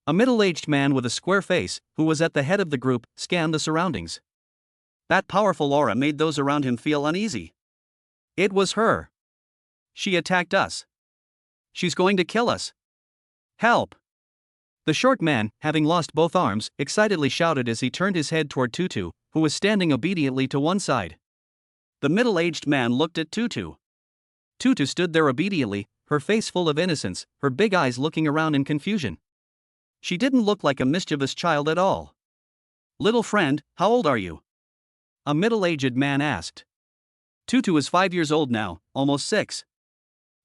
S1: A middle-aged man with a square face, who was at the head of the group, scanned the surroundings. That powerful aura made those around him feel uneasy. It was her. She attacked us. She's going to kill us. Help! The short man, having lost both arms, excitedly shouted as he turned his head toward Tutu, who was standing obediently to one side. The middle-aged man looked at Tutu. Tutu stood there obediently, her face full of innocence, her big eyes looking around in confusion. She didn't look like a mischievous child at all. "Little friend, how old are you?" a middle-aged man asked. Tutu is 5 years old now, almost 6.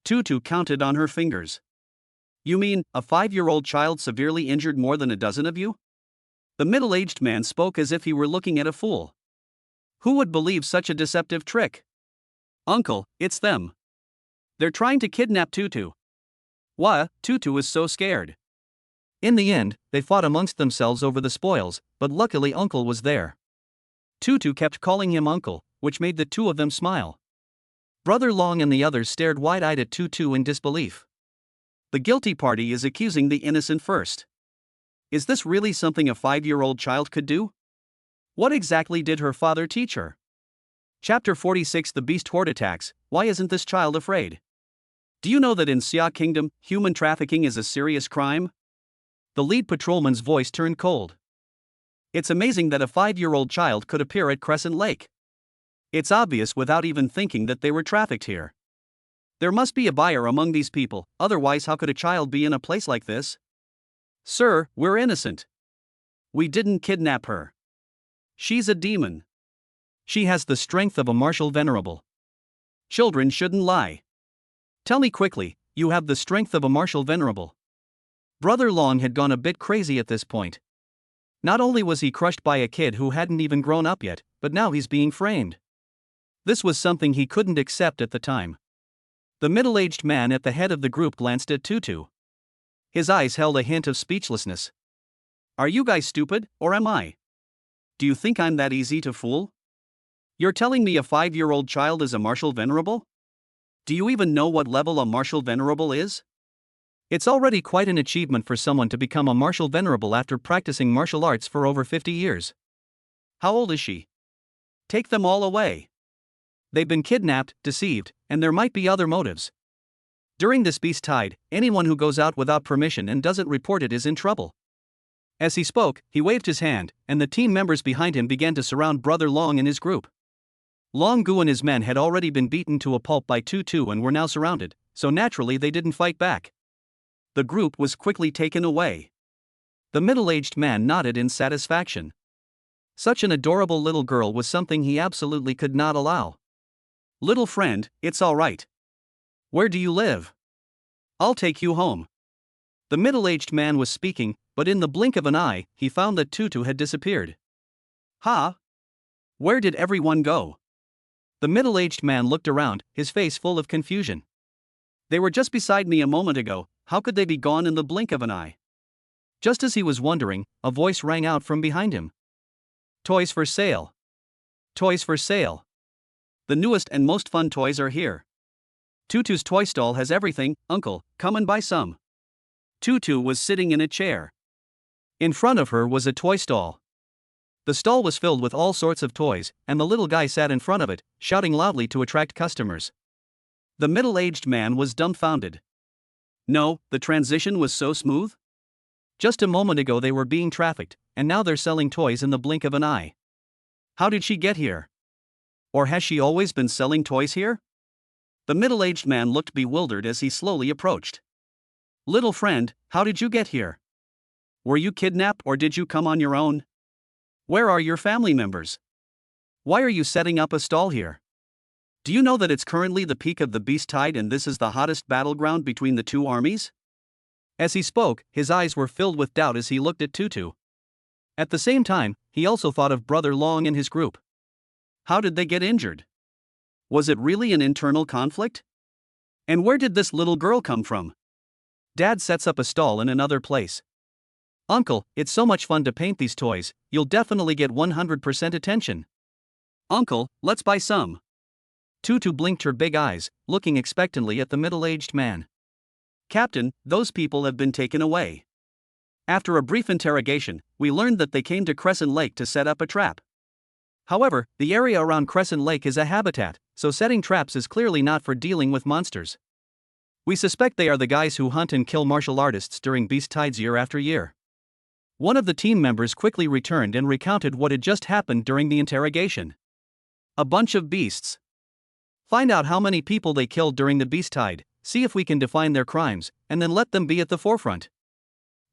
S1: Tutu counted on her fingers. "You mean, a 5-year-old child severely injured more than a dozen of you?" The middle-aged man spoke as if he were looking at a fool. "Who would believe such a deceptive trick?" "Uncle, it's them. They're trying to kidnap Tutu." "Why, Tutu is so scared." In the end, they fought amongst themselves over the spoils, but luckily Uncle was there. Tutu kept calling him Uncle, which made the two of them smile. Brother Long and the others stared wide-eyed at Tutu in disbelief. The guilty party is accusing the innocent first. Is this really something a 5-year-old child could do? What exactly did her father teach her? Chapter 46 The Beast Horde Attacks. Why isn't this child afraid? Do you know that in Xia Kingdom, human trafficking is a serious crime? The lead patrolman's voice turned cold. It's amazing that a 5-year-old child could appear at Crescent Lake. It's obvious without even thinking that they were trafficked here. There must be a buyer among these people, otherwise how could a child be in a place like this? "Sir, we're innocent. We didn't kidnap her. She's a demon. She has the strength of a martial venerable. Children shouldn't lie. Tell me quickly, you have the strength of a martial venerable." Brother Long had gone a bit crazy at this point. Not only was he crushed by a kid who hadn't even grown up yet, but now he's being framed. This was something he couldn't accept at the time. The middle-aged man at the head of the group glanced at Tutu. His eyes held a hint of speechlessness. "Are you guys stupid, or am I? Do you think I'm that easy to fool? You're telling me a 5-year-old child is a martial venerable? Do you even know what level a martial venerable is? It's already quite an achievement for someone to become a martial venerable after practicing martial arts for over 50 years. How old is she? Take them all away. They've been kidnapped, deceived, and there might be other motives. During this beast tide, anyone who goes out without permission and doesn't report it is in trouble." As he spoke, he waved his hand, and the team members behind him began to surround Brother Long and his group. Long Gu and his men had already been beaten to a pulp by Tutu and were now surrounded, so naturally they didn't fight back. The group was quickly taken away. The middle-aged man nodded in satisfaction. Such an adorable little girl was something he absolutely could not allow. "Little friend, it's all right. Where do you live? I'll take you home." The middle-aged man was speaking, but in the blink of an eye, he found that Tutu had disappeared. "Huh? Where did everyone go?" The middle-aged man looked around, his face full of confusion. "They were just beside me a moment ago, how could they be gone in the blink of an eye?" Just as he was wondering, a voice rang out from behind him. "Toys for sale. Toys for sale. The newest and most fun toys are here. Tutu's toy stall has everything, Uncle, come and buy some." Tutu was sitting in a chair. In front of her was a toy stall. The stall was filled with all sorts of toys, and the little guy sat in front of it, shouting loudly to attract customers. The middle-aged man was dumbfounded. No, the transition was so smooth. Just a moment ago they were being trafficked, and now they're selling toys in the blink of an eye. How did she get here? Or has she always been selling toys here? The middle-aged man looked bewildered as he slowly approached. "Little friend, how did you get here? Were you kidnapped or did you come on your own? Where are your family members? Why are you setting up a stall here? Do you know that it's currently the peak of the beast tide and this is the hottest battleground between the two armies?" As he spoke, his eyes were filled with doubt as he looked at Tutu. At the same time, he also thought of Brother Long and his group. How did they get injured? Was it really an internal conflict? And where did this little girl come from? Dad sets up a stall in another place. Uncle, it's so much fun to paint these toys, you'll definitely get 100% attention. Uncle, let's buy some. Tutu blinked her big eyes, looking expectantly at the middle-aged man. Captain, those people have been taken away. After a brief interrogation, we learned that they came to Crescent Lake to set up a trap. However, the area around Crescent Lake is a habitat, so setting traps is clearly not for dealing with monsters. We suspect they are the guys who hunt and kill martial artists during beast tides year after year. One of the team members quickly returned and recounted what had just happened during the interrogation. A bunch of beasts. Find out how many people they killed during the beast tide, see if we can define their crimes, and then let them be at the forefront.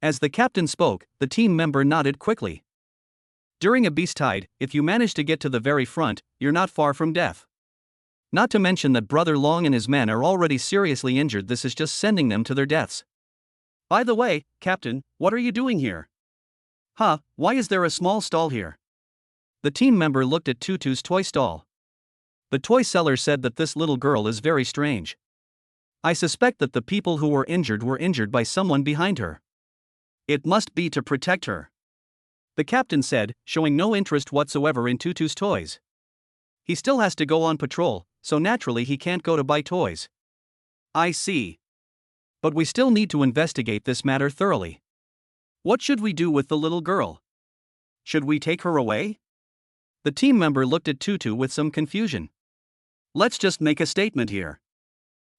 S1: As the captain spoke, the team member nodded quickly. During a beast tide, if you manage to get to the very front, you're not far from death. Not to mention that Brother Long and his men are already seriously injured. This is just sending them to their deaths. By the way, Captain, what are you doing here? Huh, why is there a small stall here? The team member looked at Tutu's toy stall. The toy seller said that this little girl is very strange. I suspect that the people who were injured by someone behind her. It must be to protect her. The captain said, showing no interest whatsoever in Tutu's toys. He still has to go on patrol, so naturally he can't go to buy toys. I see. But we still need to investigate this matter thoroughly. What should we do with the little girl? Should we take her away? The team member looked at Tutu with some confusion. Let's just make a statement here.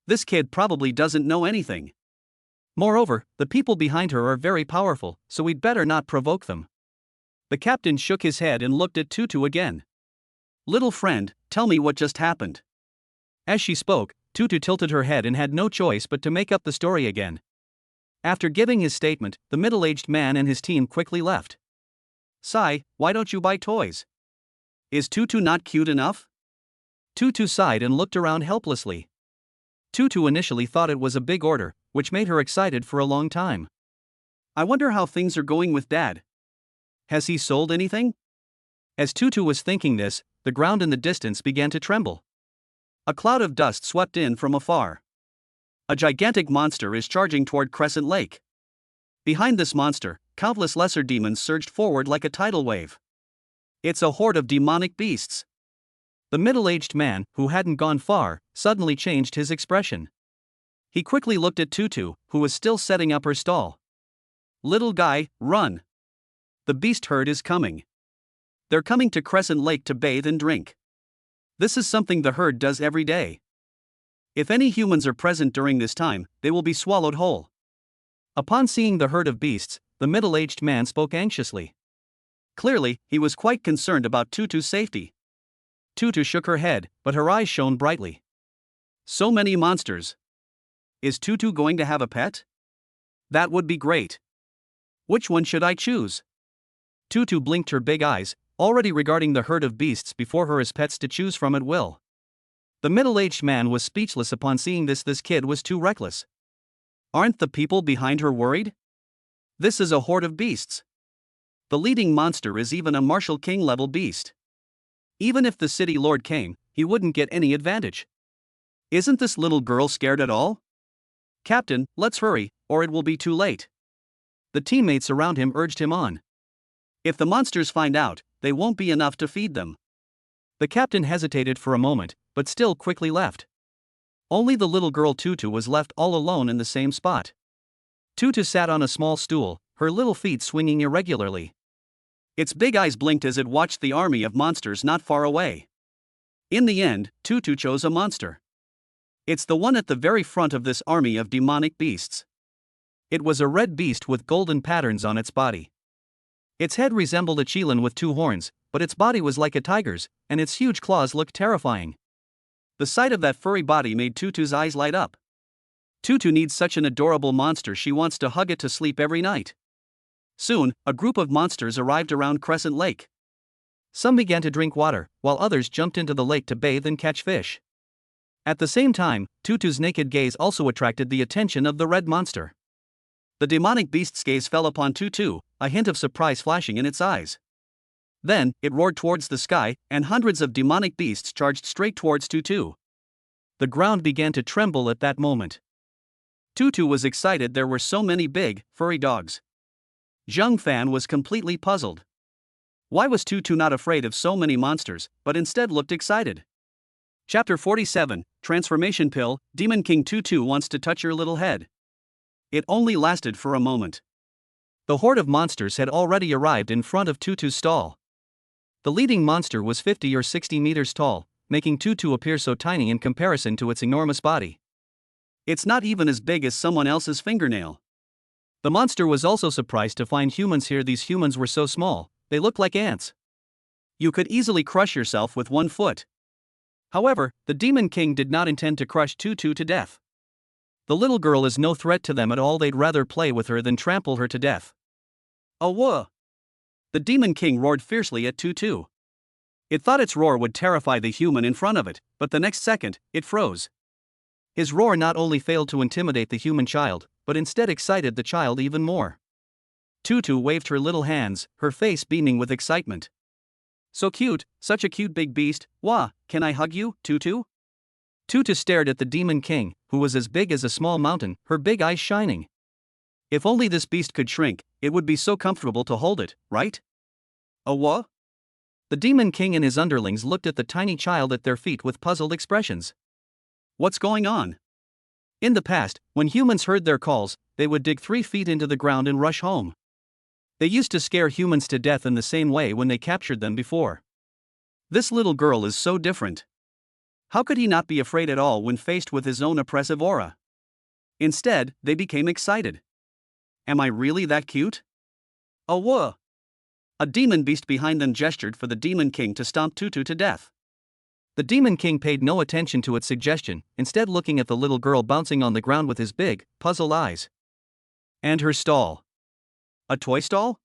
S1: This kid probably doesn't know anything. Moreover, the people behind her are very powerful, so we'd better not provoke them. The captain shook his head and looked at Tutu again. Little friend, tell me what just happened. As she spoke, Tutu tilted her head and had no choice but to make up the story again. After giving his statement, the middle-aged man and his team quickly left. Sai, why don't you buy toys? Is Tutu not cute enough? Tutu sighed and looked around helplessly. Tutu initially thought it was a big order, which made her excited for a long time. I wonder how things are going with Dad. Has he sold anything? As Tutu was thinking this, the ground in the distance began to tremble. A cloud of dust swept in from afar. A gigantic monster is charging toward Crescent Lake. Behind this monster, countless lesser demons surged forward like a tidal wave. It's a horde of demonic beasts. The middle-aged man, who hadn't gone far, suddenly changed his expression. He quickly looked at Tutu, who was still setting up her stall. Little guy, run. The beast herd is coming. They're coming to Crescent Lake to bathe and drink. This is something the herd does every day. If any humans are present during this time, they will be swallowed whole. Upon seeing the herd of beasts, the middle-aged man spoke anxiously. Clearly, he was quite concerned about Tutu's safety. Tutu shook her head, but her eyes shone brightly. So many monsters. Is Tutu going to have a pet? That would be great. Which one should I choose? Tutu blinked her big eyes, already regarding the herd of beasts before her as pets to choose from at will. The middle-aged man was speechless upon seeing this kid was too reckless. Aren't the people behind her worried? This is a horde of beasts. The leading monster is even a martial king-level beast. Even if the city lord came, he wouldn't get any advantage. Isn't this little girl scared at all? Captain, let's hurry, or it will be too late. The teammates around him urged him on. If the monsters find out, they won't be enough to feed them. The captain hesitated for a moment, but still quickly left. Only the little girl Tutu was left all alone in the same spot. Tutu sat on a small stool, her little feet swinging irregularly. Its big eyes blinked as it watched the army of monsters not far away. In the end, Tutu chose a monster. It's the one at the very front of this army of demonic beasts. It was a red beast with golden patterns on its body. Its head resembled a chelan with two horns, but its body was like a tiger's, and its huge claws looked terrifying. The sight of that furry body made Tutu's eyes light up. Tutu needs such an adorable monster, she wants to hug it to sleep every night. Soon, a group of monsters arrived around Crescent Lake. Some began to drink water, while others jumped into the lake to bathe and catch fish. At the same time, Tutu's naked gaze also attracted the attention of the red monster. The demonic beast's gaze fell upon Tutu, a hint of surprise flashing in its eyes. Then, it roared towards the sky, and hundreds of demonic beasts charged straight towards Tutu. The ground began to tremble at that moment. Tutu was excited, there were so many big, furry dogs. Zheng Fan was completely puzzled. Why was Tutu not afraid of so many monsters, but instead looked excited? Chapter 47, Transformation Pill, Demon King Tutu wants to touch your little head. It only lasted for a moment. The horde of monsters had already arrived in front of Tutu's stall. The leading monster was 50 or 60 meters tall, making Tutu appear so tiny in comparison to its enormous body. It's not even as big as someone else's fingernail. The monster was also surprised to find humans here. These humans were so small, they looked like ants. You could easily crush yourself with 1 foot. However, the Demon King did not intend to crush Tutu to death. The little girl is no threat to them at all. They'd rather play with her than trample her to death. Oh whoa! The Demon King roared fiercely at Tutu. It thought its roar would terrify the human in front of it, but the next second, it froze. His roar not only failed to intimidate the human child, but instead excited the child even more. Tutu waved her little hands, her face beaming with excitement. So cute, such a cute big beast. Wah, can I hug you, Tutu? Tutu stared at the Demon King, who was as big as a small mountain, her big eyes shining. If only this beast could shrink, it would be so comfortable to hold it, right? Oh what? The Demon King and his underlings looked at the tiny child at their feet with puzzled expressions. What's going on? In the past, when humans heard their calls, they would dig 3 feet into the ground and rush home. They used to scare humans to death in the same way when they captured them before. This little girl is so different. How could he not be afraid at all when faced with his own oppressive aura? Instead, they became excited. Am I really that cute? Oh whoa! A demon beast behind them gestured for the Demon King to stomp Tutu to death. The Demon King paid no attention to its suggestion, instead looking at the little girl bouncing on the ground with his big, puzzled eyes. And her stall. A toy stall?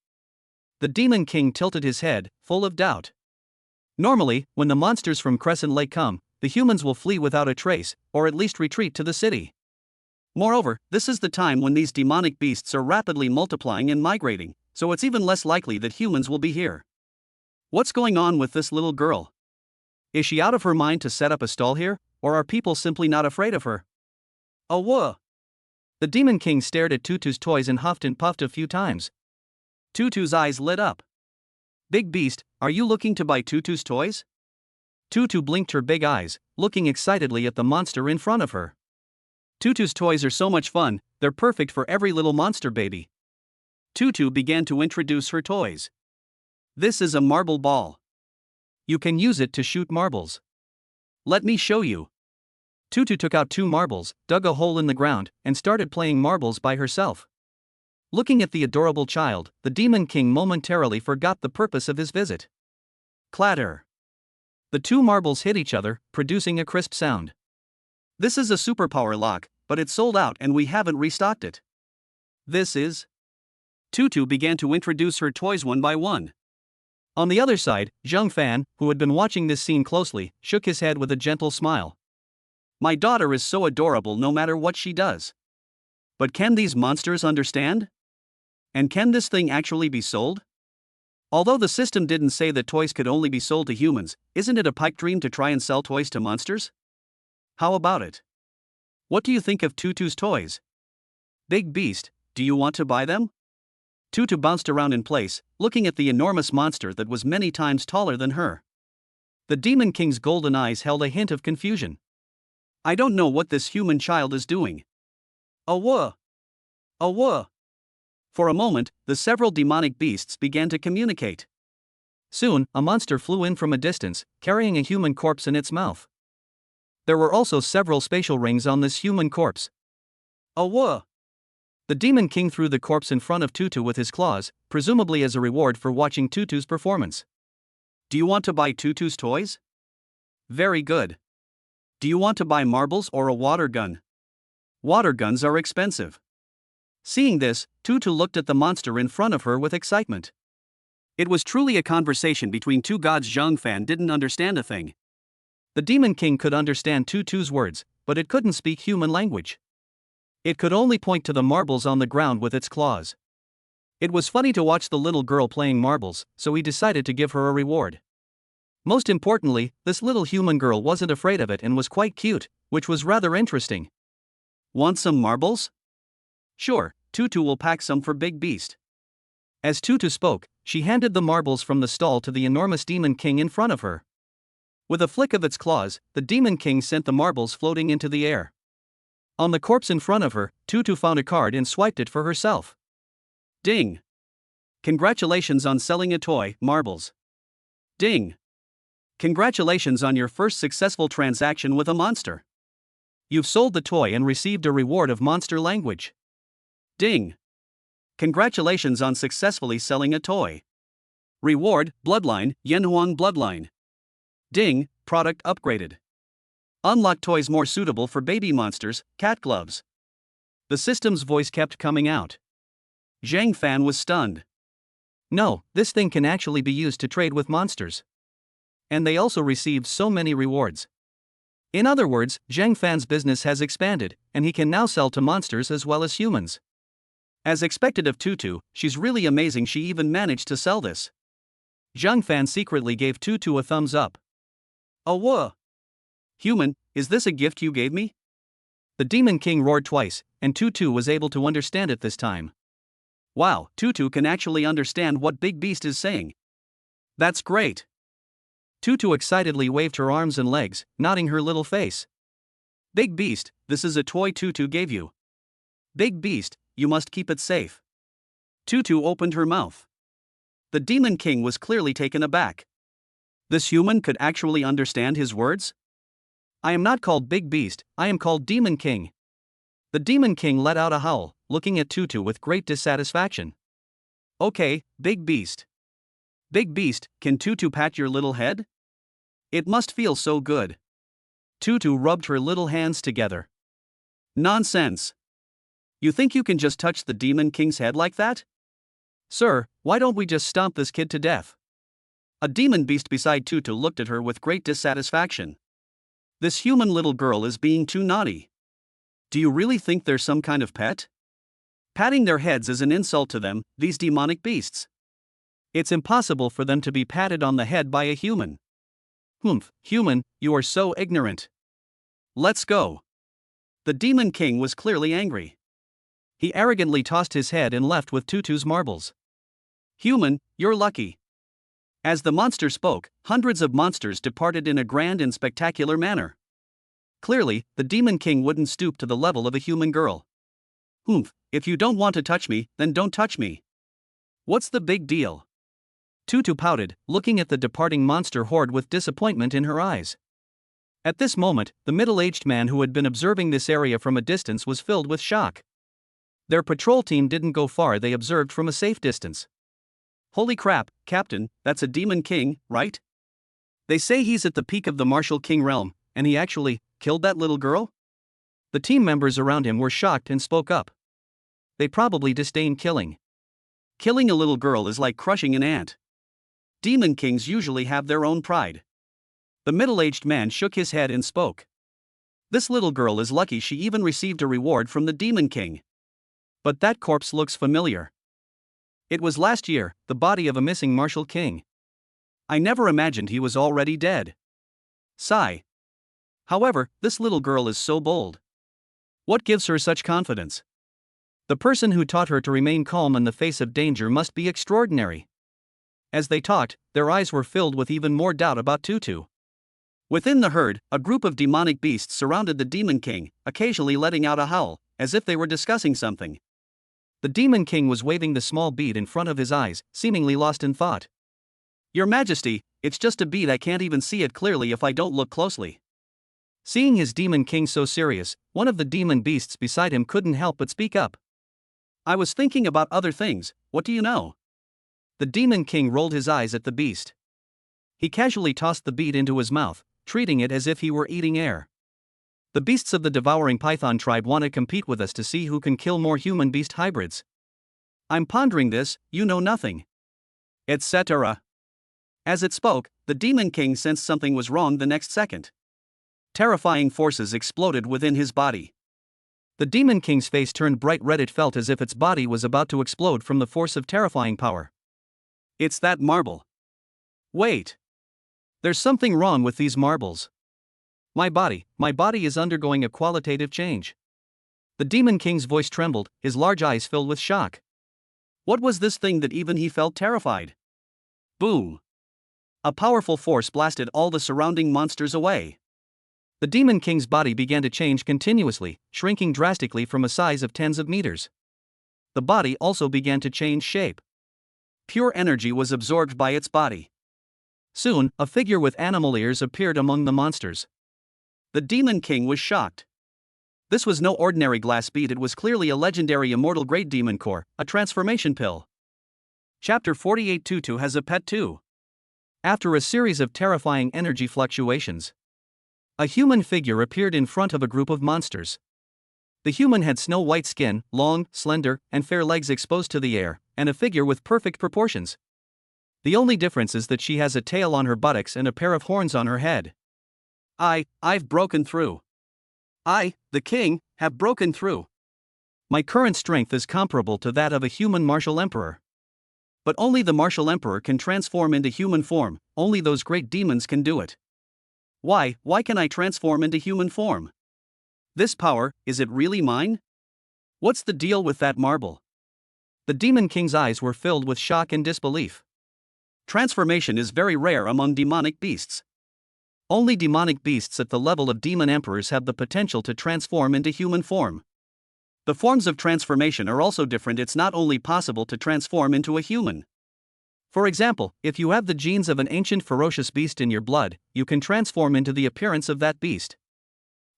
S1: The Demon King tilted his head, full of doubt. Normally, when the monsters from Crescent Lake come, the humans will flee without a trace, or at least retreat to the city. Moreover, this is the time when these demonic beasts are rapidly multiplying and migrating, so it's even less likely that humans will be here. What's going on with this little girl? Is she out of her mind to set up a stall here, or are people simply not afraid of her? Oh whoa! The Demon King stared at Tutu's toys and huffed and puffed a few times. Tutu's eyes lit up. Big beast, are you looking to buy Tutu's toys? Tutu blinked her big eyes, looking excitedly at the monster in front of her. Tutu's toys are so much fun, they're perfect for every little monster baby. Tutu began to introduce her toys. This is a marble ball. You can use it to shoot marbles. Let me show you. Tutu took out 2 marbles, dug a hole in the ground, and started playing marbles by herself. Looking at the adorable child, the Demon King momentarily forgot the purpose of his visit. Clatter. The 2 marbles hit each other, producing a crisp sound. This is a superpower lock, but it's sold out and we haven't restocked it. This is... Tutu began to introduce her toys one by one. On the other side, Zheng Fan, who had been watching this scene closely, shook his head with a gentle smile. My daughter is so adorable no matter what she does. But can these monsters understand? And can this thing actually be sold? Although the system didn't say that toys could only be sold to humans, isn't it a pipe dream to try and sell toys to monsters? How about it? What do you think of Tutu's toys? Big beast, do you want to buy them? Tutu bounced around in place, looking at the enormous monster that was many times taller than her. The Demon King's golden eyes held a hint of confusion. I don't know what this human child is doing. Oh whoa! Oh whoa! For a moment, the several demonic beasts began to communicate. Soon, a monster flew in from a distance, carrying a human corpse in its mouth. There were also several spatial rings on this human corpse. Oh whoa! The Demon King threw the corpse in front of Tutu with his claws, presumably as a reward for watching Tutu's performance. Do you want to buy Tutu's toys? Very good. Do you want to buy marbles or a water gun? Water guns are expensive. Seeing this, Tutu looked at the monster in front of her with excitement. It was truly a conversation between 2 gods. Zheng Fan didn't understand a thing. The Demon King could understand Tutu's words, but it couldn't speak human language. It could only point to the marbles on the ground with its claws. It was funny to watch the little girl playing marbles, so he decided to give her a reward. Most importantly, this little human girl wasn't afraid of it and was quite cute, which was rather interesting. Want some marbles? Sure, Tutu will pack some for Big Beast. As Tutu spoke, she handed the marbles from the stall to the enormous Demon King in front of her. With a flick of its claws, the Demon King sent the marbles floating into the air. On the corpse in front of her, Tutu found a card and swiped it for herself. Ding! Congratulations on selling a toy, marbles. Ding! Congratulations on your first successful transaction with a monster. You've sold the toy and received a reward of monster language. Ding! Congratulations on successfully selling a toy. Reward, Bloodline, Yanhuang Bloodline. Ding, product upgraded. Unlock toys more suitable for baby monsters, cat gloves. The system's voice kept coming out. Zhang Fan was stunned. No, this thing can actually be used to trade with monsters. And they also received so many rewards. In other words, Zhang Fan's business has expanded, and he can now sell to monsters as well as humans. As expected of Tutu, she's really amazing she even managed to sell this. Zhang Fan secretly gave Tutu a thumbs up. Oh whoa! Human, is this a gift you gave me? The Demon King roared twice, and Tutu was able to understand it this time. Wow, Tutu can actually understand what Big Beast is saying. That's great! Tutu excitedly waved her arms and legs, nodding her little face. Big Beast, this is a toy Tutu gave you. Big Beast, you must keep it safe. Tutu opened her mouth. The Demon King was clearly taken aback. This human could actually understand his words? I am not called Big Beast, I am called Demon King. The Demon King let out a howl, looking at Tutu with great dissatisfaction. Okay, Big Beast. Big Beast, can Tutu pat your little head? It must feel so good. Tutu rubbed her little hands together. Nonsense. You think you can just touch the Demon King's head like that? Sir, why don't we just stomp this kid to death? A demon beast beside Tutu looked at her with great dissatisfaction. This human little girl is being too naughty. Do you really think they're some kind of pet? Patting their heads is an insult to them, these demonic beasts. It's impossible for them to be patted on the head by a human. Humph, human, you are so ignorant. Let's go. The Demon King was clearly angry. He arrogantly tossed his head and left with Tutu's marbles. Human, you're lucky. As the monster spoke, hundreds of monsters departed in a grand and spectacular manner. Clearly, the Demon King wouldn't stoop to the level of a human girl. Humph, if you don't want to touch me, then don't touch me. What's the big deal? Tutu pouted, looking at the departing monster horde with disappointment in her eyes. At this moment, the middle-aged man who had been observing this area from a distance was filled with shock. Their patrol team didn't go far, they observed from a safe distance. Holy crap, Captain, that's a Demon King, right? They say he's at the peak of the Martial King realm, and he actually killed that little girl? The team members around him were shocked and spoke up. They probably disdain killing. Killing a little girl is like crushing an ant. Demon Kings usually have their own pride. The middle-aged man shook his head and spoke. This little girl is lucky she even received a reward from the Demon King. But that corpse looks familiar. It was last year, the body of a missing Martial King. I never imagined he was already dead. Sigh. However, this little girl is so bold. What gives her such confidence? The person who taught her to remain calm in the face of danger must be extraordinary. As they talked, their eyes were filled with even more doubt about Tutu. Within the herd, a group of demonic beasts surrounded the Demon King, occasionally letting out a howl, as if they were discussing something. The Demon King was waving the small bead in front of his eyes, seemingly lost in thought. Your Majesty, it's just a bead, I can't even see it clearly if I don't look closely. Seeing his Demon King so serious, one of the demon beasts beside him couldn't help but speak up. I was thinking about other things, what do you know? The Demon King rolled his eyes at the beast. He casually tossed the bead into his mouth, treating it as if he were eating air. The beasts of the devouring python tribe want to compete with us to see who can kill more human-beast hybrids. I'm pondering this, you know nothing. Etc. As it spoke, the Demon King sensed something was wrong the next second. Terrifying forces exploded within his body. The Demon King's face turned bright red, it felt as if its body was about to explode from the force of terrifying power. It's that marble. Wait. There's something wrong with these marbles. My body is undergoing a qualitative change. The Demon King's voice trembled, his large eyes filled with shock. What was this thing that even he felt terrified? Boom! A powerful force blasted all the surrounding monsters away. The Demon King's body began to change continuously, shrinking drastically from a size of tens of meters. The body also began to change shape. Pure energy was absorbed by its body. Soon, a figure with animal ears appeared among the monsters. The Demon King was shocked. This was no ordinary glass bead, it was clearly a legendary immortal grade demon core, a transformation pill. Chapter 48. Tutu has a pet too. After a series of terrifying energy fluctuations, a human figure appeared in front of a group of monsters. The human had snow-white skin, long, slender, and fair legs exposed to the air, and a figure with perfect proportions. The only difference is that she has a tail on her buttocks and a pair of horns on her head. I've broken through. I, the king, have broken through. My current strength is comparable to that of a human martial emperor. But only the martial emperor can transform into human form, only those great demons can do it. Why can I transform into human form? This power, is it really mine? What's the deal with that marble? The Demon King's eyes were filled with shock and disbelief. Transformation is very rare among demonic beasts. Only demonic beasts at the level of demon emperors have the potential to transform into human form. The forms of transformation are also different. It's not only possible to transform into a human. For example, if you have the genes of an ancient ferocious beast in your blood, you can transform into the appearance of that beast.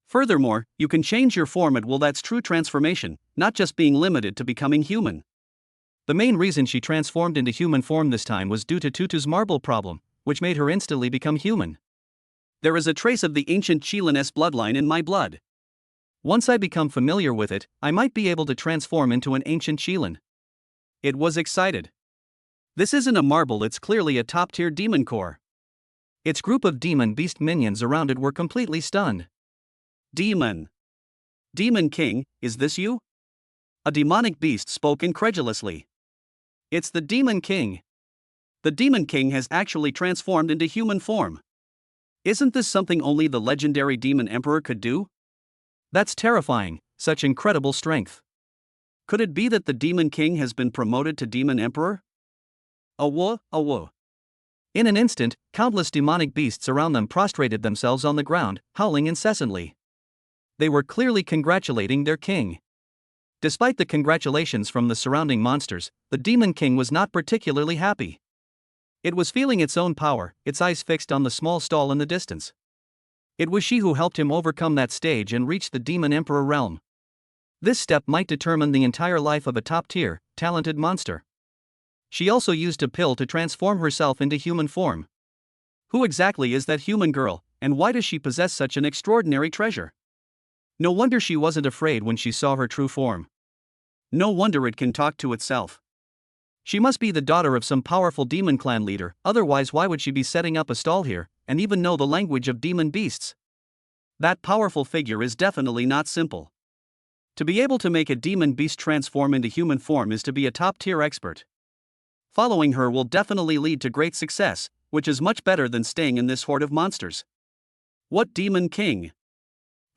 S1: Furthermore, you can change your form at will. That's true transformation, not just being limited to becoming human. The main reason she transformed into human form this time was due to Tutu's marble problem, which made her instantly become human. There is a trace of the ancient Chilanese bloodline in my blood. Once I become familiar with it, I might be able to transform into an ancient Chilan. It was excited. This isn't a marble, it's clearly a top-tier demon core. Its group of demon beast minions around it were completely stunned. Demon King, is this you? A demonic beast spoke incredulously. It's the Demon King. The Demon King has actually transformed into human form. Isn't this something only the legendary Demon Emperor could do? That's terrifying, such incredible strength. Could it be that the Demon King has been promoted to Demon Emperor? Awoo. In an instant, countless demonic beasts around them prostrated themselves on the ground, howling incessantly. They were clearly congratulating their king. Despite the congratulations from the surrounding monsters, the Demon King was not particularly happy. It was feeling its own power, its eyes fixed on the small stall in the distance. It was she who helped him overcome that stage and reach the Demon Emperor realm. This step might determine the entire life of a top-tier, talented monster. She also used a pill to transform herself into human form. Who exactly is that human girl, and why does she possess such an extraordinary treasure? No wonder she wasn't afraid when she saw her true form. No wonder it can talk to itself. She must be the daughter of some powerful demon clan leader, otherwise why would she be setting up a stall here, and even know the language of demon beasts? That powerful figure is definitely not simple. To be able to make a demon beast transform into human form is to be a top-tier expert. Following her will definitely lead to great success, which is much better than staying in this horde of monsters. What Demon King?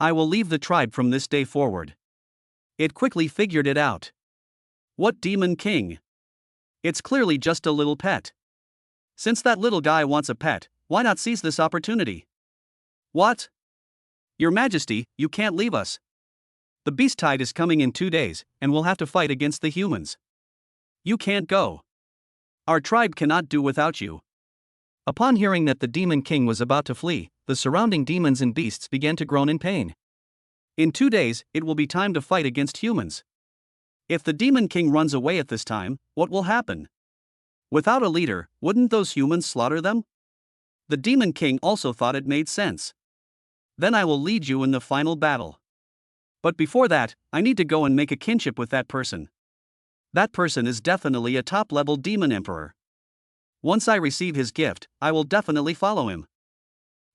S1: I will leave the tribe from this day forward. It quickly figured it out. What Demon King? It's clearly just a little pet. Since that little guy wants a pet, why not seize this opportunity? What? Your Majesty, you can't leave us. The beast tide is coming in 2 days, and we'll have to fight against the humans. You can't go. Our tribe cannot do without you. Upon hearing that the Demon King was about to flee, the surrounding demons and beasts began to groan in pain. In 2 days, it will be time to fight against humans. If the Demon King runs away at this time, what will happen? Without a leader, wouldn't those humans slaughter them? The Demon King also thought it made sense. Then I will lead you in the final battle. But before that, I need to go and make a kinship with that person. That person is definitely a top-level Demon Emperor. Once I receive his gift, I will definitely follow him.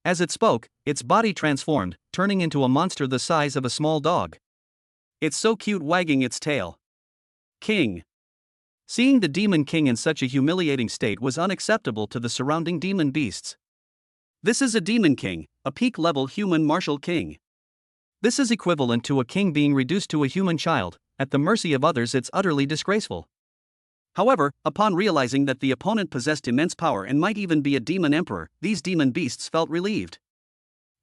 S1: As it spoke, its body transformed, turning into a monster the size of a small dog. It's so cute, wagging its tail. King. Seeing the Demon King in such a humiliating state was unacceptable to the surrounding demon beasts. This is a Demon King, a peak-level human martial king. This is equivalent to a king being reduced to a human child. At the mercy of others, it's utterly disgraceful. However, upon realizing that the opponent possessed immense power and might even be a demon emperor, these demon beasts felt relieved.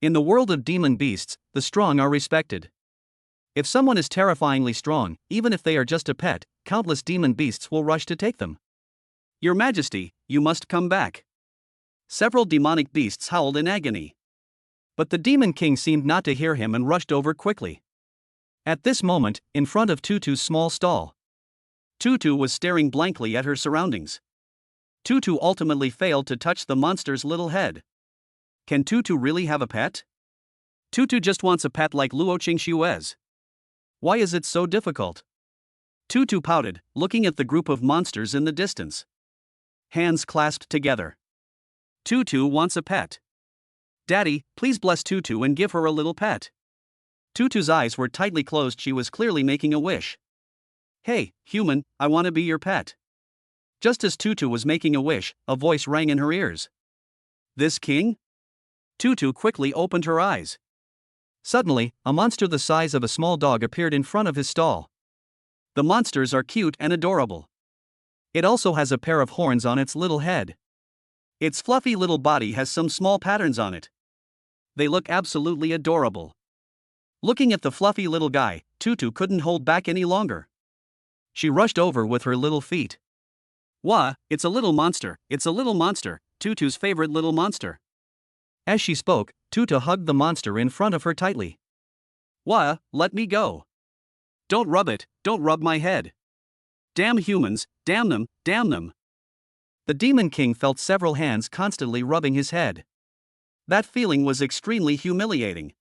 S1: In the world of demon beasts, the strong are respected. If someone is terrifyingly strong, even if they are just a pet, countless demon beasts will rush to take them. Your Majesty, you must come back. Several demonic beasts howled in agony. But the Demon King seemed not to hear him and rushed over quickly. At this moment, in front of Tutu's small stall, Tutu was staring blankly at her surroundings. Tutu ultimately failed to touch the monster's little head. Can Tutu really have a pet? Tutu just wants a pet like Luo Qingshue's. Why is it so difficult? Tutu pouted, looking at the group of monsters in the distance. Hands clasped together. Tutu wants a pet. Daddy, please bless Tutu and give her a little pet. Tutu's eyes were tightly closed. She was clearly making a wish. Hey, human, I want to be your pet. Just as Tutu was making a wish, a voice rang in her ears. This king? Tutu quickly opened her eyes. Suddenly, a monster the size of a small dog appeared in front of his stall. The monsters are cute and adorable. It also has a pair of horns on its little head. Its fluffy little body has some small patterns on it. They look absolutely adorable. Looking at the fluffy little guy, Tutu couldn't hold back any longer. She rushed over with her little feet. Wah, it's a little monster, Tutu's favorite little monster. As she spoke, Tutu hugged the monster in front of her tightly. Wah, let me go. Don't rub my head. Damn humans, damn them. The Demon King felt several hands constantly rubbing his head. That feeling was extremely humiliating.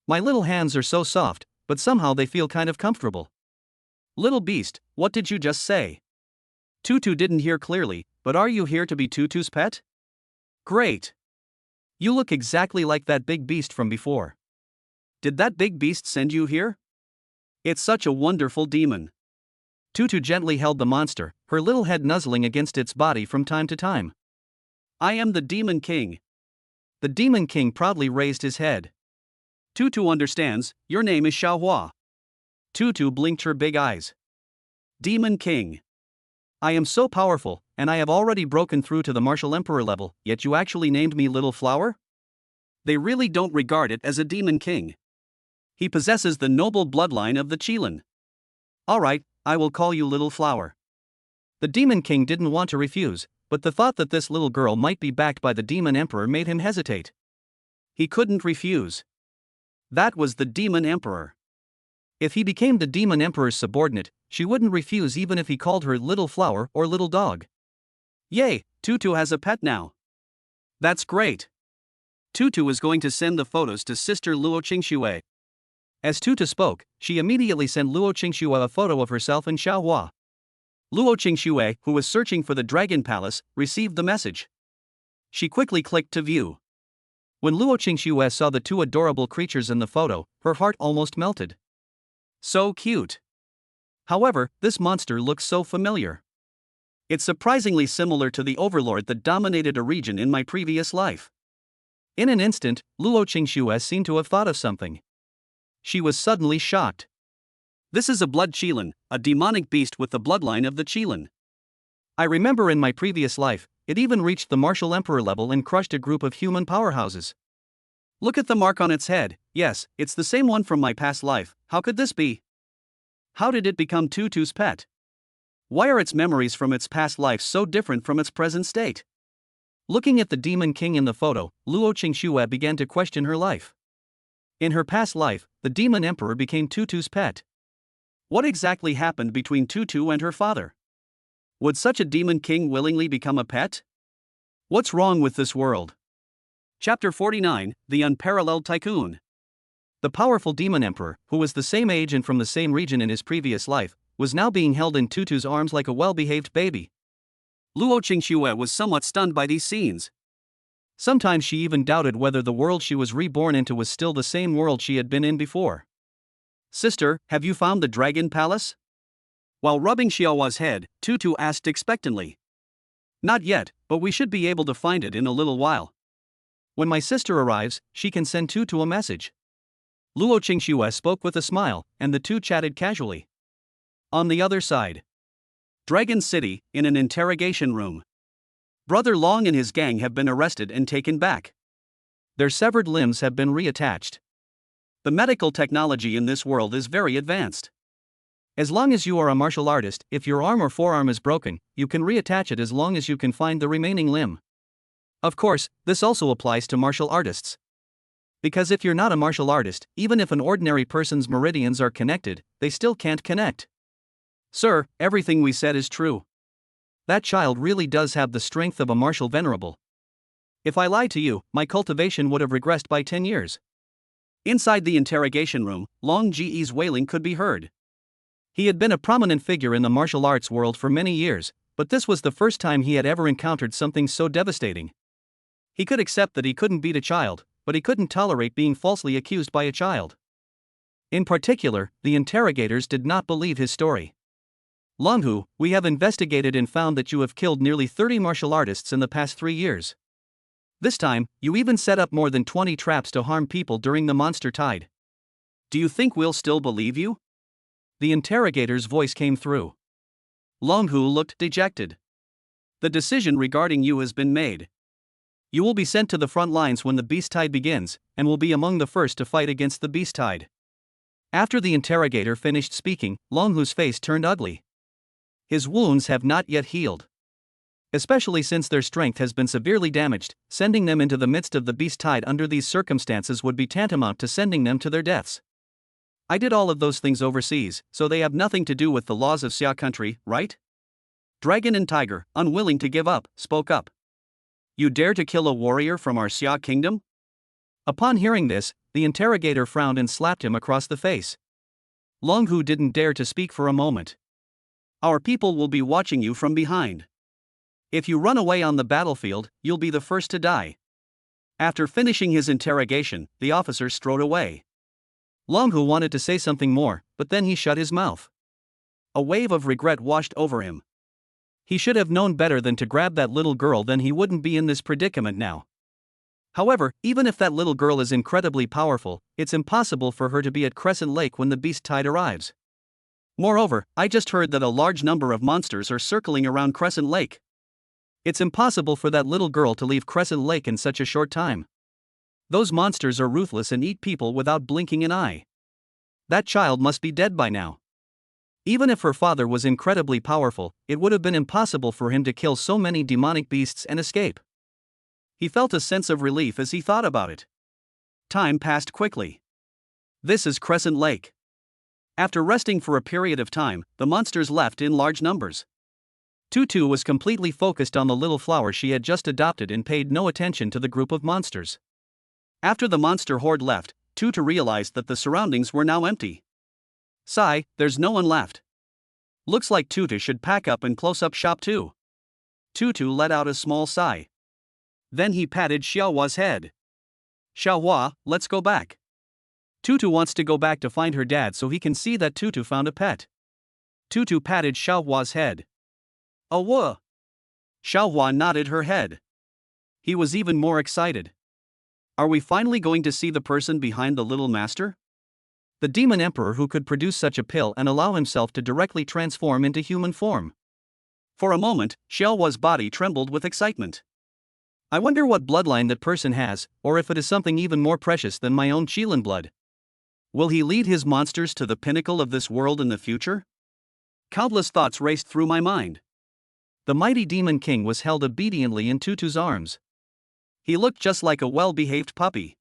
S1: My little hands are so soft, but somehow they feel kind of comfortable. Little beast, what did you just say? Tutu didn't hear clearly, but are you here to be Tutu's pet? Great. You look exactly like that big beast from before. Did that big beast send you here? It's such a wonderful demon. Tutu gently held the monster, her little head nuzzling against its body from time to time. I am the Demon King. The Demon King proudly raised his head. Tutu understands, your name is Xiaohua. Tutu blinked her big eyes. Demon King. I am so powerful, and I have already broken through to the martial emperor level, yet you actually named me Little Flower? They really don't regard it as a Demon King. He possesses the noble bloodline of the Qilin. Alright, I will call you Little Flower. The Demon King didn't want to refuse, but the thought that this little girl might be backed by the Demon Emperor made him hesitate. He couldn't refuse. That was the Demon Emperor. If he became the Demon Emperor's subordinate, she wouldn't refuse even if he called her Little Flower or Little Dog. Yay, Tutu has a pet now. That's great. Tutu is going to send the photos to Sister Luo Qingxue. As Tutu spoke, she immediately sent Luo Qingxue a photo of herself and Xiaohua. Luo Qingxue, who was searching for the Dragon Palace, received the message. She quickly clicked to view. When Luo Qingxue saw the two adorable creatures in the photo, her heart almost melted. So cute. However, this monster looks so familiar. It's surprisingly similar to the overlord that dominated a region in my previous life. In an instant, Luo Qingxue seemed to have thought of something. She was suddenly shocked. This is a blood Qilin, a demonic beast with the bloodline of the Qilin. I remember in my previous life, it even reached the martial emperor level and crushed a group of human powerhouses. Look at the mark on its head. Yes, it's the same one from my past life. How could this be? How did it become Tutu's pet? Why are its memories from its past life so different from its present state? Looking at the Demon King in the photo, Luo Qingxue began to question her life. In her past life, the Demon Emperor became Tutu's pet. What exactly happened between Tutu and her father? Would such a Demon King willingly become a pet? What's wrong with this world? Chapter 49, The Unparalleled Tycoon. The powerful Demon Emperor, who was the same age and from the same region in his previous life, was now being held in Tutu's arms like a well-behaved baby. Luo Qingxue was somewhat stunned by these scenes. Sometimes she even doubted whether the world she was reborn into was still the same world she had been in before. Sister, have you found the Dragon Palace? While rubbing Xiaohua's head, Tutu asked expectantly. Not yet, but we should be able to find it in a little while. When my sister arrives, she can send Tutu a message. Luo Qingxue spoke with a smile, and the two chatted casually. On the other side. Dragon City, in an interrogation room. Brother Long and his gang have been arrested and taken back. Their severed limbs have been reattached. The medical technology in this world is very advanced. As long as you are a martial artist, if your arm or forearm is broken, you can reattach it as long as you can find the remaining limb. Of course, this also applies to martial artists. Because if you're not a martial artist, even if an ordinary person's meridians are connected, they still can't connect. Sir, everything we said is true. That child really does have the strength of a martial venerable. If I lied to you, my cultivation would have regressed by 10 years. Inside the interrogation room, Long Ji's wailing could be heard. He had been a prominent figure in the martial arts world for many years, but this was the first time he had ever encountered something so devastating. He could accept that he couldn't beat a child, but he couldn't tolerate being falsely accused by a child. In particular, the interrogators did not believe his story. Longhu, we have investigated and found that you have killed nearly 30 martial artists in the past 3 years. This time, you even set up more than 20 traps to harm people during the monster tide. Do you think we'll still believe you? The interrogator's voice came through. Longhu looked dejected. The decision regarding you has been made. You will be sent to the front lines when the beast tide begins, and will be among the first to fight against the beast tide. After the interrogator finished speaking, Longhu's face turned ugly. His wounds have not yet healed. Especially since their strength has been severely damaged, sending them into the midst of the beast tide under these circumstances would be tantamount to sending them to their deaths. I did all of those things overseas, so they have nothing to do with the laws of Xia country, right? Dragon and Tiger, unwilling to give up, spoke up. You dare to kill a warrior from our Xia kingdom? Upon hearing this, the interrogator frowned and slapped him across the face. Longhu didn't dare to speak for a moment. Our people will be watching you from behind. If you run away on the battlefield, you'll be the first to die. After finishing his interrogation, the officer strode away. Longhu wanted to say something more, but then he shut his mouth. A wave of regret washed over him. He should have known better than to grab that little girl, then he wouldn't be in this predicament now. However, even if that little girl is incredibly powerful, it's impossible for her to be at Crescent Lake when the beast tide arrives. Moreover, I just heard that a large number of monsters are circling around Crescent Lake. It's impossible for that little girl to leave Crescent Lake in such a short time. Those monsters are ruthless and eat people without blinking an eye. That child must be dead by now. Even if her father was incredibly powerful, it would have been impossible for him to kill so many demonic beasts and escape. He felt a sense of relief as he thought about it. Time passed quickly. This is Crescent Lake. After resting for a period of time, the monsters left in large numbers. Tutu was completely focused on the little flower she had just adopted and paid no attention to the group of monsters. After the monster horde left, Tutu realized that the surroundings were now empty. Sigh, there's no one left. Looks like Tutu should pack up and close up shop too. Tutu let out a small sigh. Then he patted Xiaohua's head. Xiaohua, let's go back. Tutu wants to go back to find her dad so he can see that Tutu found a pet. Tutu patted Xiaohua's head. Oh, whoa. Xiaohua nodded her head. He was even more excited. Are we finally going to see the person behind the little master? The demon emperor who could produce such a pill and allow himself to directly transform into human form. For a moment, Xiaohua's body trembled with excitement. I wonder what bloodline that person has, or if it is something even more precious than my own Qilin blood. Will he lead his monsters to the pinnacle of this world in the future? Countless thoughts raced through my mind. The mighty demon king was held obediently in Tutu's arms. He looked just like a well-behaved puppy.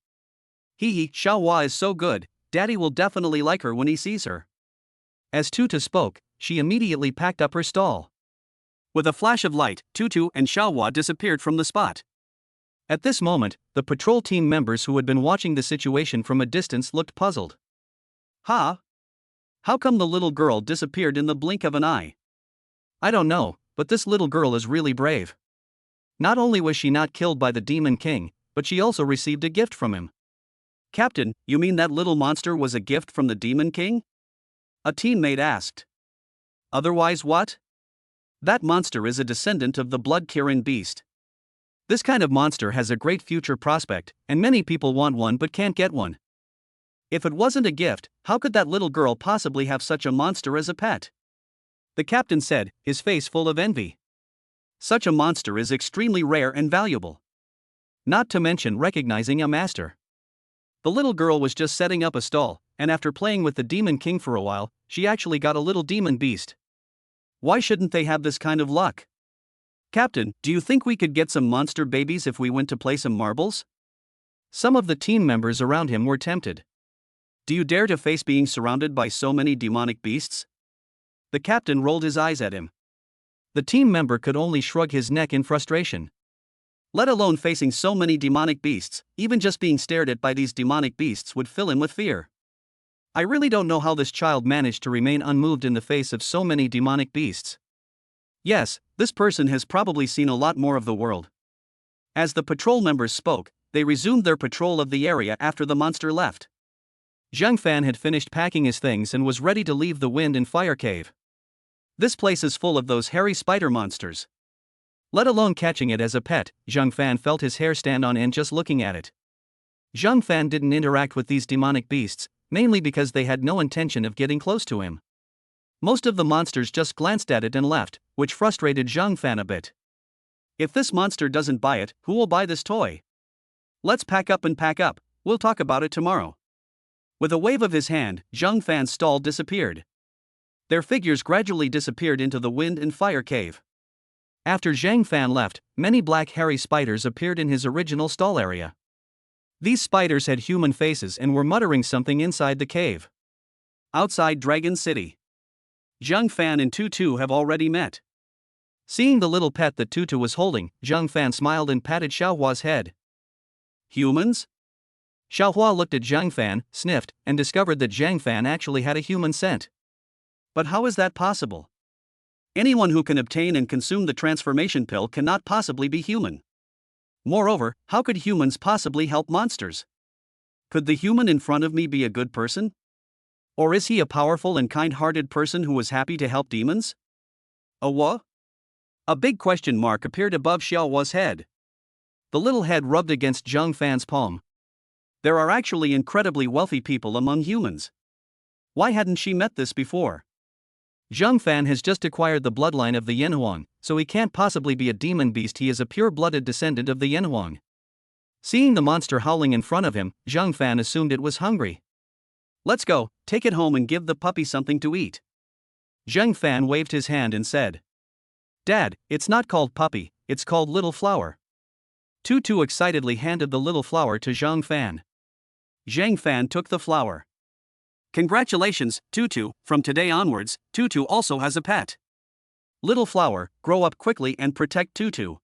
S1: Hee, Xiaohua is so good, Daddy will definitely like her when he sees her. As Tutu spoke, she immediately packed up her stall. With a flash of light, Tutu and Xiaohua disappeared from the spot. At this moment, the patrol team members who had been watching the situation from a distance looked puzzled. Huh? How come the little girl disappeared in the blink of an eye? I don't know, but this little girl is really brave. Not only was she not killed by the Demon King, but she also received a gift from him. Captain, you mean that little monster was a gift from the Demon King? A teammate asked. Otherwise what? That monster is a descendant of the Blood Kirin beast. This kind of monster has a great future prospect, and many people want one but can't get one. If it wasn't a gift, how could that little girl possibly have such a monster as a pet? The captain said, his face full of envy. Such a monster is extremely rare and valuable. Not to mention recognizing a master. The little girl was just setting up a stall, and after playing with the Demon King for a while, she actually got a little demon beast. Why shouldn't they have this kind of luck? Captain, do you think we could get some monster babies if we went to play some marbles? Some of the team members around him were tempted. Do you dare to face being surrounded by so many demonic beasts? The captain rolled his eyes at him. The team member could only shrug his neck in frustration. Let alone facing so many demonic beasts, even just being stared at by these demonic beasts would fill him with fear. I really don't know how this child managed to remain unmoved in the face of so many demonic beasts. Yes, this person has probably seen a lot more of the world. As the patrol members spoke, they resumed their patrol of the area after the monster left. Zhang Fan had finished packing his things and was ready to leave the wind and fire cave. This place is full of those hairy spider monsters. Let alone catching it as a pet, Zhang Fan felt his hair stand on end just looking at it. Zhang Fan didn't interact with these demonic beasts, mainly because they had no intention of getting close to him. Most of the monsters just glanced at it and left, which frustrated Zhang Fan a bit. If this monster doesn't buy it, who will buy this toy? Let's pack up and pack up, we'll talk about it tomorrow. With a wave of his hand, Zhang Fan's stall disappeared. Their figures gradually disappeared into the wind and fire cave. After Zhang Fan left, many black hairy spiders appeared in his original stall area. These spiders had human faces and were muttering something inside the cave. Outside Dragon City, Zhang Fan and Tutu have already met. Seeing the little pet that Tutu was holding, Zhang Fan smiled and patted Xiaohua's head. Humans? Xiaohua looked at Zhang Fan, sniffed, and discovered that Zhang Fan actually had a human scent. But how is that possible? Anyone who can obtain and consume the transformation pill cannot possibly be human. Moreover, how could humans possibly help monsters? Could the human in front of me be a good person? Or is he a powerful and kind-hearted person who was happy to help demons? A what? A big question mark appeared above Xiaohua's head. The little head rubbed against Zhang Fan's palm. There are actually incredibly wealthy people among humans. Why hadn't she met this before? Zhang Fan has just acquired the bloodline of the Yanhuang, so he can't possibly be a demon beast. He is a pure-blooded descendant of the Yanhuang. Seeing the monster howling in front of him, Zhang Fan assumed it was hungry. Let's go, take it home and give the puppy something to eat. Zhang Fan waved his hand and said. Dad, it's not called puppy, it's called little flower. Tutu excitedly handed the little flower to Zhang Fan. Zhang Fan took the flower. Congratulations, Tutu, from today onwards, Tutu also has a pet. Little flower, grow up quickly and protect Tutu.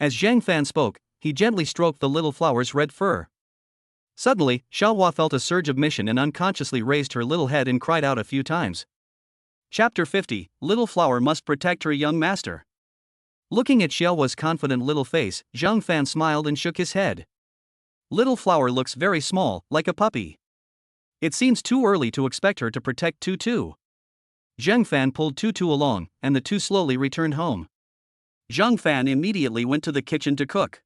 S1: As Zhang Fan spoke, he gently stroked the little flower's red fur. Suddenly, Xiaohua felt a surge of mission and unconsciously raised her little head and cried out a few times. Chapter 50, Little Flower Must Protect Her Young Master. Looking at Xiaohua's confident little face, Zhang Fan smiled and shook his head. Little Flower looks very small, like a puppy. It seems too early to expect her to protect Tutu. Zhang Fan pulled Tutu along, and the two slowly returned home. Zhang Fan immediately went to the kitchen to cook.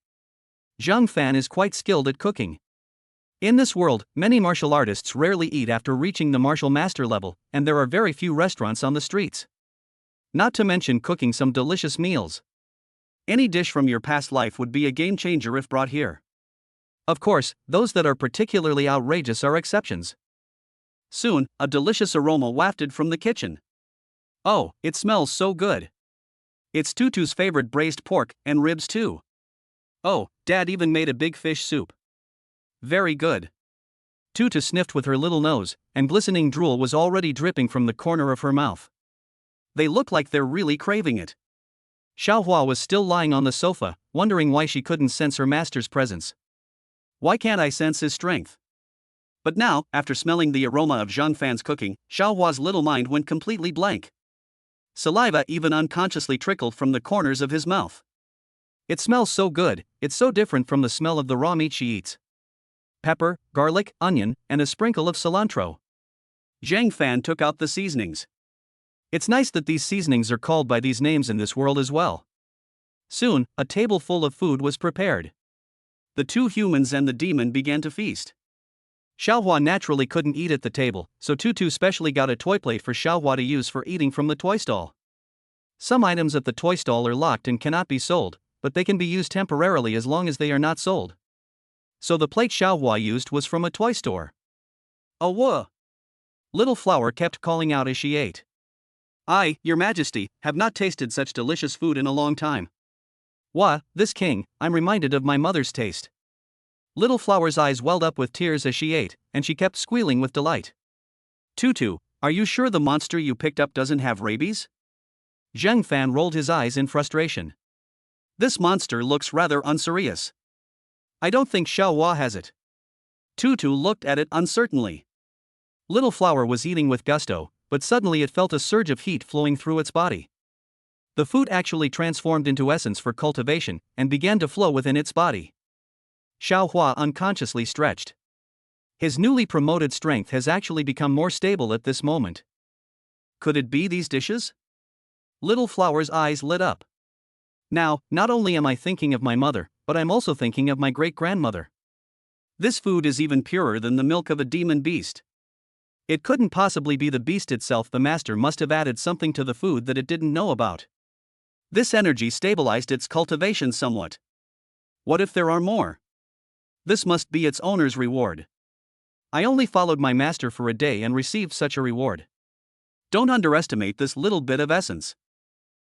S1: Zhang Fan is quite skilled at cooking. In this world, many martial artists rarely eat after reaching the martial master level, and there are very few restaurants on the streets. Not to mention cooking some delicious meals. Any dish from your past life would be a game changer if brought here. Of course, those that are particularly outrageous are exceptions. Soon, a delicious aroma wafted from the kitchen. Oh, it smells so good. It's Tutu's favorite braised pork, and ribs too. Oh, Dad even made a big fish soup. Very good. Tutu sniffed with her little nose, and glistening drool was already dripping from the corner of her mouth. They look like they're really craving it. Xiaohua was still lying on the sofa, wondering why she couldn't sense her master's presence. Why can't I sense his strength? But now, after smelling the aroma of Zhang Fan's cooking, Xiaohua's little mind went completely blank. Saliva even unconsciously trickled from the corners of his mouth. It smells so good, it's so different from the smell of the raw meat she eats. Pepper, garlic, onion, and a sprinkle of cilantro. Zhang Fan took out the seasonings. It's nice that these seasonings are called by these names in this world as well. Soon, a table full of food was prepared. The two humans and the demon began to feast. Xiaohua naturally couldn't eat at the table, so Tutu specially got a toy plate for Xiaohua to use for eating from the toy stall. Some items at the toy stall are locked and cannot be sold, but they can be used temporarily as long as they are not sold. So the plate Xiaohua used was from a toy store. Oh whoa! Little Flower kept calling out as she ate. I, Your Majesty, have not tasted such delicious food in a long time. Wah, this king, I'm reminded of my mother's taste. Little Flower's eyes welled up with tears as she ate, and she kept squealing with delight. Tutu, are you sure the monster you picked up doesn't have rabies? Zhang Fan rolled his eyes in frustration. This monster looks rather unserious. I don't think Xiao Hua has it. Tutu looked at it uncertainly. Little Flower was eating with gusto, but suddenly it felt a surge of heat flowing through its body. The food actually transformed into essence for cultivation and began to flow within its body. Xiao Hua unconsciously stretched. His newly promoted strength has actually become more stable at this moment. Could it be these dishes? Little Flower's eyes lit up. Now, not only am I thinking of my mother, but I'm also thinking of my great-grandmother. This food is even purer than the milk of a demon beast. It couldn't possibly be the beast itself. The master must have added something to the food that it didn't know about. This energy stabilized its cultivation somewhat. What if there are more? This must be its owner's reward. I only followed my master for a day and received such a reward. Don't underestimate this little bit of essence.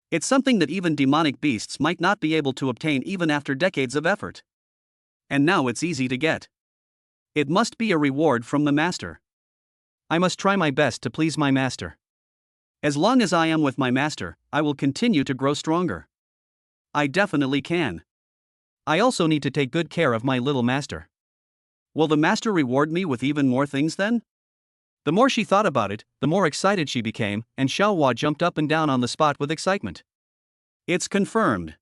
S1: It's something that even demonic beasts might not be able to obtain even after decades of effort. And now it's easy to get. It must be a reward from the master. I must try my best to please my master. As long as I am with my master, I will continue to grow stronger. I definitely can. I also need to take good care of my little master. Will the master reward me with even more things then? The more she thought about it, the more excited she became, and Xiao Hua jumped up and down on the spot with excitement. It's confirmed.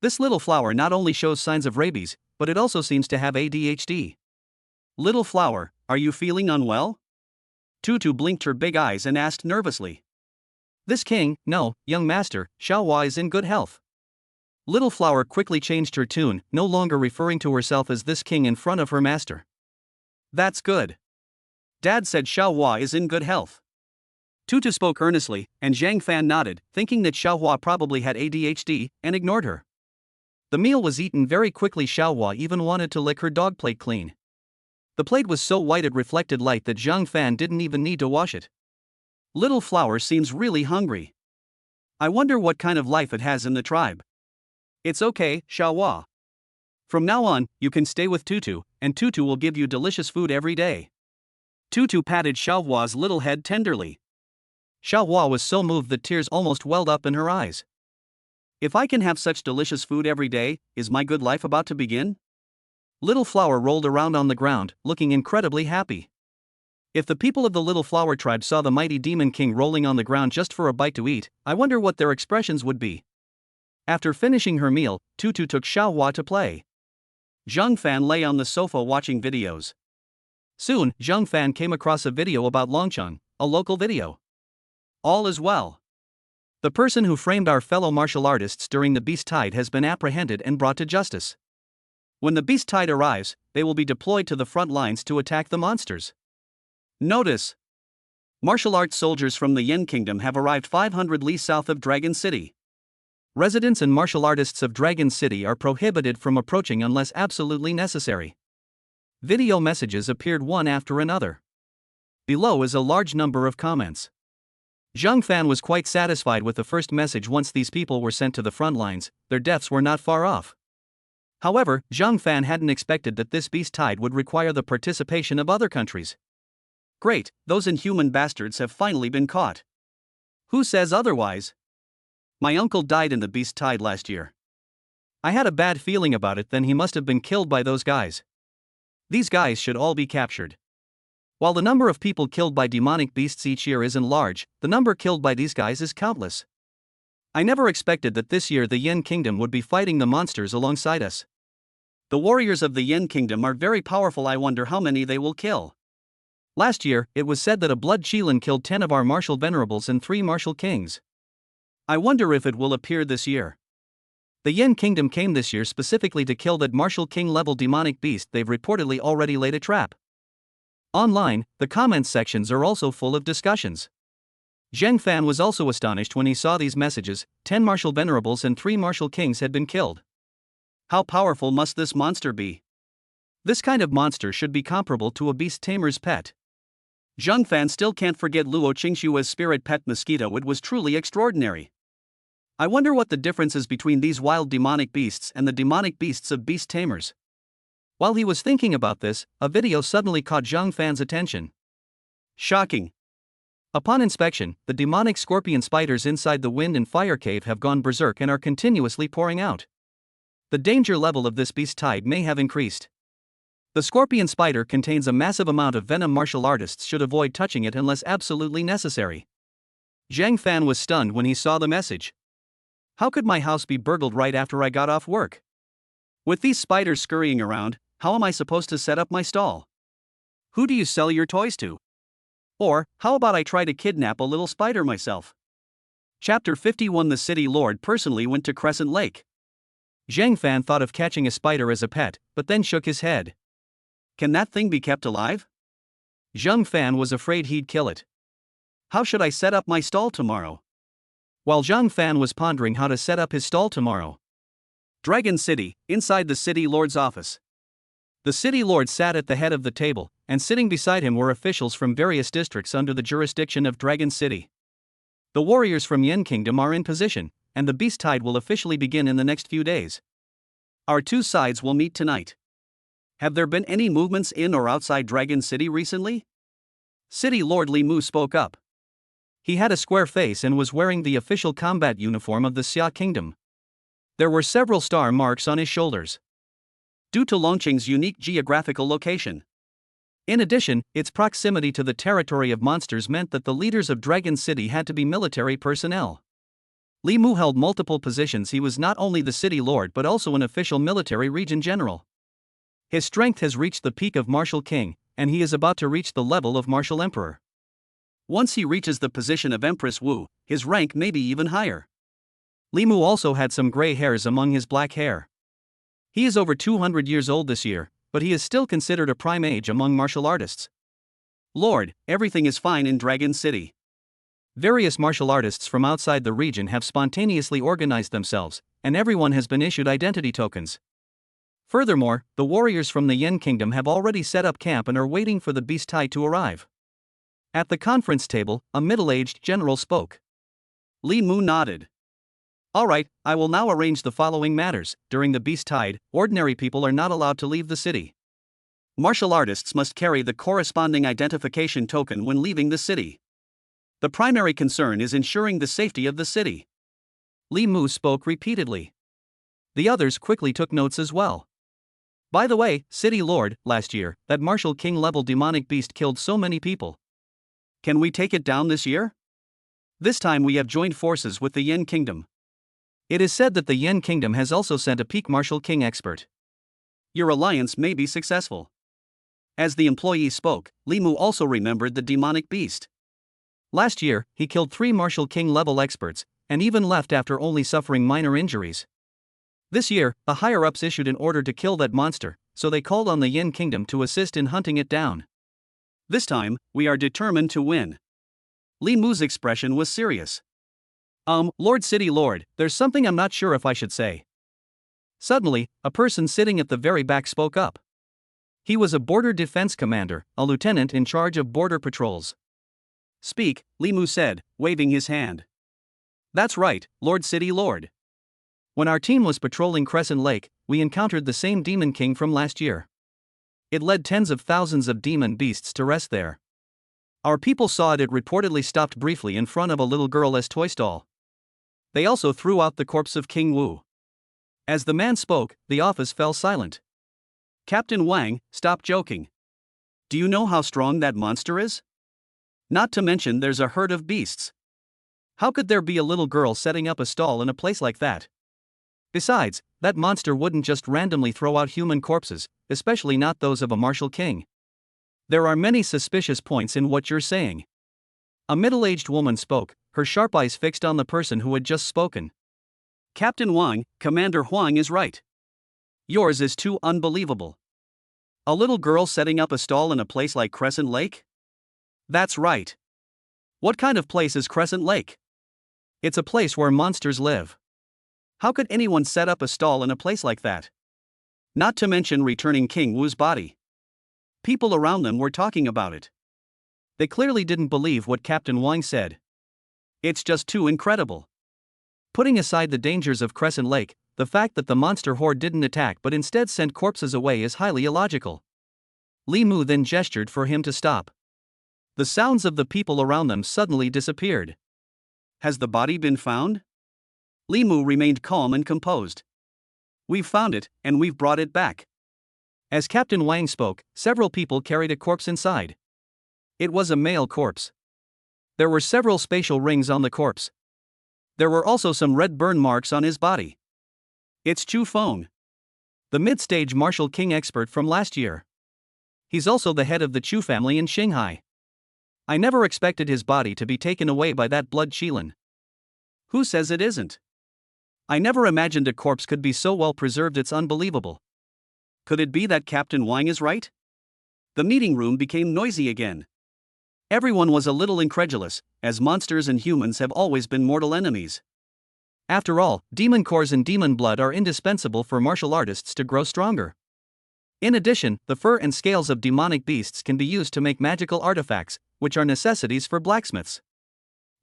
S1: This little flower not only shows signs of rabies, but it also seems to have ADHD. Little Flower, are you feeling unwell? Tutu blinked her big eyes and asked nervously. This king, no, young master, Xiao Hua is in good health. Little Flower quickly changed her tune, no longer referring to herself as this king in front of her master. That's good. Dad said Xiao Hua is in good health. Tutu spoke earnestly, and Zhang Fan nodded, thinking that Xiao Hua probably had ADHD, and ignored her. The meal was eaten very quickly. Xiao Hua even wanted to lick her dog plate clean. The plate was so white it reflected light that Zhang Fan didn't even need to wash it. Little Flower seems really hungry. I wonder what kind of life it has in the tribe. It's okay, Xiao Hua. From now on, you can stay with Tutu, and Tutu will give you delicious food every day. Tutu patted Xiao Hua's little head tenderly. Xiao Hua was so moved that tears almost welled up in her eyes. If I can have such delicious food every day, is my good life about to begin? Little Flower rolled around on the ground, looking incredibly happy. If the people of the Little Flower tribe saw the mighty demon king rolling on the ground just for a bite to eat, I wonder what their expressions would be. After finishing her meal, Tutu took Xiao Hua to play. Zhang Fan lay on the sofa watching videos. Soon, Zhang Fan came across a video about Longcheng, a local video. All is well. The person who framed our fellow martial artists during the Beast Tide has been apprehended and brought to justice. When the Beast Tide arrives, they will be deployed to the front lines to attack the monsters. Notice: martial arts soldiers from the Yen Kingdom have arrived 500 li south of Dragon City. Residents and martial artists of Dragon City are prohibited from approaching unless absolutely necessary. Video messages appeared one after another. Below is a large number of comments. Zhang Fan was quite satisfied with the first message. Once these people were sent to the front lines, their deaths were not far off. However, Zhang Fan hadn't expected that this beast tide would require the participation of other countries. Great, those inhuman bastards have finally been caught. Who says otherwise? My uncle died in the beast tide last year. I had a bad feeling about it. Then he must have been killed by those guys. These guys should all be captured. While the number of people killed by demonic beasts each year isn't large, the number killed by these guys is countless. I never expected that this year the Yen Kingdom would be fighting the monsters alongside us. The warriors of the Yen Kingdom are very powerful. I wonder how many they will kill. Last year, it was said that a blood Qilin killed 10 of our martial venerables and 3 martial kings. I wonder if it will appear this year. The Yen Kingdom came this year specifically to kill that martial king level demonic beast. They've reportedly already laid a trap. Online, the comments sections are also full of discussions. Zheng Fan was also astonished when he saw these messages. 10 martial venerables and 3 martial kings had been killed. How powerful must this monster be? This kind of monster should be comparable to a beast tamer's pet. Zheng Fan still can't forget Luo Qingshua's spirit pet mosquito. It was truly extraordinary. I wonder what the difference is between these wild demonic beasts and the demonic beasts of beast tamers. While he was thinking about this, a video suddenly caught Zhang Fan's attention. Shocking. Upon inspection, the demonic scorpion spiders inside the wind and fire cave have gone berserk and are continuously pouring out. The danger level of this beast type may have increased. The scorpion spider contains a massive amount of venom. Martial artists should avoid touching it unless absolutely necessary. Zhang Fan was stunned when he saw the message. How could my house be burgled right after I got off work? With these spiders scurrying around, how am I supposed to set up my stall? Who do you sell your toys to? Or, how about I try to kidnap a little spider myself? Chapter 51. The City Lord personally went to Crescent Lake. Zhang Fan thought of catching a spider as a pet, but then shook his head. Can that thing be kept alive? Zhang Fan was afraid he'd kill it. How should I set up my stall tomorrow? While Zhang Fan was pondering how to set up his stall tomorrow. Dragon City, inside the City Lord's office. The City Lord sat at the head of the table, and sitting beside him were officials from various districts under the jurisdiction of Dragon City. The warriors from Yen Kingdom are in position, and the Beast Tide will officially begin in the next few days. Our two sides will meet tonight. Have there been any movements in or outside Dragon City recently? City Lord Li Mu spoke up. He had a square face and was wearing the official combat uniform of the Xia Kingdom. There were several star marks on his shoulders. Due to Longqing's unique geographical location. In addition, its proximity to the territory of monsters meant that the leaders of Dragon City had to be military personnel. Li Mu held multiple positions. He was not only the city lord but also an official military region general. His strength has reached the peak of Martial King, and he is about to reach the level of Martial Emperor. Once he reaches the position of Empress Wu, his rank may be even higher. Li Mu also had some gray hairs among his black hair. He is over 200 years old this year, but he is still considered a prime age among martial artists. Lord, everything is fine in Dragon City. Various martial artists from outside the region have spontaneously organized themselves, and everyone has been issued identity tokens. Furthermore, the warriors from the Yen Kingdom have already set up camp and are waiting for the Beast Tide to arrive. At the conference table, a middle-aged general spoke. Li Mu nodded. Alright, I will now arrange the following matters. During the Beast Tide, ordinary people are not allowed to leave the city. Martial artists must carry the corresponding identification token when leaving the city. The primary concern is ensuring the safety of the city. Li Mu spoke repeatedly. The others quickly took notes as well. By the way, City Lord, last year, that Martial King level demonic beast killed so many people. Can we take it down this year? This time we have joined forces with the Yen Kingdom. It is said that the Yen Kingdom has also sent a peak Martial King expert. Your alliance may be successful. As the employee spoke, Li Mu also remembered the demonic beast. Last year, he killed 3 Martial King level experts, and even left after only suffering minor injuries. This year, the higher-ups issued an order to kill that monster, so they called on the Yen Kingdom to assist in hunting it down. This time, we are determined to win. Li Mu's expression was serious. Lord City Lord, there's something I'm not sure if I should say. Suddenly, a person sitting at the very back spoke up. He was a border defense commander, a lieutenant in charge of border patrols. Speak, Li Mu said, waving his hand. That's right, Lord City Lord. When our team was patrolling Crescent Lake, we encountered the same Demon King from last year. It led tens of thousands of demon beasts to rest there. Our people saw it. It reportedly stopped briefly in front of a little girl's toy stall. They also threw out the corpse of King Wu. As the man spoke, the office fell silent. Captain Wang, stop joking. Do you know how strong that monster is? Not to mention there's a herd of beasts. How could there be a little girl setting up a stall in a place like that? Besides, that monster wouldn't just randomly throw out human corpses, especially not those of a martial king. There are many suspicious points in what you're saying. A middle-aged woman spoke, her sharp eyes fixed on the person who had just spoken. Captain Wang, Commander Huang is right. Yours is too unbelievable. A little girl setting up a stall in a place like Crescent Lake? That's right. What kind of place is Crescent Lake? It's a place where monsters live. How could anyone set up a stall in a place like that? Not to mention returning King Wu's body. People around them were talking about it. They clearly didn't believe what Captain Wang said. It's just too incredible. Putting aside the dangers of Crescent Lake, the fact that the monster horde didn't attack but instead sent corpses away is highly illogical. Li Mu then gestured for him to stop. The sounds of the people around them suddenly disappeared. Has the body been found? Li Mu remained calm and composed. We've found it, and we've brought it back. As Captain Wang spoke, several people carried a corpse inside. It was a male corpse. There were several spatial rings on the corpse. There were also some red burn marks on his body. It's Chu Feng, the mid-stage martial king expert from last year. He's also the head of the Chu family in Shanghai. I never expected his body to be taken away by that blood Qilin. Who says it isn't? I never imagined a corpse could be so well preserved, it's unbelievable. Could it be that Captain Wang is right? The meeting room became noisy again. Everyone was a little incredulous, as monsters and humans have always been mortal enemies. After all, demon cores and demon blood are indispensable for martial artists to grow stronger. In addition, the fur and scales of demonic beasts can be used to make magical artifacts, which are necessities for blacksmiths.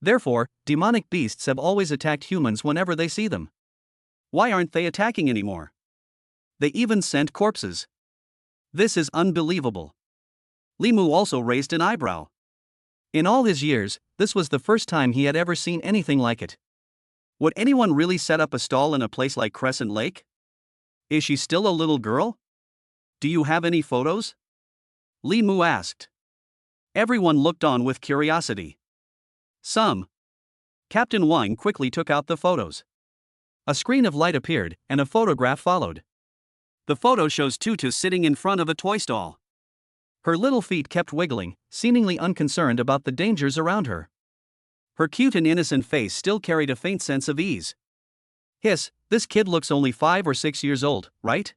S1: Therefore, demonic beasts have always attacked humans whenever they see them. Why aren't they attacking anymore? They even sent corpses. This is unbelievable. Li Mu also raised an eyebrow. In all his years, this was the first time he had ever seen anything like it. Would anyone really set up a stall in a place like Crescent Lake? Is she still a little girl? Do you have any photos? Li Mu asked. Everyone looked on with curiosity. Some. Captain Wang quickly took out the photos. A screen of light appeared, and a photograph followed. The photo shows Tutu sitting in front of a toy stall. Her little feet kept wiggling, seemingly unconcerned about the dangers around her. Her cute and innocent face still carried a faint sense of ease. Hiss, this kid looks only 5 or 6 years old, right?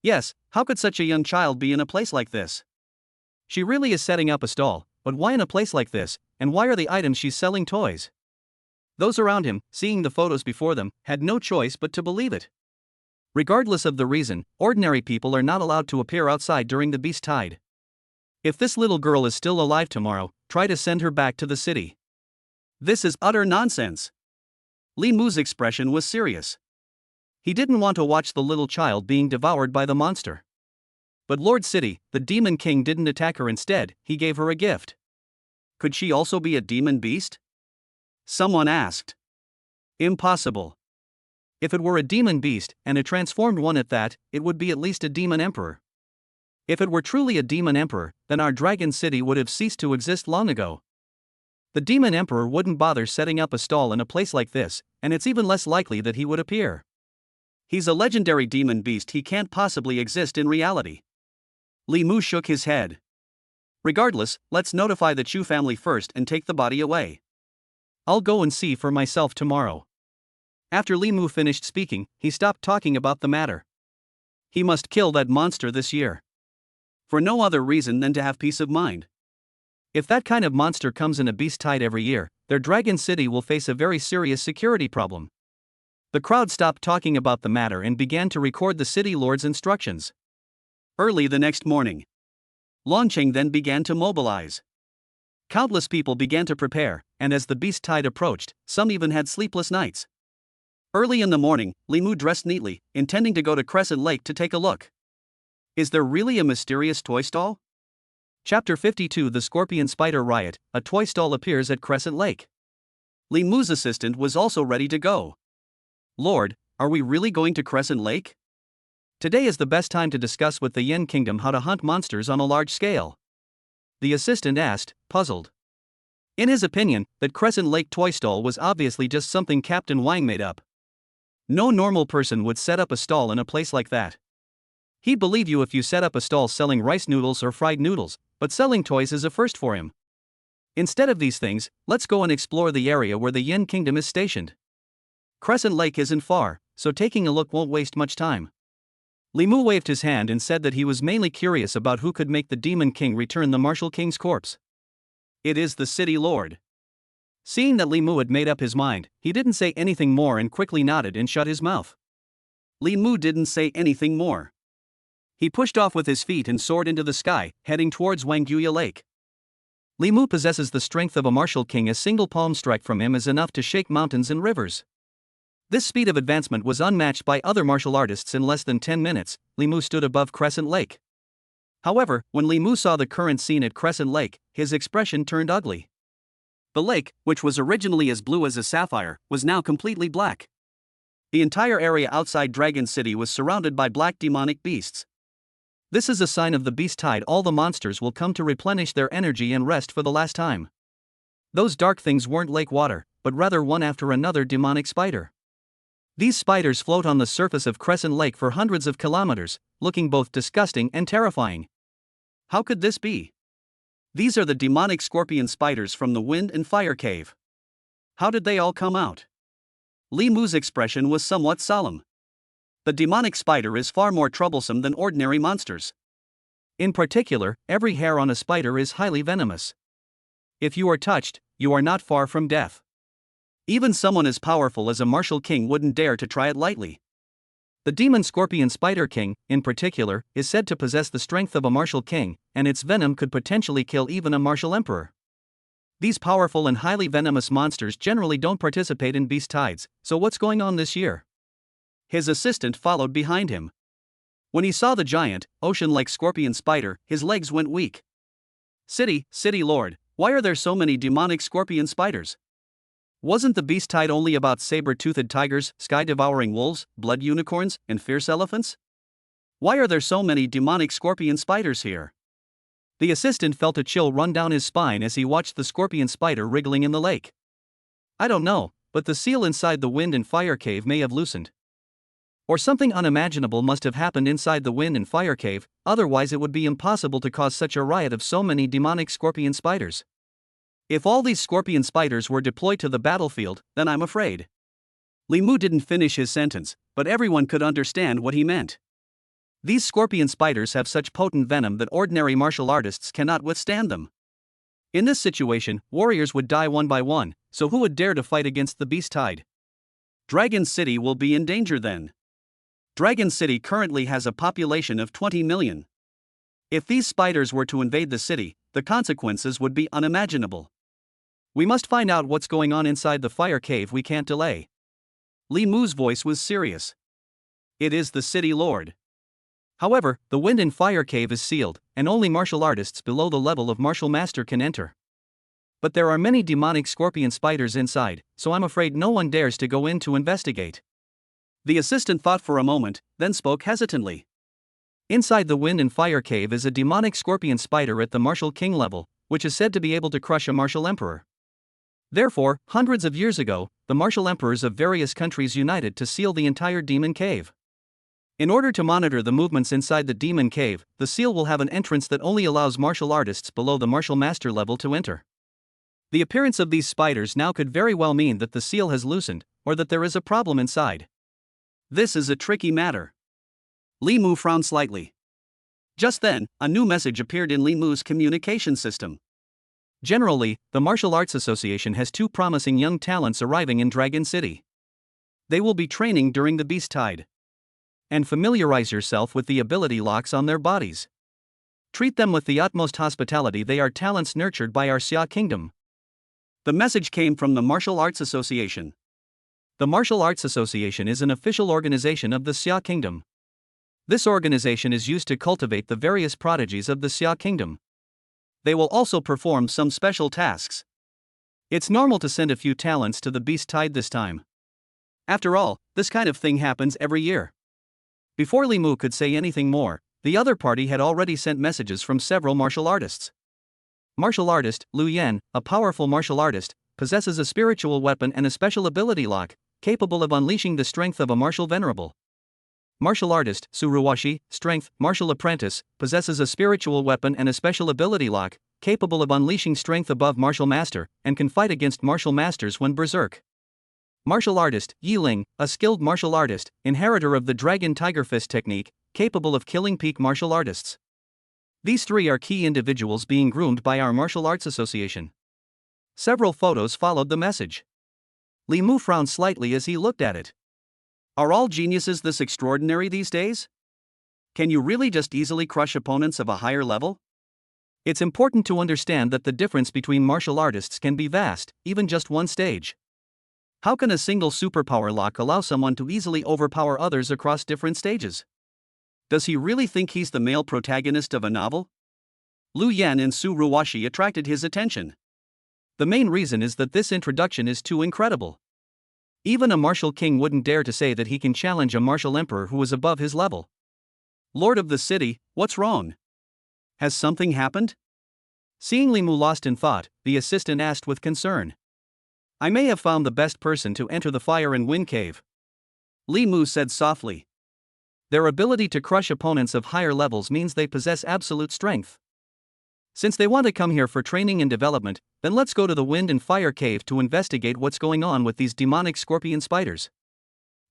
S1: Yes, how could such a young child be in a place like this? She really is setting up a stall, but why in a place like this, and why are the items she's selling toys? Those around him, seeing the photos before them, had no choice but to believe it. Regardless of the reason, ordinary people are not allowed to appear outside during the beast tide. If this little girl is still alive tomorrow, try to send her back to the city. This is utter nonsense. Li Mu's expression was serious. He didn't want to watch the little child being devoured by the monster. But Lord City, the Demon King, didn't attack her. Instead, he gave her a gift. Could she also be a demon beast? Someone asked. Impossible. If it were a demon beast, and a transformed one at that, it would be at least a demon emperor. If it were truly a demon emperor, then our dragon city would have ceased to exist long ago. The demon emperor wouldn't bother setting up a stall in a place like this, and it's even less likely that he would appear. He's a legendary demon beast, he can't possibly exist in reality. Li Mu shook his head. Regardless, let's notify the Chu family first and take the body away. I'll go and see for myself tomorrow. After Li Mu finished speaking, he stopped talking about the matter. He must kill that monster this year. For no other reason than to have peace of mind. If that kind of monster comes in a beast tide every year, their dragon city will face a very serious security problem. The crowd stopped talking about the matter and began to record the city lord's instructions. Early the next morning, Longcheng then began to mobilize. Countless people began to prepare, and as the beast tide approached, some even had sleepless nights. Early in the morning, Li Mu dressed neatly, intending to go to Crescent Lake to take a look. Is there really a mysterious toy stall? Chapter 52 The Scorpion Spider Riot, a toy stall appears at Crescent Lake. Li Mu's assistant was also ready to go. Lord, are we really going to Crescent Lake? Today is the best time to discuss with the Yen Kingdom how to hunt monsters on a large scale. The assistant asked, puzzled. In his opinion, that Crescent Lake toy stall was obviously just something Captain Wang made up. No normal person would set up a stall in a place like that. He'd believe you if you set up a stall selling rice noodles or fried noodles, but selling toys is a first for him. Instead of these things, let's go and explore the area where the Yen Kingdom is stationed. Crescent Lake isn't far, so taking a look won't waste much time. Li Mu waved his hand and said that he was mainly curious about who could make the Demon King return the Martial King's corpse. It is the city lord. Seeing that Li Mu had made up his mind, he didn't say anything more and quickly nodded and shut his mouth. Li Mu didn't say anything more. He pushed off with his feet and soared into the sky, heading towards Wangguya Lake. Li Mu possesses the strength of a martial king. A single palm strike from him is enough to shake mountains and rivers. This speed of advancement was unmatched by other martial artists. In less than 10 minutes, Li Mu stood above Crescent Lake. However, when Li Mu saw the current scene at Crescent Lake, his expression turned ugly. The lake, which was originally as blue as a sapphire, was now completely black. The entire area outside Dragon City was surrounded by black demonic beasts. This is a sign of the beast tide. All the monsters will come to replenish their energy and rest for the last time. Those dark things weren't lake water, but rather one after another demonic spider. These spiders float on the surface of Crescent Lake for hundreds of kilometers, looking both disgusting and terrifying. How could this be? These are the demonic scorpion spiders from the Wind and Fire Cave. How did they all come out? Li Mu's expression was somewhat solemn. The demonic spider is far more troublesome than ordinary monsters. In particular, every hair on a spider is highly venomous. If you are touched, you are not far from death. Even someone as powerful as a martial king wouldn't dare to try it lightly. The demon scorpion spider king, in particular, is said to possess the strength of a martial king, and its venom could potentially kill even a martial emperor. These powerful and highly venomous monsters generally don't participate in beast tides, so what's going on this year? His assistant followed behind him. When he saw the giant, ocean-like scorpion spider, his legs went weak. City Lord, why are there so many demonic scorpion spiders? Wasn't the beast tide only about saber-toothed tigers, sky-devouring wolves, blood unicorns, and fierce elephants? Why are there so many demonic scorpion spiders here? The assistant felt a chill run down his spine as he watched the scorpion spider wriggling in the lake. I don't know, but the seal inside the Wind and Fire Cave may have loosened. Or something unimaginable must have happened inside the Wind and Fire Cave, otherwise it would be impossible to cause such a riot of so many demonic scorpion spiders. If all these scorpion spiders were deployed to the battlefield, then I'm afraid. Li Mu didn't finish his sentence, but everyone could understand what he meant. These scorpion spiders have such potent venom that ordinary martial artists cannot withstand them. In this situation, warriors would die one by one, so who would dare to fight against the beast tide? Dragon City will be in danger then. Dragon City currently has a population of 20 million. If these spiders were to invade the city, the consequences would be unimaginable. We must find out what's going on inside the fire cave. We can't delay. Li Mu's voice was serious. It is the city lord. However, the Wind and Fire Cave is sealed, and only martial artists below the level of martial master can enter. But there are many demonic scorpion spiders inside, so I'm afraid no one dares to go in to investigate. The assistant thought for a moment, then spoke hesitantly. Inside the Wind and Fire Cave is a demonic scorpion spider at the martial king level, which is said to be able to crush a martial emperor. Therefore, hundreds of years ago, the martial emperors of various countries united to seal the entire demon cave. In order to monitor the movements inside the demon cave, the seal will have an entrance that only allows martial artists below the martial master level to enter. The appearance of these spiders now could very well mean that the seal has loosened, or that there is a problem inside. This is a tricky matter. Li Mu frowned slightly. Just then, a new message appeared in Li Mu's communication system. Generally, the Martial Arts Association has 2 promising young talents arriving in Dragon City. They will be training during the beast tide. And familiarize yourself with the ability locks on their bodies. Treat them with the utmost hospitality. They are talents nurtured by our Xia Kingdom. The message came from the Martial Arts Association. The Martial Arts Association is an official organization of the Xia Kingdom. This organization is used to cultivate the various prodigies of the Xia Kingdom. They will also perform some special tasks. It's normal to send a few talents to the beast tide this time. After all, this kind of thing happens every year. Before Li Mu could say anything more, the other party had already sent messages from several martial artists. Martial artist Lu Yan, a powerful martial artist, possesses a spiritual weapon and a special ability lock, capable of unleashing the strength of a martial venerable. Martial artist Suruwashi, strength, martial apprentice, possesses a spiritual weapon and a special ability lock, capable of unleashing strength above martial master, and can fight against martial masters when berserk. Martial artist Yi Ling, a skilled martial artist, inheritor of the Dragon Tiger Fist technique, capable of killing peak martial artists. These 3 are key individuals being groomed by our Martial Arts Association. Several photos followed the message. Li Mu frowned slightly as he looked at it. Are all geniuses this extraordinary these days? Can you really just easily crush opponents of a higher level? It's important to understand that the difference between martial artists can be vast, even just one stage. How can a single superpower lock allow someone to easily overpower others across different stages? Does he really think he's the male protagonist of a novel? Lu Yan and Su Ruwashi attracted his attention. The main reason is that this introduction is too incredible. Even a martial king wouldn't dare to say that he can challenge a martial emperor who is above his level. Lord of the city, what's wrong? Has something happened? Seeing Li Mu lost in thought, the assistant asked with concern. I may have found the best person to enter the fire and wind cave. Li Mu said softly. Their ability to crush opponents of higher levels means they possess absolute strength. Since they want to come here for training and development, then let's go to the wind and fire cave to investigate what's going on with these demonic scorpion spiders.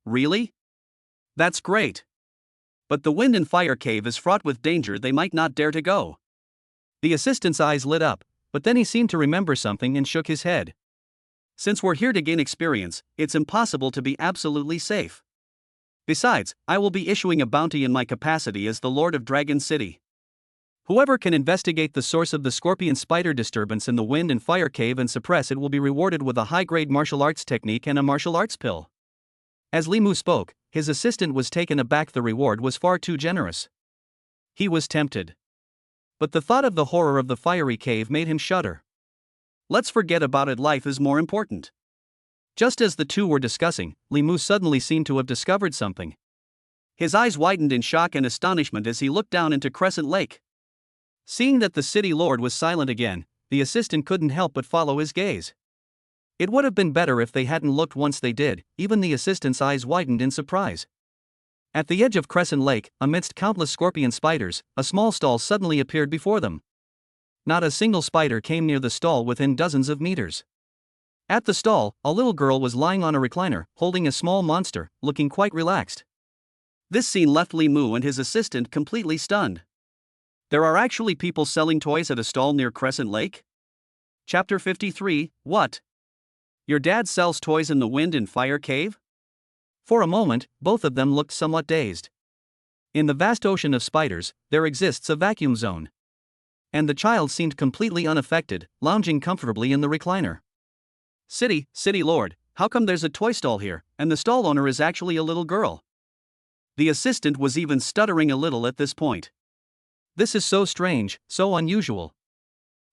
S1: Really? That's great. But the wind and fire cave is fraught with danger, they might not dare to go. The assistant's eyes lit up, but then he seemed to remember something and shook his head. Since we're here to gain experience, it's impossible to be absolutely safe. Besides, I will be issuing a bounty in my capacity as the Lord of Dragon City. Whoever can investigate the source of the scorpion spider disturbance in the wind and fire cave and suppress it will be rewarded with a high-grade martial arts technique and a martial arts pill. As Li Mu spoke, his assistant was taken aback. The reward was far too generous. He was tempted. But the thought of the horror of the fiery cave made him shudder. Let's forget about it, life is more important. Just as the two were discussing, Li Mu suddenly seemed to have discovered something. His eyes widened in shock and astonishment as he looked down into Crescent Lake. Seeing that the city lord was silent again, the assistant couldn't help but follow his gaze. It would have been better if they hadn't looked. Once they did, even the assistant's eyes widened in surprise. At the edge of Crescent Lake, amidst countless scorpion spiders, a small stall suddenly appeared before them. Not a single spider came near the stall within dozens of meters. At the stall, a little girl was lying on a recliner, holding a small monster, looking quite relaxed. This scene left Li Mu and his assistant completely stunned. There are actually people selling toys at a stall near Crescent Lake? Chapter 53, What? Your dad sells toys in the wind and fire cave? For a moment, both of them looked somewhat dazed. In the vast ocean of spiders, there exists a vacuum zone. And the child seemed completely unaffected, lounging comfortably in the recliner. City Lord, how come there's a toy stall here, and the stall owner is actually a little girl? The assistant was even stuttering a little at this point. This is so strange, so unusual.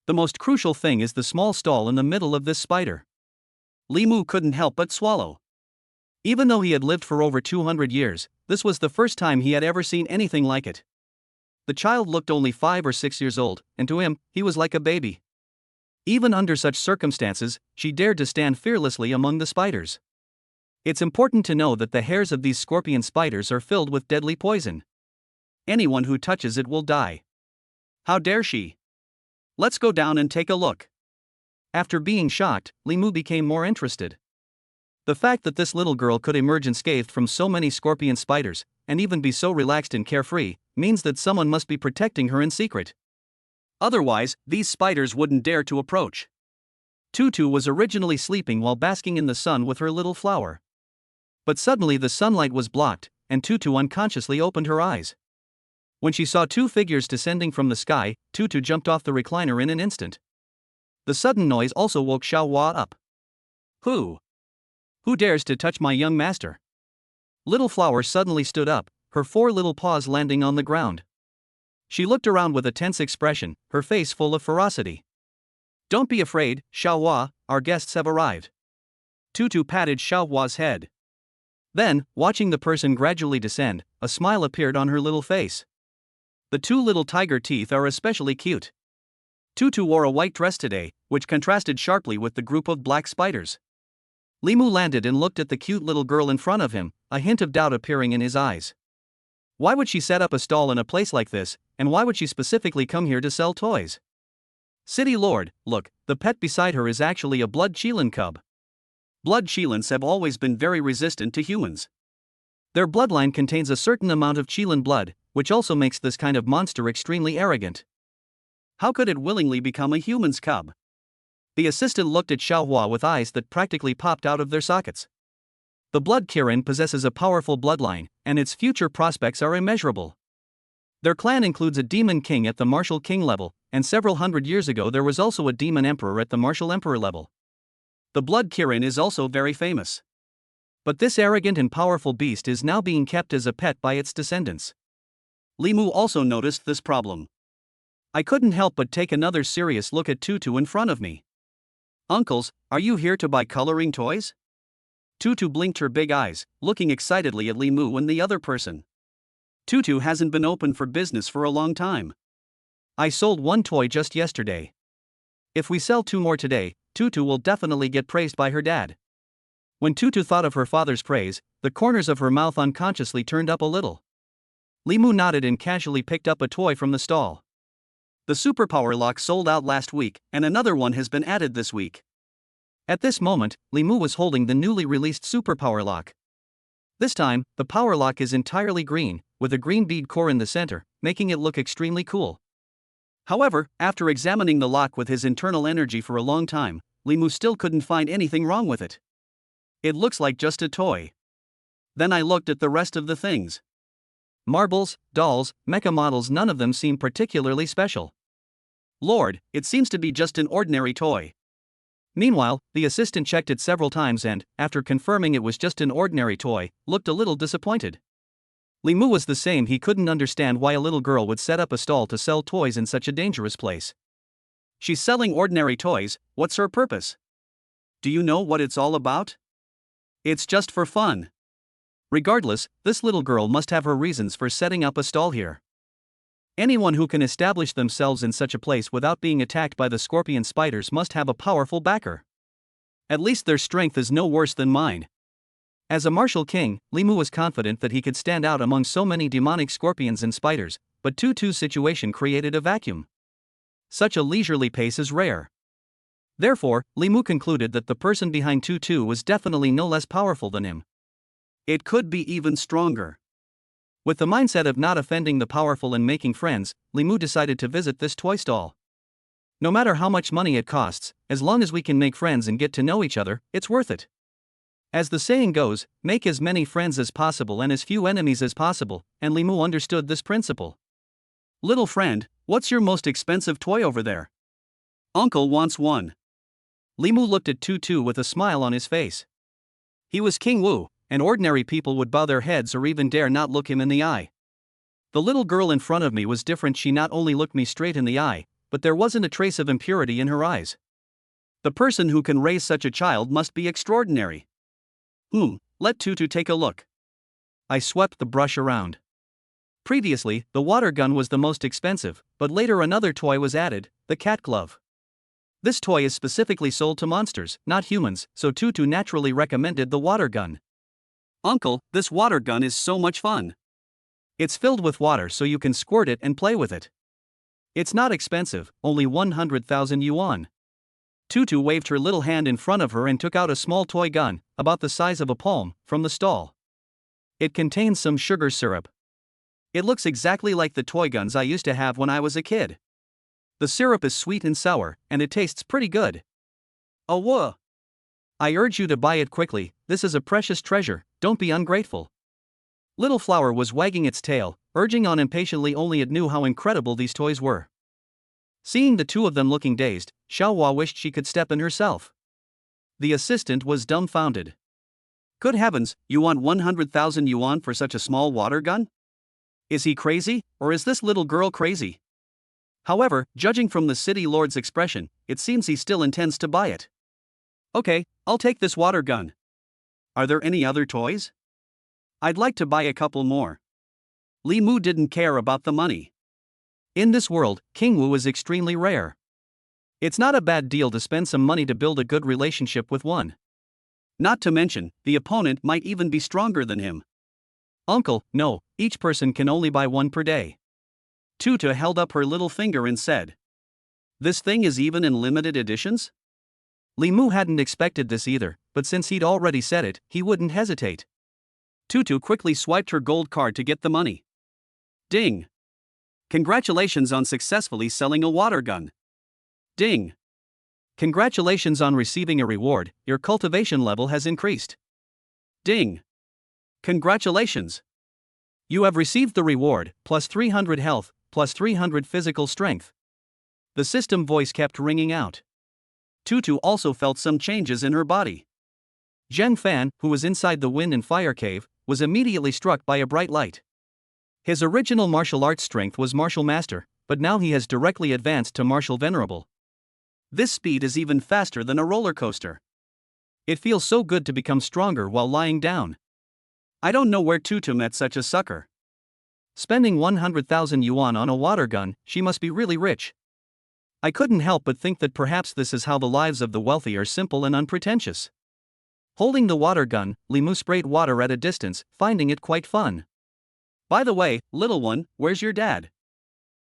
S1: The most crucial thing is the small stall in the middle of this spider. Li Mu couldn't help but swallow. Even though he had lived for over 200 years, this was the first time he had ever seen anything like it. The child looked only 5 or 6 years old, and to him, he was like a baby. Even under such circumstances, she dared to stand fearlessly among the spiders. It's important to know that the hairs of these scorpion spiders are filled with deadly poison. Anyone who touches it will die. How dare she? Let's go down and take a look. After being shocked, Li Mu became more interested. The fact that this little girl could emerge unscathed from so many scorpion spiders, and even be so relaxed and carefree, means that someone must be protecting her in secret. Otherwise, these spiders wouldn't dare to approach. Tutu was originally sleeping while basking in the sun with her little flower. But suddenly the sunlight was blocked, and Tutu unconsciously opened her eyes. When she saw two figures descending from the sky, Tutu jumped off the recliner in an instant. The sudden noise also woke Xiaohua up. Who dares to touch my young master? Little Flower suddenly stood up, her 4 little paws landing on the ground. She looked around with a tense expression, her face full of ferocity. Don't be afraid, Xiaohua, our guests have arrived. Tutu patted Xiaohua's head. Then, watching the person gradually descend, a smile appeared on her little face. The 2 little tiger teeth are especially cute. Tutu wore a white dress today, which contrasted sharply with the group of black spiders. Li Mu landed and looked at the cute little girl in front of him, a hint of doubt appearing in his eyes. Why would she set up a stall in a place like this, and why would she specifically come here to sell toys? City Lord, look, the pet beside her is actually a blood Qilin cub. Blood Qilins have always been very resistant to humans. Their bloodline contains a certain amount of Qilin blood, which also makes this kind of monster extremely arrogant. How could it willingly become a human's cub? The assistant looked at Xiaohua with eyes that practically popped out of their sockets. The blood Kirin possesses a powerful bloodline, and its future prospects are immeasurable. Their clan includes a demon king at the martial king level, and several hundred years ago there was also a demon emperor at the martial emperor level. The blood Kirin is also very famous. But this arrogant and powerful beast is now being kept as a pet by its descendants. Limu also noticed this problem. I couldn't help but take another serious look at Tutu in front of me. Uncles, are you here to buy coloring toys? Tutu blinked her big eyes, looking excitedly at Limu and the other person. Tutu hasn't been open for business for a long time. I sold one toy just yesterday. If we sell 2 more today, Tutu will definitely get praised by her dad. When Tutu thought of her father's praise, the corners of her mouth unconsciously turned up a little. Limu nodded and casually picked up a toy from the stall. The superpower lock sold out last week, and another one has been added this week. At this moment, Limu was holding the newly released superpower lock. This time, the power lock is entirely green, with a green bead core in the center, making it look extremely cool. However, after examining the lock with his internal energy for a long time, Limu still couldn't find anything wrong with it. It looks like just a toy. Then I looked at the rest of the things. Marbles, dolls, mecha models, none of them seem particularly special. Lord, it seems to be just an ordinary toy. Meanwhile, the assistant checked it several times and, after confirming it was just an ordinary toy, looked a little disappointed. Limu was the same. He couldn't understand why a little girl would set up a stall to sell toys in such a dangerous place. She's selling ordinary toys, what's her purpose? Do you know what it's all about? It's just for fun. Regardless, this little girl must have her reasons for setting up a stall here. Anyone who can establish themselves in such a place without being attacked by the scorpion spiders must have a powerful backer. At least their strength is no worse than mine. As a martial king, Limu was confident that he could stand out among so many demonic scorpions and spiders, but Tutu's situation created a vacuum. Such a leisurely pace is rare. Therefore, Limu concluded that the person behind Tutu was definitely no less powerful than him. It could be even stronger. With the mindset of not offending the powerful and making friends, Limu decided to visit this toy stall. No matter how much money it costs, as long as we can make friends and get to know each other, it's worth it. As the saying goes, make as many friends as possible and as few enemies as possible, and Limu understood this principle. Little friend, what's your most expensive toy over there? Uncle wants one. Limu looked at Tutu with a smile on his face. He was King Wu, and ordinary people would bow their heads or even dare not look him in the eye. The little girl in front of me was different. She not only looked me straight in the eye, but there wasn't a trace of impurity in her eyes. The person who can raise such a child must be extraordinary. Let Tutu take a look. I swept the brush around. Previously, the water gun was the most expensive, but later another toy was added, the cat glove. This toy is specifically sold to monsters, not humans, so Tutu naturally recommended the water gun. Uncle, this water gun is so much fun. It's filled with water so you can squirt it and play with it. It's not expensive, only 100,000 yuan. Tutu waved her little hand in front of her and took out a small toy gun, about the size of a palm, from the stall. It contains some sugar syrup. It looks exactly like the toy guns I used to have when I was a kid. The syrup is sweet and sour, and it tastes pretty good. Oh, whoa! I urge you to buy it quickly, this is a precious treasure, don't be ungrateful. Little Flower was wagging its tail, urging on impatiently. Only it knew how incredible these toys were. Seeing the two of them looking dazed, Xiaohua wished she could step in herself. The assistant was dumbfounded. Good heavens, you want 100,000 yuan for such a small water gun? Is he crazy, or is this little girl crazy? However, judging from the city lord's expression, it seems he still intends to buy it. Okay, I'll take this water gun. Are there any other toys? I'd like to buy a couple more. Limu didn't care about the money. In this world, King Wu is extremely rare. It's not a bad deal to spend some money to build a good relationship with one. Not to mention, the opponent might even be stronger than him. Uncle, no, each person can only buy one per day. Tutu held up her little finger and said. This thing is even in limited editions? Limu hadn't expected this either, but since he'd already said it, he wouldn't hesitate. Tutu quickly swiped her gold card to get the money. Ding! Congratulations on successfully selling a water gun. Ding! Congratulations on receiving a reward, your cultivation level has increased. Ding! Congratulations! You have received the reward, plus 300 health, plus 300 physical strength. The system voice kept ringing out. Tutu also felt some changes in her body. Zheng Fan, who was inside the wind and fire cave, was immediately struck by a bright light. His original martial arts strength was martial master, but now he has directly advanced to martial venerable. This speed is even faster than a roller coaster. It feels so good to become stronger while lying down. I don't know where Tutu met such a sucker. Spending 100,000 yuan on a water gun, she must be really rich. I couldn't help but think that perhaps this is how the lives of the wealthy are, simple and unpretentious. Holding the water gun, Li Mu sprayed water at a distance, finding it quite fun. By the way, little one, where's your dad?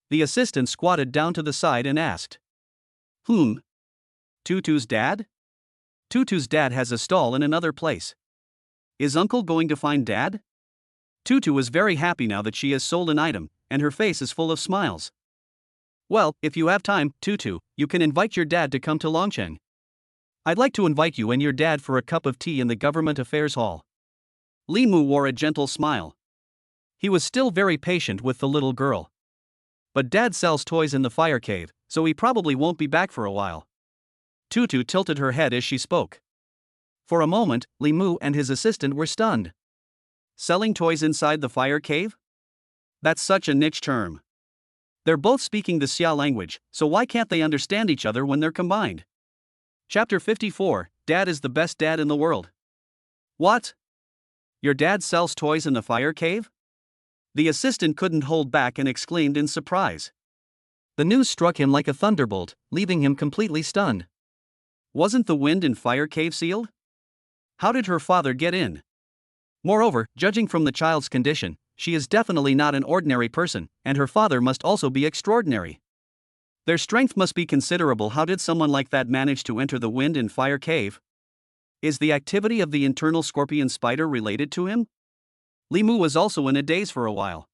S1: The assistant squatted down to the side and asked. Tutu's dad? Tutu's dad has a stall in another place. Is uncle going to find dad? Tutu is very happy now that she has sold an item, and her face is full of smiles. Well, if you have time, Tutu, you can invite your dad to come to Longcheng. I'd like to invite you and your dad for a cup of tea in the Government Affairs Hall. Li Mu wore a gentle smile. He was still very patient with the little girl. But dad sells toys in the fire cave, so he probably won't be back for a while. Tutu tilted her head as she spoke. For a moment, Li Mu and his assistant were stunned. Selling toys inside the fire cave? That's such a niche term. They're both speaking the Xia language, so why can't they understand each other when they're combined? Chapter 54, Dad is the best dad in the world. What? Your dad sells toys in the fire cave? The assistant couldn't hold back and exclaimed in surprise. The news struck him like a thunderbolt, leaving him completely stunned. Wasn't the wind and fire cave sealed? How did her father get in? Moreover, judging from the child's condition, she is definitely not an ordinary person, and her father must also be extraordinary. Their strength must be considerable. How did someone like that manage to enter the wind and fire cave? Is the activity of the internal scorpion spider related to him? Li Mu was also in a daze for a while.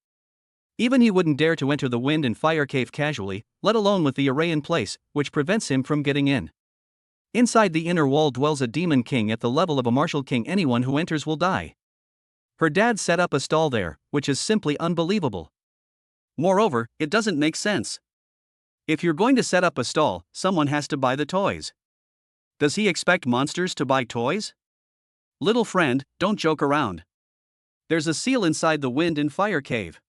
S1: Even he wouldn't dare to enter the wind and fire cave casually, let alone with the array in place, which prevents him from getting in. Inside the inner wall dwells a demon king at the level of a martial king. Anyone who enters will die. Her dad set up a stall there, which is simply unbelievable. Moreover, it doesn't make sense. If you're going to set up a stall, someone has to buy the toys. Does he expect monsters to buy toys? Little friend, don't joke around. There's a seal inside the wind and fire cave.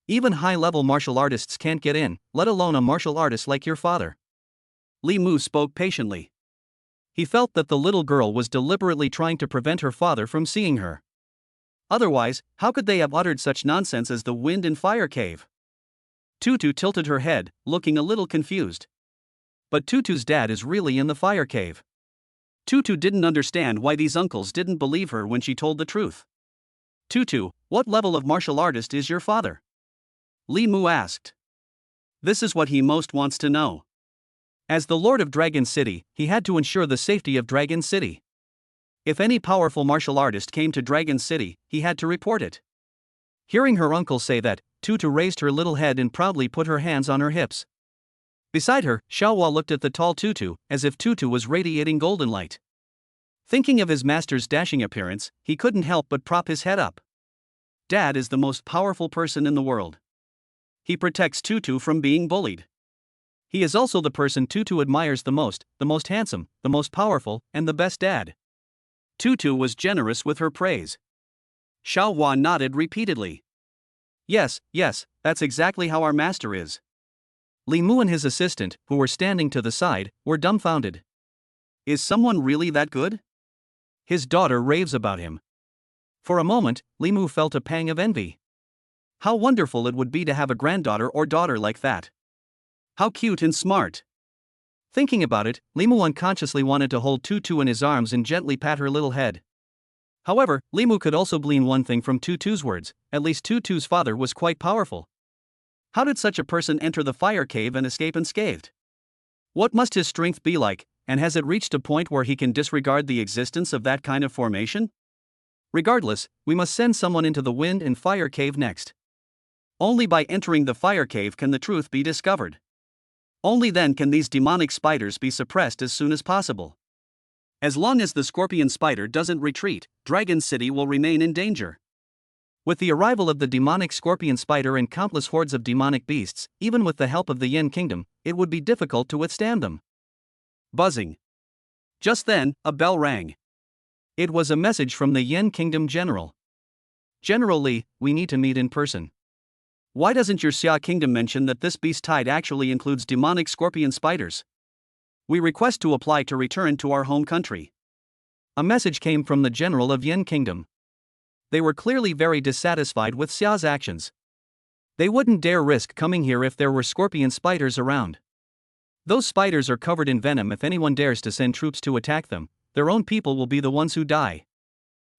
S1: Even high-level martial artists can't get in, let alone a martial artist like your father. Li Mu spoke patiently. He felt that the little girl was deliberately trying to prevent her father from seeing her. Otherwise, how could they have uttered such nonsense as the wind and fire cave? Tutu tilted her head, looking a little confused. But Tutu's dad is really in the fire cave. Tutu didn't understand why these uncles didn't believe her when she told the truth. Tutu, what level of martial artist is your father? Li Mu asked. This is what he most wants to know. As the Lord of Dragon City, he had to ensure the safety of Dragon City. If any powerful martial artist came to Dragon City, he had to report it. Hearing her uncle say that, Tutu raised her little head and proudly put her hands on her hips. Beside her, Xiaohua looked at the tall Tutu, as if Tutu was radiating golden light. Thinking of his master's dashing appearance, he couldn't help but prop his head up. Dad is the most powerful person in the world. He protects Tutu from being bullied. He is also the person Tutu admires the most handsome, the most powerful, and the best dad. Tutu was generous with her praise. Xiaohua nodded repeatedly. Yes, that's exactly how our master is. Li Mu and his assistant, who were standing to the side, were dumbfounded. Is someone really that good? His daughter raves about him. For a moment, Li Mu felt a pang of envy. How wonderful it would be to have a granddaughter or daughter like that. How cute and smart. Thinking about it, Li Mu unconsciously wanted to hold Tutu in his arms and gently pat her little head. However, Li Mu could also glean one thing from Tutu's words: at least Tutu's father was quite powerful. How did such a person enter the fire cave and escape unscathed? What must his strength be like, and has it reached a point where he can disregard the existence of that kind of formation? Regardless, we must send someone into the wind and fire cave next. Only by entering the fire cave can the truth be discovered. Only then can these demonic spiders be suppressed as soon as possible. As long as the scorpion spider doesn't retreat, Dragon City will remain in danger. With the arrival of the demonic scorpion spider and countless hordes of demonic beasts, even with the help of the Yin Kingdom, it would be difficult to withstand them. Buzzing. Just then, a bell rang. It was a message from the Yen Kingdom General. General Li, we need to meet in person. Why doesn't your Xia Kingdom mention that this beast tide actually includes demonic scorpion spiders? We request to apply to return to our home country. A message came from the general of Yen Kingdom. They were clearly very dissatisfied with Xia's actions. They wouldn't dare risk coming here if there were scorpion spiders around. Those spiders are covered in venom. If anyone dares to send troops to attack them, their own people will be the ones who die.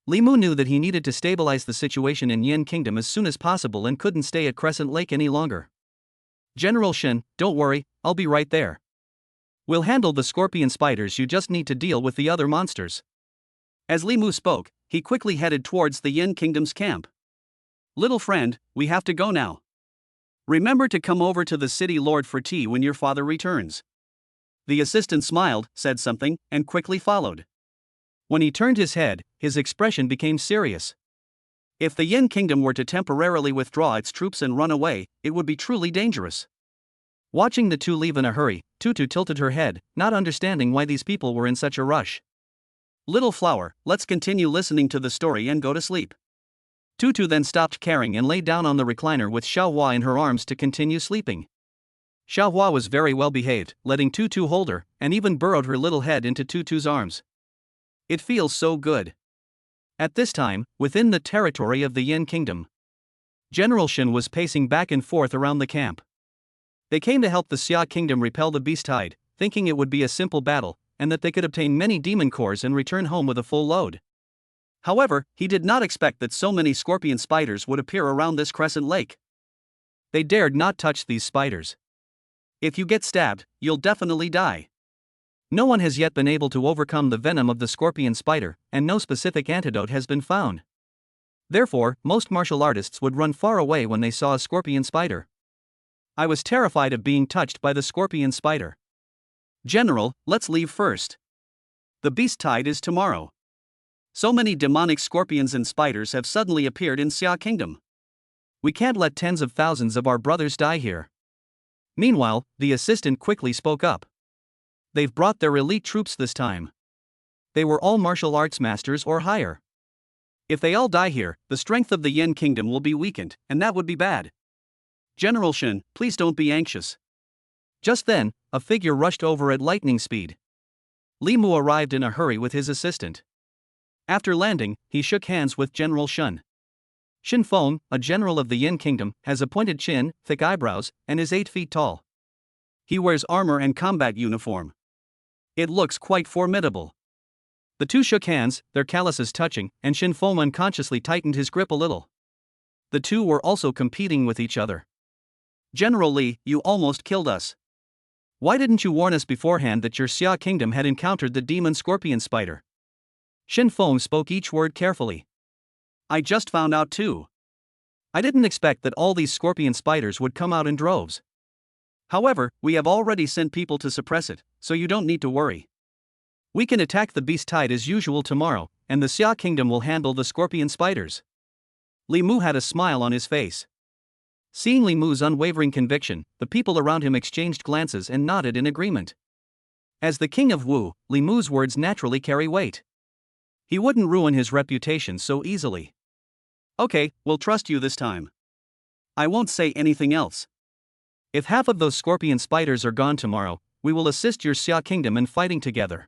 S1: Li Mu knew that he needed to stabilize the situation in Yen Kingdom as soon as possible and couldn't stay at Crescent Lake any longer. General Shen, don't worry, I'll be right there. We'll handle the scorpion spiders, you just need to deal with the other monsters. As Li Mu spoke, he quickly headed towards the Yen Kingdom's camp. Little friend, we have to go now. Remember to come over to the city lord for tea when your father returns. The assistant smiled, said something, and quickly followed. When he turned his head, his expression became serious. If the Yen Kingdom were to temporarily withdraw its troops and run away, it would be truly dangerous. Watching the two leave in a hurry, Tutu tilted her head, not understanding why these people were in such a rush. Little flower, let's continue listening to the story and go to sleep. Tutu then stopped caring and lay down on the recliner with Xiaohua in her arms to continue sleeping. Xiaohua was very well behaved, letting Tutu hold her, and even burrowed her little head into Tutu's arms. It feels so good. At this time, within the territory of the Yen Kingdom, General Shen was pacing back and forth around the camp. They came to help the Xia Kingdom repel the beast tide, thinking it would be a simple battle, and that they could obtain many demon cores and return home with a full load. However, he did not expect that so many scorpion spiders would appear around this crescent lake. They dared not touch these spiders. If you get stabbed, you'll definitely die. No one has yet been able to overcome the venom of the scorpion spider, and no specific antidote has been found. Therefore, most martial artists would run far away when they saw a scorpion spider. I was terrified of being touched by the scorpion spider. General, let's leave first. The beast tide is tomorrow. So many demonic scorpions and spiders have suddenly appeared in Xia Kingdom. We can't let tens of thousands of our brothers die here. Meanwhile, the assistant quickly spoke up. They've brought their elite troops this time. They were all martial arts masters or higher. If they all die here, the strength of the Yen Kingdom will be weakened, and that would be bad. General Shen, please don't be anxious. Just then, a figure rushed over at lightning speed. Li Mu arrived in a hurry with his assistant. After landing, he shook hands with General Shen. Shin Feng, a general of the Yen Kingdom, has a pointed chin, thick eyebrows, and is 8 feet tall. He wears armor and combat uniform. It looks quite formidable. The two shook hands, their calluses touching, and Shin Feng unconsciously tightened his grip a little. The two were also competing with each other. General Li, you almost killed us. Why didn't you warn us beforehand that your Xia Kingdom had encountered the demon scorpion spider? Shin Feng spoke each word carefully. I just found out too. I didn't expect that all these scorpion spiders would come out in droves. However, we have already sent people to suppress it, so you don't need to worry. We can attack the beast tide as usual tomorrow, and the Xia Kingdom will handle the scorpion spiders. Li Mu had a smile on his face. Seeing Li Mu's unwavering conviction, the people around him exchanged glances and nodded in agreement. As the king of Wu, Li Mu's words naturally carry weight. He wouldn't ruin his reputation so easily. Okay, we'll trust you this time. I won't say anything else. If half of those scorpion spiders are gone tomorrow, we will assist your Xia Kingdom in fighting together.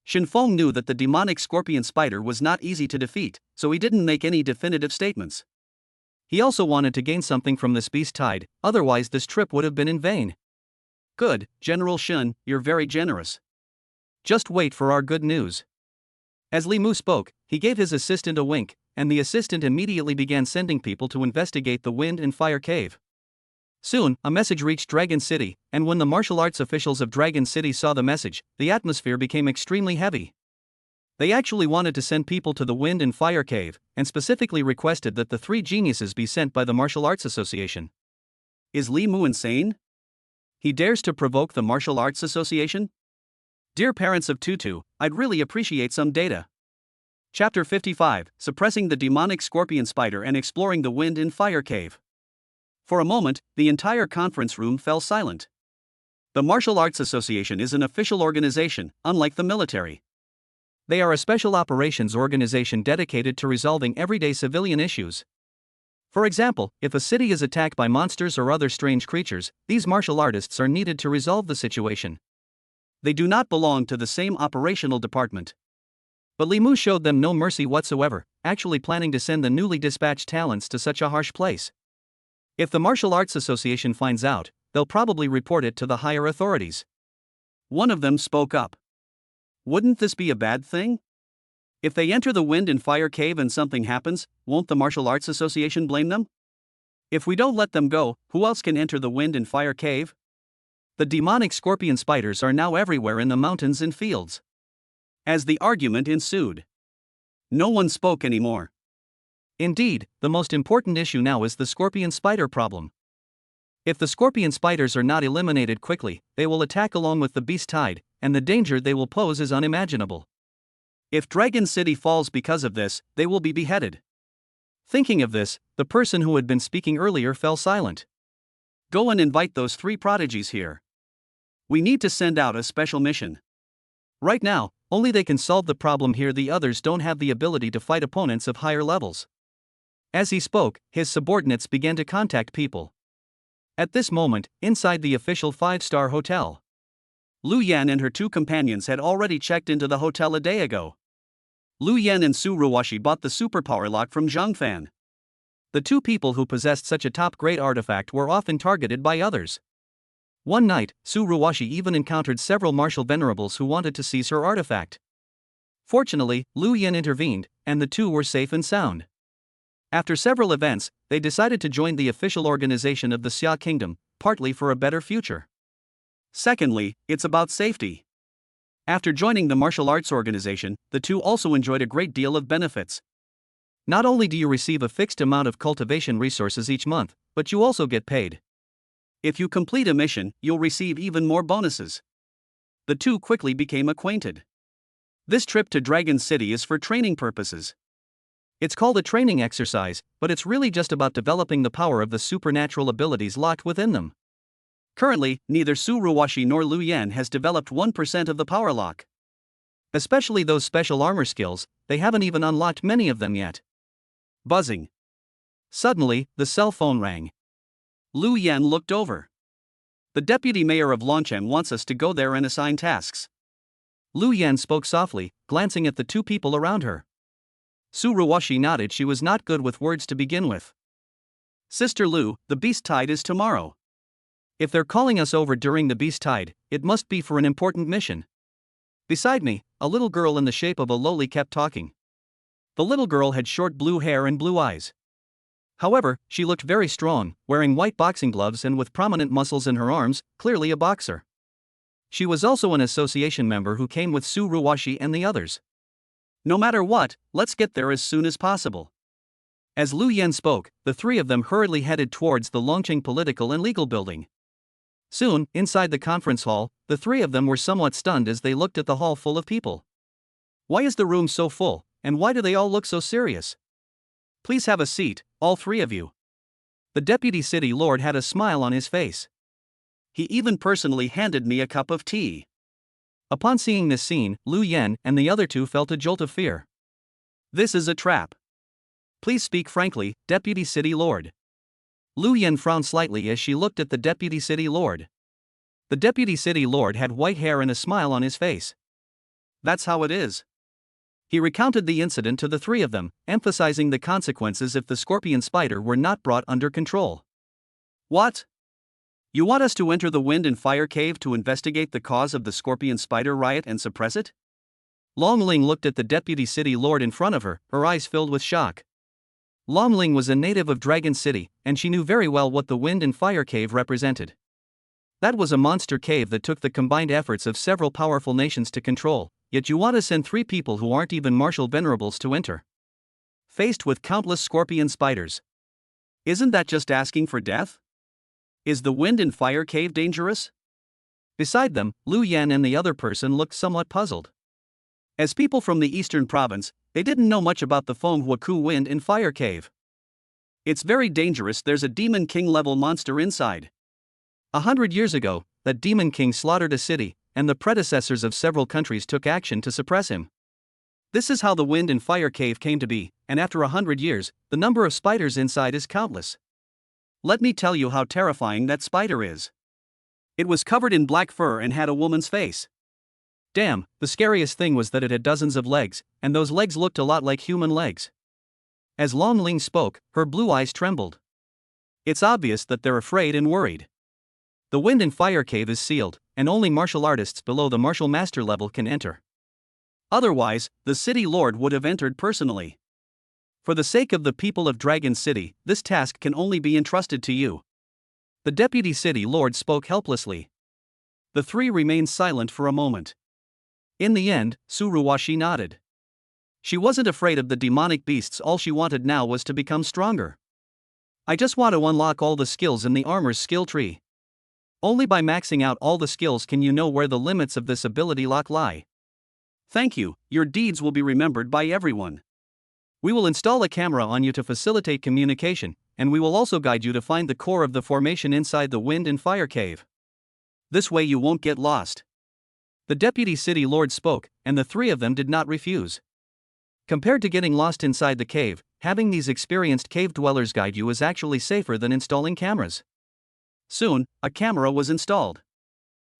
S1: Shin Feng knew that the demonic scorpion spider was not easy to defeat, so he didn't make any definitive statements. He also wanted to gain something from this beast tide, otherwise this trip would have been in vain. Good, General Shen, you're very generous. Just wait for our good news. As Li Mu spoke, he gave his assistant a wink, and the assistant immediately began sending people to investigate the Wind and Fire Cave. Soon, a message reached Dragon City, and when the martial arts officials of Dragon City saw the message, the atmosphere became extremely heavy. They actually wanted to send people to the Wind and Fire Cave, and specifically requested that the 3 geniuses be sent by the Martial Arts Association. Is Li Mu insane? He dares to provoke the Martial Arts Association? Dear parents of Tutu, I'd really appreciate some data. Chapter 55, Suppressing the Demonic Scorpion Spider and Exploring the Wind and Fire Cave. For a moment, the entire conference room fell silent. The Martial Arts Association is an official organization, unlike the military. They are a special operations organization dedicated to resolving everyday civilian issues. For example, if a city is attacked by monsters or other strange creatures, these martial artists are needed to resolve the situation. They do not belong to the same operational department. But Li Mu showed them no mercy whatsoever, actually planning to send the newly dispatched talents to such a harsh place. If the Martial Arts Association finds out, they'll probably report it to the higher authorities. One of them spoke up. Wouldn't this be a bad thing? If they enter the Wind and Fire Cave and something happens, won't the Martial Arts Association blame them? If we don't let them go, who else can enter the Wind and Fire Cave? The demonic scorpion spiders are now everywhere in the mountains and fields. As the argument ensued, no one spoke anymore. Indeed, the most important issue now is the scorpion spider problem. If the scorpion spiders are not eliminated quickly, they will attack along with the beast tide, and the danger they will pose is unimaginable. If Dragon City falls because of this, they will be beheaded. Thinking of this, the person who had been speaking earlier fell silent. Go and invite those 3 prodigies here. We need to send out a special mission. Right now, only they can solve the problem here. The others don't have the ability to fight opponents of higher levels. As he spoke, his subordinates began to contact people. At this moment, inside the official 5-star hotel, Lu Yan and her 2 companions had already checked into the hotel a day ago. Lu Yan and Su Ruwashi bought the superpower lock from Zhang Fan. The 2 people who possessed such a top-grade artifact were often targeted by others. One night, Su Ruwashi even encountered several martial venerables who wanted to seize her artifact. Fortunately, Lu Yan intervened, and the 2 were safe and sound. After several events, they decided to join the official organization of the Xia Kingdom, partly for a better future. Secondly, it's about safety. After joining the martial arts organization, the 2 also enjoyed a great deal of benefits. Not only do you receive a fixed amount of cultivation resources each month, but you also get paid. If you complete a mission, you'll receive even more bonuses. The 2 quickly became acquainted. This trip to Dragon City is for training purposes. It's called a training exercise, but it's really just about developing the power of the supernatural abilities locked within them. Currently, neither Su Ruwashi nor Lu Yan has developed 1% of the power lock. Especially those special armor skills, they haven't even unlocked many of them yet. Buzzing. Suddenly, the cell phone rang. Lu Yan looked over. The deputy mayor of Longchen wants us to go there and assign tasks. Lu Yan spoke softly, glancing at the 2 people around her. Su Ruwashi nodded. She was not good with words to begin with. Sister Lu, the beast tide is tomorrow. If they're calling us over during the beast tide, it must be for an important mission. Beside me, a little girl in the shape of a loli kept talking. The little girl had short blue hair and blue eyes. However, she looked very strong, wearing white boxing gloves and with prominent muscles in her arms, clearly a boxer. She was also an association member who came with Su Ruwashi and the others. No matter what, let's get there as soon as possible. As Lu Yan spoke, the 3 of them hurriedly headed towards the Longqing Political and Legal Building. Soon, inside the conference hall, the 3 of them were somewhat stunned as they looked at the hall full of people. Why is the room so full, and why do they all look so serious? Please have a seat, all 3 of you. The deputy city lord had a smile on his face. He even personally handed me a cup of tea. Upon seeing this scene, Lu Yan and the other 2 felt a jolt of fear. This is a trap. Please speak frankly, deputy city lord. Lu Yan frowned slightly as she looked at the deputy city lord. The deputy city lord had white hair and a smile on his face. That's how it is. He recounted the incident to the 3 of them, emphasizing the consequences if the scorpion spider were not brought under control. What? You want us to enter the Wind and Fire Cave to investigate the cause of the scorpion spider riot and suppress it? Long Ling looked at the deputy city lord in front of her, her eyes filled with shock. Long Ling was a native of Dragon City, and she knew very well what the Wind and Fire Cave represented. That was a monster cave that took the combined efforts of several powerful nations to control, yet you want to send 3 people who aren't even martial venerables to enter. Faced with countless scorpion spiders. Isn't that just asking for death? Is the Wind and Fire Cave dangerous? Beside them, Lu Yan and the other person looked somewhat puzzled. As people from the eastern province, they didn't know much about the Feng Huaku Wind and Fire Cave. It's very dangerous. There's a Demon King level monster inside. 100 years ago, that Demon King slaughtered a city, and the predecessors of several countries took action to suppress him. This is how the Wind and Fire Cave came to be, and after 100 years, the number of spiders inside is countless. Let me tell you how terrifying that spider is. It was covered in black fur and had a woman's face. Damn, the scariest thing was that it had dozens of legs, and those legs looked a lot like human legs. As Long Ling spoke, her blue eyes trembled. It's obvious that they're afraid and worried. The Wind and Fire Cave is sealed, and only martial artists below the martial master level can enter. Otherwise, the city lord would have entered personally. For the sake of the people of Dragon City, this task can only be entrusted to you. The deputy city lord spoke helplessly. The three remained silent for a moment. In the end, Suruwashi nodded. She wasn't afraid of the demonic beasts, all she wanted now was to become stronger. I just want to unlock all the skills in the armor's skill tree. Only by maxing out all the skills can you know where the limits of this ability lock lie. Thank you, your deeds will be remembered by everyone. We will install a camera on you to facilitate communication, and we will also guide you to find the core of the formation inside the Wind and Fire Cave. This way you won't get lost. The deputy city lord spoke, and the three of them did not refuse. Compared to getting lost inside the cave, having these experienced cave dwellers guide you is actually safer than installing cameras. Soon, a camera was installed.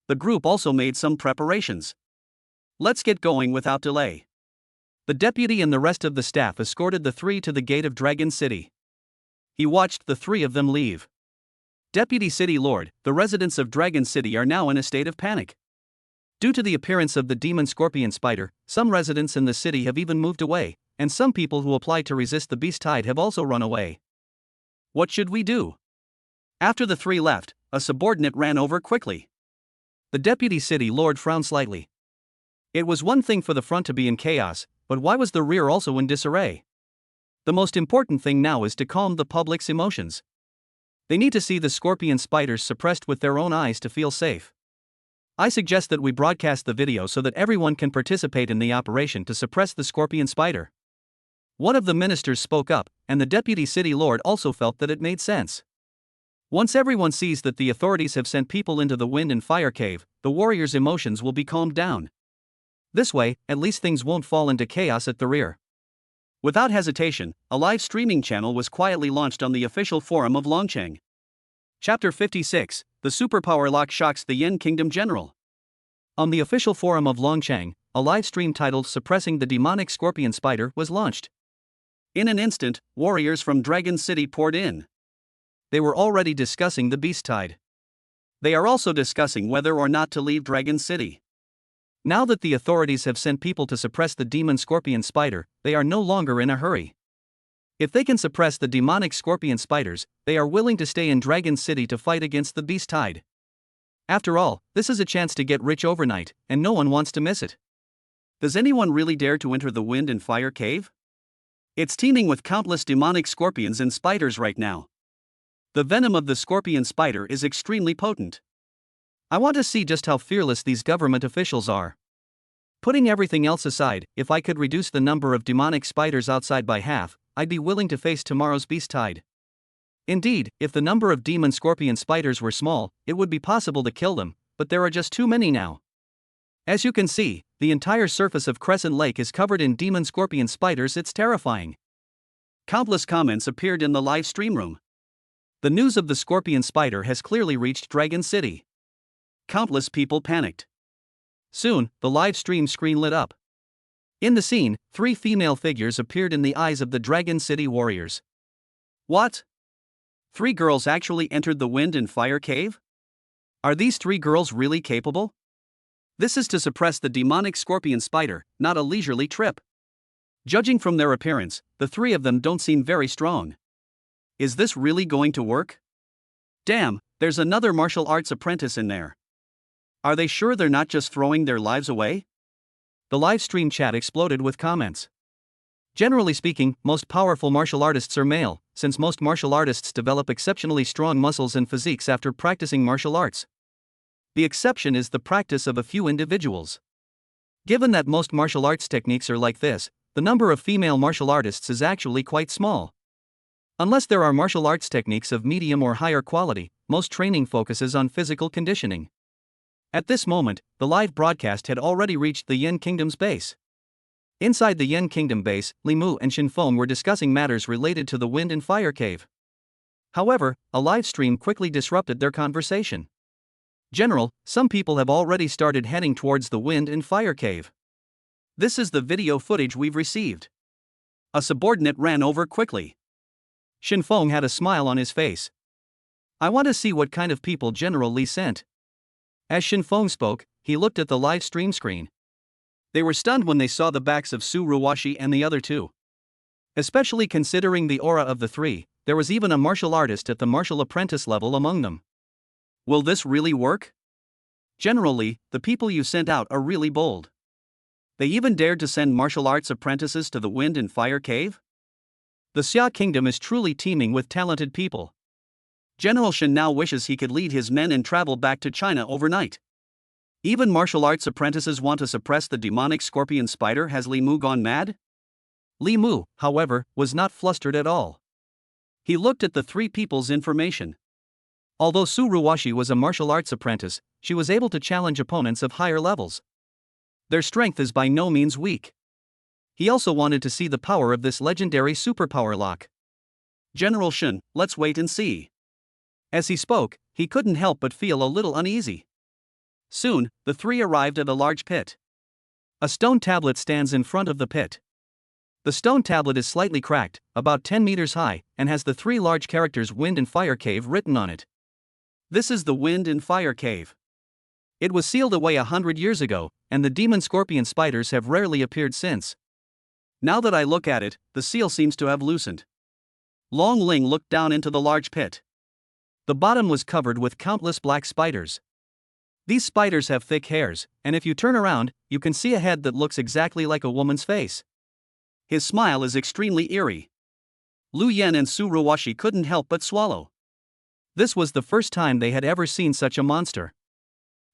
S1: The group also made some preparations. Let's get going without delay. The deputy and the rest of the staff escorted the three to the gate of Dragon City. He watched the three of them leave. Deputy City Lord, the residents of Dragon City are now in a state of panic. Due to the appearance of the demon scorpion spider, some residents in the city have even moved away, and some people who applied to resist the beast tide have also run away. What should we do? After the three left, a subordinate ran over quickly. The deputy city lord frowned slightly. It was one thing for the front to be in chaos, but why was the rear also in disarray? The most important thing now is to calm the public's emotions. They need to see the scorpion spiders suppressed with their own eyes to feel safe. I suggest that we broadcast the video so that everyone can participate in the operation to suppress the scorpion spider. One of the ministers spoke up, and the deputy city lord also felt that it made sense. Once everyone sees that the authorities have sent people into the Wind and Fire Cave, the warriors' emotions will be calmed down. This way, at least things won't fall into chaos at the rear. Without hesitation, a live streaming channel was quietly launched on the official forum of Longcheng. Chapter 56, The Superpower Lock Shocks the Yen Kingdom General. On the official forum of Longcheng, a live stream titled Suppressing the Demonic Scorpion Spider was launched. In an instant, warriors from Dragon City poured in. They were already discussing the beast tide. They are also discussing whether or not to leave Dragon City. Now that the authorities have sent people to suppress the demon scorpion spider, they are no longer in a hurry. If they can suppress the demonic scorpion spiders, they are willing to stay in Dragon City to fight against the beast tide. After all, this is a chance to get rich overnight, and no one wants to miss it. Does anyone really dare to enter the Wind and Fire Cave? It's teeming with countless demonic scorpions and spiders right now. The venom of the scorpion spider is extremely potent. I want to see just how fearless these government officials are. Putting everything else aside, if I could reduce the number of demonic spiders outside by half, I'd be willing to face tomorrow's beast tide. Indeed, if the number of demon scorpion spiders were small, it would be possible to kill them, but there are just too many now. As you can see, the entire surface of Crescent Lake is covered in demon scorpion spiders. It's terrifying. Countless comments appeared in the live stream room. The news of the scorpion spider has clearly reached Dragon City. Countless people panicked. Soon, the live stream screen lit up. In the scene, 3 female figures appeared in the eyes of the Dragon City warriors. What? 3 girls actually entered the Wind and Fire Cave? Are these 3 girls really capable? This is to suppress the demonic scorpion spider, not a leisurely trip. Judging from their appearance, the 3 of them don't seem very strong. Is this really going to work? Damn, there's another martial arts apprentice in there. Are they sure they're not just throwing their lives away? The live stream chat exploded with comments. Generally speaking, most powerful martial artists are male, since most martial artists develop exceptionally strong muscles and physiques after practicing martial arts. The exception is the practice of a few individuals. Given that most martial arts techniques are like this, the number of female martial artists is actually quite small. Unless there are martial arts techniques of medium or higher quality, most training focuses on physical conditioning. At this moment, the live broadcast had already reached the Yin Kingdom's base. Inside the Yin Kingdom base, Li Mu and Shin Feng were discussing matters related to the Wind and Fire Cave. However, a live stream quickly disrupted their conversation. General, some people have already started heading towards the Wind and Fire Cave. This is the video footage we've received. A subordinate ran over quickly. Shin Feng had a smile on his face. I want to see what kind of people General Li sent. As Shin Feng spoke, he looked at the live stream screen. They were stunned when they saw the backs of Su Ruwashi and the other two. Especially considering the aura of the three, there was even a martial artist at the martial apprentice level among them. Will this really work? General Li, the people you sent out are really bold. They even dared to send martial arts apprentices to the Wind and Fire Cave? The Xia Kingdom is truly teeming with talented people. General Shen now wishes he could lead his men and travel back to China overnight. Even martial arts apprentices want to suppress the demonic scorpion spider. Has Li Mu gone mad? Li Mu, however, was not flustered at all. He looked at the three people's information. Although Su Ruwashi was a martial arts apprentice, she was able to challenge opponents of higher levels. Their strength is by no means weak. He also wanted to see the power of this legendary superpower lock. General Shen, let's wait and see. As he spoke, he couldn't help but feel a little uneasy. Soon, the three arrived at a large pit. A stone tablet stands in front of the pit. The stone tablet is slightly cracked, about 10 meters high, and has the three large characters Wind and Fire Cave written on it. This is the Wind and Fire Cave. It was sealed away 100 years ago, and the demon scorpion spiders have rarely appeared since. Now that I look at it, the seal seems to have loosened. Long Ling looked down into the large pit. The bottom was covered with countless black spiders. These spiders have thick hairs, and if you turn around, you can see a head that looks exactly like a woman's face. His smile is extremely eerie. Lu Yen and Su Ruwashi couldn't help but swallow. This was the first time they had ever seen such a monster.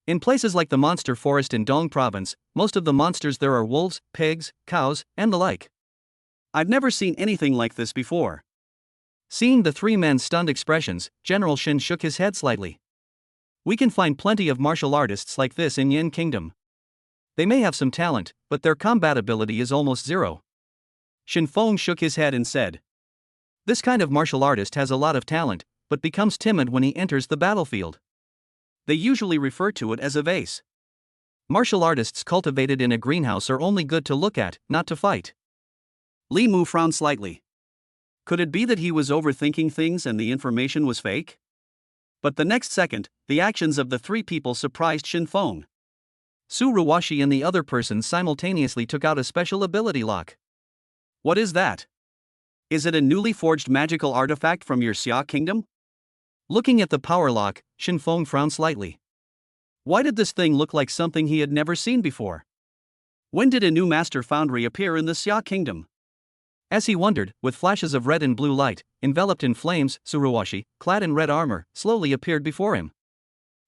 S1: In places like the monster forest in Dong province, most of the monsters there are wolves, pigs, cows, and the like. I've never seen anything like this before. Seeing the three men's stunned expressions, General Shen shook his head slightly. We can find plenty of martial artists like this in Yin Kingdom. They may have some talent, but their combat ability is almost zero. Shin Feng shook his head and said, this kind of martial artist has a lot of talent, but becomes timid when he enters the battlefield. They usually refer to it as a vase. Martial artists cultivated in a greenhouse are only good to look at, not to fight. Li Mu frowned slightly. Could it be that he was overthinking things and the information was fake? But the next second, the actions of the three people surprised Shin Feng. Su Ruwashi and the other person simultaneously took out a special ability lock. What is that? Is it a newly forged magical artifact from your Xia Kingdom? Looking at the power lock, Shin Feng frowned slightly. Why did this thing look like something he had never seen before? When did a new master foundry appear in the Xia Kingdom? As he wondered, with flashes of red and blue light, enveloped in flames, Su Ruwashi, clad in red armor, slowly appeared before him.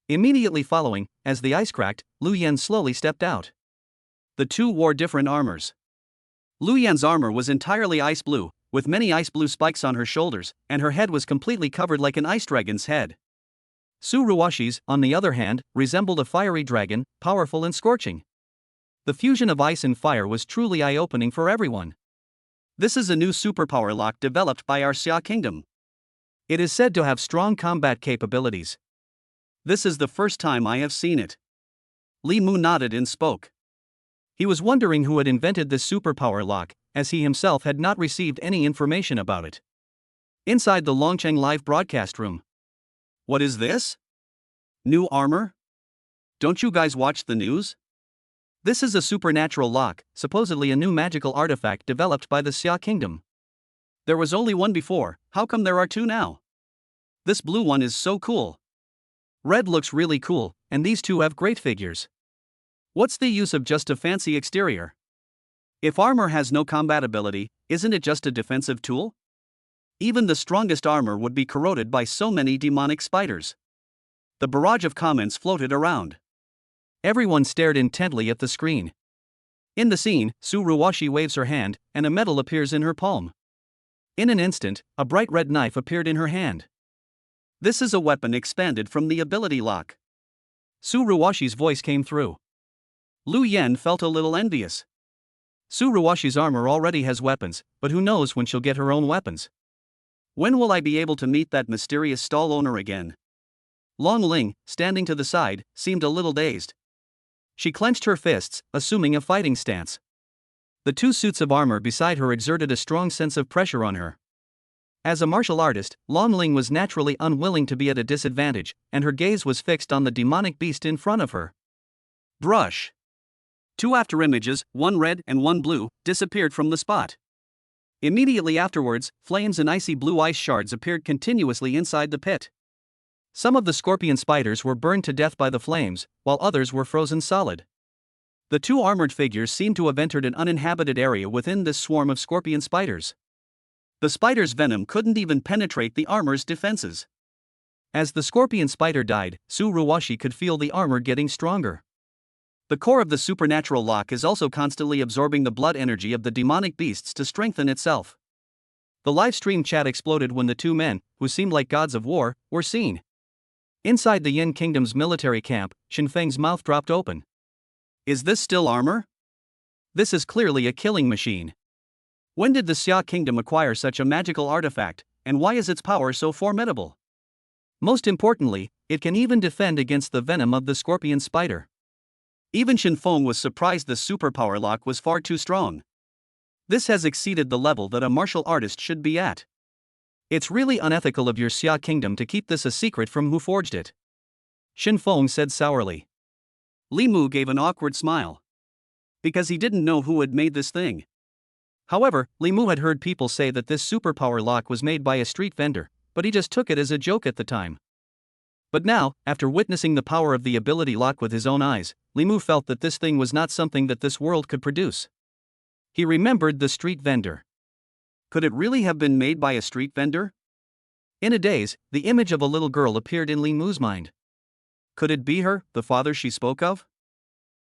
S1: Immediately following, as the ice cracked, Lu Yen slowly stepped out. The two wore different armors. Lu Yan's armor was entirely ice blue, with many ice blue spikes on her shoulders, and her head was completely covered like an ice dragon's head. Su Ruwashi's, on the other hand, resembled a fiery dragon, powerful and scorching. The fusion of ice and fire was truly eye-opening for everyone. This is a new superpower lock developed by our Xia Kingdom. It is said to have strong combat capabilities. This is the first time I have seen it. Li Mu nodded and spoke. He was wondering who had invented this superpower lock, as he himself had not received any information about it. Inside the Longcheng live broadcast room. What is this? New armor? Don't you guys watch the news? This is a supernatural lock, supposedly a new magical artifact developed by the Xia Kingdom. There was only one before, how come there are two now? This blue one is so cool. Red looks really cool, and these two have great figures. What's the use of just a fancy exterior? If armor has no combat ability, isn't it just a defensive tool? Even the strongest armor would be corroded by so many demonic spiders. The barrage of comments floated around. Everyone stared intently at the screen. In the scene, Su Ruwashi waves her hand, and a medal appears in her palm. In an instant, a bright red knife appeared in her hand. This is a weapon expanded from the ability lock. Su Ruwashi's voice came through. Lu Yen felt a little envious. Su Ruwashi's armor already has weapons, but who knows when she'll get her own weapons. When will I be able to meet that mysterious stall owner again? Long Ling, standing to the side, seemed a little dazed. She clenched her fists, assuming a fighting stance. The two suits of armor beside her exerted a strong sense of pressure on her. As a martial artist, Long Ling was naturally unwilling to be at a disadvantage, and her gaze was fixed on the demonic beast in front of her. Brush. Two afterimages, one red and one blue, disappeared from the spot. Immediately afterwards, flames and icy blue ice shards appeared continuously inside the pit. Some of the scorpion spiders were burned to death by the flames, while others were frozen solid. The two armored figures seemed to have entered an uninhabited area within this swarm of scorpion spiders. The spider's venom couldn't even penetrate the armor's defenses. As the scorpion spider died, Su Ruwashi could feel the armor getting stronger. The core of the supernatural lock is also constantly absorbing the blood energy of the demonic beasts to strengthen itself. The livestream chat exploded when the two men, who seemed like gods of war, were seen. Inside the Yin Kingdom's military camp, Shinfeng's mouth dropped open. Is this still armor? This is clearly a killing machine. When did the Xia Kingdom acquire such a magical artifact, and why is its power so formidable? Most importantly, it can even defend against the venom of the scorpion spider. Even Shinfeng was surprised the superpower lock was far too strong. This has exceeded the level that a martial artist should be at. It's really unethical of your Xia Kingdom to keep this a secret from who forged it. Shinfeng said sourly. Li Mu gave an awkward smile. Because he didn't know who had made this thing. However, Li Mu had heard people say that this superpower lock was made by a street vendor, but he just took it as a joke at the time. But now, after witnessing the power of the ability lock with his own eyes, Li Mu felt that this thing was not something that this world could produce. He remembered the street vendor. Could it really have been made by a street vendor? In a daze, the image of a little girl appeared in Li Mu's mind. Could it be her, the father she spoke of?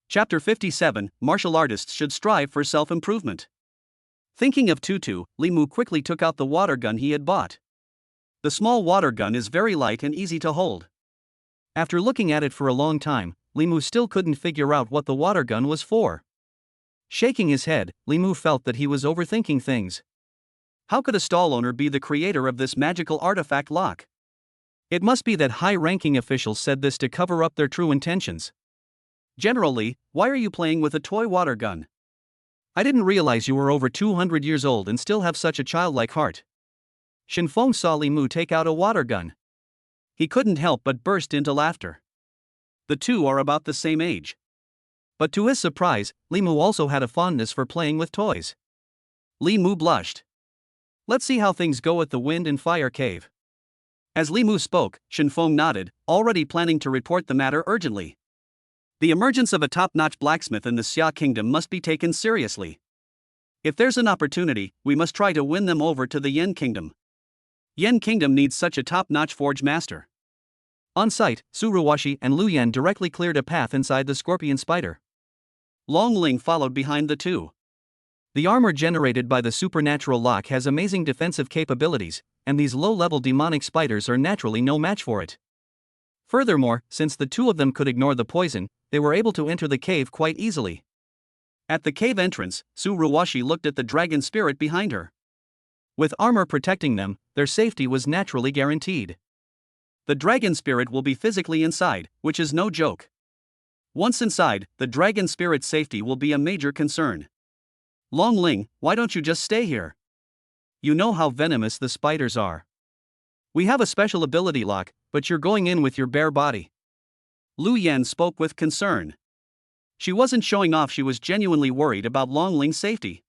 S1: Chapter 57, Martial Artists Should Strive for Self-Improvement. Thinking of Tutu, Li Mu quickly took out the water gun he had bought. The small water gun is very light and easy to hold. After looking at it for a long time, Li Mu still couldn't figure out what the water gun was for. Shaking his head, Li Mu felt that he was overthinking things. How could a stall owner be the creator of this magical artifact lock? It must be that high-ranking officials said this to cover up their true intentions. General Li, why are you playing with a toy water gun? I didn't realize you were over 200 years old and still have such a childlike heart. Shinfeng saw Li Mu take out a water gun. He couldn't help but burst into laughter. The two are about the same age. But to his surprise, Li Mu also had a fondness for playing with toys. Li Mu blushed. Let's see how things go at the Wind and Fire Cave. As Li Mu spoke, Shinfeng nodded, already planning to report the matter urgently. The emergence of a top-notch blacksmith in the Xia Kingdom must be taken seriously. If there's an opportunity, we must try to win them over to the Yin Kingdom. Yin Kingdom needs such a top-notch forge master. On site, Su Ruwashi and Lu Yan directly cleared a path inside the scorpion spider. Long Ling followed behind the two. The armor generated by the supernatural lock has amazing defensive capabilities, and these low-level demonic spiders are naturally no match for it. Furthermore, since the two of them could ignore the poison, they were able to enter the cave quite easily. At the cave entrance, Su Ruwashi looked at the dragon spirit behind her. With armor protecting them, their safety was naturally guaranteed. The dragon spirit will be physically inside, which is no joke. Once inside, the dragon spirit's safety will be a major concern. Long Ling, why don't you just stay here? You know how venomous the spiders are. We have a special ability lock, but you're going in with your bare body. Lu Yan spoke with concern. She wasn't showing off, she was genuinely worried about Long Ling's safety.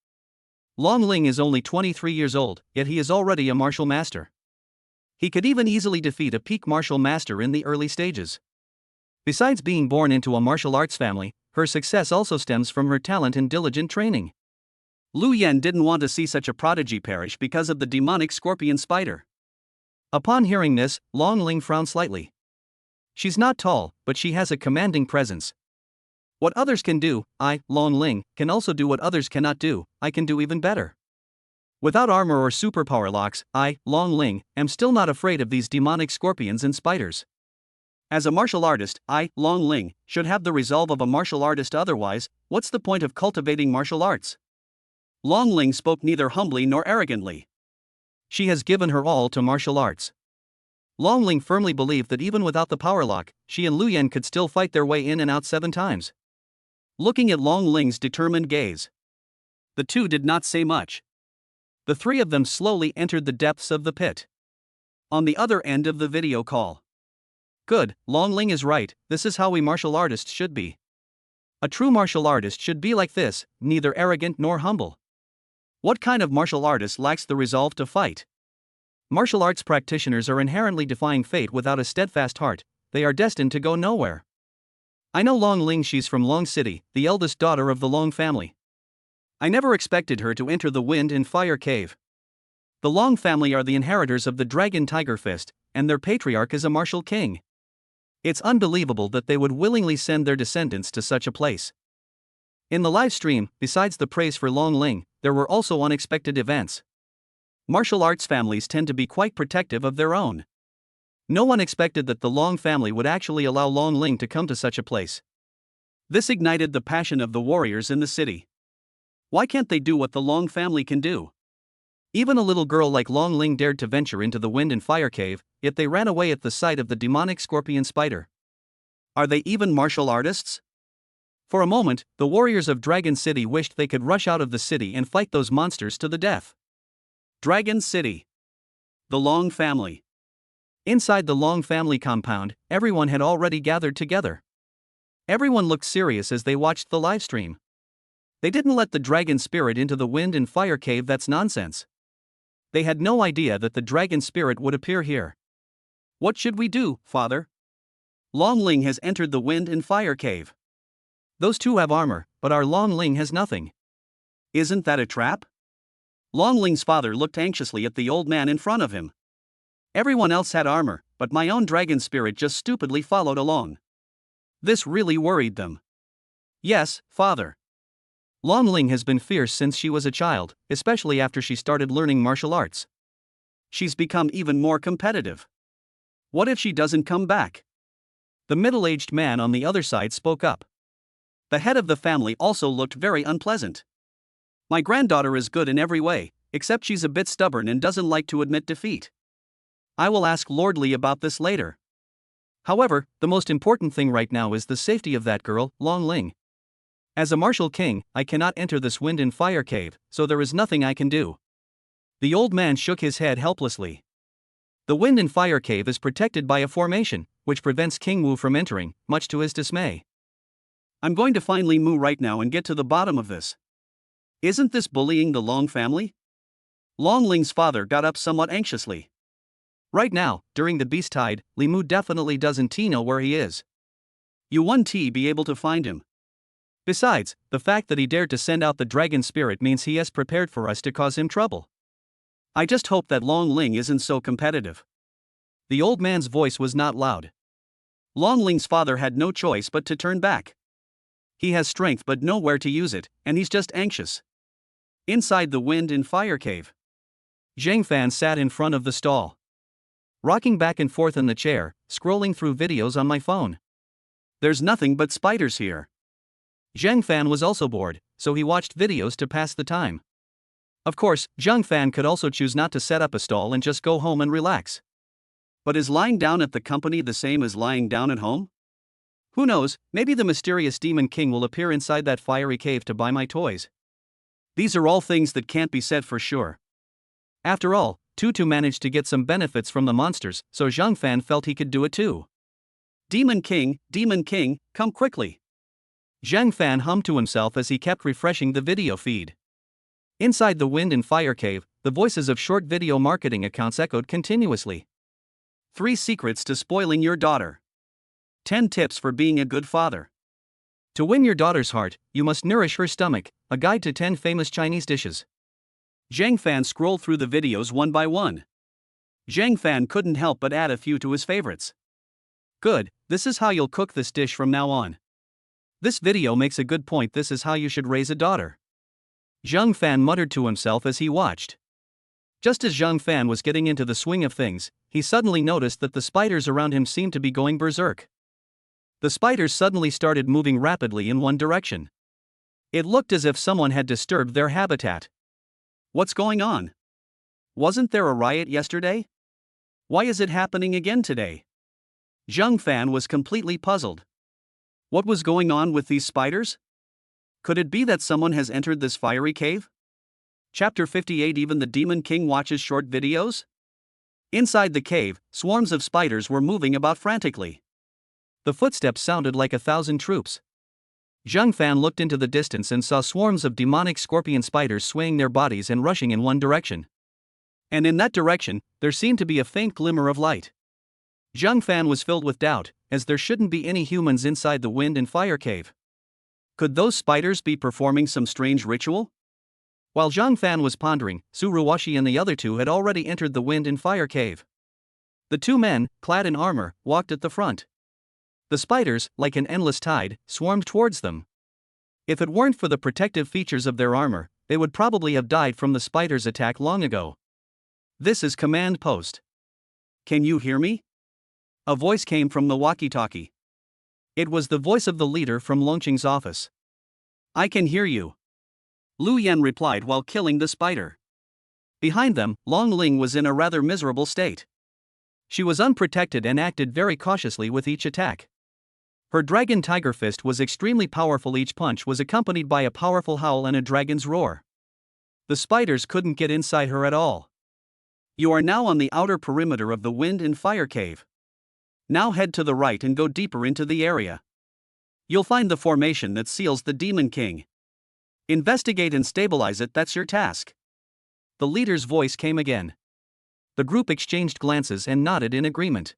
S1: Long Ling is only 23 years old, yet he is already a martial master. He could even easily defeat a peak martial master in the early stages. Besides being born into a martial arts family, her success also stems from her talent and diligent training. Lu Yan didn't want to see such a prodigy perish because of the demonic scorpion spider. Upon hearing this, Long Ling frowned slightly. She's not tall, but she has a commanding presence. What others can do, I, Long Ling, can also do what others cannot do. I can do even better. Without armor or superpower locks, I, Long Ling, am still not afraid of these demonic scorpions and spiders. As a martial artist, I, Long Ling, should have the resolve of a martial artist, otherwise, what's the point of cultivating martial arts? Long Ling spoke neither humbly nor arrogantly. She has given her all to martial arts. Long Ling firmly believed that even without the power lock, she and Lu Yan could still fight their way in and out 7 times. Looking at Long Ling's determined gaze, the two did not say much. The 3 of them slowly entered the depths of the pit. On the other end of the video call. Good, Long Ling is right, this is how we martial artists should be. A true martial artist should be like this, neither arrogant nor humble. What kind of martial artist lacks the resolve to fight? Martial arts practitioners are inherently defying fate without a steadfast heart, they are destined to go nowhere. I know Long Ling, she's from Long City, the eldest daughter of the Long family. I never expected her to enter the Wind and Fire Cave. The Long family are the inheritors of the Dragon Tiger Fist, and their patriarch is a martial king. It's unbelievable that they would willingly send their descendants to such a place. In the live stream, besides the praise for Long Ling, there were also unexpected events. Martial arts families tend to be quite protective of their own. No one expected that the Long family would actually allow Long Ling to come to such a place. This ignited the passion of the warriors in the city. Why can't they do what the Long family can do? Even a little girl like Long Ling dared to venture into the Wind and Fire Cave, yet they ran away at the sight of the demonic scorpion spider. Are they even martial artists? For a moment, the warriors of Dragon City wished they could rush out of the city and fight those monsters to the death. Dragon City. The Long family. Inside the Long family compound, everyone had already gathered together. Everyone looked serious as they watched the livestream. They didn't let the dragon spirit into the Wind and Fire Cave, that's nonsense. They had no idea that the dragon spirit would appear here. What should we do, father? Long Ling has entered the Wind and Fire Cave. Those 2 have armor, but our Long Ling has nothing. Isn't that a trap? Long Ling's father looked anxiously at the old man in front of him. Everyone else had armor, but my own dragon spirit just stupidly followed along. This really worried them. Yes, father. Long Ling has been fierce since she was a child, especially after she started learning martial arts. She's become even more competitive. What if she doesn't come back? The middle-aged man on the other side spoke up. The head of the family also looked very unpleasant. My granddaughter is good in every way, except she's a bit stubborn and doesn't like to admit defeat. I will ask Lord Li about this later. However, the most important thing right now is the safety of that girl, Long Ling. As a martial king, I cannot enter this Wind and Fire Cave, so there is nothing I can do. The old man shook his head helplessly. The Wind and Fire Cave is protected by a formation, which prevents King Wu from entering, much to his dismay. I'm going to find Li Mu right now and get to the bottom of this. Isn't this bullying the Long family? Long Ling's father got up somewhat anxiously. Right now, during the beast tide, Li Mu definitely doesn't know where he is. You won't be able to find him. Besides, the fact that he dared to send out the dragon spirit means he has prepared for us to cause him trouble. I just hope that Long Ling isn't so competitive. The old man's voice was not loud. Long Ling's father had no choice but to turn back. He has strength but nowhere to use it, and he's just anxious. Inside the Wind and Fire Cave, Zhang Fan sat in front of the stall, rocking back and forth in the chair, scrolling through videos on my phone. There's nothing but spiders here. Zhang Fan was also bored, so he watched videos to pass the time. Of course, Zhang Fan could also choose not to set up a stall and just go home and relax. But is lying down at the company the same as lying down at home? Who knows, maybe the mysterious Demon King will appear inside that fiery cave to buy my toys. These are all things that can't be said for sure. After all, Tutu managed to get some benefits from the monsters, so Zhang Fan felt he could do it too. Demon King, come quickly. Zhang Fan hummed to himself as he kept refreshing the video feed. Inside the Wind and Fire Cave, the voices of short video marketing accounts echoed continuously. 3 secrets to spoiling your daughter. 10 tips for being a good father. To win your daughter's heart, you must nourish her stomach, a guide to 10 famous Chinese dishes. Zhang Fan scrolled through the videos one by one. Zhang Fan couldn't help but add a few to his favorites. Good, this is how you'll cook this dish from now on. This video makes a good point, this is how you should raise a daughter. Zhang Fan muttered to himself as he watched. Just as Zhang Fan was getting into the swing of things, he suddenly noticed that the spiders around him seemed to be going berserk. The spiders suddenly started moving rapidly in one direction. It looked as if someone had disturbed their habitat. What's going on? Wasn't there a riot yesterday? Why is it happening again today? Zhang Fan was completely puzzled. What was going on with these spiders? Could it be that someone has entered this fiery cave? Chapter 58. Even the Demon King watches short videos? Inside the cave, swarms of spiders were moving about frantically. The footsteps sounded like 1,000 troops. Zhang Fan looked into the distance and saw swarms of demonic scorpion spiders swaying their bodies and rushing in one direction. And in that direction, there seemed to be a faint glimmer of light. Zhang Fan was filled with doubt, as there shouldn't be any humans inside the wind and fire cave. Could those spiders be performing some strange ritual? While Zhang Fan was pondering, Su Ruwashi and the other two had already entered the wind and fire cave. The two men, clad in armor, walked at the front. The spiders, like an endless tide, swarmed towards them. If it weren't for the protective features of their armor, they would probably have died from the spider's attack long ago. This is command post. Can you hear me? A voice came from the walkie-talkie. It was the voice of the leader from Longqing's office. I can hear you. Lu Yan replied while killing the spider. Behind them, Long Ling was in a rather miserable state. She was unprotected and acted very cautiously with each attack. Her dragon tiger fist was extremely powerful. Each punch was accompanied by a powerful howl and a dragon's roar. The spiders couldn't get inside her at all. You are now on the outer perimeter of the wind and fire cave. Now head to the right and go deeper into the area. You'll find the formation that seals the Demon King. Investigate and stabilize it, that's your task. The leader's voice came again. The group exchanged glances and nodded in agreement.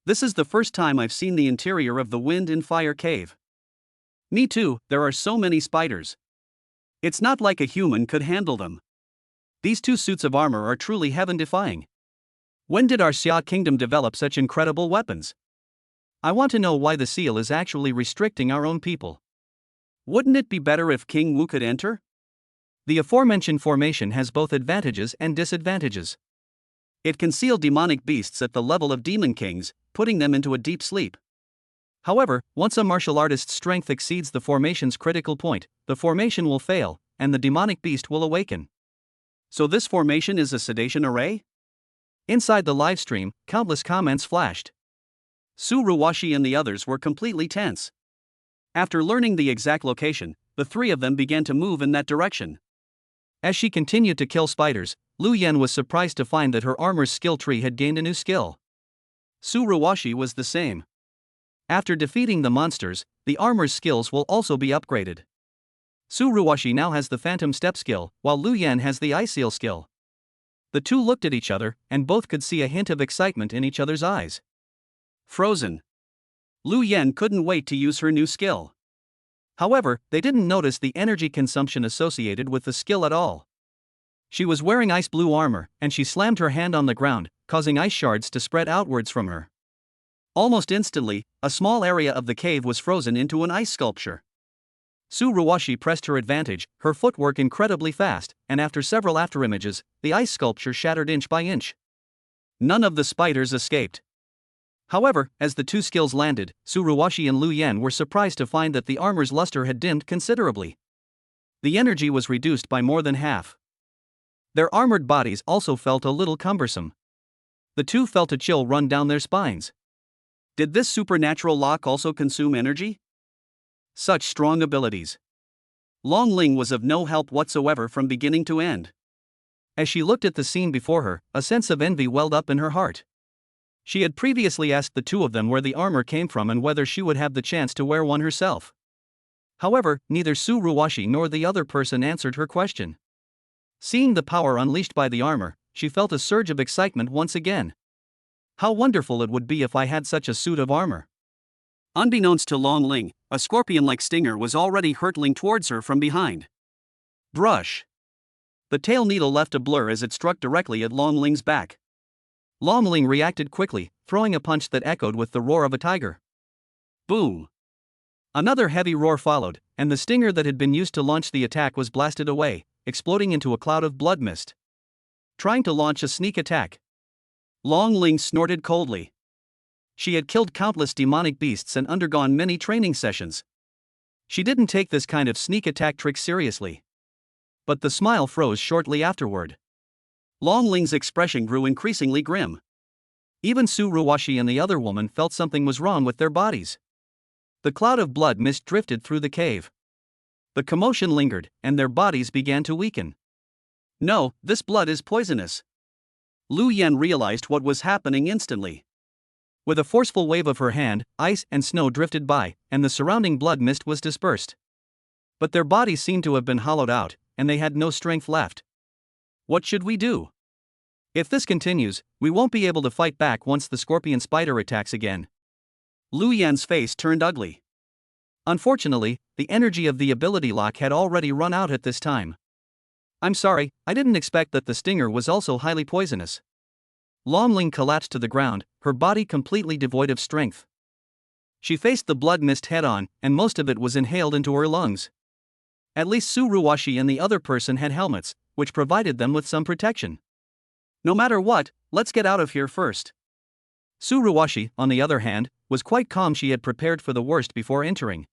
S1: This is the first time I've seen the interior of the wind and fire cave. Me too, there are so many spiders. It's not like a human could handle them. These two suits of armor are truly heaven-defying. When did our Xia kingdom develop such incredible weapons? I want to know why the seal is actually restricting our own people. Wouldn't it be better if King Wu could enter? The aforementioned formation has both advantages and disadvantages. It can seal demonic beasts at the level of demon kings, putting them into a deep sleep. However, once a martial artist's strength exceeds the formation's critical point, the formation will fail, and the demonic beast will awaken. So this formation is a sedation array? Inside the livestream, countless comments flashed. Su Ruwashi and the others were completely tense. After learning the exact location, the three of them began to move in that direction. As she continued to kill spiders, Lu Yan was surprised to find that her armor's skill tree had gained a new skill. Su Ruwashi was the same. After defeating the monsters, the armor's skills will also be upgraded. Su Ruwashi now has the Phantom Step skill, while Lu Yan has the Ice Seal skill. The two looked at each other, and both could see a hint of excitement in each other's eyes. Frozen. Lu Yan couldn't wait to use her new skill. However, they didn't notice the energy consumption associated with the skill at all. She was wearing ice blue armor, and she slammed her hand on the ground, causing ice shards to spread outwards from her. Almost instantly, a small area of the cave was frozen into an ice sculpture. Su Ruwashi pressed her advantage, her footwork incredibly fast, and after several afterimages, the ice sculpture shattered inch by inch. None of the spiders escaped. However, as the two skills landed, Su Ruwashi and Lu Yan were surprised to find that the armor's luster had dimmed considerably. The energy was reduced by more than half. Their armored bodies also felt a little cumbersome. The two felt a chill run down their spines. Did this supernatural lock also consume energy? Such strong abilities. Long Ling was of no help whatsoever from beginning to end. As she looked at the scene before her, a sense of envy welled up in her heart. She had previously asked the two of them where the armor came from and whether she would have the chance to wear one herself. However, neither Su Ruwashi nor the other person answered her question. Seeing the power unleashed by the armor, she felt a surge of excitement once again. How wonderful it would be if I had such a suit of armor. Unbeknownst to Long Ling, a scorpion-like stinger was already hurtling towards her from behind. Brush. The tail needle left a blur as it struck directly at Long Ling's back. Long Ling reacted quickly, throwing a punch that echoed with the roar of a tiger. Boom! Another heavy roar followed, and the stinger that had been used to launch the attack was blasted away, exploding into a cloud of blood mist. trying to launch a sneak attack. Long Ling snorted coldly. She had killed countless demonic beasts and undergone many training sessions. She didn't take this kind of sneak attack trick seriously. But the smile froze shortly afterward. Long Ling's expression grew increasingly grim. Even Su Ruwashi and the other woman felt something was wrong with their bodies. The cloud of blood mist drifted through the cave. The commotion lingered, and their bodies began to weaken. No, this blood is poisonous. Lu Yan realized what was happening instantly. With a forceful wave of her hand, ice and snow drifted by, and the surrounding blood mist was dispersed. But their bodies seemed to have been hollowed out, and they had no strength left. What should we do? If this continues, we won't be able to fight back once the scorpion spider attacks again. Lu Yan's face turned ugly. Unfortunately, the energy of the ability lock had already run out at this time. I'm sorry, I didn't expect that the stinger was also highly poisonous. Long Ling collapsed to the ground, her body completely devoid of strength. She faced the blood mist head-on, and most of it was inhaled into her lungs. At least Su Ruwashi and the other person had helmets, which provided them with some protection. No matter what, let's get out of here first. Su Ruwashi, on the other hand, was quite calm. She had prepared for the worst before entering.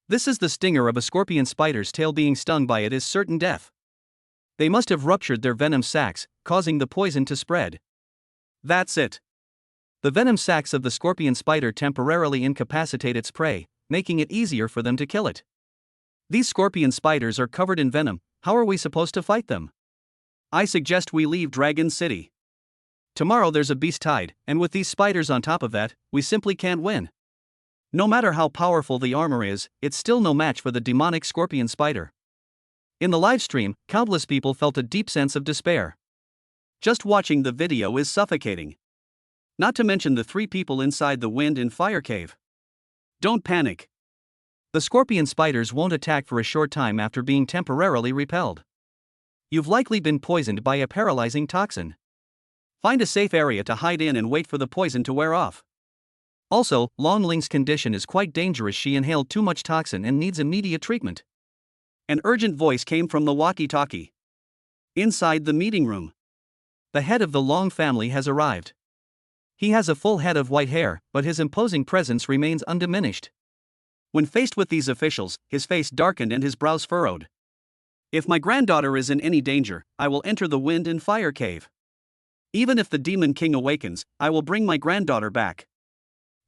S1: This is the stinger of a scorpion spider's tail. Being stung by it is certain death. They must have ruptured their venom sacs, causing the poison to spread. That's it. The venom sacs of the scorpion spider temporarily incapacitate its prey, making it easier for them to kill it. These scorpion spiders are covered in venom. How are we supposed to fight them? I suggest we leave Dragon City. Tomorrow there's a beast tide, and with these spiders on top of that, we simply can't win. No matter how powerful the armor is, it's still no match for the demonic scorpion spider. In the live stream, countless people felt a deep sense of despair. Just watching the video is suffocating. Not to mention the 3 people inside the wind and fire cave. Don't panic. The scorpion spiders won't attack for a short time after being temporarily repelled. You've likely been poisoned by a paralyzing toxin. Find a safe area to hide in and wait for the poison to wear off. Also, Long Ling's condition is quite dangerous. She inhaled too much toxin and needs immediate treatment. An urgent voice came from the walkie-talkie. Inside the meeting room. The head of the Long family has arrived. He has a full head of white hair, but his imposing presence remains undiminished. When faced with these officials, his face darkened and his brows furrowed. If my granddaughter is in any danger, I will enter the wind and fire cave. Even if the Demon King awakens, I will bring my granddaughter back.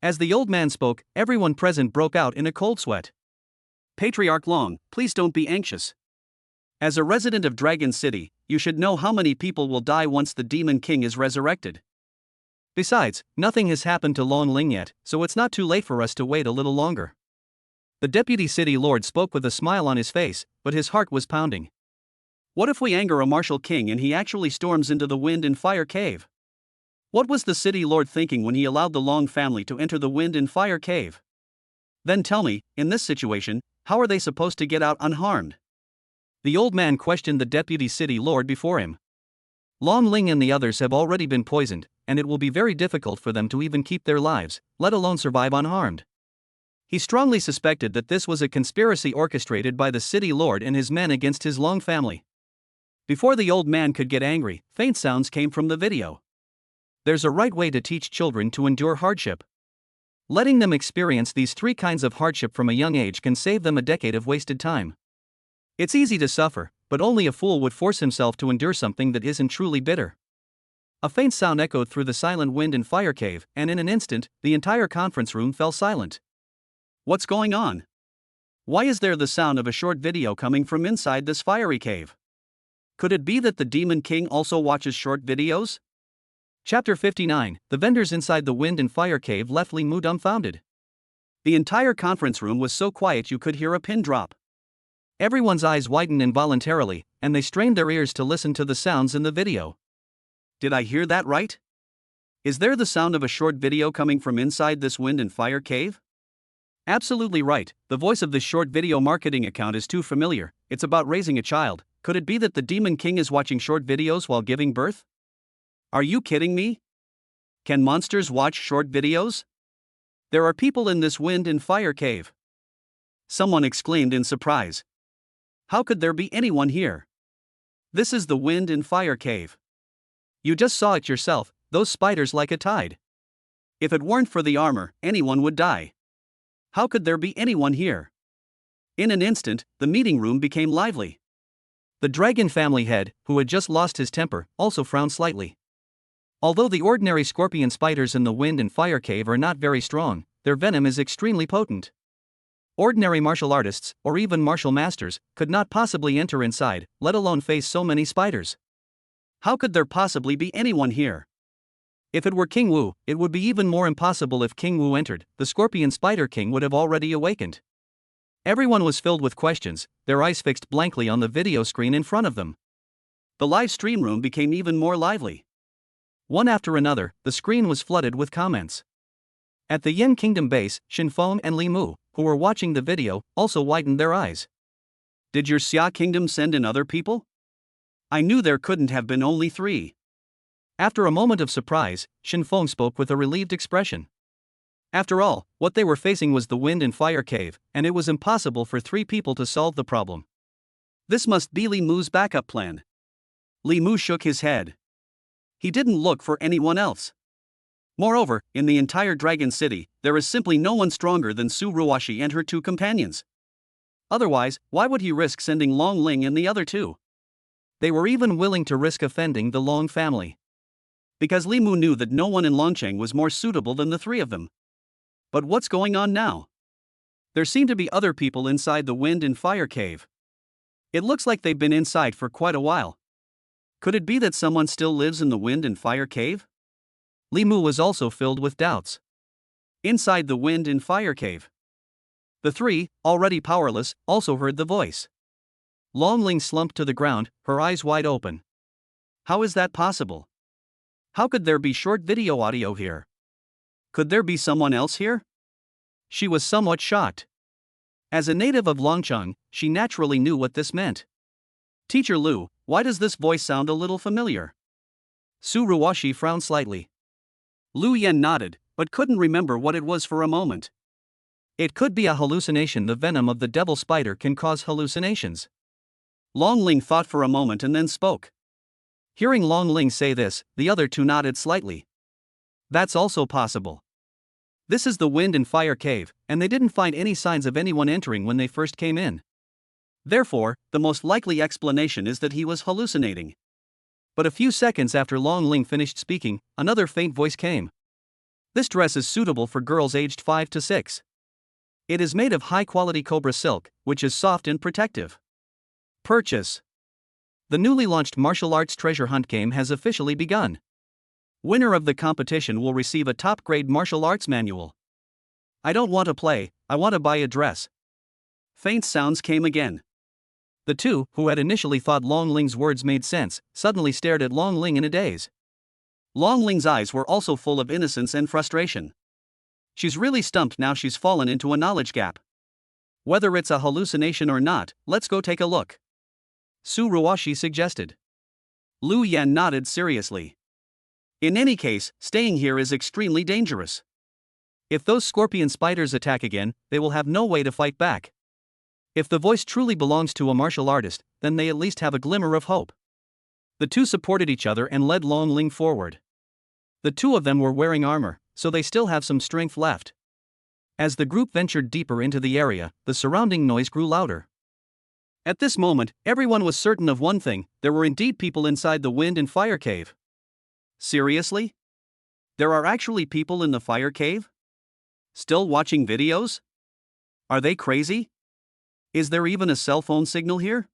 S1: As the old man spoke, everyone present broke out in a cold sweat. Patriarch Long, please don't be anxious. As a resident of Dragon City, you should know how many people will die once the Demon King is resurrected. Besides, nothing has happened to Long Ling yet, so it's not too late for us to wait a little longer. The deputy city lord spoke with a smile on his face, but his heart was pounding. What if we anger a martial king and he actually storms into the wind and fire cave? What was the city lord thinking when he allowed the Long family to enter the wind and fire cave? Then tell me, in this situation, how are they supposed to get out unharmed? The old man questioned the deputy city lord before him. Long Ling and the others have already been poisoned, and it will be very difficult for them to even keep their lives, let alone survive unharmed. He strongly suspected that this was a conspiracy orchestrated by the city lord and his men against his Long family. Before the old man could get angry, faint sounds came from the video. There's a right way to teach children to endure hardship. Letting them experience these 3 kinds of hardship from a young age can save them a decade of wasted time. It's easy to suffer, but only a fool would force himself to endure something that isn't truly bitter. A faint sound echoed through the silent wind and fire cave, and in an instant, the entire conference room fell silent. What's going on? Why is there the sound of a short video coming from inside this fiery cave? Could it be that the Demon King also watches short videos? Chapter 59. The vendors inside the wind and fire cave left Li Mu dumbfounded. The entire conference room was so quiet you could hear a pin drop. Everyone's eyes widened involuntarily, and they strained their ears to listen to the sounds in the video. Did I hear that right? Is there the sound of a short video coming from inside this wind and fire cave? Absolutely right, the voice of this short video marketing account is too familiar. It's about raising a child. Could it be that the Demon King is watching short videos while giving birth? Are you kidding me? Can monsters watch short videos? There are people in this wind and fire cave. Someone exclaimed in surprise. How could there be anyone here? This is the wind and fire cave. You just saw it yourself, those spiders like a tide. If it weren't for the armor, anyone would die. How could there be anyone here? In an instant, the meeting room became lively. The dragon family head, who had just lost his temper, also frowned slightly. Although the ordinary scorpion spiders in the wind and fire cave are not very strong, their venom is extremely potent. Ordinary martial artists, or even martial masters, could not possibly enter inside, let alone face so many spiders. How could there possibly be anyone here? If it were King Wu, it would be even more impossible. If King Wu entered, the Scorpion Spider King would have already awakened. Everyone was filled with questions, their eyes fixed blankly on the video screen in front of them. The live stream room became even more lively. One after another, the screen was flooded with comments. At the Yin Kingdom base, Shinfeng and Li Mu, who were watching the video, also widened their eyes. Did your Xia Kingdom send in other people? I knew there couldn't have been only 3. After a moment of surprise, Shinfeng spoke with a relieved expression. After all, what they were facing was the wind and fire cave, and it was impossible for 3 people to solve the problem. This must be Li Mu's backup plan. Li Mu shook his head. He didn't look for anyone else. Moreover, in the entire Dragon City, there is simply no one stronger than Su Ruoshi and her 2 companions. Otherwise, why would he risk sending Long Ling and the other 2? They were even willing to risk offending the Long family. Because Li Mu knew that no one in Longcheng was more suitable than the 3 of them. But what's going on now? There seem to be other people inside the wind and fire cave. It looks like they've been inside for quite a while. Could it be that someone still lives in the wind and fire cave? Li Mu was also filled with doubts. Inside the wind and fire cave. The 3, already powerless, also heard the voice. Long Ling slumped to the ground, her eyes wide open. How is that possible? How could there be short video audio here? Could there be someone else here? She was somewhat shocked. As a native of Longcheng, she naturally knew what this meant. Teacher Lu, why does this voice sound a little familiar? Su Ruoshi frowned slightly. Lu Yen nodded, but couldn't remember what it was for a moment. It could be a hallucination. The venom of the devil spider can cause hallucinations. Long Ling thought for a moment and then spoke. Hearing Long Ling say this, the other 2 nodded slightly. That's also possible. This is the wind and fire cave, and they didn't find any signs of anyone entering when they first came in. Therefore, the most likely explanation is that he was hallucinating. But a few seconds after Long Ling finished speaking, another faint voice came. This dress is suitable for girls aged 5 to 6. It is made of high-quality cobra silk, which is soft and protective. Purchase. The newly launched martial arts treasure hunt game has officially begun. Winner of the competition will receive a top-grade martial arts manual. I don't want to play, I want to buy a dress. Faint sounds came again. The 2, who had initially thought Long Ling's words made sense, suddenly stared at Long Ling in a daze. Long Ling's eyes were also full of innocence and frustration. She's really stumped now. She's fallen into a knowledge gap. Whether it's a hallucination or not, let's go take a look. Su Ruoshi suggested. Lu Yan nodded seriously. In any case, staying here is extremely dangerous. If those scorpion spiders attack again, they will have no way to fight back. If the voice truly belongs to a martial artist, then they at least have a glimmer of hope. The 2 supported each other and led Long Ling forward. The 2 of them were wearing armor, so they still have some strength left. As the group ventured deeper into the area, the surrounding noise grew louder. At this moment, everyone was certain of one thing: there were indeed people inside the wind and fire cave. Seriously? There are actually people in the fire cave? Still watching videos? Are they crazy? Is there even a cell phone signal here?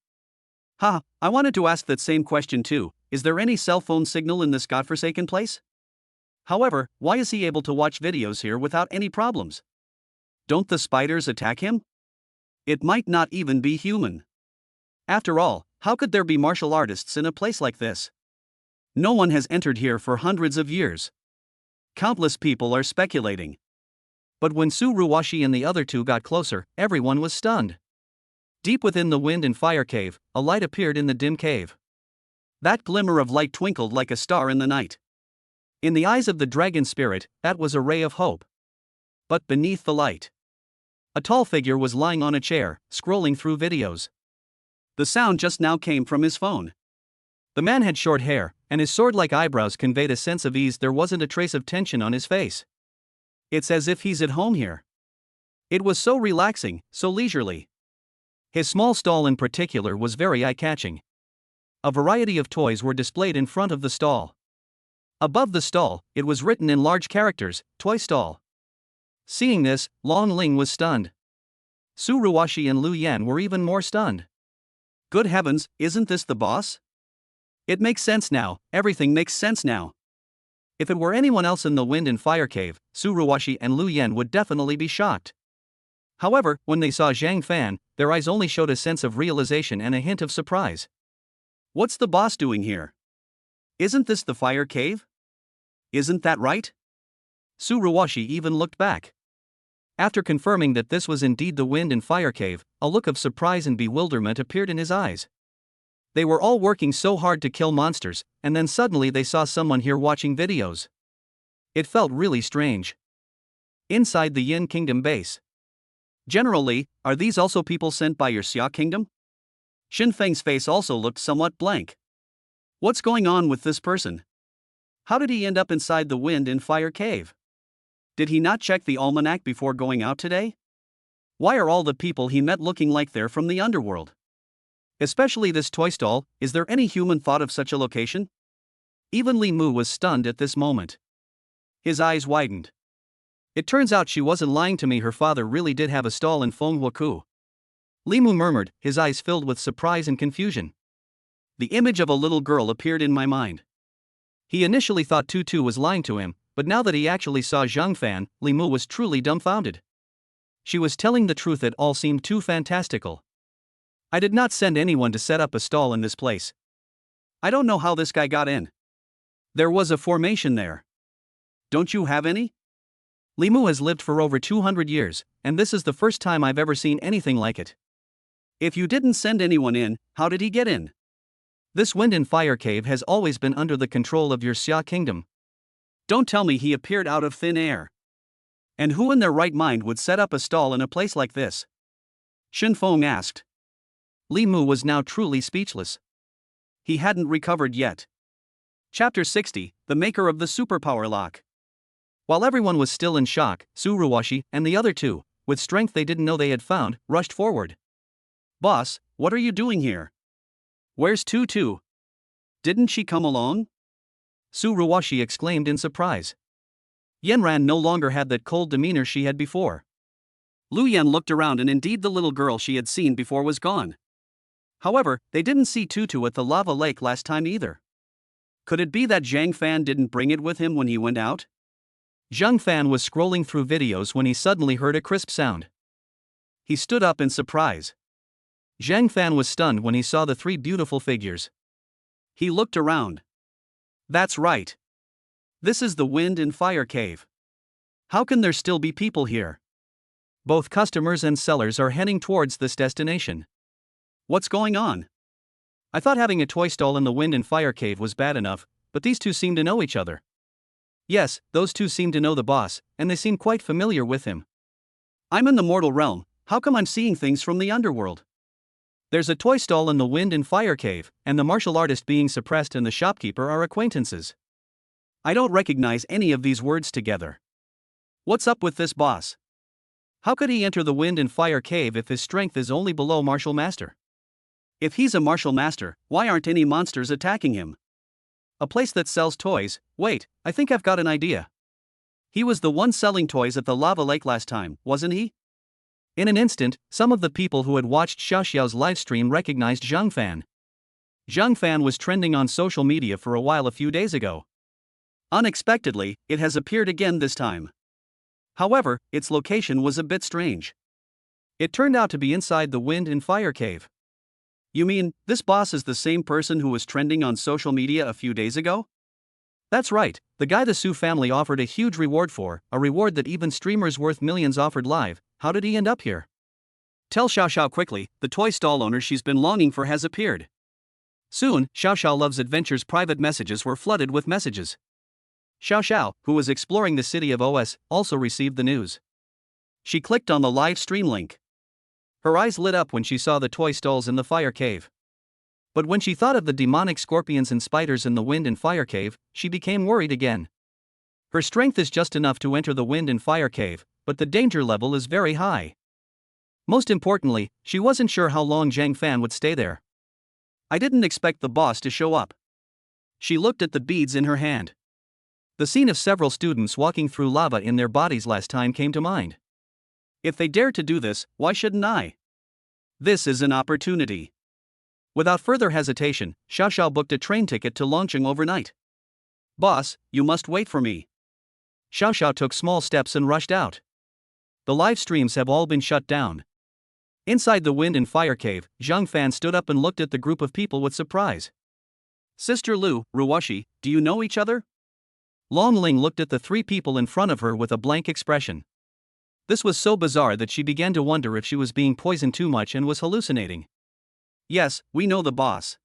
S1: I wanted to ask that same question too. Is there any cell phone signal in this godforsaken place? However, why is he able to watch videos here without any problems? Don't the spiders attack him? It might not even be human. After all, how could there be martial artists in a place like this? No one has entered here for hundreds of years. Countless people are speculating. But when Su Ruoshi and the other 2 got closer, everyone was stunned. Deep within the wind and fire cave, a light appeared in the dim cave. That glimmer of light twinkled like a star in the night. In the eyes of the dragon spirit, that was a ray of hope. But beneath the light, a tall figure was lying on a chair, scrolling through videos. The sound just now came from his phone. The man had short hair, and his sword-like eyebrows conveyed a sense of ease. There wasn't a trace of tension on his face. It's as if he's at home here. It was so relaxing, so leisurely. His small stall in particular was very eye-catching. A variety of toys were displayed in front of the stall. Above the stall, it was written in large characters, "Toy Stall." Seeing this, Long Ling was stunned. Su Ruoshi and Lu Yan were even more stunned. Good heavens, isn't this the boss? It makes sense now, everything makes sense now. If it were anyone else in the Wind and Fire Cave, Su Ruoshi and Lu Yan would definitely be shocked. However, when they saw Zhang Fan, their eyes only showed a sense of realization and a hint of surprise. What's the boss doing here? Isn't this the Fire Cave? Isn't that right? Su Ruoshi even looked back. After confirming that this was indeed the Wind and Fire Cave, a look of surprise and bewilderment appeared in his eyes. They were all working so hard to kill monsters, and then suddenly they saw someone here watching videos. It felt really strange. Inside the Yin Kingdom base. General Li, are these also people sent by your Xia Kingdom? Xin Feng's face also looked somewhat blank. What's going on with this person? How did he end up inside the Wind and Fire Cave? Did he not check the almanac before going out today? Why are all the people he met looking like they're from the underworld? Especially this toy stall, is there any human thought of such a location? Even Li Mu was stunned at this moment. His eyes widened. It turns out she wasn't lying to me, her father really did have a stall in Fenghuaku. Li Mu murmured, his eyes filled with surprise and confusion. The image of a little girl appeared in my mind. He initially thought Tutu was lying to him, but now that he actually saw Zhang Fan, Li Mu was truly dumbfounded. She was telling the truth, it all seemed too fantastical. I did not send anyone to set up a stall in this place. I don't know how this guy got in. There was a formation there. Don't you have any? Li Mu has lived for over 200 years, and this is the first time I've ever seen anything like it. If you didn't send anyone in, how did he get in? This Wind and Fire Cave has always been under the control of your Xia Kingdom. Don't tell me he appeared out of thin air. And who in their right mind would set up a stall in a place like this? Xin Feng asked. Li Mu was now truly speechless. He hadn't recovered yet. Chapter 60, The Maker of the Superpower Lock. While everyone was still in shock, Su Ruoshi and the other two, with strength they didn't know they had found, rushed forward. Boss, what are you doing here? Where's Tutu? Didn't she come along? Su Ruoshi exclaimed in surprise. Yanran no longer had that cold demeanor she had before. Lu Yan looked around and indeed the little girl she had seen before was gone. However, they didn't see Tutu at the lava lake last time either. Could it be that Zhang Fan didn't bring it with him when he went out? Zhang Fan was scrolling through videos when he suddenly heard a crisp sound. He stood up in surprise. Zhang Fan was stunned when he saw the three beautiful figures. He looked around. That's right. This is the Wind and Fire Cave. How can there still be people here? Both customers and sellers are heading towards this destination. What's going on? I thought having a toy stall in the Wind and Fire Cave was bad enough, but these two seem to know each other. Yes, those two seem to know the boss, and they seem quite familiar with him. I'm in the mortal realm, how come I'm seeing things from the underworld? There's a toy stall in the Wind and Fire Cave, and the martial artist being suppressed and the shopkeeper are acquaintances. I don't recognize any of these words together. What's up with this boss? How could he enter the Wind and Fire Cave if his strength is only below Martial Master? If he's a Martial Master, why aren't any monsters attacking him? A place that sells toys, wait, I think I've got an idea. He was the one selling toys at the lava lake last time, wasn't he? In an instant, some of the people who had watched Xiaoxiao's livestream recognized Zhang Fan. Zhang Fan was trending on social media for a while a few days ago. Unexpectedly, it has appeared again this time. However, its location was a bit strange. It turned out to be inside the Wind and Fire Cave. You mean, this boss is the same person who was trending on social media a few days ago? That's right, the guy the Su family offered a huge reward for, a reward that even streamers worth millions offered live. How did he end up here? Tell Xiaoxiao quickly, the toy stall owner she's been longing for has appeared. Soon, Xiaoxiao Loves Adventure's private messages were flooded with messages. Xiaoxiao, who was exploring the city of OS, also received the news. She clicked on the live stream link. Her eyes lit up when she saw the toy stalls in the fire cave. But when she thought of the demonic scorpions and spiders in the wind and fire cave, she became worried again. Her strength is just enough to enter the wind and fire cave, but the danger level is very high. Most importantly, she wasn't sure how long Zhang Fan would stay there. I didn't expect the boss to show up. She looked at the beads in her hand. The scene of several students walking through lava in their bodies last time came to mind. If they dared to do this, why shouldn't I? This is an opportunity. Without further hesitation, Xiao Xiao booked a train ticket to Longqing overnight. Boss, you must wait for me. Xiao Xiao took small steps and rushed out. The live streams have all been shut down. Inside the wind and fire cave, Zhang Fan stood up and looked at the group of people with surprise. Sister Lu, Ruwashi, do you know each other? Long Ling looked at the three people in front of her with a blank expression. This was so bizarre that she began to wonder if she was being poisoned too much and was hallucinating. Yes, we know the boss.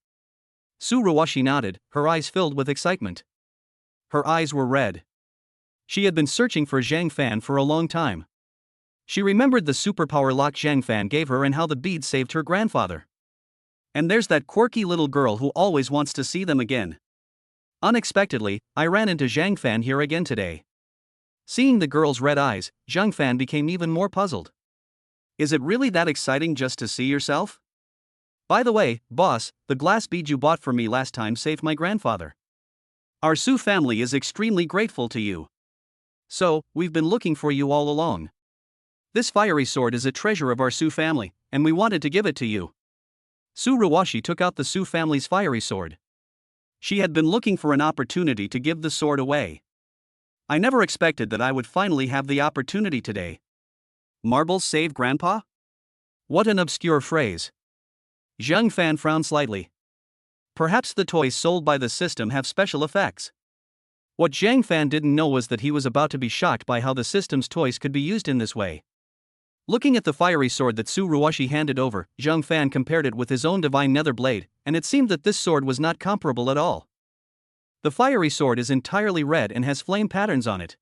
S1: Su Ruwashi nodded, her eyes filled with excitement. Her eyes were red. She had been searching for Zhang Fan for a long time. She remembered the superpower lock Zhang Fan gave her and how the beads saved her grandfather. And there's that quirky little girl who always wants to see them again. Unexpectedly, I ran into Zhang Fan here again today. Seeing the girl's red eyes, Zhang Fan became even more puzzled. Is it really that exciting just to see yourself? By the way, boss, the glass bead you bought for me last time saved my grandfather. Our Su family is extremely grateful to you. So, we've been looking for you all along. This fiery sword is a treasure of our Su family, and we wanted to give it to you. Su Ruwashi took out the Su family's fiery sword. She had been looking for an opportunity to give the sword away. I never expected that I would finally have the opportunity today. Marbles save Grandpa? What an obscure phrase. Zhang Fan frowned slightly. Perhaps the toys sold by the system have special effects. What Zhang Fan didn't know was that he was about to be shocked by how the system's toys could be used in this way. Looking at the fiery sword that Su Ruwashi handed over, Zhang Fan compared it with his own divine nether blade, and it seemed that this sword was not comparable at all. The fiery sword is entirely red and has flame patterns on it.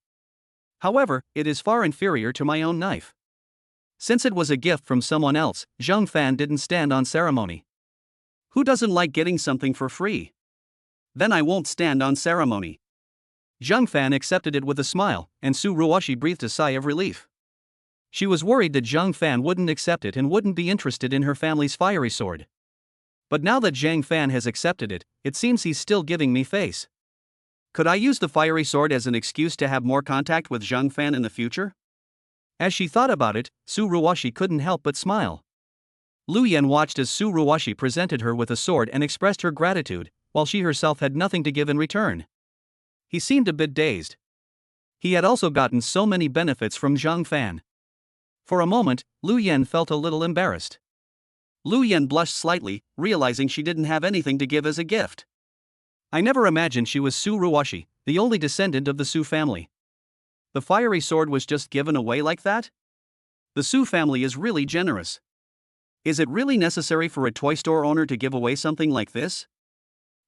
S1: However, it is far inferior to my own knife. Since it was a gift from someone else, Zhang Fan didn't stand on ceremony. Who doesn't like getting something for free? Then I won't stand on ceremony. Zhang Fan accepted it with a smile, and Su Ruwashi breathed a sigh of relief. She was worried that Zhang Fan wouldn't accept it and wouldn't be interested in her family's fiery sword. But now that Zhang Fan has accepted it, it seems he's still giving me face. Could I use the fiery sword as an excuse to have more contact with Zhang Fan in the future? As she thought about it, Su Ruwashi couldn't help but smile. Lu Yan watched as Su Ruwashi presented her with a sword and expressed her gratitude, while she herself had nothing to give in return. He seemed a bit dazed. He had also gotten so many benefits from Zhang Fan. For a moment, Lu Yan felt a little embarrassed. Lu Yan blushed slightly, realizing she didn't have anything to give as a gift. I never imagined she was Su Ruwashi, the only descendant of the Su family. The fiery sword was just given away like that? The Su family is really generous. Is it really necessary for a toy store owner to give away something like this?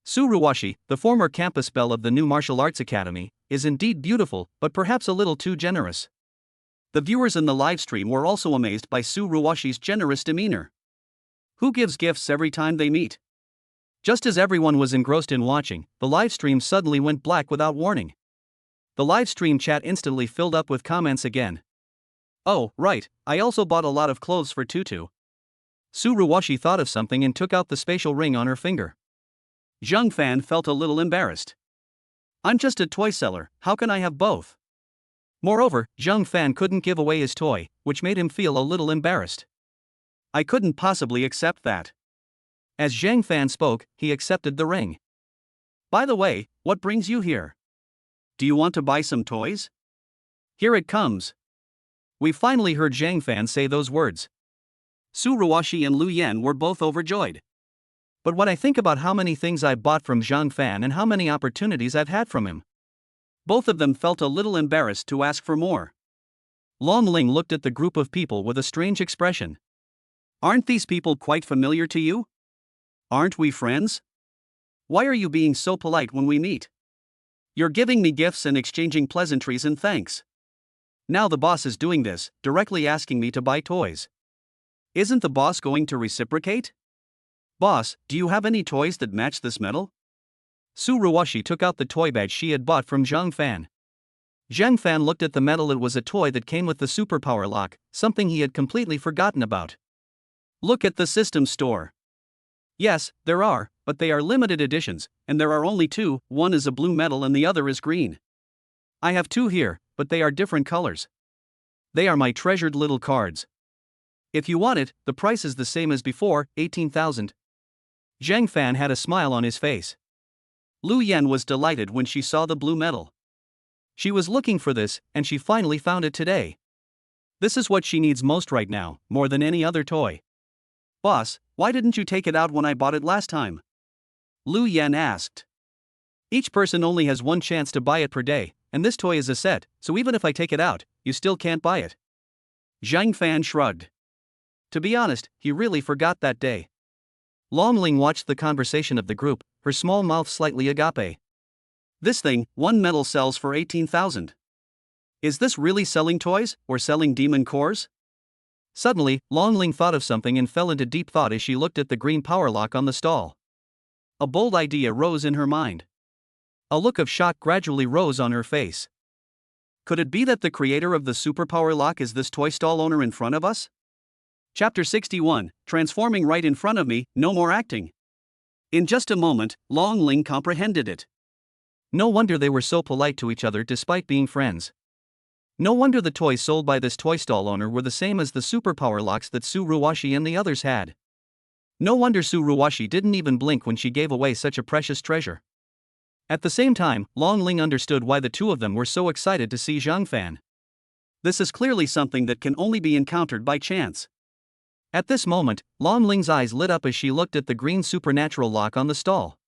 S1: Su Ruwashi, the former campus belle of the new martial arts academy, is indeed beautiful, but perhaps a little too generous. The viewers in the livestream were also amazed by Su Ruwashi's generous demeanor. Who gives gifts every time they meet? Just as everyone was engrossed in watching, the livestream suddenly went black without warning. The livestream chat instantly filled up with comments again. Oh, right, I also bought a lot of clothes for Tutu. Su Ruwashi thought of something and took out the spatial ring on her finger. Zhang Fan felt a little embarrassed. I'm just a toy seller, how can I have both? Moreover, Zhang Fan couldn't give away his toy, which made him feel a little embarrassed. I couldn't possibly accept that. As Zhang Fan spoke, he accepted the ring. By the way, what brings you here? Do you want to buy some toys? Here it comes. We finally heard Zhang Fan say those words. Su Ruwashi and Lu Yan were both overjoyed. But when I think about how many things I bought from Zhang Fan and how many opportunities I've had from him, both of them felt a little embarrassed to ask for more. Long Ling looked at the group of people with a strange expression. Aren't these people quite familiar to you? Aren't we friends? Why are you being so polite when we meet? You're giving me gifts and exchanging pleasantries and thanks. Now the boss is doing this, directly asking me to buy toys. Isn't the boss going to reciprocate? Boss, do you have any toys that match this medal? Su Ruwashi took out the toy badge she had bought from Zhang Fan. Zhang Fan looked at the medal. It was a toy that came with the superpower lock, something he had completely forgotten about. Look at the system store. Yes, there are, but they are limited editions, and there are only two, one is a blue medal and the other is green. I have two here, but they are different colors. They are my treasured little cards. If you want it, the price is the same as before, 18,000. Zhang Fan had a smile on his face. Lu Yan was delighted when she saw the blue medal. She was looking for this, and she finally found it today. This is what she needs most right now, more than any other toy. Boss, why didn't you take it out when I bought it last time? Lu Yan asked. Each person only has one chance to buy it per day, and this toy is a set, so even if I take it out, you still can't buy it. Zhang Fan shrugged. To be honest, he really forgot that day. Long Ling watched the conversation of the group, her small mouth slightly agape. This thing, one medal sells for 18,000. Is this really selling toys, or selling demon cores? Suddenly, Long Ling thought of something and fell into deep thought as she looked at the green power lock on the stall. A bold idea rose in her mind. A look of shock gradually rose on her face. Could it be that the creator of the superpower lock is this toy stall owner in front of us? Chapter 61, Transforming right in front of me, no more acting. In just a moment, Long Ling comprehended it. No wonder they were so polite to each other despite being friends. No wonder the toys sold by this toy stall owner were the same as the superpower locks that Su Ruwashi and the others had. No wonder Su Ruwashi didn't even blink when she gave away such a precious treasure. At the same time, Long Ling understood why the two of them were so excited to see Zhang Fan. This is clearly something that can only be encountered by chance. At this moment, Long Ling's eyes lit up as she looked at the green supernatural lock on the stall.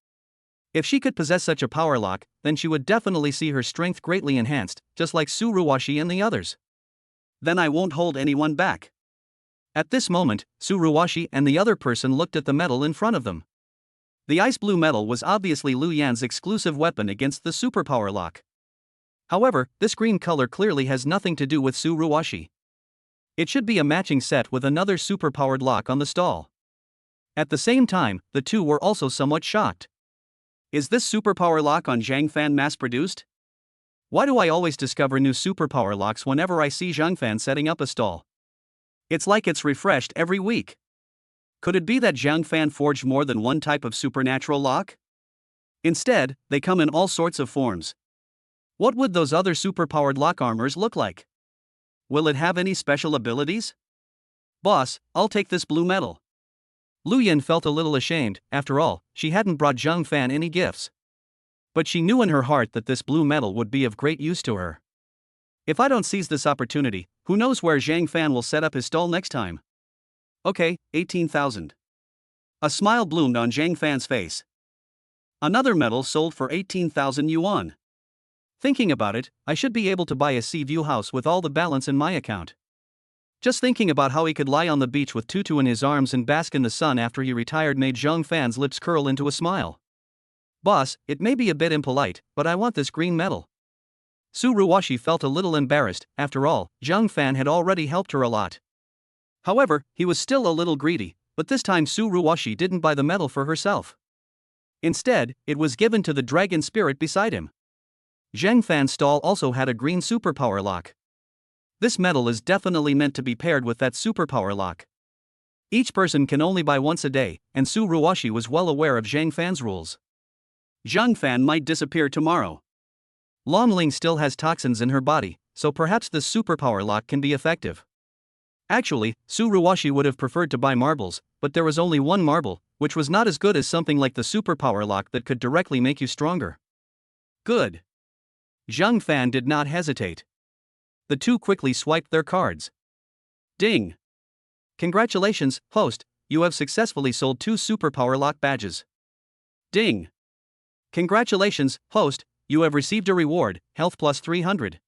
S1: If she could possess such a power lock, then she would definitely see her strength greatly enhanced, just like Su Ruwashi and the others. Then I won't hold anyone back. At this moment, Su Ruwashi and the other person looked at the medal in front of them. The ice blue medal was obviously Lu Yan's exclusive weapon against the superpower lock. However, this green color clearly has nothing to do with Su Ruwashi. It should be a matching set with another superpowered lock on the stall. At the same time, the two were also somewhat shocked. Is this superpower lock on Zhang Fan mass-produced? Why do I always discover new superpower locks whenever I see Zhang Fan setting up a stall? It's like it's refreshed every week. Could it be that Zhang Fan forged more than one type of supernatural lock? Instead, they come in all sorts of forms. What would those other superpowered lock armors look like? Will it have any special abilities? Boss, I'll take this blue medal. Lu Yan felt a little ashamed. After all, she hadn't brought Zhang Fan any gifts. But she knew in her heart that this blue medal would be of great use to her. If I don't seize this opportunity, who knows where Zhang Fan will set up his stall next time? Okay, 18,000. A smile bloomed on Zhang Fan's face. Another medal sold for 18,000 yuan. Thinking about it, I should be able to buy a sea view house with all the balance in my account. Just thinking about how he could lie on the beach with Tutu in his arms and bask in the sun after he retired made Zhang Fan's lips curl into a smile. Boss, it may be a bit impolite, but I want this green medal. Su Ruwashi felt a little embarrassed. After all, Zhang Fan had already helped her a lot. However, he was still a little greedy, but this time Su Ruwashi didn't buy the medal for herself. Instead, it was given to the dragon spirit beside him. Zhang Fan's stall also had a green superpower lock. This medal is definitely meant to be paired with that superpower lock. Each person can only buy once a day, and Su Ruwashi was well aware of Zhang Fan's rules. Zhang Fan might disappear tomorrow. Long Ling still has toxins in her body, so perhaps this superpower lock can be effective. Actually, Su Ruwashi would have preferred to buy marbles, but there was only one marble, which was not as good as something like the superpower lock that could directly make you stronger. Good. Zhang Fan did not hesitate. The two quickly swiped their cards. Ding! Congratulations, host, you have successfully sold 2 superpower lock badges. Ding! Congratulations, host, you have received a reward, health plus 300.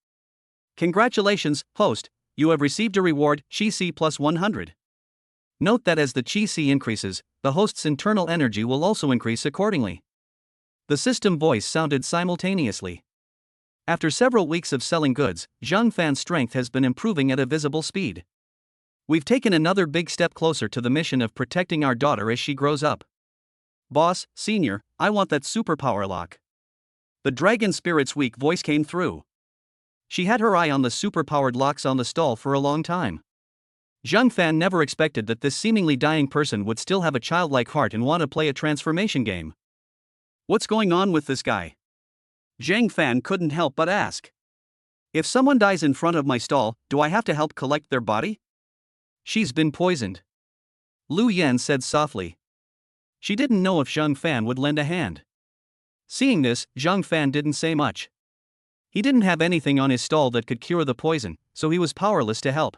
S1: Congratulations, host, you have received a reward, Chi C plus 100. Note that as the Chi C increases, the host's internal energy will also increase accordingly. The system voice sounded simultaneously. After several weeks of selling goods, Zhang Fan's strength has been improving at a visible speed. We've taken another big step closer to the mission of protecting our daughter as she grows up. Boss, senior, I want that superpower lock. The dragon spirit's weak voice came through. She had her eye on the superpowered locks on the stall for a long time. Zhang Fan never expected that this seemingly dying person would still have a childlike heart and want to play a transformation game. What's going on with this guy? Zhang Fan couldn't help but ask. If someone dies in front of my stall, do I have to help collect their body? She's been poisoned. Lu Yan said softly. She didn't know if Zhang Fan would lend a hand. Seeing this, Zhang Fan didn't say much. He didn't have anything on his stall that could cure the poison, so he was powerless to help.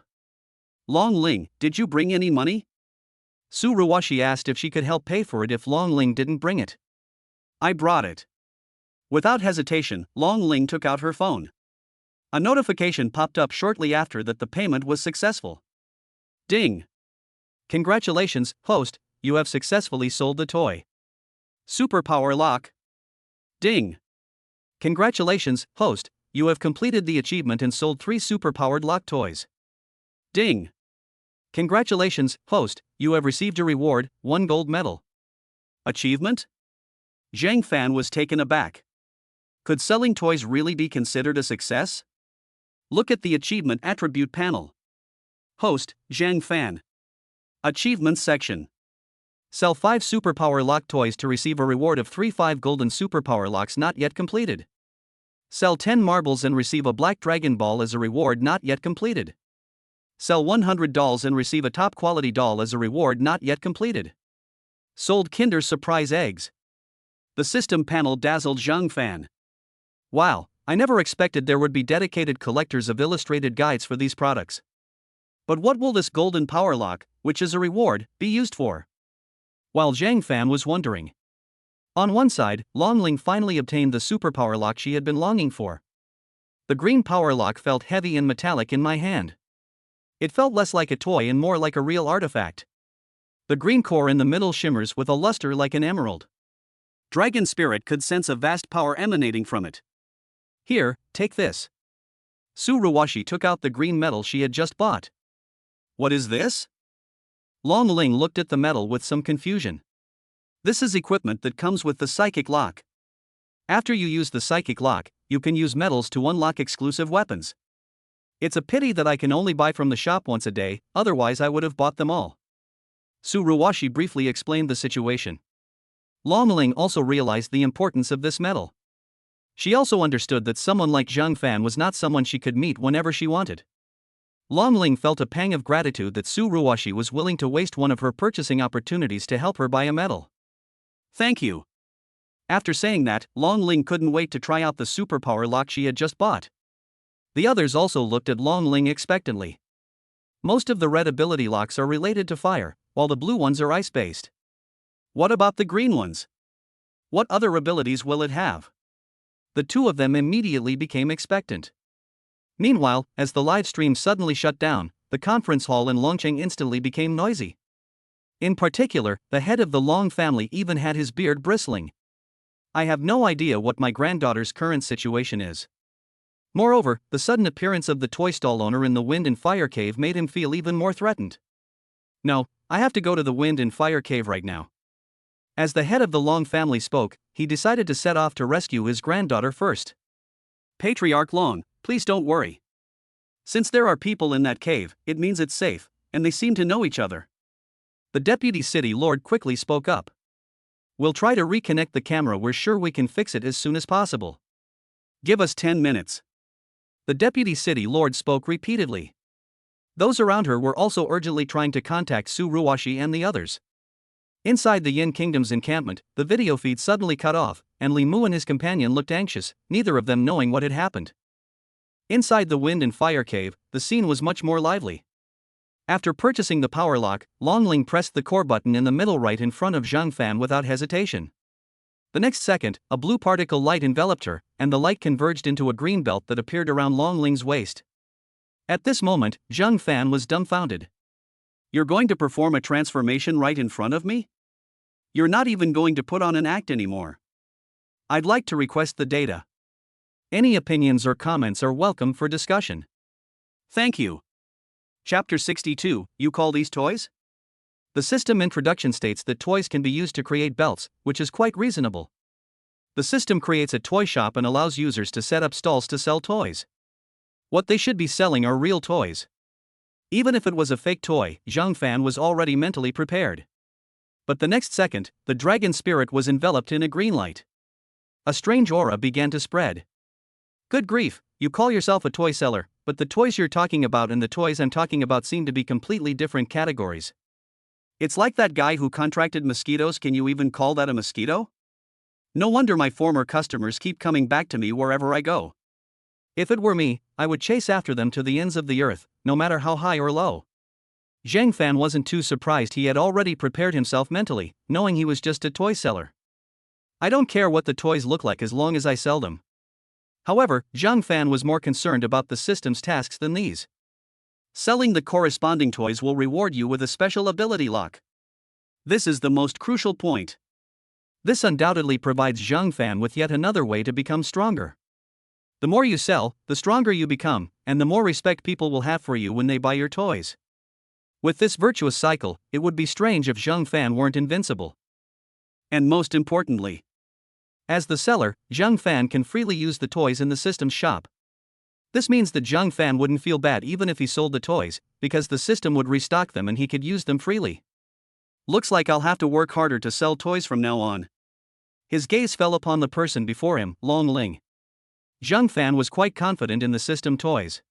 S1: Long Ling, did you bring any money? Su Ruwashi asked if she could help pay for it if Long Ling didn't bring it. I brought it. Without hesitation, Long Ling took out her phone. A notification popped up shortly after that the payment was successful. Ding! Congratulations, host, you have successfully sold the toy. Superpower lock. Ding! Congratulations, host, you have completed the achievement and sold 3 superpowered lock toys. Ding! Congratulations, host, you have received a reward, 1 gold medal. Achievement? Zhang Fan was taken aback. Could selling toys really be considered a success? Look at the achievement attribute panel. Host, Zhang Fan. Achievements section. Sell 5 superpower lock toys to receive a reward of 5 golden superpower locks not yet completed. Sell 10 marbles and receive a black dragon ball as a reward not yet completed. Sell 100 dolls and receive a top quality doll as a reward not yet completed. Sold Kinder Surprise eggs. The system panel dazzled Zhang Fan. Wow, I never expected there would be dedicated collectors of illustrated guides for these products. But what will this golden power lock, which is a reward, be used for? While Zhang Fan was wondering. On one side, Long Ling finally obtained the superpower lock she had been longing for. The green power lock felt heavy and metallic in my hand. It felt less like a toy and more like a real artifact. The green core in the middle shimmers with a luster like an emerald. Dragon Spirit could sense a vast power emanating from it. Here, take this. Su Ruwashi took out the green metal she had just bought. What is this? Long Ling looked at the metal with some confusion. This is equipment that comes with the psychic lock. After you use the psychic lock, you can use metals to unlock exclusive weapons. It's a pity that I can only buy from the shop once a day, otherwise I would have bought them all. Su Ruwashi briefly explained the situation. Long Ling also realized the importance of this metal. She also understood that someone like Zhang Fan was not someone she could meet whenever she wanted. Long Ling felt a pang of gratitude that Su Ruwashi was willing to waste one of her purchasing opportunities to help her buy a metal. Thank you. After saying that, Long Ling couldn't wait to try out the superpower lock she had just bought. The others also looked at Long Ling expectantly. Most of the red ability locks are related to fire, while the blue ones are ice-based. What about the green ones? What other abilities will it have? The two of them immediately became expectant. Meanwhile, as the live stream suddenly shut down, the conference hall in Longcheng instantly became noisy. In particular, the head of the Long family even had his beard bristling. I have no idea what my granddaughter's current situation is. Moreover, the sudden appearance of the toy stall owner in the Wind and Fire Cave made him feel even more threatened. No, I have to go to the Wind and Fire Cave right now. As the head of the Long family spoke, he decided to set off to rescue his granddaughter first. Patriarch Long, please don't worry. Since there are people in that cave, it means it's safe, and they seem to know each other. The deputy city lord quickly spoke up. We'll try to reconnect the camera, we're sure we can fix it as soon as possible. Give us 10 minutes. The deputy city lord spoke repeatedly. Those around her were also urgently trying to contact Su Ruwashi and the others. Inside the Yin Kingdom's encampment, the video feed suddenly cut off, and Li Mu and his companion looked anxious, neither of them knowing what had happened. Inside the Wind and Fire Cave, the scene was much more lively. After purchasing the power lock, Long Ling pressed the core button in the middle right in front of Zhang Fan without hesitation. The next second, a blue particle light enveloped her, and the light converged into a green belt that appeared around Long Ling's waist. At this moment, Zhang Fan was dumbfounded. You're going to perform a transformation right in front of me? You're not even going to put on an act anymore. I'd like to request the data. Any opinions or comments are welcome for discussion. Thank you. Chapter 62, You Call These Toys? The system introduction states that toys can be used to create belts, which is quite reasonable. The system creates a toy shop and allows users to set up stalls to sell toys. What they should be selling are real toys. Even if it was a fake toy, Zhang Fan was already mentally prepared. But the next second, the dragon spirit was enveloped in a green light. A strange aura began to spread. Good grief, you call yourself a toy seller, but the toys you're talking about and the toys I'm talking about seem to be completely different categories. It's like that guy who contracted mosquitoes. Can you even call that a mosquito? No wonder my former customers keep coming back to me wherever I go. If it were me, I would chase after them to the ends of the earth, no matter how high or low. Zhang Fan wasn't too surprised. He had already prepared himself mentally, knowing he was just a toy seller. I don't care what the toys look like as long as I sell them. However, Zhang Fan was more concerned about the system's tasks than these. Selling the corresponding toys will reward you with a special ability lock. This is the most crucial point. This undoubtedly provides Zhang Fan with yet another way to become stronger. The more you sell, the stronger you become, and the more respect people will have for you when they buy your toys. With this virtuous cycle, it would be strange if Zhang Fan weren't invincible. And most importantly, as the seller, Zhang Fan can freely use the toys in the system's shop. This means that Zhang Fan wouldn't feel bad even if he sold the toys, because the system would restock them and he could use them freely. Looks like I'll have to work harder to sell toys from now on. His gaze fell upon the person before him, Long Ling. Zhang Fan was quite confident in the system toys.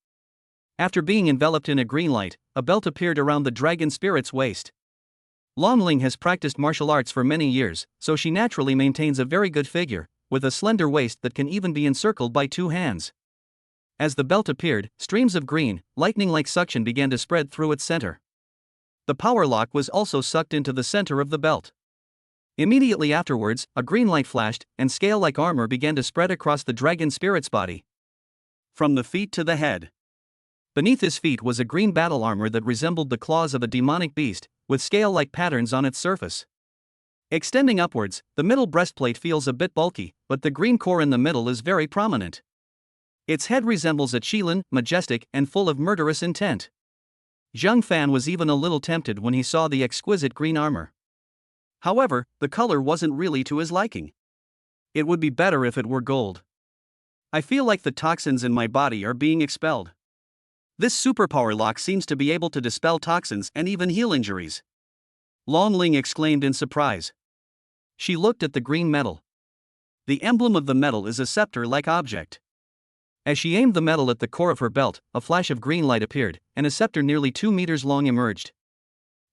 S1: After being enveloped in a green light, a belt appeared around the dragon spirit's waist. Long Ling has practiced martial arts for many years, so she naturally maintains a very good figure, with a slender waist that can even be encircled by 2 hands. As the belt appeared, streams of green, lightning-like suction began to spread through its center. The power lock was also sucked into the center of the belt. Immediately afterwards, a green light flashed, and scale-like armor began to spread across the dragon spirit's body. From the feet to the head. Beneath his feet was a green battle armor that resembled the claws of a demonic beast, with scale-like patterns on its surface. Extending upwards, the middle breastplate feels a bit bulky, but the green core in the middle is very prominent. Its head resembles a qilin, majestic and full of murderous intent. Zhang Fan was even a little tempted when he saw the exquisite green armor. However, the color wasn't really to his liking. It would be better if it were gold. I feel like the toxins in my body are being expelled. This superpower lock seems to be able to dispel toxins and even heal injuries. Long Ling exclaimed in surprise. She looked at the green metal. The emblem of the metal is a scepter-like object. As she aimed the metal at the core of her belt, a flash of green light appeared, and a scepter nearly 2 meters long emerged.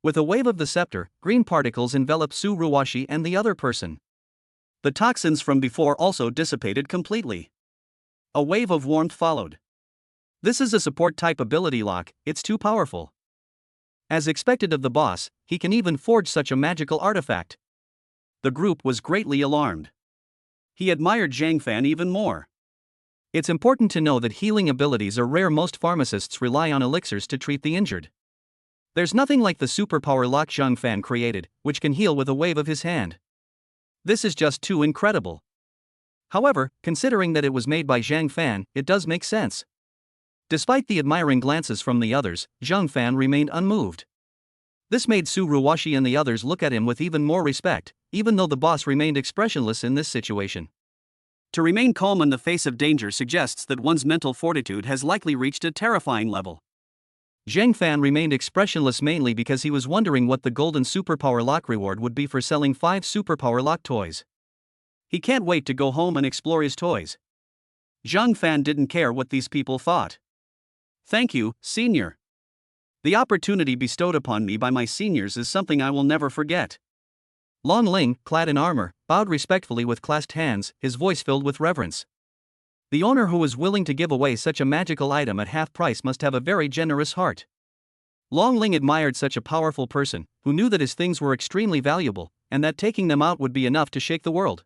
S1: With a wave of the scepter, green particles enveloped Su Ruwashi and the other person. The toxins from before also dissipated completely. A wave of warmth followed. This is a support-type ability lock, it's too powerful. As expected of the boss, he can even forge such a magical artifact. The group was greatly alarmed. He admired Zhang Fan even more. It's important to know that healing abilities are rare. Most pharmacists rely on elixirs to treat the injured. There's nothing like the superpower lock Zhang Fan created, which can heal with a wave of his hand. This is just too incredible. However, considering that it was made by Zhang Fan, it does make sense. Despite the admiring glances from the others, Zhang Fan remained unmoved. This made Su Ruwashi and the others look at him with even more respect, even though the boss remained expressionless in this situation. To remain calm in the face of danger suggests that one's mental fortitude has likely reached a terrifying level. Zhang Fan remained expressionless mainly because he was wondering what the golden superpower lock reward would be for selling 5 superpower lock toys. He can't wait to go home and explore his toys. Zhang Fan didn't care what these people thought. Thank you, senior. The opportunity bestowed upon me by my seniors is something I will never forget. Long Ling, clad in armor, bowed respectfully with clasped hands, his voice filled with reverence. The owner who was willing to give away such a magical item at half price must have a very generous heart. Long Ling admired such a powerful person, who knew that his things were extremely valuable, and that taking them out would be enough to shake the world.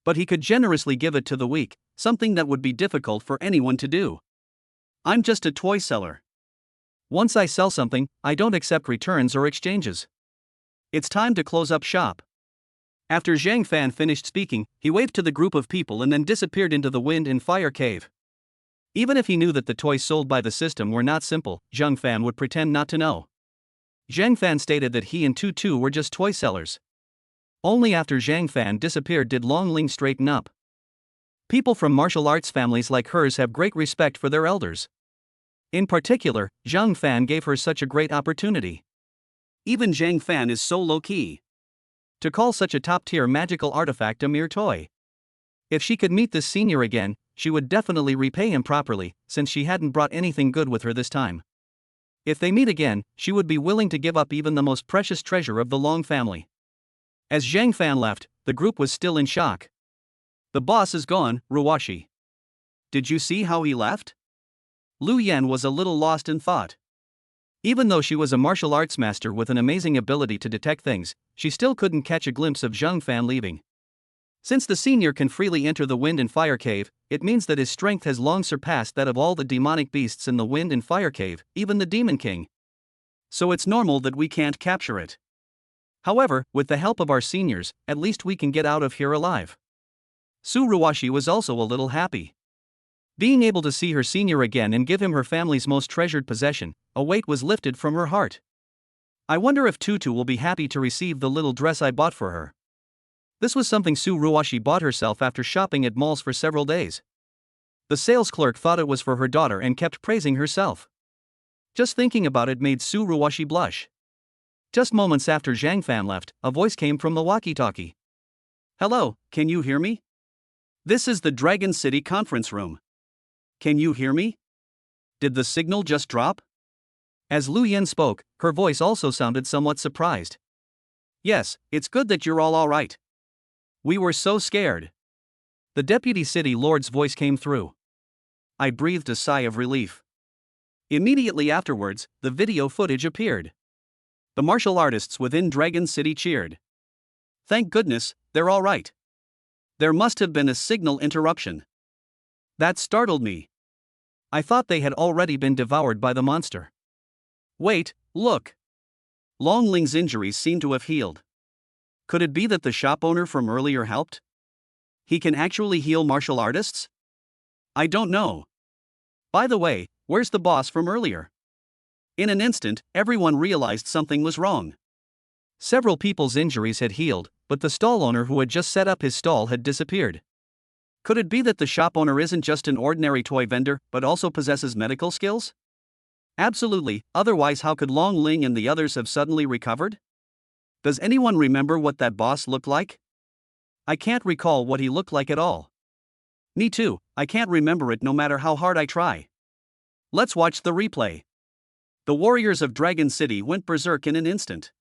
S1: But he could generously give it to the weak, something that would be difficult for anyone to do. I'm just a toy seller. Once I sell something, I don't accept returns or exchanges. It's time to close up shop. After Zhang Fan finished speaking, he waved to the group of people and then disappeared into the wind and fire cave. Even if he knew that the toys sold by the system were not simple, Zhang Fan would pretend not to know. Zhang Fan stated that he and Tutu were just toy sellers. Only after Zhang Fan disappeared did Long Ling straighten up. People from martial arts families like hers have great respect for their elders. In particular, Zhang Fan gave her such a great opportunity. Even Zhang Fan is so low-key. To call such a top-tier magical artifact a mere toy. If she could meet this senior again, she would definitely repay him properly, since she hadn't brought anything good with her this time. If they meet again, she would be willing to give up even the most precious treasure of the Long family. As Zhang Fan left, the group was still in shock. The boss is gone, Ruwashi. Did you see how he left? Lu Yan was a little lost in thought. Even though she was a martial arts master with an amazing ability to detect things, she still couldn't catch a glimpse of Zhang Fan leaving. Since the senior can freely enter the Wind and Fire Cave, it means that his strength has long surpassed that of all the demonic beasts in the Wind and Fire Cave, even the Demon King. So it's normal that we can't capture it. However, with the help of our seniors, at least we can get out of here alive. Su Ruwashi was also a little happy. Being able to see her senior again and give him her family's most treasured possession, a weight was lifted from her heart. I wonder if Tutu will be happy to receive the little dress I bought for her. This was something Su Ruwashi bought herself after shopping at malls for several days. The sales clerk thought it was for her daughter and kept praising herself. Just thinking about it made Su Ruwashi blush. Just moments after Zhang Fan left, a voice came from the walkie-talkie. Hello, can you hear me? This is the Dragon City conference room. Can you hear me? Did the signal just drop? As Lu Yan spoke, her voice also sounded somewhat surprised. Yes, it's good that you're all right. We were so scared. The Deputy City Lord's voice came through. I breathed a sigh of relief. Immediately afterwards, the video footage appeared. The martial artists within Dragon City cheered. Thank goodness, they're all right. There must have been a signal interruption. That startled me. I thought they had already been devoured by the monster. Wait, look. Long Ling's injuries seem to have healed. Could it be that the shop owner from earlier helped? He can actually heal martial artists? I don't know. By the way, where's the boss from earlier? In an instant, everyone realized something was wrong. Several people's injuries had healed, but the stall owner who had just set up his stall had disappeared. Could it be that the shop owner isn't just an ordinary toy vendor, but also possesses medical skills? Absolutely, otherwise how could Long Ling and the others have suddenly recovered? Does anyone remember what that boss looked like? I can't recall what he looked like at all. Me too, I can't remember it no matter how hard I try. Let's watch the replay. The warriors of Dragon City went berserk in an instant.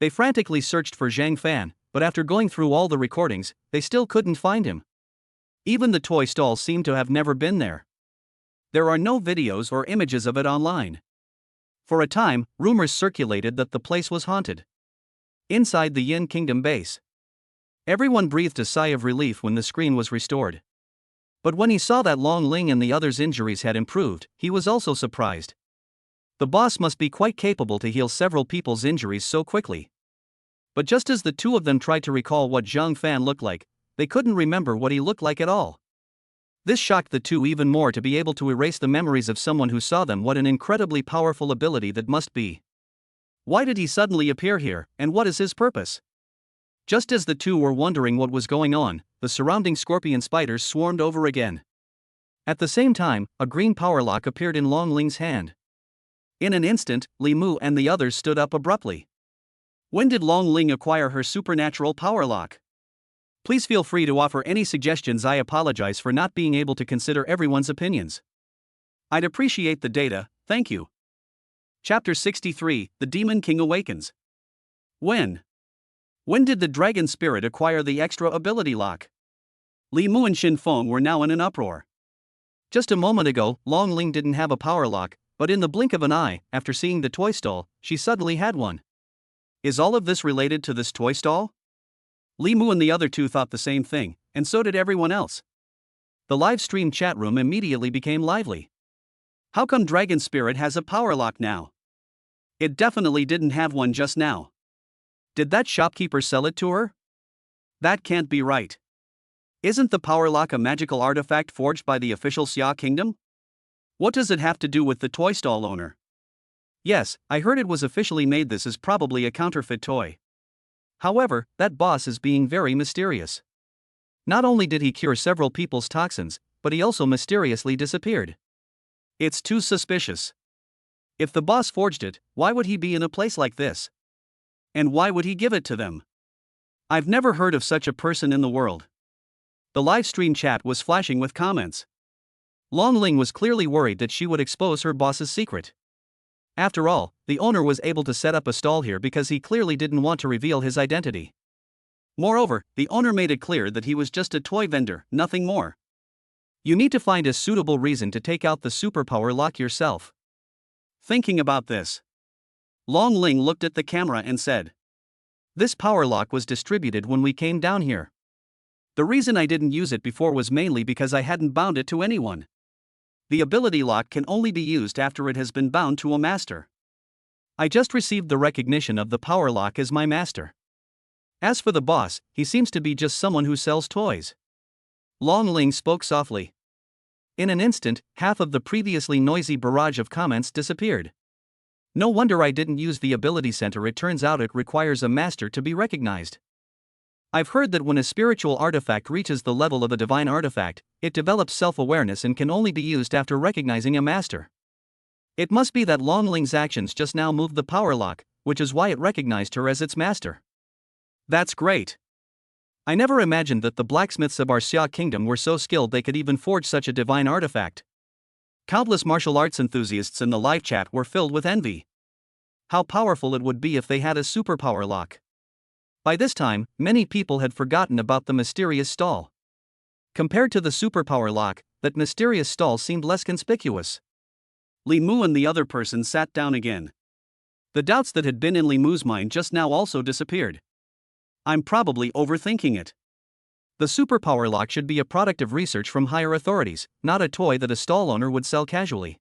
S1: They frantically searched for Zhang Fan, but after going through all the recordings, they still couldn't find him. Even the toy stall seemed to have never been there. There are no videos or images of it online. For a time, rumors circulated that the place was haunted. Inside the Yin Kingdom base, everyone breathed a sigh of relief when the screen was restored. But when he saw that Long Ling and the others' injuries had improved, he was also surprised. The boss must be quite capable to heal several people's injuries so quickly. But just as the two of them tried to recall what Zhang Fan looked like, they couldn't remember what he looked like at all. This shocked the two even more to be able to erase the memories of someone who saw them. What an incredibly powerful ability that must be. Why did he suddenly appear here, and what is his purpose? Just as the two were wondering what was going on, the surrounding scorpion spiders swarmed over again. At the same time, a green power lock appeared in Long Ling's hand. In an instant, Li Mu and the others stood up abruptly. When did Long Ling acquire her supernatural power lock? Please feel free to offer any suggestions. I apologize for not being able to consider everyone's opinions. I'd appreciate the data, thank you. Chapter 63, The Demon King Awakens. When did the dragon spirit acquire the extra ability lock? Li Mu and Xin Feng were now in an uproar. Just a moment ago, Long Ling didn't have a power lock, but in the blink of an eye, after seeing the toy stall, she suddenly had one. Is all of this related to this toy stall? Li Mu and the other two thought the same thing, and so did everyone else. The live stream chat room immediately became lively. How come Dragon Spirit has a power lock now? It definitely didn't have one just now. Did that shopkeeper sell it to her? That can't be right. Isn't the power lock a magical artifact forged by the official Xia Kingdom? What does it have to do with the toy stall owner? Yes, I heard it was officially made. This is probably a counterfeit toy. However, that boss is being very mysterious. Not only did he cure several people's toxins, but he also mysteriously disappeared. It's too suspicious. If the boss forged it, why would he be in a place like this? And why would he give it to them? I've never heard of such a person in the world. The live stream chat was flashing with comments. Long Ling was clearly worried that she would expose her boss's secret. After all, the owner was able to set up a stall here because he clearly didn't want to reveal his identity. Moreover, the owner made it clear that he was just a toy vendor, nothing more. You need to find a suitable reason to take out the superpower lock yourself. Thinking about this, Long Ling looked at the camera and said, "This power lock was distributed when we came down here. The reason I didn't use it before was mainly because I hadn't bound it to anyone. The ability lock can only be used after it has been bound to a master. I just received the recognition of the power lock as my master. As for the boss, he seems to be just someone who sells toys." Long Ling spoke softly. In an instant, half of the previously noisy barrage of comments disappeared. No wonder I didn't use the ability center. It turns out it requires a master to be recognized. I've heard that when a spiritual artifact reaches the level of a divine artifact, it develops self-awareness and can only be used after recognizing a master. It must be that Long Ling's actions just now moved the power lock, which is why it recognized her as its master. That's great. I never imagined that the blacksmiths of our Xia kingdom were so skilled they could even forge such a divine artifact. Countless martial arts enthusiasts in the live chat were filled with envy. How powerful it would be if they had a superpower lock. By this time, many people had forgotten about the mysterious stall. Compared to the superpower lock, that mysterious stall seemed less conspicuous. Li Mu and the other person sat down again. The doubts that had been in Li Mu's mind just now also disappeared. I'm probably overthinking it. The superpower lock should be a product of research from higher authorities, not a toy that a stall owner would sell casually.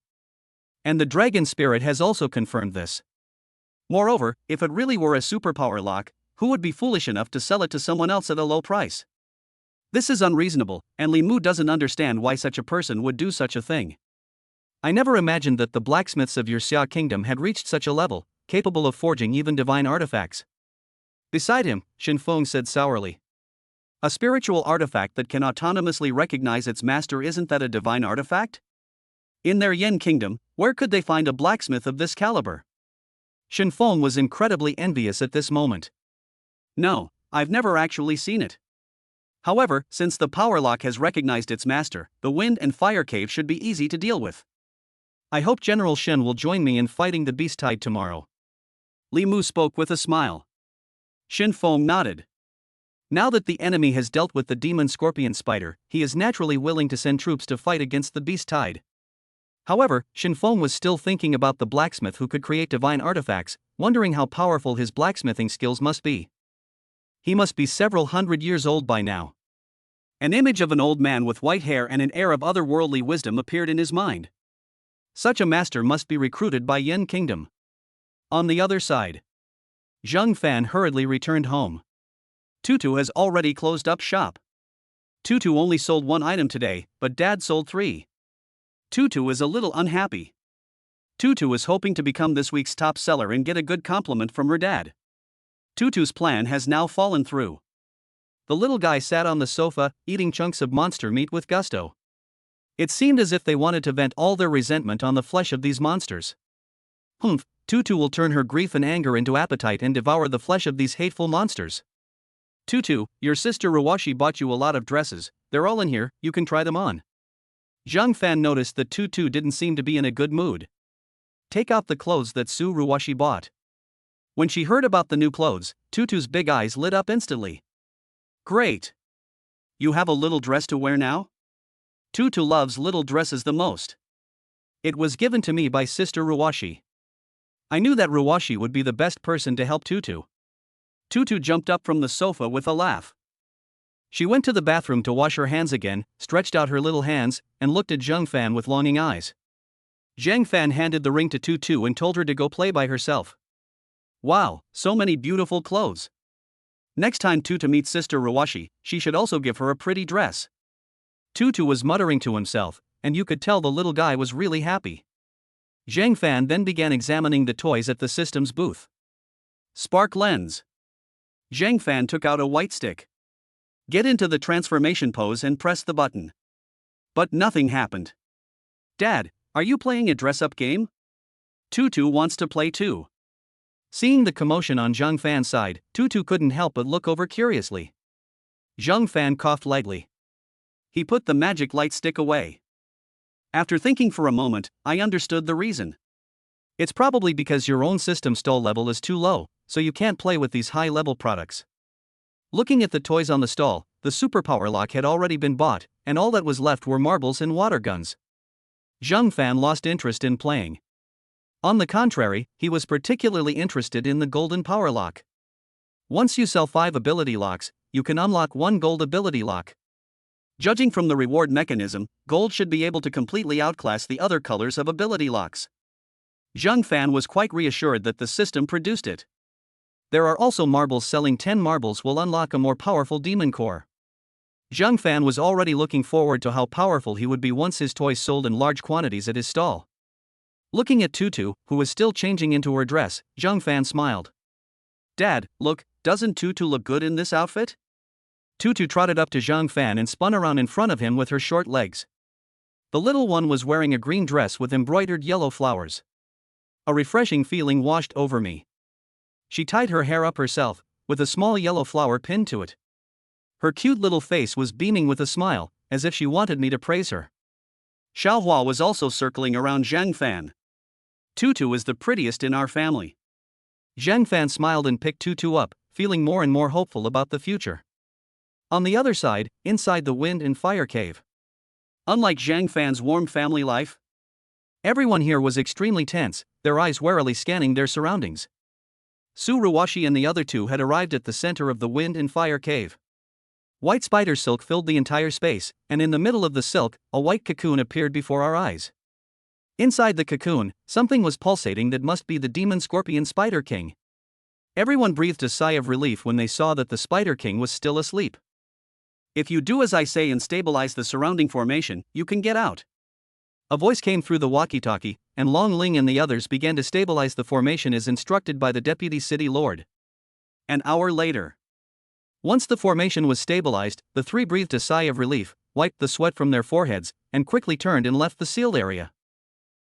S1: And the dragon spirit has also confirmed this. Moreover, if it really were a superpower lock, who would be foolish enough to sell it to someone else at a low price? This is unreasonable, and Li Mu doesn't understand why such a person would do such a thing. I never imagined that the blacksmiths of your Xia kingdom had reached such a level, capable of forging even divine artifacts. Beside him, Shin Feng said sourly. A spiritual artifact that can autonomously recognize its master, isn't that a divine artifact? In their Yen kingdom, where could they find a blacksmith of this caliber? Shin Feng was incredibly envious at this moment. No, I've never actually seen it. However, since the power lock has recognized its master, the wind and fire cave should be easy to deal with. I hope General Shen will join me in fighting the beast tide tomorrow. Li Mu spoke with a smile. Shin Feng nodded. Now that the enemy has dealt with the demon scorpion spider, he is naturally willing to send troops to fight against the beast tide. However, Shin Feng was still thinking about the blacksmith who could create divine artifacts, wondering how powerful his blacksmithing skills must be. He must be several hundred years old by now. An image of an old man with white hair and an air of otherworldly wisdom appeared in his mind. Such a master must be recruited by Yen Kingdom. On the other side, Zheng Fan hurriedly returned home. Tutu has already closed up shop. Tutu only sold one item today, but Dad sold 3. Tutu is a little unhappy. Tutu is hoping to become this week's top seller and get a good compliment from her dad. Tutu's plan has now fallen through. The little guy sat on the sofa, eating chunks of monster meat with gusto. It seemed as if they wanted to vent all their resentment on the flesh of these monsters. Humph, Tutu will turn her grief and anger into appetite and devour the flesh of these hateful monsters. Tutu, your sister Ruwashi bought you a lot of dresses, they're all in here, you can try them on. Zhang Fan noticed that Tutu didn't seem to be in a good mood. Take out the clothes that Su Ruwashi bought. When she heard about the new clothes, Tutu's big eyes lit up instantly. Great! You have a little dress to wear now? Tutu loves little dresses the most. It was given to me by Sister Ruwashi. I knew that Ruwashi would be the best person to help Tutu. Tutu jumped up from the sofa with a laugh. She went to the bathroom to wash her hands again, stretched out her little hands, and looked at Zheng Fan with longing eyes. Zheng Fan handed the ring to Tutu and told her to go play by herself. Wow, so many beautiful clothes. Next time Tutu meets Sister Ruwashi, she should also give her a pretty dress. Tutu was muttering to himself, and you could tell the little guy was really happy. Zhang Fan then began examining the toys at the system's booth. Spark lens. Zhang Fan took out a white stick. Get into the transformation pose and press the button. But nothing happened. Dad, are you playing a dress-up game? Tutu wants to play too. Seeing the commotion on Zhang Fan's side, Tutu couldn't help but look over curiously. Zhang Fan coughed lightly. He put the magic light stick away. After thinking for a moment, I understood the reason. It's probably because your own system stall level is too low, so you can't play with these high-level products. Looking at the toys on the stall, the superpower lock had already been bought, and all that was left were marbles and water guns. Zhang Fan lost interest in playing. On the contrary, he was particularly interested in the golden power lock. Once you sell 5 ability locks, you can unlock 1 gold ability lock. Judging from the reward mechanism, gold should be able to completely outclass the other colors of ability locks. Zhang Fan was quite reassured that the system produced it. There are also marbles. Selling 10 marbles will unlock a more powerful demon core. Zhang Fan was already looking forward to how powerful he would be once his toys sold in large quantities at his stall. Looking at Tutu, who was still changing into her dress, Zhang Fan smiled. Dad, look, doesn't Tutu look good in this outfit? Tutu trotted up to Zhang Fan and spun around in front of him with her short legs. The little one was wearing a green dress with embroidered yellow flowers. A refreshing feeling washed over me. She tied her hair up herself, with a small yellow flower pinned to it. Her cute little face was beaming with a smile, as if she wanted me to praise her. Xiaohua was also circling around Zhang Fan. Tutu is the prettiest in our family. Zhang Fan smiled and picked Tutu up, feeling more and more hopeful about the future. On the other side, inside the wind and fire cave. Unlike Zhang Fan's warm family life, everyone here was extremely tense, their eyes warily scanning their surroundings. Su Ruwashi and the other two had arrived at the center of the wind and fire cave. White spider silk filled the entire space, and in the middle of the silk, a white cocoon appeared before our eyes. Inside the cocoon, something was pulsating that must be the demon scorpion Spider King. Everyone breathed a sigh of relief when they saw that the Spider King was still asleep. If you do as I say and stabilize the surrounding formation, you can get out. A voice came through the walkie-talkie, and Long Ling and the others began to stabilize the formation as instructed by the Deputy City Lord. An hour later. Once the formation was stabilized, the three breathed a sigh of relief, wiped the sweat from their foreheads, and quickly turned and left the sealed area.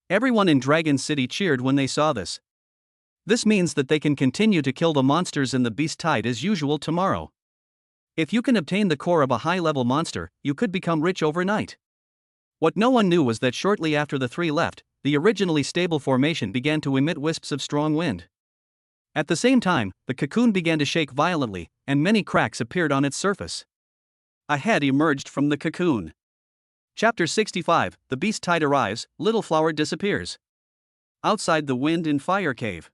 S1: Everyone in Dragon City cheered when they saw this. This means that they can continue to kill the monsters in the Beast Tide as usual tomorrow. If you can obtain the core of a high-level monster, you could become rich overnight. What no one knew was that shortly after the three left, the originally stable formation began to emit wisps of strong wind. At the same time, the cocoon began to shake violently, and many cracks appeared on its surface. A head emerged from the cocoon. Chapter 65, The Beast Tide arrives, Little Flower disappears. Outside the wind and fire cave.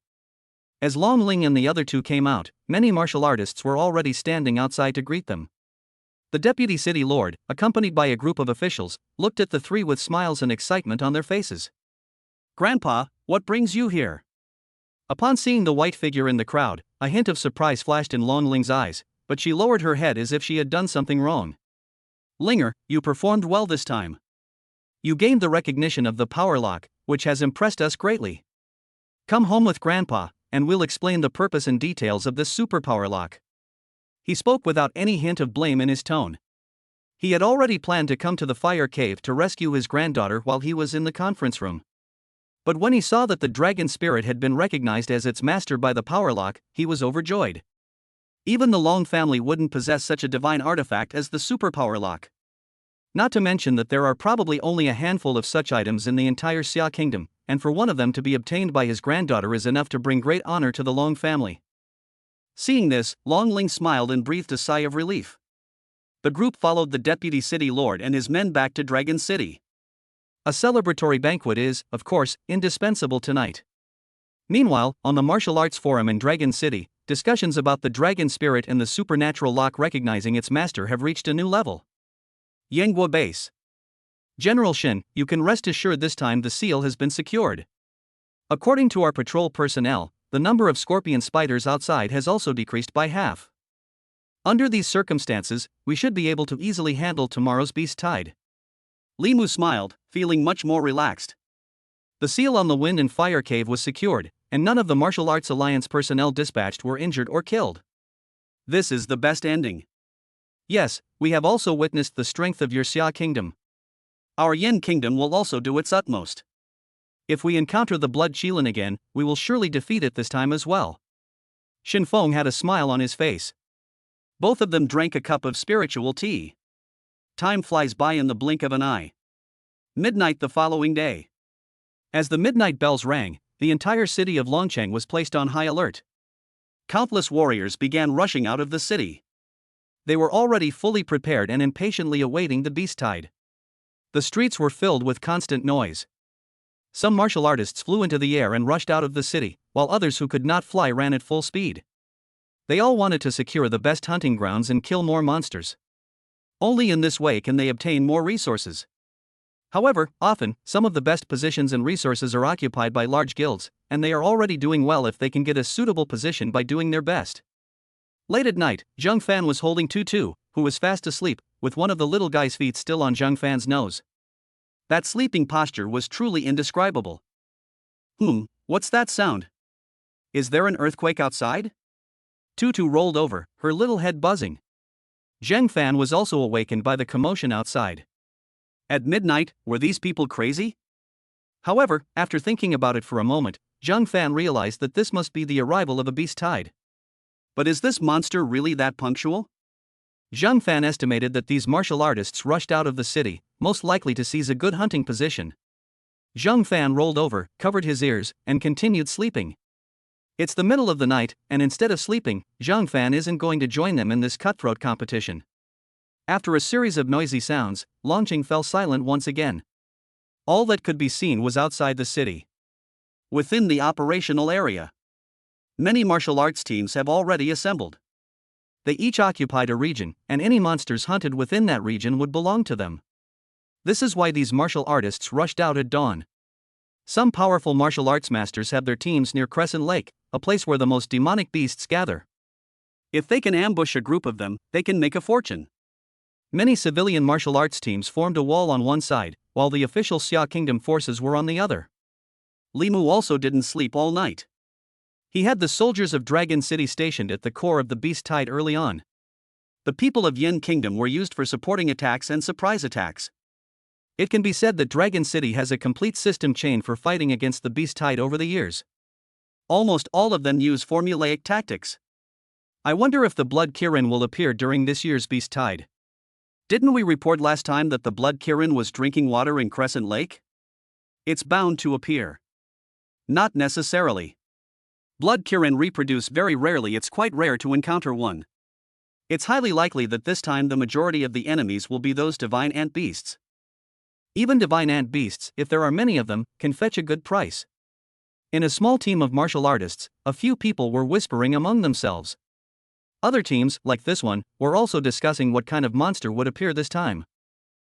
S1: As Long Ling and the other two came out, many martial artists were already standing outside to greet them. The Deputy City Lord, accompanied by a group of officials, looked at the three with smiles and excitement on their faces. Grandpa, what brings you here? Upon seeing the white figure in the crowd, a hint of surprise flashed in Long Ling's eyes, but she lowered her head as if she had done something wrong. Linger, you performed well this time. You gained the recognition of the power lock, which has impressed us greatly. Come home with Grandpa, and we'll explain the purpose and details of this superpower lock. He spoke without any hint of blame in his tone. He had already planned to come to the fire cave to rescue his granddaughter while he was in the conference room. But when he saw that the dragon spirit had been recognized as its master by the power lock, he was overjoyed. Even the Long family wouldn't possess such a divine artifact as the superpower lock. Not to mention that there are probably only a handful of such items in the entire Xia kingdom, and for one of them to be obtained by his granddaughter is enough to bring great honor to the Long family. Seeing this, Long Ling smiled and breathed a sigh of relief. The group followed the Deputy City Lord and his men back to Dragon City. A celebratory banquet is, of course, indispensable tonight. Meanwhile, on the Martial Arts Forum in Dragon City, discussions about the dragon spirit and the supernatural lock recognizing its master have reached a new level. Yanghua Base. General Shin, you can rest assured this time the seal has been secured. According to our patrol personnel, the number of scorpion spiders outside has also decreased by half. Under these circumstances, we should be able to easily handle tomorrow's Beast Tide. Limu smiled, feeling much more relaxed. The seal on the Wind and Fire Cave was secured, and none of the Martial Arts Alliance personnel dispatched were injured or killed. This is the best ending. Yes, we have also witnessed the strength of your Xia kingdom. Our Yin kingdom will also do its utmost. If we encounter the Blood Qilin again, we will surely defeat it this time as well. Xinfeng had a smile on his face. Both of them drank a cup of spiritual tea. Time flies by in the blink of an eye. Midnight the following day. As the midnight bells rang, the entire city of Longcheng was placed on high alert. Countless warriors began rushing out of the city. They were already fully prepared and impatiently awaiting the beast tide. The streets were filled with constant noise. Some martial artists flew into the air and rushed out of the city, while others who could not fly ran at full speed. They all wanted to secure the best hunting grounds and kill more monsters. Only in this way can they obtain more resources. However, often, some of the best positions and resources are occupied by large guilds, and they are already doing well if they can get a suitable position by doing their best. Late at night, Zheng Fan was holding Tutu, who was fast asleep, with one of the little guy's feet still on Zheng Fan's nose. That sleeping posture was truly indescribable. What's that sound? Is there an earthquake outside? Tutu rolled over, her little head buzzing. Zheng Fan was also awakened by the commotion outside. At midnight, were these people crazy? However, after thinking about it for a moment, Zheng Fan realized that this must be the arrival of a beast tide. But is this monster really that punctual? Zheng Fan estimated that these martial artists rushed out of the city, most likely to seize a good hunting position. Zheng Fan rolled over, covered his ears, and continued sleeping. It's the middle of the night, and instead of sleeping, Zheng Fan isn't going to join them in this cutthroat competition. After a series of noisy sounds, Longcheng fell silent once again. All that could be seen was outside the city. Within the operational area, many martial arts teams have already assembled. They each occupied a region, and any monsters hunted within that region would belong to them. This is why these martial artists rushed out at dawn. Some powerful martial arts masters have their teams near Crescent Lake, a place where the most demonic beasts gather. If they can ambush a group of them, they can make a fortune. Many civilian martial arts teams formed a wall on one side, while the official Xia Kingdom forces were on the other. Limu also didn't sleep all night. He had the soldiers of Dragon City stationed at the core of the beast tide early on. The people of Yin Kingdom were used for supporting attacks and surprise attacks. It can be said that Dragon City has a complete system chain for fighting against the beast tide over the years. Almost all of them use formulaic tactics. I wonder if the Blood Kirin will appear during this year's beast tide. Didn't we report last time that the Blood Kirin was drinking water in Crescent Lake? It's bound to appear. Not necessarily. Blood Kirin reproduce very rarely. It's quite rare to encounter one. It's highly likely that this time the majority of the enemies will be those divine ant beasts. Even divine ant beasts, if there are many of them, can fetch a good price. In a small team of martial artists, a few people were whispering among themselves. Other teams, like this one, were also discussing what kind of monster would appear this time.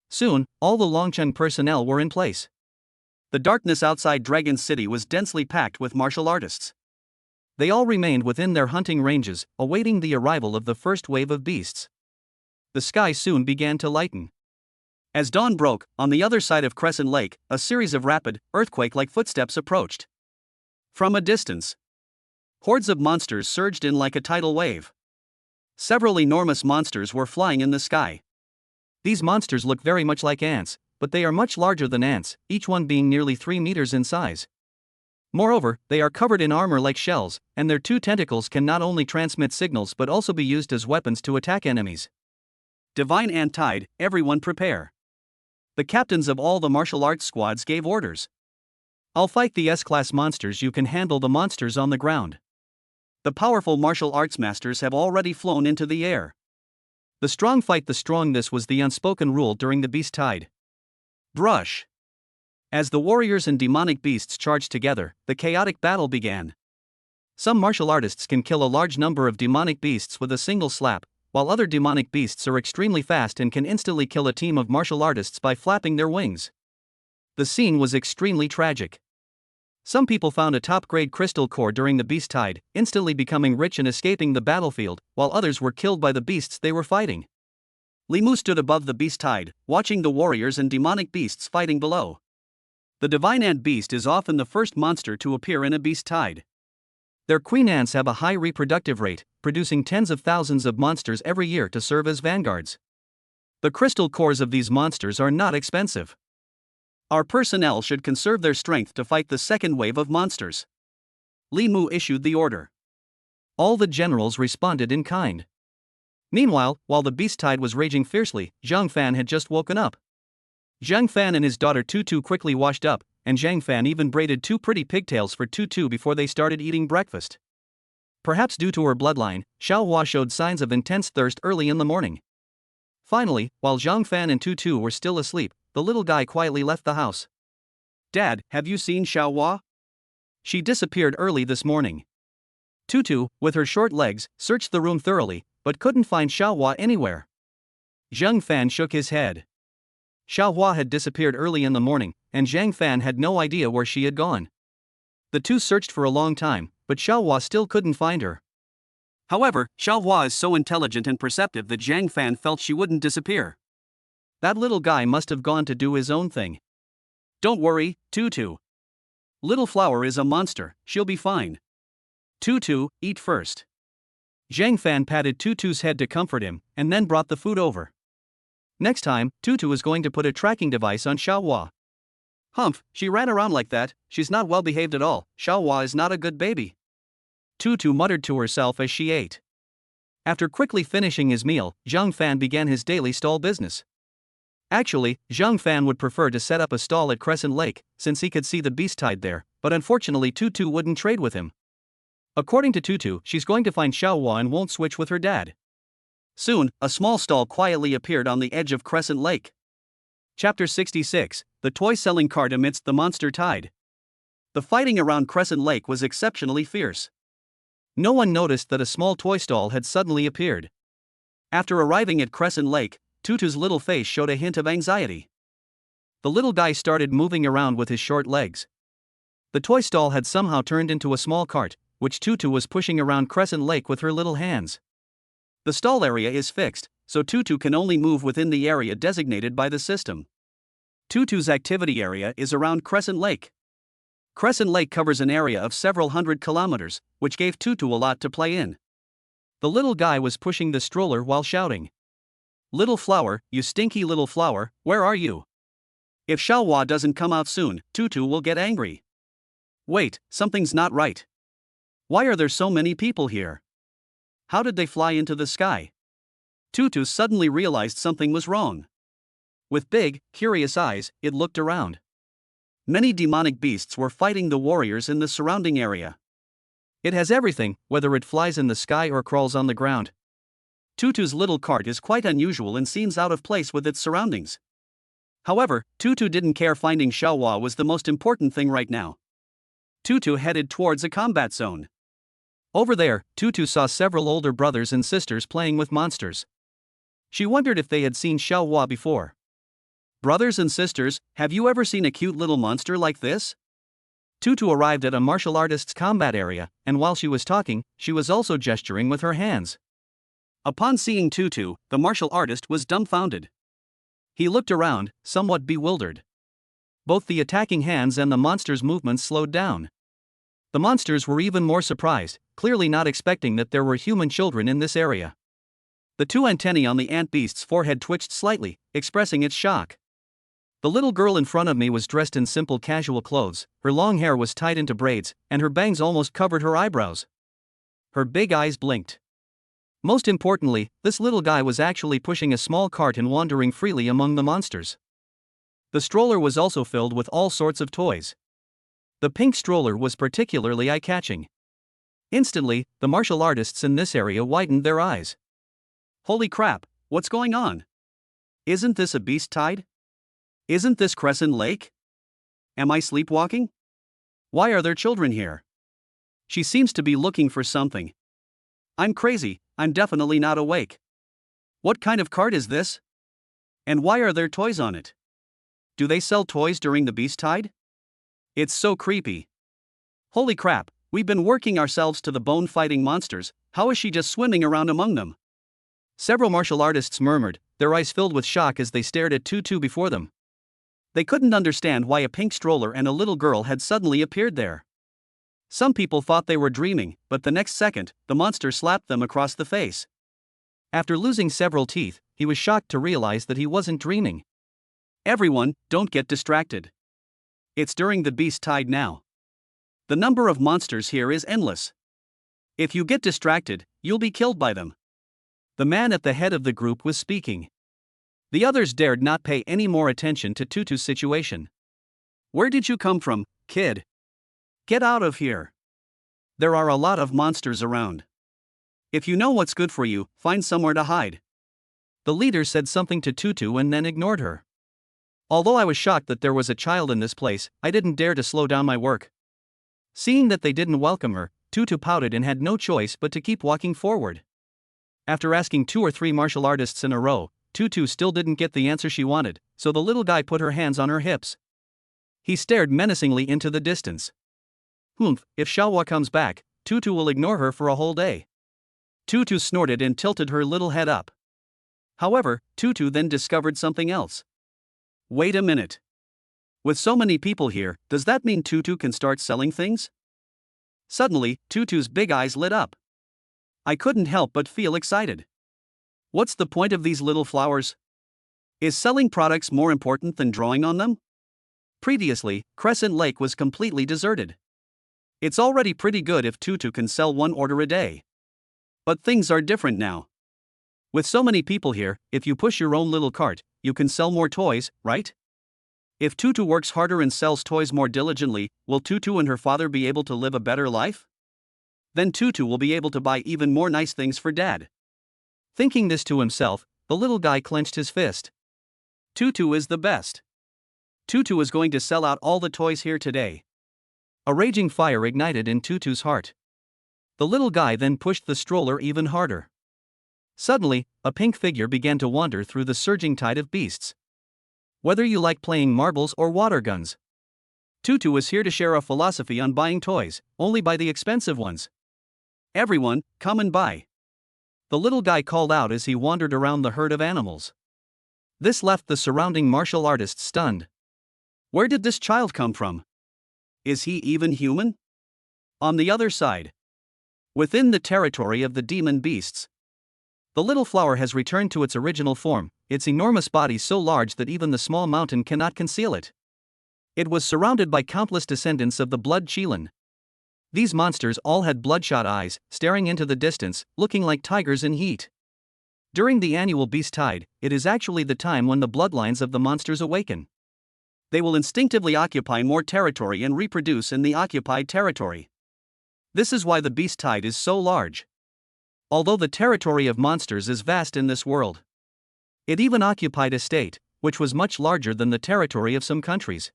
S1: Soon, all the Longcheng personnel were in place. The darkness outside Dragon City was densely packed with martial artists. They all remained within their hunting ranges, awaiting the arrival of the first wave of beasts. The sky soon began to lighten. As dawn broke, on the other side of Crescent Lake, a series of rapid, earthquake-like footsteps approached. From a distance, hordes of monsters surged in like a tidal wave. Several enormous monsters were flying in the sky. These monsters look very much like ants, but they are much larger than ants, each one being nearly 3 meters in size. Moreover, they are covered in armor like shells, and their 2 tentacles can not only transmit signals but also be used as weapons to attack enemies. Divine Ant Tide, everyone prepare. The captains of all the martial arts squads gave orders. I'll fight the S-class monsters, you can handle the monsters on the ground. The powerful martial arts masters have already flown into the air. The strong fight the strong. This was the unspoken rule during the beast tide. Brush. As the warriors and demonic beasts charged together, the chaotic battle began. Some martial artists can kill a large number of demonic beasts with a single slap, while other demonic beasts are extremely fast and can instantly kill a team of martial artists by flapping their wings. The scene was extremely tragic. Some people found a top-grade crystal core during the beast tide, instantly becoming rich and escaping the battlefield, while others were killed by the beasts they were fighting. Limu stood above the beast tide, watching the warriors and demonic beasts fighting below. The divine ant beast is often the first monster to appear in a beast tide. Their queen ants have a high reproductive rate, producing tens of thousands of monsters every year to serve as vanguards. The crystal cores of these monsters are not expensive. Our personnel should conserve their strength to fight the second wave of monsters. Li Mu issued the order. All the generals responded in kind. Meanwhile, while the beast tide was raging fiercely, Zhang Fan had just woken up. Zhang Fan and his daughter Tutu quickly washed up, and Zhang Fan even braided 2 pretty pigtails for Tutu before they started eating breakfast. Perhaps due to her bloodline, Xiao Hua showed signs of intense thirst early in the morning. Finally, while Zhang Fan and Tutu were still asleep, the little guy quietly left the house. "Dad, have you seen Xiao Hua? She disappeared early this morning." Tutu, with her short legs, searched the room thoroughly, but couldn't find Xiao Hua anywhere. Zhang Fan shook his head. Xiao Hua had disappeared early in the morning, and Zhang Fan had no idea where she had gone. The two searched for a long time, but Xiao Hua still couldn't find her. However, Xiao Hua is so intelligent and perceptive that Zhang Fan felt she wouldn't disappear. That little guy must have gone to do his own thing. "Don't worry, Tutu. Little Flower is a monster, she'll be fine. Tutu, eat first." Zhang Fan patted Tutu's head to comfort him, and then brought the food over. Next time, Tutu is going to put a tracking device on Xiao Hua. "Humph, she ran around like that, she's not well behaved at all, Xiao Hua is not a good baby," Tutu muttered to herself as she ate. After quickly finishing his meal, Zhang Fan began his daily stall business. Actually, Zhang Fan would prefer to set up a stall at Crescent Lake, since he could see the beast tide there, but unfortunately Tutu wouldn't trade with him. According to Tutu, she's going to find Xiao Hua and won't switch with her dad. Soon, a small stall quietly appeared on the edge of Crescent Lake. Chapter 66, The Toy Selling Cart Amidst the Monster Tide. The fighting around Crescent Lake was exceptionally fierce. No one noticed that a small toy stall had suddenly appeared. After arriving at Crescent Lake, Tutu's little face showed a hint of anxiety. The little guy started moving around with his short legs. The toy stall had somehow turned into a small cart, which Tutu was pushing around Crescent Lake with her little hands. The stall area is fixed, so Tutu can only move within the area designated by the system. Tutu's activity area is around Crescent Lake. Crescent Lake covers an area of several hundred kilometers, which gave Tutu a lot to play in. The little guy was pushing the stroller while shouting, "Little Flower, you stinky little flower, where are you? If Xiao Hua doesn't come out soon, Tutu will get angry. Wait, something's not right. Why are there so many people here? How did they fly into the sky?" Tutu suddenly realized something was wrong. With big, curious eyes, it looked around. Many demonic beasts were fighting the warriors in the surrounding area. It has everything, whether it flies in the sky or crawls on the ground. Tutu's little cart is quite unusual and seems out of place with its surroundings. However, Tutu didn't care. Finding Xiao Hua was the most important thing right now. Tutu headed towards a combat zone. Over there, Tutu saw several older brothers and sisters playing with monsters. She wondered if they had seen Xiao Hua before. "Brothers and sisters, have you ever seen a cute little monster like this?" Tutu arrived at a martial artist's combat area, and while she was talking, she was also gesturing with her hands. Upon seeing Tutu, the martial artist was dumbfounded. He looked around, somewhat bewildered. Both the attacking hands and the monster's movements slowed down. The monsters were even more surprised, clearly not expecting that there were human children in this area. The 2 antennae on the ant beast's forehead twitched slightly, expressing its shock. The little girl in front of me was dressed in simple casual clothes, her long hair was tied into braids, and her bangs almost covered her eyebrows. Her big eyes blinked. Most importantly, this little guy was actually pushing a small cart and wandering freely among the monsters. The stroller was also filled with all sorts of toys. The pink stroller was particularly eye-catching. Instantly, the martial artists in this area widened their eyes. "Holy crap, what's going on? Isn't this a beast tide? Isn't this Crescent Lake? Am I sleepwalking? Why are there children here? She seems to be looking for something. I'm crazy, I'm definitely not awake. What kind of cart is this? And why are there toys on it? Do they sell toys during the beast tide? It's so creepy. Holy crap, we've been working ourselves to the bone fighting monsters, how is she just swimming around among them?" Several martial artists murmured, their eyes filled with shock as they stared at Tutu before them. They couldn't understand why a pink stroller and a little girl had suddenly appeared there. Some people thought they were dreaming, but the next second, the monster slapped them across the face. After losing several teeth, he was shocked to realize that he wasn't dreaming. Everyone, don't get distracted. It's during the beast tide now. The number of monsters here is endless. If you get distracted, you'll be killed by them. The man at the head of the group was speaking. The others dared not pay any more attention to Tutu's situation. Where did you come from, kid? Get out of here. There are a lot of monsters around. If you know what's good for you, find somewhere to hide. The leader said something to Tutu and then ignored her. Although I was shocked that there was a child in this place, I didn't dare to slow down my work. Seeing that they didn't welcome her, Tutu pouted and had no choice but to keep walking forward. After asking 2 or 3 martial artists in a row, Tutu still didn't get the answer she wanted, so the little guy put her hands on her hips. He stared menacingly into the distance. If Xiaohua comes back, Tutu will ignore her for a whole day. Tutu snorted and tilted her little head up. However, Tutu then discovered something else. Wait a minute. With so many people here, does that mean Tutu can start selling things? Suddenly, Tutu's big eyes lit up. I couldn't help but feel excited. What's the point of these little flowers? Is selling products more important than drawing on them? Previously, Crescent Lake was completely deserted. It's already pretty good if Tutu can sell 1 order a day. But things are different now. With so many people here, if you push your own little cart, you can sell more toys, right? If Tutu works harder and sells toys more diligently, will Tutu and her father be able to live a better life? Then Tutu will be able to buy even more nice things for dad. Thinking this to himself, the little guy clenched his fist. Tutu is the best. Tutu is going to sell out all the toys here today. A raging fire ignited in Tutu's heart. The little guy then pushed the stroller even harder. Suddenly, a pink figure began to wander through the surging tide of beasts. Whether you like playing marbles or water guns, Tutu is here to share a philosophy on buying toys, only buy the expensive ones. Everyone, come and buy. The little guy called out as he wandered around the herd of animals. This left the surrounding martial artists stunned. Where did this child come from? Is he even human? On the other side, within the territory of the demon beasts, the little flower has returned to its original form, its enormous body so large that even the small mountain cannot conceal it. It was surrounded by countless descendants of the blood Qilin. These monsters all had bloodshot eyes, staring into the distance, looking like tigers in heat. During the annual beast tide, it is actually the time when the bloodlines of the monsters awaken. They will instinctively occupy more territory and reproduce in the occupied territory. This is why the beast tide is so large. Although the territory of monsters is vast in this world, it even occupied a state, which was much larger than the territory of some countries.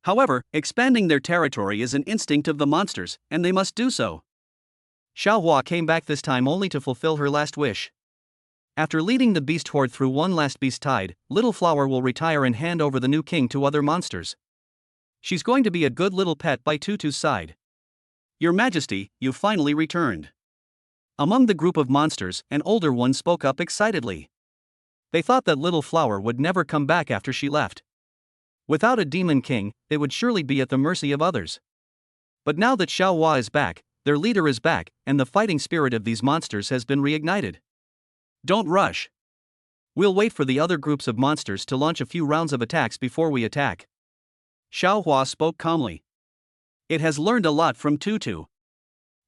S1: However, expanding their territory is an instinct of the monsters, and they must do so. Xiaohua came back this time only to fulfill her last wish. After leading the beast horde through one last beast tide, Little Flower will retire and hand over the new king to other monsters. She's going to be a good little pet by Tutu's side. Your Majesty, you finally returned. Among the group of monsters, an older one spoke up excitedly. They thought that Little Flower would never come back after she left. Without a demon king, they would surely be at the mercy of others. But now that Xiaohua is back, their leader is back, and the fighting spirit of these monsters has been reignited. Don't rush. We'll wait for the other groups of monsters to launch a few rounds of attacks before we attack. Xiaohua spoke calmly. It has learned a lot from Tutu.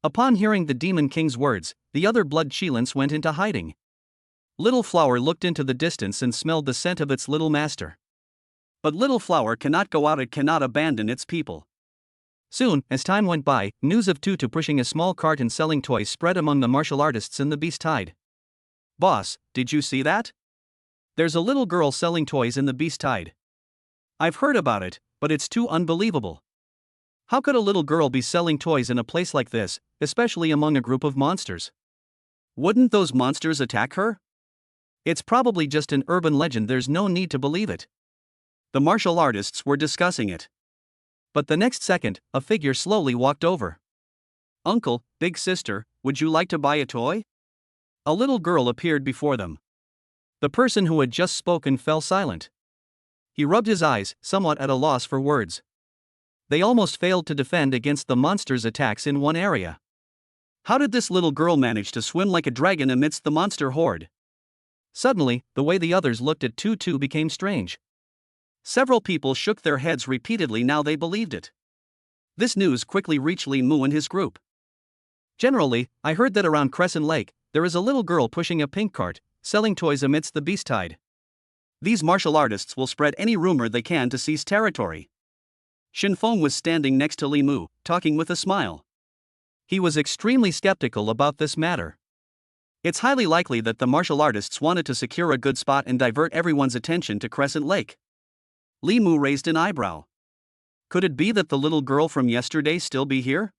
S1: Upon hearing the Demon King's words, the other blood Qilins went into hiding. Little Flower looked into the distance and smelled the scent of its little master. But Little Flower cannot go out, it cannot abandon its people. Soon, as time went by, news of Tutu pushing a small cart and selling toys spread among the martial artists in the beast tide. Boss, did you see that? There's a little girl selling toys in the beast tide. I've heard about it, but it's too unbelievable. How could a little girl be selling toys in a place like this, especially among a group of monsters? Wouldn't those monsters attack her? It's probably just an urban legend, there's no need to believe it. The martial artists were discussing it. But the next second, a figure slowly walked over. Uncle, big sister, would you like to buy a toy? A little girl appeared before them. The person who had just spoken fell silent. He rubbed his eyes, somewhat at a loss for words. They almost failed to defend against the monster's attacks in one area. How did this little girl manage to swim like a dragon amidst the monster horde? Suddenly, the way the others looked at Tutu became strange. Several people shook their heads repeatedly now they believed it. This news quickly reached Li Mu and his group. Generally, I heard that around Crescent Lake, there is a little girl pushing a pink cart, selling toys amidst the beast tide. These martial artists will spread any rumor they can to seize territory. Shinfeng was standing next to Li Mu, talking with a smile. He was extremely skeptical about this matter. It's highly likely that the martial artists wanted to secure a good spot and divert everyone's attention to Crescent Lake. Li Mu raised an eyebrow. Could it be that the little girl from yesterday still be here?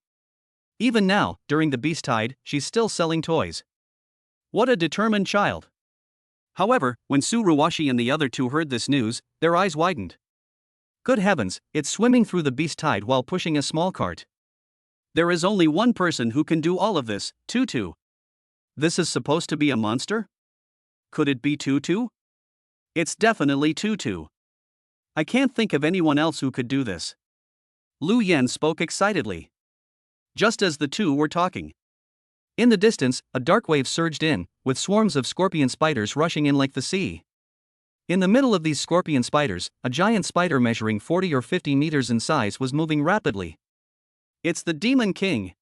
S1: Even now, during the beast tide, she's still selling toys. What a determined child. However, when Su Ruwashi and the other two heard this news, their eyes widened. Good heavens, it's swimming through the beast tide while pushing a small cart. There is only one person who can do all of this, Tutu. This is supposed to be a monster? Could it be Tutu? It's definitely Tutu. I can't think of anyone else who could do this. Lu Yen spoke excitedly. Just as the two were talking. In the distance, a dark wave surged in, with swarms of scorpion spiders rushing in like the sea. In the middle of these scorpion spiders, a giant spider measuring 40 or 50 meters in size was moving rapidly. It's the Demon King.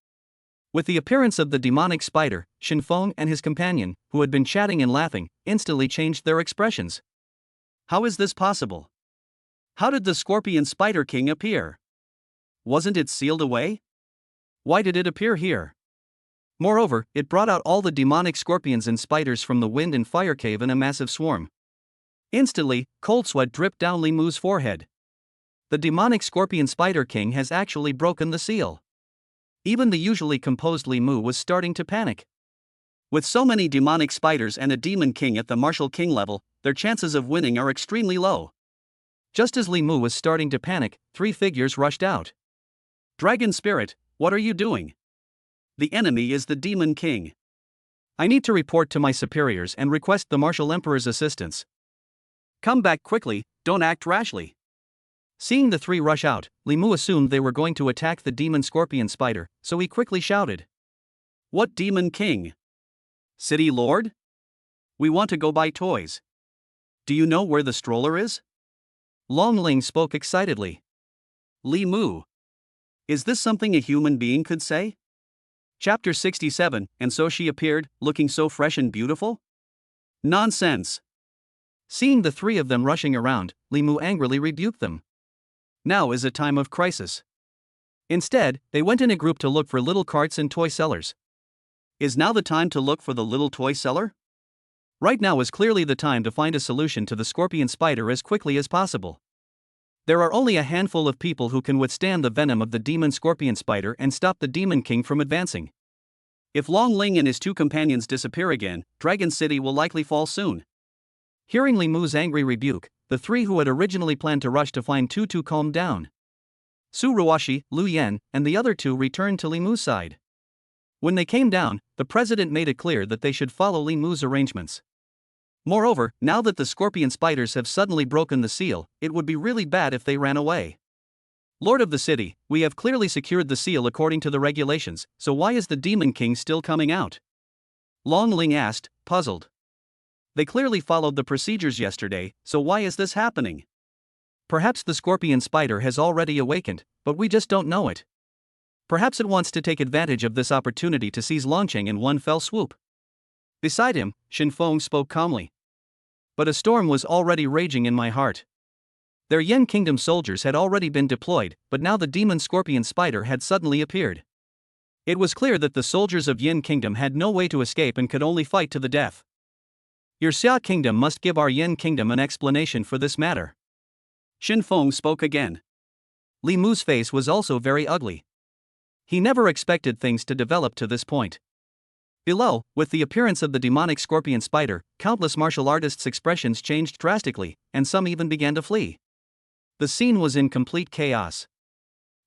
S1: With the appearance of the demonic spider, Shinfeng and his companion, who had been chatting and laughing, instantly changed their expressions. How is this possible? How did the Scorpion Spider King appear? Wasn't it sealed away? Why did it appear here? Moreover, it brought out all the demonic scorpions and spiders from the wind and fire cave in a massive swarm. Instantly, cold sweat dripped down Li Mu's forehead. The demonic Scorpion Spider King has actually broken the seal. Even the usually composed Li Mu was starting to panic. With so many demonic spiders and a Demon King at the Martial King level, their chances of winning are extremely low. Just as Li Mu was starting to panic, three figures rushed out. Dragon Spirit, what are you doing? The enemy is the Demon King. I need to report to my superiors and request the Martial Emperor's assistance. Come back quickly, don't act rashly. Seeing the three rush out, Li Mu assumed they were going to attack the demon scorpion spider, so he quickly shouted. What Demon King? City Lord? We want to go buy toys. Do you know where the stroller is? Long Ling spoke excitedly. Li Mu. Is this something a human being could say? Chapter 67, and so she appeared, looking so fresh and beautiful? Nonsense. Seeing the three of them rushing around, Li Mu angrily rebuked them. Now is a time of crisis. Instead, they went in a group to look for little carts and toy sellers. Is now the time to look for the little toy seller? Right now is clearly the time to find a solution to the scorpion spider as quickly as possible. There are only a handful of people who can withstand the venom of the demon scorpion spider and stop the Demon King from advancing. If Long Ling and his two companions disappear again, Dragon City will likely fall soon. Hearing Li Mu's angry rebuke, the three who had originally planned to rush to find Tutu calmed down. Su Ruwashi, Lu Yen, and the other two returned to Li Mu's side. When they came down, the president made it clear that they should follow Li Mu's arrangements. Moreover, now that the scorpion spiders have suddenly broken the seal, it would be really bad if they ran away. Lord of the city, we have clearly secured the seal according to the regulations, so why is the Demon King still coming out? Long Ling asked, puzzled. They clearly followed the procedures yesterday, so why is this happening? Perhaps the scorpion spider has already awakened, but we just don't know it. Perhaps it wants to take advantage of this opportunity to seize Longcheng in one fell swoop. Beside him, Shinfeng spoke calmly. But a storm was already raging in my heart. Their Yen Kingdom soldiers had already been deployed, but now the demon scorpion spider had suddenly appeared. It was clear that the soldiers of Yen Kingdom had no way to escape and could only fight to the death. Your Xia Kingdom must give our Yen Kingdom an explanation for this matter. Shinfeng spoke again. Li Mu's face was also very ugly. He never expected things to develop to this point. Below, with the appearance of the demonic scorpion spider, countless martial artists' expressions changed drastically, and some even began to flee. The scene was in complete chaos.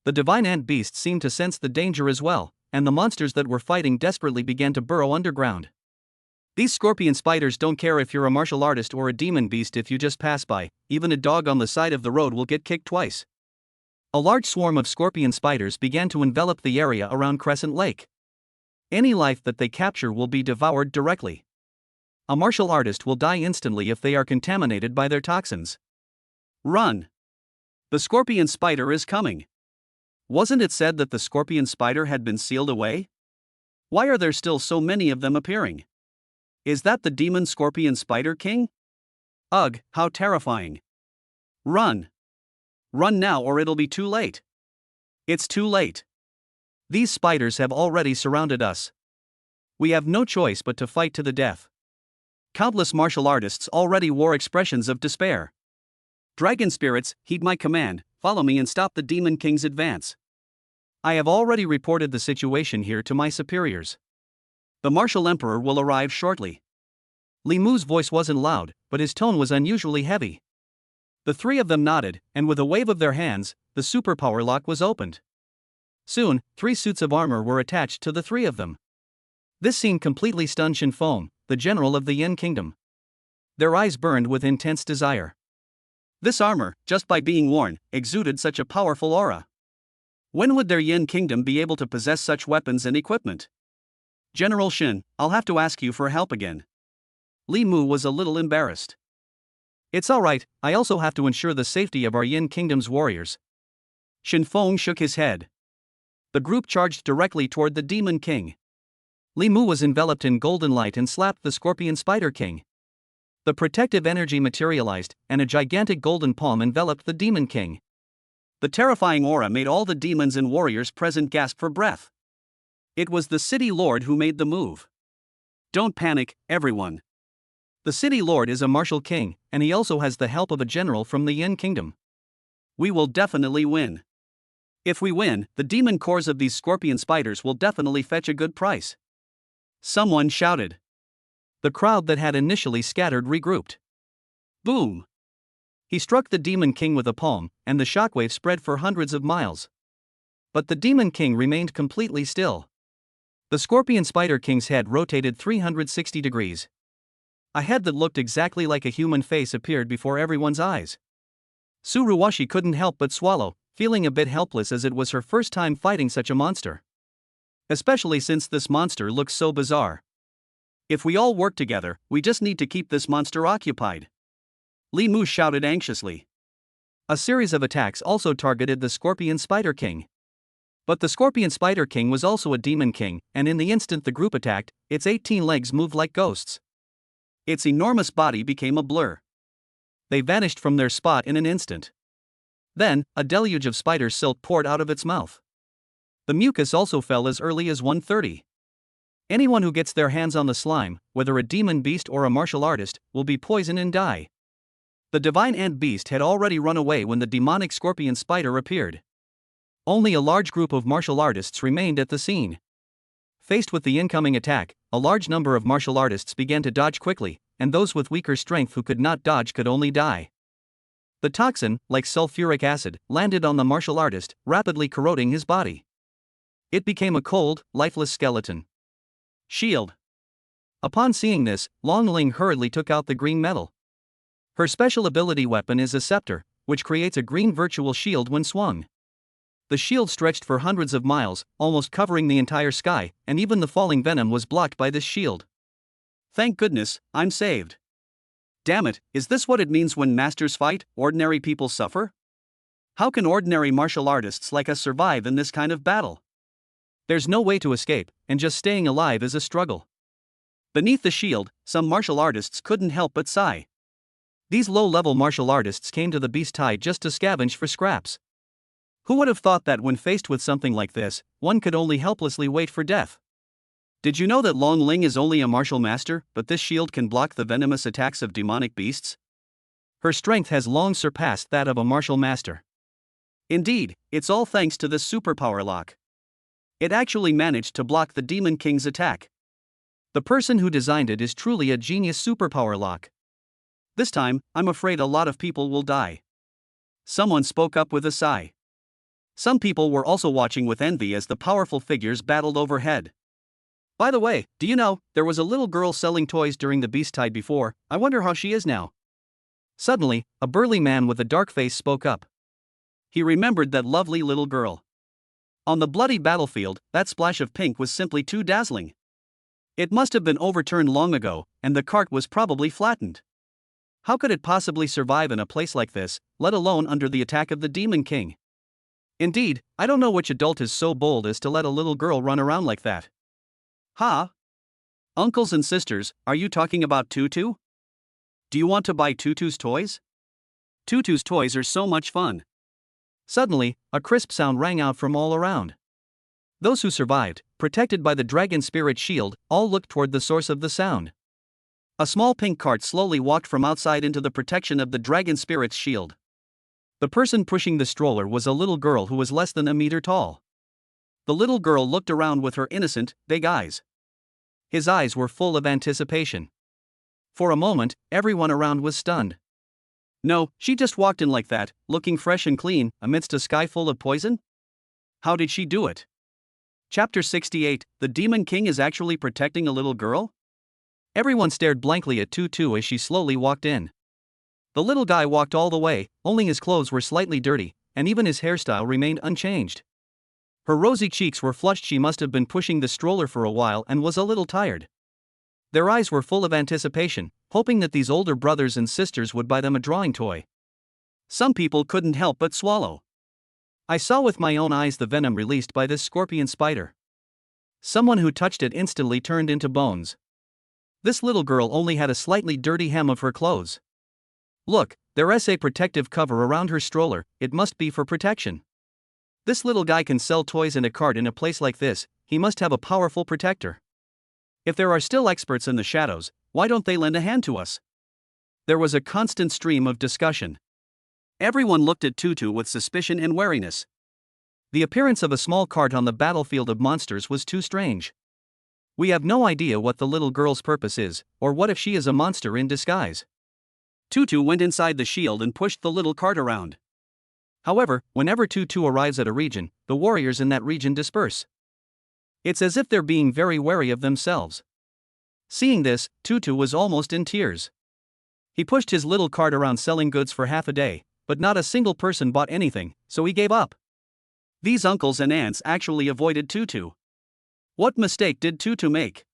S1: The divine ant beast seemed to sense the danger as well, and the monsters that were fighting desperately began to burrow underground. These scorpion spiders don't care if you're a martial artist or a demon beast. If you just pass by, even a dog on the side of the road will get kicked twice. A large swarm of scorpion spiders began to envelop the area around Crescent Lake. Any life that they capture will be devoured directly. A martial artist will die instantly if they are contaminated by their toxins. Run! The scorpion spider is coming. Wasn't it said that the scorpion spider had been sealed away? Why are there still so many of them appearing? Is that the demon scorpion spider king? Ugh, how terrifying. Run! Run now or it'll be too late. It's too late. These spiders have already surrounded us. We have no choice but to fight to the death. Countless martial artists already wore expressions of despair. Dragon spirits, heed my command, follow me and stop the Demon King's advance. I have already reported the situation here to my superiors. The martial emperor will arrive shortly. Li Mu's voice wasn't loud, but his tone was unusually heavy. The three of them nodded, and with a wave of their hands, the superpower lock was opened. Soon, 3 suits of armor were attached to the 3 of them. This scene completely stunned Shin Feng, the general of the Yin Kingdom. Their eyes burned with intense desire. This armor, just by being worn, exuded such a powerful aura. When would their Yin Kingdom be able to possess such weapons and equipment? General Shin, I'll have to ask you for help again. Li Mu was a little embarrassed. It's alright, I also have to ensure the safety of our Yin Kingdom's warriors. Shin Feng shook his head. The group charged directly toward the Demon King. Li Mu was enveloped in golden light and slapped the Scorpion Spider King. The protective energy materialized, and a gigantic golden palm enveloped the Demon King. The terrifying aura made all the demons and warriors present gasp for breath. It was the City Lord who made the move. Don't panic, everyone. The City Lord is a martial king, and he also has the help of a general from the Yin Kingdom. We will definitely win. If we win, the demon cores of these scorpion spiders will definitely fetch a good price. Someone shouted. The crowd that had initially scattered regrouped. Boom! He struck the Demon King with a palm, and the shockwave spread for hundreds of miles. But the Demon King remained completely still. The Scorpion Spider King's head rotated 360 degrees. A head that looked exactly like a human face appeared before everyone's eyes. Suruwashi couldn't help but swallow, feeling a bit helpless as it was her first time fighting such a monster. Especially since this monster looks so bizarre. If we all work together, we just need to keep this monster occupied. Li Mu shouted anxiously. A series of attacks also targeted the Scorpion Spider King. But the Scorpion Spider King was also a Demon King, and in the instant the group attacked, its 18 legs moved like ghosts. Its enormous body became a blur. They vanished from their spot in an instant. Then, a deluge of spider silk poured out of its mouth. The mucus also fell as early as 1:30. Anyone who gets their hands on the slime, whether a demon beast or a martial artist, will be poisoned and die. The divine ant beast had already run away when the demonic scorpion spider appeared. Only a large group of martial artists remained at the scene. Faced with the incoming attack, a large number of martial artists began to dodge quickly, and those with weaker strength who could not dodge could only die. The toxin, like sulfuric acid, landed on the martial artist, rapidly corroding his body. It became a cold, lifeless skeleton. Shield. Upon seeing this, Long Ling hurriedly took out the green metal. Her special ability weapon is a scepter, which creates a green virtual shield when swung. The shield stretched for hundreds of miles, almost covering the entire sky, and even the falling venom was blocked by this shield. Thank goodness, I'm saved. Damn it, is this what it means when masters fight, ordinary people suffer? How can ordinary martial artists like us survive in this kind of battle? There's no way to escape, and just staying alive is a struggle. Beneath the shield, some martial artists couldn't help but sigh. These low-level martial artists came to the beast tide just to scavenge for scraps. Who would have thought that when faced with something like this, one could only helplessly wait for death? Did you know that Long Ling is only a martial master, but this shield can block the venomous attacks of demonic beasts? Her strength has long surpassed that of a martial master. Indeed, it's all thanks to this superpower lock. It actually managed to block the Demon King's attack. The person who designed it is truly a genius superpower lock. This time, I'm afraid a lot of people will die. Someone spoke up with a sigh. Some people were also watching with envy as the powerful figures battled overhead. By the way, do you know, there was a little girl selling toys during the beast tide before, I wonder how she is now. Suddenly, a burly man with a dark face spoke up. He remembered that lovely little girl. On the bloody battlefield, that splash of pink was simply too dazzling. It must have been overturned long ago, and the cart was probably flattened. How could it possibly survive in a place like this, let alone under the attack of the Demon King? Indeed, I don't know which adult is so bold as to let a little girl run around like that. Ha! Uncles and sisters, are you talking about Tutu? Do you want to buy Tutu's toys? Tutu's toys are so much fun. Suddenly, a crisp sound rang out from all around. Those who survived, protected by the dragon spirit shield, all looked toward the source of the sound. A small pink cart slowly walked from outside into the protection of the dragon spirit's shield. The person pushing the stroller was a little girl who was less than a meter tall. The little girl looked around with her innocent, big eyes. His eyes were full of anticipation. For a moment, everyone around was stunned. No, she just walked in like that, looking fresh and clean, amidst a sky full of poison? How did she do it? Chapter 68, The Demon King is actually protecting a little girl? Everyone stared blankly at Tutu as she slowly walked in. The little guy walked all the way, only his clothes were slightly dirty, and even his hairstyle remained unchanged. Her rosy cheeks were flushed. She must have been pushing the stroller for a while and was a little tired. Their eyes were full of anticipation, hoping that these older brothers and sisters would buy them a drawing toy. Some people couldn't help but swallow. I saw with my own eyes the venom released by this scorpion spider. Someone who touched it instantly turned into bones. This little girl only had a slightly dirty hem of her clothes. Look, there's a protective cover around her stroller, it must be for protection. This little guy can sell toys in a cart in a place like this, he must have a powerful protector. If there are still experts in the shadows, why don't they lend a hand to us? There was a constant stream of discussion. Everyone looked at Tutu with suspicion and wariness. The appearance of a small cart on the battlefield of monsters was too strange. We have no idea what the little girl's purpose is, or what if she is a monster in disguise. Tutu went inside the shield and pushed the little cart around. However, whenever Tutu arrives at a region, the warriors in that region disperse. It's as if they're being very wary of themselves. Seeing this, Tutu was almost in tears. He pushed his little cart around selling goods for half a day, but not a single person bought anything, so he gave up. These uncles and aunts actually avoided Tutu. What mistake did Tutu make?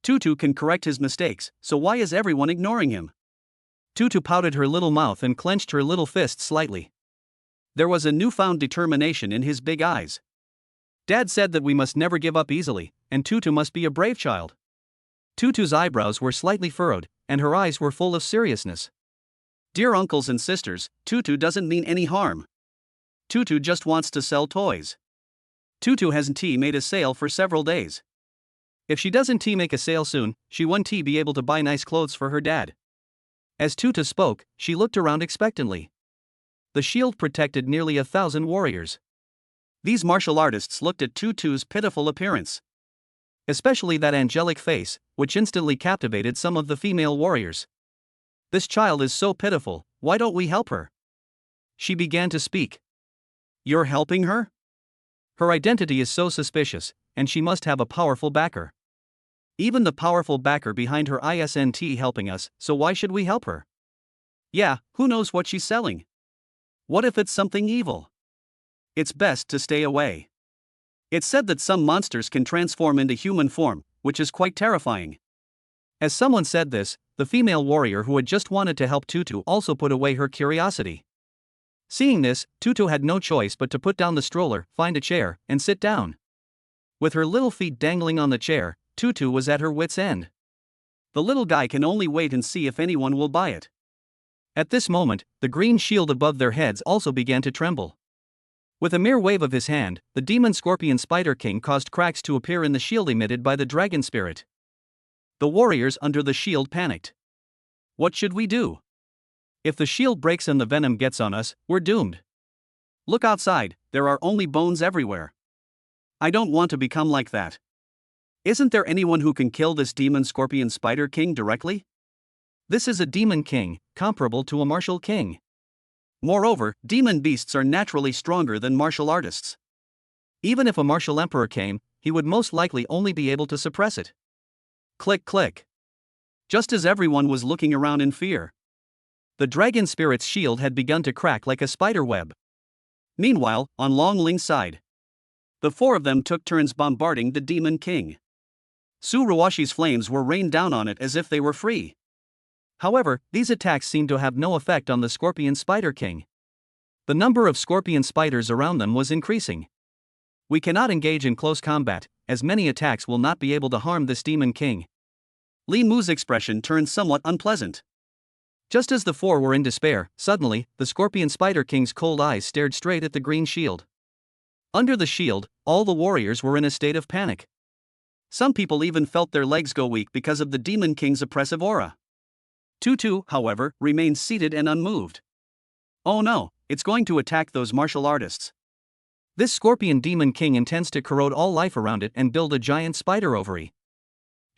S1: Tutu can correct his mistakes, so why is everyone ignoring him? Tutu pouted her little mouth and clenched her little fist slightly. There was a newfound determination in his big eyes. Dad said that we must never give up easily, and Tutu must be a brave child. Tutu's eyebrows were slightly furrowed, and her eyes were full of seriousness. Dear uncles and sisters, Tutu doesn't mean any harm. Tutu just wants to sell toys. Tutu hasn't made a sale for several days. If she doesn't make a sale soon, she won't be able to buy nice clothes for her dad. As Tutu spoke, she looked around expectantly. The shield protected nearly 1,000 warriors. These martial artists looked at Tutu's pitiful appearance. Especially that angelic face, which instantly captivated some of the female warriors. This child is so pitiful, why don't we help her? She began to speak. You're helping her? Her identity is so suspicious, and she must have a powerful backer. Even the powerful backer behind her isn't helping us, so why should we help her? Yeah, who knows what she's selling? What if it's something evil? It's best to stay away. It's said that some monsters can transform into human form, which is quite terrifying. As someone said this, the female warrior who had just wanted to help Tutu also put away her curiosity. Seeing this, Tutu had no choice but to put down the stroller, find a chair, and sit down. With her little feet dangling on the chair, Tutu was at her wit's end. The little guy can only wait and see if anyone will buy it. At this moment, the green shield above their heads also began to tremble. With a mere wave of his hand, the demon scorpion spider king caused cracks to appear in the shield emitted by the dragon spirit. The warriors under the shield panicked. What should we do? If the shield breaks and the venom gets on us, we're doomed. Look outside, there are only bones everywhere. I don't want to become like that. Isn't there anyone who can kill this demon scorpion spider king directly? This is a demon king, comparable to a martial king. Moreover, demon beasts are naturally stronger than martial artists. Even if a martial emperor came, he would most likely only be able to suppress it. Click click. Just as everyone was looking around in fear, the dragon spirit's shield had begun to crack like a spider web. Meanwhile, on Long Ling's side, the four of them took turns bombarding the Demon King. Suruwashi's flames were rained down on it as if they were free. However, these attacks seemed to have no effect on the Scorpion Spider King. The number of scorpion spiders around them was increasing. We cannot engage in close combat, as many attacks will not be able to harm this Demon King. Li Mu's expression turned somewhat unpleasant. Just as the four were in despair, suddenly, the Scorpion Spider King's cold eyes stared straight at the green shield. Under the shield, all the warriors were in a state of panic. Some people even felt their legs go weak because of the Demon King's oppressive aura. Tutu, however, remained seated and unmoved. Oh no, it's going to attack those martial artists. This Scorpion Demon King intends to corrode all life around it and build a giant spider ovary.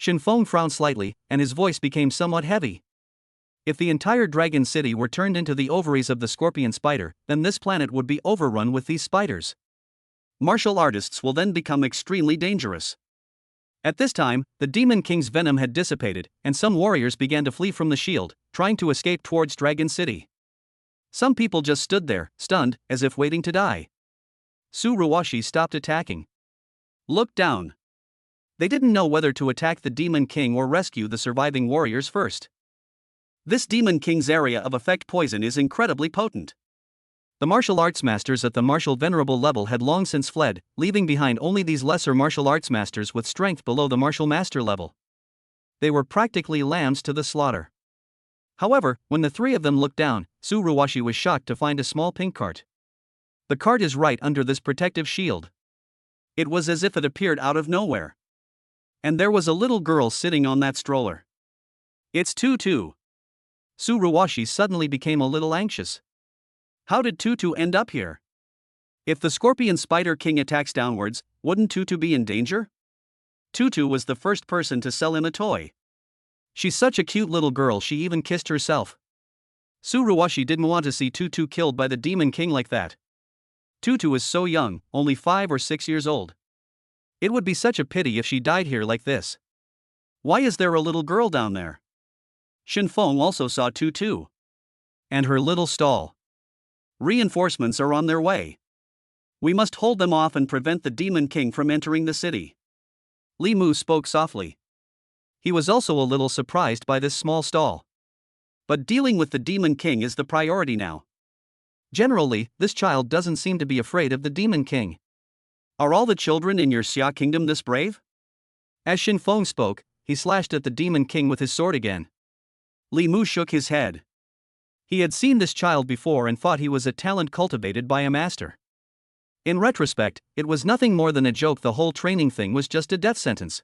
S1: Shinfeng frowned slightly, and his voice became somewhat heavy. If the entire dragon city were turned into the ovaries of the scorpion spider, then this planet would be overrun with these spiders. Martial artists will then become extremely dangerous. At this time, the Demon King's venom had dissipated, and some warriors began to flee from the shield, trying to escape towards Dragon City. Some people just stood there, stunned, as if waiting to die. Suruwashi stopped attacking. Looked down. They didn't know whether to attack the Demon King or rescue the surviving warriors first. This Demon King's area of effect poison is incredibly potent. The martial arts masters at the martial venerable level had long since fled, leaving behind only these lesser martial arts masters with strength below the martial master level. They were practically lambs to the slaughter. However, when the three of them looked down, Suruwashi was shocked to find a small pink cart. The cart is right under this protective shield. It was as if it appeared out of nowhere. And there was a little girl sitting on that stroller. It's Tutu. Suruwashi suddenly became a little anxious. How did Tutu end up here? If the Scorpion Spider King attacks downwards, wouldn't Tutu be in danger? Tutu was the first person to sell him a toy. She's such a cute little girl, she even kissed herself. Suruwashi didn't want to see Tutu killed by the Demon King like that. Tutu is so young, only 5 or 6 years old. It would be such a pity if she died here like this. Why is there a little girl down there? Shinfeng also saw Tutu. And her little stall. Reinforcements are on their way. We must hold them off and prevent the Demon King from entering the city. Li Mu spoke softly. He was also a little surprised by this small stall. But dealing with the Demon King is the priority now. Generally, this child doesn't seem to be afraid of the Demon King. Are all the children in your Xia kingdom this brave? As Shinfeng spoke, he slashed at the Demon King with his sword again. Li Mu shook his head. He had seen this child before and thought he was a talent cultivated by a master. In retrospect, it was nothing more than a joke. The whole training thing was just a death sentence.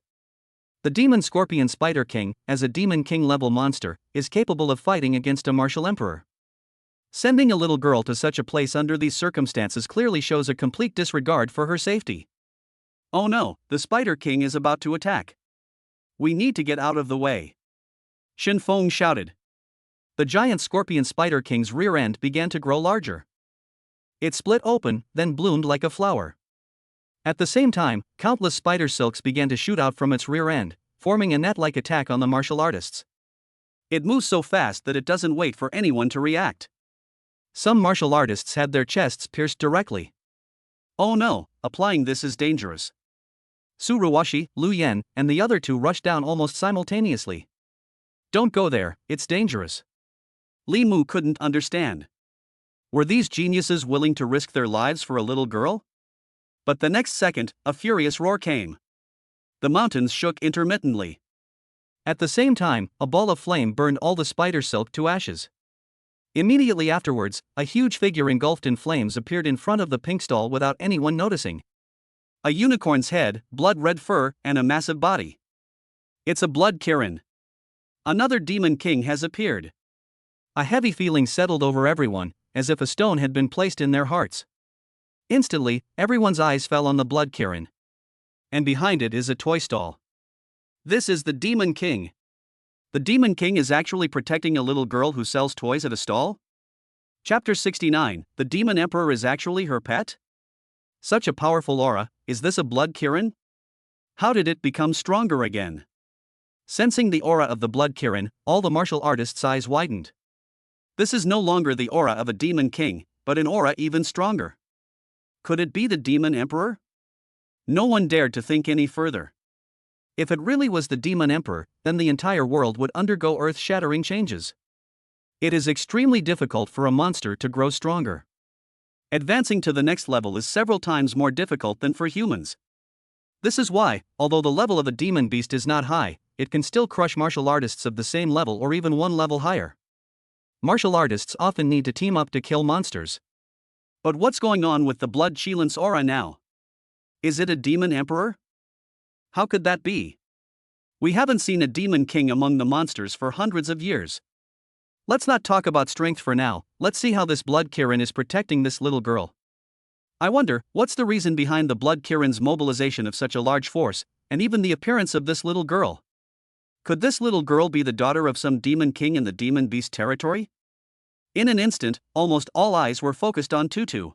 S1: The Demon Scorpion Spider King, as a Demon King level monster, is capable of fighting against a martial emperor. Sending a little girl to such a place under these circumstances clearly shows a complete disregard for her safety. Oh no, the Spider King is about to attack. We need to get out of the way. Shinfeng shouted. The giant Scorpion Spider King's rear end began to grow larger. It split open, then bloomed like a flower. At the same time, countless spider silks began to shoot out from its rear end, forming a net-like attack on the martial artists. It moves so fast that it doesn't wait for anyone to react. Some martial artists had their chests pierced directly. Oh no, applying this is dangerous. Suruwashi, Lu Yen, and the other two rushed down almost simultaneously. Don't go there, it's dangerous. Li Mu couldn't understand. Were these geniuses willing to risk their lives for a little girl? But the next second, a furious roar came. The mountains shook intermittently. At the same time, a ball of flame burned all the spider silk to ashes. Immediately afterwards, a huge figure engulfed in flames appeared in front of the pink stall without anyone noticing. A unicorn's head, blood-red fur, and a massive body. It's a blood Kirin. Another Demon King has appeared. A heavy feeling settled over everyone, as if a stone had been placed in their hearts. Instantly, everyone's eyes fell on the blood Kirin. And behind it is a toy stall. This is the Demon King. The Demon King is actually protecting a little girl who sells toys at a stall? Chapter 69, the Demon Emperor is actually her pet? Such a powerful aura, is this a blood Kirin? How did it become stronger again? Sensing the aura of the blood Kirin, all the martial artists' eyes widened. This is no longer the aura of a demon king, but an aura even stronger. Could it be the demon emperor? No one dared to think any further. If it really was the demon emperor, then the entire world would undergo earth-shattering changes. It is extremely difficult for a monster to grow stronger. Advancing to the next level is several times more difficult than for humans. This is why, although the level of a demon beast is not high, it can still crush martial artists of the same level or even one level higher. Martial artists often need to team up to kill monsters. But what's going on with the blood Qilin's aura now? Is it a demon emperor? How could that be? We haven't seen a demon king among the monsters for hundreds of years. Let's not talk about strength for now, let's see how this blood Kirin is protecting this little girl. I wonder, what's the reason behind the blood Kirin's mobilization of such a large force, and even the appearance of this little girl? Could this little girl be the daughter of some demon king in the demon beast territory? In an instant, almost all eyes were focused on Tutu.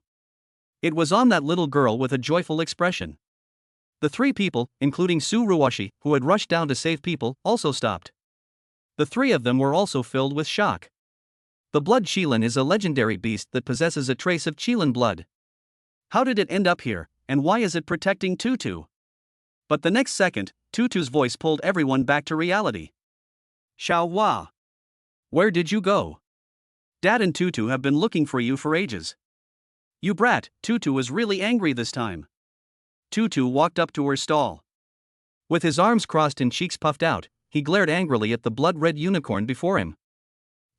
S1: It was on that little girl with a joyful expression. The three people, including Su Ruwashi, who had rushed down to save people, also stopped. The three of them were also filled with shock. The blood Qilin is a legendary beast that possesses a trace of Qilin blood. How did it end up here, and why is it protecting Tutu? But the next second, Tutu's voice pulled everyone back to reality. Xiao Hua! Where did you go? Dad and Tutu have been looking for you for ages. You brat, Tutu was really angry this time. Tutu walked up to her stall. With his arms crossed and cheeks puffed out, he glared angrily at the blood-red unicorn before him.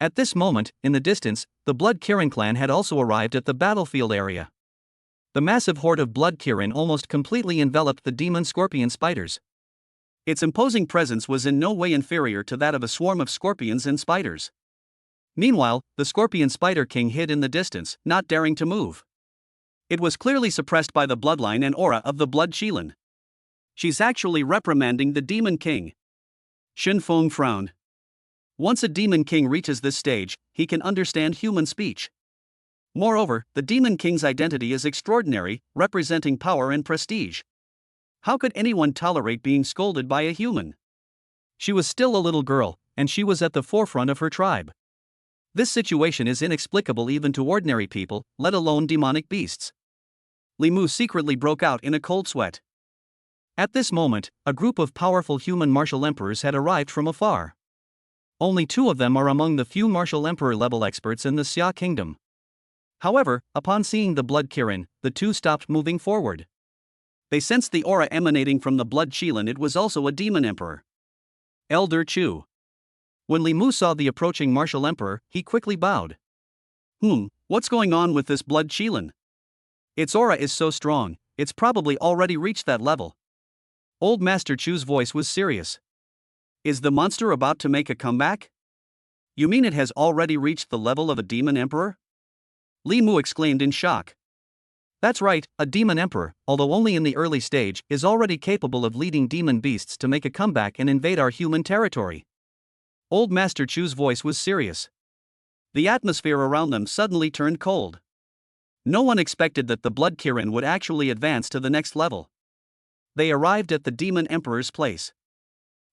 S1: At this moment, in the distance, the Blood Kirin clan had also arrived at the battlefield area. The massive horde of Blood Kirin almost completely enveloped the demon scorpion spiders. Its imposing presence was in no way inferior to that of a swarm of scorpions and spiders. Meanwhile, the scorpion spider king hid in the distance, not daring to move. It was clearly suppressed by the bloodline and aura of the blood Qilin. She's actually reprimanding the demon king. Shen Feng frowned. Once a demon king reaches this stage, he can understand human speech. Moreover, the demon king's identity is extraordinary, representing power and prestige. How could anyone tolerate being scolded by a human? She was still a little girl, and she was at the forefront of her tribe. This situation is inexplicable even to ordinary people, let alone demonic beasts. Li Mu secretly broke out in a cold sweat. At this moment, a group of powerful human martial emperors had arrived from afar. Only two of them are among the few martial emperor-level experts in the Xia kingdom. However, upon seeing the blood Kirin, the two stopped moving forward. They sensed the aura emanating from the blood Qilin. It was also a demon emperor. Elder Chu. When Li Mu saw the approaching martial emperor, he quickly bowed. What's going on with this blood Qilin? Its aura is so strong, it's probably already reached that level. Old Master Chu's voice was serious. Is the monster about to make a comeback? You mean it has already reached the level of a demon emperor? Li Mu exclaimed in shock. That's right, a demon emperor, although only in the early stage, is already capable of leading demon beasts to make a comeback and invade our human territory. Old Master Chu's voice was serious. The atmosphere around them suddenly turned cold. No one expected that the blood Kirin would actually advance to the next level. They arrived at the demon emperor's place.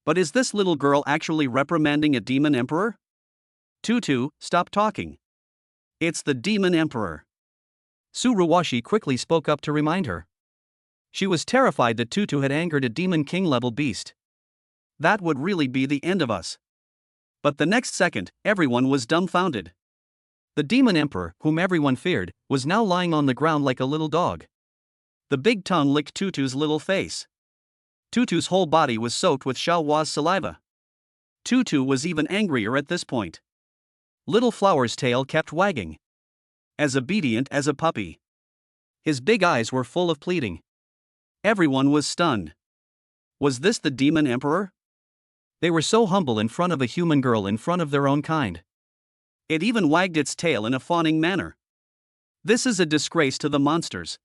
S1: But is this little girl actually reprimanding a demon emperor? Tutu, stop talking. It's the demon emperor. Su Ruwashi quickly spoke up to remind her. She was terrified that Tutu had angered a demon king-level beast. That would really be the end of us. But the next second, everyone was dumbfounded. The demon emperor, whom everyone feared, was now lying on the ground like a little dog. The big tongue licked Tutu's little face. Tutu's whole body was soaked with Xiao Hua's saliva. Tutu was even angrier at this point. Little Flower's tail kept wagging. As obedient as a puppy. His big eyes were full of pleading. Everyone was stunned. Was this the demon emperor? They were so humble in front of a human girl in front of their own kind. It even wagged its tail in a fawning manner. This is a disgrace to the monsters.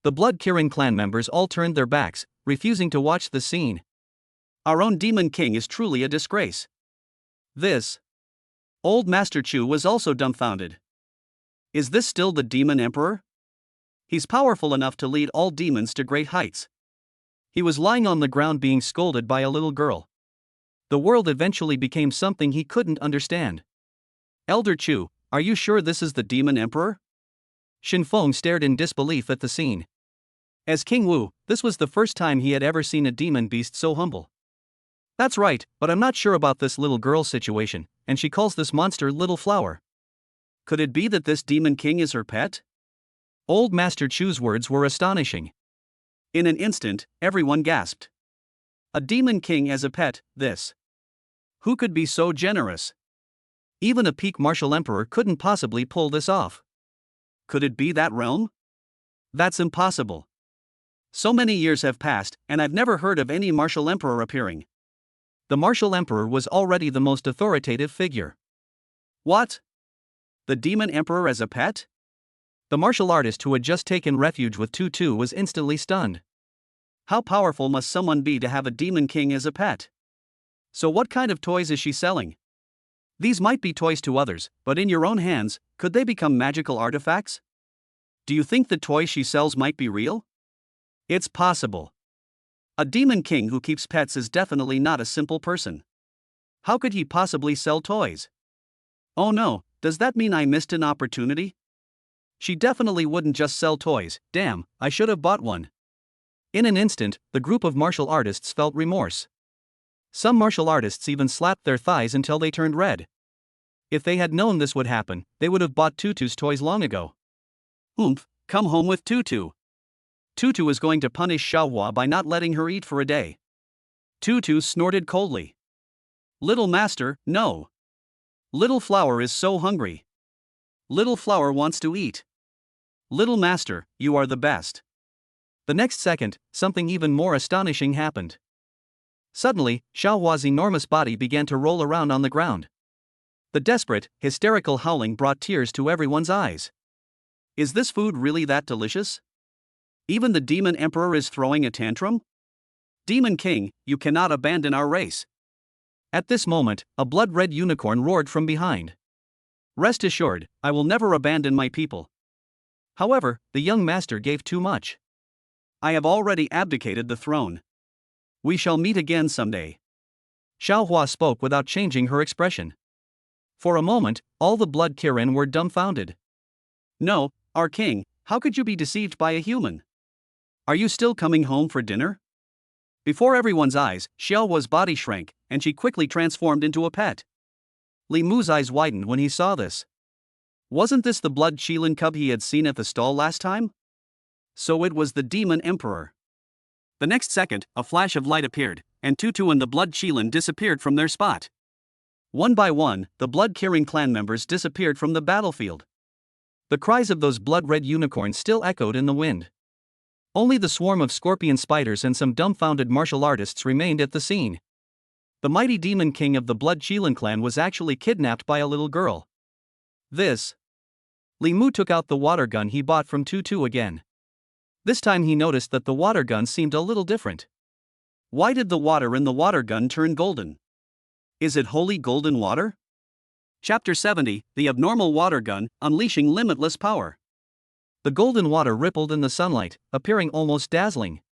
S1: The Blood Kirin clan members all turned their backs, refusing to watch the scene. Our own demon king is truly a disgrace. This. Old Master Chu was also dumbfounded. Is this still the demon emperor? He's powerful enough to lead all demons to great heights. He was lying on the ground being scolded by a little girl. The world eventually became something he couldn't understand. Elder Chu, are you sure this is the Demon Emperor? Shinfeng stared in disbelief at the scene. As King Wu, this was the first time he had ever seen a demon beast so humble. That's right, but I'm not sure about this little girl situation, and she calls this monster Little Flower. Could it be that this demon king is her pet? Old Master Chu's words were astonishing. In an instant, everyone gasped. A demon king as a pet, this. Who could be so generous? Even a peak martial emperor couldn't possibly pull this off. Could it be that realm? That's impossible. So many years have passed, and I've never heard of any martial emperor appearing. The martial emperor was already the most authoritative figure. What? The demon emperor as a pet? The martial artist who had just taken refuge with Tutu was instantly stunned. How powerful must someone be to have a demon king as a pet? So what kind of toys is she selling? These might be toys to others, but in your own hands, could they become magical artifacts? Do you think the toys she sells might be real? It's possible. A demon king who keeps pets is definitely not a simple person. How could he possibly sell toys? Oh no, does that mean I missed an opportunity? She definitely wouldn't just sell toys. Damn, I should have bought one. In an instant, the group of martial artists felt remorse. Some martial artists even slapped their thighs until they turned red. If they had known this would happen, they would have bought Tutu's toys long ago. Oomph, come home with Tutu. Tutu is going to punish Xiaohua by not letting her eat for a day. Tutu snorted coldly. Little Master, no. Little Flower is so hungry. Little Flower wants to eat. Little Master, you are the best. The next second, something even more astonishing happened. Suddenly, Xiaohua's enormous body began to roll around on the ground. The desperate, hysterical howling brought tears to everyone's eyes. Is this food really that delicious? Even the Demon Emperor is throwing a tantrum? Demon King, you cannot abandon our race. At this moment, a blood-red unicorn roared from behind. Rest assured, I will never abandon my people. However, the young master gave too much. I have already abdicated the throne. We shall meet again someday. Xiaohua spoke without changing her expression. For a moment, all the blood Kirin were dumbfounded. No, our king, how could you be deceived by a human? Are you still coming home for dinner? Before everyone's eyes, Xiaohua's body shrank, and she quickly transformed into a pet. Li Mu's eyes widened when he saw this. Wasn't this the blood Qilin cub he had seen at the stall last time? So it was the Demon Emperor. The next second, a flash of light appeared, and Tutu and the blood Qilin disappeared from their spot. One by one, the blood Kirin clan members disappeared from the battlefield. The cries of those blood-red unicorns still echoed in the wind. Only the swarm of scorpion spiders and some dumbfounded martial artists remained at the scene. The mighty demon king of the blood Qilin clan was actually kidnapped by a little girl. This. Li Mu took out the water gun he bought from Tutu again. This time he noticed that the water gun seemed a little different. Why did the water in the water gun turn golden? Is it holy golden water? Chapter 70, The Abnormal Water Gun, Unleashing Limitless Power. The golden water rippled in the sunlight, appearing almost dazzling.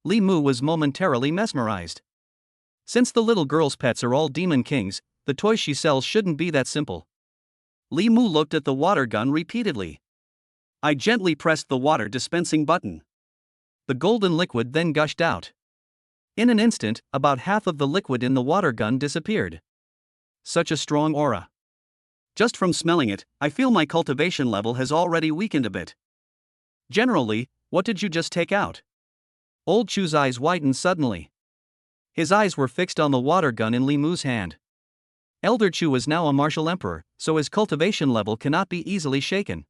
S1: Li Mu was momentarily mesmerized. Since the little girl's pets are all demon kings, the toys she sells shouldn't be that simple. Li Mu looked at the water gun repeatedly. I gently pressed the water dispensing button. The golden liquid then gushed out. In an instant, about half of the liquid in the water gun disappeared. Such a strong aura. Just from smelling it, I feel my cultivation level has already weakened a bit. Generally, what did you just take out? Old Chu's eyes widened suddenly. His eyes were fixed on the water gun in Li Mu's hand. Elder Chu is now a martial emperor, so his cultivation level cannot be easily shaken.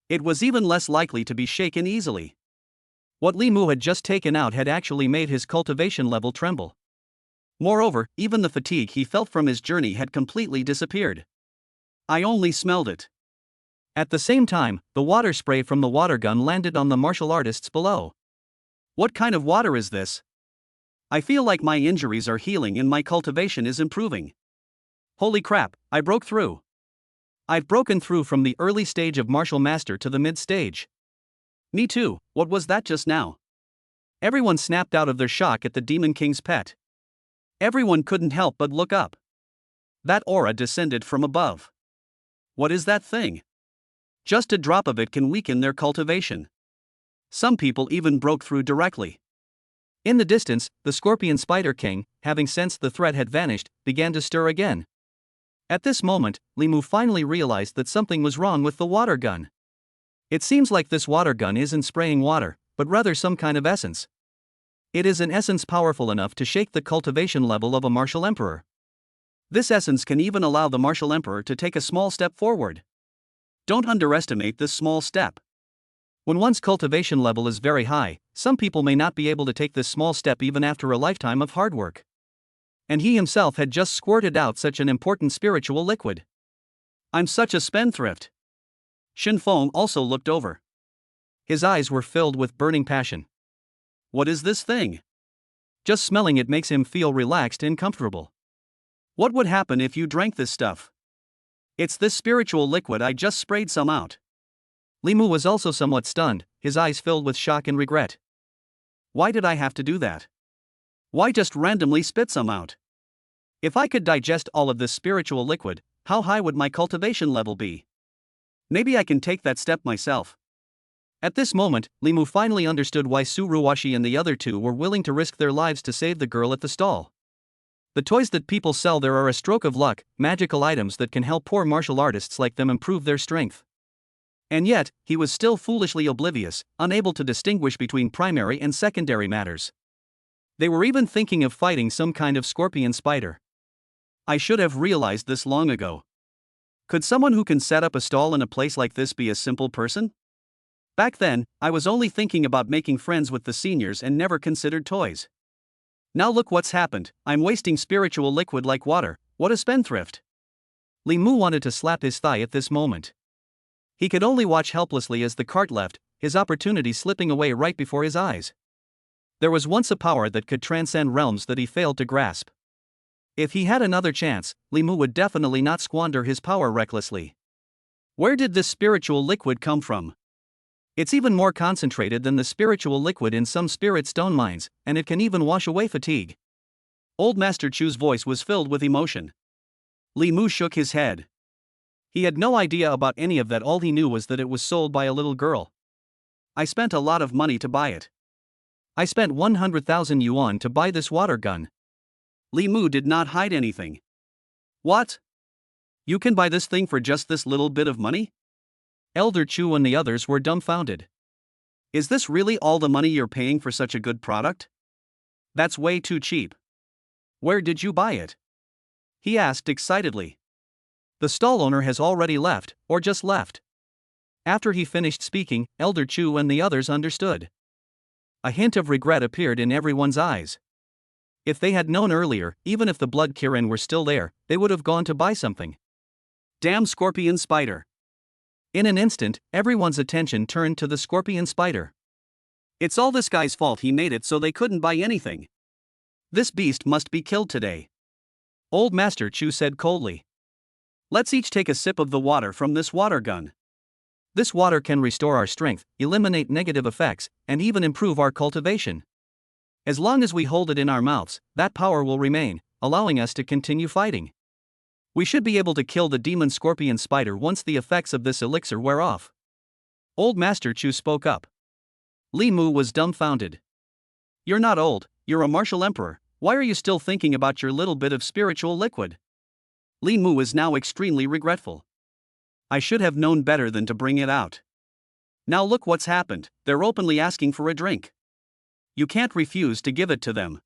S1: It was even less likely to be shaken easily. What Li Mu had just taken out had actually made his cultivation level tremble. Moreover, even the fatigue he felt from his journey had completely disappeared. I only smelled it. At the same time, the water spray from the water gun landed on the martial artists below. What kind of water is this? I feel like my injuries are healing and my cultivation is improving. Holy crap, I broke through. I've broken through from the early stage of martial master to the mid stage. Me too, what was that just now? Everyone snapped out of their shock at the Demon King's pet. Everyone couldn't help but look up. That aura descended from above. What is that thing? Just a drop of it can weaken their cultivation. Some people even broke through directly. In the distance, the Scorpion Spider King, having sensed the threat had vanished, began to stir again. At this moment, Limu finally realized that something was wrong with the water gun. It seems like this water gun isn't spraying water, but rather some kind of essence. It is an essence powerful enough to shake the cultivation level of a martial emperor. This essence can even allow the martial emperor to take a small step forward. Don't underestimate this small step. When one's cultivation level is very high, some people may not be able to take this small step even after a lifetime of hard work. And he himself had just squirted out such an important spiritual liquid. I'm such a spendthrift. Shenfeng also looked over. His eyes were filled with burning passion. What is this thing? Just smelling it makes him feel relaxed and comfortable. What would happen if you drank this stuff? It's this spiritual liquid, I just sprayed some out. Limu was also somewhat stunned, his eyes filled with shock and regret. Why did I have to do that? Why just randomly spit some out? If I could digest all of this spiritual liquid, how high would my cultivation level be? Maybe I can take that step myself. At this moment, Limu finally understood why Suruwashi and the other two were willing to risk their lives to save the girl at the stall. The toys that people sell there are a stroke of luck, magical items that can help poor martial artists like them improve their strength. And yet, he was still foolishly oblivious, unable to distinguish between primary and secondary matters. They were even thinking of fighting some kind of scorpion spider. I should have realized this long ago. Could someone who can set up a stall in a place like this be a simple person? Back then, I was only thinking about making friends with the seniors and never considered toys. Now look what's happened, I'm wasting spiritual liquid like water, what a spendthrift. Limu wanted to slap his thigh at this moment. He could only watch helplessly as the cart left, his opportunity slipping away right before his eyes. There was once a power that could transcend realms that he failed to grasp. If he had another chance, Limu would definitely not squander his power recklessly. Where did this spiritual liquid come from? It's even more concentrated than the spiritual liquid in some spirit stone mines, and it can even wash away fatigue. Old Master Chu's voice was filled with emotion. Limu shook his head. He had no idea about any of that, all he knew was that it was sold by a little girl. I spent a lot of money to buy it. I spent 100,000 yuan to buy this water gun. Limu did not hide anything. What? You can buy this thing for just this little bit of money? Elder Chu and the others were dumbfounded. Is this really all the money you're paying for such a good product? That's way too cheap. Where did you buy it? He asked excitedly. The stall owner has already left, or just left. After he finished speaking, Elder Chu and the others understood. A hint of regret appeared in everyone's eyes. If they had known earlier, even if the blood Kirin were still there, they would have gone to buy something. Damn scorpion spider. In an instant, everyone's attention turned to the scorpion spider. It's all this guy's fault, he made it so they couldn't buy anything. This beast must be killed today. Old Master Chu said coldly. Let's each take a sip of the water from this water gun. This water can restore our strength, eliminate negative effects, and even improve our cultivation. As long as we hold it in our mouths, that power will remain, allowing us to continue fighting. We should be able to kill the demon scorpion spider once the effects of this elixir wear off. Old Master Chu spoke up. Limu was dumbfounded. You're not old, you're a martial emperor, why are you still thinking about your little bit of spiritual liquid? Limu is now extremely regretful. I should have known better than to bring it out. Now look what's happened, they're openly asking for a drink. You can't refuse to give it to them.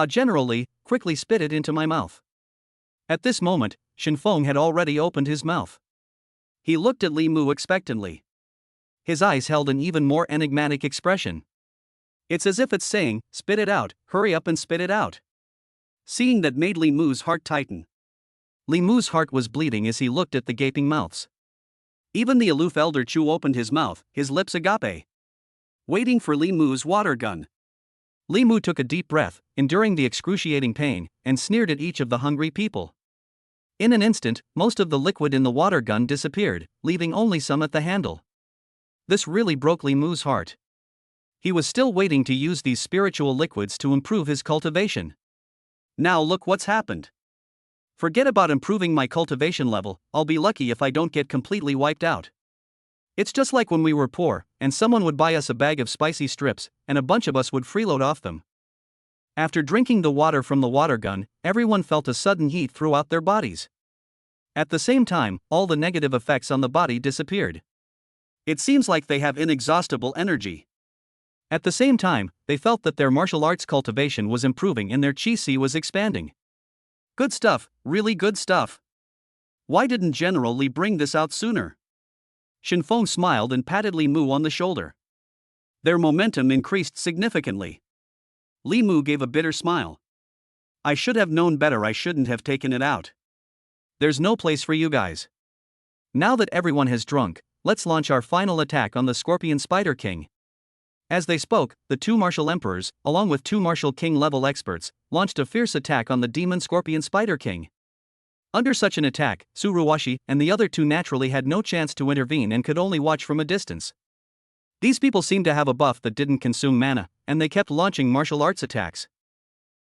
S1: Generally, quickly spit it into my mouth. At this moment, Shenfeng had already opened his mouth. He looked at Limu expectantly. His eyes held an even more enigmatic expression. It's as if it's saying, spit it out, hurry up and spit it out. Seeing that made Limu's heart tighten. Limu's heart was bleeding as he looked at the gaping mouths. Even the aloof Elder Chu opened his mouth, his lips agape. Waiting for Limu's water gun. Limu took a deep breath, enduring the excruciating pain, and sneered at each of the hungry people. In an instant, most of the liquid in the water gun disappeared, leaving only some at the handle. This really broke Limu's heart. He was still waiting to use these spiritual liquids to improve his cultivation. Now look what's happened. Forget about improving my cultivation level, I'll be lucky if I don't get completely wiped out. It's just like when we were poor, and someone would buy us a bag of spicy strips, and a bunch of us would freeload off them. After drinking the water from the water gun, everyone felt a sudden heat throughout their bodies. At the same time, all the negative effects on the body disappeared. It seems like they have inexhaustible energy. At the same time, they felt that their martial arts cultivation was improving and their chi was expanding. Good stuff, really good stuff. Why didn't General Li bring this out sooner? Shenfeng smiled and patted Li Mu on the shoulder. Their momentum increased significantly. Li Mu gave a bitter smile. I should have known better, I shouldn't have taken it out. There's no place for you guys. Now that everyone has drunk, let's launch our final attack on the Scorpion Spider King. As they spoke, the two martial emperors, along with two martial king level experts, launched a fierce attack on the demon Scorpion Spider King. Under such an attack, Suruwashi and the other two naturally had no chance to intervene and could only watch from a distance. These people seemed to have a buff that didn't consume mana, and they kept launching martial arts attacks.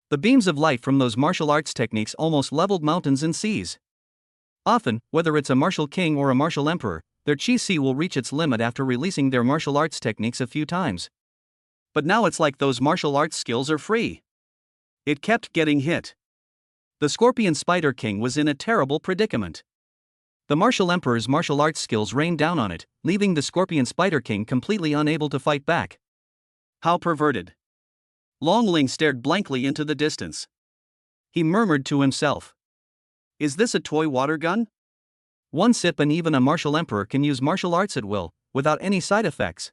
S1: The beams of light from those martial arts techniques almost leveled mountains and seas. Often, whether it's a martial king or a martial emperor, their chi will reach its limit after releasing their martial arts techniques a few times. But now it's like those martial arts skills are free. It kept getting hit. The Scorpion Spider King was in a terrible predicament. The martial emperor's martial arts skills rained down on it, leaving the Scorpion Spider King completely unable to fight back. How perverted. Long Ling stared blankly into the distance. He murmured to himself. Is this a toy water gun? One sip and even a martial emperor can use martial arts at will, without any side effects.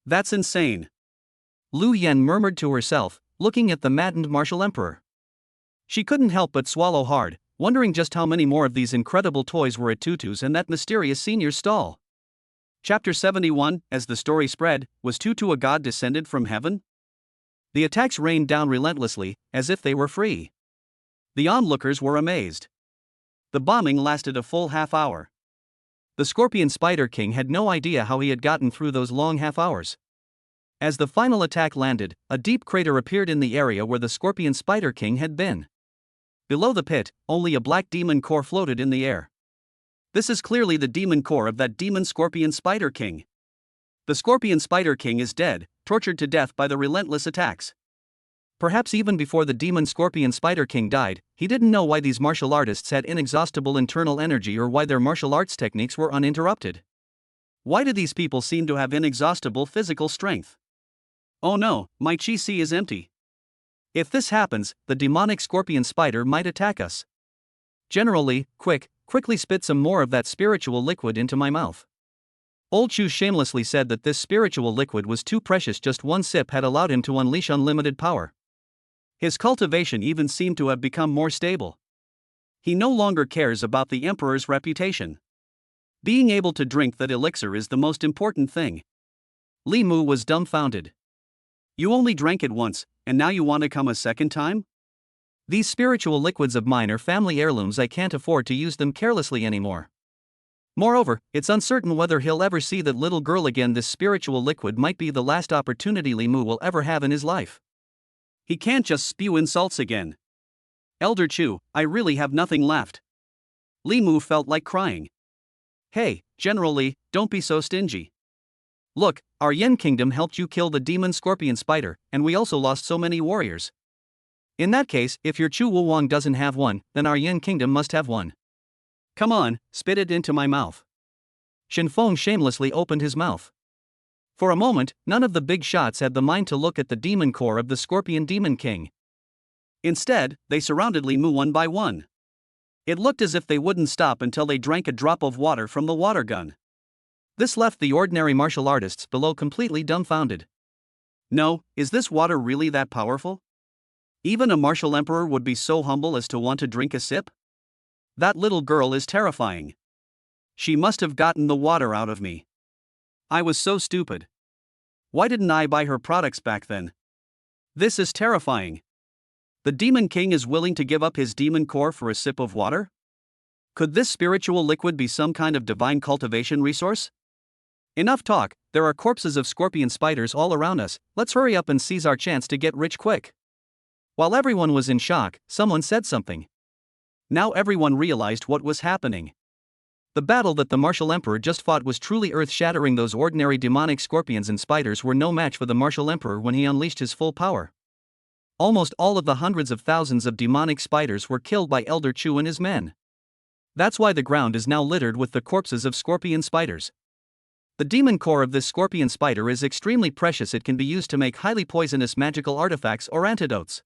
S1: That's insane. Lu Yen murmured to herself, looking at the maddened martial emperor. She couldn't help but swallow hard, wondering just how many more of these incredible toys were at Tutu's and that mysterious senior's stall. Chapter 71, as the story spread, was Tutu a god descended from heaven? The attacks rained down relentlessly, as if they were free. The onlookers were amazed. The bombing lasted a full half hour. The Scorpion Spider King had no idea how he had gotten through those long half hours. As the final attack landed, a deep crater appeared in the area where the Scorpion Spider King had been. Below the pit, only a black demon core floated in the air. This is clearly the demon core of that demon Scorpion Spider King. The Scorpion Spider King is dead, tortured to death by the relentless attacks. Perhaps even before the demon Scorpion Spider King died, he didn't know why these martial artists had inexhaustible internal energy or why their martial arts techniques were uninterrupted. Why do these people seem to have inexhaustible physical strength? Oh no, my chi is empty. If this happens, the demonic Scorpion Spider might attack us. Generally, quickly spit some more of that spiritual liquid into my mouth. Old Chu shamelessly said that this spiritual liquid was too precious, just one sip had allowed him to unleash unlimited power. His cultivation even seemed to have become more stable. He no longer cares about the Emperor's reputation. Being able to drink that elixir is the most important thing. Li Mu was dumbfounded. You only drank it once, and now you want to come a second time? These spiritual liquids of mine are family heirlooms, I can't afford to use them carelessly anymore. Moreover, it's uncertain whether he'll ever see that little girl again. This spiritual liquid might be the last opportunity Li Mu will ever have in his life. He can't just spew insults again. Elder Chu, I really have nothing left. Li Mu felt like crying. Hey, General Li, don't be so stingy. Look, our Yen Kingdom helped you kill the demon Scorpion Spider, and we also lost so many warriors. In that case, if your Chu Wuwang doesn't have one, then our Yen Kingdom must have one. Come on, spit it into my mouth. Shenfeng shamelessly opened his mouth. For a moment, none of the big shots had the mind to look at the demon core of the Scorpion Demon King. Instead, they surrounded Li Mu one by one. It looked as if they wouldn't stop until they drank a drop of water from the water gun. This left the ordinary martial artists below completely dumbfounded. No, is this water really that powerful? Even a martial emperor would be so humble as to want to drink a sip? That little girl is terrifying. She must have gotten the water out of me. I was so stupid. Why didn't I buy her products back then? This is terrifying. The Demon King is willing to give up his demon core for a sip of water? Could this spiritual liquid be some kind of divine cultivation resource? Enough talk, there are corpses of scorpion spiders all around us, let's hurry up and seize our chance to get rich quick. While everyone was in shock, someone said something. Now everyone realized what was happening. The battle that the martial emperor just fought was truly earth-shattering. Those ordinary demonic scorpions and spiders were no match for the martial emperor when he unleashed his full power. Almost all of the hundreds of thousands of demonic spiders were killed by Elder Chu and his men. That's why the ground is now littered with the corpses of scorpion spiders. The demon core of this scorpion spider is extremely precious. It can be used to make highly poisonous magical artifacts or antidotes.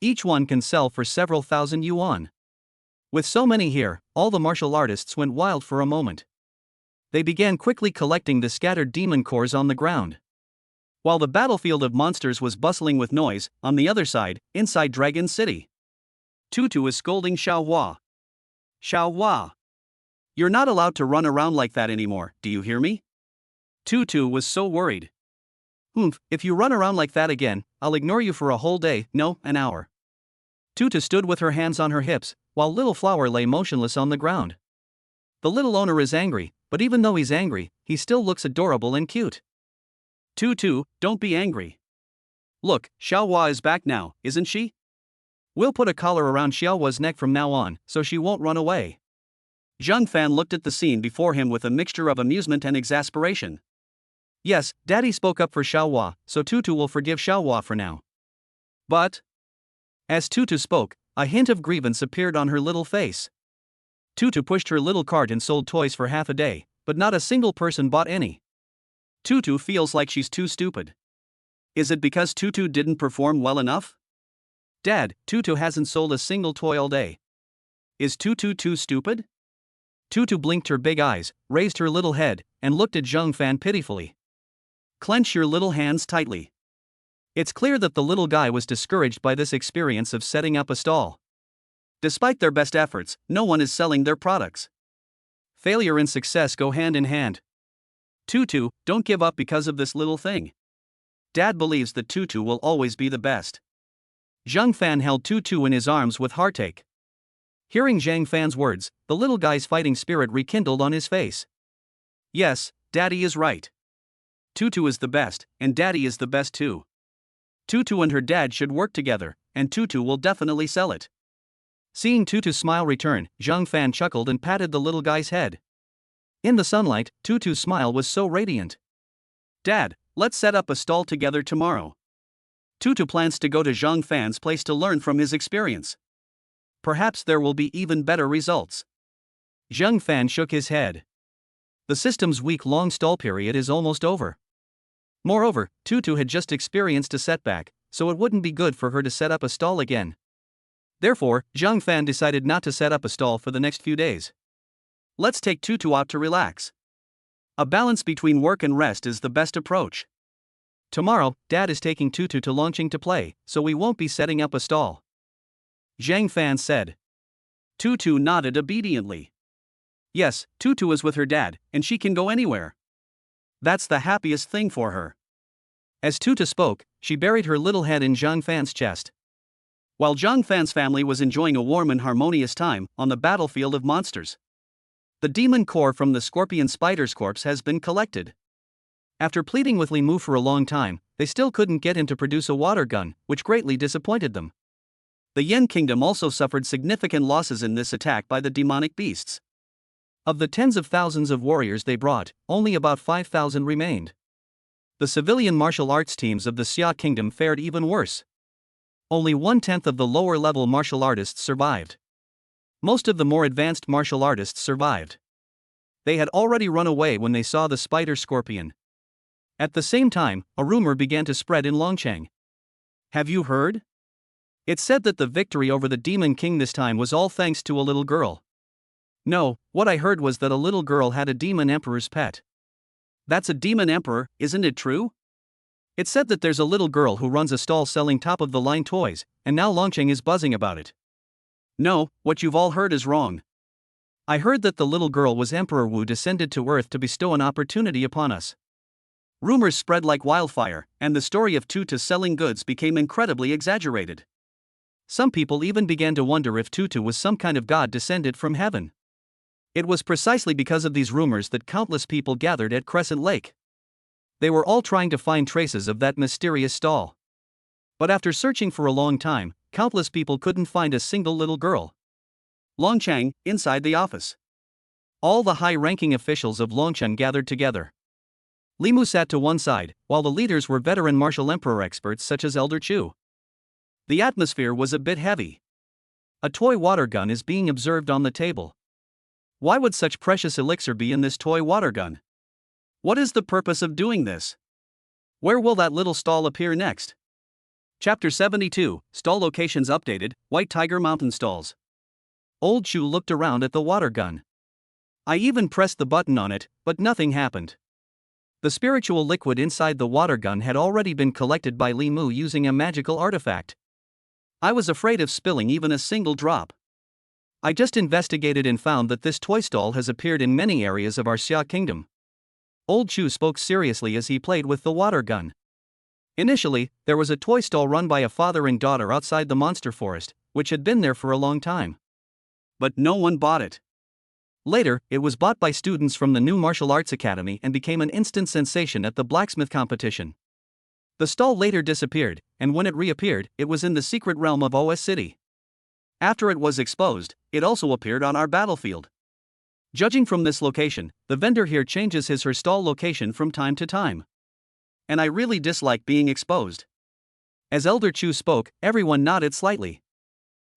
S1: Each one can sell for several thousand yuan. With so many here, all the martial artists went wild for a moment. They began quickly collecting the scattered demon cores on the ground. While the battlefield of monsters was bustling with noise, on the other side, inside Dragon City, Tutu is scolding Xiao Hua. Xiao Hua, you're not allowed to run around like that anymore, do you hear me? Tutu was so worried. If you run around like that again, I'll ignore you for a whole day, no, an hour. Tutu stood with her hands on her hips, while Little Flower lay motionless on the ground. The little owner is angry, but even though he's angry, he still looks adorable and cute. Tutu, don't be angry. Look, Xiao Hua is back now, isn't she? We'll put a collar around Xiao Hua's neck from now on, so she won't run away. Zhang Fan looked at the scene before him with a mixture of amusement and exasperation. Yes, Daddy spoke up for Xiao Hua, so Tutu will forgive Xiao Hua for now. But as Tutu spoke, a hint of grievance appeared on her little face. Tutu pushed her little cart and sold toys for half a day, but not a single person bought any. Tutu feels like she's too stupid. Is it because Tutu didn't perform well enough? Dad, Tutu hasn't sold a single toy all day. Is Tutu too stupid? Tutu blinked her big eyes, raised her little head, and looked at Zhang Fan pitifully. Clench your little hands tightly. It's clear that the little guy was discouraged by this experience of setting up a stall. Despite their best efforts, no one is selling their products. Failure and success go hand in hand. Tutu, don't give up because of this little thing. Dad believes that Tutu will always be the best. Zhang Fan held Tutu in his arms with heartache. Hearing Zhang Fan's words, the little guy's fighting spirit rekindled on his face. Yes, Daddy is right. Tutu is the best, and Daddy is the best too. Tutu and her dad should work together, and Tutu will definitely sell it. Seeing Tutu's smile return, Zhang Fan chuckled and patted the little guy's head. In the sunlight, Tutu's smile was so radiant. Dad, let's set up a stall together tomorrow. Tutu plans to go to Zhang Fan's place to learn from his experience. Perhaps there will be even better results. Zhang Fan shook his head. The system's week-long stall period is almost over. Moreover, Tutu had just experienced a setback, so it wouldn't be good for her to set up a stall again. Therefore, Zhang Fan decided not to set up a stall for the next few days. Let's take Tutu out to relax. A balance between work and rest is the best approach. Tomorrow, Dad is taking Tutu to Longqing to play, so we won't be setting up a stall. Zhang Fan said. Tutu nodded obediently. Yes, Tutu is with her dad, and she can go anywhere. That's the happiest thing for her. As Tutu spoke, she buried her little head in Zhang Fan's chest. While Zhang Fan's family was enjoying a warm and harmonious time on the battlefield of monsters, the demon core from the scorpion spider's corpse has been collected. After pleading with Li Mu for a long time, they still couldn't get him to produce a water gun, which greatly disappointed them. The Yen Kingdom also suffered significant losses in this attack by the demonic beasts. Of the tens of thousands of warriors they brought, only about 5,000 remained. The civilian martial arts teams of the Xia Kingdom fared even worse. Only 1/10 of the lower-level martial artists survived. Most of the more advanced martial artists survived. They had already run away when they saw the spider scorpion. At the same time, a rumor began to spread in Longcheng. Have you heard? It's said that the victory over the Demon King this time was all thanks to a little girl. No, what I heard was that a little girl had a demon emperor's pet. That's a demon emperor, isn't it true? It's said that there's a little girl who runs a stall selling top-of-the-line toys, and now Longcheng is buzzing about it. No, what you've all heard is wrong. I heard that the little girl was Emperor Wu descended to Earth to bestow an opportunity upon us. Rumors spread like wildfire, and the story of Tutu selling goods became incredibly exaggerated. Some people even began to wonder if Tutu was some kind of god descended from heaven. It was precisely because of these rumors that countless people gathered at Crescent Lake. They were all trying to find traces of that mysterious stall. But after searching for a long time, countless people couldn't find a single little girl. Longcheng, inside the office. All the high-ranking officials of Longcheng gathered together. Limu sat to one side, while the leaders were veteran martial emperor experts such as Elder Chu. The atmosphere was a bit heavy. A toy water gun is being observed on the table. Why would such precious elixir be in this toy water gun? What is the purpose of doing this? Where will that little stall appear next? Chapter 72, Stall Locations Updated, White Tiger Mountain Stalls. Old Chu looked around at the water gun. I even pressed the button on it, but nothing happened. The spiritual liquid inside the water gun had already been collected by Li Mu using a magical artifact. I was afraid of spilling even a single drop. I just investigated and found that this toy stall has appeared in many areas of our Xia kingdom. Old Chu spoke seriously as he played with the water gun. Initially, there was a toy stall run by a father and daughter outside the monster forest, which had been there for a long time. But no one bought it. Later, it was bought by students from the new martial arts academy and became an instant sensation at the blacksmith competition. The stall later disappeared, and when it reappeared, it was in the secret realm of OS City. After it was exposed, it also appeared on our battlefield. Judging from this location, the vendor here changes his/her stall location from time to time. And I really dislike being exposed. As Elder Chu spoke, everyone nodded slightly.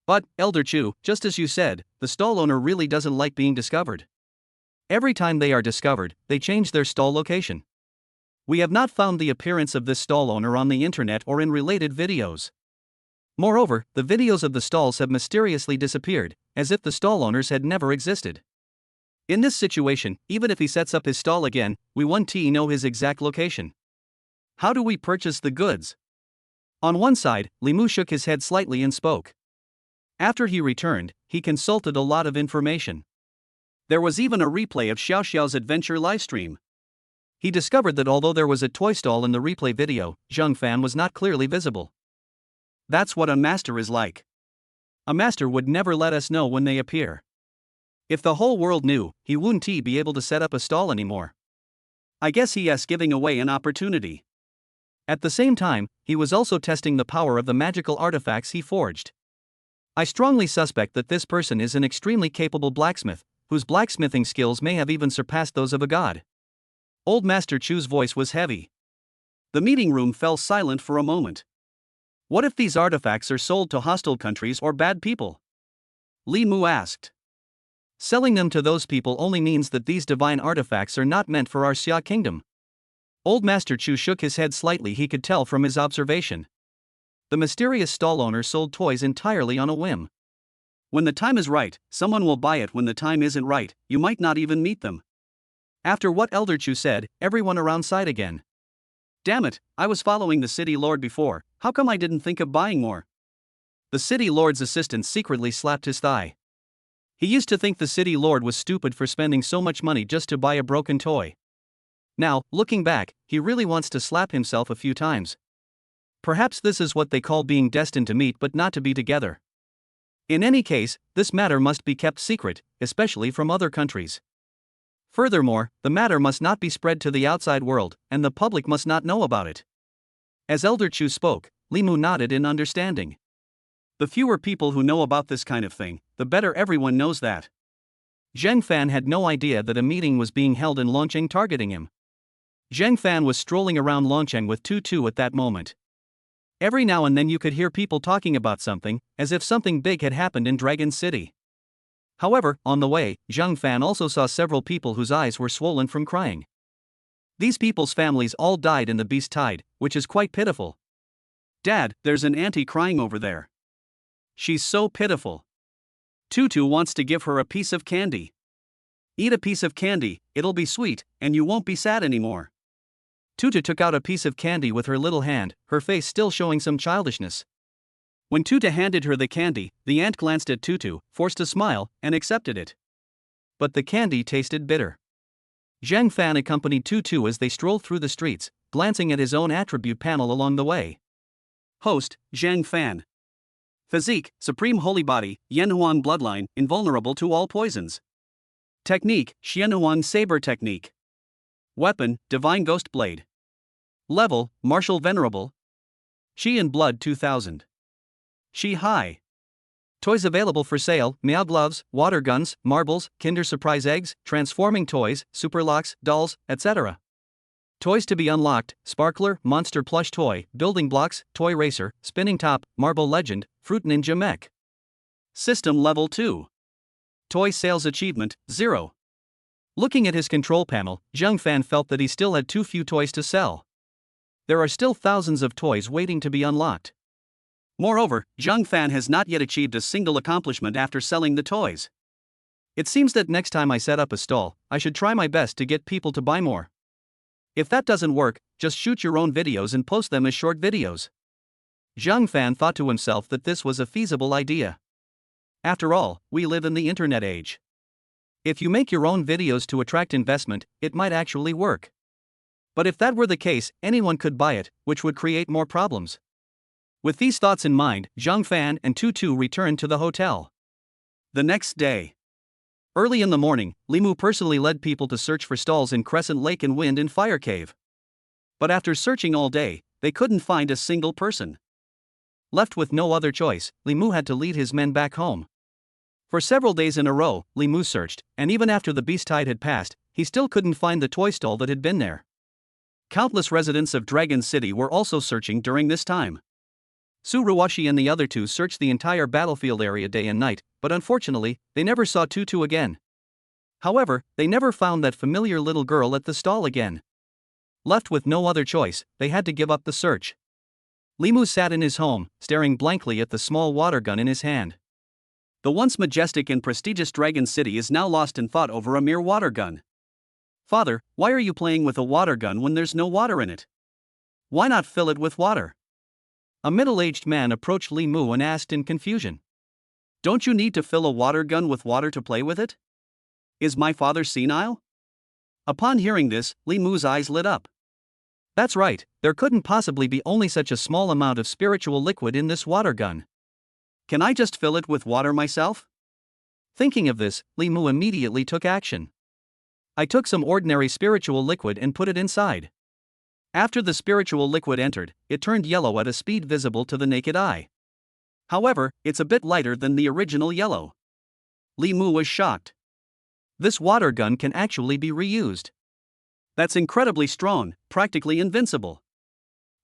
S1: But, Elder Chu, just as you said, the stall owner really doesn't like being discovered. Every time they are discovered, they change their stall location. We have not found the appearance of this stall owner on the internet or in related videos. Moreover, the videos of the stalls have mysteriously disappeared, as if the stall owners had never existed. In this situation, even if he sets up his stall again, we won't know his exact location. How do we purchase the goods? On one side, Li Mu shook his head slightly and spoke. After he returned, he consulted a lot of information. There was even a replay of Xiao Xiao's adventure livestream. He discovered that although there was a toy stall in the replay video, Zheng Fan was not clearly visible. That's what a master is like. A master would never let us know when they appear. If the whole world knew, he wouldn't be able to set up a stall anymore. I guess he is giving away an opportunity. At the same time, he was also testing the power of the magical artifacts he forged. I strongly suspect that this person is an extremely capable blacksmith, whose blacksmithing skills may have even surpassed those of a god. Old Master Chu's voice was heavy. The meeting room fell silent for a moment. What if these artifacts are sold to hostile countries or bad people? Li Mu asked. Selling them to those people only means that these divine artifacts are not meant for our Xia kingdom. Old Master Chu shook his head slightly. He could tell from his observation. The mysterious stall owner sold toys entirely on a whim. When the time is right, someone will buy it. When the time isn't right, you might not even meet them. After what Elder Chu said, everyone around sighed again. Damn it, I was following the city lord before, how come I didn't think of buying more? The city lord's assistant secretly slapped his thigh. He used to think the city lord was stupid for spending so much money just to buy a broken toy. Now, looking back, he really wants to slap himself a few times. Perhaps this is what they call being destined to meet but not to be together. In any case, this matter must be kept secret, especially from other countries. Furthermore, the matter must not be spread to the outside world, and the public must not know about it. As Elder Chu spoke, Li Mu nodded in understanding. The fewer people who know about this kind of thing, the better. Everyone knows that. Zheng Fan had no idea that a meeting was being held in Longcheng targeting him. Zheng Fan was strolling around Longcheng with Tutu at that moment. Every now and then you could hear people talking about something, as if something big had happened in Dragon City. However, on the way, Zheng Fan also saw several people whose eyes were swollen from crying. These people's families all died in the beast tide, which is quite pitiful. Dad, there's an auntie crying over there. She's so pitiful. Tutu wants to give her a piece of candy. Eat a piece of candy, it'll be sweet, and you won't be sad anymore. Tutu took out a piece of candy with her little hand, her face still showing some childishness. When Tutu handed her the candy, the aunt glanced at Tutu, forced a smile, and accepted it. But the candy tasted bitter. Zheng Fan accompanied Tutu as they strolled through the streets, glancing at his own attribute panel along the way. Host, Zheng Fan. Physique, Supreme Holy Body, Yanhuang Bloodline, invulnerable to all poisons. Technique, Xianuan Saber Technique. Weapon, Divine Ghost Blade. Level, Martial Venerable. Shi in Blood 2000. Shi High. Toys available for sale: Meow gloves, water guns, marbles, Kinder Surprise eggs, transforming toys, super locks, dolls, etc. Toys to be unlocked: Sparkler, Monster Plush Toy, Building Blocks, Toy Racer, Spinning Top, Marble Legend, Fruit Ninja Mech. System Level 2. Toy Sales Achievement, 0. Looking at his control panel, Zheng Fan felt that he still had too few toys to sell. There are still thousands of toys waiting to be unlocked. Moreover, Zheng Fan has not yet achieved a single accomplishment after selling the toys. It seems that next time I set up a stall, I should try my best to get people to buy more. If that doesn't work, just shoot your own videos and post them as short videos. Zheng Fan thought to himself that this was a feasible idea. After all, we live in the internet age. If you make your own videos to attract investment, it might actually work. But if that were the case, anyone could buy it, which would create more problems. With these thoughts in mind, Zheng Fan and Tutu returned to the hotel. The next day. Early in the morning, Limu personally led people to search for stalls in Crescent Lake and Wind and Fire Cave. But after searching all day, they couldn't find a single person. Left with no other choice, Limu had to lead his men back home. For several days in a row, Limu searched, and even after the beast tide had passed, he still couldn't find the toy stall that had been there. Countless residents of Dragon City were also searching during this time. Su Ruashi and the other two searched the entire battlefield area day and night, but unfortunately, they never saw Tutu again. However, they never found that familiar little girl at the stall again. Left with no other choice, they had to give up the search. Limu sat in his home, staring blankly at the small water gun in his hand. The once majestic and prestigious Dragon City is now lost in thought over a mere water gun. Father, why are you playing with a water gun when there's no water in it? Why not fill it with water? A middle-aged man approached Limu and asked in confusion. Don't you need to fill a water gun with water to play with it? Is my father senile? Upon hearing this, Limu's eyes lit up. That's right, there couldn't possibly be only such a small amount of spiritual liquid in this water gun. Can I just fill it with water myself? Thinking of this, Limu immediately took action. I took some ordinary spiritual liquid and put it inside. After the spiritual liquid entered, it turned yellow at a speed visible to the naked eye. However, it's a bit lighter than the original yellow. Limu was shocked. This water gun can actually be reused. That's incredibly strong, practically invincible.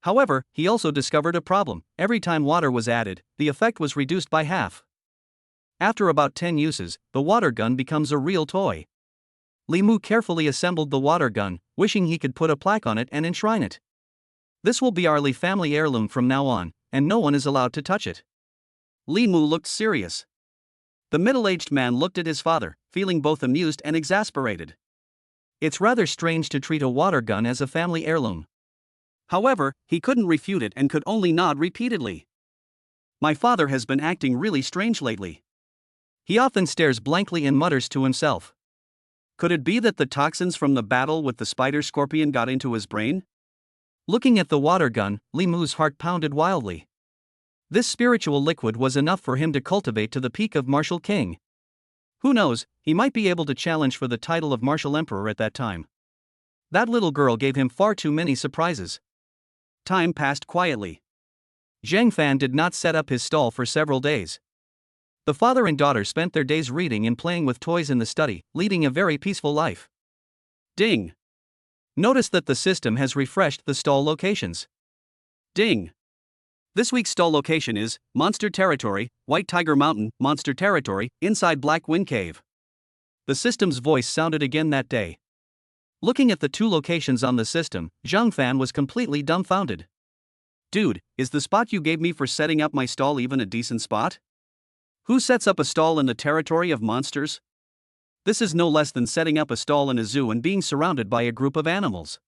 S1: However, he also discovered a problem: every time water was added, the effect was reduced by half. After about 10 uses, the water gun becomes a real toy. Limu carefully assembled the water gun, wishing he could put a plaque on it and enshrine it. This will be our Li family heirloom from now on, and no one is allowed to touch it. Limu looked serious. The middle-aged man looked at his father, feeling both amused and exasperated. It's rather strange to treat a water gun as a family heirloom. However, he couldn't refute it and could only nod repeatedly. My father has been acting really strange lately. He often stares blankly and mutters to himself. Could it be that the toxins from the battle with the spider scorpion got into his brain? Looking at the water gun, Limu's heart pounded wildly. This spiritual liquid was enough for him to cultivate to the peak of Martial King. Who knows, he might be able to challenge for the title of Martial Emperor at that time. That little girl gave him far too many surprises. Time passed quietly. Zheng Fan did not set up his stall for several days. The father and daughter spent their days reading and playing with toys in the study, leading a very peaceful life. Ding! Notice that the system has refreshed the stall locations. Ding! This week's stall location is Monster Territory, White Tiger Mountain, Monster Territory, inside Black Wind Cave. The system's voice sounded again that day. Looking at the two locations on the system, Zheng Fan was completely dumbfounded. Dude, is the spot you gave me for setting up my stall even a decent spot? Who sets up a stall in the territory of monsters? This is no less than setting up a stall in a zoo and being surrounded by a group of animals.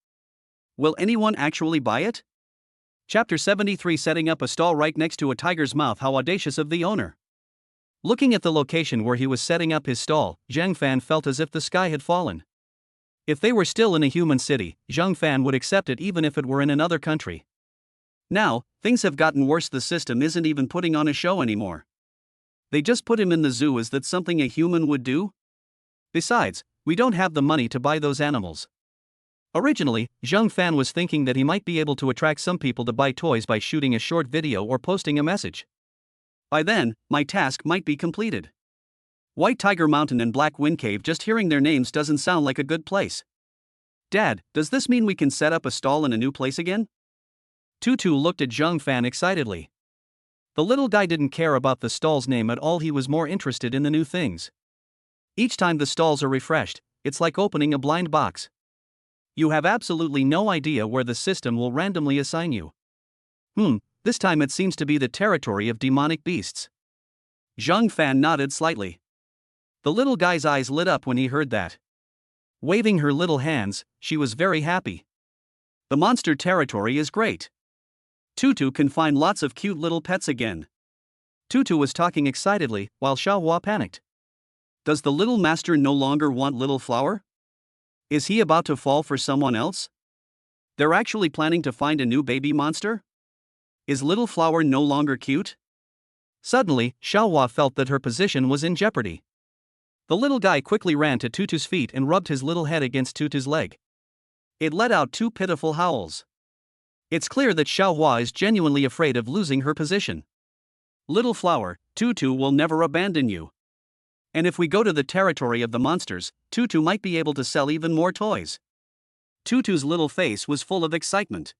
S1: Will anyone actually buy it? Chapter 73: Setting up a stall right next to a tiger's mouth. How audacious of the owner. Looking at the location where he was setting up his stall, Zheng Fan felt as if the sky had fallen. If they were still in a human city, Zheng Fan would accept it even if it were in another country. Now, things have gotten worse. The system isn't even putting on a show anymore. They just put him in the zoo. Is that something a human would do? Besides, we don't have the money to buy those animals. Originally, Zhang Fan was thinking that he might be able to attract some people to buy toys by shooting a short video or posting a message. By then, my task might be completed. White Tiger Mountain and Black Wind Cave, just hearing their names doesn't sound like a good place. Dad, does this mean we can set up a stall in a new place again? Tutu looked at Zhang Fan excitedly. The little guy didn't care about the stall's name at all, he was more interested in the new things. Each time the stalls are refreshed, it's like opening a blind box. You have absolutely no idea where the system will randomly assign you. This time it seems to be the territory of demonic beasts. Zhang Fan nodded slightly. The little guy's eyes lit up when he heard that. Waving her little hands, she was very happy. The monster territory is great. Tutu can find lots of cute little pets again. Tutu was talking excitedly, while Xiaohua panicked. Does the little master no longer want Little Flower? Is he about to fall for someone else? They're actually planning to find a new baby monster? Is Little Flower no longer cute? Suddenly, Xiaohua felt that her position was in jeopardy. The little guy quickly ran to Tutu's feet and rubbed his little head against Tutu's leg. It let out two pitiful howls. It's clear that Xiaohua is genuinely afraid of losing her position. Little Flower, Tutu will never abandon you. And if we go to the territory of the monsters, Tutu might be able to sell even more toys. Tutu's little face was full of excitement.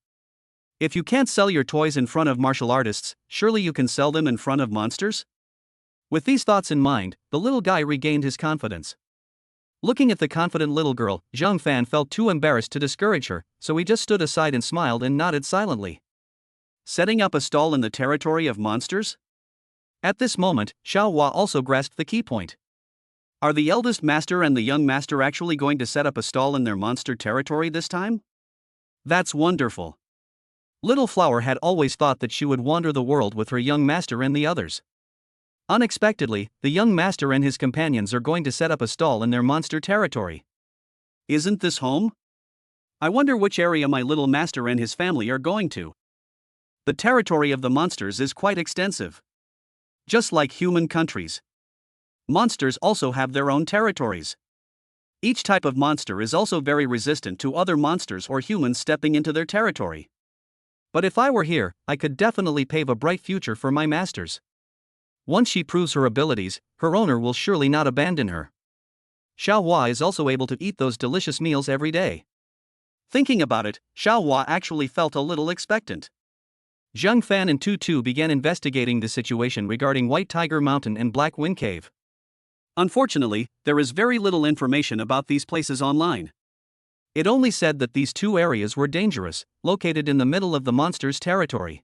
S1: If you can't sell your toys in front of martial artists, surely you can sell them in front of monsters? With these thoughts in mind, the little guy regained his confidence. Looking at the confident little girl, Zhang Fan felt too embarrassed to discourage her, so he just stood aside and smiled and nodded silently. Setting up a stall in the territory of monsters? At this moment, Xiaohua also grasped the key point. Are the eldest master and the young master actually going to set up a stall in their monster territory this time? That's wonderful. Little Flower had always thought that she would wander the world with her young master and the others. Unexpectedly, the young master and his companions are going to set up a stall in their monster territory. Isn't this home? I wonder which area my little master and his family are going to. The territory of the monsters is quite extensive. Just like human countries, monsters also have their own territories. Each type of monster is also very resistant to other monsters or humans stepping into their territory. But if I were here, I could definitely pave a bright future for my masters. Once she proves her abilities, her owner will surely not abandon her. Xiaohua is also able to eat those delicious meals every day. Thinking about it, Xiaohua actually felt a little expectant. Zhang Fan and Tutu began investigating the situation regarding White Tiger Mountain and Black Wind Cave. Unfortunately, there is very little information about these places online. It only said that these two areas were dangerous, located in the middle of the monster's territory.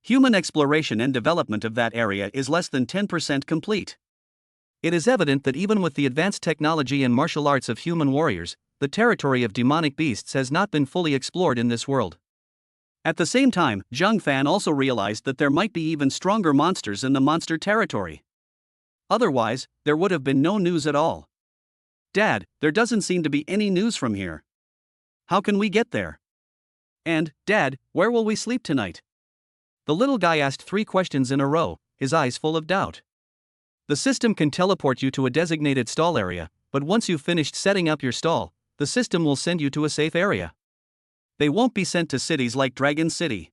S1: Human exploration and development of that area is less than 10% complete. It is evident that even with the advanced technology and martial arts of human warriors, the territory of demonic beasts has not been fully explored in this world. At the same time, Zhang Fan also realized that there might be even stronger monsters in the monster territory. Otherwise, there would have been no news at all. Dad, there doesn't seem to be any news from here. How can we get there? And, Dad, where will we sleep tonight? The little guy asked 3 questions in a row, his eyes full of doubt. The system can teleport you to a designated stall area, but once you've finished setting up your stall, the system will send you to a safe area. They won't be sent to cities like Dragon City.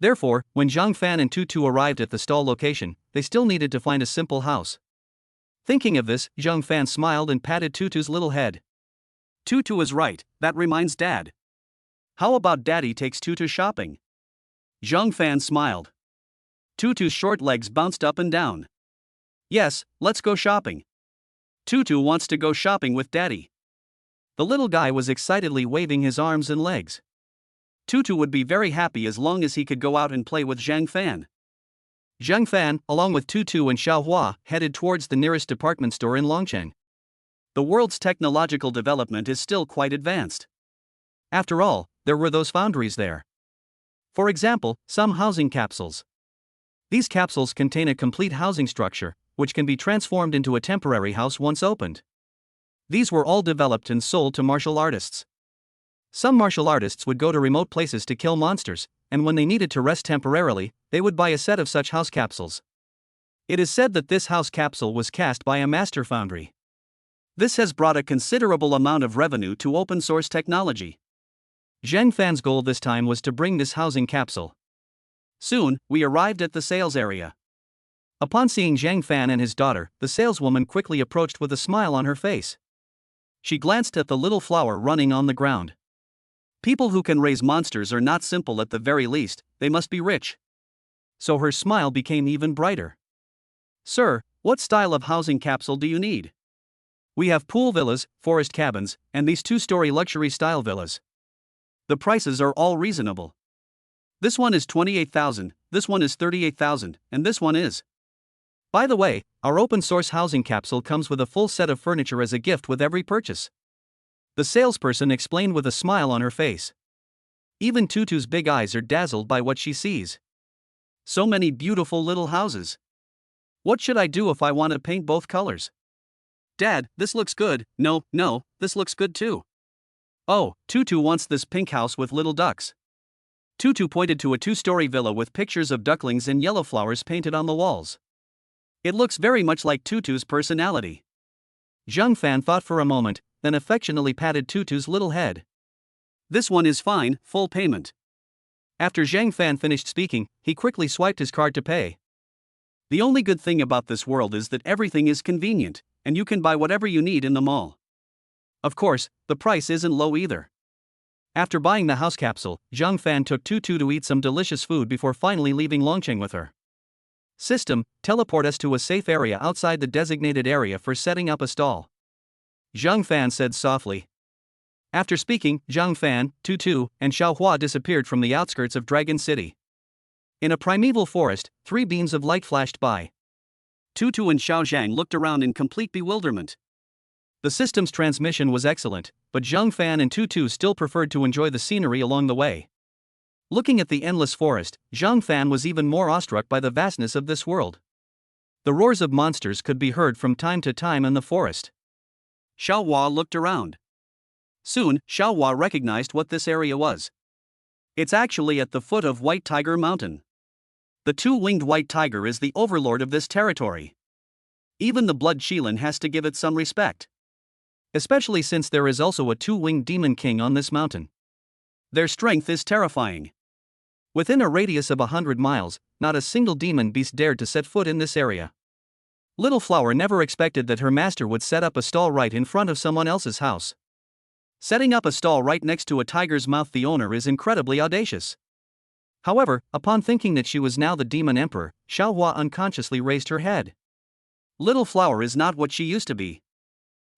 S1: Therefore, when Zhang Fan and Tutu arrived at the stall location, they still needed to find a simple house. Thinking of this, Zhang Fan smiled and patted Tutu's little head. Tutu is right, that reminds Dad. How about Daddy takes Tutu shopping? Zhang Fan smiled. Tutu's short legs bounced up and down. Yes, let's go shopping. Tutu wants to go shopping with Daddy. The little guy was excitedly waving his arms and legs. Tutu would be very happy as long as he could go out and play with Zhang Fan. Zhang Fan, along with Tutu and Xiaohua, headed towards the nearest department store in Longcheng. The world's technological development is still quite advanced. After all, there were those foundries there. For example, some housing capsules. These capsules contain a complete housing structure, which can be transformed into a temporary house once opened. These were all developed and sold to martial artists. Some martial artists would go to remote places to kill monsters, and when they needed to rest temporarily, they would buy a set of such house capsules. It is said that this house capsule was cast by a master foundry. This has brought a considerable amount of revenue to open source technology. Zhang Fan's goal this time was to bring this housing capsule. Soon, we arrived at the sales area. Upon seeing Zhang Fan and his daughter, the saleswoman quickly approached with a smile on her face. She glanced at the little flower running on the ground. People who can raise monsters are not simple at the very least, they must be rich. So her smile became even brighter. Sir, what style of housing capsule do you need? We have pool villas, forest cabins, and these two-story luxury style villas. The prices are all reasonable. This one is 28,000, this one is 38,000, and this one is. By the way, our open source housing capsule comes with a full set of furniture as a gift with every purchase. The salesperson explained with a smile on her face. Even Tutu's big eyes are dazzled by what she sees. So many beautiful little houses. What should I do if I want to paint both colors? Dad, this looks good. No, this looks good too. Oh, Tutu wants this pink house with little ducks. Tutu pointed to a two-story villa with pictures of ducklings and yellow flowers painted on the walls. It looks very much like Tutu's personality. Zhang Fan thought for a moment, then affectionately patted Tutu's little head. This one is fine, full payment. After Zhang Fan finished speaking, he quickly swiped his card to pay. The only good thing about this world is that everything is convenient, and you can buy whatever you need in the mall. Of course, the price isn't low either. After buying the house capsule, Zhang Fan took Tutu to eat some delicious food before finally leaving Longcheng with her. System, teleport us to a safe area outside the designated area for setting up a stall. Zhang Fan said softly. After speaking, Zhang Fan, Tutu, and Xiao Hua disappeared from the outskirts of Dragon City. In a primeval forest, 3 beams of light flashed by. Tutu and Xiao Zhang looked around in complete bewilderment. The system's transmission was excellent, but Zhang Fan and Tutu still preferred to enjoy the scenery along the way. Looking at the endless forest, Zhang Fan was even more awestruck by the vastness of this world. The roars of monsters could be heard from time to time in the forest. Xiao Hua looked around. Soon, Xiao Hua recognized what this area was. It's actually at the foot of White Tiger Mountain. The two-winged white tiger is the overlord of this territory. Even the blood Qilin has to give it some respect. Especially since there is also a two-winged demon king on this mountain. Their strength is terrifying. Within a radius of 100 miles, not a single demon beast dared to set foot in this area. Little Flower never expected that her master would set up a stall right in front of someone else's house. Setting up a stall right next to a tiger's mouth the owner is incredibly audacious. However, upon thinking that she was now the demon emperor, Xiao Hua unconsciously raised her head. Little Flower is not what she used to be.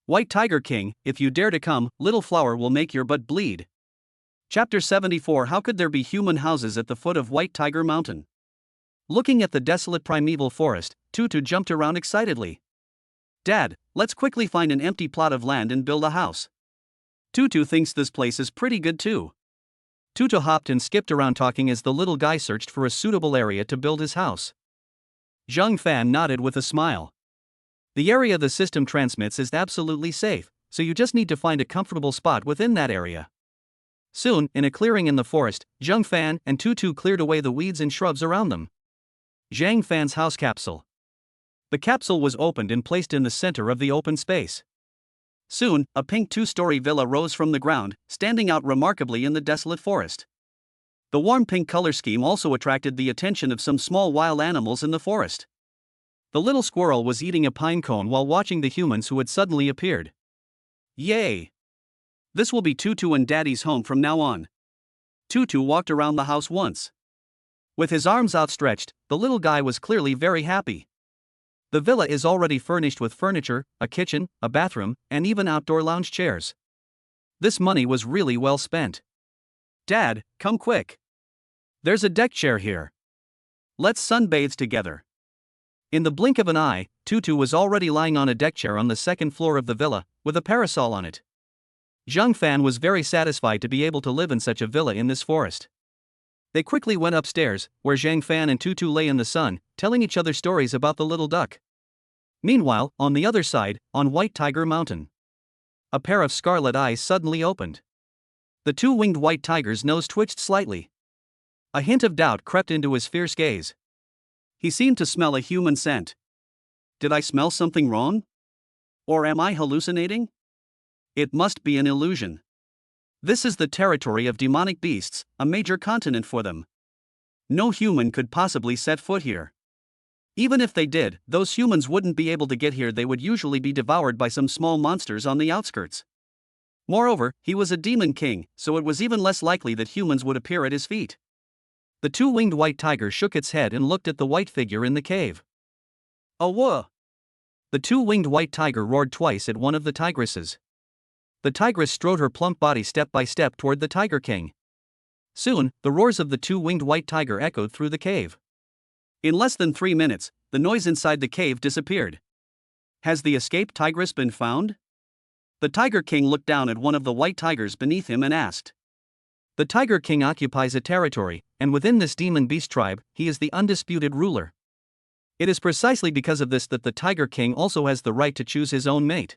S1: White Tiger King, if you dare to come, Little Flower will make your butt bleed. Chapter 74. How could there be human houses at the foot of White Tiger Mountain? Looking at the desolate primeval forest, Tutu jumped around excitedly. Dad, let's quickly find an empty plot of land and build a house. Tutu thinks this place is pretty good too. Tutu hopped and skipped around talking as the little guy searched for a suitable area to build his house. Zhang Fan nodded with a smile. The area the system transmits is absolutely safe, so you just need to find a comfortable spot within that area. Soon, in a clearing in the forest, Zhang Fan and Tutu cleared away the weeds and shrubs around them. Zhang Fan's house capsule. The capsule was opened and placed in the center of the open space. Soon, a pink 2-story villa rose from the ground, standing out remarkably in the desolate forest. The warm pink color scheme also attracted the attention of some small wild animals in the forest. The little squirrel was eating a pine cone while watching the humans who had suddenly appeared. Yay! This will be Tutu and Daddy's home from now on. Tutu walked around the house once. With his arms outstretched, the little guy was clearly very happy. The villa is already furnished with furniture, a kitchen, a bathroom, and even outdoor lounge chairs. This money was really well spent. Dad, come quick. There's a deck chair here. Let's sunbathe together. In the blink of an eye, Tutu was already lying on a deck chair on the second floor of the villa, with a parasol on it. Zhang Fan was very satisfied to be able to live in such a villa in this forest. They quickly went upstairs, where Zhang Fan and Tutu lay in the sun, telling each other stories about the little duck. Meanwhile, on the other side, on White Tiger Mountain, a pair of scarlet eyes suddenly opened. The two-winged white tiger's nose twitched slightly. A hint of doubt crept into his fierce gaze. He seemed to smell a human scent. Did I smell something wrong? Or am I hallucinating? It must be an illusion. This is the territory of demonic beasts, a major continent for them. No human could possibly set foot here. Even if they did, those humans wouldn't be able to get here. They would usually be devoured by some small monsters on the outskirts. Moreover, he was a demon king, so it was even less likely that humans would appear at his feet. The two-winged white tiger shook its head and looked at the white figure in the cave. Awah! The two-winged white tiger roared twice at one of the tigresses. The tigress strode her plump body step by step toward the Tiger King. Soon, the roars of the two-winged white tiger echoed through the cave. In less than 3 minutes, the noise inside the cave disappeared. Has the escaped tigress been found? The Tiger King looked down at one of the white tigers beneath him and asked. The Tiger King occupies a territory, and within this demon beast tribe, he is the undisputed ruler. It is precisely because of this that the Tiger King also has the right to choose his own mate.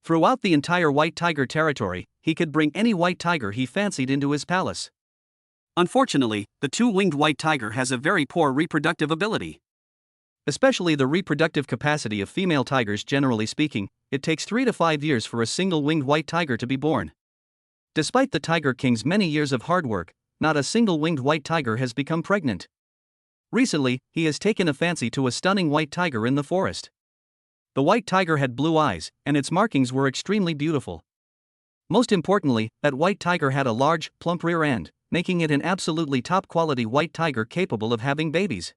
S1: Throughout the entire white tiger territory, he could bring any white tiger he fancied into his palace. Unfortunately, the two-winged white tiger has a very poor reproductive ability. Especially the reproductive capacity of female tigers. Generally speaking, it takes 3 to 5 years for a single winged white tiger to be born. Despite the Tiger King's many years of hard work, not a single winged white tiger has become pregnant. Recently, he has taken a fancy to a stunning white tiger in the forest. The white tiger had blue eyes, and its markings were extremely beautiful. Most importantly, that white tiger had a large, plump rear end, making it an absolutely top-quality white tiger capable of having babies.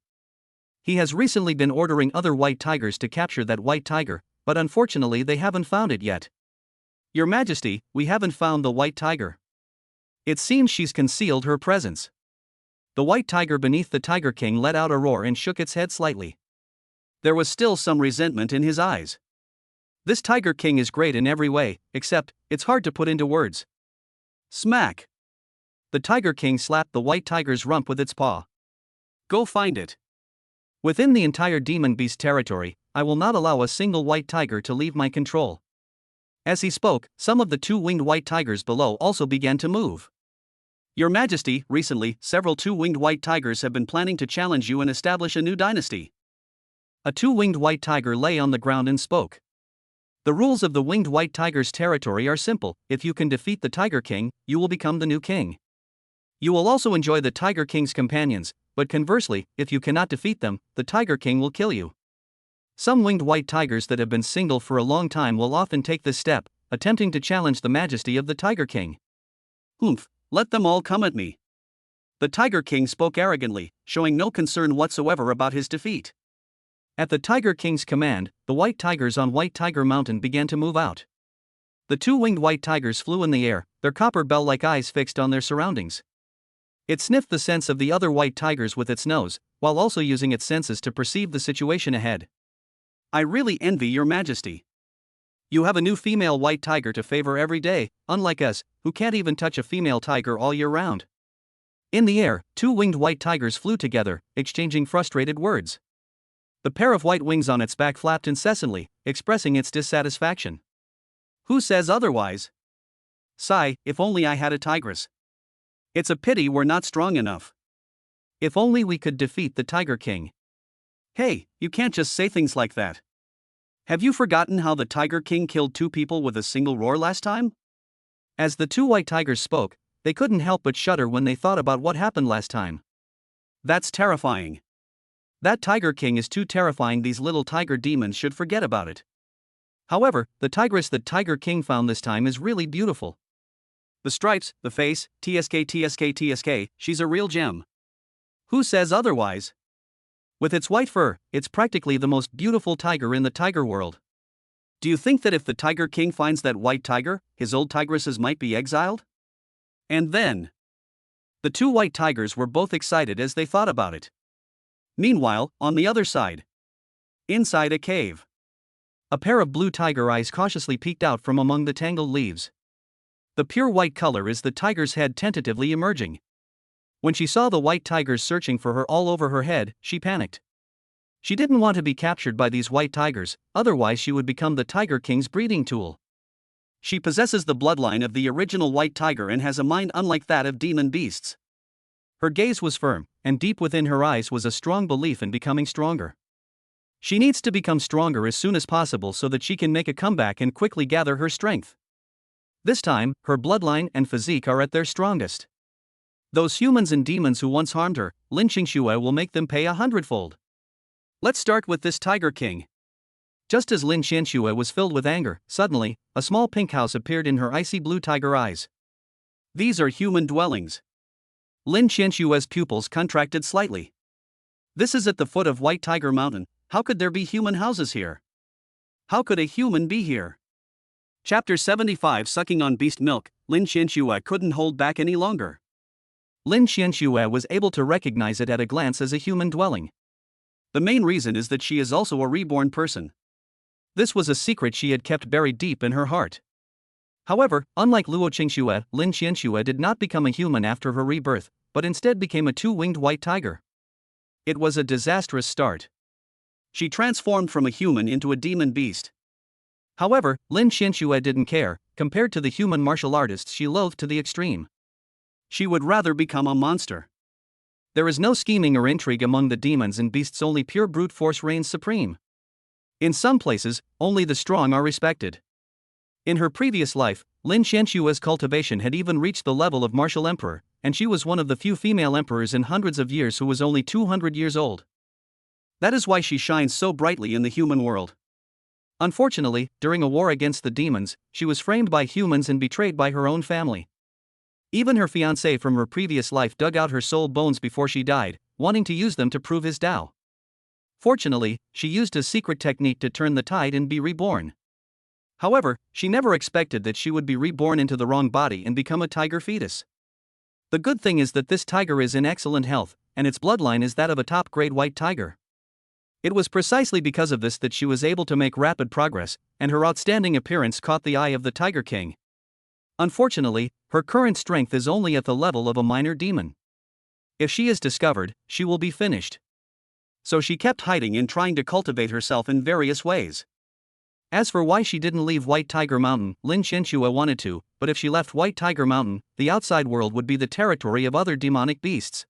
S1: He has recently been ordering other white tigers to capture that white tiger, but unfortunately they haven't found it yet. Your Majesty, we haven't found the white tiger. It seems she's concealed her presence. The white tiger beneath the Tiger King let out a roar and shook its head slightly. There was still some resentment in his eyes. This Tiger King is great in every way, except, it's hard to put into words. Smack! The Tiger King slapped the white tiger's rump with its paw. Go find it. Within the entire demon beast territory, I will not allow a single white tiger to leave my control. As he spoke, some of the two-winged white tigers below also began to move. Your Majesty, recently, several two-winged white tigers have been planning to challenge you and establish a new dynasty. A two-winged white tiger lay on the ground and spoke. The rules of the winged white tiger's territory are simple. If you can defeat the Tiger King, you will become the new king. You will also enjoy the Tiger King's companions, but conversely, if you cannot defeat them, the Tiger King will kill you. Some winged white tigers that have been single for a long time will often take this step, attempting to challenge the majesty of the Tiger King. Humph, let them all come at me. The Tiger King spoke arrogantly, showing no concern whatsoever about his defeat. At the Tiger King's command, the white tigers on White Tiger Mountain began to move out. The two-winged white tigers flew in the air, their copper bell-like eyes fixed on their surroundings. It sniffed the scents of the other white tigers with its nose, while also using its senses to perceive the situation ahead. I really envy your Majesty. You have a new female white tiger to favor every day, unlike us, who can't even touch a female tiger all year round. In the air, two winged white tigers flew together, exchanging frustrated words. The pair of white wings on its back flapped incessantly, expressing its dissatisfaction. Who says otherwise? Sigh, if only I had a tigress. It's a pity we're not strong enough. If only we could defeat the Tiger King. Hey, you can't just say things like that. Have you forgotten how the Tiger King killed 2 people with a single roar last time? As the 2 white tigers spoke, they couldn't help but shudder when they thought about what happened last time. That's terrifying. That Tiger King is too terrifying. These little tiger demons should forget about it. However, the tigress that Tiger King found this time is really beautiful. The stripes, the face, tsk, she's a real gem. Who says otherwise? With its white fur, it's practically the most beautiful tiger in the tiger world. Do you think that if the Tiger King finds that white tiger, his old tigresses might be exiled? And then, the 2 white tigers were both excited as they thought about it. Meanwhile, on the other side, inside a cave, a pair of blue tiger eyes cautiously peeked out from among the tangled leaves. The pure white color is the tiger's head tentatively emerging. When she saw the white tigers searching for her all over her head, she panicked. She didn't want to be captured by these white tigers, otherwise she would become the Tiger King's breeding tool. She possesses the bloodline of the original white tiger and has a mind unlike that of demon beasts. Her gaze was firm, and deep within her eyes was a strong belief in becoming stronger. She needs to become stronger as soon as possible so that she can make a comeback and quickly gather her strength. This time, her bloodline and physique are at their strongest. Those humans and demons who once harmed her, Lin Qianxue will make them pay 100-fold. Let's start with this Tiger King. Just as Lin Qianxue was filled with anger, suddenly, a small pink house appeared in her icy blue tiger eyes. These are human dwellings. Lin Qianxue's pupils contracted slightly. This is at the foot of White Tiger Mountain. How could there be human houses here? How could a human be here? Chapter 75 Sucking on Beast Milk. Lin Qianxue couldn't hold back any longer. Lin Qianxue was able to recognize it at a glance as a human dwelling. The main reason is that she is also a reborn person. This was a secret she had kept buried deep in her heart. However, unlike Luo Qingxue, Lin Qianxue did not become a human after her rebirth, but instead became a two-winged white tiger. It was a disastrous start. She transformed from a human into a demon beast. However, Lin Qianxue didn't care. Compared to the human martial artists she loathed to the extreme. She would rather become a monster. There is no scheming or intrigue among the demons and beasts, only pure brute force reigns supreme. In some places, only the strong are respected. In her previous life, Lin Qianxue's cultivation had even reached the level of martial emperor, and she was one of the few female emperors in hundreds of years who was only 200 years old. That is why she shines so brightly in the human world. Unfortunately, during a war against the demons, she was framed by humans and betrayed by her own family. Even her fiancé from her previous life dug out her soul bones before she died, wanting to use them to prove his Tao. Fortunately, she used a secret technique to turn the tide and be reborn. However, she never expected that she would be reborn into the wrong body and become a tiger fetus. The good thing is that this tiger is in excellent health, and its bloodline is that of a top-grade white tiger. It was precisely because of this that she was able to make rapid progress, and her outstanding appearance caught the eye of the Tiger King. Unfortunately, her current strength is only at the level of a minor demon. If she is discovered, she will be finished. So she kept hiding and trying to cultivate herself in various ways. As for why she didn't leave White Tiger Mountain, Lin Qianxue wanted to, but if she left White Tiger Mountain, the outside world would be the territory of other demonic beasts.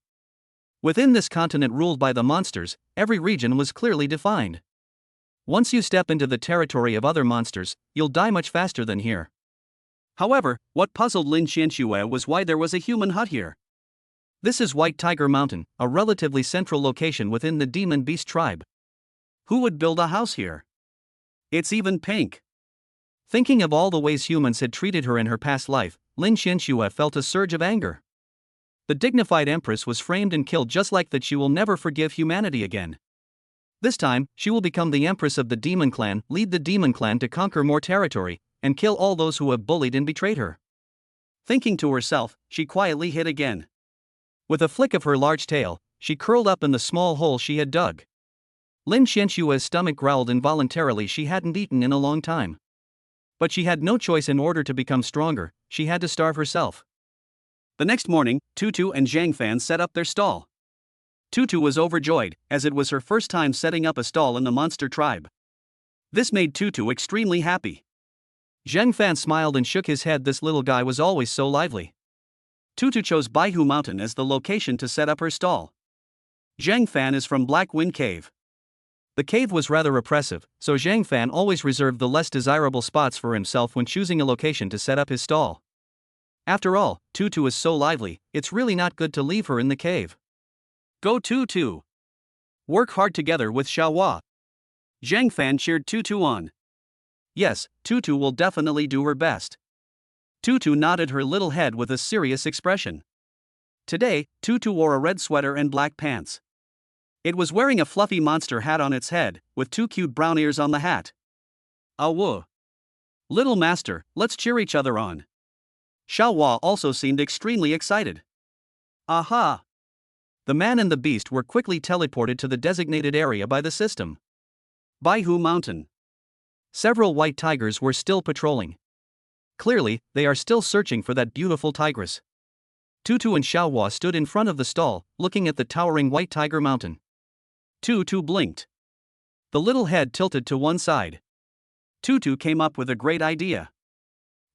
S1: Within this continent ruled by the monsters, every region was clearly defined. Once you step into the territory of other monsters, you'll die much faster than here. However, what puzzled Lin Qianxue was why there was a human hut here. This is White Tiger Mountain, a relatively central location within the demon beast tribe. Who would build a house here? It's even pink. Thinking of all the ways humans had treated her in her past life, Lin Qianxue felt a surge of anger. The dignified empress was framed and killed just like that. She will never forgive humanity again. This time, she will become the empress of the demon clan, lead the demon clan to conquer more territory, and kill all those who have bullied and betrayed her. Thinking to herself, she quietly hid again. With a flick of her large tail, she curled up in the small hole she had dug. Lin Qianxue's stomach growled involuntarily. She hadn't eaten in a long time. But she had no choice. In order to become stronger, she had to starve herself. The next morning, Tutu and Zhang Fan set up their stall. Tutu was overjoyed, as it was her first time setting up a stall in the monster tribe. This made Tutu extremely happy. Zhang Fan smiled and shook his head. This little guy was always so lively. Tutu chose Baihu Mountain as the location to set up her stall. Zhang Fan is from Black Wind Cave. The cave was rather oppressive, so Zhang Fan always reserved the less desirable spots for himself when choosing a location to set up his stall. After all, Tutu is so lively, it's really not good to leave her in the cave. Go Tutu! Work hard together with Xiaohua. Zhang Fan cheered Tutu on. Yes, Tutu will definitely do her best. Tutu nodded her little head with a serious expression. Today, Tutu wore a red sweater and black pants. It was wearing a fluffy monster hat on its head, with two cute brown ears on the hat. Woo! Little master, let's cheer each other on. Xiaohua also seemed extremely excited. Aha! The man and the beast were quickly teleported to the designated area by the system. Baihu Mountain. Several white tigers were still patrolling. Clearly, they are still searching for that beautiful tigress. Tutu and Xiaohua stood in front of the stall, looking at the towering White Tiger Mountain. Tutu blinked. The little head tilted to one side. Tutu came up with a great idea.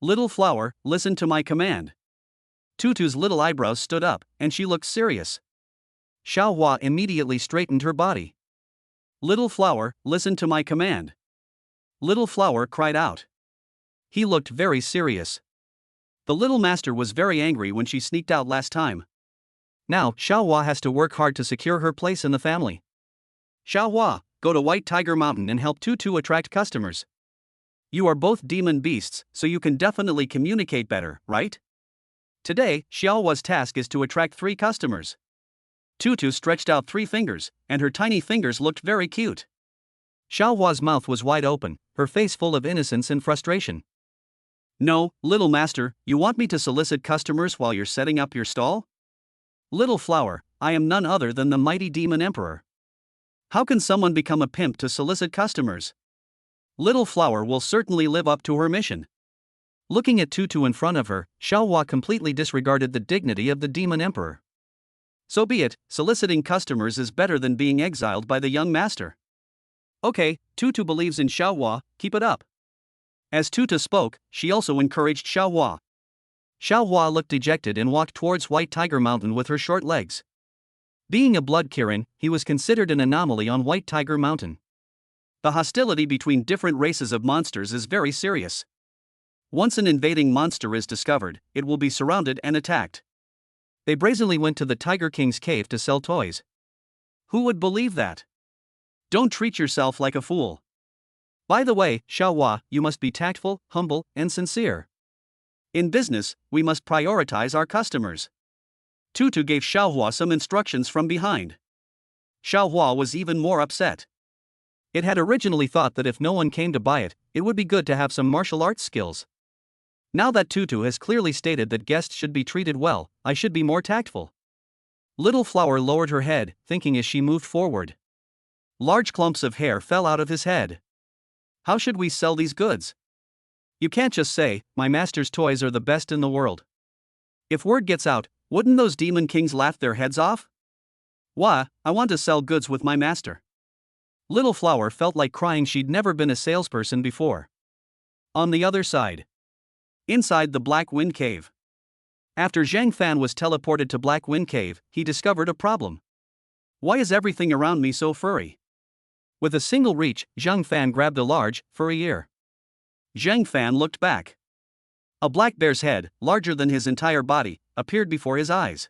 S1: Little flower, listen to my command. Tutu's little eyebrows stood up, and she looked serious. Xiaohua immediately straightened her body. Little Flower, listen to my command. Little Flower cried out. He looked very serious. The little master was very angry when she sneaked out last time. Now, Xiaohua has to work hard to secure her place in the family. Xiaohua, go to White Tiger Mountain and help Tutu attract customers. You are both demon beasts, so you can definitely communicate better, right? Today, Xiaohua's task is to attract 3 customers. Tutu stretched out 3 fingers, and her tiny fingers looked very cute. Xiaohua's mouth was wide open, her face full of innocence and frustration. No, little master, you want me to solicit customers while you're setting up your stall? Little Flower, I am none other than the mighty demon emperor. How can someone become a pimp to solicit customers? Little Flower will certainly live up to her mission. Looking at Tutu in front of her, Xiaohua completely disregarded the dignity of the demon emperor. So be it, soliciting customers is better than being exiled by the young master. Okay, Tutu believes in Xiaohua, keep it up. As Tutu spoke, she also encouraged Xiaohua. Xiaohua looked dejected and walked towards White Tiger Mountain with her short legs. Being a blood Kirin, he was considered an anomaly on White Tiger Mountain. The hostility between different races of monsters is very serious. Once an invading monster is discovered, it will be surrounded and attacked. They brazenly went to the Tiger King's cave to sell toys. Who would believe that? Don't treat yourself like a fool. By the way, Xiaohua, you must be tactful, humble, and sincere. In business, we must prioritize our customers. Tutu gave Xiaohua some instructions from behind. Xiaohua was even more upset. It had originally thought that if no one came to buy it, it would be good to have some martial arts skills. Now that Tutu has clearly stated that guests should be treated well, I should be more tactful. Little Flower lowered her head, thinking as she moved forward. Large clumps of hair fell out of his head. How should we sell these goods? You can't just say, my master's toys are the best in the world. If word gets out, wouldn't those demon kings laugh their heads off? Why, I want to sell goods with my master. Little Flower felt like crying. She'd never been a salesperson before. On the other side. Inside the Black Wind Cave. After Zhang Fan was teleported to Black Wind Cave, he discovered a problem. Why is everything around me so furry? With a single reach, Zhang Fan grabbed a large, furry ear. Zhang Fan looked back. A black bear's head, larger than his entire body, appeared before his eyes.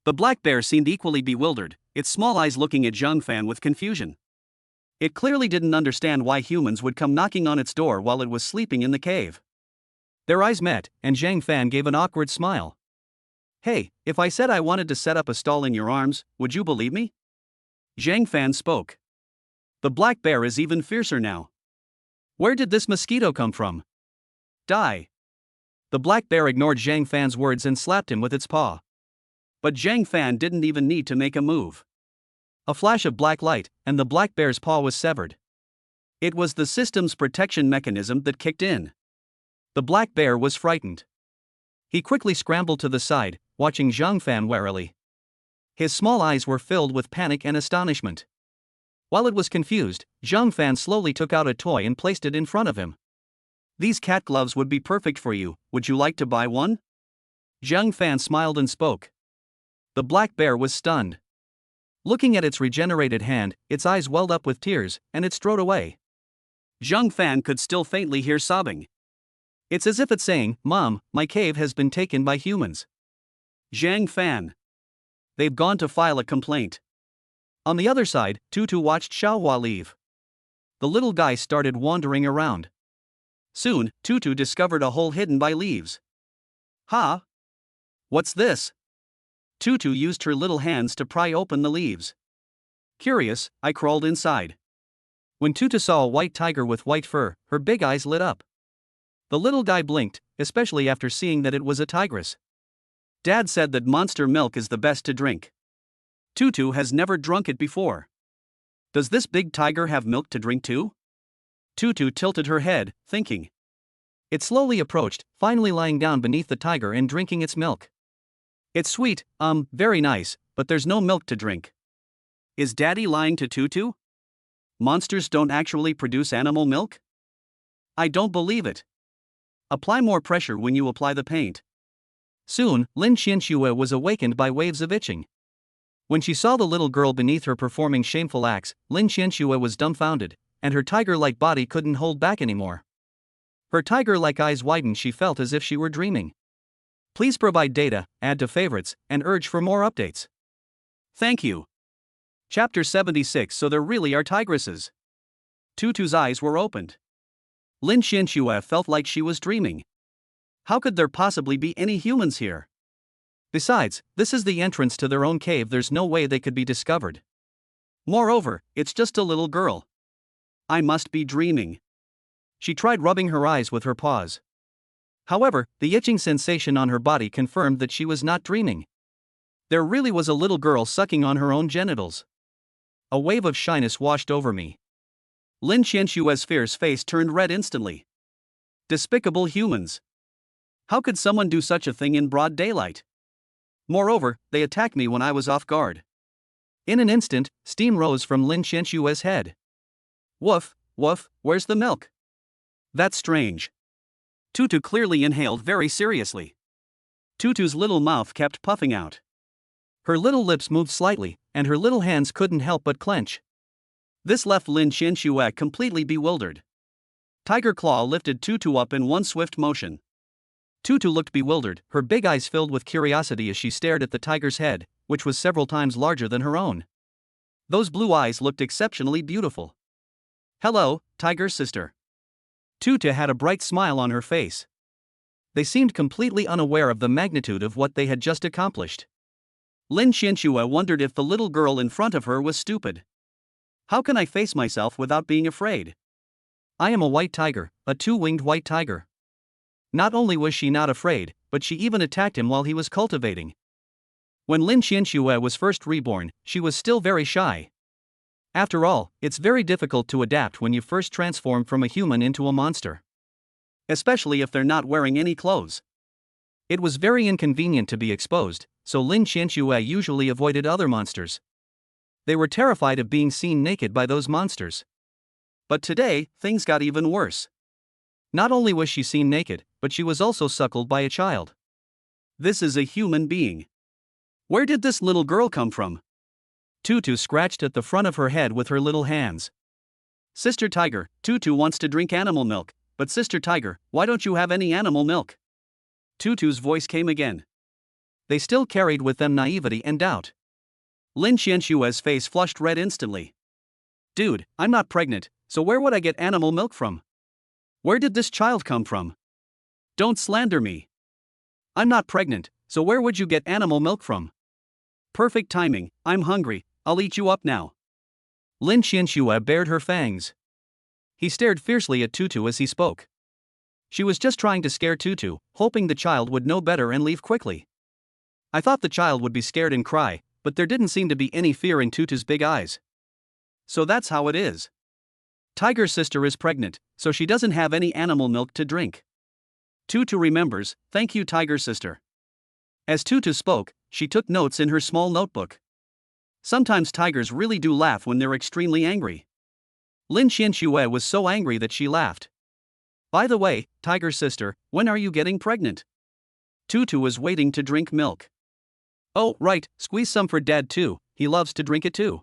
S1: The black bear seemed equally bewildered, its small eyes looking at Zhang Fan with confusion. It clearly didn't understand why humans would come knocking on its door while it was sleeping in the cave. Their eyes met, and Zhang Fan gave an awkward smile. Hey, if I said I wanted to set up a stall in your arms, would you believe me? Zhang Fan spoke. The black bear is even fiercer now. Where did this mosquito come from? Die. The black bear ignored Zhang Fan's words and slapped him with its paw. But Zhang Fan didn't even need to make a move. A flash of black light, and the black bear's paw was severed. It was the system's protection mechanism that kicked in. The black bear was frightened. He quickly scrambled to the side, watching Zhang Fan warily. His small eyes were filled with panic and astonishment. While it was confused, Zhang Fan slowly took out a toy and placed it in front of him. These cat gloves would be perfect for you, would you like to buy one? Zhang Fan smiled and spoke. The black bear was stunned. Looking at its regenerated hand, its eyes welled up with tears, and it strode away. Zhang Fan could still faintly hear sobbing. It's as if it's saying, Mom, my cave has been taken by humans. Zhang Fan. They've gone to file a complaint. On the other side, Tutu watched Xiaohua leave. The little guy started wandering around. Soon, Tutu discovered a hole hidden by leaves. Ha! What's this? Tutu used her little hands to pry open the leaves. Curious, I crawled inside. When Tutu saw a white tiger with white fur, her big eyes lit up. The little guy blinked, especially after seeing that it was a tigress. Dad said that monster milk is the best to drink. Tutu has never drunk it before. Does this big tiger have milk to drink too? Tutu tilted her head, thinking. It slowly approached, finally lying down beneath the tiger and drinking its milk. It's sweet, very nice, but there's no milk to drink. Is Daddy lying to Tutu? Monsters don't actually produce animal milk? I don't believe it. Apply more pressure when you apply the paint. Soon, Lin Qianxue was awakened by waves of itching. When she saw the little girl beneath her performing shameful acts, Lin Qianxue was dumbfounded, and her tiger-like body couldn't hold back anymore. Her tiger-like eyes widened. She felt as if she were dreaming. Please provide data, add to favorites, and urge for more updates. Thank you. Chapter 76. So there really are tigresses. Tutu's eyes were opened. Lin Qianxue felt like she was dreaming. How could there possibly be any humans here? Besides, this is the entrance to their own cave. There's no way they could be discovered. Moreover, it's just a little girl. I must be dreaming. She tried rubbing her eyes with her paws. However, the itching sensation on her body confirmed that she was not dreaming. There really was a little girl sucking on her own genitals. A wave of shyness washed over me. Lin Qianxue's fierce face turned red instantly. Despicable humans. How could someone do such a thing in broad daylight? Moreover, they attacked me when I was off guard. In an instant, steam rose from Lin Qianxue's head. Woof, woof, where's the milk? That's strange. Tutu clearly inhaled very seriously. Tutu's little mouth kept puffing out. Her little lips moved slightly, and her little hands couldn't help but clench. This left Lin Qianxue completely bewildered. Tiger Claw lifted Tutu up in one swift motion. Tutu looked bewildered, her big eyes filled with curiosity as she stared at the tiger's head, which was several times larger than her own. Those blue eyes looked exceptionally beautiful. Hello, tiger sister. Tutu had a bright smile on her face. They seemed completely unaware of the magnitude of what they had just accomplished. Lin Qianxue wondered if the little girl in front of her was stupid. How can I face myself without being afraid? I am a white tiger, a two-winged white tiger. Not only was she not afraid, but she even attacked him while he was cultivating. When Lin Qianxue was first reborn, she was still very shy. After all, it's very difficult to adapt when you first transform from a human into a monster. Especially if they're not wearing any clothes. It was very inconvenient to be exposed, so Lin Qianxue usually avoided other monsters. They were terrified of being seen naked by those monsters. But today, things got even worse. Not only was she seen naked, but she was also suckled by a child. This is a human being. Where did this little girl come from? Tutu scratched at the front of her head with her little hands. Sister Tiger, Tutu wants to drink animal milk, but Sister Tiger, why don't you have any animal milk? Tutu's voice came again. They still carried with them naivety and doubt. Lin Qianxue's face flushed red instantly. Dude, I'm not pregnant, so where would I get animal milk from? Where did this child come from? Don't slander me. I'm not pregnant, so where would you get animal milk from? Perfect timing, I'm hungry, I'll eat you up now. Lin Qianxue bared her fangs. He stared fiercely at Tutu as he spoke. She was just trying to scare Tutu, hoping the child would know better and leave quickly. I thought the child would be scared and cry, but there didn't seem to be any fear in Tutu's big eyes. So that's how it is. Tiger's sister is pregnant, so she doesn't have any animal milk to drink. Tutu remembers, thank you Tiger sister. As Tutu spoke, she took notes in her small notebook. Sometimes tigers really do laugh when they're extremely angry. Lin Qianxue was so angry that she laughed. By the way, Tiger sister, when are you getting pregnant? Tutu was waiting to drink milk. Oh, right, squeeze some for Dad too, he loves to drink it too.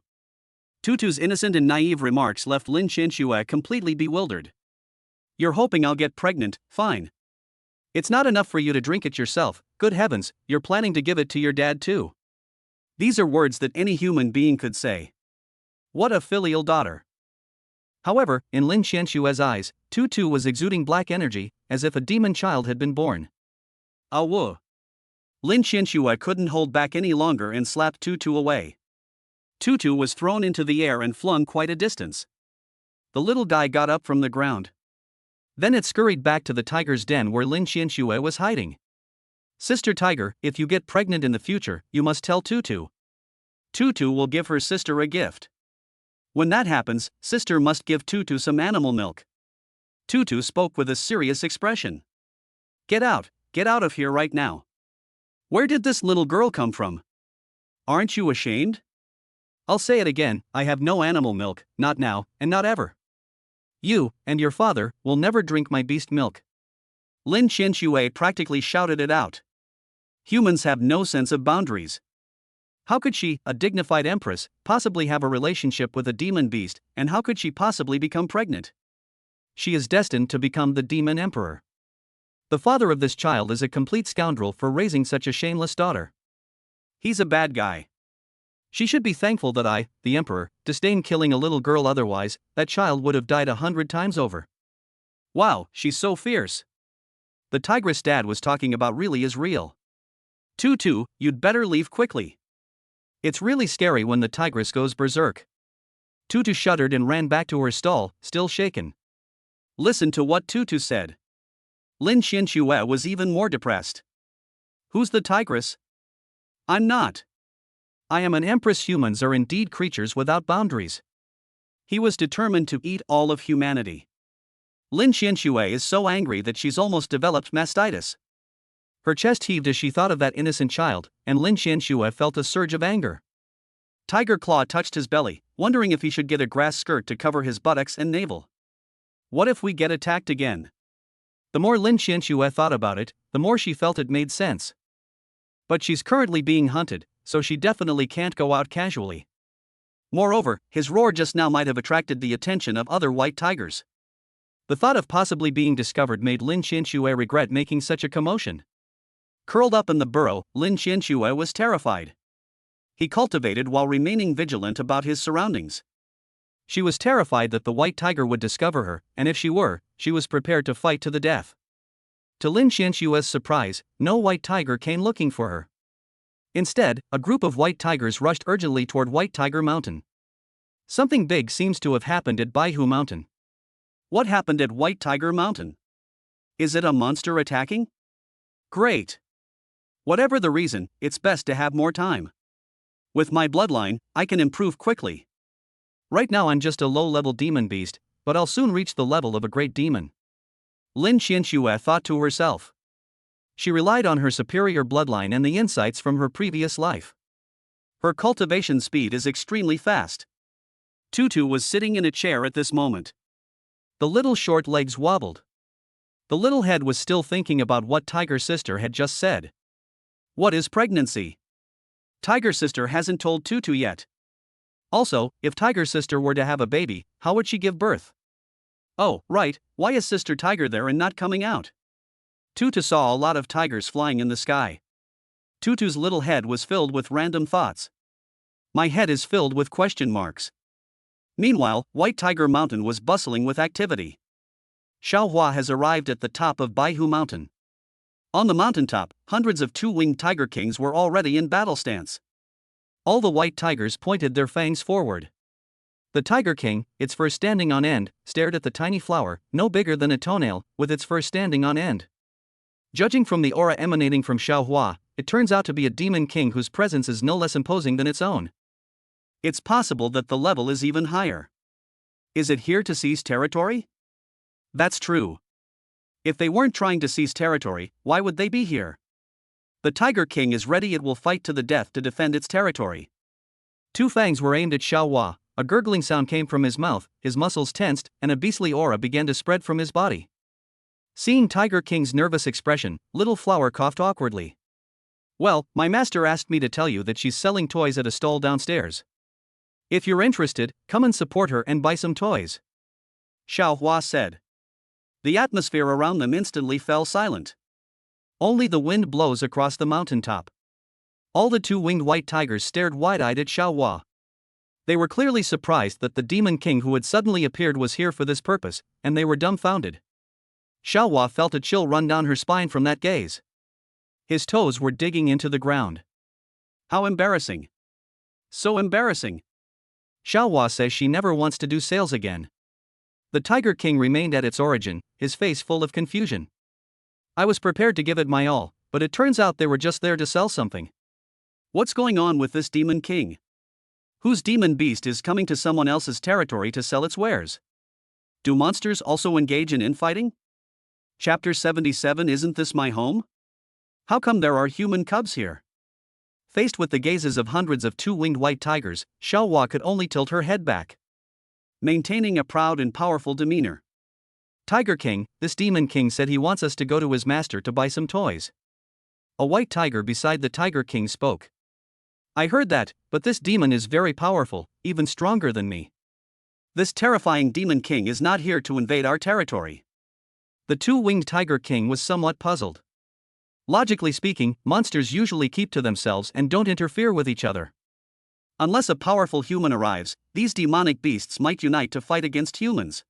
S1: Tutu's innocent and naive remarks left Lin Qianxue completely bewildered. You're hoping I'll get pregnant, fine. It's not enough for you to drink it yourself, good heavens, you're planning to give it to your dad too. These are words that any human being could say. What a filial daughter. However, in Lin Qianxue's eyes, Tutu was exuding black energy, as if a demon child had been born. Awoo. Lin Qianxue couldn't hold back any longer and slapped Tutu away. Tutu was thrown into the air and flung quite a distance. The little guy got up from the ground. Then it scurried back to the tiger's den where Lin Qianxue was hiding. Sister Tiger, if you get pregnant in the future, you must tell Tutu. Tutu will give her sister a gift. When that happens, sister must give Tutu some animal milk. Tutu spoke with a serious expression. Get out of here right now. Where did this little girl come from? Aren't you ashamed? I'll say it again, I have no animal milk, not now, and not ever. You, and your father, will never drink my beast milk. Lin Qianxue practically shouted it out. Humans have no sense of boundaries. How could she, a dignified empress, possibly have a relationship with a demon beast, and how could she possibly become pregnant? She is destined to become the demon emperor. The father of this child is a complete scoundrel for raising such a shameless daughter. He's a bad guy. She should be thankful that I, the emperor, disdain killing a little girl, otherwise, that child would have died 100 times over. Wow, she's so fierce. The tigress dad was talking about really is real. Tutu, you'd better leave quickly. It's really scary when the tigress goes berserk. Tutu shuddered and ran back to her stall, still shaken. Listen to what Tutu said. Lin Xianxue was even more depressed. Who's the tigress? I'm not. I am an empress. Humans are indeed creatures without boundaries. He was determined to eat all of humanity. Lin Xianxue is so angry that she's almost developed mastitis. Her chest heaved as she thought of that innocent child, and Lin Xianxue felt a surge of anger. Tiger Claw touched his belly, wondering if he should get a grass skirt to cover his buttocks and navel. What if we get attacked again? The more Lin Xianxue thought about it, the more she felt it made sense. But she's currently being hunted, so she definitely can't go out casually. Moreover, his roar just now might have attracted the attention of other white tigers. The thought of possibly being discovered made Lin Xianxue regret making such a commotion. Curled up in the burrow, Lin Xianxue was terrified. He cultivated while remaining vigilant about his surroundings. She was terrified that the white tiger would discover her, and if she were, she was prepared to fight to the death. To Lin Xianxue's surprise, no white tiger came looking for her. Instead, a group of white tigers rushed urgently toward White Tiger Mountain. Something big seems to have happened at Baihu Mountain. What happened at White Tiger Mountain? Is it a monster attacking? Great. Whatever the reason, it's best to have more time. With my bloodline, I can improve quickly. Right now I'm just a low-level demon beast, but I'll soon reach the level of a great demon. Lin Xianxue thought to herself. She relied on her superior bloodline and the insights from her previous life. Her cultivation speed is extremely fast. Tutu was sitting in a chair at this moment. The little short legs wobbled. The little head was still thinking about what Tiger Sister had just said. What is pregnancy? Tiger Sister hasn't told Tutu yet. Also, if Tiger Sister were to have a baby, how would she give birth? Oh, right, why is Sister Tiger there and not coming out? Tutu saw a lot of tigers flying in the sky. Tutu's little head was filled with random thoughts. My head is filled with question marks. Meanwhile, White Tiger Mountain was bustling with activity. Xiaohua has arrived at the top of Baihu Mountain. On the mountaintop, hundreds of two-winged tiger kings were already in battle stance. All the white tigers pointed their fangs forward. The Tiger King, its fur standing on end, stared at the tiny flower, no bigger than a toenail, with its fur standing on end. Judging from the aura emanating from Xiaohua, it turns out to be a demon king whose presence is no less imposing than its own. It's possible that the level is even higher. Is it here to seize territory? That's true. If they weren't trying to seize territory, why would they be here? The Tiger King is ready. It will fight to the death to defend its territory. Two fangs were aimed at Xiaohua, a gurgling sound came from his mouth, his muscles tensed, and a beastly aura began to spread from his body. Seeing Tiger King's nervous expression, Little Flower coughed awkwardly. Well, my master asked me to tell you that she's selling toys at a stall downstairs. If you're interested, come and support her and buy some toys. Xiaohua said. The atmosphere around them instantly fell silent. Only the wind blows across the mountaintop. All the two-winged white tigers stared wide-eyed at Xiaohua. They were clearly surprised that the demon king who had suddenly appeared was here for this purpose, and they were dumbfounded. Xiaohua felt a chill run down her spine from that gaze. His toes were digging into the ground. How embarrassing. So embarrassing. Xiaohua says she never wants to do sales again. The Tiger King remained at its origin, his face full of confusion. I was prepared to give it my all, but it turns out they were just there to sell something. What's going on with this demon king? Whose demon beast is coming to someone else's territory to sell its wares? Do monsters also engage in infighting? Chapter 77. Isn't this my home? How come there are human cubs here? Faced with the gazes of hundreds of two-winged white tigers, Xiaohua could only tilt her head back, maintaining a proud and powerful demeanor. Tiger King, this demon king said he wants us to go to his master to buy some toys. A white tiger beside the Tiger King spoke. I heard that, but this demon is very powerful, even stronger than me. This terrifying demon king is not here to invade our territory. The two-winged tiger king was somewhat puzzled. Logically speaking, monsters usually keep to themselves and don't interfere with each other. Unless a powerful human arrives, these demonic beasts might unite to fight against humans.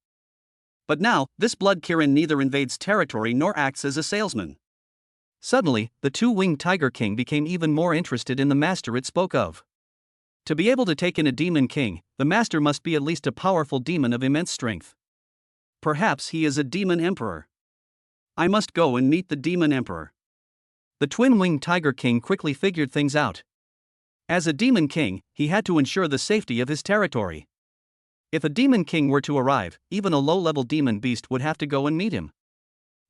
S1: But now, this blood Kirin neither invades territory nor acts as a salesman. Suddenly, the two-winged tiger king became even more interested in the master it spoke of. To be able to take in a demon king, the master must be at least a powerful demon of immense strength. Perhaps he is a demon emperor. I must go and meet the demon emperor. The twin-winged tiger king quickly figured things out. As a demon king, he had to ensure the safety of his territory. If a demon king were to arrive, even a low-level demon beast would have to go and meet him.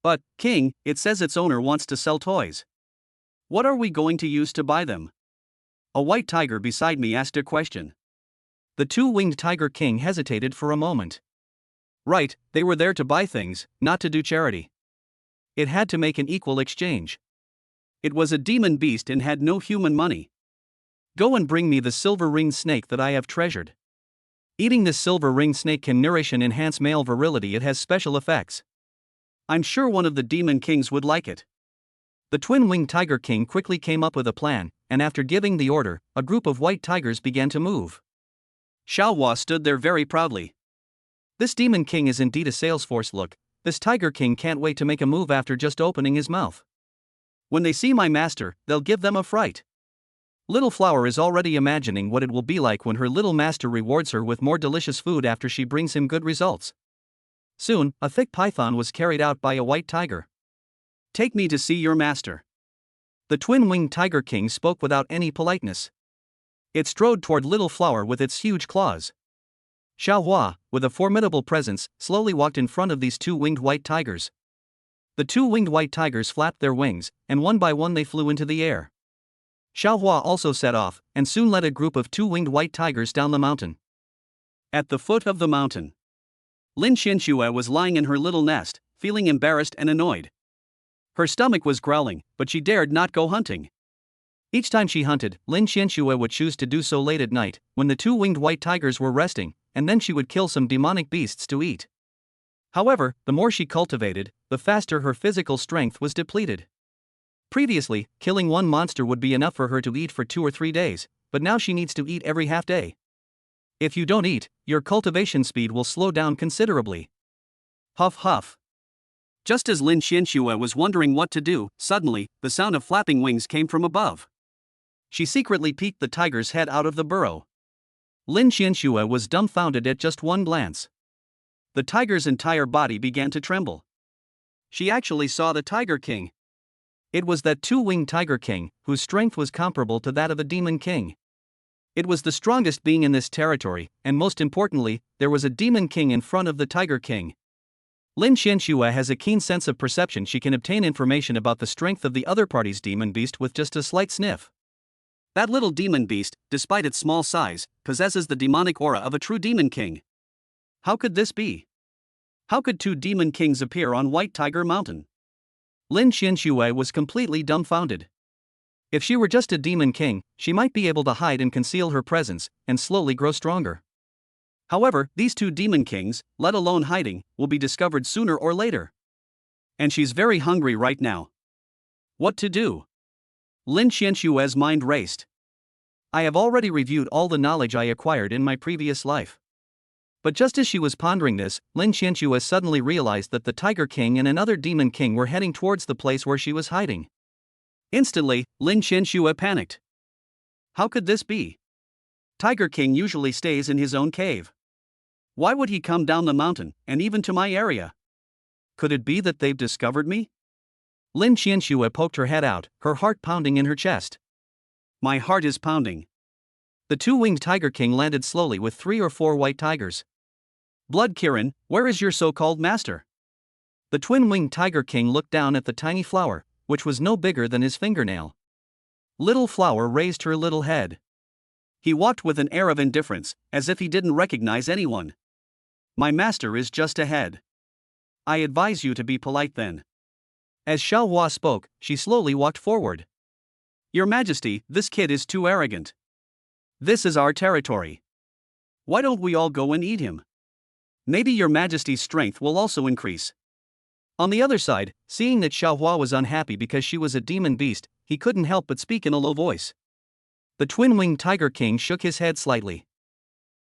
S1: But, king, it says its owner wants to sell toys. What are we going to use to buy them? A white tiger beside me asked a question. The two-winged tiger king hesitated for a moment. Right, they were there to buy things, not to do charity. It had to make an equal exchange. It was a demon beast and had no human money. Go and bring me the silver-ringed snake that I have treasured. Eating this silver-ringed snake can nourish and enhance male virility. It has special effects. I'm sure one of the demon kings would like it. The twin-winged tiger king quickly came up with a plan, and after giving the order, a group of white tigers began to move. Xiaohua stood there very proudly. This demon king is indeed a salesforce. Look, this tiger king can't wait to make a move after just opening his mouth. When they see my master, they'll give them a fright. Little Flower is already imagining what it will be like when her little master rewards her with more delicious food after she brings him good results. Soon, a thick python was carried out by a white tiger. Take me to see your master. The twin-winged tiger king spoke without any politeness. It strode toward Little Flower with its huge claws. Xiaohua, with a formidable presence, slowly walked in front of these two-winged white tigers. The two-winged white tigers flapped their wings, and one by one they flew into the air. Xiaohua also set off, and soon led a group of two-winged white tigers down the mountain. At the foot of the mountain, Lin Xianxue was lying in her little nest, feeling embarrassed and annoyed. Her stomach was growling, but she dared not go hunting. Each time she hunted, Lin Xianxue would choose to do so late at night, when the two-winged white tigers were resting, and then she would kill some demonic beasts to eat. However, the more she cultivated, the faster her physical strength was depleted. Previously, killing one monster would be enough for her to eat for 2 or 3 days, but now she needs to eat every half day. If you don't eat, your cultivation speed will slow down considerably. Huff huff. Just as Lin Xianxue was wondering what to do, suddenly, the sound of flapping wings came from above. She secretly peeked the tiger's head out of the burrow. Lin Xianxue was dumbfounded at just one glance. The tiger's entire body began to tremble. She actually saw the Tiger King. It was that two-winged Tiger King, whose strength was comparable to that of a demon king. It was the strongest being in this territory, and most importantly, there was a demon king in front of the Tiger King. Lin Xianxue has a keen sense of perception. She can obtain information about the strength of the other party's demon beast with just a slight sniff. That little demon beast, despite its small size, possesses the demonic aura of a true demon king. How could this be? How could 2 demon kings appear on White Tiger Mountain? Lin Xianxue was completely dumbfounded. If she were just a demon king, she might be able to hide and conceal her presence, and slowly grow stronger. However, these 2 demon kings, let alone hiding, will be discovered sooner or later. And she's very hungry right now. What to do? Lin Xianxue's mind raced. I have already reviewed all the knowledge I acquired in my previous life. But just as she was pondering this, Lin Xianxue suddenly realized that the Tiger King and another demon king were heading towards the place where she was hiding. Instantly, Lin Xianxue panicked. How could this be? Tiger King usually stays in his own cave. Why would he come down the mountain, and even to my area? Could it be that they've discovered me? Lin Xianxue poked her head out, her heart pounding in her chest. My heart is pounding. The two-winged Tiger King landed slowly with 3 or 4 white tigers. Blood Kirin, where is your so-called master? The twin-winged Tiger King looked down at the tiny flower, which was no bigger than his fingernail. Little Flower raised her little head. He walked with an air of indifference, as if he didn't recognize anyone. My master is just ahead. I advise you to be polite then. As Xiaohua spoke, she slowly walked forward. Your Majesty, this kid is too arrogant. This is our territory. Why don't we all go and eat him? Maybe your majesty's strength will also increase. On the other side, seeing that Xiaohua was unhappy because she was a demon beast, he couldn't help but speak in a low voice. The twin-winged Tiger King shook his head slightly.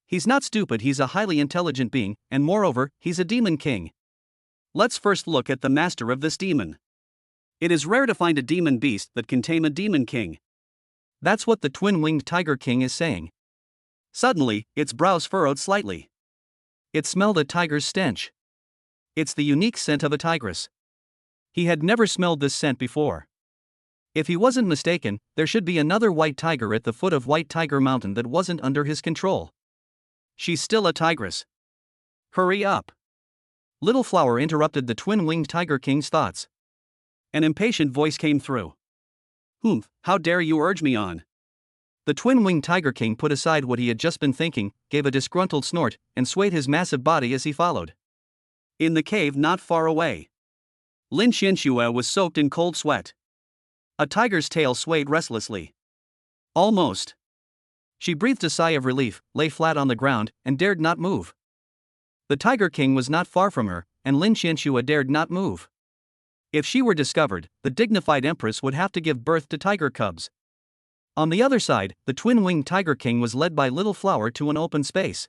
S1: He's not stupid, he's a highly intelligent being, and moreover, he's a demon king. Let's first look at the master of this demon. It is rare to find a demon beast that can tame a demon king. That's what the twin-winged Tiger King is saying. Suddenly, its brows furrowed slightly. It smelled a tiger's stench. It's the unique scent of a tigress. He had never smelled this scent before. If he wasn't mistaken, there should be another white tiger at the foot of White Tiger Mountain that wasn't under his control. She's still a tigress. Hurry up. Little Flower interrupted the twin-winged Tiger King's thoughts. An impatient voice came through. Humph, how dare you urge me on? The twin-winged Tiger King put aside what he had just been thinking, gave a disgruntled snort, and swayed his massive body as he followed. In the cave not far away, Lin Xianxue was soaked in cold sweat. A tiger's tail swayed restlessly. Almost. She breathed a sigh of relief, lay flat on the ground, and dared not move. The Tiger King was not far from her, and Lin Xianxue dared not move. If she were discovered, the dignified empress would have to give birth to tiger cubs. On the other side, the twin-winged Tiger King was led by Little Flower to an open space.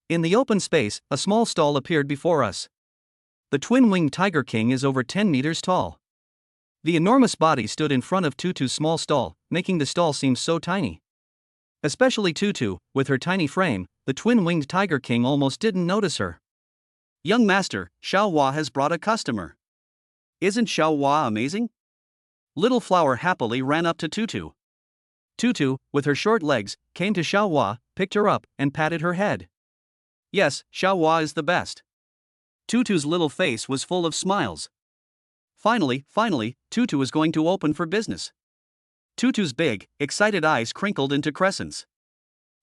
S1: In the open space, a small stall appeared before us. The twin-winged Tiger King is over 10 meters tall. The enormous body stood in front of Tutu's small stall, making the stall seem so tiny. Especially Tutu, with her tiny frame, the twin-winged Tiger King almost didn't notice her. Young master, Xiaohua has brought a customer. Isn't Xiaohua amazing? Little Flower happily ran up to Tutu. Tutu, with her short legs, came to Xiaohua, picked her up, and patted her head. Yes, Xiaohua is the best. Tutu's little face was full of smiles. Finally, Tutu is going to open for business. Tutu's big, excited eyes crinkled into crescents.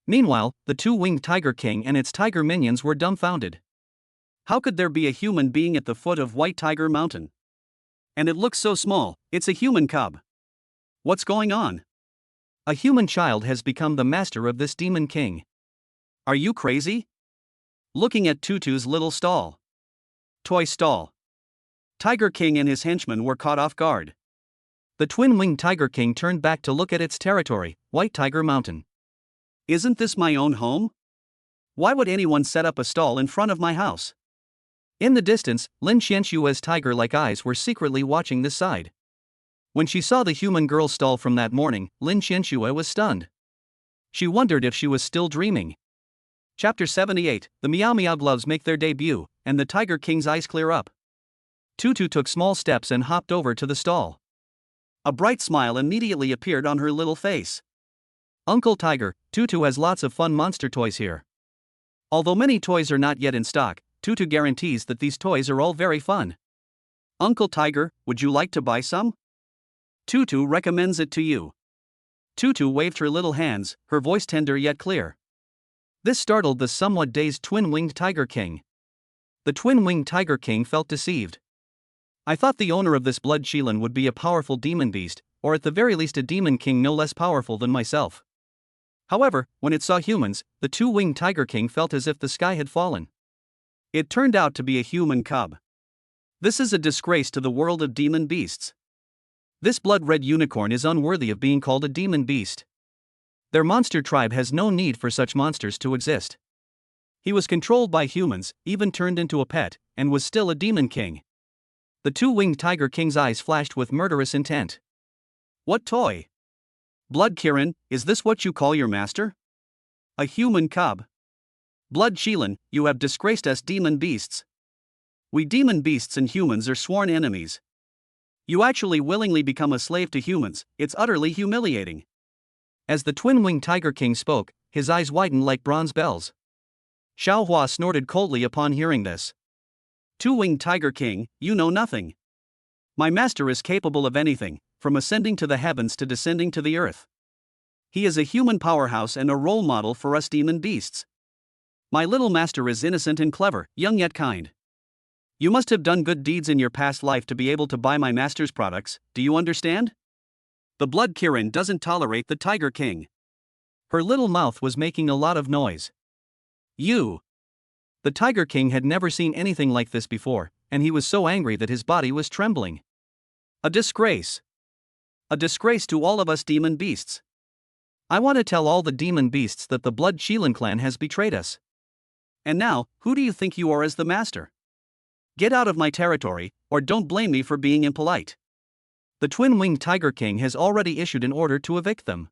S1: Meanwhile, the two-winged Tiger King and its tiger minions were dumbfounded. How could there be a human being at the foot of White Tiger Mountain? And it looks so small, it's a human cub. What's going on? A human child has become the master of this demon king. Are you crazy? Looking at Tutu's little stall. Toy stall. Tiger King and his henchmen were caught off guard. The twin-winged Tiger King turned back to look at its territory, White Tiger Mountain. Isn't this my own home? Why would anyone set up a stall in front of my house? In the distance, Lin Xianxue's tiger-like eyes were secretly watching this side. When she saw the human girl's stall from that morning, Lin Xianxue was stunned. She wondered if she was still dreaming. Chapter 78, the Meow Meow gloves make their debut, and the Tiger King's eyes clear up. Tutu took small steps and hopped over to the stall. A bright smile immediately appeared on her little face. Uncle Tiger, Tutu has lots of fun monster toys here. Although many toys are not yet in stock, Tutu guarantees that these toys are all very fun. Uncle Tiger, would you like to buy some? Tutu recommends it to you. Tutu waved her little hands, her voice tender yet clear. This startled the somewhat dazed twin-winged Tiger King. The twin-winged Tiger King felt deceived. I thought the owner of this blood Shilin would be a powerful demon beast, or at the very least a demon king no less powerful than myself. However, when it saw humans, the two-winged Tiger King felt as if the sky had fallen. It turned out to be a human cub. This is a disgrace to the world of demon beasts. This blood-red unicorn is unworthy of being called a demon beast. Their monster tribe has no need for such monsters to exist. He was controlled by humans, even turned into a pet, and was still a demon king. The two-winged Tiger King's eyes flashed with murderous intent. What toy? Blood Kirin, is this what you call your master? A human cub. Blood Shilin, you have disgraced us demon beasts. We demon beasts and humans are sworn enemies. You actually willingly become a slave to humans, it's utterly humiliating. As the twin-winged Tiger King spoke, his eyes widened like bronze bells. Xiaohua snorted coldly upon hearing this. Two-winged Tiger King, you know nothing. My master is capable of anything, from ascending to the heavens to descending to the earth. He is a human powerhouse and a role model for us demon beasts. My little master is innocent and clever, young yet kind. You must have done good deeds in your past life to be able to buy my master's products, do you understand? The Blood Kirin doesn't tolerate the Tiger King. Her little mouth was making a lot of noise. You! The Tiger King had never seen anything like this before, and he was so angry that his body was trembling. A disgrace! A disgrace to all of us demon beasts. I want to tell all the demon beasts that the Blood Qilin clan has betrayed us. And now, who do you think you are as the master? Get out of my territory, or don't blame me for being impolite. The twin-winged Tiger King has already issued an order to evict them.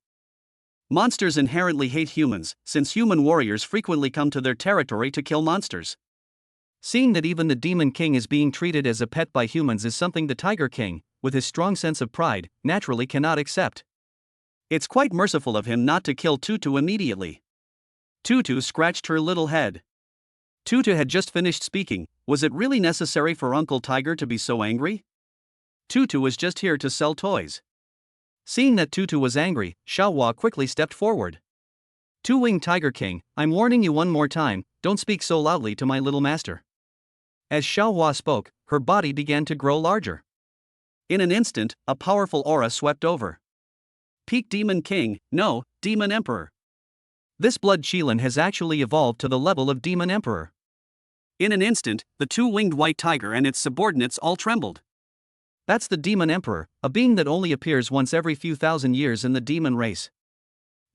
S1: Monsters inherently hate humans, since human warriors frequently come to their territory to kill monsters. Seeing that even the Demon King is being treated as a pet by humans is something the Tiger King, with his strong sense of pride, naturally cannot accept. It's quite merciful of him not to kill Tutu immediately. Tutu scratched her little head. Tutu had just finished speaking. Was it really necessary for Uncle Tiger to be so angry? Tutu was just here to sell toys. Seeing that Tutu was angry, Xiaohua quickly stepped forward. Two-winged Tiger King, I'm warning you one more time, don't speak so loudly to my little master. As Xiaohua spoke, her body began to grow larger. In an instant, a powerful aura swept over. Peak Demon King, no, Demon Emperor. This Blood Qilin has actually evolved to the level of Demon Emperor. In an instant, the two-winged white tiger and its subordinates all trembled. That's the Demon Emperor, a being that only appears once every few thousand years in the demon race.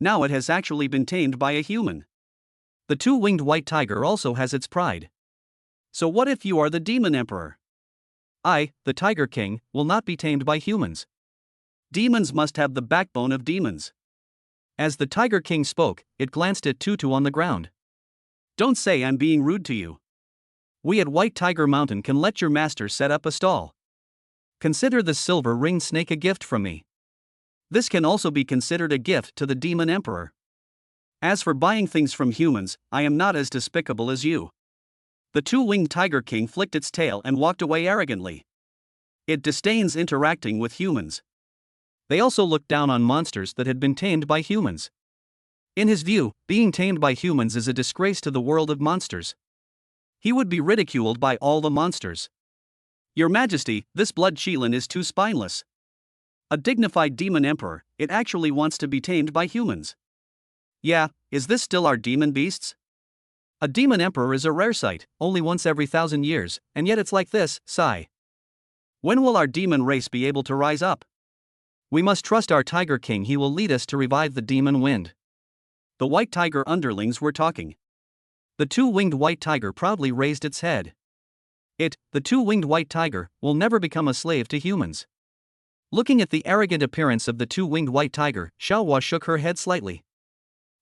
S1: Now it has actually been tamed by a human. The two-winged white tiger also has its pride. So what if you are the Demon Emperor? I, the Tiger King, will not be tamed by humans. Demons must have the backbone of demons. As the Tiger King spoke, it glanced at Tutu on the ground. Don't say I'm being rude to you. We at White Tiger Mountain can let your master set up a stall. Consider this silver ringed snake a gift from me. This can also be considered a gift to the Demon Emperor. As for buying things from humans, I am not as despicable as you. The two-winged Tiger King flicked its tail and walked away arrogantly. It disdains interacting with humans. They also looked down on monsters that had been tamed by humans. In his view, being tamed by humans is a disgrace to the world of monsters. He would be ridiculed by all the monsters. Your Majesty, this Blood Qilin is too spineless. A dignified demon emperor, it actually wants to be tamed by humans. Yeah, is this still our demon beasts? A demon emperor is a rare sight, only once every 1,000 years, and yet it's like this, sigh. When will our demon race be able to rise up? We must trust our Tiger King, he will lead us to revive the demon wind. The white tiger underlings were talking. The two-winged white tiger proudly raised its head. The two-winged white tiger, will never become a slave to humans. Looking at the arrogant appearance of the two-winged white tiger, Xiaohua shook her head slightly.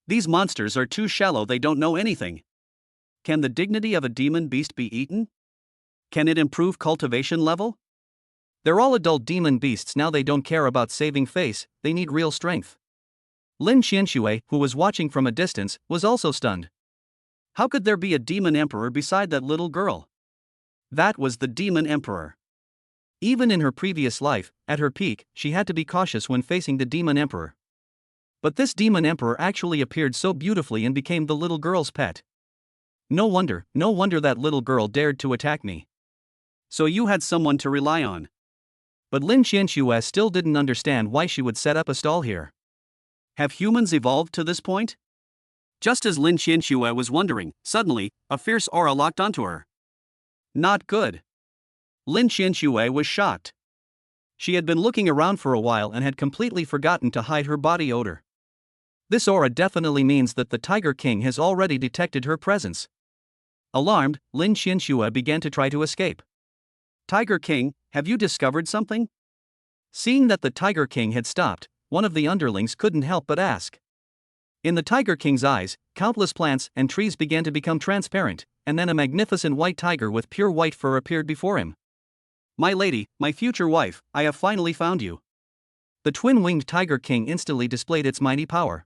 S1: These monsters are too shallow, they don't know anything. Can the dignity of a demon beast be eaten? Can it improve cultivation level? They're all adult demon beasts now, they don't care about saving face, they need real strength. Lin Qianxue, who was watching from a distance, was also stunned. How could there be a demon emperor beside that little girl? That was the Demon Emperor. Even in her previous life, at her peak, she had to be cautious when facing the Demon Emperor. But this Demon Emperor actually appeared so beautifully and became the little girl's pet. No wonder that little girl dared to attack me. So you had someone to rely on. But Lin Qianxue still didn't understand why she would set up a stall here. Have humans evolved to this point? Just as Lin Qianxue was wondering, suddenly, a fierce aura locked onto her. Not good. Lin Qianxue was shocked. She had been looking around for a while and had completely forgotten to hide her body odor. This aura definitely means that the Tiger King has already detected her presence. Alarmed, Lin Qianxue began to try to escape. Tiger King, have you discovered something? Seeing that the Tiger King had stopped, one of the underlings couldn't help but ask. In the Tiger King's eyes, countless plants and trees began to become transparent, and then a magnificent white tiger with pure white fur appeared before him. My lady, my future wife, I have finally found you. The twin-winged Tiger King instantly displayed its mighty power.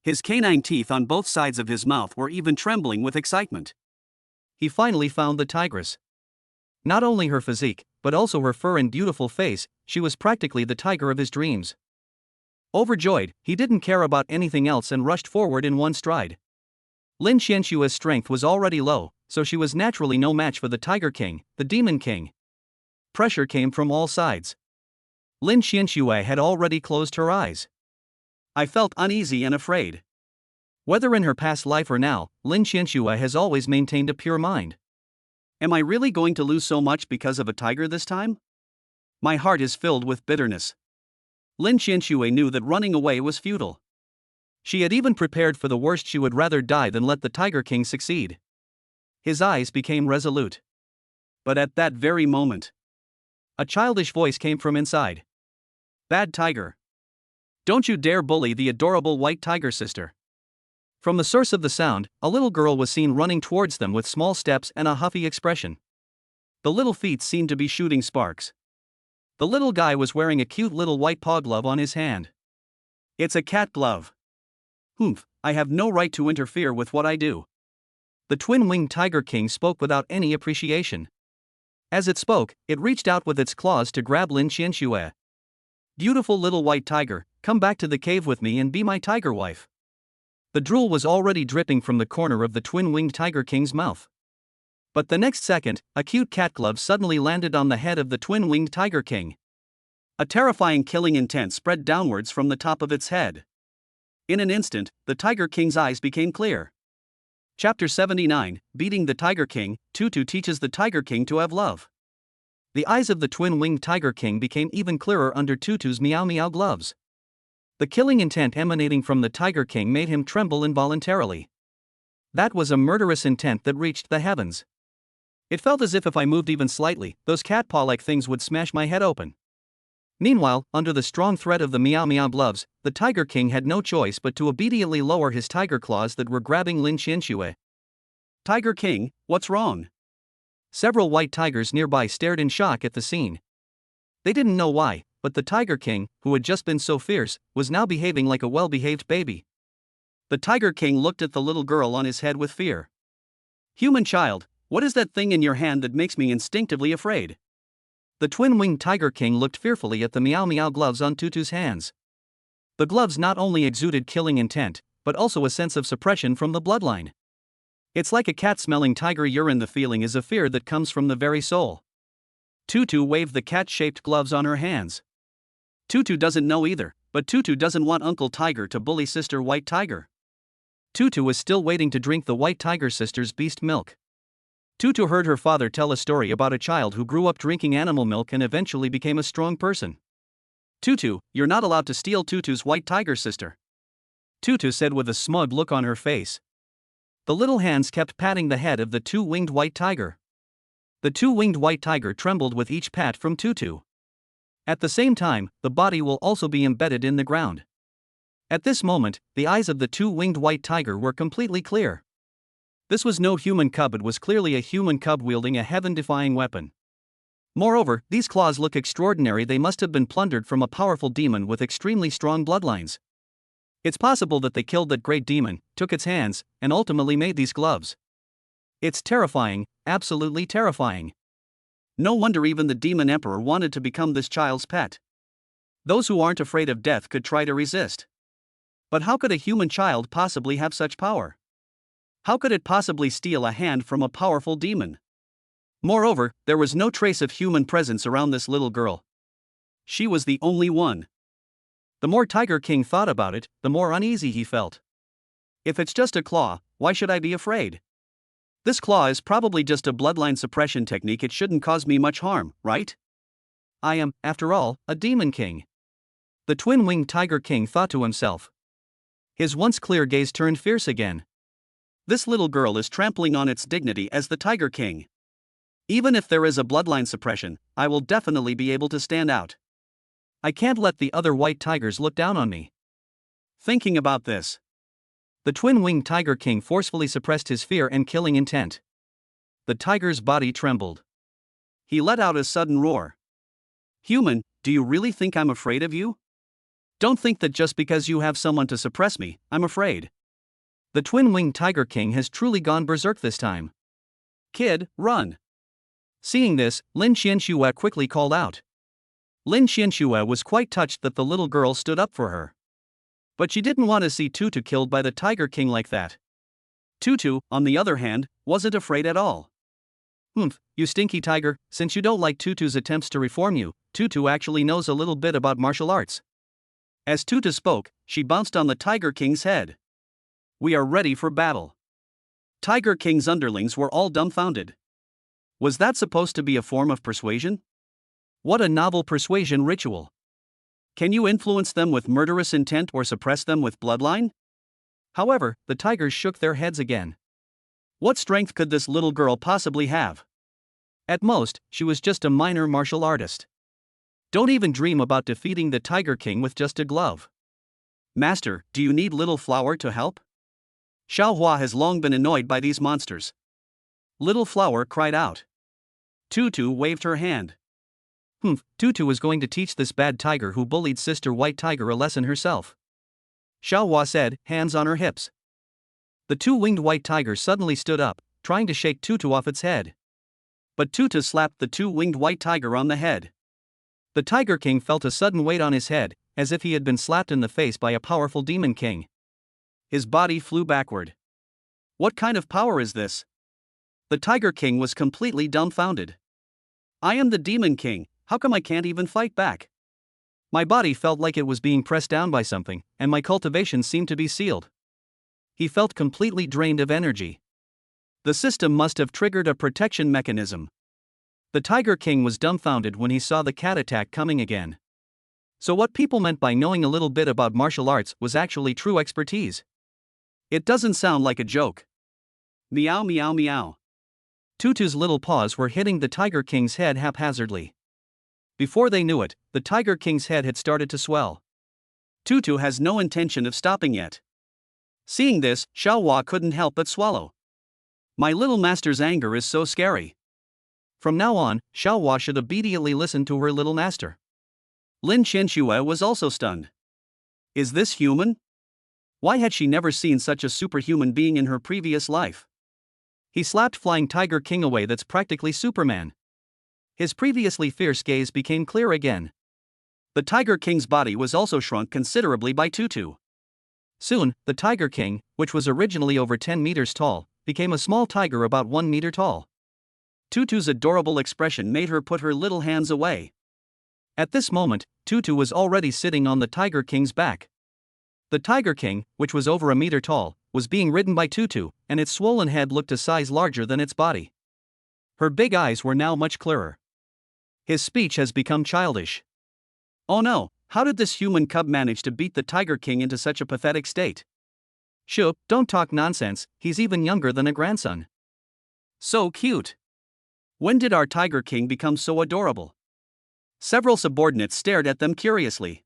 S1: His canine teeth on both sides of his mouth were even trembling with excitement. He finally found the tigress. Not only her physique, but also her fur and beautiful face, she was practically the tiger of his dreams. Overjoyed, he didn't care about anything else and rushed forward in one stride. Lin Qianxue's strength was already low, so she was naturally no match for the Tiger King, the Demon King. Pressure came from all sides. Lin Qianxue had already closed her eyes. I felt uneasy and afraid. Whether in her past life or now, Lin Qianxue has always maintained a pure mind. Am I really going to lose so much because of a tiger this time? My heart is filled with bitterness. Lin Qianxue knew that running away was futile. She had even prepared for the worst. She would rather die than let the Tiger King succeed. His eyes became resolute. But at that very moment, a childish voice came from inside. Bad tiger. Don't you dare bully the adorable white tiger sister. From the source of the sound, a little girl was seen running towards them with small steps and a huffy expression. The little feet seemed to be shooting sparks. The little guy was wearing a cute little white paw glove on his hand. It's a cat glove. Humph, I have no right to interfere with what I do. The twin-winged Tiger King spoke without any appreciation. As it spoke, it reached out with its claws to grab Lin Qianxue. Beautiful little white tiger, come back to the cave with me and be my tiger wife. The drool was already dripping from the corner of the twin-winged Tiger King's mouth. But the next second, a cute cat glove suddenly landed on the head of the twin-winged Tiger King. A terrifying killing intent spread downwards from the top of its head. In an instant, the Tiger King's eyes became clear. Chapter 79, Beating the Tiger King, Tutu teaches the Tiger King to have love. The eyes of the twin-winged Tiger King became even clearer under Tutu's meow meow gloves. The killing intent emanating from the Tiger King made him tremble involuntarily. That was a murderous intent that reached the heavens. It felt as if I moved even slightly, those cat paw-like things would smash my head open. Meanwhile, under the strong threat of the meow meow gloves, the Tiger King had no choice but to obediently lower his tiger claws that were grabbing Lin Qianxue. Tiger King, what's wrong? Several white tigers nearby stared in shock at the scene. They didn't know why, but the Tiger King, who had just been so fierce, was now behaving like a well-behaved baby. The Tiger King looked at the little girl on his head with fear. Human child, what is that thing in your hand that makes me instinctively afraid? The twin-winged Tiger King looked fearfully at the meow meow gloves on Tutu's hands. The gloves not only exuded killing intent, but also a sense of suppression from the bloodline. It's like a cat smelling tiger urine. The feeling is a fear that comes from the very soul. Tutu waved the cat-shaped gloves on her hands. Tutu doesn't know either, but Tutu doesn't want Uncle Tiger to bully Sister White Tiger. Tutu was still waiting to drink the White Tiger sister's beast milk. Tutu heard her father tell a story about a child who grew up drinking animal milk and eventually became a strong person. Tutu, you're not allowed to steal Tutu's white tiger sister. Tutu said with a smug look on her face. The little hands kept patting the head of the two-winged white tiger. The two-winged white tiger trembled with each pat from Tutu. At the same time, the body will also be embedded in the ground. At this moment, the eyes of the two-winged white tiger were completely clear. This was no human cub, it was clearly a human cub wielding a heaven-defying weapon. Moreover, these claws look extraordinary. They must have been plundered from a powerful demon with extremely strong bloodlines. It's possible that they killed that great demon, took its hands, and ultimately made these gloves. It's terrifying, absolutely terrifying. No wonder even the demon emperor wanted to become this child's pet. Those who aren't afraid of death could try to resist. But how could a human child possibly have such power? How could it possibly steal a hand from a powerful demon? Moreover, there was no trace of human presence around this little girl. She was the only one. The more Tiger King thought about it, the more uneasy he felt. If it's just a claw, why should I be afraid? This claw is probably just a bloodline suppression technique. It shouldn't cause me much harm, right? I am, after all, a demon king. The twin-winged Tiger King thought to himself. His once clear gaze turned fierce again. This little girl is trampling on its dignity as the Tiger King. Even if there is a bloodline suppression, I will definitely be able to stand out. I can't let the other white tigers look down on me. Thinking about this, the twin-winged Tiger King forcefully suppressed his fear and killing intent. The tiger's body trembled. He let out a sudden roar. Human, do you really think I'm afraid of you? Don't think that just because you have someone to suppress me, I'm afraid. The twin-winged Tiger King has truly gone berserk this time. Kid, run. Seeing this, Lin Qianxue quickly called out. Lin Qianxue was quite touched that the little girl stood up for her. But she didn't want to see Tutu killed by the Tiger King like that. Tutu, on the other hand, wasn't afraid at all. Humph, you stinky tiger, since you don't like Tutu's attempts to reform you, Tutu actually knows a little bit about martial arts. As Tutu spoke, she bounced on the Tiger King's head. We are ready for battle. Tiger King's underlings were all dumbfounded. Was that supposed to be a form of persuasion? What a novel persuasion ritual. Can you influence them with murderous intent or suppress them with bloodline? However, the tigers shook their heads again. What strength could this little girl possibly have? At most, she was just a minor martial artist. Don't even dream about defeating the Tiger King with just a glove. Master, do you need Little Flower to help? Xiao Hua has long been annoyed by these monsters. Little Flower cried out. Tutu waved her hand. Tutu was going to teach this bad tiger who bullied Sister White Tiger a lesson herself. Xiao Hua said, hands on her hips. The two-winged white tiger suddenly stood up, trying to shake Tutu off its head. But Tutu slapped the two-winged white tiger on the head. The Tiger King felt a sudden weight on his head, as if he had been slapped in the face by a powerful demon king. His body flew backward. What kind of power is this? The Tiger King was completely dumbfounded. I am the Demon King, how come I can't even fight back? My body felt like it was being pressed down by something, and my cultivation seemed to be sealed. He felt completely drained of energy. The system must have triggered a protection mechanism. The Tiger King was dumbfounded when he saw the cat attack coming again. So what people meant by knowing a little bit about martial arts was actually true expertise. It doesn't sound like a joke. Meow meow meow. Tutu's little paws were hitting the Tiger King's head haphazardly. Before they knew it, the Tiger King's head had started to swell. Tutu has no intention of stopping yet. Seeing this, Xiao Hua couldn't help but swallow. My little master's anger is so scary. From now on, Xiao Hua should obediently listen to her little master. Lin Qianxue was also stunned. Is this human? Why had she never seen such a superhuman being in her previous life? He slapped Flying Tiger King away. That's practically Superman. His previously fierce gaze became clear again. The Tiger King's body was also shrunk considerably by Tutu. Soon, the Tiger King, which was originally over 10 meters tall, became a small tiger about 1 meter tall. Tutu's adorable expression made her put her little hands away. At this moment, Tutu was already sitting on the Tiger King's back. The Tiger King, which was over a meter tall, was being ridden by Tutu, and its swollen head looked a size larger than its body. Her big eyes were now much clearer. His speech has become childish. Oh no, how did this human cub manage to beat the Tiger King into such a pathetic state? Shoo, don't talk nonsense, he's even younger than a grandson. So cute. When did our Tiger King become so adorable? Several subordinates stared at them curiously.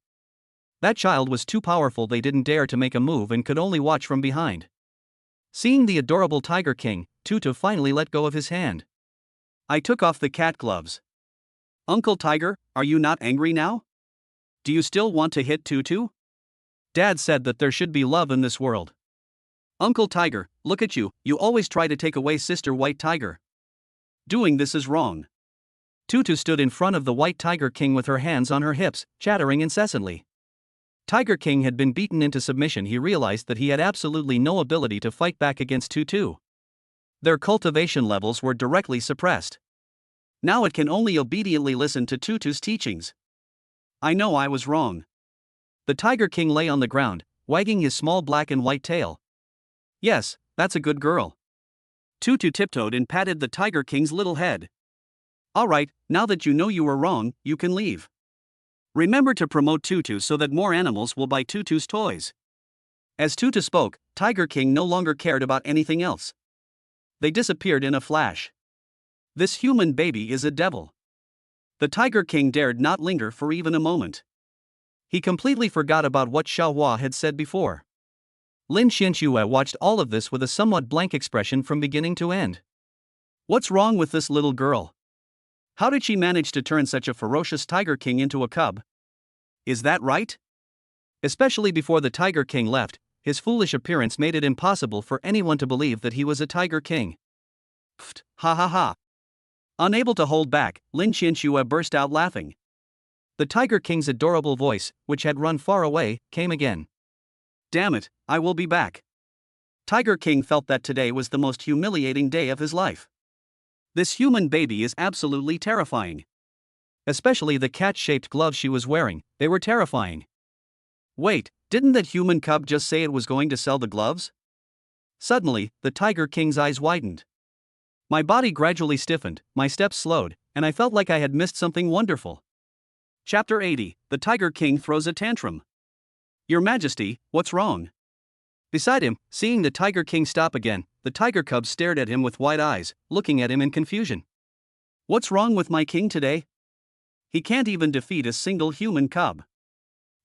S1: That child was too powerful, they didn't dare to make a move and could only watch from behind. Seeing the adorable Tiger King, Tutu finally let go of his hand. I took off the cat gloves. Uncle Tiger, are you not angry now? Do you still want to hit Tutu? Dad said that there should be love in this world. Uncle Tiger, look at you, you always try to take away Sister White Tiger. Doing this is wrong. Tutu stood in front of the White Tiger King with her hands on her hips, chattering incessantly. Tiger King had been beaten into submission. He realized that he had absolutely no ability to fight back against Tutu. Their cultivation levels were directly suppressed. Now it can only obediently listen to Tutu's teachings. I know I was wrong. The Tiger King lay on the ground, wagging his small black and white tail. Yes, that's a good girl. Tutu tiptoed and patted the Tiger King's little head. Alright, now that you know you were wrong, you can leave. Remember to promote Tutu so that more animals will buy Tutu's toys. As Tutu spoke, Tiger King no longer cared about anything else. They disappeared in a flash. This human baby is a devil. The Tiger King dared not linger for even a moment. He completely forgot about what Xiao Hua had said before. Lin Qianxue watched all of this with a somewhat blank expression from beginning to end. What's wrong with this little girl? How did she manage to turn such a ferocious Tiger King into a cub? Is that right? Especially before the Tiger King left, his foolish appearance made it impossible for anyone to believe that he was a Tiger King. Pfft, ha ha ha. Unable to hold back, Lin Qianxue burst out laughing. The Tiger King's adorable voice, which had run far away, came again. Damn it, I will be back. Tiger King felt that today was the most humiliating day of his life. This human baby is absolutely terrifying. Especially the cat-shaped gloves she was wearing, they were terrifying. Wait, didn't that human cub just say it was going to sell the gloves? Suddenly, the Tiger King's eyes widened. My body gradually stiffened, my steps slowed, and I felt like I had missed something wonderful. Chapter 80, The Tiger King Throws a Tantrum. Your Majesty, what's wrong? Beside him, seeing the Tiger King stop again, the tiger cub stared at him with wide eyes, looking at him in confusion. What's wrong with my king today? He can't even defeat a single human cub.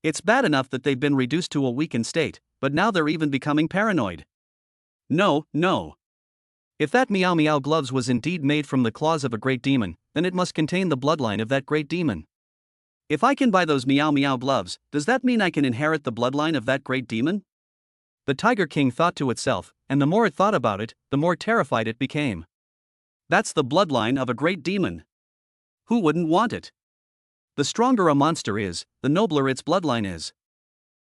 S1: It's bad enough that they've been reduced to a weakened state, but now they're even becoming paranoid. No, no. If that Meow Meow gloves was indeed made from the claws of a great demon, then it must contain the bloodline of that great demon. If I can buy those Meow Meow gloves, does that mean I can inherit the bloodline of that great demon? The Tiger King thought to itself, and the more it thought about it, the more terrified it became. That's the bloodline of a great demon. Who wouldn't want it? The stronger a monster is, the nobler its bloodline is.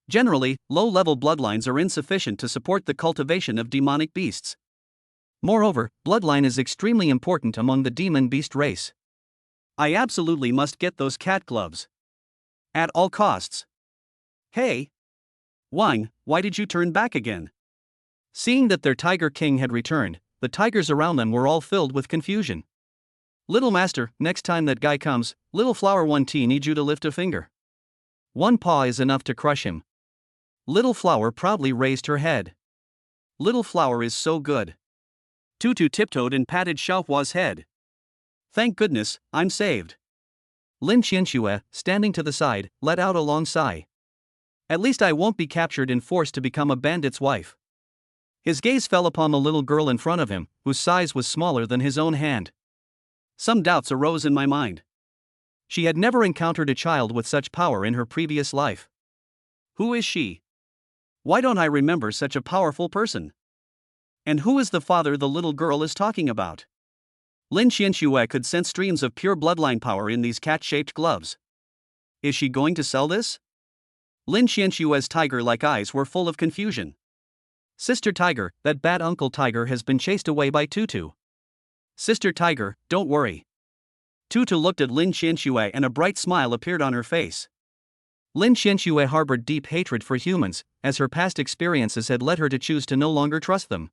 S1: Generally, low-level bloodlines are insufficient to support the cultivation of demonic beasts. Moreover, bloodline is extremely important among the demon beast race. I absolutely must get those cat gloves. At all costs. Hey! Wang, why did you turn back again? Seeing that their Tiger King had returned, the tigers around them were all filled with confusion. Little master, next time that guy comes, Little Flower 1T needs you to lift a finger. One paw is enough to crush him. Little Flower proudly raised her head. Little Flower is so good. Tutu tiptoed and patted Xiaohua's head. Thank goodness, I'm saved. Lin Qianxue, standing to the side, let out a long sigh. At least I won't be captured and forced to become a bandit's wife. His gaze fell upon the little girl in front of him, whose size was smaller than his own hand. Some doubts arose in my mind. She had never encountered a child with such power in her previous life. Who is she? Why don't I remember such a powerful person? And who is the father the little girl is talking about? Lin Qianxue could sense streams of pure bloodline power in these cat-shaped gloves. Is she going to sell this? Lin Qianxue's tiger-like eyes were full of confusion. Sister Tiger, that bad Uncle Tiger has been chased away by Tutu. Sister Tiger, don't worry. Tutu looked at Lin Qianxue and a bright smile appeared on her face. Lin Qianxue harbored deep hatred for humans, as her past experiences had led her to choose to no longer trust them.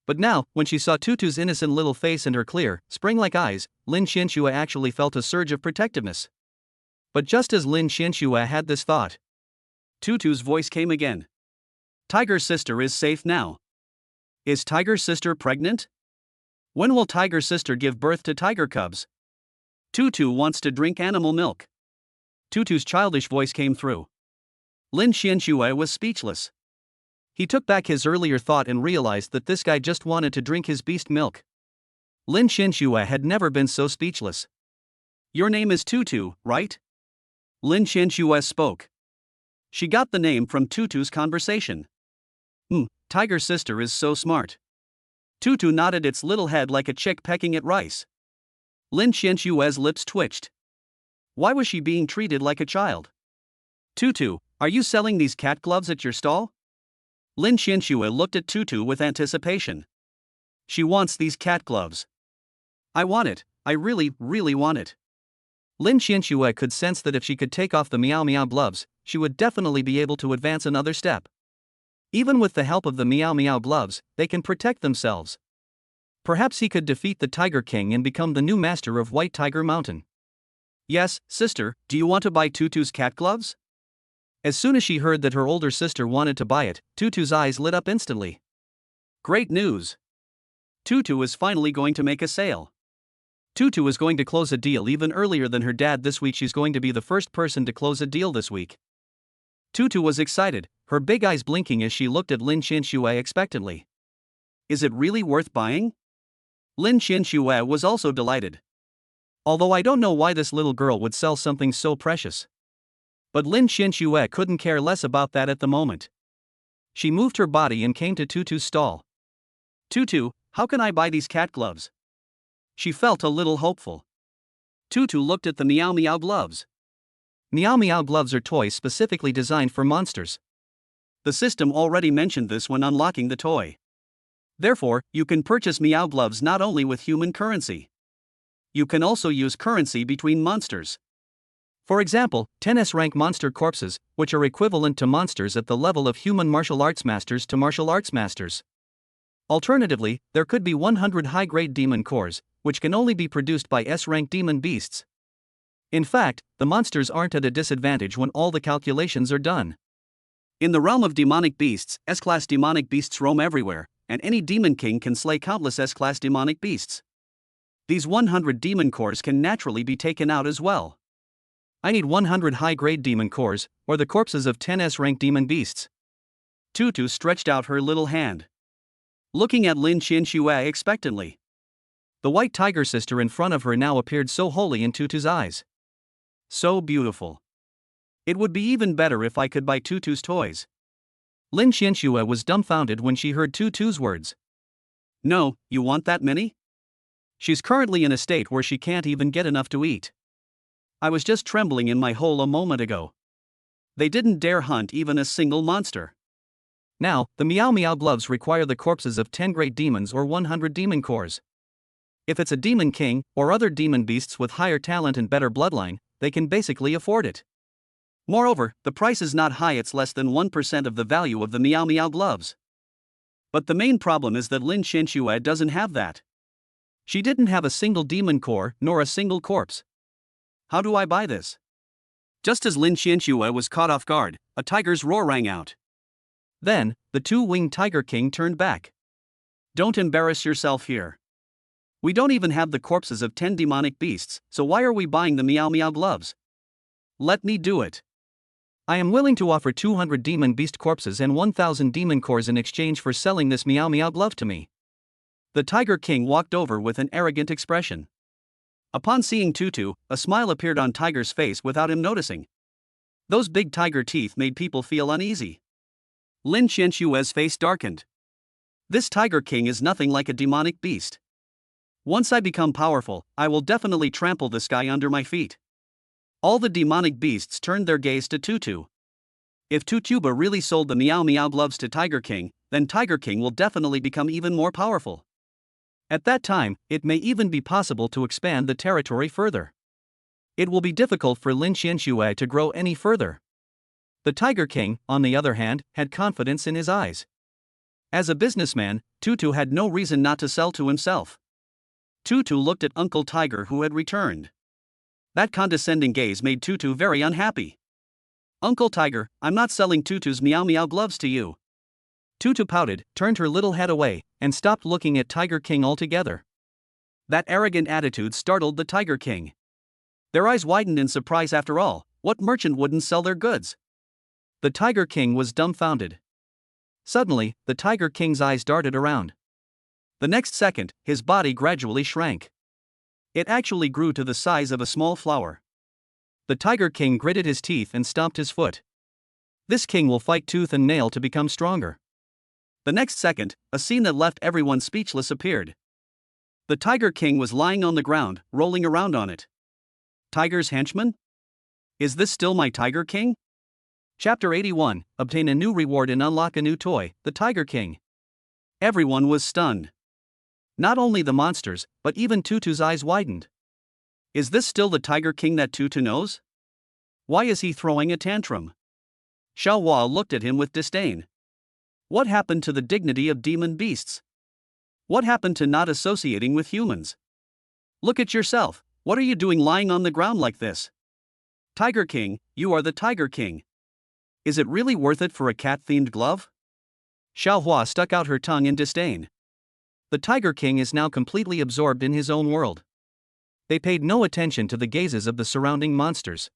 S1: But now, when she saw Tutu's innocent little face and her clear, spring-like eyes, Lin Qianxue actually felt a surge of protectiveness. But just as Lin Qianxue had this thought, Tutu's voice came again. Tiger's sister is safe now. Is Tiger's sister pregnant? When will Tiger's sister give birth to tiger cubs? Tutu wants to drink animal milk. Tutu's childish voice came through. Lin Qianxue was speechless. He took back his earlier thought and realized that this guy just wanted to drink his beast milk. Lin Qianxue had never been so speechless. Your name is Tutu, right? Lin Qianxue spoke. She got the name from Tutu's conversation. Tiger's sister is so smart. Tutu nodded its little head like a chick pecking at rice. Lin Qianxue's lips twitched. Why was she being treated like a child? Tutu, are you selling these cat gloves at your stall? Lin Qianxue looked at Tutu with anticipation. She wants these cat gloves. I want it, I really, really want it. Lin Qianxue could sense that if she could take off the Meow Meow gloves, she would definitely be able to advance another step. Even with the help of the Meow Meow gloves, they can protect themselves. Perhaps he could defeat the Tiger King and become the new master of White Tiger Mountain. Yes, sister, do you want to buy Tutu's cat gloves? As soon as she heard that her older sister wanted to buy it, Tutu's eyes lit up instantly. Great news! Tutu is finally going to make a sale. Tutu is going to close a deal even earlier than her dad this week. She's going to be the first person to close a deal this week. Tutu was excited, her big eyes blinking as she looked at Lin Qianxue expectantly. Is it really worth buying? Lin Qianxue was also delighted. Although I don't know why this little girl would sell something so precious. But Lin Qianxue couldn't care less about that at the moment. She moved her body and came to Tutu's stall. Tutu, how can I buy these cat gloves? She felt a little hopeful. Tutu looked at the Meow Meow gloves. Meow Meow gloves are toys specifically designed for monsters. The system already mentioned this when unlocking the toy. Therefore, you can purchase Meow gloves not only with human currency. You can also use currency between monsters. For example, 10s rank monster corpses, which are equivalent to monsters at the level of human martial arts masters to martial arts masters. Alternatively, there could be 100 high-grade demon cores, which can only be produced by S-rank demon beasts. In fact, the monsters aren't at a disadvantage when all the calculations are done. In the realm of demonic beasts, S-class demonic beasts roam everywhere, and any demon king can slay countless S-class demonic beasts. These 100 demon cores can naturally be taken out as well. I need 100 high-grade demon cores, or the corpses of 10s rank demon beasts. Tutu stretched out her little hand, looking at Lin Qianxue expectantly. The white tiger sister in front of her now appeared so holy in Tutu's eyes. So beautiful. It would be even better if I could buy Tutu's toys. Lin Qianxue was dumbfounded when she heard Tutu's words. No, you want that many? She's currently in a state where she can't even get enough to eat. I was just trembling in my hole a moment ago. They didn't dare hunt even a single monster. Now, the Meow Meow gloves require the corpses of 10 great demons or 100 demon cores. If it's a demon king, or other demon beasts with higher talent and better bloodline, they can basically afford it. Moreover, the price is not high, it's less than 1% of the value of the Meow Meow gloves. But the main problem is that Lin Qianxue doesn't have that. She didn't have a single demon core, nor a single corpse. How do I buy this? Just as Lin Qianxue was caught off guard, a tiger's roar rang out. Then, the two-winged Tiger King turned back. Don't embarrass yourself here. We don't even have the corpses of 10 demonic beasts, so why are we buying the Meow Meow gloves? Let me do it. I am willing to offer 200 demon beast corpses and 1,000 demon cores in exchange for selling this Meow Meow glove to me. The Tiger King walked over with an arrogant expression. Upon seeing Tutu, a smile appeared on Tiger's face without him noticing. Those big tiger teeth made people feel uneasy. Lin Qianxue's face darkened. This Tiger King is nothing like a demonic beast. Once I become powerful, I will definitely trample this guy under my feet. All the demonic beasts turned their gaze to Tutu. If Tutuba really sold the Meow Meow gloves to Tiger King, then Tiger King will definitely become even more powerful. At that time, it may even be possible to expand the territory further. It will be difficult for Lin Qianxue to grow any further. The Tiger King, on the other hand, had confidence in his eyes. As a businessman, Tutu had no reason not to sell to himself. Tutu looked at Uncle Tiger, who had returned. That condescending gaze made Tutu very unhappy. Uncle Tiger, I'm not selling Tutu's Meow Meow gloves to you. Tutu pouted, turned her little head away, and stopped looking at Tiger King altogether. That arrogant attitude startled the Tiger King. Their eyes widened in surprise. After all, what merchant wouldn't sell their goods? The Tiger King was dumbfounded. Suddenly, the Tiger King's eyes darted around. The next second, his body gradually shrank. It actually grew to the size of a small flower. The Tiger King gritted his teeth and stomped his foot. This king will fight tooth and nail to become stronger. The next second, a scene that left everyone speechless appeared. The Tiger King was lying on the ground, rolling around on it. Tiger's henchman? Is this still my Tiger King? Chapter 81, Obtain a new reward and unlock a new toy, the Tiger King. Everyone was stunned. Not only the monsters, but even Tutu's eyes widened. Is this still the Tiger King that Tutu knows? Why is he throwing a tantrum? Xiao Hua looked at him with disdain. What happened to the dignity of demon beasts? What happened to not associating with humans? Look at yourself, what are you doing lying on the ground like this? Tiger King, you are the Tiger King. Is it really worth it for a cat-themed glove? Xiao Hua stuck out her tongue in disdain. The Tiger King is now completely absorbed in his own world. They paid no attention to the gazes of the surrounding monsters.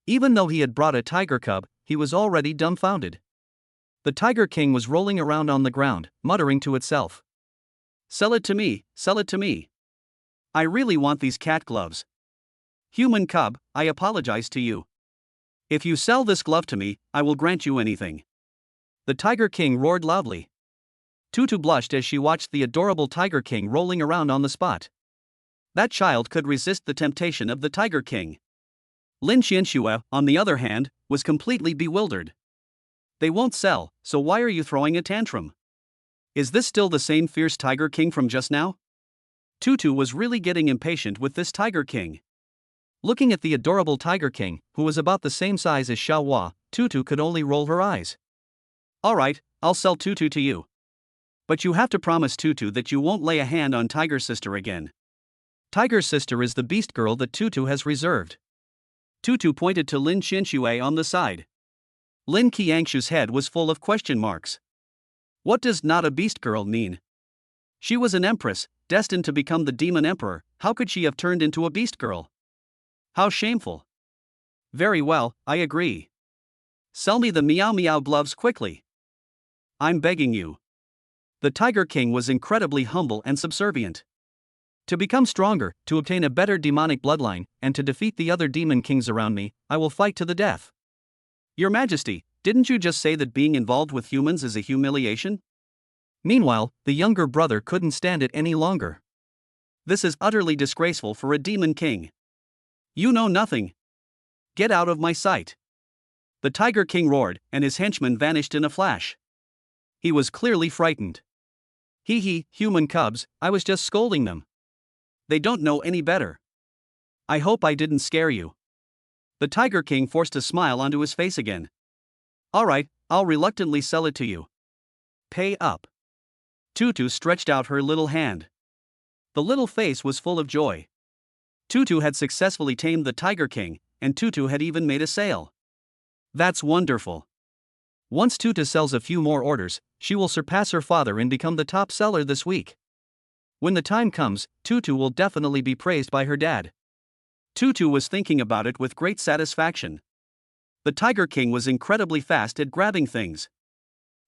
S1: Even though he had brought a tiger cub, he was already dumbfounded. The Tiger King was rolling around on the ground, muttering to itself. Sell it to me, sell it to me. I really want these cat gloves. Human cub, I apologize to you. If you sell this glove to me, I will grant you anything. The Tiger King roared loudly. Tutu blushed as she watched the adorable Tiger King rolling around on the spot. That child could resist the temptation of the Tiger King. Lin Qianxue, on the other hand, was completely bewildered. They won't sell, so why are you throwing a tantrum? Is this still the same fierce Tiger King from just now? Tutu was really getting impatient with this Tiger King. Looking at the adorable Tiger King, who was about the same size as Xiaohua, Tutu could only roll her eyes. Alright, I'll sell Tutu to you. But you have to promise Tutu that you won't lay a hand on Tiger's sister again. Tiger's sister is the beast girl that Tutu has reserved. Tutu pointed to Lin Qianxue on the side. Lin Qiangshu's head was full of question marks. What does not a beast girl mean? She was an empress, destined to become the demon emperor. How could she have turned into a beast girl? How shameful. Very well, I agree. Sell me the Meow Meow gloves quickly. I'm begging you. The Tiger King was incredibly humble and subservient. To become stronger, to obtain a better demonic bloodline, and to defeat the other demon kings around me, I will fight to the death. Your Majesty, didn't you just say that being involved with humans is a humiliation? Meanwhile, the younger brother couldn't stand it any longer. This is utterly disgraceful for a demon king. You know nothing. Get out of my sight. The Tiger King roared, and his henchmen vanished in a flash. He was clearly frightened. Hee hee, human cubs, I was just scolding them. They don't know any better. I hope I didn't scare you. The Tiger King forced a smile onto his face again. Alright, I'll reluctantly sell it to you. Pay up. Tutu stretched out her little hand. The little face was full of joy. Tutu had successfully tamed the Tiger King, and Tutu had even made a sale. That's wonderful. Once Tutu sells a few more orders, she will surpass her father and become the top seller this week. When the time comes, Tutu will definitely be praised by her dad. Tutu was thinking about it with great satisfaction. The Tiger King was incredibly fast at grabbing things.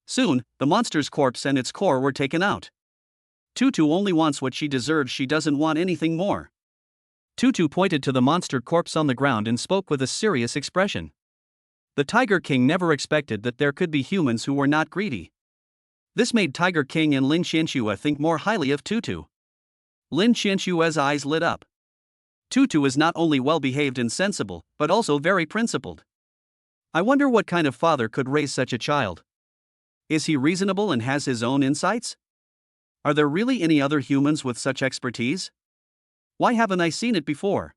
S1: Soon, the monster's corpse and its core were taken out. Tutu only wants what she deserves, she doesn't want anything more. Tutu pointed to the monster corpse on the ground and spoke with a serious expression. The Tiger King never expected that there could be humans who were not greedy. This made Tiger King and Lin Qianxue think more highly of Tutu. Lin Qianxue's eyes lit up. Tutu is not only well-behaved and sensible, but also very principled. I wonder what kind of father could raise such a child. Is he reasonable and has his own insights? Are there really any other humans with such expertise? Why haven't I seen it before?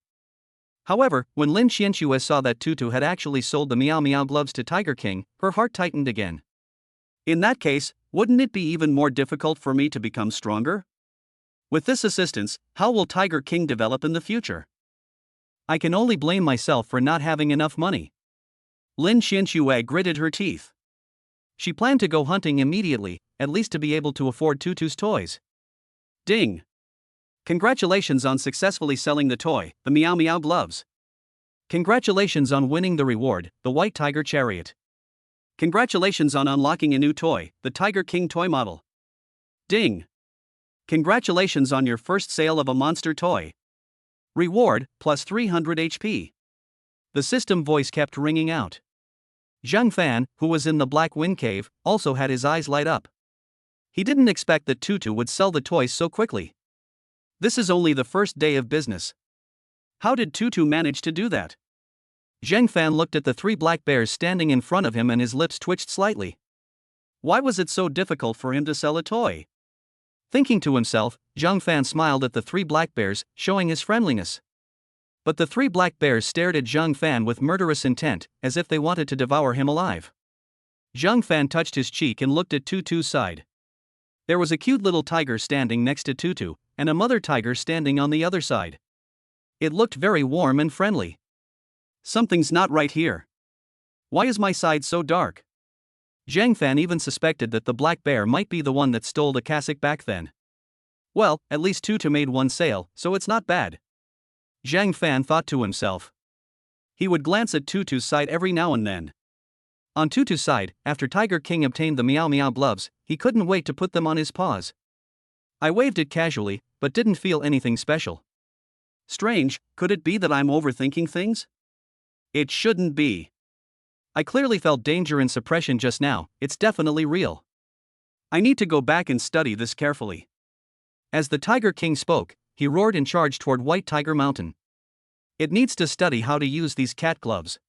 S1: However, when Lin Qianxue saw that Tutu had actually sold the Meow Meow gloves to Tiger King, her heart tightened again. In that case, wouldn't it be even more difficult for me to become stronger? With this assistance, how will Tiger King develop in the future? I can only blame myself for not having enough money. Lin Qianxue gritted her teeth. She planned to go hunting immediately, at least to be able to afford Tutu's toys. Ding! Congratulations on successfully selling the toy, the Meow Meow gloves. Congratulations on winning the reward, the White Tiger Chariot. Congratulations on unlocking a new toy, the Tiger King toy model. Ding! Congratulations on your first sale of a monster toy. Reward, plus 300 HP. The system voice kept ringing out. Zhang Fan, who was in the Black Wind Cave, also had his eyes light up. He didn't expect that Tutu would sell the toys so quickly. This is only the first day of business. How did Tutu manage to do that? Zhang Fan looked at the three black bears standing in front of him and his lips twitched slightly. Why was it so difficult for him to sell a toy? Thinking to himself, Zhang Fan smiled at the three black bears, showing his friendliness. But the three black bears stared at Zhang Fan with murderous intent, as if they wanted to devour him alive. Zhang Fan touched his cheek and looked at Tutu's side. There was a cute little tiger standing next to Tutu, and a mother tiger standing on the other side. It looked very warm and friendly. Something's not right here. Why is my side so dark? Zhang Fan even suspected that the black bear might be the one that stole the cassock back then. Well, at least Tutu made one sale, so it's not bad. Zhang Fan thought to himself. He would glance at Tutu's side every now and then. On Tutu's side, after Tiger King obtained the Meow Meow gloves, he couldn't wait to put them on his paws. I waved it casually, but didn't feel anything special. Strange, could it be that I'm overthinking things? It shouldn't be. I clearly felt danger and suppression just now, it's definitely real. I need to go back and study this carefully. As the Tiger King spoke, he roared and charged toward White Tiger Mountain. It needs to study how to use these cat gloves.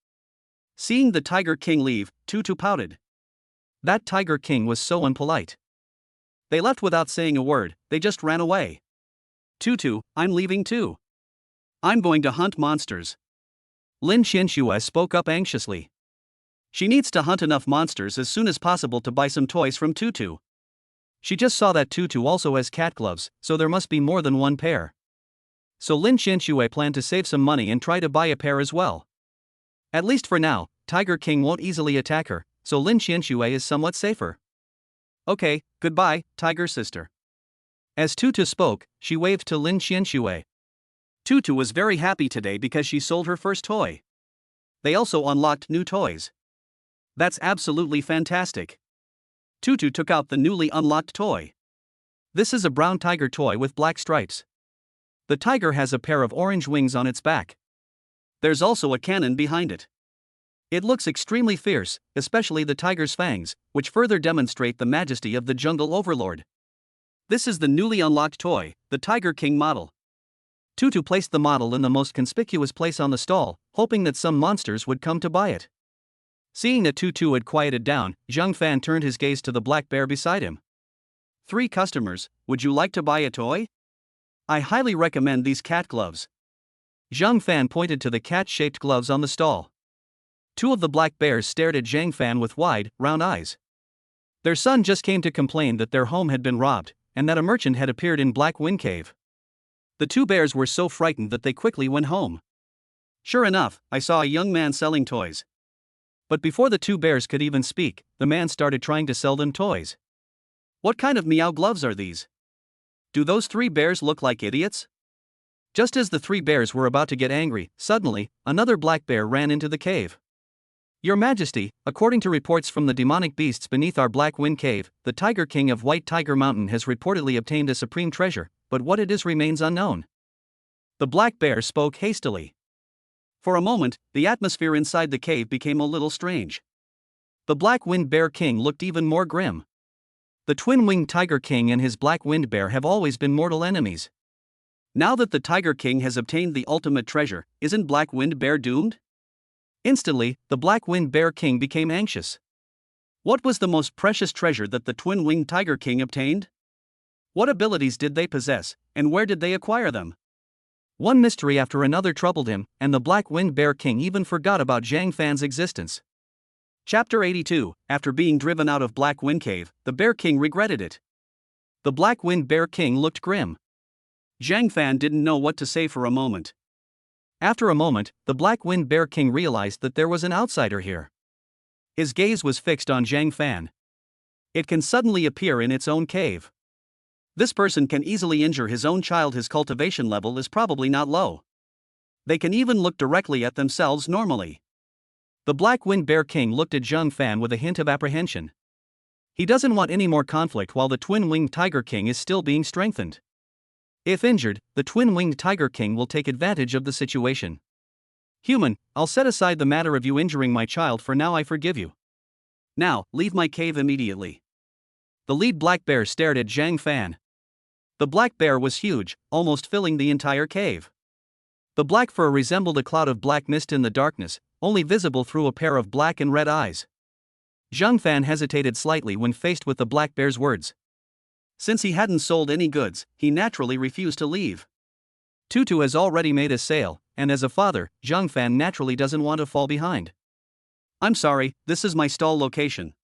S1: Seeing the Tiger King leave, Tutu pouted. That Tiger King was so unpolite. They left without saying a word, they just ran away. Tutu, I'm leaving too. I'm going to hunt monsters. Lin Xianxue spoke up anxiously. She needs to hunt enough monsters as soon as possible to buy some toys from Tutu. She just saw that Tutu also has cat gloves, so there must be more than one pair. So Lin Xianxue planned to save some money and try to buy a pair as well. At least for now, Tiger King won't easily attack her, so Lin Xianxue is somewhat safer. Okay, goodbye, Tiger Sister. As Tutu spoke, she waved to Lin Xianxue. Tutu was very happy today because she sold her first toy. They also unlocked new toys. That's absolutely fantastic. Tutu took out the newly unlocked toy. This is a brown tiger toy with black stripes. The tiger has a pair of orange wings on its back. There's also a cannon behind it. It looks extremely fierce, especially the tiger's fangs, which further demonstrate the majesty of the jungle overlord. This is the newly unlocked toy, the Tiger King model. Tutu placed the model in the most conspicuous place on the stall, hoping that some monsters would come to buy it. Seeing that Tutu had quieted down, Zhang Fan turned his gaze to the black bear beside him. 3 customers, would you like to buy a toy? I highly recommend these cat gloves. Zhang Fan pointed to the cat-shaped gloves on the stall. 2 of the black bears stared at Zhang Fan with wide, round eyes. Their son just came to complain that their home had been robbed, and that a merchant had appeared in Black Wind Cave. The 2 bears were so frightened that they quickly went home. Sure enough, I saw a young man selling toys. But before the 2 bears could even speak, the man started trying to sell them toys. What kind of meow gloves are these? Do those 3 bears look like idiots? Just as the 3 bears were about to get angry, suddenly, another black bear ran into the cave. Your Majesty, according to reports from the demonic beasts beneath our Black Wind Cave, the Tiger King of White Tiger Mountain has reportedly obtained a supreme treasure, but what it is remains unknown. The black bear spoke hastily. For a moment, the atmosphere inside the cave became a little strange. The Black Wind Bear King looked even more grim. The twin-winged Tiger King and his Black Wind Bear have always been mortal enemies. Now that the Tiger King has obtained the ultimate treasure, isn't Black Wind Bear doomed? Instantly, the Black Wind Bear King became anxious. What was the most precious treasure that the twin-winged Tiger King obtained? What abilities did they possess, and where did they acquire them? One mystery after another troubled him, and the Black Wind Bear King even forgot about Zhang Fan's existence. Chapter 82. After being driven out of Black Wind Cave, the Bear King regretted it. The Black Wind Bear King looked grim. Zhang Fan didn't know what to say for a moment. After a moment, the Black Wind Bear King realized that there was an outsider here. His gaze was fixed on Zhang Fan. It can suddenly appear in its own cave. This person can easily injure his own child. His cultivation level is probably not low. They can even look directly at themselves normally. The Black Wind Bear King looked at Zhang Fan with a hint of apprehension. He doesn't want any more conflict while the twin-winged Tiger King is still being strengthened. If injured, the twin-winged Tiger King will take advantage of the situation. Human, I'll set aside the matter of you injuring my child. For now I forgive you. Now, leave my cave immediately. The lead black bear stared at Zhang Fan. The black bear was huge, almost filling the entire cave. The black fur resembled a cloud of black mist in the darkness, only visible through a pair of black and red eyes. Zhang Fan hesitated slightly when faced with the black bear's words. Since he hadn't sold any goods, he naturally refused to leave. Tutu has already made a sale, and as a father, Zhang Fan naturally doesn't want to fall behind. I'm sorry, this is my stall location.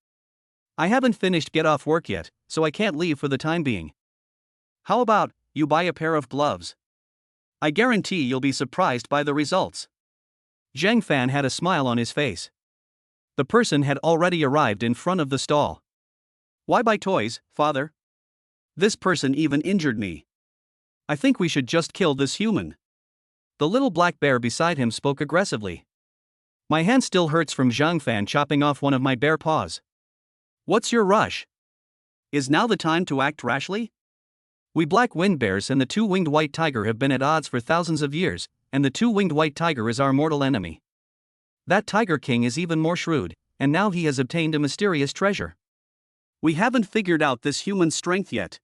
S1: I haven't finished get off work yet, so I can't leave for the time being. How about you buy a pair of gloves? I guarantee you'll be surprised by the results. Zhang Fan had a smile on his face. The person had already arrived in front of the stall. Why buy toys, father? This person even injured me. I think we should just kill this human. The little black bear beside him spoke aggressively. My hand still hurts from Zhang Fan chopping off one of my bear paws. What's your rush? Is now the time to act rashly? We Black Wind Bears and the 2-winged White Tiger have been at odds for thousands of years, and the 2-winged White Tiger is our mortal enemy. That Tiger King is even more shrewd, and now he has obtained a mysterious treasure. We haven't figured out this human's strength yet.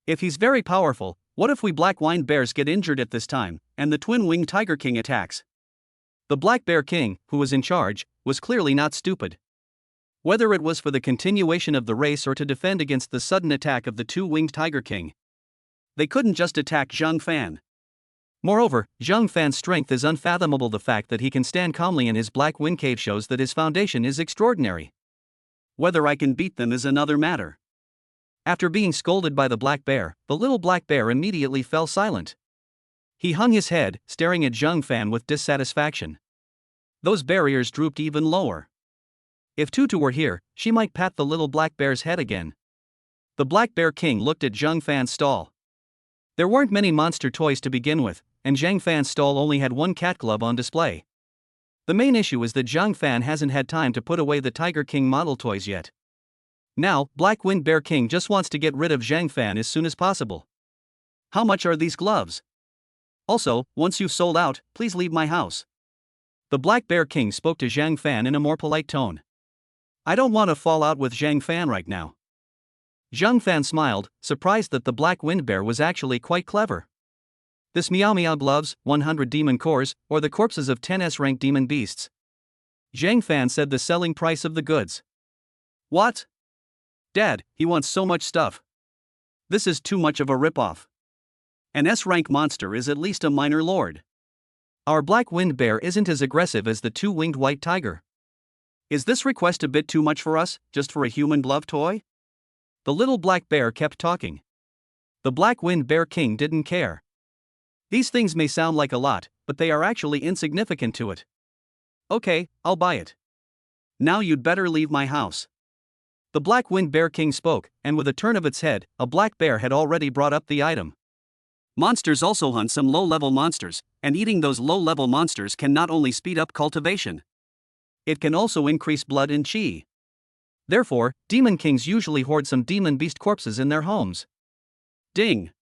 S1: If he's very powerful, what if we Black Wind Bears get injured at this time, and the twin-winged Tiger King attacks? The Black Bear King, who was in charge, was clearly not stupid. Whether it was for the continuation of the race or to defend against the sudden attack of the 2-winged Tiger King, they couldn't just attack Zhang Fan. Moreover, Zhang Fan's strength is unfathomable. The fact that he can stand calmly in his black wind cave shows that his foundation is extraordinary. Whether I can beat them is another matter. After being scolded by the black bear, the little black bear immediately fell silent. He hung his head, staring at Zhang Fan with dissatisfaction. Those barriers drooped even lower. If Tutu were here, she might pat the little black bear's head again. The Black Bear King looked at Zhang Fan's stall. There weren't many monster toys to begin with, and Zhang Fan's stall only had one cat glove on display. The main issue is that Zhang Fan hasn't had time to put away the Tiger King model toys yet. Now, Black Wind Bear King just wants to get rid of Zhang Fan as soon as possible. How much are these gloves? Also, once you've sold out, please leave my house. The Black Bear King spoke to Zhang Fan in a more polite tone. I don't want to fall out with Zhang Fan right now. Zhang Fan smiled, surprised that the Black Wind Bear was actually quite clever. This Meow Meow gloves, 100 demon cores, or the corpses of 10 S-rank demon beasts. Zhang Fan said the selling price of the goods. What? Dad, he wants so much stuff. This is too much of a ripoff. An S-rank monster is at least a minor lord. Our Black Wind Bear isn't as aggressive as the two-winged white tiger. Is this request a bit too much for us, just for a human glove toy? The little black bear kept talking. The Black Wind Bear King didn't care. These things may sound like a lot, but they are actually insignificant to it. Okay, I'll buy it. Now you'd better leave my house. The Black Wind Bear King spoke, and with a turn of its head, a black bear had already brought up the item. Monsters also hunt some low-level monsters, and eating those low-level monsters can not only speed up cultivation. It can also increase blood and chi. Therefore, demon kings usually hoard some demon beast corpses in their homes. Ding!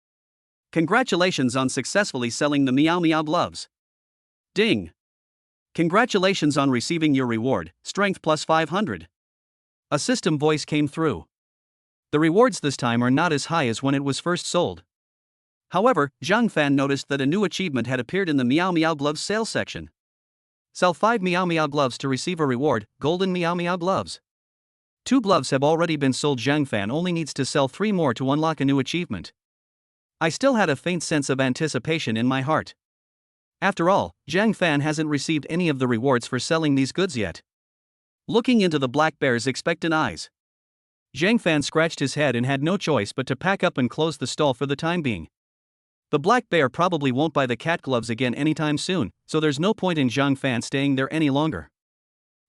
S1: Congratulations on successfully selling the Meow Meow gloves. Ding! Congratulations on receiving your reward, strength plus 500. A system voice came through. The rewards this time are not as high as when it was first sold. However, Zhang Fan noticed that a new achievement had appeared in the Meow Meow gloves sales section. Sell 5 Meow Meow gloves to receive a reward, golden Meow Meow gloves. 2 gloves have already been sold. Zhang Fan only needs to sell 3 more to unlock a new achievement. I still had a faint sense of anticipation in my heart. After all, Zhang Fan hasn't received any of the rewards for selling these goods yet. Looking into the black bear's expectant eyes, Zhang Fan scratched his head and had no choice but to pack up and close the stall for the time being. The black bear probably won't buy the cat gloves again anytime soon, so there's no point in Zhang Fan staying there any longer.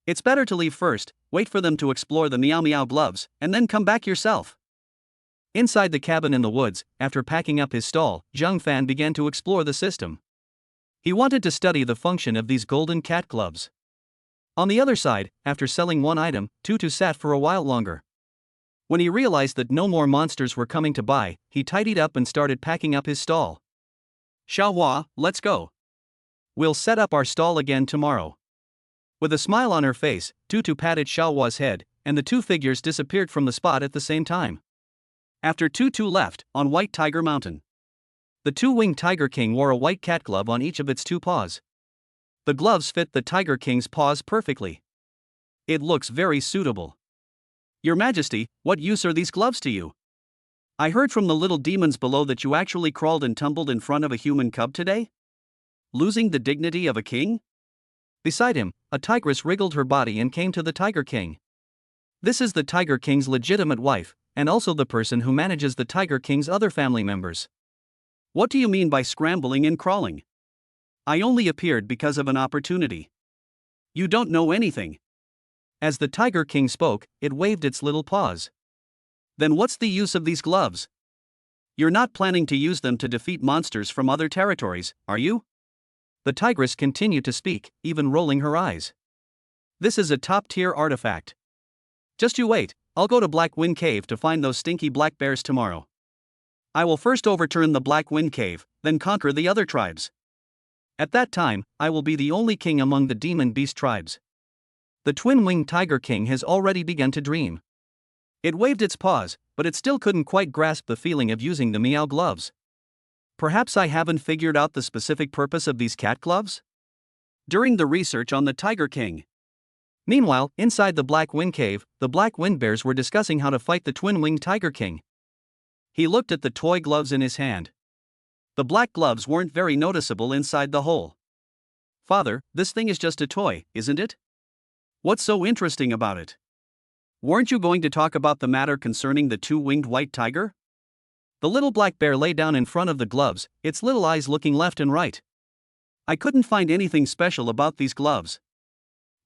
S1: It's better to leave first, wait for them to explore the Meow Meow gloves, and then come back yourself. Inside the cabin in the woods, after packing up his stall, Zhang Fan began to explore the system. He wanted to study the function of these golden cat gloves. On the other side, after selling one item, Tutu sat for a while longer. When he realized that no more monsters were coming to buy, he tidied up and started packing up his stall. Xiaohua, let's go. We'll set up our stall again tomorrow. With a smile on her face, Tutu patted Xiaohua's head, and the 2 figures disappeared from the spot at the same time. After Tutu left, on White Tiger Mountain, the 2-winged Tiger King wore a white cat glove on each of its 2 paws. The gloves fit the Tiger King's paws perfectly. It looks very suitable. Your Majesty, what use are these gloves to you? I heard from the little demons below that you actually crawled and tumbled in front of a human cub today? Losing the dignity of a king? Beside him, a tigress wriggled her body and came to the Tiger King. This is the Tiger King's legitimate wife, and also the person who manages the Tiger King's other family members. What do you mean by scrambling and crawling? I only appeared because of an opportunity. You don't know anything. As the Tiger King spoke, it waved its little paws. Then what's the use of these gloves? You're not planning to use them to defeat monsters from other territories, are you? The tigress continued to speak, even rolling her eyes. This is a top-tier artifact. Just you wait, I'll go to Black Wind Cave to find those stinky black bears tomorrow. I will first overturn the Black Wind Cave, then conquer the other tribes. At that time, I will be the only king among the demon beast tribes. The twin-winged Tiger King has already begun to dream. It waved its paws, but it still couldn't quite grasp the feeling of using the Meow gloves. Perhaps I haven't figured out the specific purpose of these cat gloves? During the research on the Tiger King. Meanwhile, inside the Black Wind Cave, the Black Wind Bears were discussing how to fight the twin-winged Tiger King. He looked at the toy gloves in his hand. The black gloves weren't very noticeable inside the hole. Father, this thing is just a toy, isn't it? What's so interesting about it? Weren't you going to talk about the matter concerning the two-winged white tiger? The little black bear lay down in front of the gloves, its little eyes looking left and right. I couldn't find anything special about these gloves.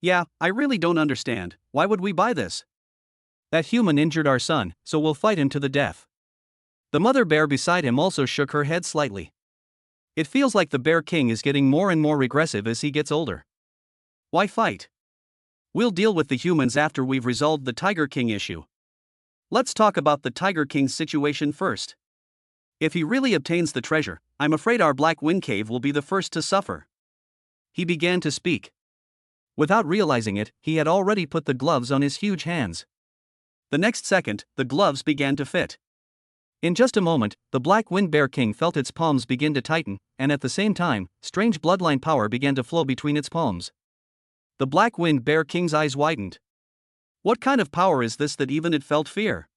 S1: Yeah, I really don't understand. Why would we buy this? That human injured our son, so we'll fight him to the death. The mother bear beside him also shook her head slightly. It feels like the Bear King is getting more and more regressive as he gets older. Why fight? We'll deal with the humans after we've resolved the Tiger King issue. Let's talk about the Tiger King's situation first. If he really obtains the treasure, I'm afraid our Black Wind Cave will be the first to suffer. He began to speak. Without realizing it, he had already put the gloves on his huge hands. The next second, the gloves began to fit. In just a moment, the Black Wind Bear King felt its palms begin to tighten, and at the same time, strange bloodline power began to flow between its palms. The Black Wind Bear King's eyes widened. What kind of power is this that even it felt fear?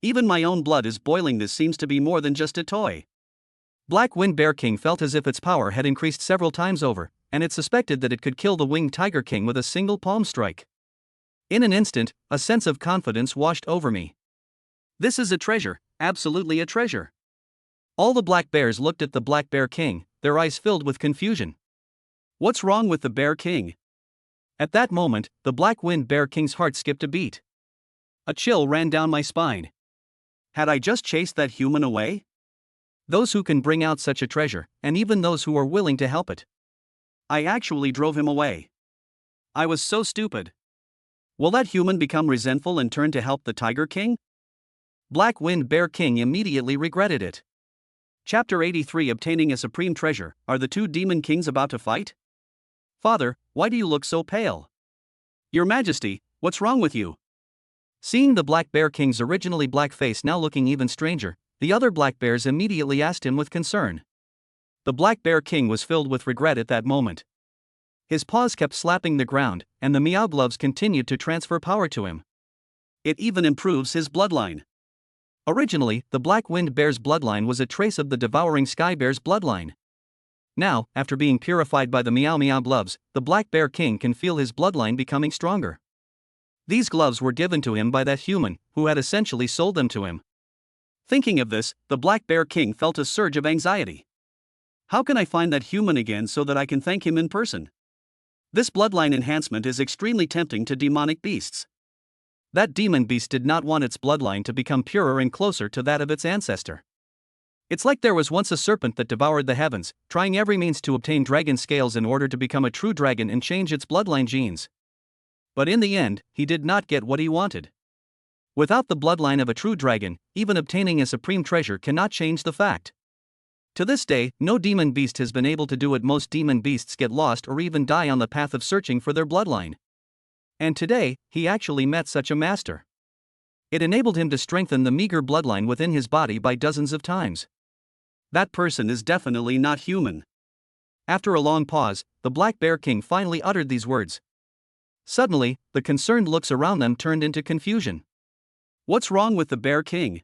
S1: Even my own blood is boiling. This seems to be more than just a toy. Black Wind Bear King felt as if its power had increased several times over, and it suspected that it could kill the Winged Tiger King with a single palm strike. In an instant, a sense of confidence washed over me. This is a treasure, absolutely a treasure. All the black bears looked at the Black Bear King, their eyes filled with confusion. What's wrong with the Bear King? At that moment, the Black Wind Bear King's heart skipped a beat. A chill ran down my spine. Had I just chased that human away? Those who can bring out such a treasure, and even those who are willing to help it. I actually drove him away. I was so stupid. Will that human become resentful and turn to help the Tiger King? Black Wind Bear King immediately regretted it. Chapter 83. Obtaining a supreme treasure. Are the two demon kings about to fight? Father, why do you look so pale? Your Majesty, what's wrong with you? Seeing the Black Bear King's originally black face now looking even stranger, the other black bears immediately asked him with concern. The Black Bear King was filled with regret at that moment. His paws kept slapping the ground, and the Meow gloves continued to transfer power to him. It even improves his bloodline. Originally, the Black Wind Bear's bloodline was a trace of the Devouring Sky Bear's bloodline. Now, after being purified by the Meow gloves, the Black Bear King can feel his bloodline becoming stronger. These gloves were given to him by that human, who had essentially sold them to him. Thinking of this, the Black Bear King felt a surge of anxiety. How can I find that human again so that I can thank him in person? This bloodline enhancement is extremely tempting to demonic beasts. That demon beast did not want its bloodline to become purer and closer to that of its ancestor. It's like there was once a serpent that devoured the heavens, trying every means to obtain dragon scales in order to become a true dragon and change its bloodline genes. But in the end, he did not get what he wanted. Without the bloodline of a true dragon, even obtaining a supreme treasure cannot change the fact. To this day, no demon beast has been able to do it. Most demon beasts get lost or even die on the path of searching for their bloodline. And today, he actually met such a master. It enabled him to strengthen the meager bloodline within his body by dozens of times. That person is definitely not human. After a long pause, the Black Bear King finally uttered these words. Suddenly, the concerned looks around them turned into confusion. What's wrong with the Bear King?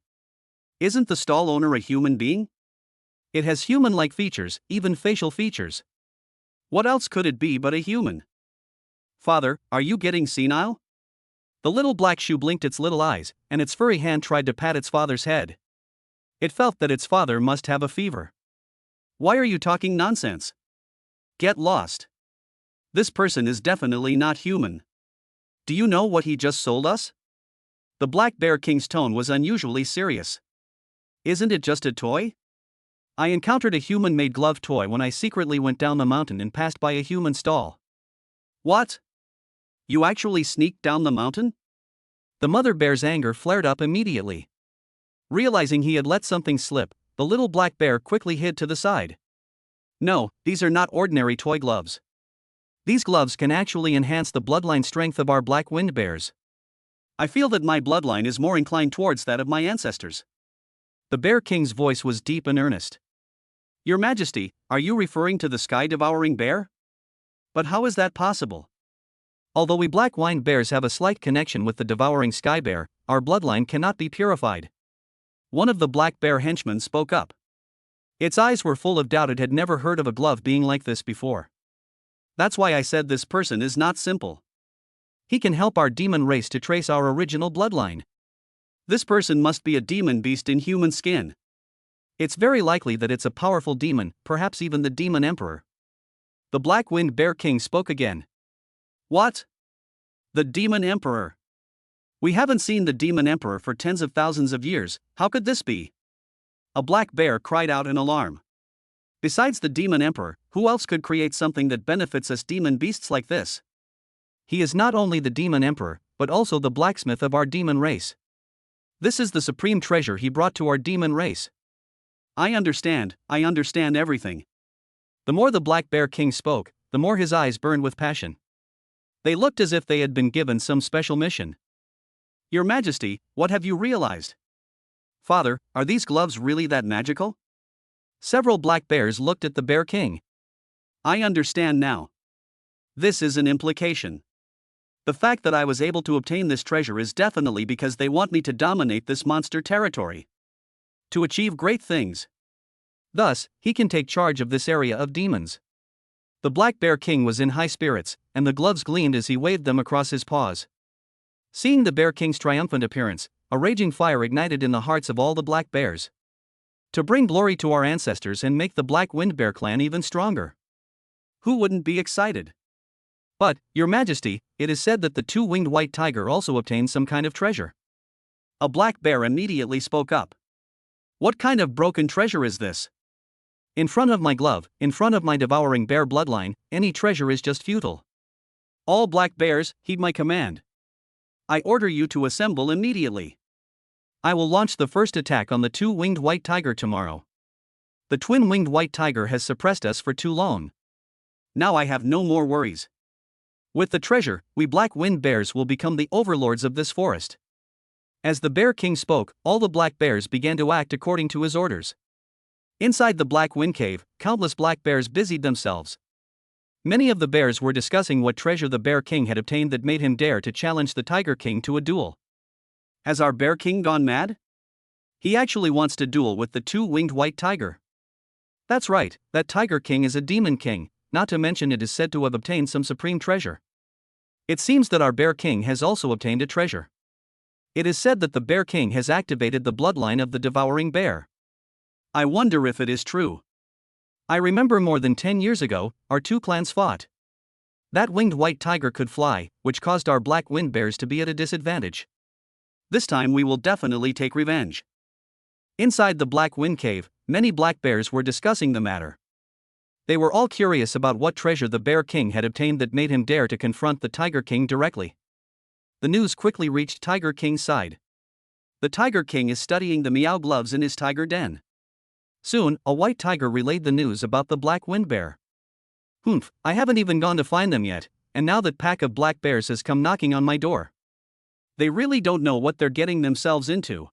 S1: Isn't the stall owner a human being? It has human-like features, even facial features. What else could it be but a human? Father, are you getting senile? The little black shoe blinked its little eyes, and its furry hand tried to pat its father's head. It felt that its father must have a fever. Why are you talking nonsense? Get lost. This person is definitely not human. Do you know what he just sold us? The Black Bear King's tone was unusually serious. Isn't it just a toy? I encountered a human-made glove toy when I secretly went down the mountain and passed by a human stall. What? You actually sneaked down the mountain? The mother bear's anger flared up immediately. Realizing he had let something slip, the little black bear quickly hid to the side. No, these are not ordinary toy gloves. These gloves can actually enhance the bloodline strength of our Black Wind Bears. I feel that my bloodline is more inclined towards that of my ancestors. The Bear King's voice was deep and earnest. Your Majesty, are you referring to the sky-devouring bear? But how is that possible? Although we Black Wind Bears have a slight connection with the devouring sky bear, our bloodline cannot be purified. One of the black bear henchmen spoke up. Its eyes were full of doubt. It had never heard of a glove being like this before. That's why I said this person is not simple. He can help our demon race to trace our original bloodline. This person must be a demon beast in human skin. It's very likely that it's a powerful demon, perhaps even the demon emperor. The Black Wind Bear King spoke again. What? The demon emperor? We haven't seen the demon emperor for tens of thousands of years. How could this be? A black bear cried out in alarm. Besides the demon emperor, who else could create something that benefits us demon beasts like this? He is not only the demon emperor, but also the blacksmith of our demon race. This is the supreme treasure he brought to our demon race. I understand everything. The more the Black Bear King spoke, the more his eyes burned with passion. They looked as if they had been given some special mission. Your Majesty, what have you realized? Father, are these gloves really that magical? Several black bears looked at the Bear King. I understand now. This is an implication. The fact that I was able to obtain this treasure is definitely because they want me to dominate this monster territory. To achieve great things. Thus, he can take charge of this area of demons. The Black Bear King was in high spirits, and the gloves gleamed as he waved them across his paws. Seeing the Bear King's triumphant appearance, a raging fire ignited in the hearts of all the black bears. To bring glory to our ancestors and make the Black Wind Bear clan even stronger. Who wouldn't be excited? But, Your Majesty, it is said that the two-winged white tiger also obtained some kind of treasure. A black bear immediately spoke up. What kind of broken treasure is this? In front of my glove, in front of my devouring bear bloodline, any treasure is just futile. All black bears, heed my command. I order you to assemble immediately. I will launch the first attack on the two-winged white tiger tomorrow. The twin-winged white tiger has suppressed us for too long. Now I have no more worries. With the treasure, we Black Wind Bears will become the overlords of this forest. As the Bear King spoke, all the black bears began to act according to his orders. Inside the Black Wind Cave, countless black bears busied themselves. Many of the bears were discussing what treasure the Bear King had obtained that made him dare to challenge the Tiger King to a duel. Has our Bear King gone mad? He actually wants to duel with the two-winged white tiger. That's right, that Tiger King is a demon king, not to mention it is said to have obtained some supreme treasure. It seems that our Bear King has also obtained a treasure. It is said that the Bear King has activated the bloodline of the devouring bear. I wonder if it is true. I remember more than 10 years ago, our two clans fought. That winged white tiger could fly, which caused our Black Wind Bears to be at a disadvantage. This time we will definitely take revenge. Inside the Black Wind Cave, many black bears were discussing the matter. They were all curious about what treasure the Bear King had obtained that made him dare to confront the Tiger King directly. The news quickly reached Tiger King's side. The Tiger King is studying the meow gloves in his tiger den. Soon, a white tiger relayed the news about the Black Wind Bear. Humph, I haven't even gone to find them yet, and now that pack of black bears has come knocking on my door. They really don't know what they're getting themselves into.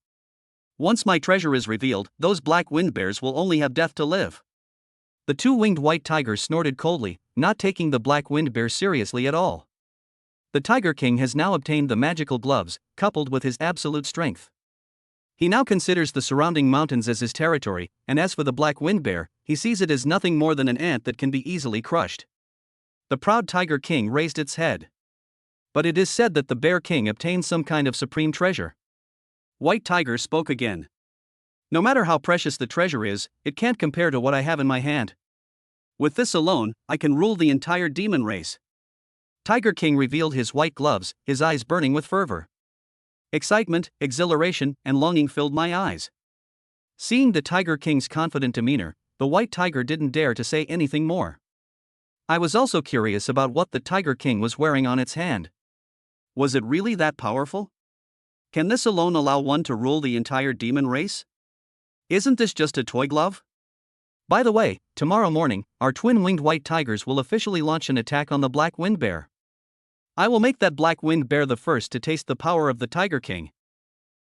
S1: Once my treasure is revealed, those Black Wind Bears will only have death to live. The two-winged white tiger snorted coldly, not taking the Black Wind Bear seriously at all. The Tiger King has now obtained the magical gloves, coupled with his absolute strength. He now considers the surrounding mountains as his territory, and as for the Black Wind Bear, he sees it as nothing more than an ant that can be easily crushed. The proud Tiger King raised its head. But it is said that the Bear King obtained some kind of supreme treasure. White Tiger spoke again. No matter how precious the treasure is, it can't compare to what I have in my hand. With this alone, I can rule the entire demon race. Tiger King revealed his white gloves, his eyes burning with fervor. Excitement, exhilaration, and longing filled my eyes. Seeing the Tiger King's confident demeanor, the white tiger didn't dare to say anything more. I was also curious about what the Tiger King was wearing on its hand. Was it really that powerful? Can this alone allow one to rule the entire demon race? Isn't this just a toy glove? By the way, tomorrow morning, our twin-winged white tigers will officially launch an attack on the Black Wind Bear. I will make that Black Wind Bear the first to taste the power of the Tiger King.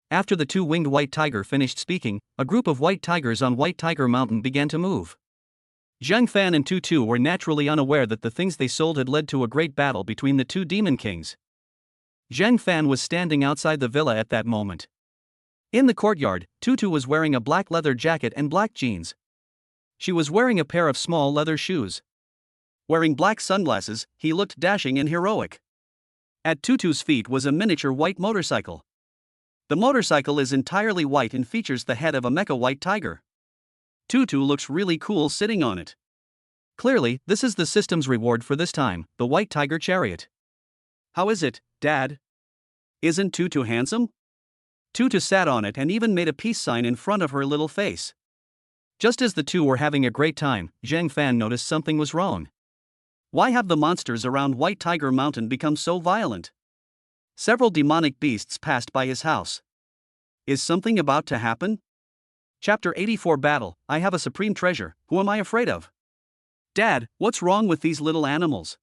S1: After the two-winged white tiger finished speaking, a group of white tigers on White Tiger Mountain began to move. Zhang Fan and Tutu were naturally unaware that the things they sold had led to a great battle between the two demon kings. Zhang Fan was standing outside the villa at that moment. In the courtyard, Tutu was wearing a black leather jacket and black jeans. She was wearing a pair of small leather shoes. Wearing black sunglasses, he looked dashing and heroic. At Tutu's feet was a miniature white motorcycle. The motorcycle is entirely white and features the head of a mecha white tiger. Tutu looks really cool sitting on it. Clearly, this is the system's reward for this time, the white tiger chariot. How is it, Dad? Isn't Tutu handsome? Tutu sat on it and even made a peace sign in front of her little face. Just as the two were having a great time, Zhang Fan noticed something was wrong. Why have the monsters around White Tiger Mountain become so violent? Several demonic beasts passed by his house. Is something about to happen? Chapter 84 Battle, I have a supreme treasure, who am I afraid of? Dad, what's wrong with these little animals?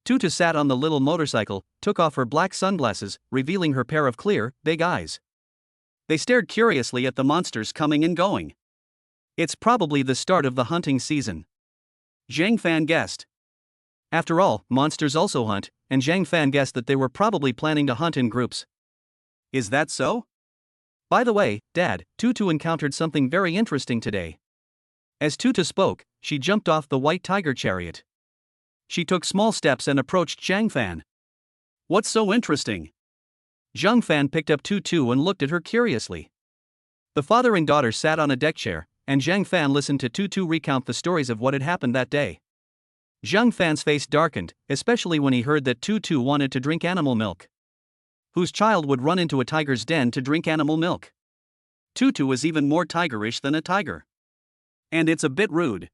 S1: Tutu sat on the little motorcycle, took off her black sunglasses, revealing her pair of clear, big eyes. They stared curiously at the monsters coming and going. It's probably the start of the hunting season. Zhang Fan guessed. After all, monsters also hunt, and Zhang Fan guessed that they were probably planning to hunt in groups. Is that so? By the way, Dad, Tutu encountered something very interesting today. As Tutu spoke, she jumped off the white tiger chariot. She took small steps and approached Zhang Fan. What's so interesting? Zhang Fan picked up Tutu and looked at her curiously. The father and daughter sat on a deck chair, and Zhang Fan listened to Tutu recount the stories of what had happened that day. Zhang Fan's face darkened, especially when he heard that Tutu wanted to drink animal milk. Whose child would run into a tiger's den to drink animal milk? Tutu is even more tigerish than a tiger. And it's a bit rude.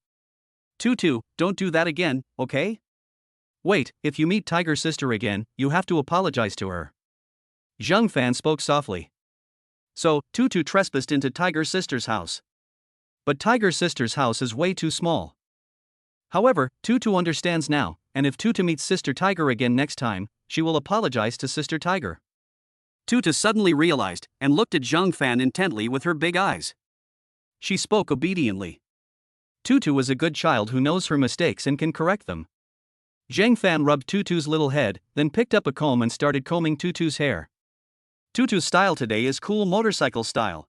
S1: Tutu, don't do that again, okay? Wait, if you meet Tiger Sister again, you have to apologize to her. Zhang Fan spoke softly. So, Tutu trespassed into Tiger Sister's house. But Tiger Sister's house is way too small. However, Tutu understands now, and if Tutu meets Sister Tiger again next time, she will apologize to Sister Tiger. Tutu suddenly realized, and looked at Zhang Fan intently with her big eyes. She spoke obediently. Tutu is a good child who knows her mistakes and can correct them. Zhang Fan rubbed Tutu's little head, then picked up a comb and started combing Tutu's hair. Tutu's style today is cool motorcycle style.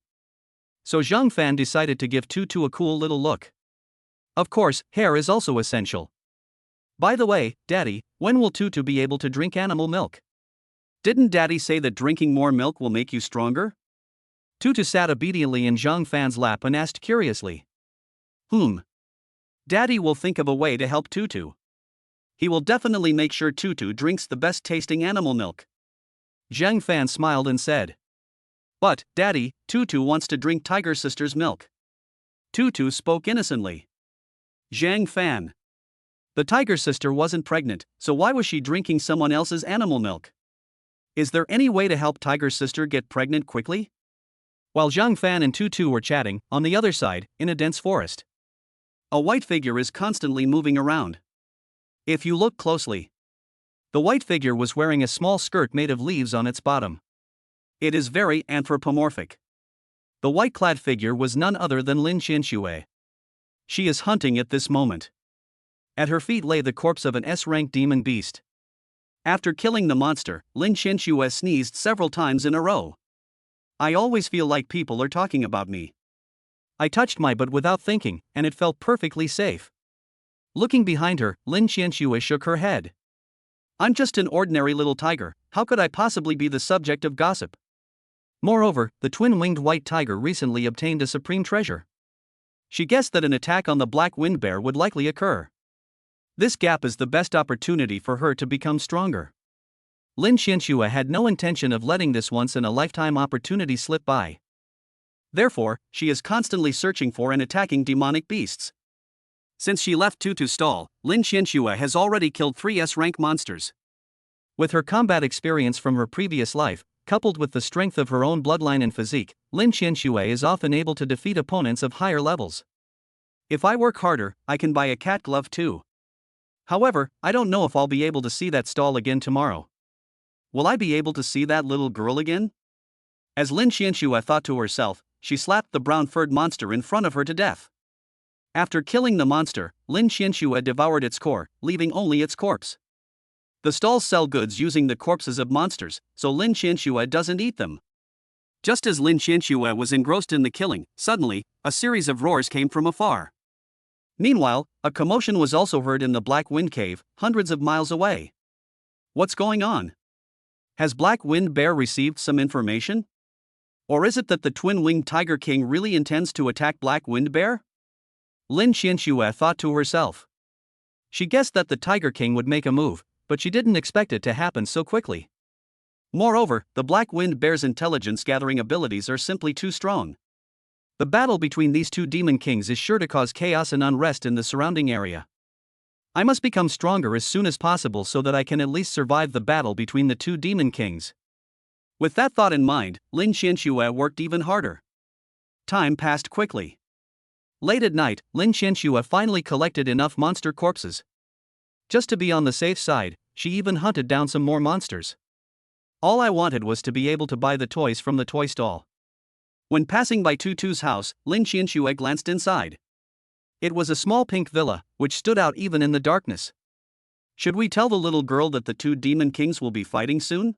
S1: So Zhang Fan decided to give Tutu a cool little look. Of course, hair is also essential. By the way, Daddy, when will Tutu be able to drink animal milk? Didn't Daddy say that drinking more milk will make you stronger? Tutu sat obediently in Zhang Fan's lap and asked curiously. Daddy will think of a way to help Tutu. He will definitely make sure Tutu drinks the best tasting animal milk. Zhang Fan smiled and said. But, Daddy, Tutu wants to drink Tiger Sister's milk. Tutu spoke innocently. Zhang Fan. The Tiger Sister wasn't pregnant, so why was she drinking someone else's animal milk? Is there any way to help Tiger Sister get pregnant quickly? While Zhang Fan and Tutu were chatting, on the other side, in a dense forest, a white figure is constantly moving around. If you look closely, the white figure was wearing a small skirt made of leaves on its bottom. It is very anthropomorphic. The white-clad figure was none other than Lin Qianxue. She is hunting at this moment. At her feet lay the corpse of an S-rank demon beast. After killing the monster, Lin Qianxue sneezed several times in a row. I always feel like people are talking about me. I touched my butt without thinking, and it felt perfectly safe. Looking behind her, Lin Qianxue shook her head. I'm just an ordinary little tiger, how could I possibly be the subject of gossip? Moreover, the twin-winged white tiger recently obtained a supreme treasure. She guessed that an attack on the black-winged bear would likely occur. This gap is the best opportunity for her to become stronger. Lin Qianxue had no intention of letting this once-in-a-lifetime opportunity slip by. Therefore, she is constantly searching for and attacking demonic beasts. Since she left Tutu's stall, Lin Qianxue has already killed 3 S-rank monsters. With her combat experience from her previous life, coupled with the strength of her own bloodline and physique, Lin Qianxue is often able to defeat opponents of higher levels. If I work harder, I can buy a cat glove too. However, I don't know if I'll be able to see that stall again tomorrow. Will I be able to see that little girl again? As Lin Qianxue thought to herself, she slapped the brown-furred monster in front of her to death. After killing the monster, Lin Qianxue devoured its core, leaving only its corpse. The stalls sell goods using the corpses of monsters, so Lin Qianxue doesn't eat them. Just as Lin Qianxue was engrossed in the killing, suddenly, a series of roars came from afar. Meanwhile, a commotion was also heard in the Black Wind Cave, hundreds of miles away. What's going on? Has Black Wind Bear received some information? Or is it that the twin-winged Tiger King really intends to attack Black Wind Bear? Lin Xianxue thought to herself. She guessed that the Tiger King would make a move, but she didn't expect it to happen so quickly. Moreover, the Black Wind Bear's intelligence-gathering abilities are simply too strong. The battle between these two demon kings is sure to cause chaos and unrest in the surrounding area. I must become stronger as soon as possible so that I can at least survive the battle between the two demon kings. With that thought in mind, Lin Xianxue worked even harder. Time passed quickly. Late at night, Lin Xianxue finally collected enough monster corpses. Just to be on the safe side, she even hunted down some more monsters. All I wanted was to be able to buy the toys from the toy stall. When passing by Tutu's house, Lin Xianxue glanced inside. It was a small pink villa, which stood out even in the darkness. Should we tell the little girl that the two demon kings will be fighting soon?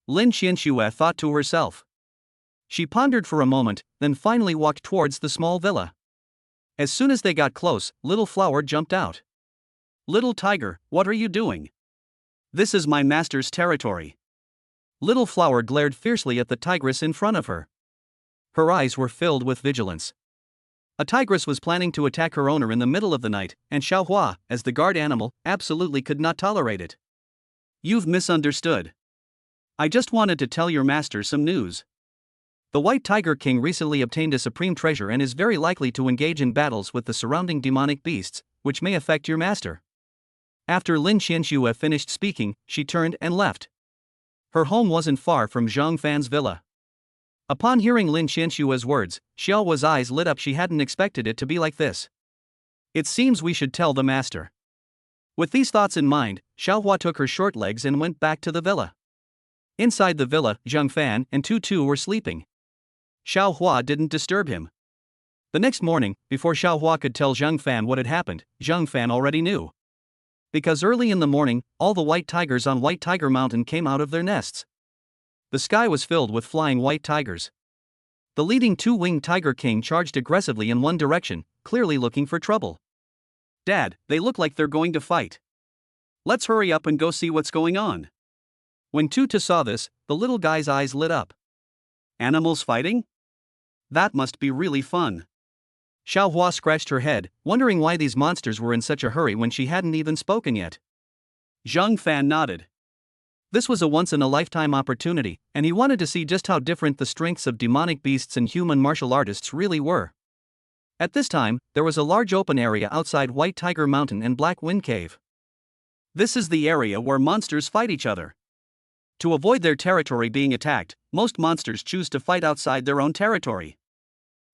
S1: Lin Xianxue thought to herself. She pondered for a moment, then finally walked towards the small villa. As soon as they got close, Little Flower jumped out. Little Tiger, what are you doing? This is my master's territory. Little Flower glared fiercely at the tigress in front of her. Her eyes were filled with vigilance. A tigress was planning to attack her owner in the middle of the night, and Xiaohua, as the guard animal, absolutely could not tolerate it. You've misunderstood. I just wanted to tell your master some news. The White Tiger King recently obtained a supreme treasure and is very likely to engage in battles with the surrounding demonic beasts, which may affect your master. After Lin Xianxue finished speaking, she turned and left. Her home wasn't far from Zhang Fan's villa. Upon hearing Lin Xianxue's words, Xiaohua's eyes lit up. She hadn't expected it to be like this. It seems we should tell the master. With these thoughts in mind, Xiaohua took her short legs and went back to the villa. Inside the villa, Zhang Fan and Tutu were sleeping. Xiaohua didn't disturb him. The next morning, before Xiaohua could tell Zhang Fan what had happened, Zhang Fan already knew. Because early in the morning, all the white tigers on White Tiger Mountain came out of their nests. The sky was filled with flying white tigers. The leading two-winged Tiger King charged aggressively in one direction, clearly looking for trouble. Dad, they look like they're going to fight. Let's hurry up and go see what's going on. When Tutu saw this, the little guy's eyes lit up. Animals fighting? That must be really fun. Xiaohua scratched her head, wondering why these monsters were in such a hurry when she hadn't even spoken yet. Zhang Fan nodded. This was a once-in-a-lifetime opportunity, and he wanted to see just how different the strengths of demonic beasts and human martial artists really were. At this time, there was a large open area outside White Tiger Mountain and Black Wind Cave. This is the area where monsters fight each other. To avoid their territory being attacked, most monsters choose to fight outside their own territory.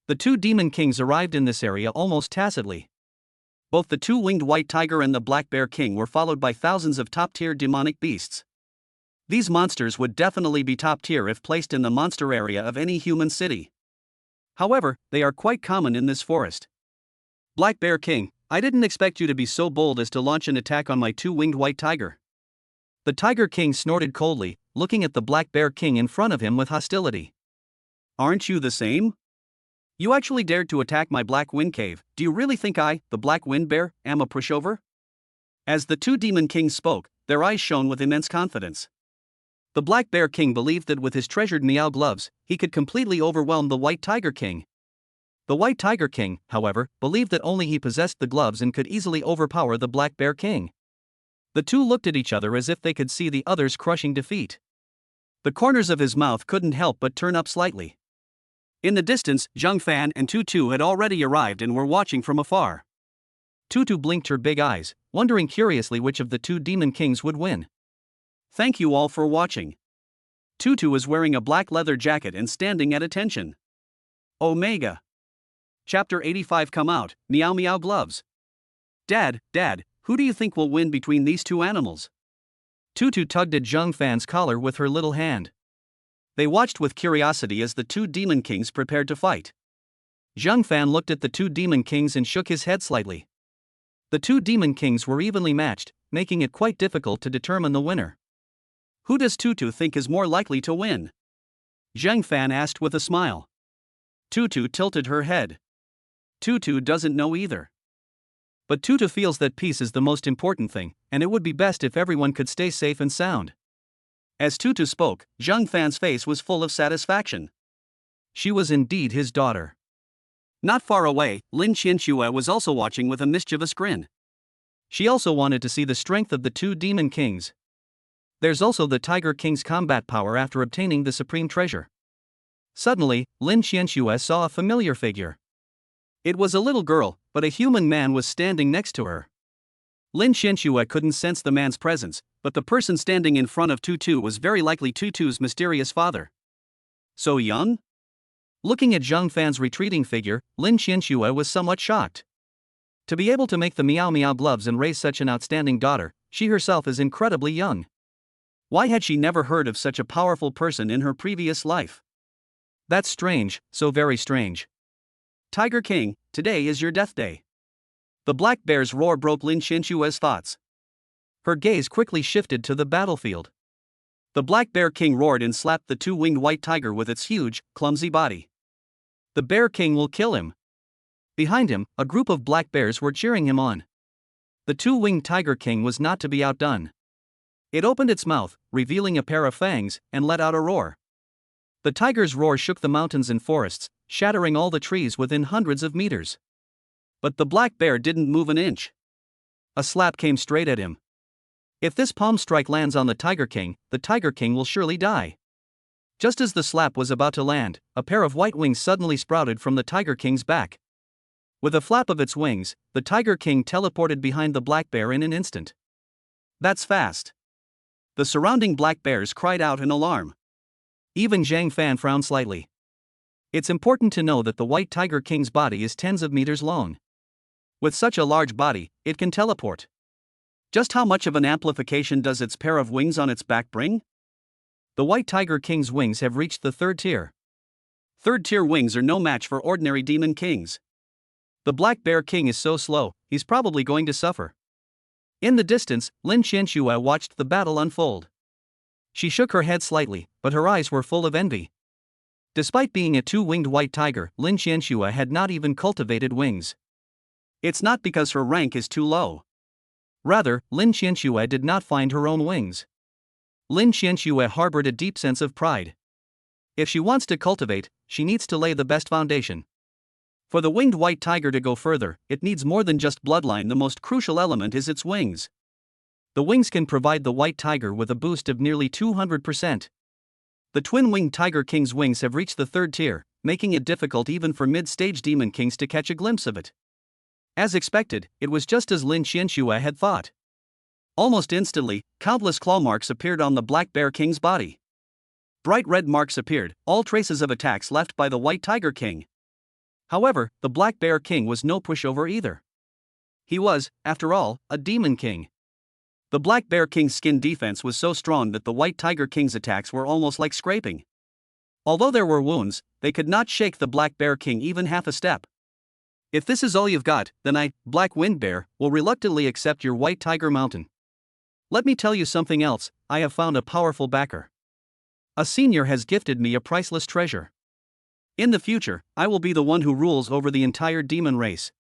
S1: The two demon kings arrived in this area almost tacitly. Both the two-winged white tiger and the black bear king were followed by thousands of top-tier demonic beasts. These monsters would definitely be top-tier if placed in the monster area of any human city. However, they are quite common in this forest. Black Bear King, I didn't expect you to be so bold as to launch an attack on my two-winged white tiger. The Tiger King snorted coldly, looking at the Black Bear King in front of him with hostility. Aren't you the same? You actually dared to attack my Black Wind Cave. Do you really think I, the Black Wind Bear, am a pushover? As the two demon kings spoke, their eyes shone with immense confidence. The Black Bear King believed that with his treasured Miao gloves, he could completely overwhelm the White Tiger King. The White Tiger King, however, believed that only he possessed the gloves and could easily overpower the Black Bear King. The two looked at each other as if they could see the other's crushing defeat. The corners of his mouth couldn't help but turn up slightly. In the distance, Zhang Fan and Tutu had already arrived and were watching from afar. Tutu blinked her big eyes, wondering curiously which of the two demon kings would win. Thank you all for watching. Tutu is wearing a black leather jacket and standing at attention. Omega. Chapter 85 Come out, Meow Meow Gloves. Dad, who do you think will win between these two animals? Tutu tugged at Zhang Fan's collar with her little hand. They watched with curiosity as the two demon kings prepared to fight. Zhang Fan looked at the two demon kings and shook his head slightly. The two demon kings were evenly matched, making it quite difficult to determine the winner. Who does Tutu think is more likely to win? Zhang Fan asked with a smile. Tutu tilted her head. Tutu doesn't know either. But Tutu feels that peace is the most important thing, and it would be best if everyone could stay safe and sound. As Tutu spoke, Zhang Fan's face was full of satisfaction. She was indeed his daughter. Not far away, Lin Qianxue was also watching with a mischievous grin. She also wanted to see the strength of the two demon kings. There's also the Tiger King's combat power after obtaining the supreme treasure. Suddenly, Lin Qianxue saw a familiar figure. It was a little girl, but a human man was standing next to her. Lin Qianxue couldn't sense the man's presence, but the person standing in front of Tutu was very likely Tutu's mysterious father. So young? Looking at Zhang Fan's retreating figure, Lin Qianxue was somewhat shocked. To be able to make the Miao Miao gloves and raise such an outstanding daughter, she herself is incredibly young. Why had she never heard of such a powerful person in her previous life? That's strange, so very strange. Tiger King, today is your death day. The black bear's roar broke Lin Qianxue's thoughts. Her gaze quickly shifted to the battlefield. The black bear king roared and slapped the two-winged white tiger with its huge, clumsy body. The bear king will kill him. Behind him, a group of black bears were cheering him on. The two-winged tiger king was not to be outdone. It opened its mouth, revealing a pair of fangs, and let out a roar. The tiger's roar shook the mountains and forests, shattering all the trees within hundreds of meters. But the black bear didn't move an inch. A slap came straight at him. If this palm strike lands on the Tiger King will surely die. Just as the slap was about to land, a pair of white wings suddenly sprouted from the Tiger King's back. With a flap of its wings, the Tiger King teleported behind the black bear in an instant. That's fast. The surrounding black bears cried out in alarm. Even Zhang Fan frowned slightly. It's important to know that the white Tiger King's body is tens of meters long. With such a large body, it can teleport. Just how much of an amplification does its pair of wings on its back bring? The white Tiger King's wings have reached the third tier. Third-tier wings are no match for ordinary demon kings. The black bear king is so slow, he's probably going to suffer. In the distance, Lin Qianxue watched the battle unfold. She shook her head slightly, but her eyes were full of envy. Despite being a two-winged white tiger, Lin Qianxue had not even cultivated wings. It's not because her rank is too low. Rather, Lin Qianxue did not find her own wings. Lin Qianxue harbored a deep sense of pride. If she wants to cultivate, she needs to lay the best foundation. For the winged white tiger to go further, it needs more than just bloodline. The most crucial element is its wings. The wings can provide the white tiger with a boost of nearly 200%. The twin-winged Tiger King's wings have reached the third tier, making it difficult even for mid-stage demon kings to catch a glimpse of it. As expected, it was just as Lin Qianxue had thought. Almost instantly, countless claw marks appeared on the black bear king's body. Bright red marks appeared, all traces of attacks left by the white Tiger King. However, the black bear king was no pushover either. He was, after all, a demon king. The black bear king's skin defense was so strong that the white Tiger King's attacks were almost like scraping. Although there were wounds, they could not shake the black bear king even half a step. If this is all you've got, then I, Black Wind Bear, will reluctantly accept your white tiger mountain. Let me tell you something else, I have found a powerful backer. A senior has gifted me a priceless treasure. In the future, I will be the one who rules over the entire demon race.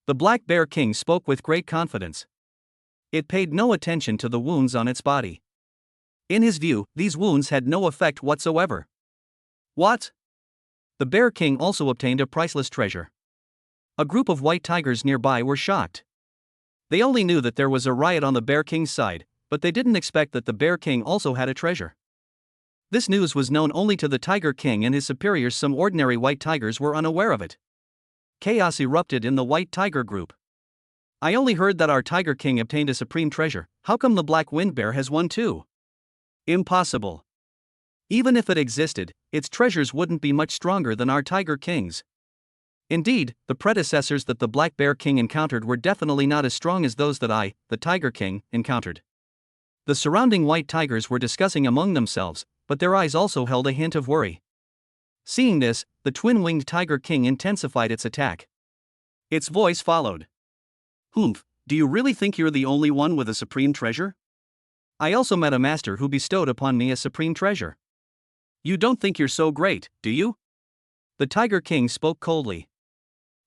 S1: The Black Bear King spoke with great confidence. It paid no attention to the wounds on its body. In his view, these wounds had no effect whatsoever. What? The Bear King also obtained a priceless treasure. A group of white tigers nearby were shocked. They only knew that there was a riot on the Bear King's side, but they didn't expect that the Bear King also had a treasure. This news was known only to the Tiger King and his superiors. Some ordinary white tigers were unaware of it. Chaos erupted in the white tiger group. I only heard that our Tiger King obtained a supreme treasure. How come the Black Wind Bear has one too? Impossible. Even if it existed, its treasures wouldn't be much stronger than our Tiger King's. Indeed, the predecessors that the Black Bear King encountered were definitely not as strong as those that I, the Tiger King, encountered. The surrounding white tigers were discussing among themselves, but their eyes also held a hint of worry. Seeing this, the twin-winged Tiger King intensified its attack. Its voice followed. Humph, do you really think you're the only one with a supreme treasure? I also met a master who bestowed upon me a supreme treasure. You don't think you're so great, do you? The Tiger King spoke coldly.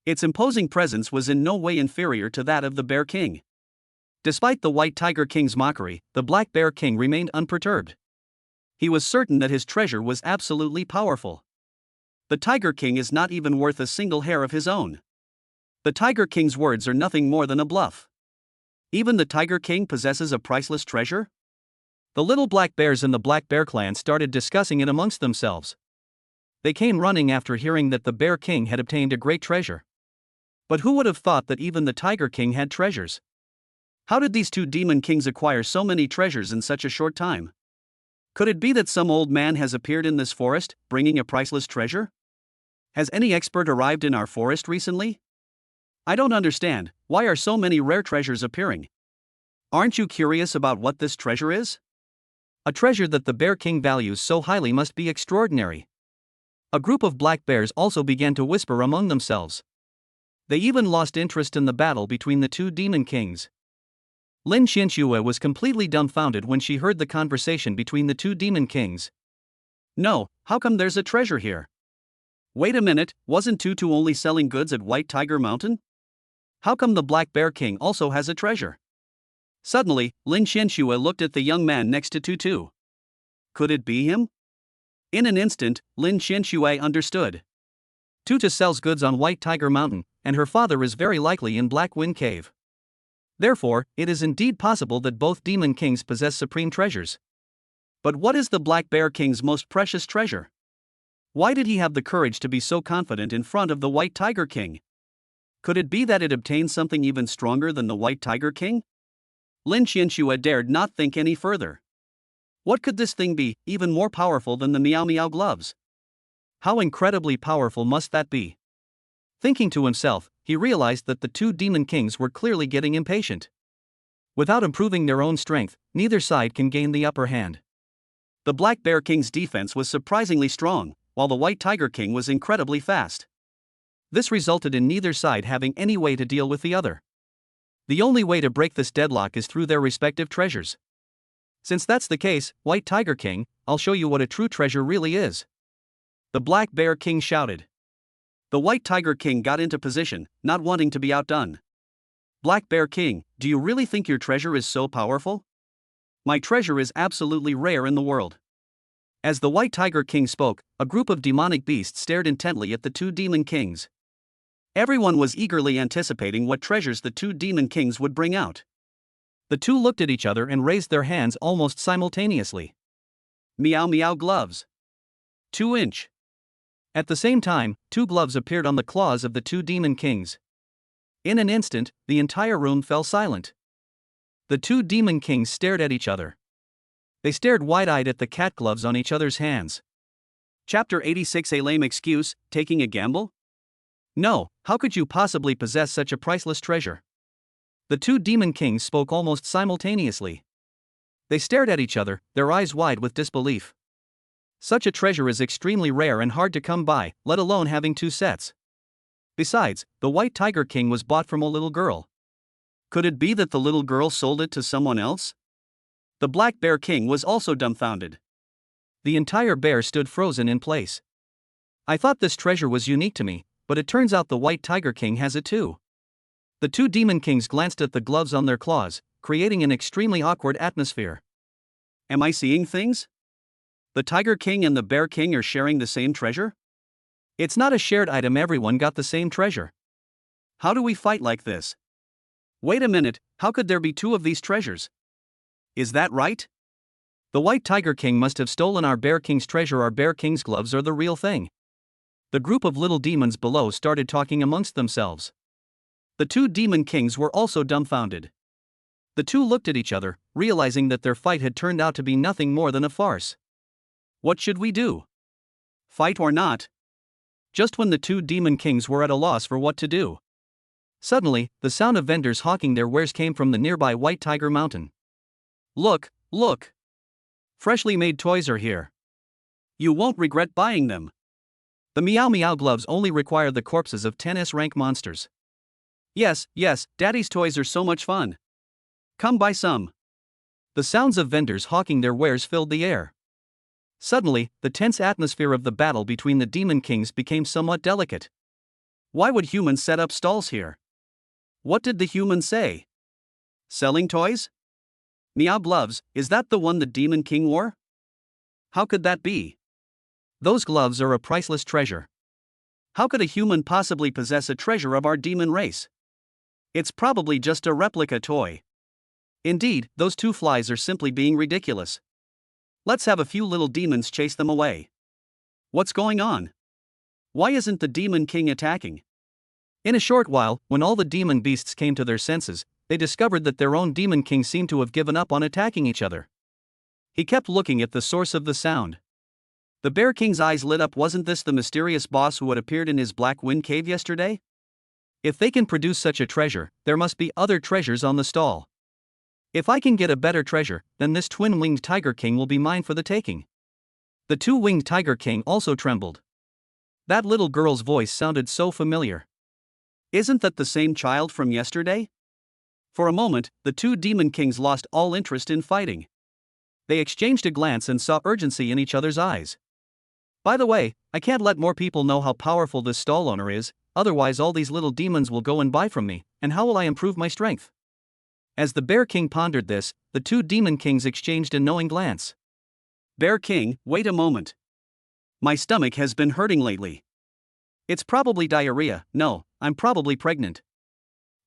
S1: Its imposing presence was in no way inferior to that of the Bear King. Despite the White Tiger King's mockery, the Black Bear King remained unperturbed. He was certain that his treasure was absolutely powerful. The Tiger King is not even worth a single hair of his own. The Tiger King's words are nothing more than a bluff. Even the Tiger King possesses a priceless treasure? The little black bears in the Black Bear clan started discussing it amongst themselves. They came running after hearing that the Bear King had obtained a great treasure. But who would have thought that even the Tiger King had treasures? How did these two demon kings acquire so many treasures in such a short time? Could it be that some old man has appeared in this forest, bringing a priceless treasure? Has any expert arrived in our forest recently? I don't understand, why are so many rare treasures appearing? Aren't you curious about what this treasure is? A treasure that the Bear King values so highly must be extraordinary. A group of black bears also began to whisper among themselves. They even lost interest in the battle between the two demon kings. Lin Xianxue was completely dumbfounded when she heard the conversation between the two demon kings. No, how come there's a treasure here? Wait a minute, wasn't Tutu only selling goods at White Tiger Mountain? How come the Black Bear King also has a treasure? Suddenly, Lin Xianxue looked at the young man next to Tutu. Could it be him? In an instant, Lin Xianxue understood. Tutu sells goods on White Tiger Mountain, and her father is very likely in Black Wind Cave. Therefore, it is indeed possible that both demon kings possess supreme treasures. But what is the Black Bear King's most precious treasure? Why did he have the courage to be so confident in front of the White Tiger King? Could it be that it obtained something even stronger than the White Tiger King? Lin Xianxue dared not think any further. What could this thing be, even more powerful than the Meow Meow gloves? How incredibly powerful must that be? Thinking to himself, he realized that the two demon kings were clearly getting impatient. Without improving their own strength, neither side can gain the upper hand. The Black Bear King's defense was surprisingly strong, while the White Tiger King was incredibly fast. This resulted in neither side having any way to deal with the other. The only way to break this deadlock is through their respective treasures. Since that's the case, White Tiger King, I'll show you what a true treasure really is. The Black Bear King shouted. The White Tiger King got into position, not wanting to be outdone. Black Bear King, do you really think your treasure is so powerful? My treasure is absolutely rare in the world. As the White Tiger King spoke, a group of demonic beasts stared intently at the two demon kings. Everyone was eagerly anticipating what treasures the two demon kings would bring out. The two looked at each other and raised their hands almost simultaneously. Meow Meow gloves. 2-inch. At the same time, two gloves appeared on the claws of the two demon kings. In an instant, the entire room fell silent. The two demon kings stared at each other. They stared wide-eyed at the cat gloves on each other's hands. Chapter 86. A lame excuse, taking a gamble? No, how could you possibly possess such a priceless treasure? The two demon kings spoke almost simultaneously. They stared at each other, their eyes wide with disbelief. Such a treasure is extremely rare and hard to come by, let alone having two sets. Besides, the White Tiger King was bought from a little girl. Could it be that the little girl sold it to someone else? The Black Bear King was also dumbfounded. The entire bear stood frozen in place. I thought this treasure was unique to me, but it turns out the White Tiger King has it too. The two demon kings glanced at the gloves on their claws, creating an extremely awkward atmosphere. Am I seeing things? The Tiger King and the Bear King are sharing the same treasure? It's not a shared item, everyone got the same treasure. How do we fight like this? Wait a minute, how could there be two of these treasures? Is that right? The White Tiger King must have stolen our Bear King's treasure. Our Bear King's gloves are the real thing. The group of little demons below started talking amongst themselves. The two demon kings were also dumbfounded. The two looked at each other, realizing that their fight had turned out to be nothing more than a farce. What should we do? Fight or not? Just when the two demon kings were at a loss for what to do, suddenly, the sound of vendors hawking their wares came from the nearby White Tiger Mountain. Look, look! Freshly made toys are here. You won't regret buying them. The Meow Meow gloves only require the corpses of 10s rank monsters. Yes, Daddy's toys are so much fun. Come buy some. The sounds of vendors hawking their wares filled the air. Suddenly, the tense atmosphere of the battle between the demon kings became somewhat delicate. Why would humans set up stalls here? What did the human say? Selling toys? Meow gloves, is that the one the Demon King wore? How could that be? Those gloves are a priceless treasure. How could a human possibly possess a treasure of our demon race? It's probably just a replica toy. Indeed, those two flies are simply being ridiculous. Let's have a few little demons chase them away. What's going on? Why isn't the Demon King attacking? In a short while, when all the demon beasts came to their senses, they discovered that their own Demon King seemed to have given up on attacking each other. He kept looking at the source of the sound. The Bear King's eyes lit up. Wasn't this the mysterious boss who had appeared in his Black Wind Cave yesterday? If they can produce such a treasure, there must be other treasures on the stall. If I can get a better treasure, then this twin-winged Tiger King will be mine for the taking. The two-winged Tiger King also trembled. That little girl's voice sounded so familiar. Isn't that the same child from yesterday? For a moment, the two Demon Kings lost all interest in fighting. They exchanged a glance and saw urgency in each other's eyes. By the way, I can't let more people know how powerful this stall owner is, otherwise all these little demons will go and buy from me, and how will I improve my strength? As the Bear King pondered this, the two Demon Kings exchanged a knowing glance. Bear King, wait a moment. My stomach has been hurting lately. It's probably diarrhea. No, I'm probably pregnant.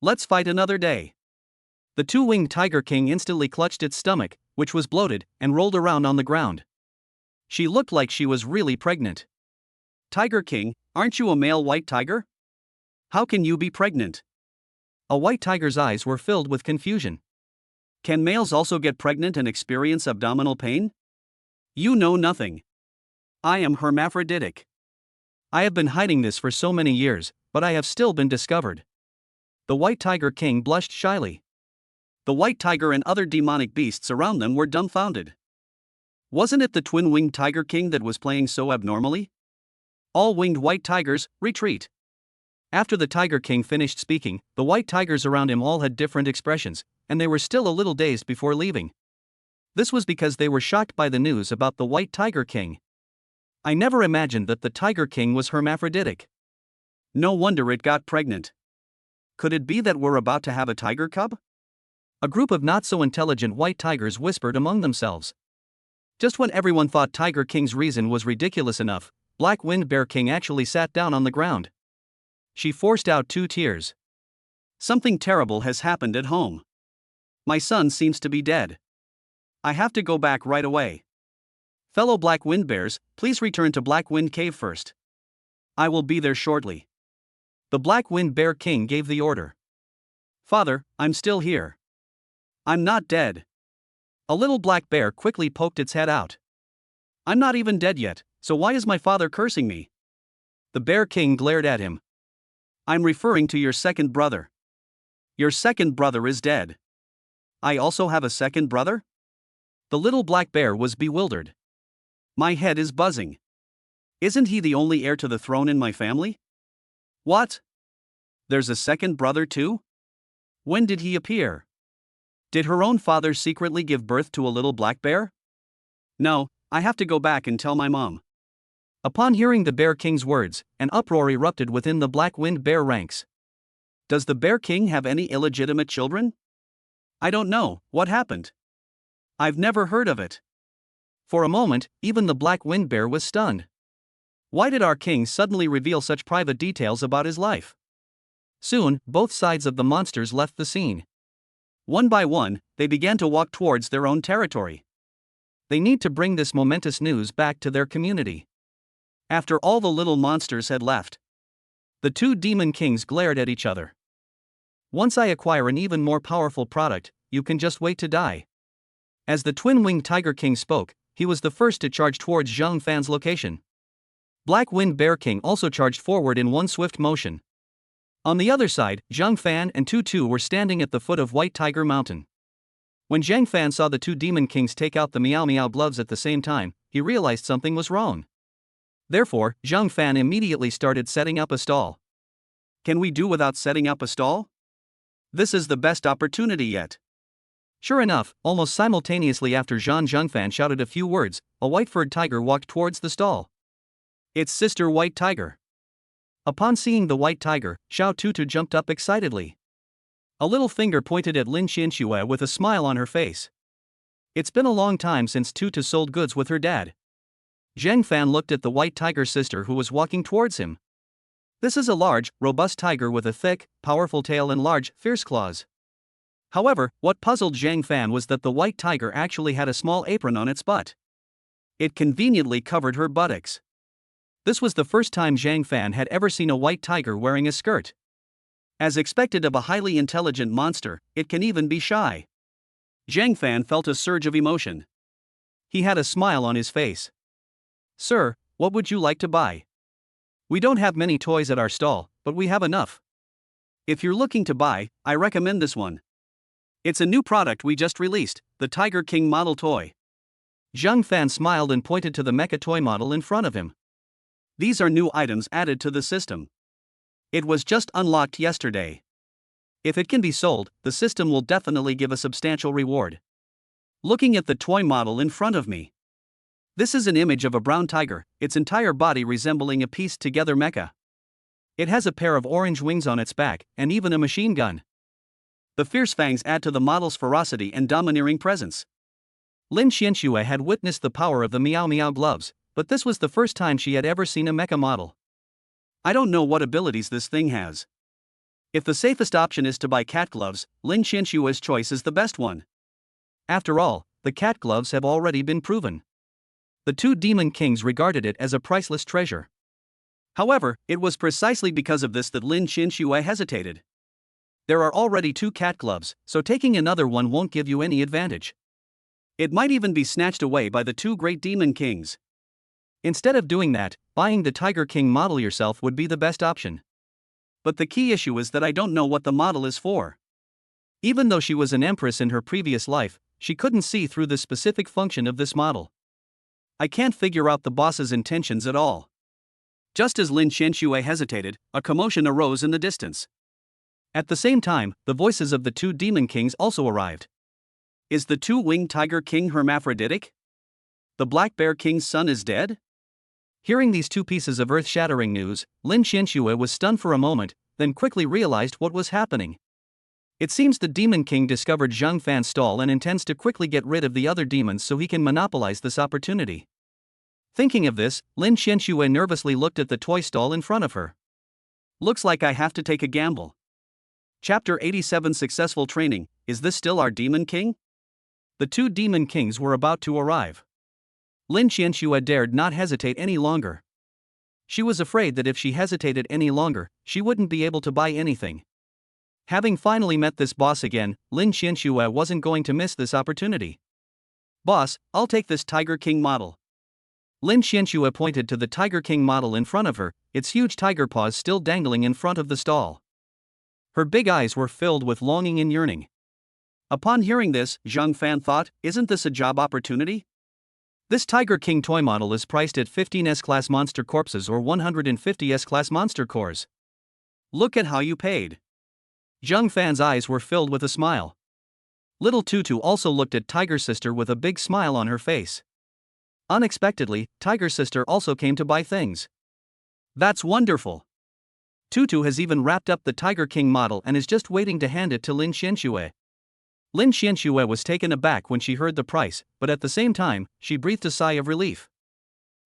S1: Let's fight another day. The two-winged Tiger King instantly clutched its stomach, which was bloated, and rolled around on the ground. She looked like she was really pregnant. Tiger King, aren't you a male white tiger? How can you be pregnant? A white tiger's eyes were filled with confusion. Can males also get pregnant and experience abdominal pain? You know nothing. I am hermaphroditic. I have been hiding this for so many years, but I have still been discovered. The white Tiger King blushed shyly. The white tiger and other demonic beasts around them were dumbfounded. Wasn't it the twin-winged Tiger King that was playing so abnormally? All winged white tigers, retreat. After the Tiger King finished speaking, the white tigers around him all had different expressions, and they were still a little dazed before leaving. This was because they were shocked by the news about the white Tiger King. I never imagined that the Tiger King was hermaphroditic. No wonder it got pregnant. Could it be that we're about to have a tiger cub? A group of not-so-intelligent white tigers whispered among themselves. Just when everyone thought Tiger King's reason was ridiculous enough, Black Wind Bear King actually sat down on the ground. She forced out 2 tears. Something terrible has happened at home. My son seems to be dead. I have to go back right away. Fellow Black Wind Bears, please return to Black Wind Cave first. I will be there shortly. The Black Wind Bear King gave the order. Father, I'm still here. I'm not dead. A little black bear quickly poked its head out. I'm not even dead yet, so why is my father cursing me? The Bear King glared at him. I'm referring to your second brother. Your second brother is dead. I also have a second brother? The little black bear was bewildered. My head is buzzing. Isn't he the only heir to the throne in my family? What? There's a second brother too? When did he appear? Did her own father secretly give birth to a little black bear? No, I have to go back and tell my mom. Upon hearing the Bear King's words, an uproar erupted within the Black Wind Bear ranks. Does the Bear King have any illegitimate children? I don't know, what happened? I've never heard of it. For a moment, even the Black Wind Bear was stunned. Why did our king suddenly reveal such private details about his life? Soon, both sides of the monsters left the scene. One by one, they began to walk towards their own territory. They need to bring this momentous news back to their community. After all the little monsters had left, the two Demon Kings glared at each other. Once I acquire an even more powerful product, you can just wait to die. As the twin-winged Tiger King spoke, he was the first to charge towards Zhang Fan's location. Black Wind Bear King also charged forward in one swift motion. On the other side, Zhang Fan and Tutu were standing at the foot of White Tiger Mountain. When Zhang Fan saw the two Demon Kings take out the Meow Meow gloves at the same time, he realized something was wrong. Therefore, Zhang Fan immediately started setting up a stall. Can we do without setting up a stall? This is the best opportunity yet. Sure enough, almost simultaneously after Zhang Fan shouted a few words, a white-furred tiger walked towards the stall. It's Sister White Tiger. Upon seeing the white tiger, Xiao Tutu jumped up excitedly. A little finger pointed at Lin Xianxue with a smile on her face. It's been a long time since Tutu sold goods with her dad. Zheng Fan looked at the white tiger sister who was walking towards him. This is a large, robust tiger with a thick, powerful tail and large, fierce claws. However, what puzzled Zhang Fan was that the white tiger actually had a small apron on its butt. It conveniently covered her buttocks. This was the first time Zhang Fan had ever seen a white tiger wearing a skirt. As expected of a highly intelligent monster, it can even be shy. Zhang Fan felt a surge of emotion. He had a smile on his face. "Sir, what would you like to buy? We don't have many toys at our stall, but we have enough. If you're looking to buy, I recommend this one. It's a new product we just released, the Tiger King model toy." Zhang Fan smiled and pointed to the mecha toy model in front of him. These are new items added to the system. It was just unlocked yesterday. If it can be sold, the system will definitely give a substantial reward. Looking at the toy model in front of me. This is an image of a brown tiger, its entire body resembling a pieced-together mecha. It has a pair of orange wings on its back, and even a machine gun. The fierce fangs add to the model's ferocity and domineering presence. Lin Xianxue had witnessed the power of the Meow Meow gloves, but this was the first time she had ever seen a mecha model. I don't know what abilities this thing has. If the safest option is to buy cat gloves, Lin Xianxue's choice is the best one. After all, the cat gloves have already been proven. The two demon kings regarded it as a priceless treasure. However, it was precisely because of this that Lin Xianxue hesitated. There are already 2 cat gloves, so taking another one won't give you any advantage. It might even be snatched away by the 2 great demon kings. Instead of doing that, buying the Tiger King model yourself would be the best option. But the key issue is that I don't know what the model is for. Even though she was an empress in her previous life, she couldn't see through the specific function of this model. I can't figure out the boss's intentions at all. Just as Lin Xianxue hesitated, a commotion arose in the distance. At the same time, the voices of the 2 demon kings also arrived. Is the 2-winged Tiger King hermaphroditic? The Black Bear King's son is dead? Hearing these 2 pieces of earth-shattering news, Lin Xianxue was stunned for a moment, then quickly realized what was happening. It seems the Demon King discovered Zhang Fan's stall and intends to quickly get rid of the other demons so he can monopolize this opportunity. Thinking of this, Lin Xianxue nervously looked at the toy stall in front of her. Looks like I have to take a gamble. Chapter 87 Successful Training. Is this still our Demon King? The 2 Demon Kings were about to arrive. Lin Xianxue dared not hesitate any longer. She was afraid that if she hesitated any longer, she wouldn't be able to buy anything. Having finally met this boss again, Lin Xianxue wasn't going to miss this opportunity. "Boss, I'll take this Tiger King model." Lin Xianxue pointed to the Tiger King model in front of her, its huge tiger paws still dangling in front of the stall. Her big eyes were filled with longing and yearning. Upon hearing this, Zhang Fan thought, isn't this a job opportunity? This Tiger King toy model is priced at 15 S-Class monster corpses or 150 S-Class monster cores. Look at how you paid. Zhang Fan's eyes were filled with a smile. Little Tutu also looked at Tiger Sister with a big smile on her face. Unexpectedly, Tiger Sister also came to buy things. That's wonderful. Tutu has even wrapped up the Tiger King model and is just waiting to hand it to Lin Xianxue. Lin Xianxue was taken aback when she heard the price, but at the same time, she breathed a sigh of relief.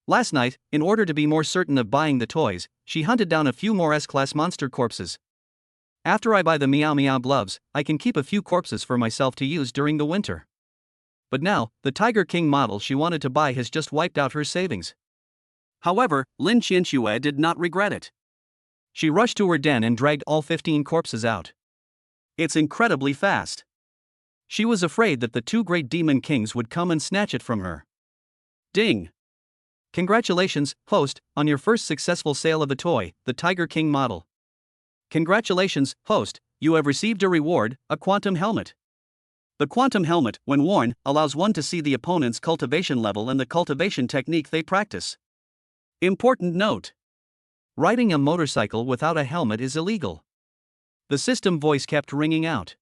S1: Last night, in order to be more certain of buying the toys, she hunted down a few more S-Class monster corpses. After I buy the Meow Meow gloves, I can keep a few corpses for myself to use during the winter. But now, the Tiger King model she wanted to buy has just wiped out her savings. However, Lin Xianxue did not regret it. She rushed to her den and dragged all 15 corpses out. It's incredibly fast. She was afraid that the 2 great demon kings would come and snatch it from her. Ding! Congratulations, host, on your first successful sale of a toy, the Tiger King model. Congratulations, host, you have received a reward, a quantum helmet. The quantum helmet, when worn, allows one to see the opponent's cultivation level and the cultivation technique they practice. Important note: riding a motorcycle without a helmet is illegal. The system voice kept ringing out.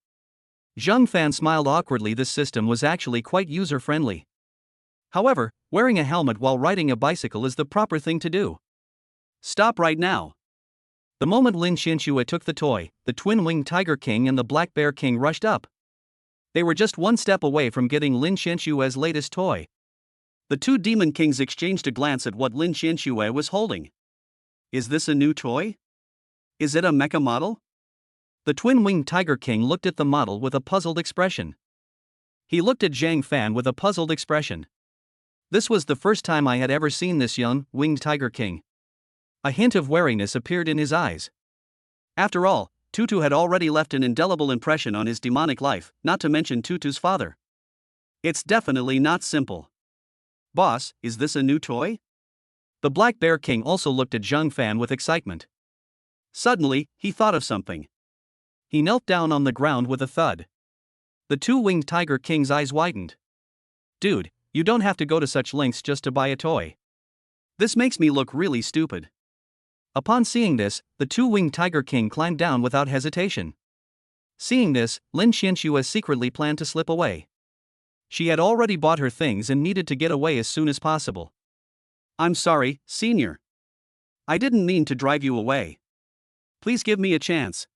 S1: Zhang Fan smiled awkwardly. This system was actually quite user-friendly. However, wearing a helmet while riding a bicycle is the proper thing to do. Stop right now. The moment Lin Xianxue took the toy, the twin-winged Tiger King and the Black Bear King rushed up. They were just one step away from getting Lin Xianxue's latest toy. The two Demon Kings exchanged a glance at what Lin Xianxue was holding. Is this a new toy? Is it a mecha model? The twin-winged Tiger King looked at the model with a puzzled expression. He looked at Zhang Fan with a puzzled expression. This was the first time I had ever seen this young, winged Tiger King. A hint of wariness appeared in his eyes. After all, Tutu had already left an indelible impression on his demonic life, not to mention Tutu's father. It's definitely not simple. Boss, is this a new toy? The Black Bear King also looked at Zhang Fan with excitement. Suddenly, he thought of something. He knelt down on the ground with a thud. The two-winged Tiger King's eyes widened. Dude, you don't have to go to such lengths just to buy a toy. This makes me look really stupid. Upon seeing this, the two-winged Tiger King climbed down without hesitation. Seeing this, Lin Xianxue secretly planned to slip away. She had already bought her things and needed to get away as soon as possible. I'm sorry, Senior. I didn't mean to drive you away. Please give me a chance.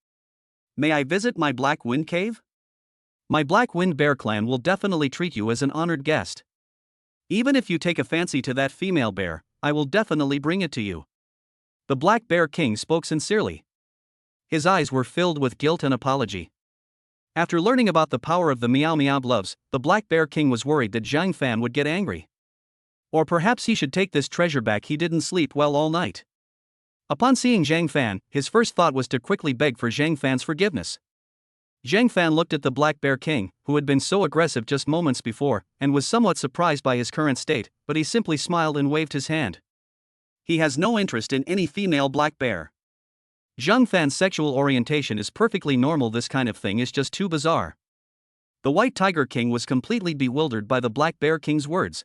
S1: May I visit my Black Wind Cave? My Black Wind Bear Clan will definitely treat you as an honored guest. Even if you take a fancy to that female bear, I will definitely bring it to you. The Black Bear King spoke sincerely. His eyes were filled with guilt and apology. After learning about the power of the Meow Meow gloves, the Black Bear King was worried that Zhang Fan would get angry. Or perhaps he should take this treasure back. He didn't sleep well all night. Upon seeing Zhang Fan, his first thought was to quickly beg for Zhang Fan's forgiveness. Zhang Fan looked at the Black Bear King, who had been so aggressive just moments before, and was somewhat surprised by his current state, but he simply smiled and waved his hand. He has no interest in any female black bear. Zhang Fan's sexual orientation is perfectly normal. This kind of thing is just too bizarre. The White Tiger King was completely bewildered by the Black Bear King's words.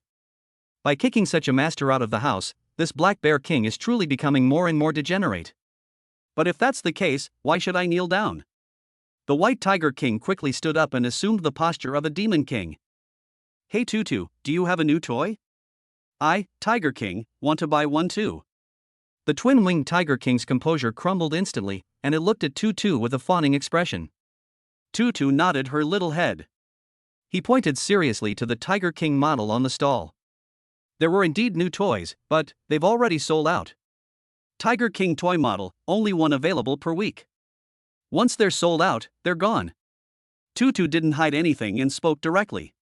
S1: By kicking such a master out of the house, this Black Bear King is truly becoming more and more degenerate. But if that's the case, why should I kneel down? The White Tiger King quickly stood up and assumed the posture of a Demon King. Hey Tutu, do you have a new toy? I, Tiger King, want to buy one too. The twin-winged Tiger King's composure crumbled instantly, and it looked at Tutu with a fawning expression. Tutu nodded her little head. He pointed seriously to the Tiger King model on the stall. There were indeed new toys, but they've already sold out. Tiger King toy model, only one available per week. Once they're sold out, they're gone. Tutu didn't hide anything and spoke directly.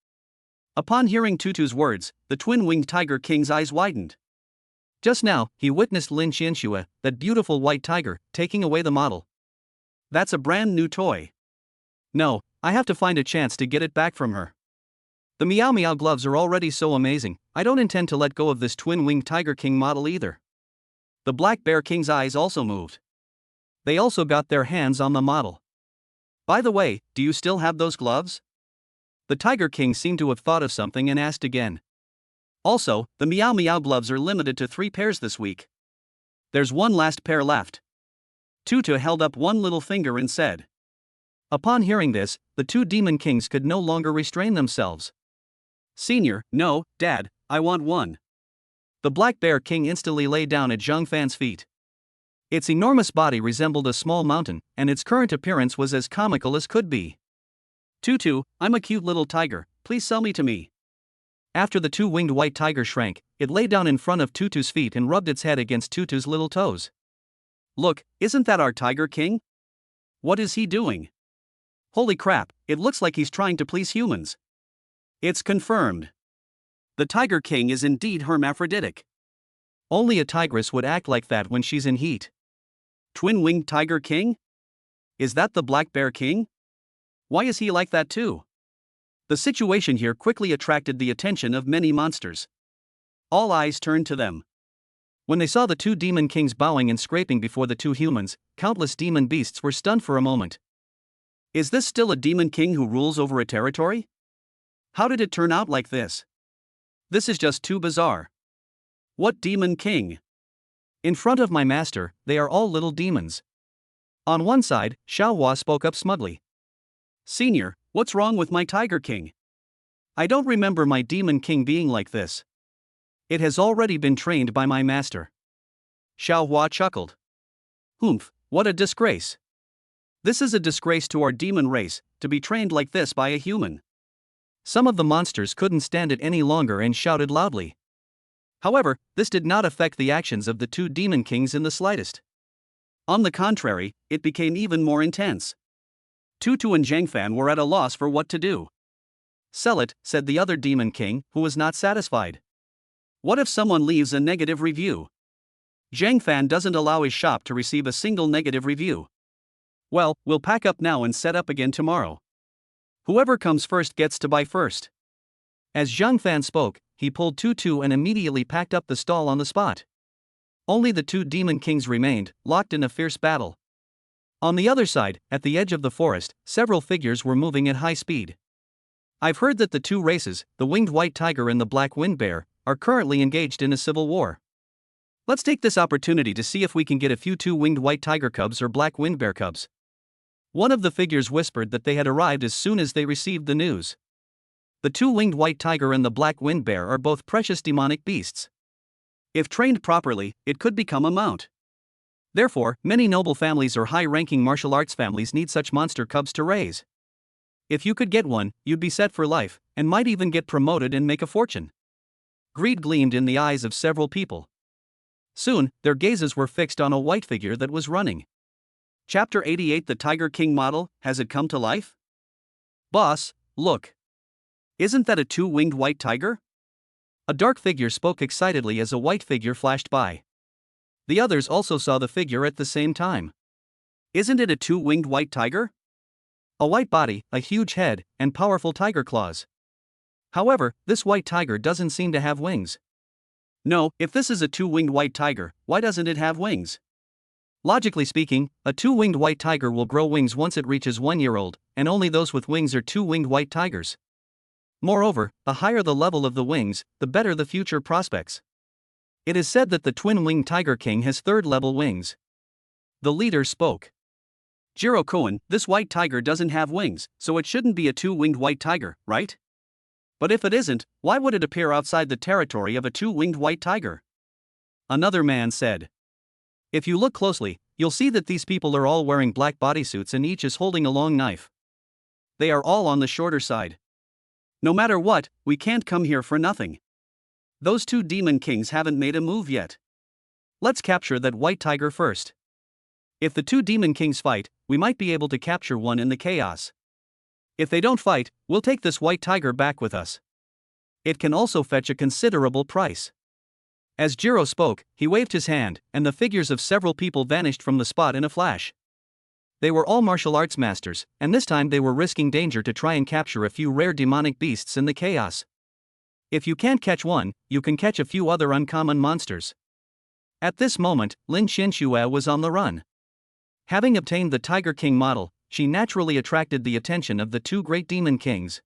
S1: Upon hearing Tutu's words, the twin-winged Tiger King's eyes widened. Just now, he witnessed Lin Xianxue, that beautiful white tiger, taking away the model. That's a brand new toy. No, I have to find a chance to get it back from her. The Meow Meow gloves are already so amazing, I don't intend to let go of this twin-winged Tiger King model either. The Black Bear King's eyes also moved. They also got their hands on the model. By the way, do you still have those gloves? The Tiger King seemed to have thought of something and asked again. Also, the Meow Meow gloves are limited to 3 pairs this week. There's one last pair left. Tutu held up one little finger and said. Upon hearing this, the two Demon Kings could no longer restrain themselves. Senior, no, Dad, I want one. The Black Bear King instantly lay down at Zhang Fan's feet. Its enormous body resembled a small mountain, and its current appearance was as comical as could be. Tutu, I'm a cute little tiger, please sell me to me. After the two-winged white tiger shrank, it lay down in front of Tutu's feet and rubbed its head against Tutu's little toes. Look, isn't that our Tiger King? What is he doing? Holy crap, it looks like he's trying to please humans. It's confirmed. The Tiger King is indeed hermaphroditic. Only a tigress would act like that when she's in heat. Twin-winged Tiger King? Is that the Black Bear King? Why is he like that too? The situation here quickly attracted the attention of many monsters. All eyes turned to them. When they saw the two Demon Kings bowing and scraping before the two humans, countless demon beasts were stunned for a moment. Is this still a Demon King who rules over a territory? How did it turn out like this? This is just too bizarre. What Demon King? In front of my master, they are all little demons. On one side, Xiaohua spoke up smugly. Senior, what's wrong with my Tiger King? I don't remember my Demon King being like this. It has already been trained by my master. Xiaohua chuckled. Humph, What a disgrace! This is a disgrace to our demon race, to be trained like this by a human. Some of the monsters couldn't stand it any longer and shouted loudly. However, this did not affect the actions of the two demon kings in the slightest. On the contrary, it became even more intense. Tutu and Zhangfan were at a loss for what to do. "Sell it," said the other demon king, who was not satisfied. "What if someone leaves a negative review?" Zhangfan doesn't allow his shop to receive a single negative review. "Well, we'll pack up now and set up again tomorrow. Whoever comes first gets to buy first." As Zhangfan spoke, he pulled Tutu and immediately packed up the stall on the spot. Only the two demon kings remained, locked in a fierce battle. On the other side, at the edge of the forest, several figures were moving at high speed. I've heard that the two races, the winged white tiger and the black wind bear, are currently engaged in a civil war. Let's take this opportunity to see if we can get a few two winged white tiger cubs or black wind bear cubs. One of the figures whispered that they had arrived as soon as they received the news. The two winged white tiger and the black wind bear are both precious demonic beasts. If trained properly, it could become a mount. Therefore, many noble families or high-ranking martial arts families need such monster cubs to raise. If you could get one, you'd be set for life, and might even get promoted and make a fortune. Greed gleamed in the eyes of several people. Soon, their gazes were fixed on a white figure that was running. Chapter 88. The Tiger King model, has it come to life? Boss, look. Isn't that a two-winged white tiger? A dark figure spoke excitedly as a white figure flashed by. The others also saw the figure at the same time. Isn't it a two-winged white tiger? A white body, a huge head, and powerful tiger claws. However, this white tiger doesn't seem to have wings. No, if this is a two-winged white tiger, why doesn't it have wings? Logically speaking, a two-winged white tiger will grow wings once it reaches 1 year old, and only those with wings are two-winged white tigers. Moreover, the higher the level of the wings, the better the future prospects. It is said that the twin-winged tiger king has third-level wings. The leader spoke. Jiro-kun, this white tiger doesn't have wings, so it shouldn't be a two-winged white tiger, right? But if it isn't, why would it appear outside the territory of a two-winged white tiger? Another man said. If you look closely, you'll see that these people are all wearing black bodysuits and each is holding a long knife. They are all on the shorter side. No matter what, we can't come here for nothing. Those two demon kings haven't made a move yet. Let's capture that white tiger first. If the two demon kings fight, we might be able to capture one in the chaos. If they don't fight, we'll take this white tiger back with us. It can also fetch a considerable price. As Jiro spoke, he waved his hand, and the figures of several people vanished from the spot in a flash. They were all martial arts masters, and this time they were risking danger to try and capture a few rare demonic beasts in the chaos. If you can't catch one, you can catch a few other uncommon monsters. At this moment, Lin Xianxue was on the run. Having obtained the Tiger King model, she naturally attracted the attention of the two great demon kings.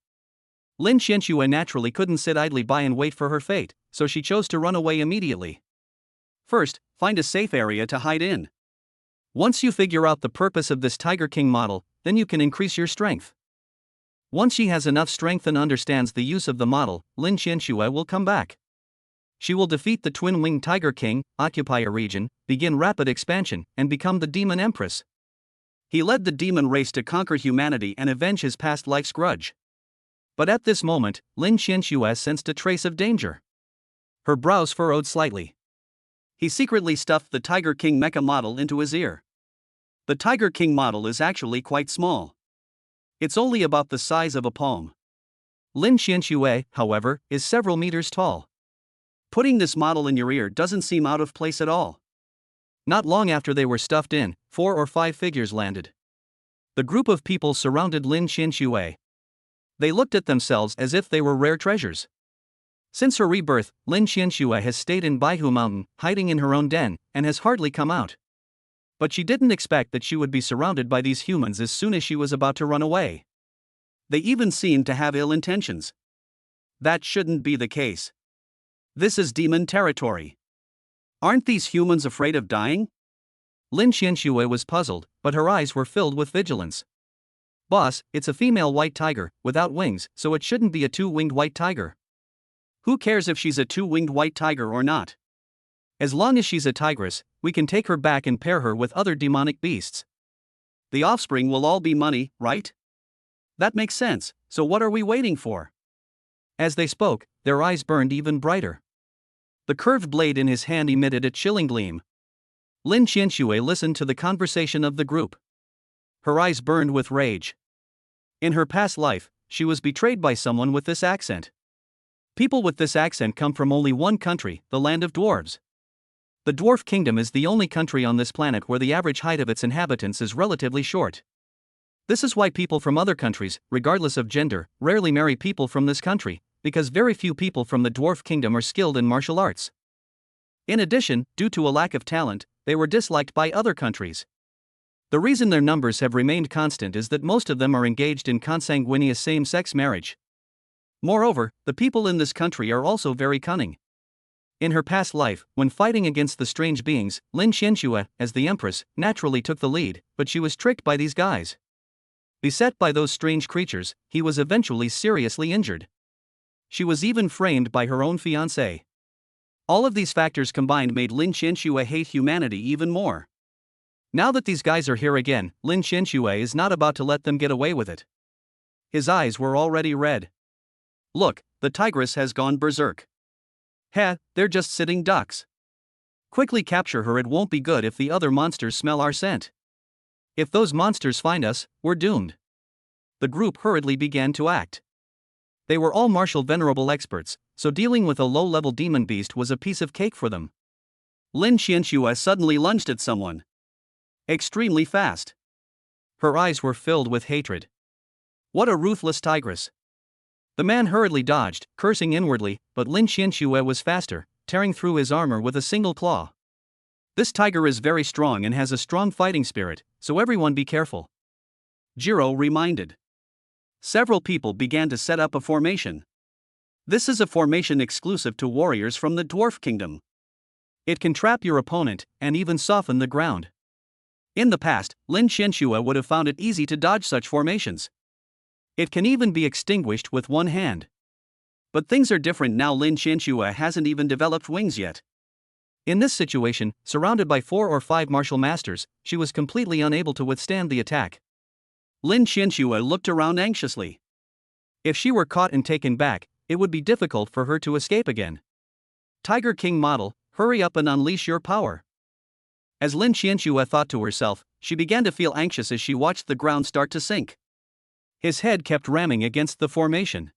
S1: Lin Xianxue naturally couldn't sit idly by and wait for her fate, so she chose to run away immediately. First, find a safe area to hide in. Once you figure out the purpose of this Tiger King model, then you can increase your strength. Once she has enough strength and understands the use of the model, Lin Xianxue will come back. She will defeat the twin-winged Tiger King, occupy a region, begin rapid expansion, and become the Demon Empress. He led the demon race to conquer humanity and avenge his past life's grudge. But at this moment, Lin Xianxue sensed a trace of danger. Her brows furrowed slightly. He secretly stuffed the Tiger King mecha model into his ear. The Tiger King model is actually quite small. It's only about the size of a palm. Lin Xianxue, however, is several meters tall. Putting this model in your ear doesn't seem out of place at all. Not long after they were stuffed in, 4 or 5 figures landed. The group of people surrounded Lin Xianxue. They looked at themselves as if they were rare treasures. Since her rebirth, Lin Xianxue has stayed in Baihu Mountain, hiding in her own den, and has hardly come out. But she didn't expect that she would be surrounded by these humans as soon as she was about to run away. They even seemed to have ill intentions. That shouldn't be the case. This is demon territory. Aren't these humans afraid of dying? Lin Xianxue was puzzled, but her eyes were filled with vigilance. Boss, it's a female white tiger, without wings, so it shouldn't be a two-winged white tiger. Who cares if she's a two-winged white tiger or not? As long as she's a tigress, we can take her back and pair her with other demonic beasts. The offspring will all be money, right? That makes sense, so what are we waiting for? As they spoke, their eyes burned even brighter. The curved blade in his hand emitted a chilling gleam. Lin Qianxue listened to the conversation of the group. Her eyes burned with rage. In her past life, she was betrayed by someone with this accent. People with this accent come from only one country, the land of dwarves. The Dwarf Kingdom is the only country on this planet where the average height of its inhabitants is relatively short. This is why people from other countries, regardless of gender, rarely marry people from this country, because very few people from the Dwarf Kingdom are skilled in martial arts. In addition, due to a lack of talent, they were disliked by other countries. The reason their numbers have remained constant is that most of them are engaged in consanguineous same-sex marriage. Moreover, the people in this country are also very cunning. In her past life, when fighting against the strange beings, Lin Qianxue, as the empress, naturally took the lead, but she was tricked by these guys. Beset by those strange creatures, he was eventually seriously injured. She was even framed by her own fiancé. All of these factors combined made Lin Qianxue hate humanity even more. Now that these guys are here again, Lin Qianxue is not about to let them get away with it. His eyes were already red. Look, the tigress has gone berserk. Heh, they're just sitting ducks. Quickly capture her, it won't be good if the other monsters smell our scent. If those monsters find us, we're doomed. The group hurriedly began to act. They were all martial venerable experts, so dealing with a low-level demon beast was a piece of cake for them. Lin Qianxue suddenly lunged at someone. Extremely fast. Her eyes were filled with hatred. What a ruthless tigress. The man hurriedly dodged, cursing inwardly, but Lin Qianxue was faster, tearing through his armor with a single claw. This tiger is very strong and has a strong fighting spirit, so everyone be careful. Jiro reminded. Several people began to set up a formation. This is a formation exclusive to warriors from the Dwarf Kingdom. It can trap your opponent, and even soften the ground. In the past, Lin Qianxue would have found it easy to dodge such formations. It can even be extinguished with one hand. But things are different now. Lin Qianxue hasn't even developed wings yet. In this situation, surrounded by 4 or 5 martial masters, she was completely unable to withstand the attack. Lin Qianxue looked around anxiously. If she were caught and taken back, it would be difficult for her to escape again. Tiger King model, hurry up and unleash your power. As Lin Qianxue thought to herself, she began to feel anxious as she watched the ground start to sink. His head kept ramming against the formation.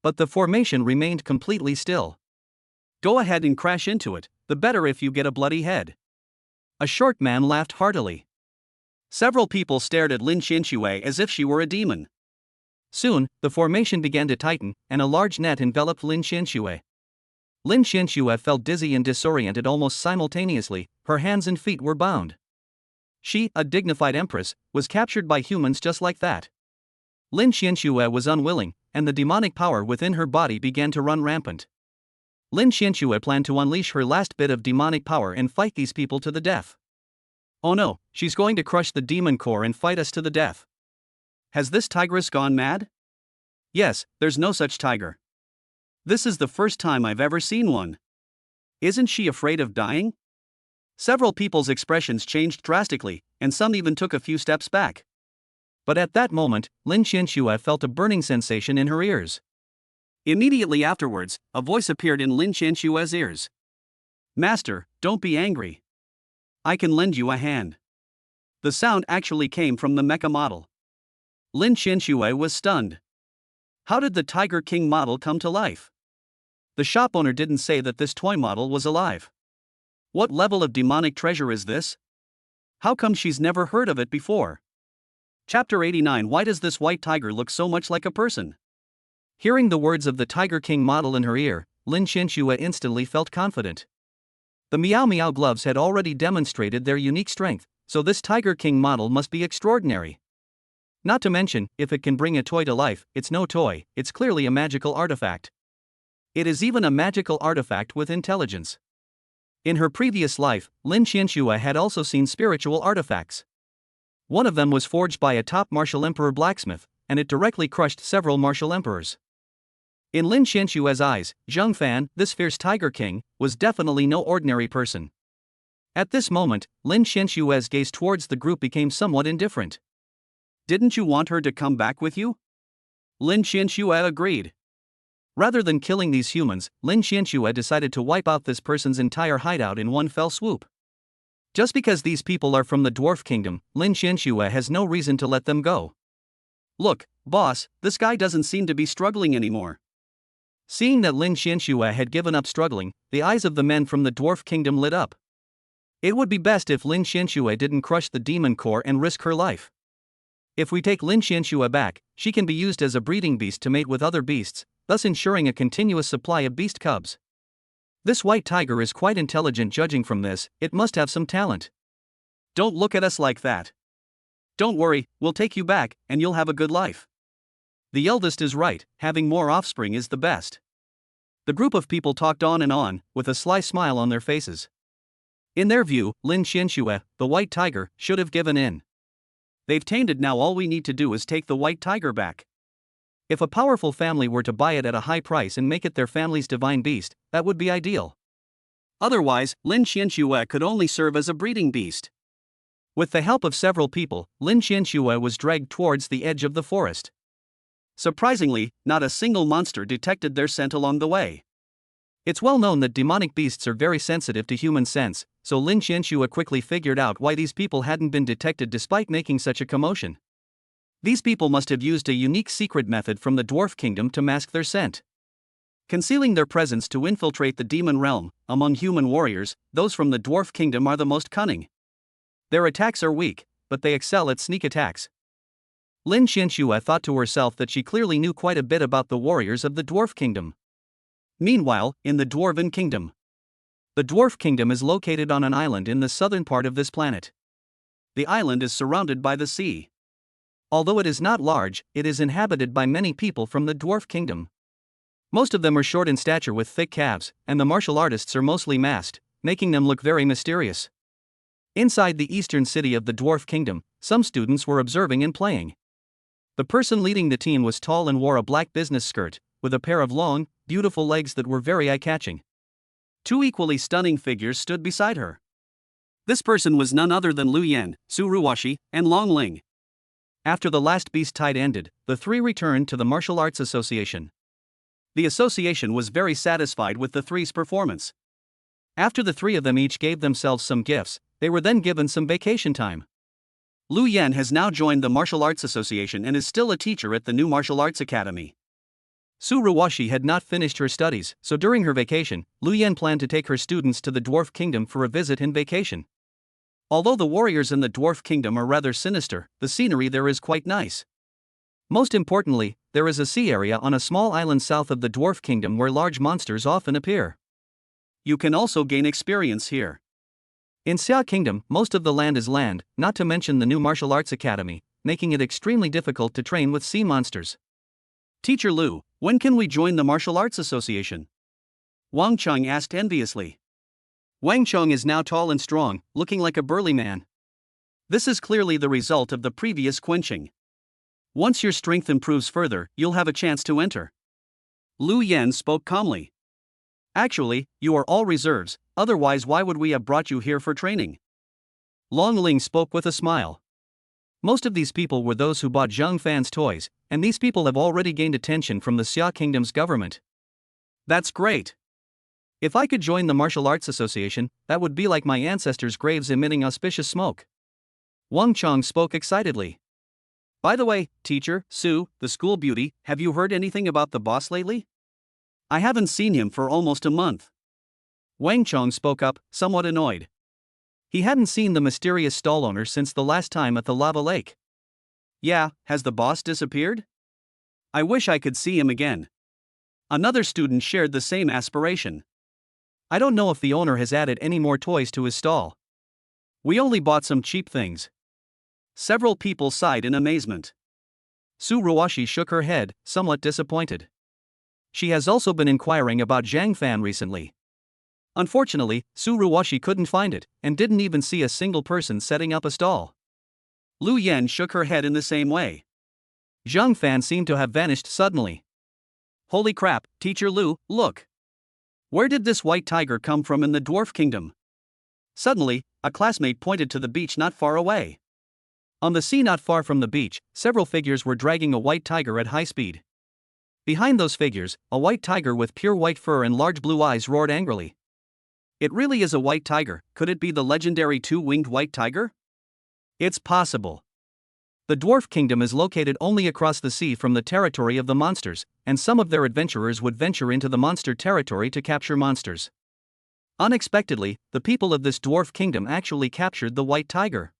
S1: But the formation remained completely still. Go ahead and crash into it, the better if you get a bloody head. A short man laughed heartily. Several people stared at Lin Qianxue as if she were a demon. Soon, the formation began to tighten, and a large net enveloped Lin Qianxue. Lin Qianxue felt dizzy and disoriented almost simultaneously, her hands and feet were bound. She, a dignified empress, was captured by humans just like that. Lin Qianxue was unwilling, and the demonic power within her body began to run rampant. Lin Qianxue planned to unleash her last bit of demonic power and fight these people to the death. Oh no, she's going to crush the demon core and fight us to the death. Has this tigress gone mad? Yes, there's no such tiger. This is the first time I've ever seen one. Isn't she afraid of dying? Several people's expressions changed drastically, and some even took a few steps back. But at that moment, Lin Qianxue felt a burning sensation in her ears. Immediately afterwards, a voice appeared in Lin Qianxue's ears. Master, don't be angry. I can lend you a hand. The sound actually came from the mecha model. Lin Qianxue was stunned. How did the Tiger King model come to life? The shop owner didn't say that this toy model was alive. What level of demonic treasure is this? How come she's never heard of it before? Chapter 89. Why does this white tiger look so much like a person? Hearing the words of the Tiger King model in her ear, Lin Qianxue instantly felt confident. The Meow Meow gloves had already demonstrated their unique strength, so this Tiger King model must be extraordinary. Not to mention, if it can bring a toy to life, it's no toy, it's clearly a magical artifact. It is even a magical artifact with intelligence. In her previous life, Lin Qianxue had also seen spiritual artifacts. One of them was forged by a top martial emperor blacksmith, and it directly crushed several martial emperors. In Lin Xianshue's eyes, Zhang Fan, this fierce Tiger King, was definitely no ordinary person. At this moment, Lin Xianshue's gaze towards the group became somewhat indifferent. Didn't you want her to come back with you? Lin Xianxue agreed. Rather than killing these humans, Lin Xianxue decided to wipe out this person's entire hideout in one fell swoop. Just because these people are from the Dwarf Kingdom, Lin Xianxue has no reason to let them go. Look, boss, this guy doesn't seem to be struggling anymore. Seeing that Lin Xianxue had given up struggling, the eyes of the men from the Dwarf Kingdom lit up. It would be best if Lin Xianxue didn't crush the demon core and risk her life. If we take Lin Xianxue back, she can be used as a breeding beast to mate with other beasts, thus ensuring a continuous supply of beast cubs. This white tiger is quite intelligent. Judging from this, it must have some talent. Don't look at us like that. Don't worry, we'll take you back, and you'll have a good life. The eldest is right, having more offspring is the best. The group of people talked on, with a sly smile on their faces. In their view, Lin Xianxue, the white tiger, should have given in. They've tamed it, now all we need to do is take the white tiger back. If a powerful family were to buy it at a high price and make it their family's divine beast, that would be ideal. Otherwise, Lin Xianxue could only serve as a breeding beast. With the help of several people, Lin Xianxue was dragged towards the edge of the forest. Surprisingly, not a single monster detected their scent along the way. It's well known that demonic beasts are very sensitive to human scents, so Lin Xianxue quickly figured out why these people hadn't been detected despite making such a commotion. These people must have used a unique secret method from the Dwarf Kingdom to mask their scent. Concealing their presence to infiltrate the demon realm, among human warriors, those from the Dwarf Kingdom are the most cunning. Their attacks are weak, but they excel at sneak attacks. Lin Xianxue thought to herself that she clearly knew quite a bit about the warriors of the Dwarf Kingdom. Meanwhile, in the Dwarven Kingdom. The Dwarf Kingdom is located on an island in the southern part of this planet. The island is surrounded by the sea. Although it is not large, it is inhabited by many people from the Dwarf Kingdom. Most of them are short in stature with thick calves, and the martial artists are mostly masked, making them look very mysterious. Inside the eastern city of the Dwarf Kingdom, some students were observing and playing. The person leading the team was tall and wore a black business skirt, with a pair of long, beautiful legs that were very eye-catching. Two equally stunning figures stood beside her. This person was none other than Lu Yan, Su Ruoshi, and Long Ling. After the last beast tide ended, the three returned to the Martial Arts Association. The association was very satisfied with the three's performance. After the three of them each gave themselves some gifts, they were then given some vacation time. Lu Yan has now joined the Martial Arts Association and is still a teacher at the new Martial Arts Academy. Su Ruoshi had not finished her studies, so during her vacation, Lu Yan planned to take her students to the Dwarf Kingdom for a visit and vacation. Although the warriors in the Dwarf Kingdom are rather sinister, the scenery there is quite nice. Most importantly, there is a sea area on a small island south of the Dwarf Kingdom where large monsters often appear. You can also gain experience here. In Xia Kingdom, most of the land is land, not to mention the new Martial Arts Academy, making it extremely difficult to train with sea monsters. Teacher Lu, when can we join the Martial Arts Association? Wang Cheng asked enviously. Wang Cheng is now tall and strong, looking like a burly man. This is clearly the result of the previous quenching. Once your strength improves further, you'll have a chance to enter. Lu Yan spoke calmly. Actually, you are all reserves, otherwise why would we have brought you here for training? Long Ling spoke with a smile. Most of these people were those who bought Zhang Fan's toys, and these people have already gained attention from the Xia Kingdom's government. That's great. If I could join the Martial Arts Association, that would be like my ancestors' graves emitting auspicious smoke. Wang Cheng spoke excitedly. By the way, teacher, Su, the school beauty, have you heard anything about the boss lately? I haven't seen him for almost a month. Wang Cheng spoke up, somewhat annoyed. He hadn't seen the mysterious stall owner since the last time at the lava lake. Yeah, has the boss disappeared? I wish I could see him again. Another student shared the same aspiration. I don't know if the owner has added any more toys to his stall. We only bought some cheap things. Several people sighed in amazement. Su Ruoshi shook her head, somewhat disappointed. She has also been inquiring about Zhang Fan recently. Unfortunately, Su Ruoshi couldn't find it, and didn't even see a single person setting up a stall. Lu Yan shook her head in the same way. Zhang Fan seemed to have vanished suddenly. Holy crap, Teacher Lu, look! Where did this white tiger come from in the dwarf kingdom? Suddenly, a classmate pointed to the beach not far away. On the sea not far from the beach, several figures were dragging a white tiger at high speed. Behind those figures, a white tiger with pure white fur and large blue eyes roared angrily. It really is a white tiger. Could it be the legendary two-winged white tiger? It's possible. The dwarf kingdom is located only across the sea from the territory of the monsters, and some of their adventurers would venture into the monster territory to capture monsters. Unexpectedly, the people of this dwarf kingdom actually captured the white tiger.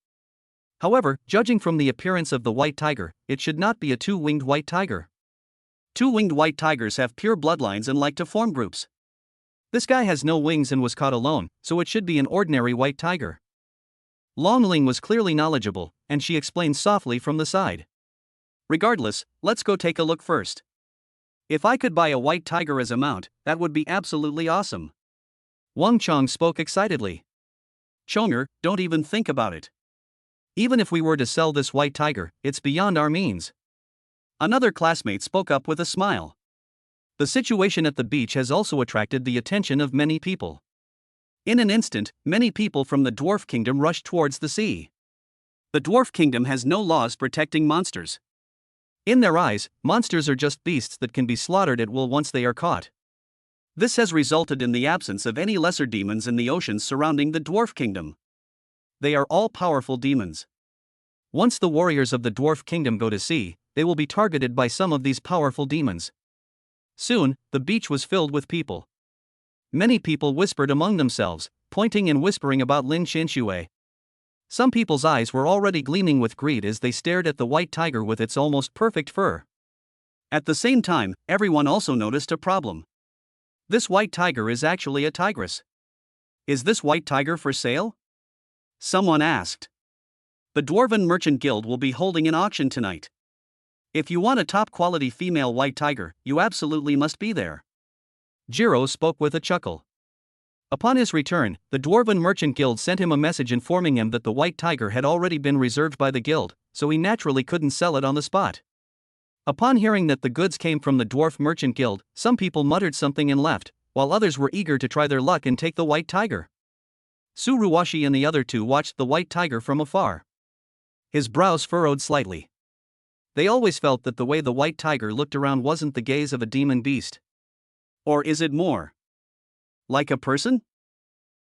S1: However, judging from the appearance of the white tiger, it should not be a two-winged white tiger. Two-winged white tigers have pure bloodlines and like to form groups. This guy has no wings and was caught alone, so it should be an ordinary white tiger. Long Ling was clearly knowledgeable, and she explained softly from the side. Regardless, let's go take a look first. If I could buy a white tiger as a mount, that would be absolutely awesome. Wang Chong spoke excitedly. Chonger, don't even think about it. Even if we were to sell this white tiger, it's beyond our means. Another classmate spoke up with a smile. The situation at the beach has also attracted the attention of many people. In an instant, many people from the dwarf kingdom rushed towards the sea. The dwarf kingdom has no laws protecting monsters. In their eyes, monsters are just beasts that can be slaughtered at will once they are caught. This has resulted in the absence of any lesser demons in the oceans surrounding the dwarf kingdom. They are all powerful demons. Once the warriors of the dwarf kingdom go to sea, they will be targeted by some of these powerful demons. Soon, the beach was filled with people. Many people whispered among themselves, pointing and whispering about Lin Xinshui. Some people's eyes were already gleaming with greed as they stared at the white tiger with its almost perfect fur. At the same time, everyone also noticed a problem. This white tiger is actually a tigress. Is this white tiger for sale? Someone asked. The Dwarven Merchant Guild will be holding an auction tonight. If you want a top-quality female white tiger, you absolutely must be there. Jiro spoke with a chuckle. Upon his return, the Dwarven Merchant Guild sent him a message informing him that the white tiger had already been reserved by the guild, so he naturally couldn't sell it on the spot. Upon hearing that the goods came from the Dwarf Merchant Guild, some people muttered something and left, while others were eager to try their luck and take the white tiger. Suruwashi and the other two watched the white tiger from afar. His brows furrowed slightly. They always felt that the way the white tiger looked around wasn't the gaze of a demon beast. Or is it more like a person?